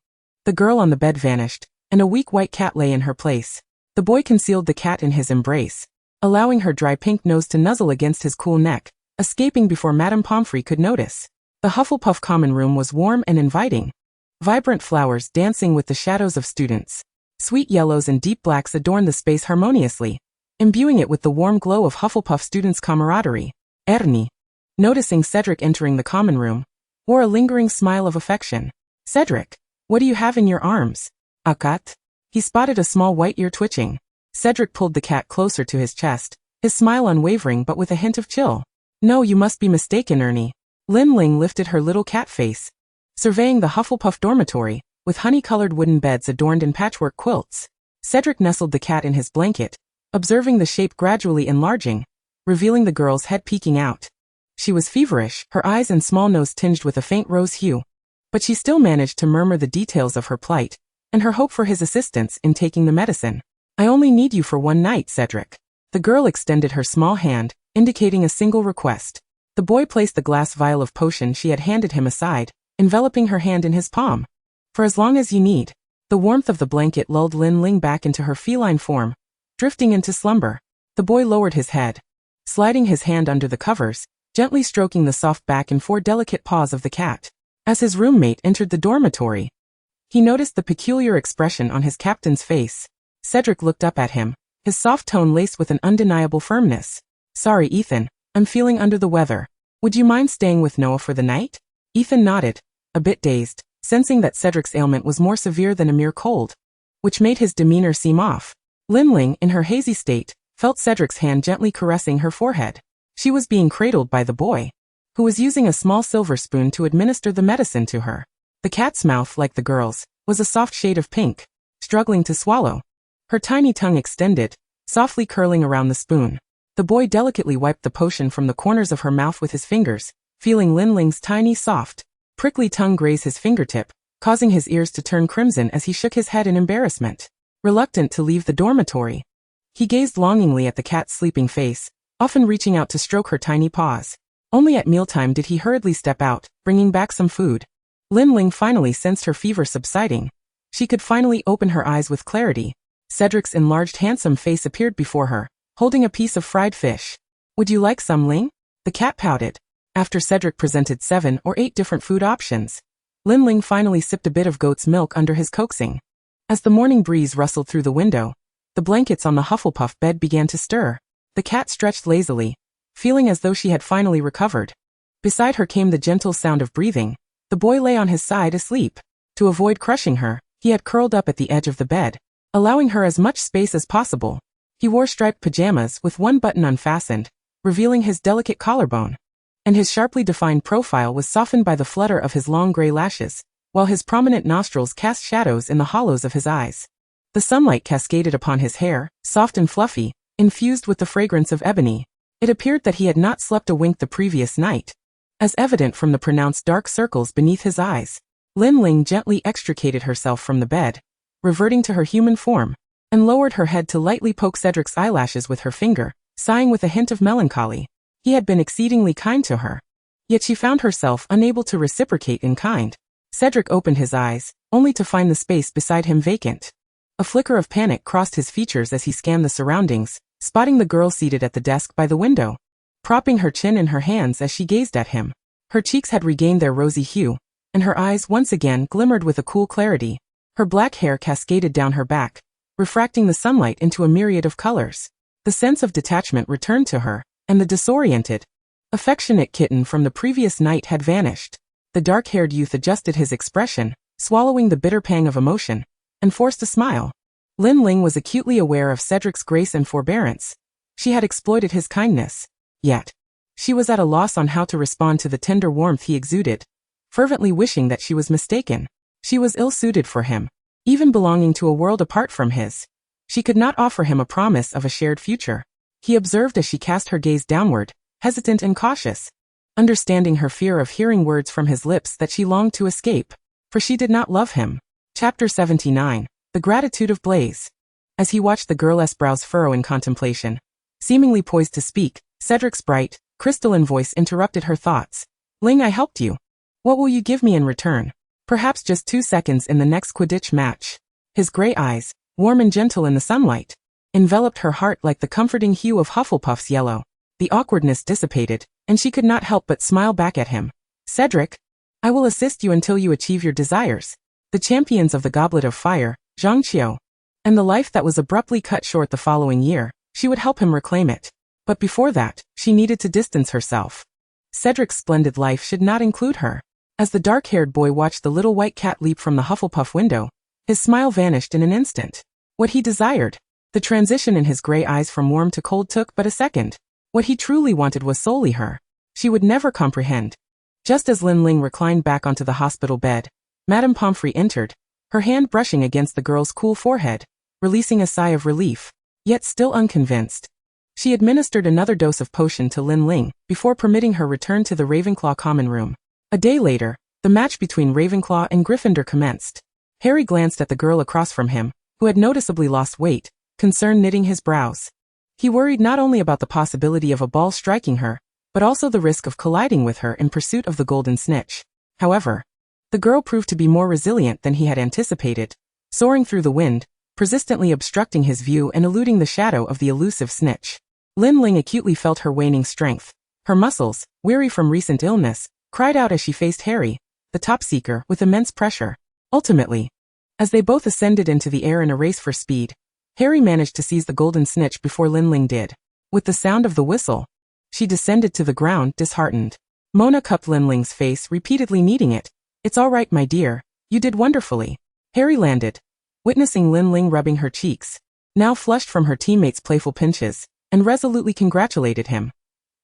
The girl on the bed vanished, and a weak white cat lay in her place. The boy concealed the cat in his embrace, allowing her dry pink nose to nuzzle against his cool neck, escaping before Madame Pomfrey could notice. The Hufflepuff common room was warm and inviting. Vibrant flowers dancing with the shadows of students. Sweet yellows and deep blacks adorned the space harmoniously, imbuing it with the warm glow of Hufflepuff students' camaraderie. Ernie, noticing Cedric entering the common room, wore a lingering smile of affection. "Cedric, what do you have in your arms?" "A cat." He spotted a small white ear twitching. Cedric pulled the cat closer to his chest, his smile unwavering but with a hint of chill. "No, you must be mistaken, Ernie." Lin Ling lifted her little cat face. surveying the Hufflepuff dormitory, with honey-colored wooden beds adorned in patchwork quilts. Cedric nestled the cat in his blanket, observing the shape gradually enlarging, revealing the girl's head peeking out. She was feverish, her eyes and small nose tinged with a faint rose hue. But she still managed to murmur the details of her plight, and her hope for his assistance in taking the medicine. I only need you for one night, Cedric. The girl extended her small hand, indicating a single request. The boy placed the glass vial of potion she had handed him aside, enveloping her hand in his palm. For as long as you need. The warmth of the blanket lulled Lin Ling back into her feline form, drifting into slumber. The boy lowered his head, sliding his hand under the covers, gently stroking the soft back and four delicate paws of the cat. As his roommate entered the dormitory, he noticed the peculiar expression on his captain's face. Cedric looked up at him, his soft tone laced with an undeniable firmness. Sorry, Ethan, I'm feeling under the weather. Would you mind staying with Noah for the night? Ethan nodded, a bit dazed, sensing that Cedric's ailment was more severe than a mere cold, which made his demeanor seem off. Lin Ling, in her hazy state, felt Cedric's hand gently caressing her forehead. She was being cradled by the boy, who was using a small silver spoon to administer the medicine to her. The cat's mouth, like the girl's, was a soft shade of pink, struggling to swallow. Her tiny tongue extended, softly curling around the spoon. The boy delicately wiped the potion from the corners of her mouth with his fingers, feeling Lin Ling's tiny, soft, prickly tongue graze his fingertip, causing his ears to turn crimson as he shook his head in embarrassment. Reluctant to leave the dormitory, he gazed longingly at the cat's sleeping face, often reaching out to stroke her tiny paws. Only at mealtime did he hurriedly step out, bringing back some food. Lin Ling finally sensed her fever subsiding. She could finally open her eyes with clarity. Cedric's enlarged handsome face appeared before her, holding a piece of fried fish. Would you like some, Ling? The cat pouted. After Cedric presented 7 or 8 different food options, Lin Ling finally sipped a bit of goat's milk under his coaxing. As the morning breeze rustled through the window, the blankets on the Hufflepuff bed began to stir. The cat stretched lazily, feeling as though she had finally recovered. Beside her came the gentle sound of breathing. The boy lay on his side asleep. To avoid crushing her, he had curled up at the edge of the bed, allowing her as much space as possible. He wore striped pajamas with one button unfastened, revealing his delicate collarbone. And his sharply defined profile was softened by the flutter of his long gray lashes, while his prominent nostrils cast shadows in the hollows of his eyes. The sunlight cascaded upon his hair, soft and fluffy, infused with the fragrance of ebony. It appeared that he had not slept a wink the previous night, as evident from the pronounced dark circles beneath his eyes. Lin Ling gently extricated herself from the bed, reverting to her human form, and lowered her head to lightly poke Cedric's eyelashes with her finger, sighing with a hint of melancholy. He had been exceedingly kind to her, yet she found herself unable to reciprocate in kind. Cedric opened his eyes, only to find the space beside him vacant. A flicker of panic crossed his features as he scanned the surroundings, spotting the girl seated at the desk by the window, propping her chin in her hands as she gazed at him. Her cheeks had regained their rosy hue, and her eyes once again glimmered with a cool clarity. Her black hair cascaded down her back, refracting the sunlight into a myriad of colors. The sense of detachment returned to her, and the disoriented, affectionate kitten from the previous night had vanished. The dark-haired youth adjusted his expression, swallowing the bitter pang of emotion, and forced a smile. Lin Ling was acutely aware of Cedric's grace and forbearance. She had exploited his kindness. Yet, she was at a loss on how to respond to the tender warmth he exuded, fervently wishing that she was mistaken. She was ill-suited for him, even belonging to a world apart from his. She could not offer him a promise of a shared future. He observed as she cast her gaze downward, hesitant and cautious, understanding her fear of hearing words from his lips that she longed to escape, for she did not love him. Chapter 79. The Gratitude of Blaze. As he watched the girl's brows furrow in contemplation, seemingly poised to speak, Cedric's bright, crystalline voice interrupted her thoughts. Ling, I helped you. What will you give me in return? Perhaps just 2 seconds in the next Quidditch match. His gray eyes, warm and gentle in the sunlight, enveloped her heart like the comforting hue of Hufflepuff's yellow. The awkwardness dissipated, and she could not help but smile back at him. Cedric, I will assist you until you achieve your desires. The champions of the Goblet of Fire, Zhang Qiu, and the life that was abruptly cut short the following year, she would help him reclaim it. But before that, she needed to distance herself. Cedric's splendid life should not include her. As the dark-haired boy watched the little white cat leap from the Hufflepuff window, his smile vanished in an instant. What he desired, the transition in his gray eyes from warm to cold took but a second. What he truly wanted was solely her. She would never comprehend. Just as Lin Ling reclined back onto the hospital bed, Madame Pomfrey entered, her hand brushing against the girl's cool forehead, releasing a sigh of relief, yet still unconvinced. She administered another dose of potion to Lin Ling before permitting her return to the Ravenclaw common room. A day later, the match between Ravenclaw and Gryffindor commenced. Harry glanced at the girl across from him, who had noticeably lost weight, concern knitting his brows. He worried not only about the possibility of a ball striking her, but also the risk of colliding with her in pursuit of the golden snitch. However, the girl proved to be more resilient than he had anticipated, soaring through the wind, persistently obstructing his view and eluding the shadow of the elusive snitch. Lin Ling acutely felt her waning strength. Her muscles, weary from recent illness, cried out as she faced Harry, the top seeker, with immense pressure. Ultimately, as they both ascended into the air in a race for speed, Harry managed to seize the golden snitch before Lin Ling did. With the sound of the whistle, she descended to the ground, disheartened. Mona cupped Lin Ling's face, repeatedly kneading it. "It's all right, my dear. You did wonderfully." Harry landed, witnessing Lin Ling rubbing her cheeks, now flushed from her teammates' playful pinches, and resolutely congratulated him.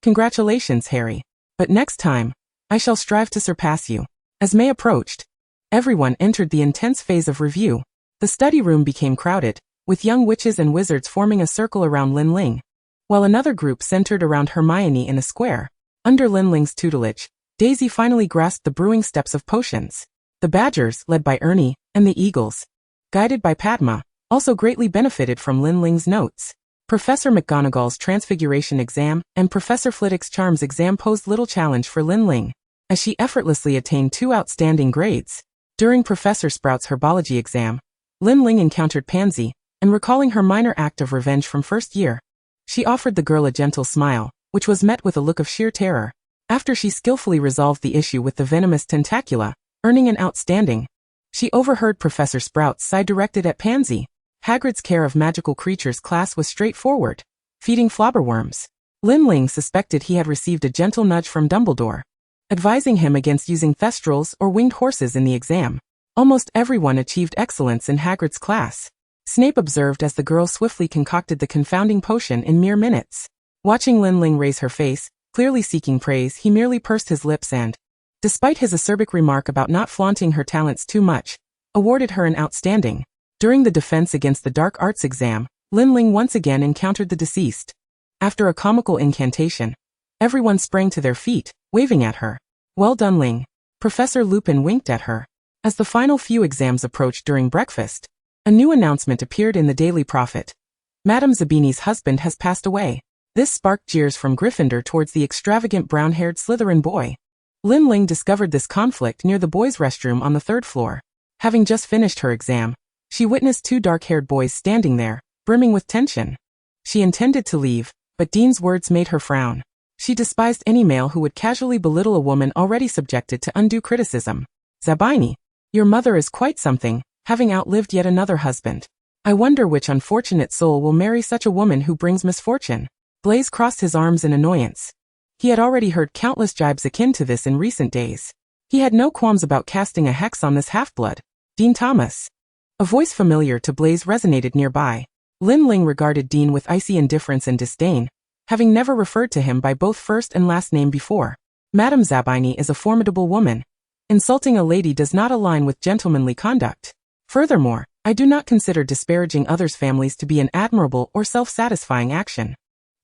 "Congratulations, Harry. But next time, I shall strive to surpass you." As May approached, everyone entered the intense phase of review. The study room became crowded, with young witches and wizards forming a circle around Lin Ling, while another group centered around Hermione in a square. Under Lin Ling's tutelage, Daisy finally grasped the brewing steps of potions. The Badgers, led by Ernie, and the Eagles, guided by Padma, also greatly benefited from Lin Ling's notes. Professor McGonagall's Transfiguration exam and Professor Flitwick's Charms exam posed little challenge for Lin Ling, as she effortlessly attained 2 outstanding grades. During Professor Sprout's herbology exam, Lin Ling encountered Pansy, and recalling her minor act of revenge from first year, she offered the girl a gentle smile, which was met with a look of sheer terror. After she skillfully resolved the issue with the venomous tentacula, earning an outstanding, she overheard Professor Sprout's side directed at Pansy. Hagrid's care of magical creatures class was straightforward, feeding flobberworms. Lin Ling suspected he had received a gentle nudge from Dumbledore, advising him against using thestrals or winged horses in the exam. Almost everyone achieved excellence in Hagrid's class, Snape observed as the girl swiftly concocted the confounding potion in mere minutes. Watching Lin Ling raise her face, clearly seeking praise, he merely pursed his lips and, despite his acerbic remark about not flaunting her talents too much, awarded her an outstanding. During the defense against the dark arts exam, Lin Ling once again encountered the deceased. After a comical incantation, everyone sprang to their feet, waving at her. "Well done, Ling." Professor Lupin winked at her. As the final few exams approached during breakfast, a new announcement appeared in the Daily Prophet. Madame Zabini's husband has passed away. This sparked jeers from Gryffindor towards the extravagant brown-haired Slytherin boy. Lin Ling discovered this conflict near the boys' restroom on the 3rd floor. Having just finished her exam, she witnessed 2 dark-haired boys standing there, brimming with tension. She intended to leave, but Dean's words made her frown. She despised any male who would casually belittle a woman already subjected to undue criticism. "Zabini, your mother is quite something, having outlived yet another husband. I wonder which unfortunate soul will marry such a woman who brings misfortune." Blaise crossed his arms in annoyance. He had already heard countless jibes akin to this in recent days. He had no qualms about casting a hex on this half-blood. "Dean Thomas." A voice familiar to Blaise resonated nearby. Lin Ling regarded Dean with icy indifference and disdain, having never referred to him by both first and last name before. "Madame Zabini is a formidable woman. Insulting a lady does not align with gentlemanly conduct. Furthermore, I do not consider disparaging others' families to be an admirable or self-satisfying action."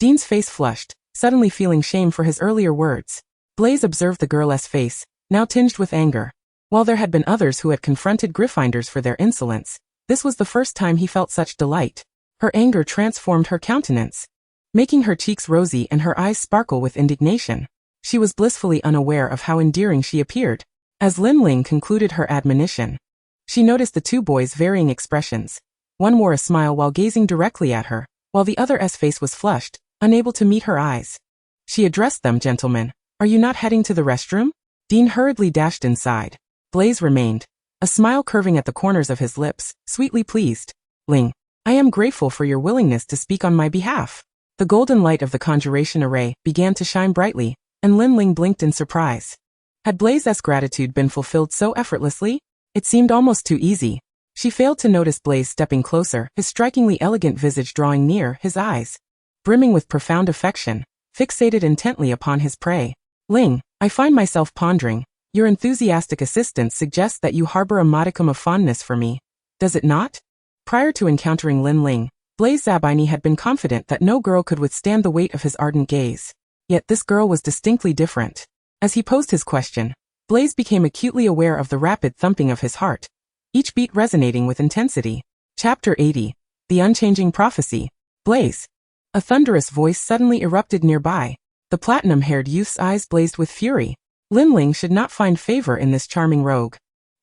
Dean's face flushed, suddenly feeling shame for his earlier words. Blaise observed the girl's face, now tinged with anger. While there had been others who had confronted Gryffindors for their insolence, this was the first time he felt such delight. Her anger transformed her countenance, making her cheeks rosy and her eyes sparkle with indignation. She was blissfully unaware of how endearing she appeared. As Lin Ling concluded her admonition, she noticed the 2 boys' varying expressions. One wore a smile while gazing directly at her, while the other's face was flushed, unable to meet her eyes. She addressed them. "Gentlemen, are you not heading to the restroom?" Dean hurriedly dashed inside. Blaise remained, a smile curving at the corners of his lips, sweetly pleased. "Ling, I am grateful for your willingness to speak on my behalf." The golden light of the conjuration array began to shine brightly, and Lin Ling blinked in surprise. Had Blaise's gratitude been fulfilled so effortlessly? It seemed almost too easy. She failed to notice Blaise stepping closer, his strikingly elegant visage drawing near, his eyes, brimming with profound affection, fixated intently upon his prey. Ling, I find myself pondering. Your enthusiastic assistance suggests that you harbor a modicum of fondness for me. Does it not? Prior to encountering Lin Ling, Blaise Zabini had been confident that no girl could withstand the weight of his ardent gaze. Yet this girl was distinctly different. As he posed his question, Blaise became acutely aware of the rapid thumping of his heart, each beat resonating with intensity. Chapter 80. The Unchanging Prophecy. Blaise. A thunderous voice suddenly erupted nearby. The platinum-haired youth's eyes blazed with fury. Lin Ling should not find favor in this charming rogue.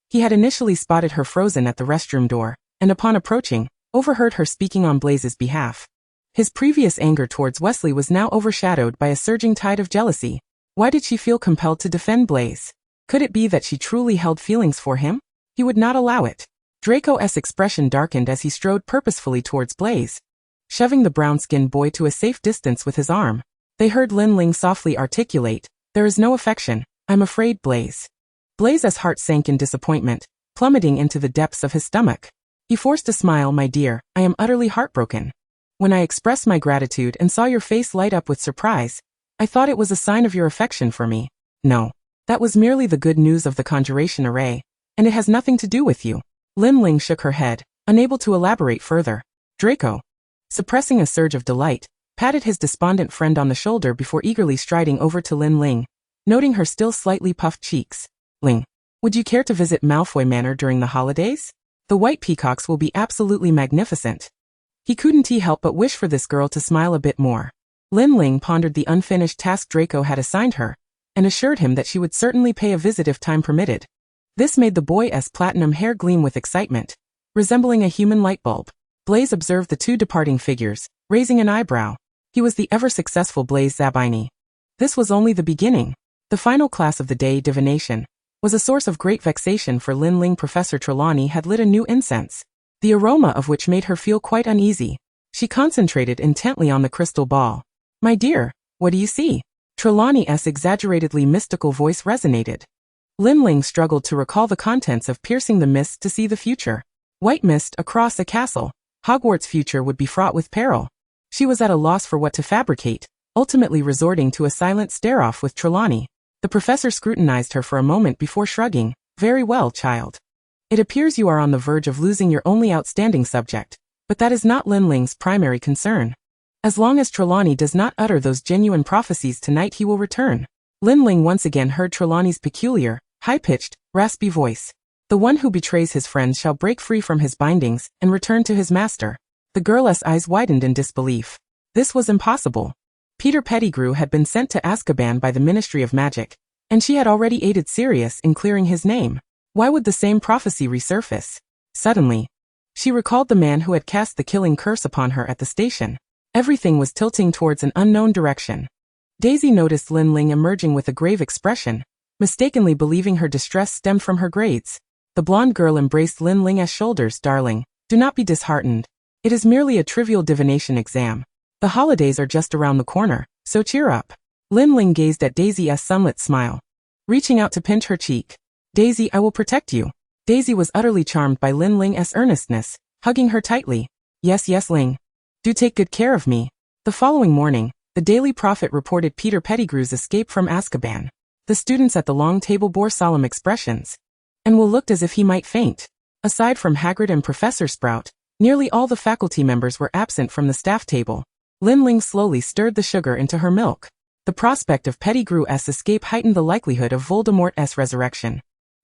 He had initially spotted her frozen at the restroom door, and upon approaching, overheard her speaking on Blaise's behalf. His previous anger towards Wesley was now overshadowed by a surging tide of jealousy. Why did she feel compelled to defend Blaise? Could it be that she truly held feelings for him? He would not allow it. Draco's expression darkened as he strode purposefully towards Blaise, shoving the brown-skinned boy to a safe distance with his arm. They heard Lin Ling softly articulate, "There is no affection, I'm afraid, Blaise." Blaise's heart sank in disappointment, plummeting into the depths of his stomach. He forced a smile. "My dear, I am utterly heartbroken. When I expressed my gratitude and saw your face light up with surprise, I thought it was a sign of your affection for me. No, that was merely the good news of the conjuration array, and it has nothing to do with you." Lin Ling shook her head, unable to elaborate further. Draco, suppressing a surge of delight, patted his despondent friend on the shoulder before eagerly striding over to Lin Ling, noting her still slightly puffed cheeks. "Ling, would you care to visit Malfoy Manor during the holidays? The white peacocks will be absolutely magnificent." He couldn't help but wish for this girl to smile a bit more. Lin Ling pondered the unfinished task Draco had assigned her, and assured him that she would certainly pay a visit if time permitted. This made the boy's platinum hair gleam with excitement, resembling a human light bulb. Blaise observed the two departing figures, raising an eyebrow. He was the ever-successful Blaise Zabini. This was only the beginning. The final class of the day, divination, was a source of great vexation for Lin Ling. Professor Trelawney had lit a new incense, the aroma of which made her feel quite uneasy. She concentrated intently on the crystal ball. "My dear, what do you see?" Trelawney's exaggeratedly mystical voice resonated. Lin Ling struggled to recall the contents of piercing the mist to see the future. White mist across a castle. Hogwarts' future would be fraught with peril. She was at a loss for what to fabricate, ultimately resorting to a silent stare-off with Trelawney. The professor scrutinized her for a moment before shrugging. "Very well, child. It appears you are on the verge of losing your only outstanding subject, but that is not Lin Ling's primary concern. As long as Trelawney does not utter those genuine prophecies tonight, he will return." Lin Ling once again heard Trelawney's peculiar, high-pitched, raspy voice. "The one who betrays his friends shall break free from his bindings and return to his master." The girl's eyes widened in disbelief. This was impossible. Peter Pettigrew had been sent to Azkaban by the Ministry of Magic, and she had already aided Sirius in clearing his name. Why would the same prophecy resurface? Suddenly, she recalled the man who had cast the killing curse upon her at the station. Everything was tilting towards an unknown direction. Daisy noticed Lin Ling emerging with a grave expression, mistakenly believing her distress stemmed from her grades. The blonde girl embraced Lin Ling's shoulders. "Darling, do not be disheartened. It is merely a trivial divination exam. The holidays are just around the corner, so cheer up." Lin Ling gazed at Daisy's sunlit smile, reaching out to pinch her cheek. "Daisy, I will protect you." Daisy was utterly charmed by Lin Ling's earnestness, hugging her tightly. Yes, Ling. Do take good care of me." The following morning, the Daily Prophet reported Peter Pettigrew's escape from Azkaban. The students at the long table bore solemn expressions, and Will looked as if he might faint. Aside from Hagrid and Professor Sprout, nearly all the faculty members were absent from the staff table. Lin Ling slowly stirred the sugar into her milk. The prospect of Pettigrew's escape heightened the likelihood of Voldemort's resurrection.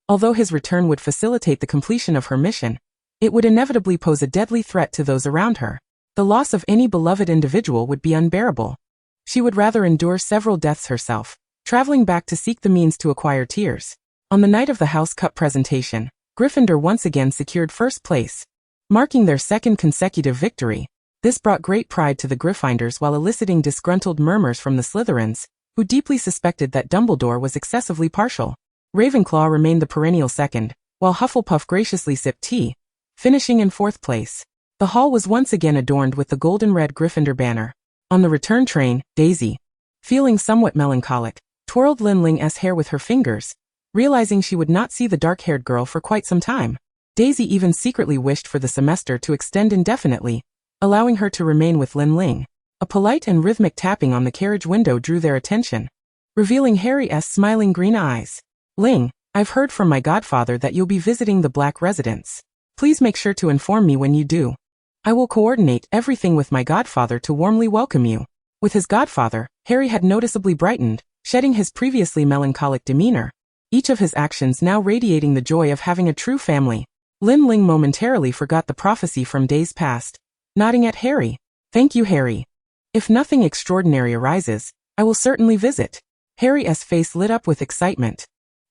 Although his return would facilitate the completion of her mission, it would inevitably pose a deadly threat to those around her. The loss of any beloved individual would be unbearable. She would rather endure several deaths herself, traveling back to seek the means to acquire tears. On the night of the House Cup presentation, Gryffindor once again secured first place, marking their second consecutive victory. This brought great pride to the Gryffindors while eliciting disgruntled murmurs from the Slytherins, who deeply suspected that Dumbledore was excessively partial. Ravenclaw remained the perennial second, while Hufflepuff graciously sipped tea, finishing in fourth place. The hall was once again adorned with the golden-red Gryffindor banner. On the return train, Daisy, feeling somewhat melancholic, twirled Lin Ling's hair with her fingers, realizing she would not see the dark-haired girl for quite some time. Daisy even secretly wished for the semester to extend indefinitely, allowing her to remain with Lin Ling. A polite and rhythmic tapping on the carriage window drew their attention. revealing Harry's smiling green eyes. Ling, I've heard from my godfather that you'll be visiting the Black residence. Please make sure to inform me when you do. I will coordinate everything with my godfather to warmly welcome you. With his godfather, Harry had noticeably brightened, shedding his previously melancholic demeanor, each of his actions now radiating the joy of having a true family. Lin Ling momentarily forgot the prophecy from days past, nodding at Harry. Thank you, Harry. If nothing extraordinary arises, I will certainly visit. Harry's face lit up with excitement,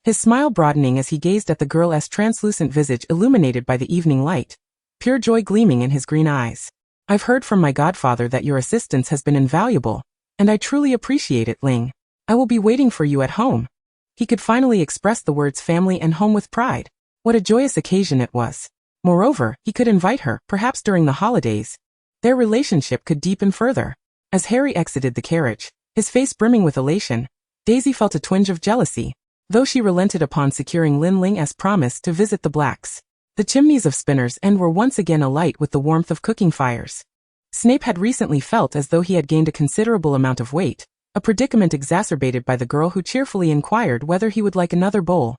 his smile broadening as he gazed at the girl's translucent visage illuminated by the evening light, pure joy gleaming in his green eyes. I've heard from my godfather that your assistance has been invaluable, and I truly appreciate it, Ling. I will be waiting for you at home. He could finally express the words family and home with pride. What a joyous occasion it was. Moreover, he could invite her, perhaps during the holidays. Their relationship could deepen further. As Harry exited the carriage, his face brimming with elation, Daisy felt a twinge of jealousy, though she relented upon securing Lin Ling's promise to visit the Blacks. The chimneys of Spinner's End were once again alight with the warmth of cooking fires. Snape had recently felt as though he had gained a considerable amount of weight, a predicament exacerbated by the girl who cheerfully inquired whether he would like another bowl.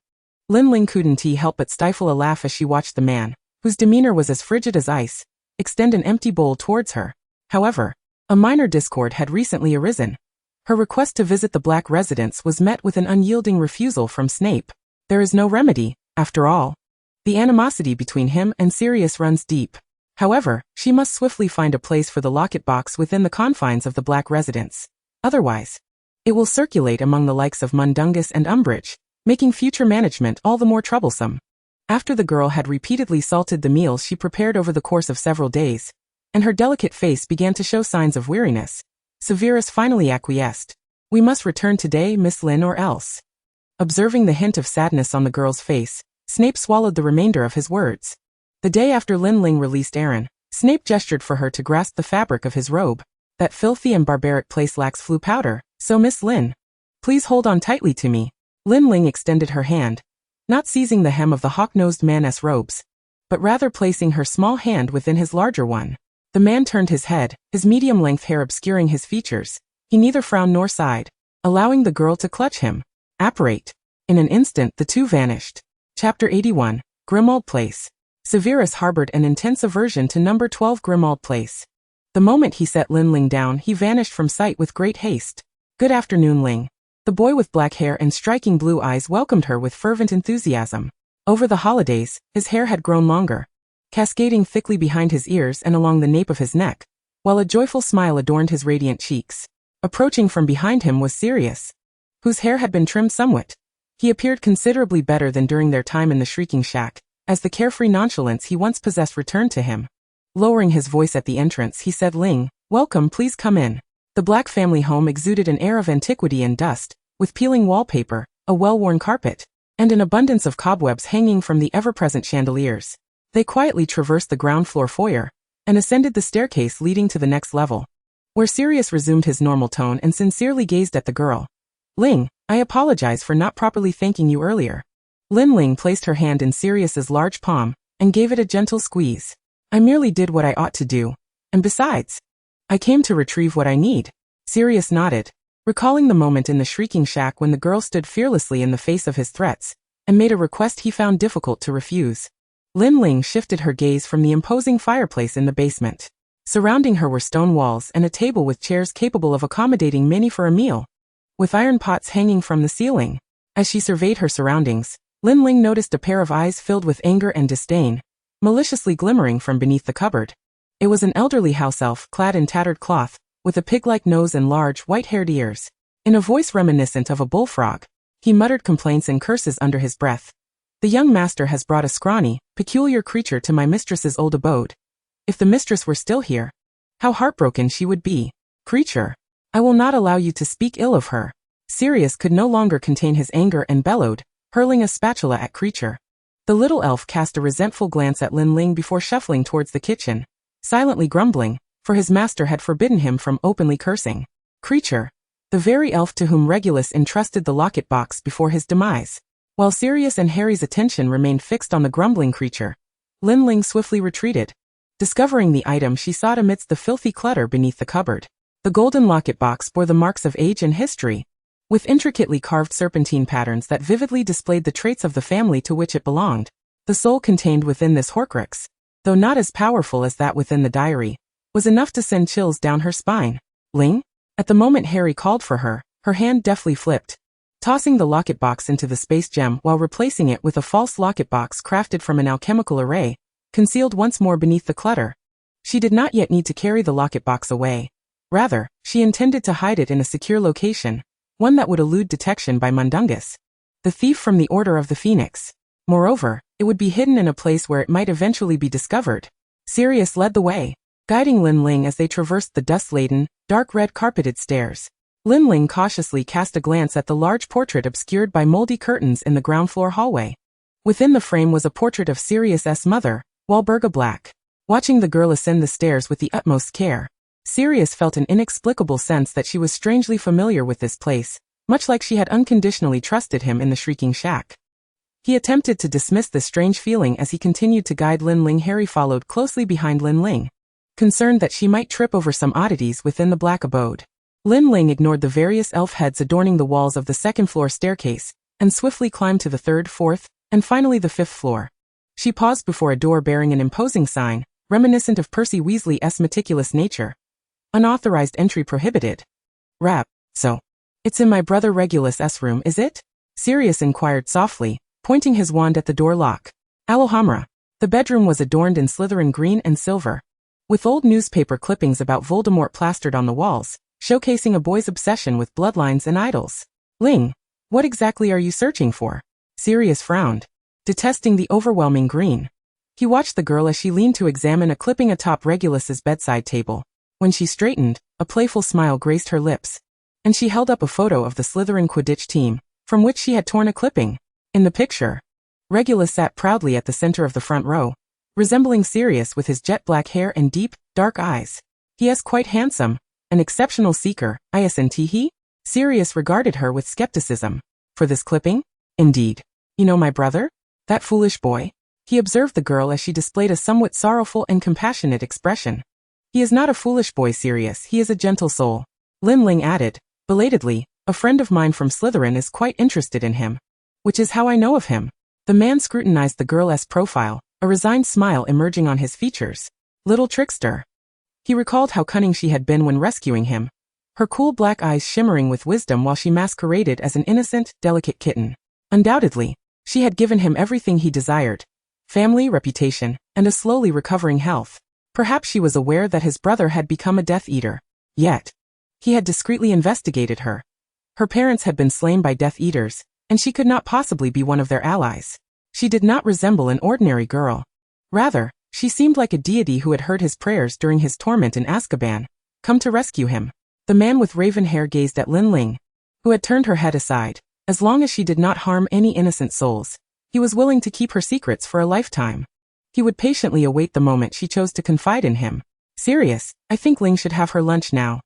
Lin Ling couldn't help but stifle a laugh as she watched the man, whose demeanor was as frigid as ice, extend an empty bowl towards her. However, a minor discord had recently arisen. Her request to visit the Black residence was met with an unyielding refusal from Snape. There is no remedy, after all. The animosity between him and Sirius runs deep. However, she must swiftly find a place for the locket box within the confines of the Black residence. Otherwise, it will circulate among the likes of Mundungus and Umbridge, making future management all the more troublesome. After the girl had repeatedly salted the meals she prepared over the course of several days, and her delicate face began to show signs of weariness, Severus finally acquiesced. We must return today, Miss Lin, or else. Observing the hint of sadness on the girl's face, Snape swallowed the remainder of his words. The day after Lin Ling released Aaron, Snape gestured for her to grasp the fabric of his robe. That filthy and barbaric place lacks flue powder, so Miss Lin, please hold on tightly to me. Lin Ling extended her hand, not seizing the hem of the hawk-nosed man's robes, but rather placing her small hand within his larger one. The man turned his head, his medium-length hair obscuring his features. He neither frowned nor sighed, allowing the girl to clutch him. Apparate. In an instant the two vanished. Chapter 81, Grimmauld Place. Severus harbored an intense aversion to number 12 Grimmauld Place. The moment he set Lin Ling down, he vanished from sight with great haste. Good afternoon, Ling. The boy with black hair and striking blue eyes welcomed her with fervent enthusiasm. Over the holidays, his hair had grown longer, cascading thickly behind his ears and along the nape of his neck, while a joyful smile adorned his radiant cheeks. Approaching from behind him was Sirius, whose hair had been trimmed somewhat. He appeared considerably better than during their time in the Shrieking Shack, as the carefree nonchalance he once possessed returned to him. Lowering his voice at the entrance, he said, Ling, welcome, please come in. The Black family home exuded an air of antiquity and dust, with peeling wallpaper, a well-worn carpet, and an abundance of cobwebs hanging from the ever-present chandeliers. They quietly traversed the ground floor foyer, and ascended the staircase leading to the next level, where Sirius resumed his normal tone and sincerely gazed at the girl. Ling, I apologize for not properly thanking you earlier. Lin Ling placed her hand in Sirius's large palm, and gave it a gentle squeeze. I merely did what I ought to do, and besides, I came to retrieve what I need. Sirius nodded, recalling the moment in the Shrieking Shack when the girl stood fearlessly in the face of his threats, and made a request he found difficult to refuse. Lin Ling shifted her gaze from the imposing fireplace in the basement. Surrounding her were stone walls and a table with chairs capable of accommodating many for a meal, with iron pots hanging from the ceiling. As she surveyed her surroundings, Lin Ling noticed a pair of eyes filled with anger and disdain, maliciously glimmering from beneath the cupboard. It was an elderly house elf clad in tattered cloth, with a pig-like nose and large, white-haired ears. In a voice reminiscent of a bullfrog, he muttered complaints and curses under his breath. The young master has brought a scrawny, peculiar creature to my mistress's old abode. If the mistress were still here, how heartbroken she would be. Creature, I will not allow you to speak ill of her. Sirius could no longer contain his anger and bellowed, hurling a spatula at Creature. The little elf cast a resentful glance at Lin Ling before shuffling towards the kitchen, silently grumbling, for his master had forbidden him from openly cursing. Creature, the very elf to whom Regulus entrusted the locket box before his demise. While Sirius and Harry's attention remained fixed on the grumbling Creature, Lin Ling swiftly retreated, discovering the item she sought amidst the filthy clutter beneath the cupboard. The golden locket box bore the marks of age and history, with intricately carved serpentine patterns that vividly displayed the traits of the family to which it belonged. The soul contained within this Horcrux, though not as powerful as that within the diary, was enough to send chills down her spine. Ling? At the moment Harry called for her, her hand deftly flipped, tossing the locket box into the space gem while replacing it with a false locket box crafted from an alchemical array, concealed once more beneath the clutter. She did not yet need to carry the locket box away. Rather, she intended to hide it in a secure location, one that would elude detection by Mundungus, the thief from the Order of the Phoenix. Moreover, it would be hidden in a place where it might eventually be discovered. Sirius led the way, guiding Lin Ling as they traversed the dust-laden, dark red carpeted stairs. Lin Ling cautiously cast a glance at the large portrait obscured by moldy curtains in the ground floor hallway. Within the frame was a portrait of Sirius's mother, Walburga Black. Watching the girl ascend the stairs with the utmost care, Sirius felt an inexplicable sense that she was strangely familiar with this place, much like she had unconditionally trusted him in the Shrieking Shack. He attempted to dismiss this strange feeling as he continued to guide Lin Ling. Harry followed closely behind Lin Ling, concerned that she might trip over some oddities within the black abode. Lin Ling ignored the various elf heads adorning the walls of the second-floor staircase, and swiftly climbed to the third, fourth, and finally the fifth floor. She paused before a door bearing an imposing sign, reminiscent of Percy Weasley's meticulous nature. Unauthorized entry prohibited. Rap, so. It's in my brother Regulus's room, is it? Sirius inquired softly, pointing his wand at the door lock. Alhamra. The bedroom was adorned in Slytherin green and silver, with old newspaper clippings about Voldemort plastered on the walls, showcasing a boy's obsession with bloodlines and idols. Ling, what exactly are you searching for? Sirius frowned, detesting the overwhelming green. He watched the girl as she leaned to examine a clipping atop Regulus's bedside table. When she straightened, a playful smile graced her lips, and she held up a photo of the Slytherin Quidditch team, from which she had torn a clipping. In the picture, Regulus sat proudly at the center of the front row, resembling Sirius with his jet-black hair and deep, dark eyes. He is quite handsome, an exceptional seeker, isn't he? Sirius regarded her with skepticism. For this clipping? Indeed. You know my brother? That foolish boy? He observed the girl as she displayed a somewhat sorrowful and compassionate expression. He is not a foolish boy, Sirius, he is a gentle soul. Lin Ling added, belatedly, a friend of mine from Slytherin is quite interested in him. Which is how I know of him. The man scrutinized the girl's profile, a resigned smile emerging on his features. Little trickster. He recalled how cunning she had been when rescuing him, her cool black eyes shimmering with wisdom while she masqueraded as an innocent, delicate kitten. Undoubtedly, she had given him everything he desired: family, reputation, and a slowly recovering health. Perhaps she was aware that his brother had become a Death Eater. Yet, he had discreetly investigated her. Her parents had been slain by Death Eaters, and she could not possibly be one of their allies. She did not resemble an ordinary girl. Rather, she seemed like a deity who had heard his prayers during his torment in Azkaban, come to rescue him. The man with raven hair gazed at Lin Ling, who had turned her head aside. As long as she did not harm any innocent souls, he was willing to keep her secrets for a lifetime. He would patiently await the moment she chose to confide in him. Sirius, I think Ling should have her lunch now.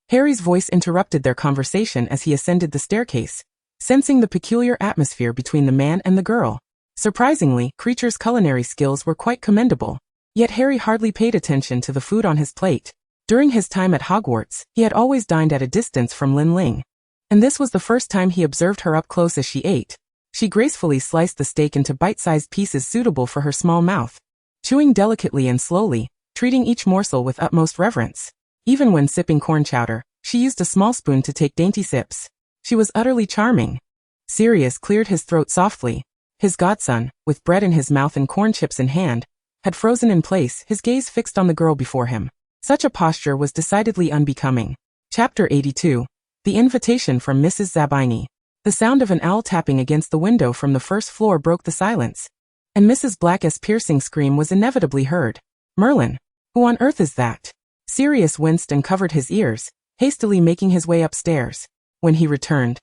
Harry's voice interrupted their conversation as he ascended the staircase, sensing the peculiar atmosphere between the man and the girl. Surprisingly, Creature's culinary skills were quite commendable, yet Harry hardly paid attention to the food on his plate. During his time at Hogwarts, he had always dined at a distance from Lin Ling, and this was the first time he observed her up close as she ate. She gracefully sliced the steak into bite-sized pieces suitable for her small mouth, chewing delicately and slowly, treating each morsel with utmost reverence. Even when sipping corn chowder, she used a small spoon to take dainty sips. She was utterly charming. Sirius cleared his throat softly. His godson, with bread in his mouth and corn chips in hand, had frozen in place, his gaze fixed on the girl before him. Such a posture was decidedly unbecoming. Chapter 82. The invitation from Mrs. Zabini. The sound of an owl tapping against the window from the first floor broke the silence, and Mrs. Black's piercing scream was inevitably heard. Merlin, who on earth is that? Sirius winced and covered his ears, hastily making his way upstairs. When he returned,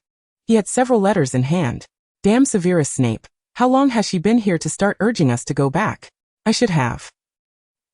he had several letters in hand. Damn Severus Snape, how long has she been here to start urging us to go back? I should have.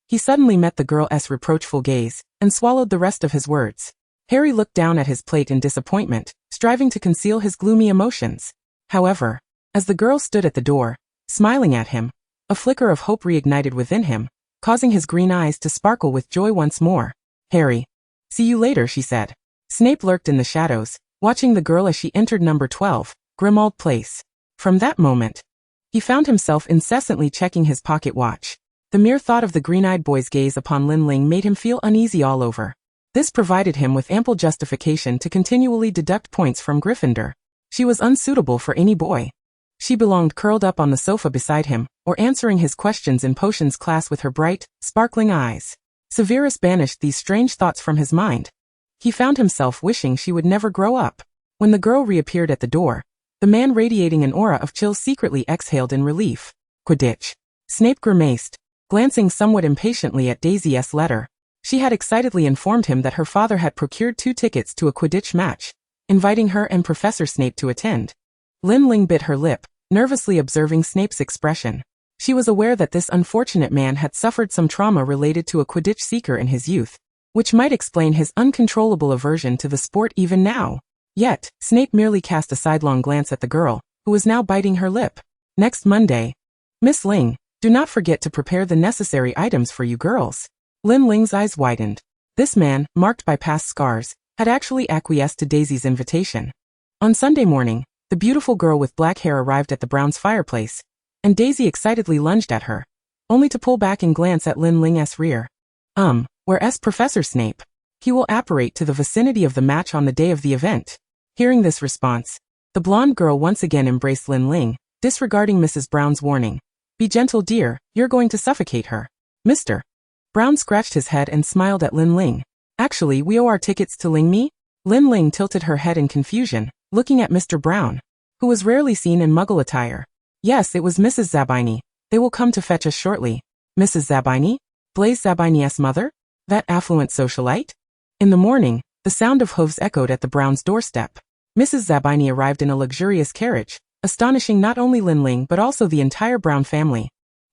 He suddenly met the girl's reproachful gaze, and swallowed the rest of his words. Harry looked down at his plate in disappointment, striving to conceal his gloomy emotions. However, as the girl stood at the door, smiling at him, a flicker of hope reignited within him, causing his green eyes to sparkle with joy once more. Harry. See you later, she said. Snape lurked in the shadows, watching the girl as she entered number 12, Grimmauld Place. From that moment, he found himself incessantly checking his pocket watch. The mere thought of the green-eyed boy's gaze upon Lin Ling made him feel uneasy all over. This provided him with ample justification to continually deduct points from Gryffindor. She was unsuitable for any boy. She belonged curled up on the sofa beside him, or answering his questions in potions class with her bright, sparkling eyes. Severus banished these strange thoughts from his mind. He found himself wishing she would never grow up. When the girl reappeared at the door, the man radiating an aura of chill secretly exhaled in relief. Quidditch. Snape grimaced, glancing somewhat impatiently at Daisy's letter. She had excitedly informed him that her father had procured 2 tickets to a Quidditch match, inviting her and Professor Snape to attend. Lin Ling bit her lip, nervously observing Snape's expression. She was aware that this unfortunate man had suffered some trauma related to a Quidditch seeker in his youth, which might explain his uncontrollable aversion to the sport even now. Yet, Snape merely cast a sidelong glance at the girl, who was now biting her lip. Next Monday. Miss Ling, do not forget to prepare the necessary items for you girls. Lin Ling's eyes widened. This man, marked by past scars, had actually acquiesced to Daisy's invitation. On Sunday morning, the beautiful girl with black hair arrived at the Browns' fireplace, and Daisy excitedly lunged at her, only to pull back and glance at Lin Ling's rear. Where's Professor Snape? He will apparate to the vicinity of the match on the day of the event. Hearing this response, the blonde girl once again embraced Lin Ling, disregarding Mrs. Brown's warning. Be gentle, dear, you're going to suffocate her. Mr. Brown scratched his head and smiled at Lin Ling. Actually, we owe our tickets to Ling Me? Lin Ling tilted her head in confusion, looking at Mr. Brown, who was rarely seen in Muggle attire. Yes, it was Mrs. Zabini. They will come to fetch us shortly. Mrs. Zabini? Blaise Zabini's mother? That affluent socialite? In the morning, the sound of hooves echoed at the Browns' doorstep. Mrs. Zabini arrived in a luxurious carriage, astonishing not only Lin Ling but also the entire Brown family.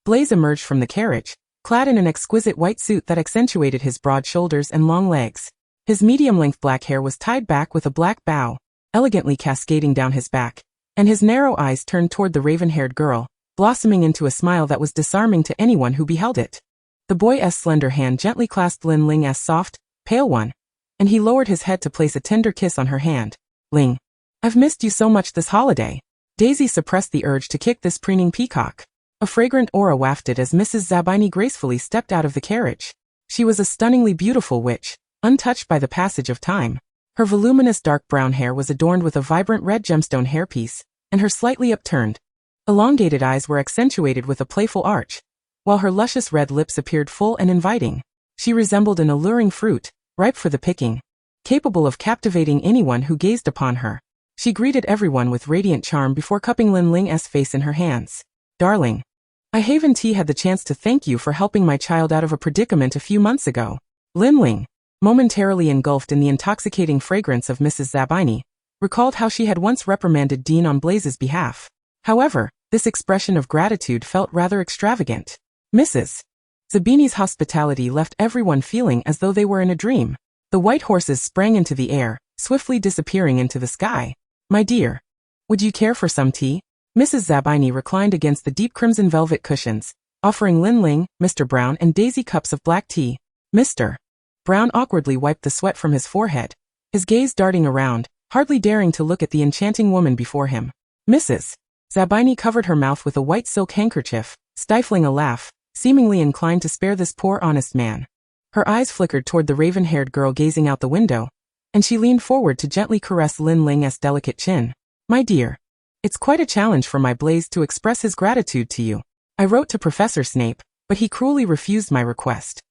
Blaise emerged from the carriage, clad in an exquisite white suit that accentuated his broad shoulders and long legs. His medium-length black hair was tied back with a black bow, elegantly cascading down his back, and his narrow eyes turned toward the raven-haired girl, blossoming into a smile that was disarming to anyone who beheld it. The boy's slender hand gently clasped Lin Ling's soft, pale one, and he lowered his head to place a tender kiss on her hand. Ling, I've missed you so much this holiday. Daisy suppressed the urge to kick this preening peacock. A fragrant aura wafted as Mrs. Zabini gracefully stepped out of the carriage. She was a stunningly beautiful witch, untouched by the passage of time. Her voluminous dark brown hair was adorned with a vibrant red gemstone hairpiece, and her slightly upturned, elongated eyes were accentuated with a playful arch, while her luscious red lips appeared full and inviting. She resembled an alluring fruit, ripe for the picking, capable of captivating anyone who gazed upon her. She greeted everyone with radiant charm before cupping Lin Ling's face in her hands. Darling, I haven't had the chance to thank you for helping my child out of a predicament a few months ago. Lin Ling, momentarily engulfed in the intoxicating fragrance of Mrs. Zabini, recalled how she had once reprimanded Dean on Blaise's behalf. However, this expression of gratitude felt rather extravagant. Mrs. Zabini's hospitality left everyone feeling as though they were in a dream. The white horses sprang into the air, swiftly disappearing into the sky. My dear, would you care for some tea? Mrs. Zabini reclined against the deep crimson velvet cushions, offering Lin Ling, Mr. Brown and Daisy cups of black tea. Mr. Brown awkwardly wiped the sweat from his forehead, his gaze darting around, hardly daring to look at the enchanting woman before him. Mrs. Zabini covered her mouth with a white silk handkerchief, stifling a laugh, seemingly inclined to spare this poor honest man. Her eyes flickered toward the raven-haired girl gazing out the window, and she leaned forward to gently caress Lin Ling's delicate chin. My dear, it's quite a challenge for my Blaise to express his gratitude to you. I wrote to Professor Snape, but he cruelly refused my request.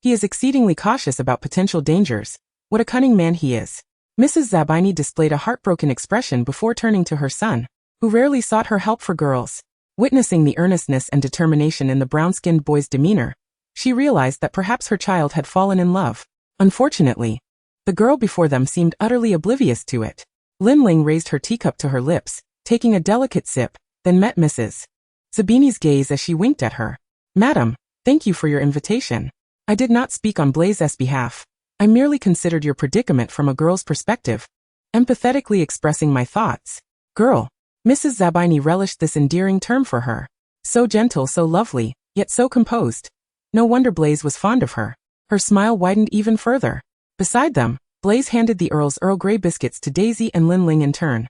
He is exceedingly cautious about potential dangers. What a cunning man he is. Mrs. Zabini displayed a heartbroken expression before turning to her son, who rarely sought her help for girls. Witnessing the earnestness and determination in the brown-skinned boy's demeanor, she realized that perhaps her child had fallen in love. Unfortunately, the girl before them seemed utterly oblivious to it. Lin Ling raised her teacup to her lips, taking a delicate sip, then met Mrs. Zabini's gaze as she winked at her. Madam, thank you for your invitation. I did not speak on Blaise's behalf. I merely considered your predicament from a girl's perspective, empathetically expressing my thoughts. Girl. Mrs. Zabini relished this endearing term for her. So gentle, so lovely, yet so composed. No wonder Blaise was fond of her. Her smile widened even further. Beside them, Blaze handed the Earl's Earl Grey biscuits to Daisy and Lin Ling in turn.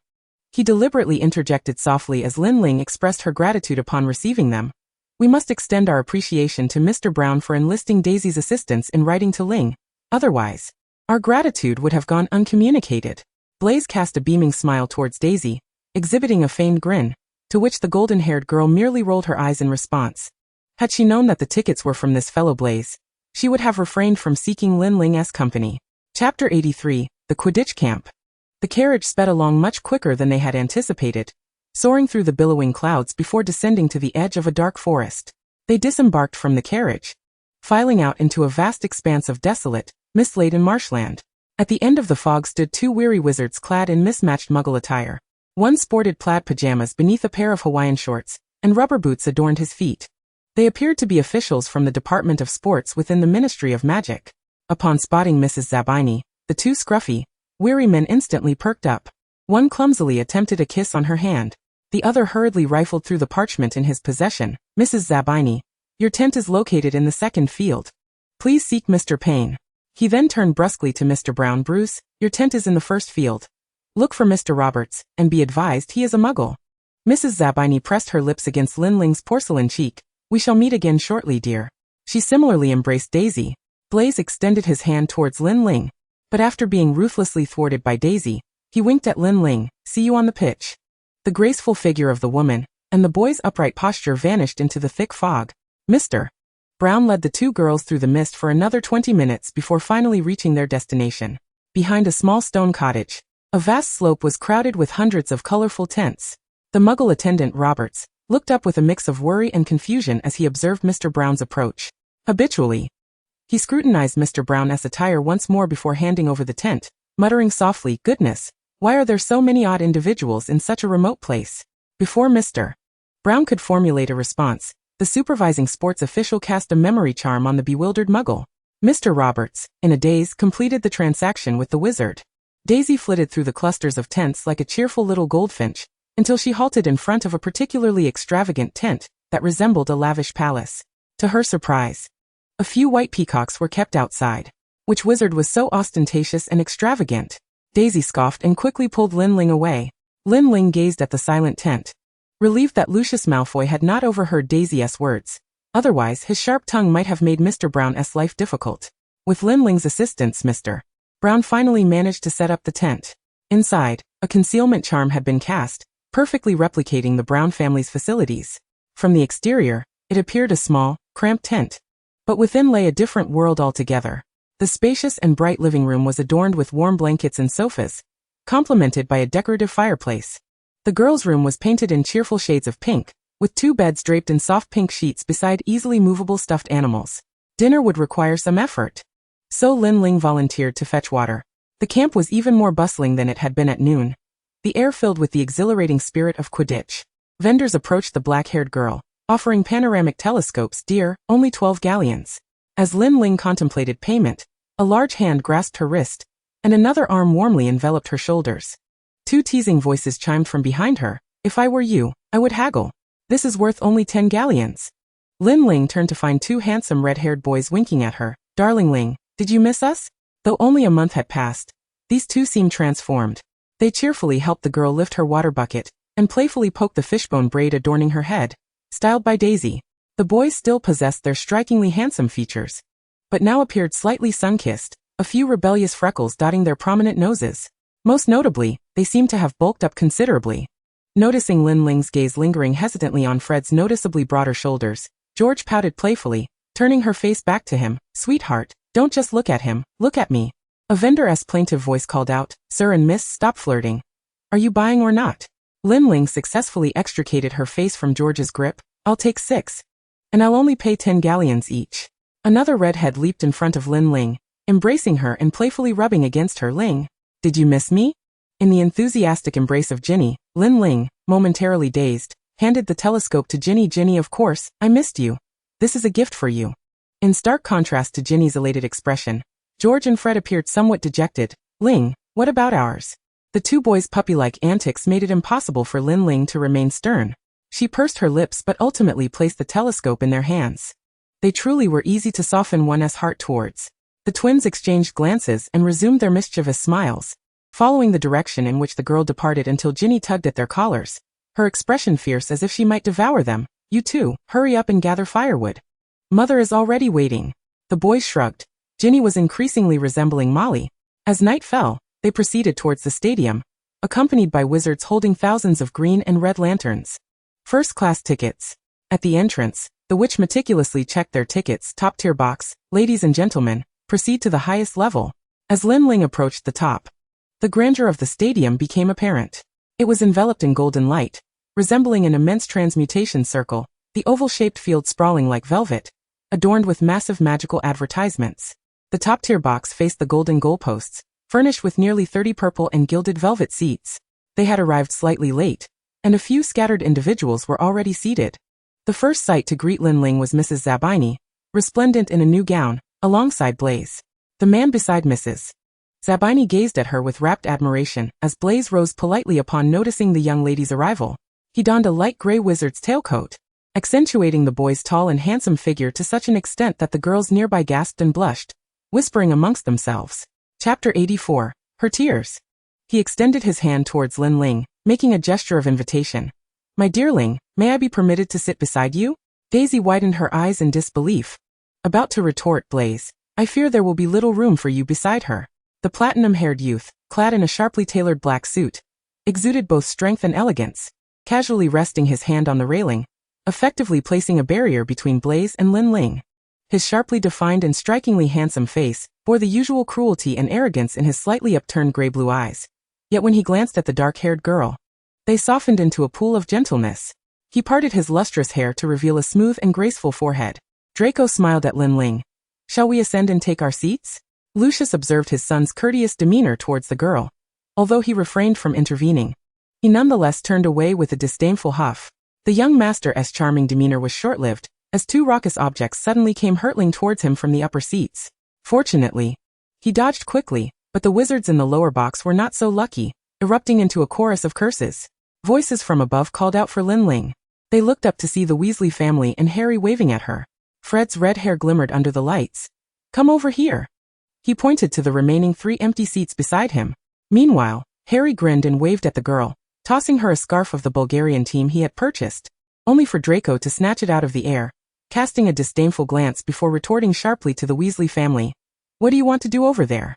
He deliberately interjected softly as Lin Ling expressed her gratitude upon receiving them. We must extend our appreciation to Mr. Brown for enlisting Daisy's assistance in writing to Ling. Otherwise, our gratitude would have gone uncommunicated. Blaze cast a beaming smile towards Daisy, exhibiting a feigned grin, to which the golden-haired girl merely rolled her eyes in response. Had she known that the tickets were from this fellow Blaze, she would have refrained from seeking Lin Ling's company. Chapter 83, The Quidditch Camp. The carriage sped along much quicker than they had anticipated, soaring through the billowing clouds before descending to the edge of a dark forest. They disembarked from the carriage, filing out into a vast expanse of desolate, mist-laden marshland. At the end of the fog stood two weary wizards clad in mismatched muggle attire. One sported plaid pajamas beneath a pair of Hawaiian shorts, and rubber boots adorned his feet. They appeared to be officials from the Department of Sports within the Ministry of Magic. Upon spotting Mrs. Zabini, the two scruffy, weary men instantly perked up. One clumsily attempted a kiss on her hand. The other hurriedly rifled through the parchment in his possession. Mrs. Zabini, your tent is located in the second field. Please seek Mr. Payne. He then turned brusquely to Mr. Brown. Bruce, your tent is in the first field. Look for Mr. Roberts, and be advised he is a muggle. Mrs. Zabini pressed her lips against Lin Ling's porcelain cheek. We shall meet again shortly, dear. She similarly embraced Daisy. Blaze extended his hand towards Lin Ling, but after being ruthlessly thwarted by Daisy, he winked at Lin Ling. See you on the pitch. The graceful figure of the woman, and the boy's upright posture vanished into the thick fog. Mr. Brown led the two girls through the mist for another 20 minutes before finally reaching their destination. Behind a small stone cottage, a vast slope was crowded with hundreds of colorful tents. The muggle attendant Roberts looked up with a mix of worry and confusion as he observed Mr. Brown's approach. Habitually, he scrutinized Mr. Brown's attire once more before handing over the tent, muttering softly, "Goodness, why are there so many odd individuals in such a remote place?" Before Mr. Brown could formulate a response, the supervising sports official cast a memory charm on the bewildered muggle. Mr. Roberts, in a daze, completed the transaction with the wizard. Daisy flitted through the clusters of tents like a cheerful little goldfinch, until she halted in front of a particularly extravagant tent that resembled a lavish palace. To her surprise, a few white peacocks were kept outside. Which wizard was so ostentatious and extravagant? Daisy scoffed and quickly pulled Lin Ling away. Lin Ling gazed at the silent tent, relieved that Lucius Malfoy had not overheard Daisy's words. Otherwise, his sharp tongue might have made Mr. Brown's life difficult. With Lin Ling's assistance, Mr. Brown finally managed to set up the tent. Inside, a concealment charm had been cast, perfectly replicating the Brown family's facilities. From the exterior, it appeared a small, cramped tent. But within lay a different world altogether. The spacious and bright living room was adorned with warm blankets and sofas, complemented by a decorative fireplace. The girls' room was painted in cheerful shades of pink, with two beds draped in soft pink sheets beside easily movable stuffed animals. Dinner would require some effort, so Lin Ling volunteered to fetch water. The camp was even more bustling than it had been at noon, the air filled with the exhilarating spirit of Quidditch. Vendors approached the black-haired girl, offering panoramic telescopes. Dear, only 12 galleons. As Lin Ling contemplated payment, a large hand grasped her wrist, and another arm warmly enveloped her shoulders. Two teasing voices chimed from behind her. If I were you, I would haggle. This is worth only 10 galleons. Lin Ling turned to find two handsome red-haired boys winking at her. Darling Ling, did you miss us? Though only a month had passed, these two seemed transformed. They cheerfully helped the girl lift her water bucket, and playfully poked the fishbone braid adorning her head, styled by Daisy. The boys still possessed their strikingly handsome features, but now appeared slightly sun-kissed, a few rebellious freckles dotting their prominent noses. Most notably, they seemed to have bulked up considerably. Noticing Lin Ling's gaze lingering hesitantly on Fred's noticeably broader shoulders, George pouted playfully, turning her face back to him. Sweetheart, don't just look at him, look at me. A vendor's plaintive voice called out, Sir and Miss, stop flirting. Are you buying or not? Lin Ling successfully extricated her face from George's grip. I'll take 6. And I'll only pay 10 galleons each. Another redhead leaped in front of Lin Ling, embracing her and playfully rubbing against her. Ling, did you miss me? In the enthusiastic embrace of Ginny, Lin Ling, momentarily dazed, handed the telescope to Ginny. Ginny, of course, I missed you. This is a gift for you. In stark contrast to Ginny's elated expression, George and Fred appeared somewhat dejected. Ling, what about ours? The two boys' puppy-like antics made it impossible for Lin Ling to remain stern. She pursed her lips but ultimately placed the telescope in their hands. They truly were easy to soften one's heart towards. The twins exchanged glances and resumed their mischievous smiles, following the direction in which the girl departed until Ginny tugged at their collars, her expression fierce as if she might devour them. You two, hurry up and gather firewood. Mother is already waiting. The boys shrugged. Ginny was increasingly resembling Molly. As night fell, they proceeded towards the stadium, accompanied by wizards holding thousands of green and red lanterns. First-class tickets. At the entrance, the witch meticulously checked their tickets. Top-tier box, ladies and gentlemen, proceed to the highest level. As Lin Ling approached the top, the grandeur of the stadium became apparent. It was enveloped in golden light, resembling an immense transmutation circle, the oval-shaped field sprawling like velvet, adorned with massive magical advertisements. The top-tier box faced the golden goalposts, furnished with nearly 30 purple and gilded velvet seats. They had arrived slightly late, and a few scattered individuals were already seated. The first sight to greet Lin Ling was Mrs. Zabini, resplendent in a new gown, alongside Blaze. The man beside Mrs. Zabini gazed at her with rapt admiration as Blaze rose politely upon noticing the young lady's arrival. He donned a light gray wizard's tailcoat, accentuating the boy's tall and handsome figure to such an extent that the girls nearby gasped and blushed, whispering amongst themselves. Chapter 84. Her Tears. He extended his hand towards Lin Ling, making a gesture of invitation. My dear Ling, may I be permitted to sit beside you? Daisy widened her eyes in disbelief. About to retort Blaze, I fear there will be little room for you beside her. The platinum-haired youth, clad in a sharply tailored black suit, exuded both strength and elegance, casually resting his hand on the railing, effectively placing a barrier between Blaze and Lin Ling. His sharply defined and strikingly handsome face bore the usual cruelty and arrogance in his slightly upturned gray-blue eyes. Yet when he glanced at the dark-haired girl, they softened into a pool of gentleness. He parted his lustrous hair to reveal a smooth and graceful forehead. Draco smiled at Lin Ling. Shall we ascend and take our seats? Lucius observed his son's courteous demeanor towards the girl. Although he refrained from intervening, he nonetheless turned away with a disdainful huff. The young master's charming demeanor was short-lived, as two raucous objects suddenly came hurtling towards him from the upper seats. Fortunately, he dodged quickly, but the wizards in the lower box were not so lucky, erupting into a chorus of curses. Voices from above called out for Lin Ling. They looked up to see the Weasley family and Harry waving at her. Fred's red hair glimmered under the lights. Come over here. He pointed to the remaining 3 empty seats beside him. Meanwhile, Harry grinned and waved at the girl, tossing her a scarf of the Bulgarian team he had purchased, only for Draco to snatch it out of the air, casting a disdainful glance before retorting sharply to the Weasley family. What do you want to do over there?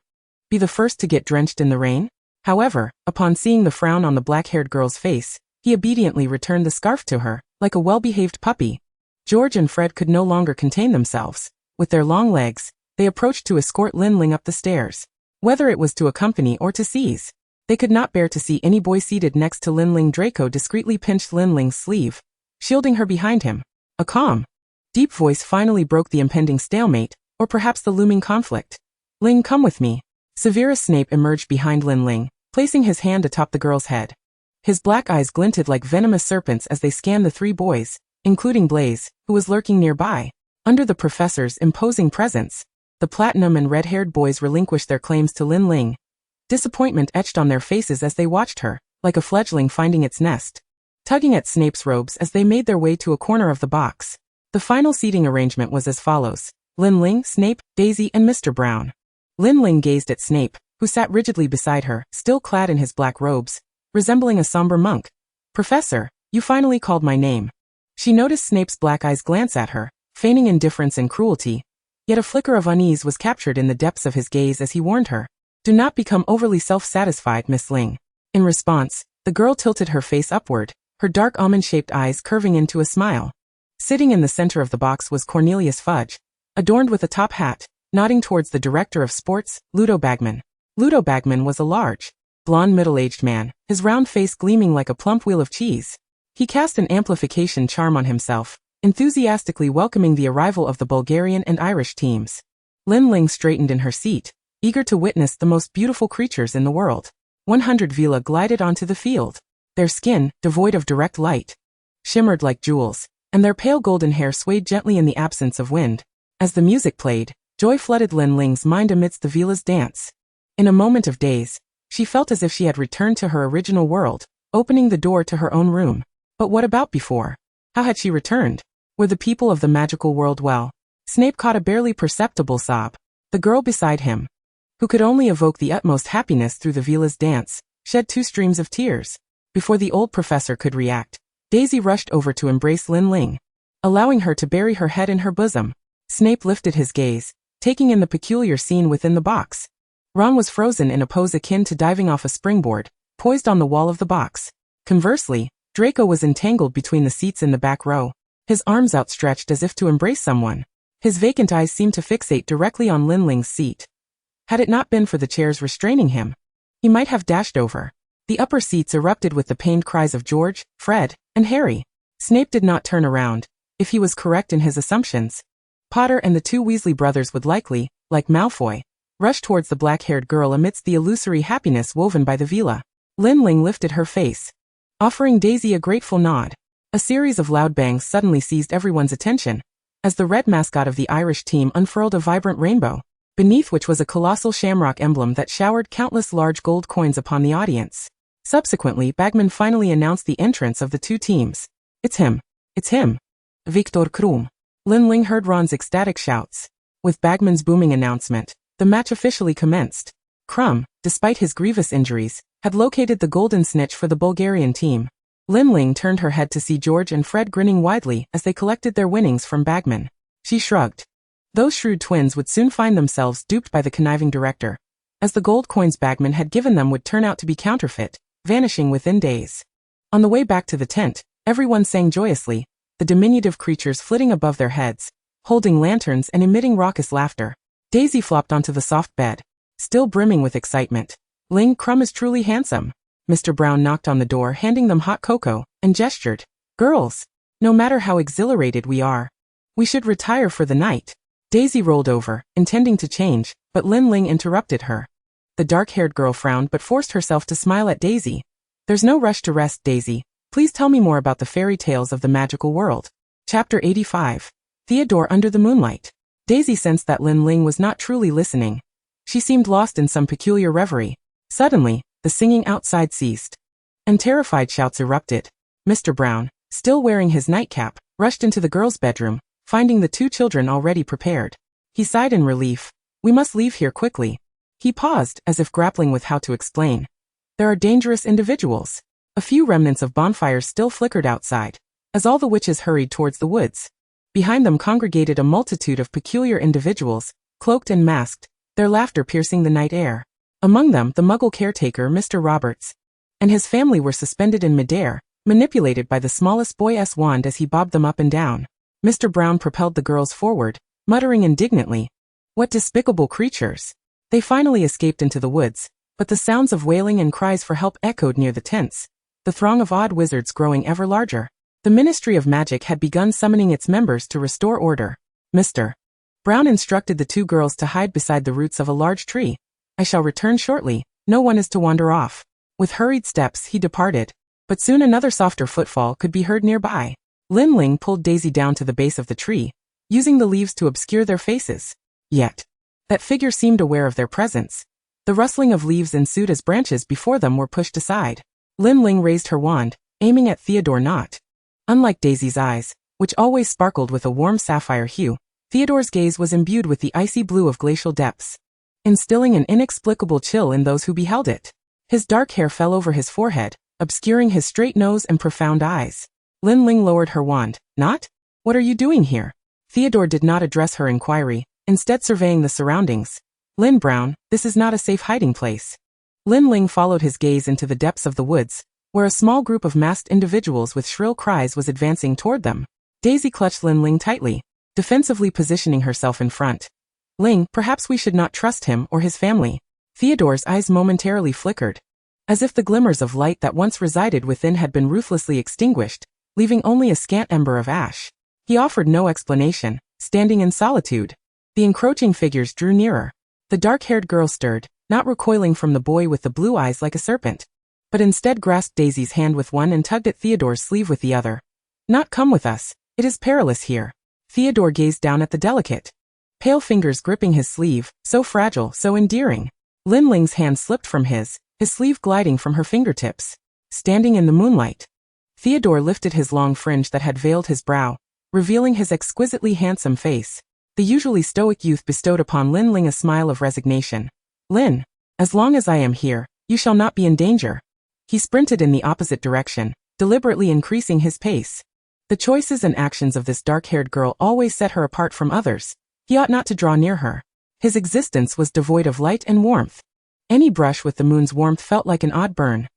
Be the first to get drenched in the rain? However, upon seeing the frown on the black-haired girl's face, he obediently returned the scarf to her, like a well-behaved puppy. George and Fred could no longer contain themselves. With their long legs, they approached to escort Lin Ling up the stairs. Whether it was to accompany or to seize, they could not bear to see any boy seated next to Lin Ling. Draco discreetly pinched Lin Ling's sleeve, shielding her behind him. A calm, deep voice finally broke the impending stalemate, or perhaps the looming conflict. Ling, come with me. Severus Snape emerged behind Lin Ling, placing his hand atop the girl's head. His black eyes glinted like venomous serpents as they scanned the 3 boys, including Blaze, who was lurking nearby. Under the professor's imposing presence, the platinum and red-haired boys relinquished their claims to Lin Ling. Disappointment etched on their faces as they watched her, like a fledgling finding its nest, tugging at Snape's robes as they made their way to a corner of the box. The final seating arrangement was as follows: Lin Ling, Snape, Daisy, and Mr. Brown. Lin Ling gazed at Snape, who sat rigidly beside her, still clad in his black robes, resembling a somber monk. Professor, you finally called my name. She noticed Snape's black eyes glance at her, feigning indifference and cruelty, yet a flicker of unease was captured in the depths of his gaze as he warned her. Do not become overly self-satisfied, Miss Ling. In response, the girl tilted her face upward, her dark almond-shaped eyes curving into a smile. Sitting in the center of the box was Cornelius Fudge, adorned with a top hat, nodding towards the director of sports, Ludo Bagman. Ludo Bagman was a large, blond middle-aged man, his round face gleaming like a plump wheel of cheese. He cast an amplification charm on himself, enthusiastically welcoming the arrival of the Bulgarian and Irish teams. Lin Ling straightened in her seat, eager to witness the most beautiful creatures in the world. 100 Vila glided onto the field. Their skin, devoid of direct light, shimmered like jewels, and their pale golden hair swayed gently in the absence of wind. As the music played, joy flooded Lin Ling's mind amidst the Vila's dance. In a moment of daze, she felt as if she had returned to her original world, opening the door to her own room. But what about before? How had she returned? Were the people of the magical world well? Snape caught a barely perceptible sob. The girl beside him, who could only evoke the utmost happiness through the Vila's dance, shed 2 streams of tears. Before the old professor could react, Daisy rushed over to embrace Lin Ling, allowing her to bury her head in her bosom. Snape lifted his gaze, taking in the peculiar scene within the box. Ron was frozen in a pose akin to diving off a springboard, poised on the wall of the box. Conversely, Draco was entangled between the seats in the back row, his arms outstretched as if to embrace someone. His vacant eyes seemed to fixate directly on Lin Ling's seat. Had it not been for the chairs restraining him, he might have dashed over. The upper seats erupted with the pained cries of George, Fred, and Harry. Snape did not turn around, if he was correct in his assumptions. Potter and the 2 Weasley brothers would likely, like Malfoy, rush towards the black-haired girl amidst the illusory happiness woven by the Vila. Lin Ling lifted her face, offering Daisy a grateful nod. A series of loud bangs suddenly seized everyone's attention, as the red mascot of the Irish team unfurled a vibrant rainbow, beneath which was a colossal shamrock emblem that showered countless large gold coins upon the audience. Subsequently, Bagman finally announced the entrance of the 2 teams. It's him. It's him. Victor Krum. Lin Ling heard Ron's ecstatic shouts. With Bagman's booming announcement, the match officially commenced. Krum, despite his grievous injuries, had located the golden snitch for the Bulgarian team. Lin Ling turned her head to see George and Fred grinning widely as they collected their winnings from Bagman. She shrugged. Those shrewd twins would soon find themselves duped by the conniving director, as the gold coins Bagman had given them would turn out to be counterfeit, vanishing within days. On the way back to the tent, everyone sang joyously, the diminutive creatures flitting above their heads, holding lanterns and emitting raucous laughter. Daisy flopped onto the soft bed, still brimming with excitement. Ling, Krum is truly handsome. Mr. Brown knocked on the door, handing them hot cocoa, and gestured. Girls, no matter how exhilarated we are, we should retire for the night. Daisy rolled over, intending to change, but Lin Ling interrupted her. The dark-haired girl frowned but forced herself to smile at Daisy. There's no rush to rest, Daisy. Please tell me more about the fairy tales of the magical world. Chapter 85. Theodore under the moonlight. Daisy sensed that Lin Ling was not truly listening. She seemed lost in some peculiar reverie. Suddenly, the singing outside ceased, and terrified shouts erupted. Mr. Brown, still wearing his nightcap, rushed into the girls' bedroom, finding the 2 children already prepared. He sighed in relief. We must leave here quickly. He paused, as if grappling with how to explain. There are dangerous individuals. A few remnants of bonfires still flickered outside, as all the witches hurried towards the woods. Behind them congregated a multitude of peculiar individuals, cloaked and masked, their laughter piercing the night air. Among them, the Muggle caretaker, Mr. Roberts, and his family were suspended in midair, manipulated by the smallest boy's wand as he bobbed them up and down. Mr. Brown propelled the girls forward, muttering indignantly, "What despicable creatures!" They finally escaped into the woods, but the sounds of wailing and cries for help echoed near the tents, the throng of odd wizards growing ever larger. The Ministry of Magic had begun summoning its members to restore order. Mr. Brown instructed the 2 girls to hide beside the roots of a large tree. I shall return shortly, no one is to wander off. With hurried steps he departed, but soon another softer footfall could be heard nearby. Lin Ling pulled Daisy down to the base of the tree, using the leaves to obscure their faces. Yet, that figure seemed aware of their presence. The rustling of leaves ensued as branches before them were pushed aside. Lin Ling raised her wand, aiming at Theodore Not. Unlike Daisy's eyes, which always sparkled with a warm sapphire hue, Theodore's gaze was imbued with the icy blue of glacial depths, instilling an inexplicable chill in those who beheld it. His dark hair fell over his forehead, obscuring his straight nose and profound eyes. Lin Ling lowered her wand. Not? What are you doing here? Theodore did not address her inquiry, instead surveying the surroundings. Lin Brown, this is not a safe hiding place. Lin Ling followed his gaze into the depths of the woods, where a small group of masked individuals with shrill cries was advancing toward them. Daisy clutched Lin Ling tightly, defensively positioning herself in front. Ling, perhaps we should not trust him or his family. Theodore's eyes momentarily flickered, as if the glimmers of light that once resided within had been ruthlessly extinguished, leaving only a scant ember of ash. He offered no explanation, standing in solitude. The encroaching figures drew nearer. The dark-haired girl stirred, not recoiling from the boy with the blue eyes like a serpent, but instead grasped Daisy's hand with one and tugged at Theodore's sleeve with the other. Not come with us. It is perilous here. Theodore gazed down at the delicate, pale fingers gripping his sleeve, so fragile, so endearing. Lin Ling's hand slipped from his sleeve gliding from her fingertips. Standing in the moonlight, Theodore lifted his long fringe that had veiled his brow, revealing his exquisitely handsome face. The usually stoic youth bestowed upon Lin Ling a smile of resignation. Lin, as long as I am here, you shall not be in danger. He sprinted in the opposite direction, deliberately increasing his pace. The choices and actions of this dark-haired girl always set her apart from others. He ought not to draw near her. His existence was devoid of light and warmth. Any brush with the moon's warmth felt like an odd burn.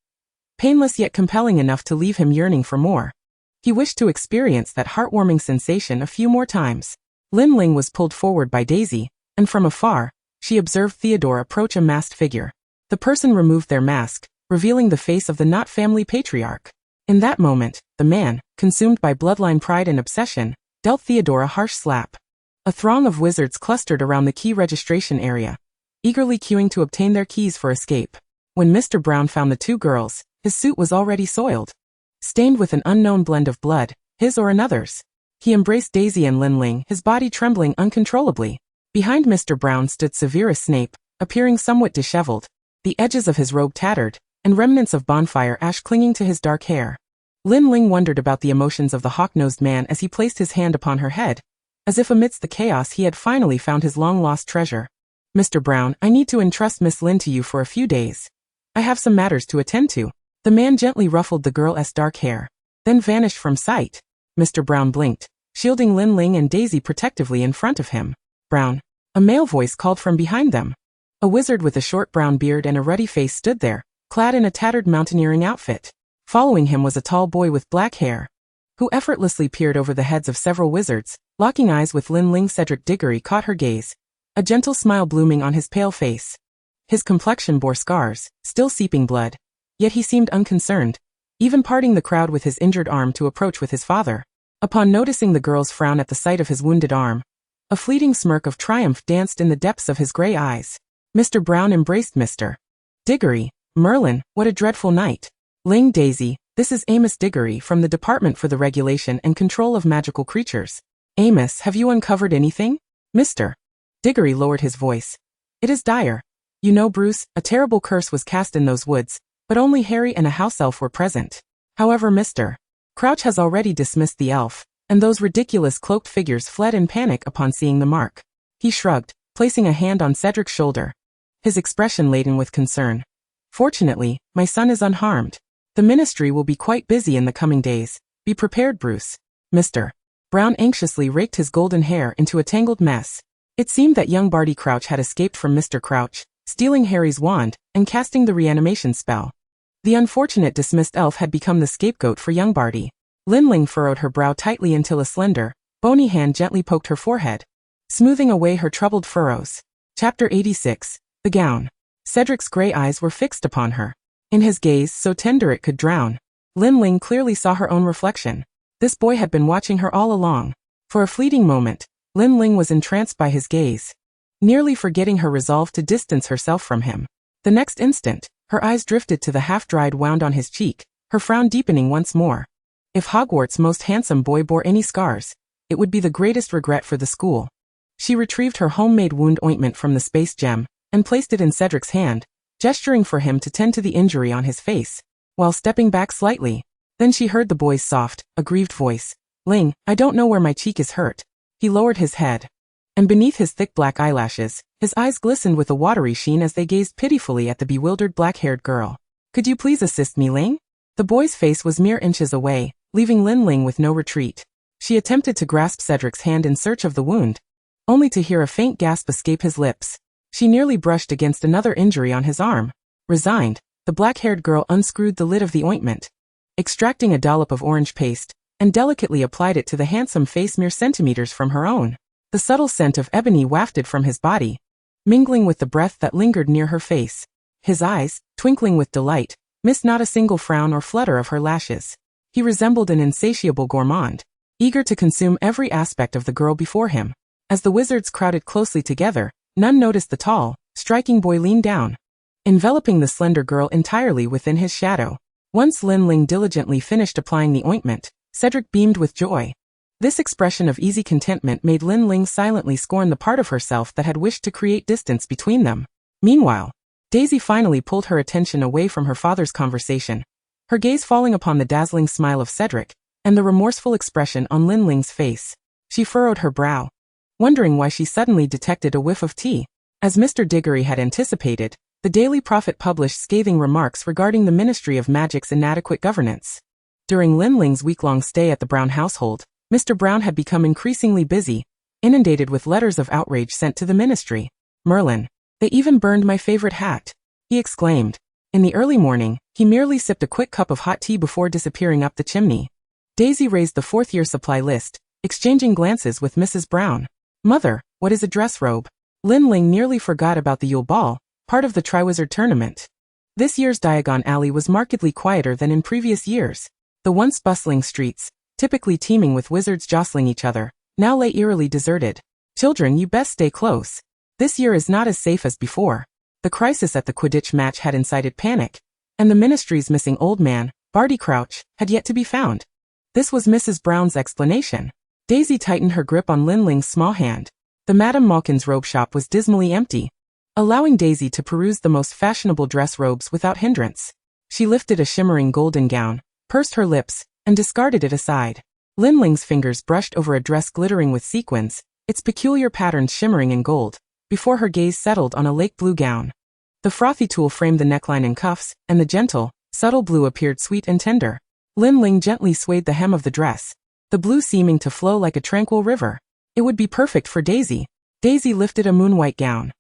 Painless yet compelling enough to leave him yearning for more. He wished to experience that heartwarming sensation a few more times. Lin Ling was pulled forward by Daisy, and from afar, she observed Theodore approach a masked figure. The person removed their mask, revealing the face of the Knot family patriarch. In that moment, the man, consumed by bloodline pride and obsession, dealt Theodore a harsh slap. A throng of wizards clustered around the key registration area, eagerly queuing to obtain their keys for escape. When Mr. Brown found the two girls, his suit was already soiled, stained with an unknown blend of blood, his or another's. He embraced Daisy and Lin Ling, his body trembling uncontrollably. Behind Mr. Brown stood Severus Snape, appearing somewhat disheveled, the edges of his robe tattered, and remnants of bonfire ash clinging to his dark hair. Lin Ling wondered about the emotions of the hawk-nosed man as he placed his hand upon her head, as if amidst the chaos he had finally found his long-lost treasure. Mr. Brown, I need to entrust Miss Lin to you for a few days. I have some matters to attend to. The man gently ruffled the girl's dark hair, then vanished from sight. Mr. Brown blinked, shielding Lin Ling and Daisy protectively in front of him. Brown. A male voice called from behind them. A wizard with a short brown beard and a ruddy face stood there, clad in a tattered mountaineering outfit. Following him was a tall boy with black hair, who effortlessly peered over the heads of several wizards, locking eyes with Lin Ling. Cedric Diggory caught her gaze, a gentle smile blooming on his pale face. His complexion bore scars, still seeping blood, yet he seemed unconcerned, even parting the crowd with his injured arm to approach with his father. Upon noticing the girl's frown at the sight of his wounded arm, a fleeting smirk of triumph danced in the depths of his gray eyes. Mr. Brown embraced Mr. Diggory. Merlin, what a dreadful night. Ling. Daisy, this is Amos Diggory from the Department for the Regulation and Control of Magical Creatures. Amos, have you uncovered anything? Mr. Diggory lowered his voice. It is dire. You know, Bruce, a terrible curse was cast in those woods, but only Harry and a house elf were present. However, Mr. Crouch has already dismissed the elf, and those ridiculous cloaked figures fled in panic upon seeing the mark. He shrugged, placing a hand on Cedric's shoulder, his expression laden with concern. Fortunately, my son is unharmed. The ministry will be quite busy in the coming days. Be prepared, Bruce. Mr. Brown anxiously raked his golden hair into a tangled mess. It seemed that young Barty Crouch had escaped from Mr. Crouch, stealing Harry's wand and casting the reanimation spell. The unfortunate dismissed elf had become the scapegoat for young Barty. Lin Ling furrowed her brow tightly until a slender, bony hand gently poked her forehead, smoothing away her troubled furrows. Chapter 86. The Gown. Cedric's gray eyes were fixed upon her. In his gaze so tender it could drown, Lin Ling clearly saw her own reflection. This boy had been watching her all along. For a fleeting moment, Lin Ling was entranced by his gaze, nearly forgetting her resolve to distance herself from him. The next instant, her eyes drifted to the half-dried wound on his cheek, her frown deepening once more. If Hogwarts' most handsome boy bore any scars, it would be the greatest regret for the school. She retrieved her homemade wound ointment from the space gem, and placed it in Cedric's hand, gesturing for him to tend to the injury on his face, while stepping back slightly. Then she heard the boy's soft, aggrieved voice. Ling, I don't know where my cheek is hurt. He lowered his head, and beneath his thick black eyelashes, his eyes glistened with a watery sheen as they gazed pitifully at the bewildered black-haired girl. Could you please assist me, Ling? The boy's face was mere inches away, leaving Lin Ling with no retreat. She attempted to grasp Cedric's hand in search of the wound, only to hear a faint gasp escape his lips. She nearly brushed against another injury on his arm. Resigned, the black-haired girl unscrewed the lid of the ointment, extracting a dollop of orange paste, and delicately applied it to the handsome face mere centimeters from her own. The subtle scent of ebony wafted from his body, mingling with the breath that lingered near her face. His eyes, twinkling with delight, missed not a single frown or flutter of her lashes. He resembled an insatiable gourmand, eager to consume every aspect of the girl before him. As the wizards crowded closely together, none noticed the tall, striking boy lean down, enveloping the slender girl entirely within his shadow. Once Lin Ling diligently finished applying the ointment, Cedric beamed with joy. This expression of easy contentment made Lin Ling silently scorn the part of herself that had wished to create distance between them. Meanwhile, Daisy finally pulled her attention away from her father's conversation, her gaze falling upon the dazzling smile of Cedric, and the remorseful expression on Lin Ling's face. She furrowed her brow, wondering why she suddenly detected a whiff of tea. As Mr. Diggory had anticipated, the Daily Prophet published scathing remarks regarding the Ministry of Magic's inadequate governance. During Lin Ling's week-long stay at the Brown household, Mr. Brown had become increasingly busy, inundated with letters of outrage sent to the ministry. "Merlin, they even burned my favorite hat," he exclaimed. In the early morning, he merely sipped a quick cup of hot tea before disappearing up the chimney. Daisy raised the fourth-year supply list, exchanging glances with Mrs. Brown. "Mother, what is a dress robe?" Lin Ling nearly forgot about the Yule Ball, part of the Triwizard Tournament. This year's Diagon Alley was markedly quieter than in previous years. The once bustling streets, typically teeming with wizards jostling each other, now lay eerily deserted. "Children, you best stay close. This year is not as safe as before." The crisis at the Quidditch match had incited panic, and the ministry's missing old man, Barty Crouch, had yet to be found. This was Mrs. Brown's explanation. Daisy tightened her grip on Lin Ling's small hand. The Madame Malkin's robe shop was dismally empty, allowing Daisy to peruse the most fashionable dress robes without hindrance. She lifted a shimmering golden gown, pursed her lips, and discarded it aside. Lin Ling's fingers brushed over a dress glittering with sequins, its peculiar patterns shimmering in gold, before her gaze settled on a lake blue gown. The frothy tulle framed the neckline and cuffs, and the gentle, subtle blue appeared sweet and tender. Lin Ling gently swayed the hem of the dress, the blue seeming to flow like a tranquil river. It would be perfect for Daisy. Daisy lifted a moon-white gown.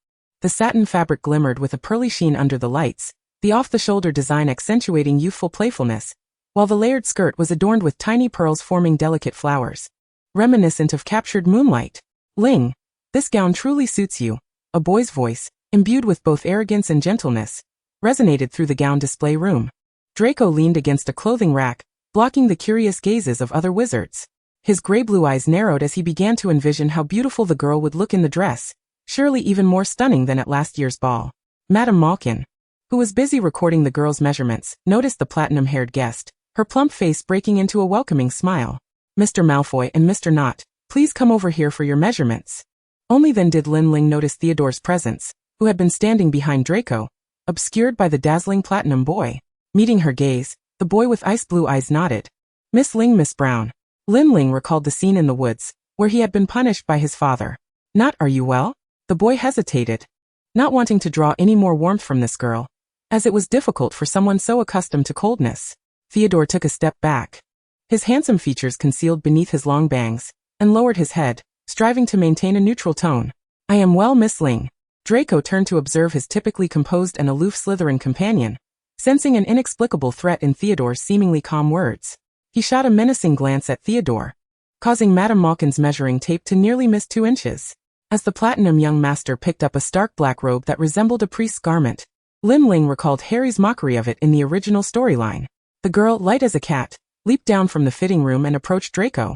The satin fabric glimmered with a pearly sheen under the lights, the off-the-shoulder design accentuating youthful playfulness, while the layered skirt was adorned with tiny pearls forming delicate flowers, reminiscent of captured moonlight. "Ling, this gown truly suits you," a boy's voice, imbued with both arrogance and gentleness, resonated through the gown display room. Draco leaned against a clothing rack, blocking the curious gazes of other wizards. His gray-blue eyes narrowed as he began to envision how beautiful the girl would look in the dress, surely even more stunning than at last year's ball. Madame Malkin, who was busy recording the girl's measurements, noticed the platinum-haired guest, her plump face breaking into a welcoming smile. "Mr. Malfoy and Mr. Knott, please come over here for your measurements." Only then did Lin Ling notice Theodore's presence, who had been standing behind Draco, obscured by the dazzling platinum boy. Meeting her gaze, the boy with ice-blue eyes nodded. "Miss Ling, Miss Brown." Lin Ling recalled the scene in the woods, where he had been punished by his father. "Not, are you well?" The boy hesitated, not wanting to draw any more warmth from this girl, as it was difficult for someone so accustomed to coldness. Theodore took a step back, his handsome features concealed beneath his long bangs, and lowered his head, striving to maintain a neutral tone. "I am well, Miss Ling." Draco turned to observe his typically composed and aloof Slytherin companion, sensing an inexplicable threat in Theodore's seemingly calm words. He shot a menacing glance at Theodore, causing Madame Malkin's measuring tape to nearly miss 2 inches. As the platinum young master picked up a stark black robe that resembled a priest's garment, Lin Ling recalled Harry's mockery of it in the original storyline. The girl, light as a cat, leaped down from the fitting room and approached Draco,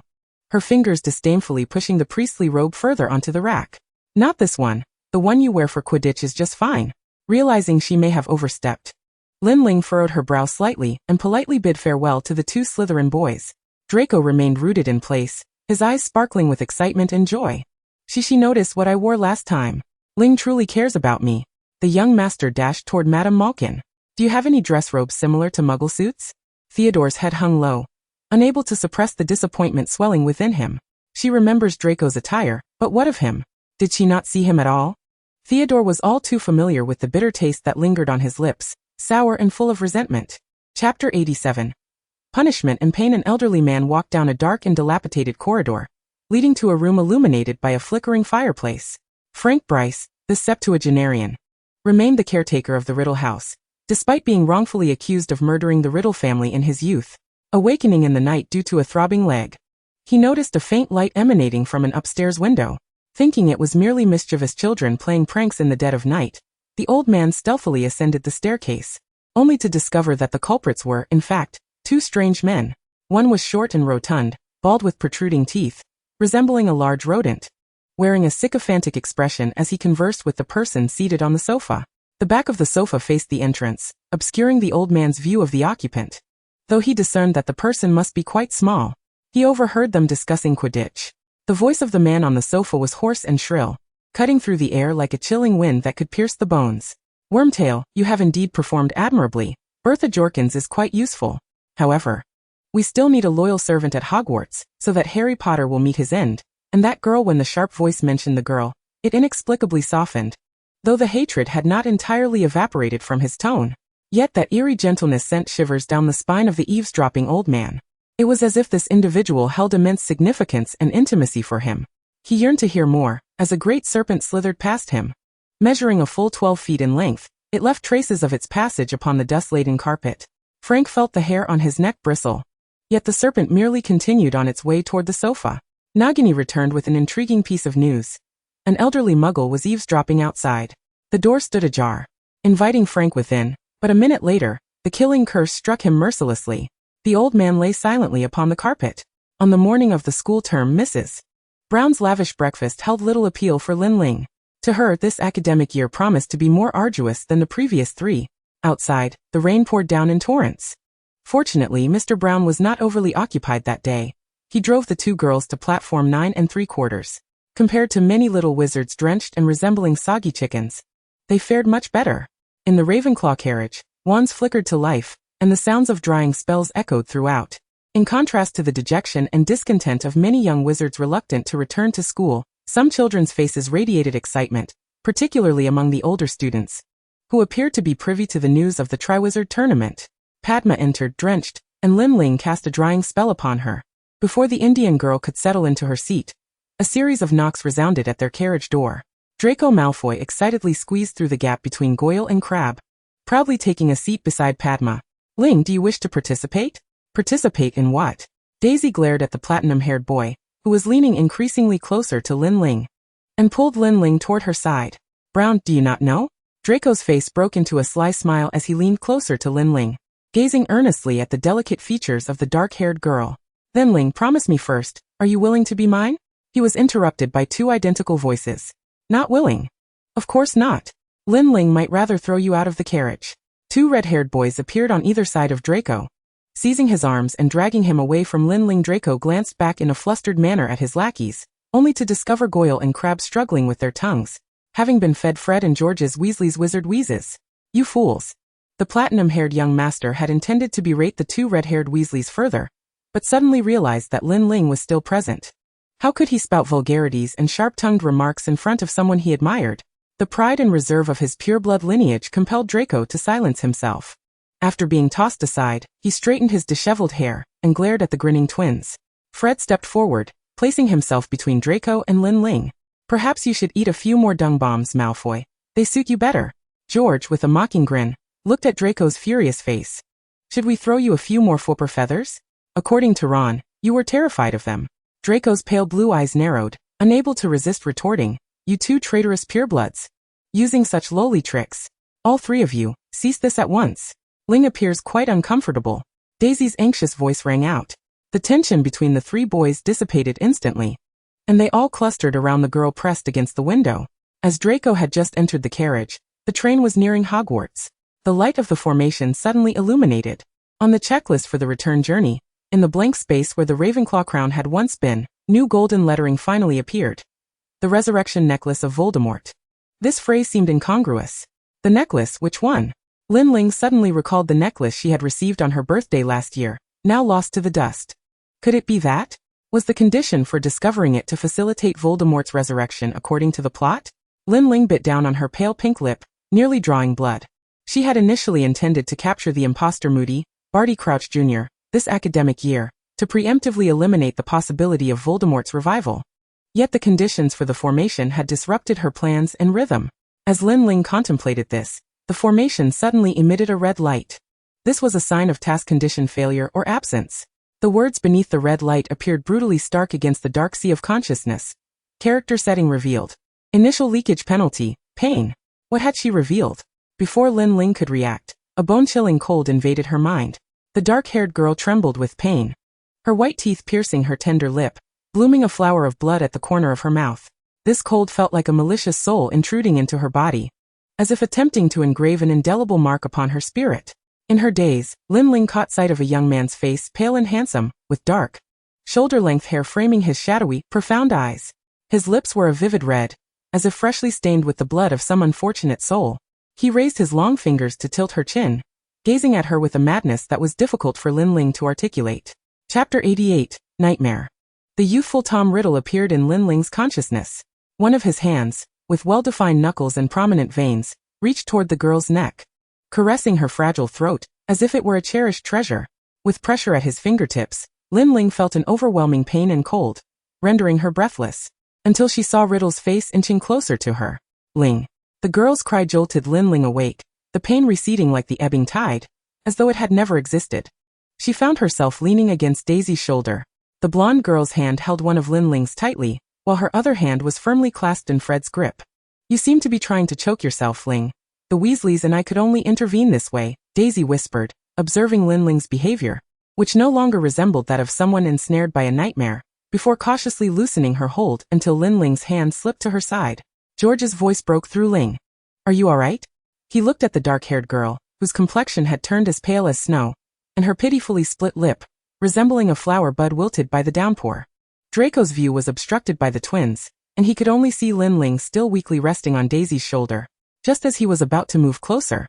her fingers disdainfully pushing the priestly robe further onto the rack. "Not this one. The one you wear for Quidditch is just fine." Realizing she may have overstepped, Lin Ling furrowed her brow slightly and politely bid farewell to the 2 Slytherin boys. Draco remained rooted in place, his eyes sparkling with excitement and joy. She noticed what I wore last time. Ling truly cares about me." The young master dashed toward Madame Malkin. "Do you have any dress robes similar to Muggle suits?" Theodore's head hung low, unable to suppress the disappointment swelling within him. She remembers Draco's attire, but what of him? Did she not see him at all? Theodore was all too familiar with the bitter taste that lingered on his lips, sour and full of resentment. Chapter 87. Punishment and Pain. An elderly man walked down a dark and dilapidated corridor, leading to a room illuminated by a flickering fireplace. Frank Bryce, the septuagenarian, remained the caretaker of the Riddle house, despite being wrongfully accused of murdering the Riddle family in his youth. Awakening in the night due to a throbbing leg, he noticed a faint light emanating from an upstairs window. Thinking it was merely mischievous children playing pranks in the dead of night, the old man stealthily ascended the staircase, only to discover that the culprits were, in fact, 2 strange men. One was short and rotund, bald with protruding teeth, resembling a large rodent, wearing a sycophantic expression as he conversed with the person seated on the sofa. The back of the sofa faced the entrance, obscuring the old man's view of the occupant. Though he discerned that the person must be quite small, he overheard them discussing Quidditch. The voice of the man on the sofa was hoarse and shrill, cutting through the air like a chilling wind that could pierce the bones. "Wormtail, you have indeed performed admirably. Bertha Jorkins is quite useful. However, we still need a loyal servant at Hogwarts, so that Harry Potter will meet his end," And that girl, when the sharp voice mentioned the girl, it inexplicably softened. Though the hatred had not entirely evaporated from his tone, yet that eerie gentleness sent shivers down the spine of the eavesdropping old man. It was as if this individual held immense significance and intimacy for him. He yearned to hear more, as a great serpent slithered past him. Measuring a full 12 feet in length, it left traces of its passage upon the dust-laden carpet. Frank felt the hair on his neck bristle. Yet the serpent merely continued on its way toward the sofa. Nagini returned with an intriguing piece of news. An elderly muggle was eavesdropping outside. The door stood ajar, inviting Frank within, but a minute later, the killing curse struck him mercilessly. The old man lay silently upon the carpet. On the morning of the school term, Mrs. Brown's lavish breakfast held little appeal for Lin Ling. To her, this academic year promised to be more arduous than the previous 3. Outside, the rain poured down in torrents. Fortunately, Mr. Brown was not overly occupied that day. He drove the 2 girls to platform 9 3/4. Compared to many little wizards drenched and resembling soggy chickens, they fared much better. In the Ravenclaw carriage, wands flickered to life, and the sounds of drying spells echoed throughout. In contrast to the dejection and discontent of many young wizards reluctant to return to school, some children's faces radiated excitement, particularly among the older students, who appeared to be privy to the news of the Triwizard Tournament. Padma entered drenched, and Lin Ling cast a drying spell upon her. Before the Indian girl could settle into her seat, a series of knocks resounded at their carriage door. Draco Malfoy excitedly squeezed through the gap between Goyle and Crabbe, proudly taking a seat beside Padma. "Ling, do you wish to participate?" "Participate in what?" Daisy glared at the platinum-haired boy, who was leaning increasingly closer to Lin Ling, and pulled Lin Ling toward her side. "Brown, do you not know?" Draco's face broke into a sly smile as he leaned closer to Lin Ling, gazing earnestly at the delicate features of the dark-haired girl. "Then Ling, promise me first, are you willing to be mine?" He was interrupted by 2 identical voices. "Not willing." "Of course not. Lin Ling might rather throw you out of the carriage." 2 red-haired boys appeared on either side of Draco, seizing his arms and dragging him away from Lin Ling. Draco glanced back in a flustered manner at his lackeys, only to discover Goyle and Crabbe struggling with their tongues, having been fed Fred and George's Weasley's wizard wheezes. "You fools." The platinum-haired young master had intended to berate the 2 red-haired Weasleys further, but suddenly realized that Lin Ling was still present. How could he spout vulgarities and sharp-tongued remarks in front of someone he admired? The pride and reserve of his pure-blood lineage compelled Draco to silence himself. After being tossed aside, he straightened his disheveled hair and glared at the grinning twins. Fred stepped forward, placing himself between Draco and Lin Ling. "Perhaps you should eat a few more dung bombs, Malfoy. They suit you better." George, with a mocking grin, looked at Draco's furious face. "Should we throw you a few more flipper feathers?" According to Ron, you were terrified of them. Draco's pale blue eyes narrowed, unable to resist retorting, "You 2 traitorous purebloods. Using such lowly tricks. All 3 of you, cease this at once. Ling appears quite uncomfortable." Daisy's anxious voice rang out. The tension between the 3 boys dissipated instantly, and they all clustered around the girl pressed against the window. As Draco had just entered the carriage, the train was nearing Hogwarts. The light of the formation suddenly illuminated. On the checklist for the return journey, in the blank space where the Ravenclaw crown had once been, new golden lettering finally appeared. "The resurrection necklace of Voldemort." This phrase seemed incongruous. The necklace, which one? Lin Ling suddenly recalled the necklace she had received on her birthday last year, now lost to the dust. Could it be that? Was the condition for discovering it to facilitate Voldemort's resurrection according to the plot? Lin Ling bit down on her pale pink lip, nearly drawing blood. She had initially intended to capture the imposter Moody, Barty Crouch Jr., this academic year, to preemptively eliminate the possibility of Voldemort's revival. Yet the conditions for the formation had disrupted her plans and rhythm. As Lin Ling contemplated this, the formation suddenly emitted a red light. This was a sign of task condition failure or absence. The words beneath the red light appeared brutally stark against the dark sea of consciousness. Character setting revealed. Initial leakage penalty, pain. What had she revealed? Before Lin Ling could react, a bone-chilling cold invaded her mind. The dark-haired girl trembled with pain, her white teeth piercing her tender lip, blooming a flower of blood at the corner of her mouth. This cold felt like a malicious soul intruding into her body, as if attempting to engrave an indelible mark upon her spirit. In her daze, Lin Ling caught sight of a young man's face, pale and handsome, with dark, shoulder-length hair framing his shadowy, profound eyes. His lips were a vivid red, as if freshly stained with the blood of some unfortunate soul. He raised his long fingers to tilt her chin, gazing at her with a madness that was difficult for Lin Ling to articulate. Chapter 88, Nightmare. The youthful Tom Riddle appeared in Lin Ling's consciousness. One of his hands, with well-defined knuckles and prominent veins, reached toward the girl's neck, caressing her fragile throat, as if it were a cherished treasure. With pressure at his fingertips, Lin Ling felt an overwhelming pain and cold, rendering her breathless, until she saw Riddle's face inching closer to her. Ling. The girl's cry jolted Lin Ling awake, the pain receding like the ebbing tide, as though it had never existed. She found herself leaning against Daisy's shoulder. The blonde girl's hand held one of Lin Ling's tightly, while her other hand was firmly clasped in Fred's grip. You seem to be trying to choke yourself, Ling. The Weasleys and I could only intervene this way, Daisy whispered, observing Lin Ling's behavior, which no longer resembled that of someone ensnared by a nightmare, before cautiously loosening her hold until Lin Ling's hand slipped to her side. George's voice broke through Ling. Are you alright? He looked at the dark-haired girl, whose complexion had turned as pale as snow, and her pitifully split lip, resembling a flower bud wilted by the downpour. Draco's view was obstructed by the twins, and he could only see Lin Ling still weakly resting on Daisy's shoulder. Just as he was about to move closer,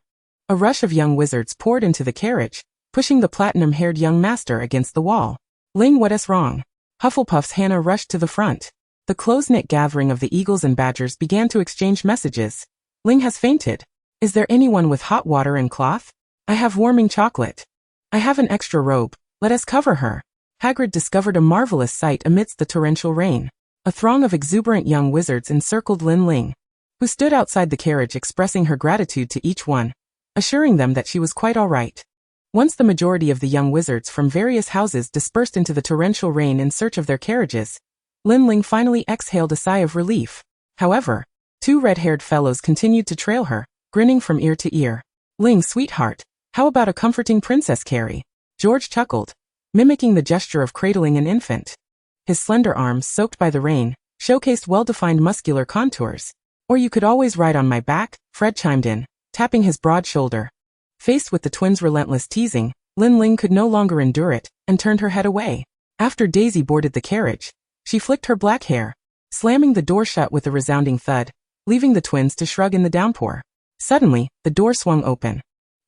a rush of young wizards poured into the carriage, pushing the platinum-haired young master against the wall. Ling, what's wrong? Hufflepuff's Hannah rushed to the front. The close-knit gathering of the Eagles and Badgers began to exchange messages. Ling has fainted. Is there anyone with hot water and cloth? I have warming chocolate. I have an extra robe. Let us cover her. Hagrid discovered a marvelous sight amidst the torrential rain. A throng of exuberant young wizards encircled Lin Ling, who stood outside the carriage expressing her gratitude to each one, assuring them that she was quite all right. Once the majority of the young wizards from various houses dispersed into the torrential rain in search of their carriages, Lin Ling finally exhaled a sigh of relief. However, two red-haired fellows continued to trail her, grinning from ear to ear. Ling, sweetheart, how about a comforting princess carry? George chuckled, mimicking the gesture of cradling an infant. His slender arms, soaked by the rain, showcased well-defined muscular contours. Or you could always ride on my back, Fred chimed in, tapping his broad shoulder. Faced with the twins' relentless teasing, Lin Ling could no longer endure it, and turned her head away. After Daisy boarded the carriage, she flicked her black hair, slamming the door shut with a resounding thud, leaving the twins to shrug in the downpour. Suddenly, the door swung open,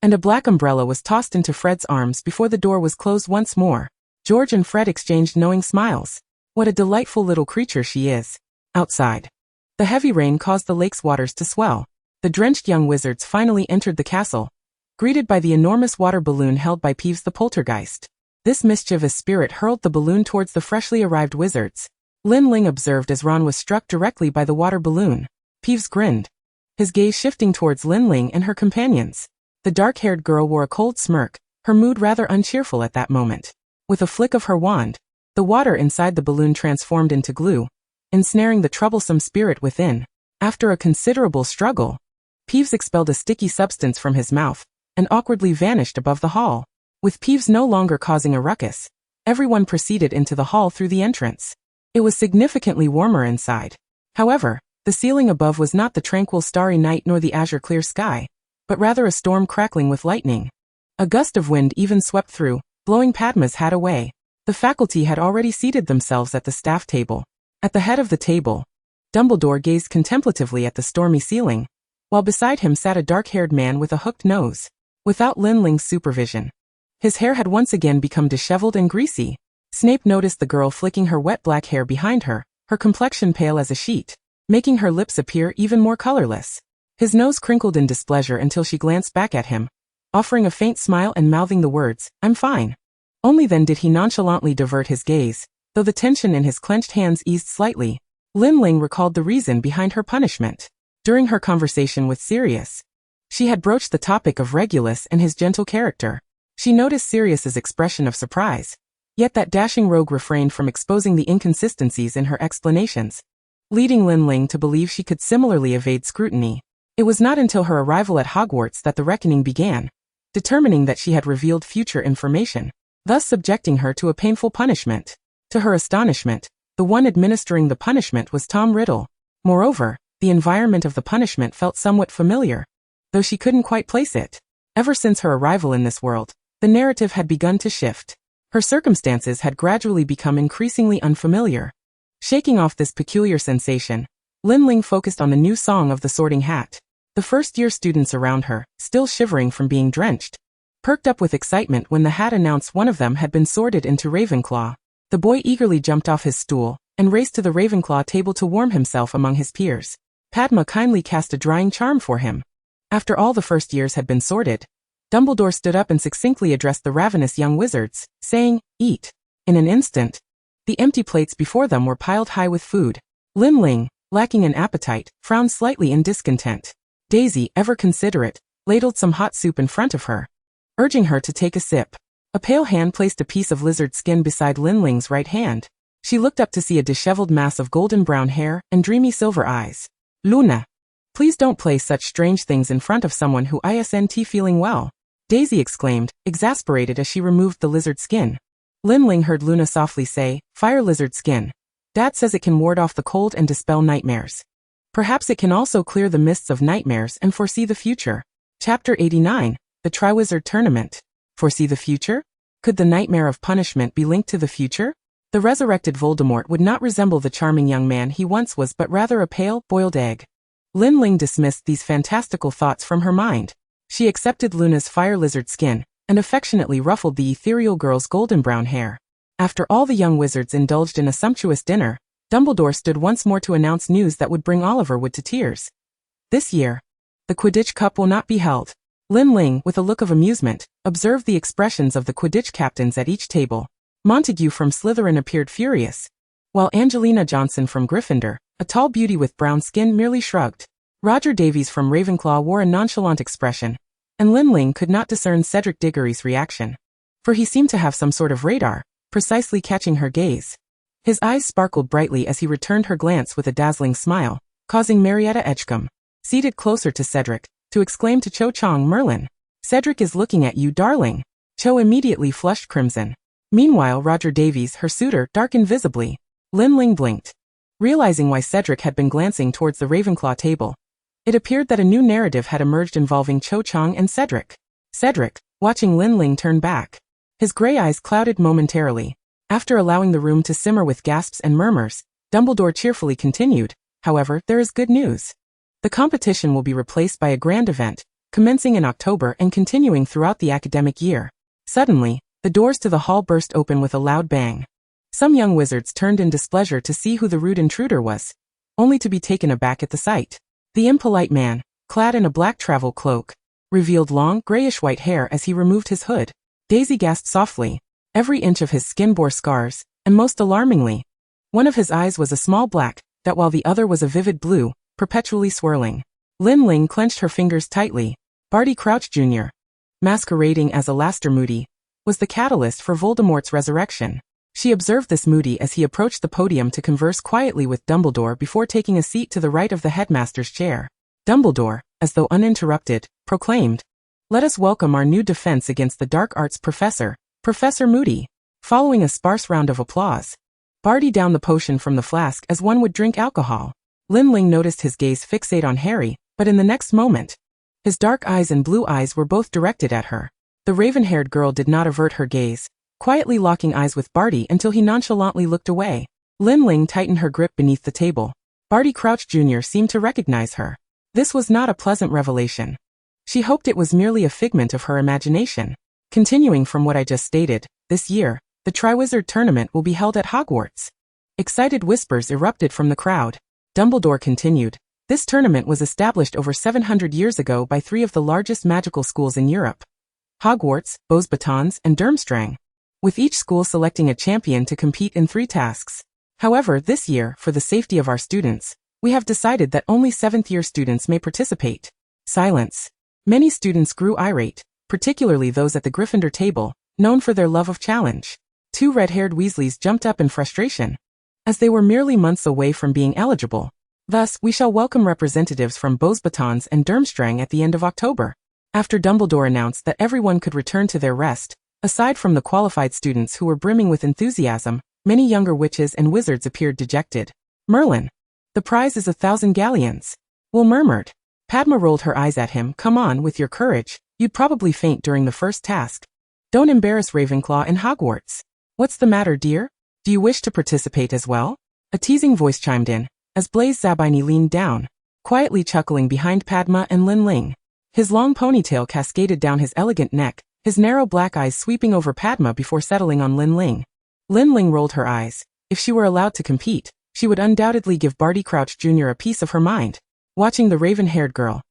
and a black umbrella was tossed into Fred's arms before the door was closed once more. George and Fred exchanged knowing smiles. What a delightful little creature she is. Outside, the heavy rain caused the lake's waters to swell. The drenched young wizards finally entered the castle, greeted by the enormous water balloon held by Peeves the poltergeist. This mischievous spirit hurled the balloon towards the freshly arrived wizards. Lin Ling observed as Ron was struck directly by the water balloon. Peeves grinned, his gaze shifting towards Lin Ling and her companions. The dark-haired girl wore a cold smirk, her mood rather uncheerful at that moment. With a flick of her wand, the water inside the balloon transformed into glue, ensnaring the troublesome spirit within. After a considerable struggle, Peeves expelled a sticky substance from his mouth, and awkwardly vanished above the hall. With Peeves no longer causing a ruckus, everyone proceeded into the hall through the entrance. It was significantly warmer inside. However, the ceiling above was not the tranquil starry night nor the azure clear sky, but rather a storm crackling with lightning. A gust of wind even swept through, blowing Padma's hat away. The faculty had already seated themselves at the staff table. At the head of the table, Dumbledore gazed contemplatively at the stormy ceiling, while beside him sat a dark-haired man with a hooked nose. Without Lin Ling's supervision, his hair had once again become disheveled and greasy. Snape noticed the girl flicking her wet black hair behind her, her complexion pale as a sheet, making her lips appear even more colorless. His nose crinkled in displeasure until she glanced back at him, offering a faint smile and mouthing the words, "I'm fine." Only then did he nonchalantly divert his gaze, though the tension in his clenched hands eased slightly. Lin Ling recalled the reason behind her punishment. During her conversation with Sirius, she had broached the topic of Regulus and his gentle character. She noticed Sirius's expression of surprise, yet that dashing rogue refrained from exposing the inconsistencies in her explanations, leading Lin Ling to believe she could similarly evade scrutiny. It was not until her arrival at Hogwarts that the reckoning began, determining that she had revealed future information, thus subjecting her to a painful punishment. To her astonishment, the one administering the punishment was Tom Riddle. Moreover, the environment of the punishment felt somewhat familiar, though she couldn't quite place it. Ever since her arrival in this world, the narrative had begun to shift. Her circumstances had gradually become increasingly unfamiliar. Shaking off this peculiar sensation, Lin Ling focused on the new song of the Sorting Hat. The first-year students around her, still shivering from being drenched, perked up with excitement when the hat announced one of them had been sorted into Ravenclaw. The boy eagerly jumped off his stool and raced to the Ravenclaw table to warm himself among his peers. Padma kindly cast a drying charm for him. After all the first years had been sorted, Dumbledore stood up and succinctly addressed the ravenous young wizards, saying, "Eat." In an instant, the empty plates before them were piled high with food. Lin Ling, lacking an appetite, frowned slightly in discontent. Daisy, ever considerate, ladled some hot soup in front of her, urging her to take a sip. A pale hand placed a piece of lizard skin beside Lin Ling's right hand. She looked up to see a disheveled mass of golden brown hair and dreamy silver eyes. "Luna, please don't place such strange things in front of someone who isn't feeling well," Daisy exclaimed, exasperated as she removed the lizard skin. Lin Ling heard Luna softly say, "Fire lizard skin. Dad says it can ward off the cold and dispel nightmares. Perhaps it can also clear the mists of nightmares and foresee the future." Chapter 89, The Triwizard Tournament. Foresee the future? Could the nightmare of punishment be linked to the future? The resurrected Voldemort would not resemble the charming young man he once was, but rather a pale, boiled egg. Lin Ling dismissed these fantastical thoughts from her mind. She accepted Luna's fire lizard skin and affectionately ruffled the ethereal girl's golden brown hair. After all the young wizards indulged in a sumptuous dinner, Dumbledore stood once more to announce news that would bring Oliver Wood to tears. This year, the Quidditch Cup will not be held. Lin Ling, with a look of amusement, observed the expressions of the Quidditch captains at each table. Montague from Slytherin appeared furious, while Angelina Johnson from Gryffindor, a tall beauty with brown skin, merely shrugged. Roger Davies from Ravenclaw wore a nonchalant expression, and Lin Ling could not discern Cedric Diggory's reaction, for he seemed to have some sort of radar, precisely catching her gaze. His eyes sparkled brightly as he returned her glance with a dazzling smile, causing Marietta Edgecombe, seated closer to Cedric, to exclaim to Cho Chang, "Merlin, Cedric is looking at you, darling." Cho immediately flushed crimson. Meanwhile, Roger Davies, her suitor, darkened visibly. Lin Ling blinked, realizing why Cedric had been glancing towards the Ravenclaw table. It appeared that a new narrative had emerged involving Cho Chang and Cedric. Cedric, watching Lin Ling turn back, his gray eyes clouded momentarily. After allowing the room to simmer with gasps and murmurs, Dumbledore cheerfully continued, "However, there is good news. The competition will be replaced by a grand event, commencing in October and continuing throughout the academic year." Suddenly, the doors to the hall burst open with a loud bang. Some young wizards turned in displeasure to see who the rude intruder was, only to be taken aback at the sight. The impolite man, clad in a black travel cloak, revealed long, grayish-white hair as he removed his hood. Daisy gasped softly. Every inch of his skin bore scars, and most alarmingly, one of his eyes was a small black, that while the other was a vivid blue, perpetually swirling. Lin Ling clenched her fingers tightly. Barty Crouch Jr., masquerading as Alastair Moody, was the catalyst for Voldemort's resurrection. She observed this Moody as he approached the podium to converse quietly with Dumbledore before taking a seat to the right of the headmaster's chair. Dumbledore, as though uninterrupted, proclaimed, "Let us welcome our new defense against the dark arts professor, Professor Moody." Following a sparse round of applause, Barty downed the potion from the flask as one would drink alcohol. Lin Ling noticed his gaze fixate on Harry, but in the next moment, his dark eyes and blue eyes were both directed at her. The raven-haired girl did not avert her gaze, quietly locking eyes with Barty until he nonchalantly looked away. Lin Ling tightened her grip beneath the table. Barty Crouch Jr. seemed to recognize her. This was not a pleasant revelation. She hoped it was merely a figment of her imagination. Continuing from what I just stated, this year, the Triwizard Tournament will be held at Hogwarts. Excited whispers erupted from the crowd. Dumbledore continued, "This tournament was established over 700 years ago by three of the largest magical schools in Europe: Hogwarts, Beauxbatons, and Durmstrang, with each school selecting a champion to compete in 3 tasks. However, this year, for the safety of our students, we have decided that only 7th-year students may participate." Silence. Many students grew irate, particularly those at the Gryffindor table, known for their love of challenge. 2 red-haired Weasleys jumped up in frustration, as they were merely months away from being eligible. "Thus, we shall welcome representatives from Beauxbatons and Durmstrang at the end of October." After Dumbledore announced that everyone could return to their rest, aside from the qualified students who were brimming with enthusiasm, many younger witches and wizards appeared dejected. "Merlin, the prize is 1,000 galleons." Will murmured. Padma rolled her eyes at him. "Come on, with your courage, you'd probably faint during the first task. Don't embarrass Ravenclaw and Hogwarts." "What's the matter, dear? Do you wish to participate as well?" A teasing voice chimed in, as Blaise Zabini leaned down, quietly chuckling behind Padma and Lin Ling. His long ponytail cascaded down his elegant neck, his narrow black eyes sweeping over Padma before settling on Lin Ling. Lin Ling rolled her eyes. If she were allowed to compete, she would undoubtedly give Barty Crouch Jr. a piece of her mind. Watching the raven-haired girl,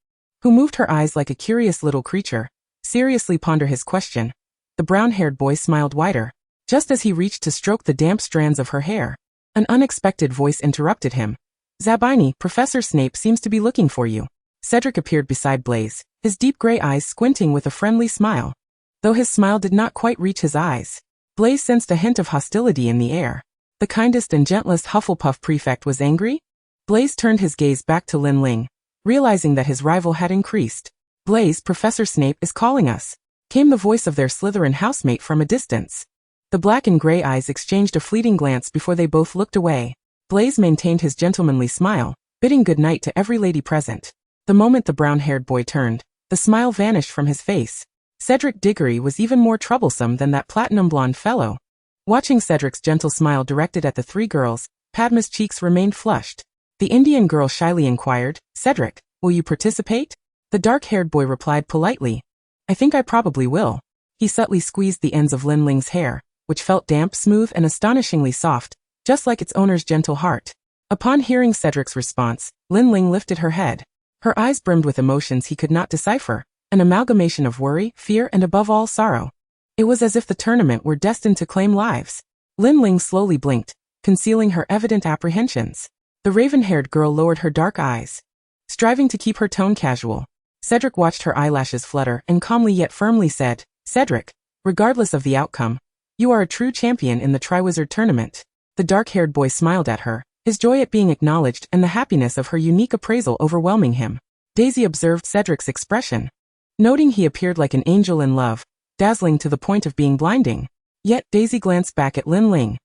who moved her eyes like a curious little creature, seriously ponder his question, the brown-haired boy smiled wider. Just as he reached to stroke the damp strands of her hair, an unexpected voice interrupted him. Zabini, Professor Snape seems to be looking for you. Cedric appeared beside Blaise, his deep gray eyes squinting with a friendly smile. Though his smile did not quite reach his eyes, Blaise sensed a hint of hostility in the air. The kindest and gentlest Hufflepuff prefect was angry? Blaise turned his gaze back to Lin Ling, realizing that his rival had increased. Blaise, Professor Snape is calling us, came the voice of their Slytherin housemate from a distance. The black and gray eyes exchanged a fleeting glance before they both looked away. Blaise maintained his gentlemanly smile, bidding good night to every lady present. The moment the brown-haired boy turned, the smile vanished from his face. Cedric Diggory was even more troublesome than that platinum-blonde fellow. Watching Cedric's gentle smile directed at the three girls, Padma's cheeks remained flushed. The Indian girl shyly inquired, "Cedric, will you participate?" The dark-haired boy replied politely, "I think I probably will." He subtly squeezed the ends of Lin Ling's hair, which felt damp, smooth, and astonishingly soft, just like its owner's gentle heart. Upon hearing Cedric's response, Lin Ling lifted her head. Her eyes brimmed with emotions he could not decipher, an amalgamation of worry, fear, and above all sorrow. It was as if the tournament were destined to claim lives. Lin Ling slowly blinked, concealing her evident apprehensions. The raven-haired girl lowered her dark eyes, striving to keep her tone casual. Cedric watched her eyelashes flutter and calmly yet firmly said, "Cedric, regardless of the outcome, you are a true champion in the Triwizard Tournament." The dark-haired boy smiled at her, his joy at being acknowledged and the happiness of her unique appraisal overwhelming him. Daisy observed Cedric's expression, noting he appeared like an angel in love, dazzling to the point of being blinding. Yet Daisy glanced back at Lin Ling,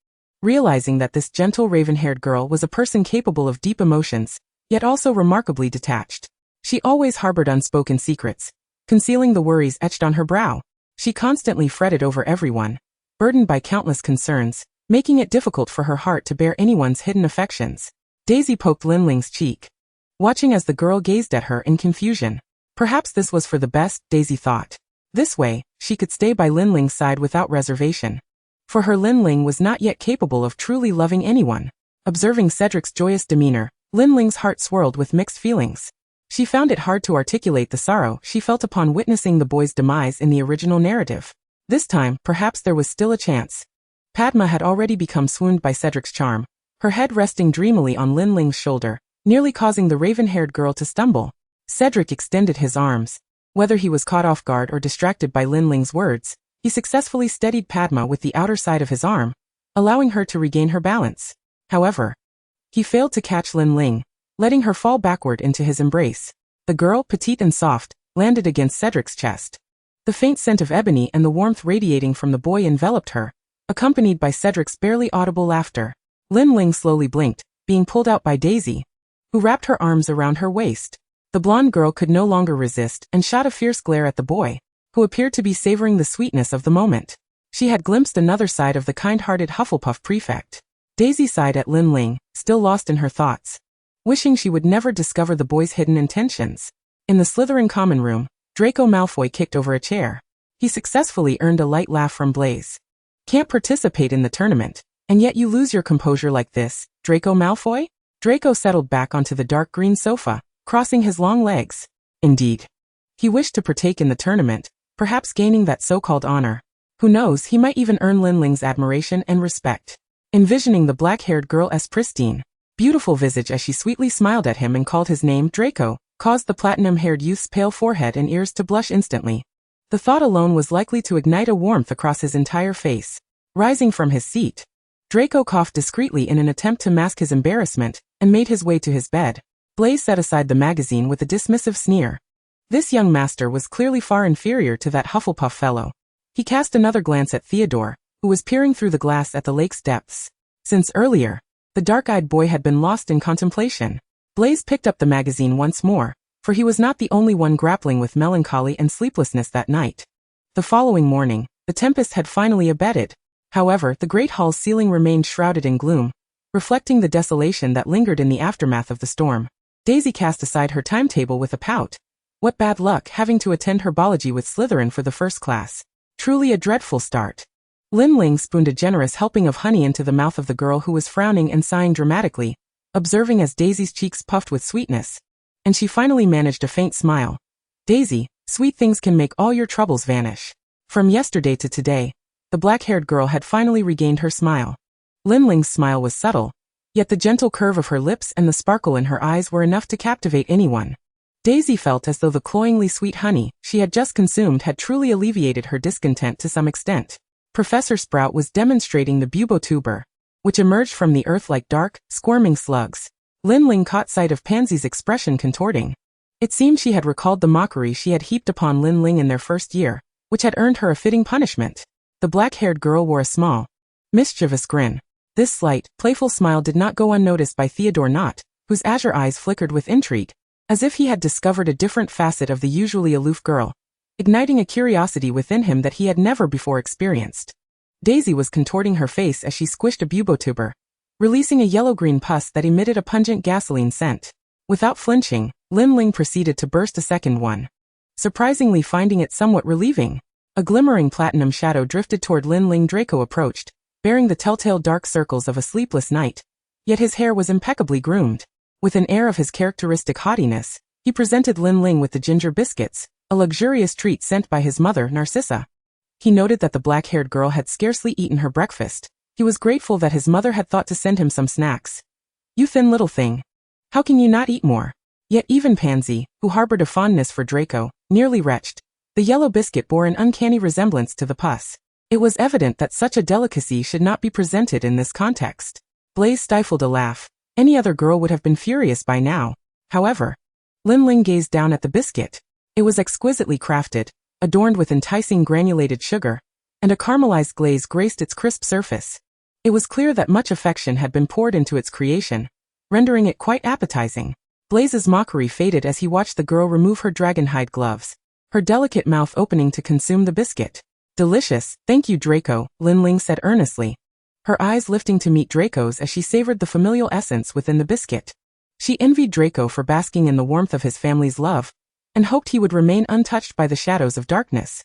realizing that this gentle raven-haired girl was a person capable of deep emotions, yet also remarkably detached. She always harbored unspoken secrets, concealing the worries etched on her brow. She constantly fretted over everyone, burdened by countless concerns, making it difficult for her heart to bear anyone's hidden affections. Daisy poked Lin Ling's cheek, watching as the girl gazed at her in confusion. Perhaps this was for the best, Daisy thought. This way, she could stay by Lin Ling's side without reservation. For her Lin Ling was not yet capable of truly loving anyone. Observing Cedric's joyous demeanor, Lin Ling's heart swirled with mixed feelings. She found it hard to articulate the sorrow she felt upon witnessing the boy's demise in the original narrative. This time, perhaps there was still a chance. Padma had already become swooned by Cedric's charm, her head resting dreamily on Lin Ling's shoulder, nearly causing the raven-haired girl to stumble. Cedric extended his arms. Whether he was caught off guard or distracted by Lin Ling's words, he successfully steadied Padma with the outer side of his arm, allowing her to regain her balance. However, he failed to catch Lin Ling, letting her fall backward into his embrace. The girl, petite and soft, landed against Cedric's chest. The faint scent of ebony and the warmth radiating from the boy enveloped her, accompanied by Cedric's barely audible laughter. Lin Ling slowly blinked, being pulled out by Daisy, who wrapped her arms around her waist. The blonde girl could no longer resist and shot a fierce glare at the boy, who appeared to be savoring the sweetness of the moment. She had glimpsed another side of the kind-hearted Hufflepuff prefect. Daisy sighed at Lin Ling, still lost in her thoughts, wishing she would never discover the boy's hidden intentions. In the Slytherin common room, Draco Malfoy kicked over a chair. He successfully earned a light laugh from Blaise. "Can't participate in the tournament, and yet you lose your composure like this, Draco Malfoy?" Draco settled back onto the dark green sofa, crossing his long legs. Indeed, he wished to partake in the tournament, perhaps gaining that so-called honor. Who knows, he might even earn Lin Ling's admiration and respect. Envisioning the black-haired girl's pristine, beautiful visage as she sweetly smiled at him and called his name, Draco, caused the platinum-haired youth's pale forehead and ears to blush instantly. The thought alone was likely to ignite a warmth across his entire face. Rising from his seat, Draco coughed discreetly in an attempt to mask his embarrassment, and made his way to his bed. Blaise set aside the magazine with a dismissive sneer. This young master was clearly far inferior to that Hufflepuff fellow. He cast another glance at Theodore, who was peering through the glass at the lake's depths. Since earlier, the dark-eyed boy had been lost in contemplation. Blaise picked up the magazine once more, for he was not the only one grappling with melancholy and sleeplessness that night. The following morning, the tempest had finally abated. However, the great hall's ceiling remained shrouded in gloom, reflecting the desolation that lingered in the aftermath of the storm. Daisy cast aside her timetable with a pout. What bad luck having to attend herbology with Slytherin for the first class. Truly a dreadful start. Lin Ling spooned a generous helping of honey into the mouth of the girl who was frowning and sighing dramatically, observing as Daisy's cheeks puffed with sweetness. And she finally managed a faint smile. Daisy, sweet things can make all your troubles vanish. From yesterday to today, the black-haired girl had finally regained her smile. Lin Ling's smile was subtle, yet the gentle curve of her lips and the sparkle in her eyes were enough to captivate anyone. Daisy felt as though the cloyingly sweet honey she had just consumed had truly alleviated her discontent to some extent. Professor Sprout was demonstrating the bubotuber, which emerged from the earth like dark, squirming slugs. Lin Ling caught sight of Pansy's expression contorting. It seemed she had recalled the mockery she had heaped upon Lin Ling in their first year, which had earned her a fitting punishment. The black-haired girl wore a small, mischievous grin. This slight, playful smile did not go unnoticed by Theodore Knott, whose azure eyes flickered with intrigue, as if he had discovered a different facet of the usually aloof girl, igniting a curiosity within him that he had never before experienced. Daisy was contorting her face as she squished a bubotuber, releasing a yellow-green pus that emitted a pungent gasoline scent. Without flinching, Lin Ling proceeded to burst a second one, surprisingly finding it somewhat relieving. A glimmering platinum shadow drifted toward Lin Ling. Draco approached, bearing the telltale dark circles of a sleepless night, yet his hair was impeccably groomed. With an air of his characteristic haughtiness, he presented Lin Ling with the ginger biscuits, a luxurious treat sent by his mother, Narcissa. He noted that the black-haired girl had scarcely eaten her breakfast. He was grateful that his mother had thought to send him some snacks. "You thin little thing. How can you not eat more?" Yet even Pansy, who harbored a fondness for Draco, nearly retched. The yellow biscuit bore an uncanny resemblance to the pus. It was evident that such a delicacy should not be presented in this context. Blaze stifled a laugh. Any other girl would have been furious by now. However, Lin Ling gazed down at the biscuit. It was exquisitely crafted, adorned with enticing granulated sugar, and a caramelized glaze graced its crisp surface. It was clear that much affection had been poured into its creation, rendering it quite appetizing. Blaze's mockery faded as he watched the girl remove her dragonhide gloves, her delicate mouth opening to consume the biscuit. "Delicious, thank you, Draco," Lin Ling said earnestly, her eyes lifting to meet Draco's as she savored the familial essence within the biscuit. She envied Draco for basking in the warmth of his family's love, and hoped he would remain untouched by the shadows of darkness.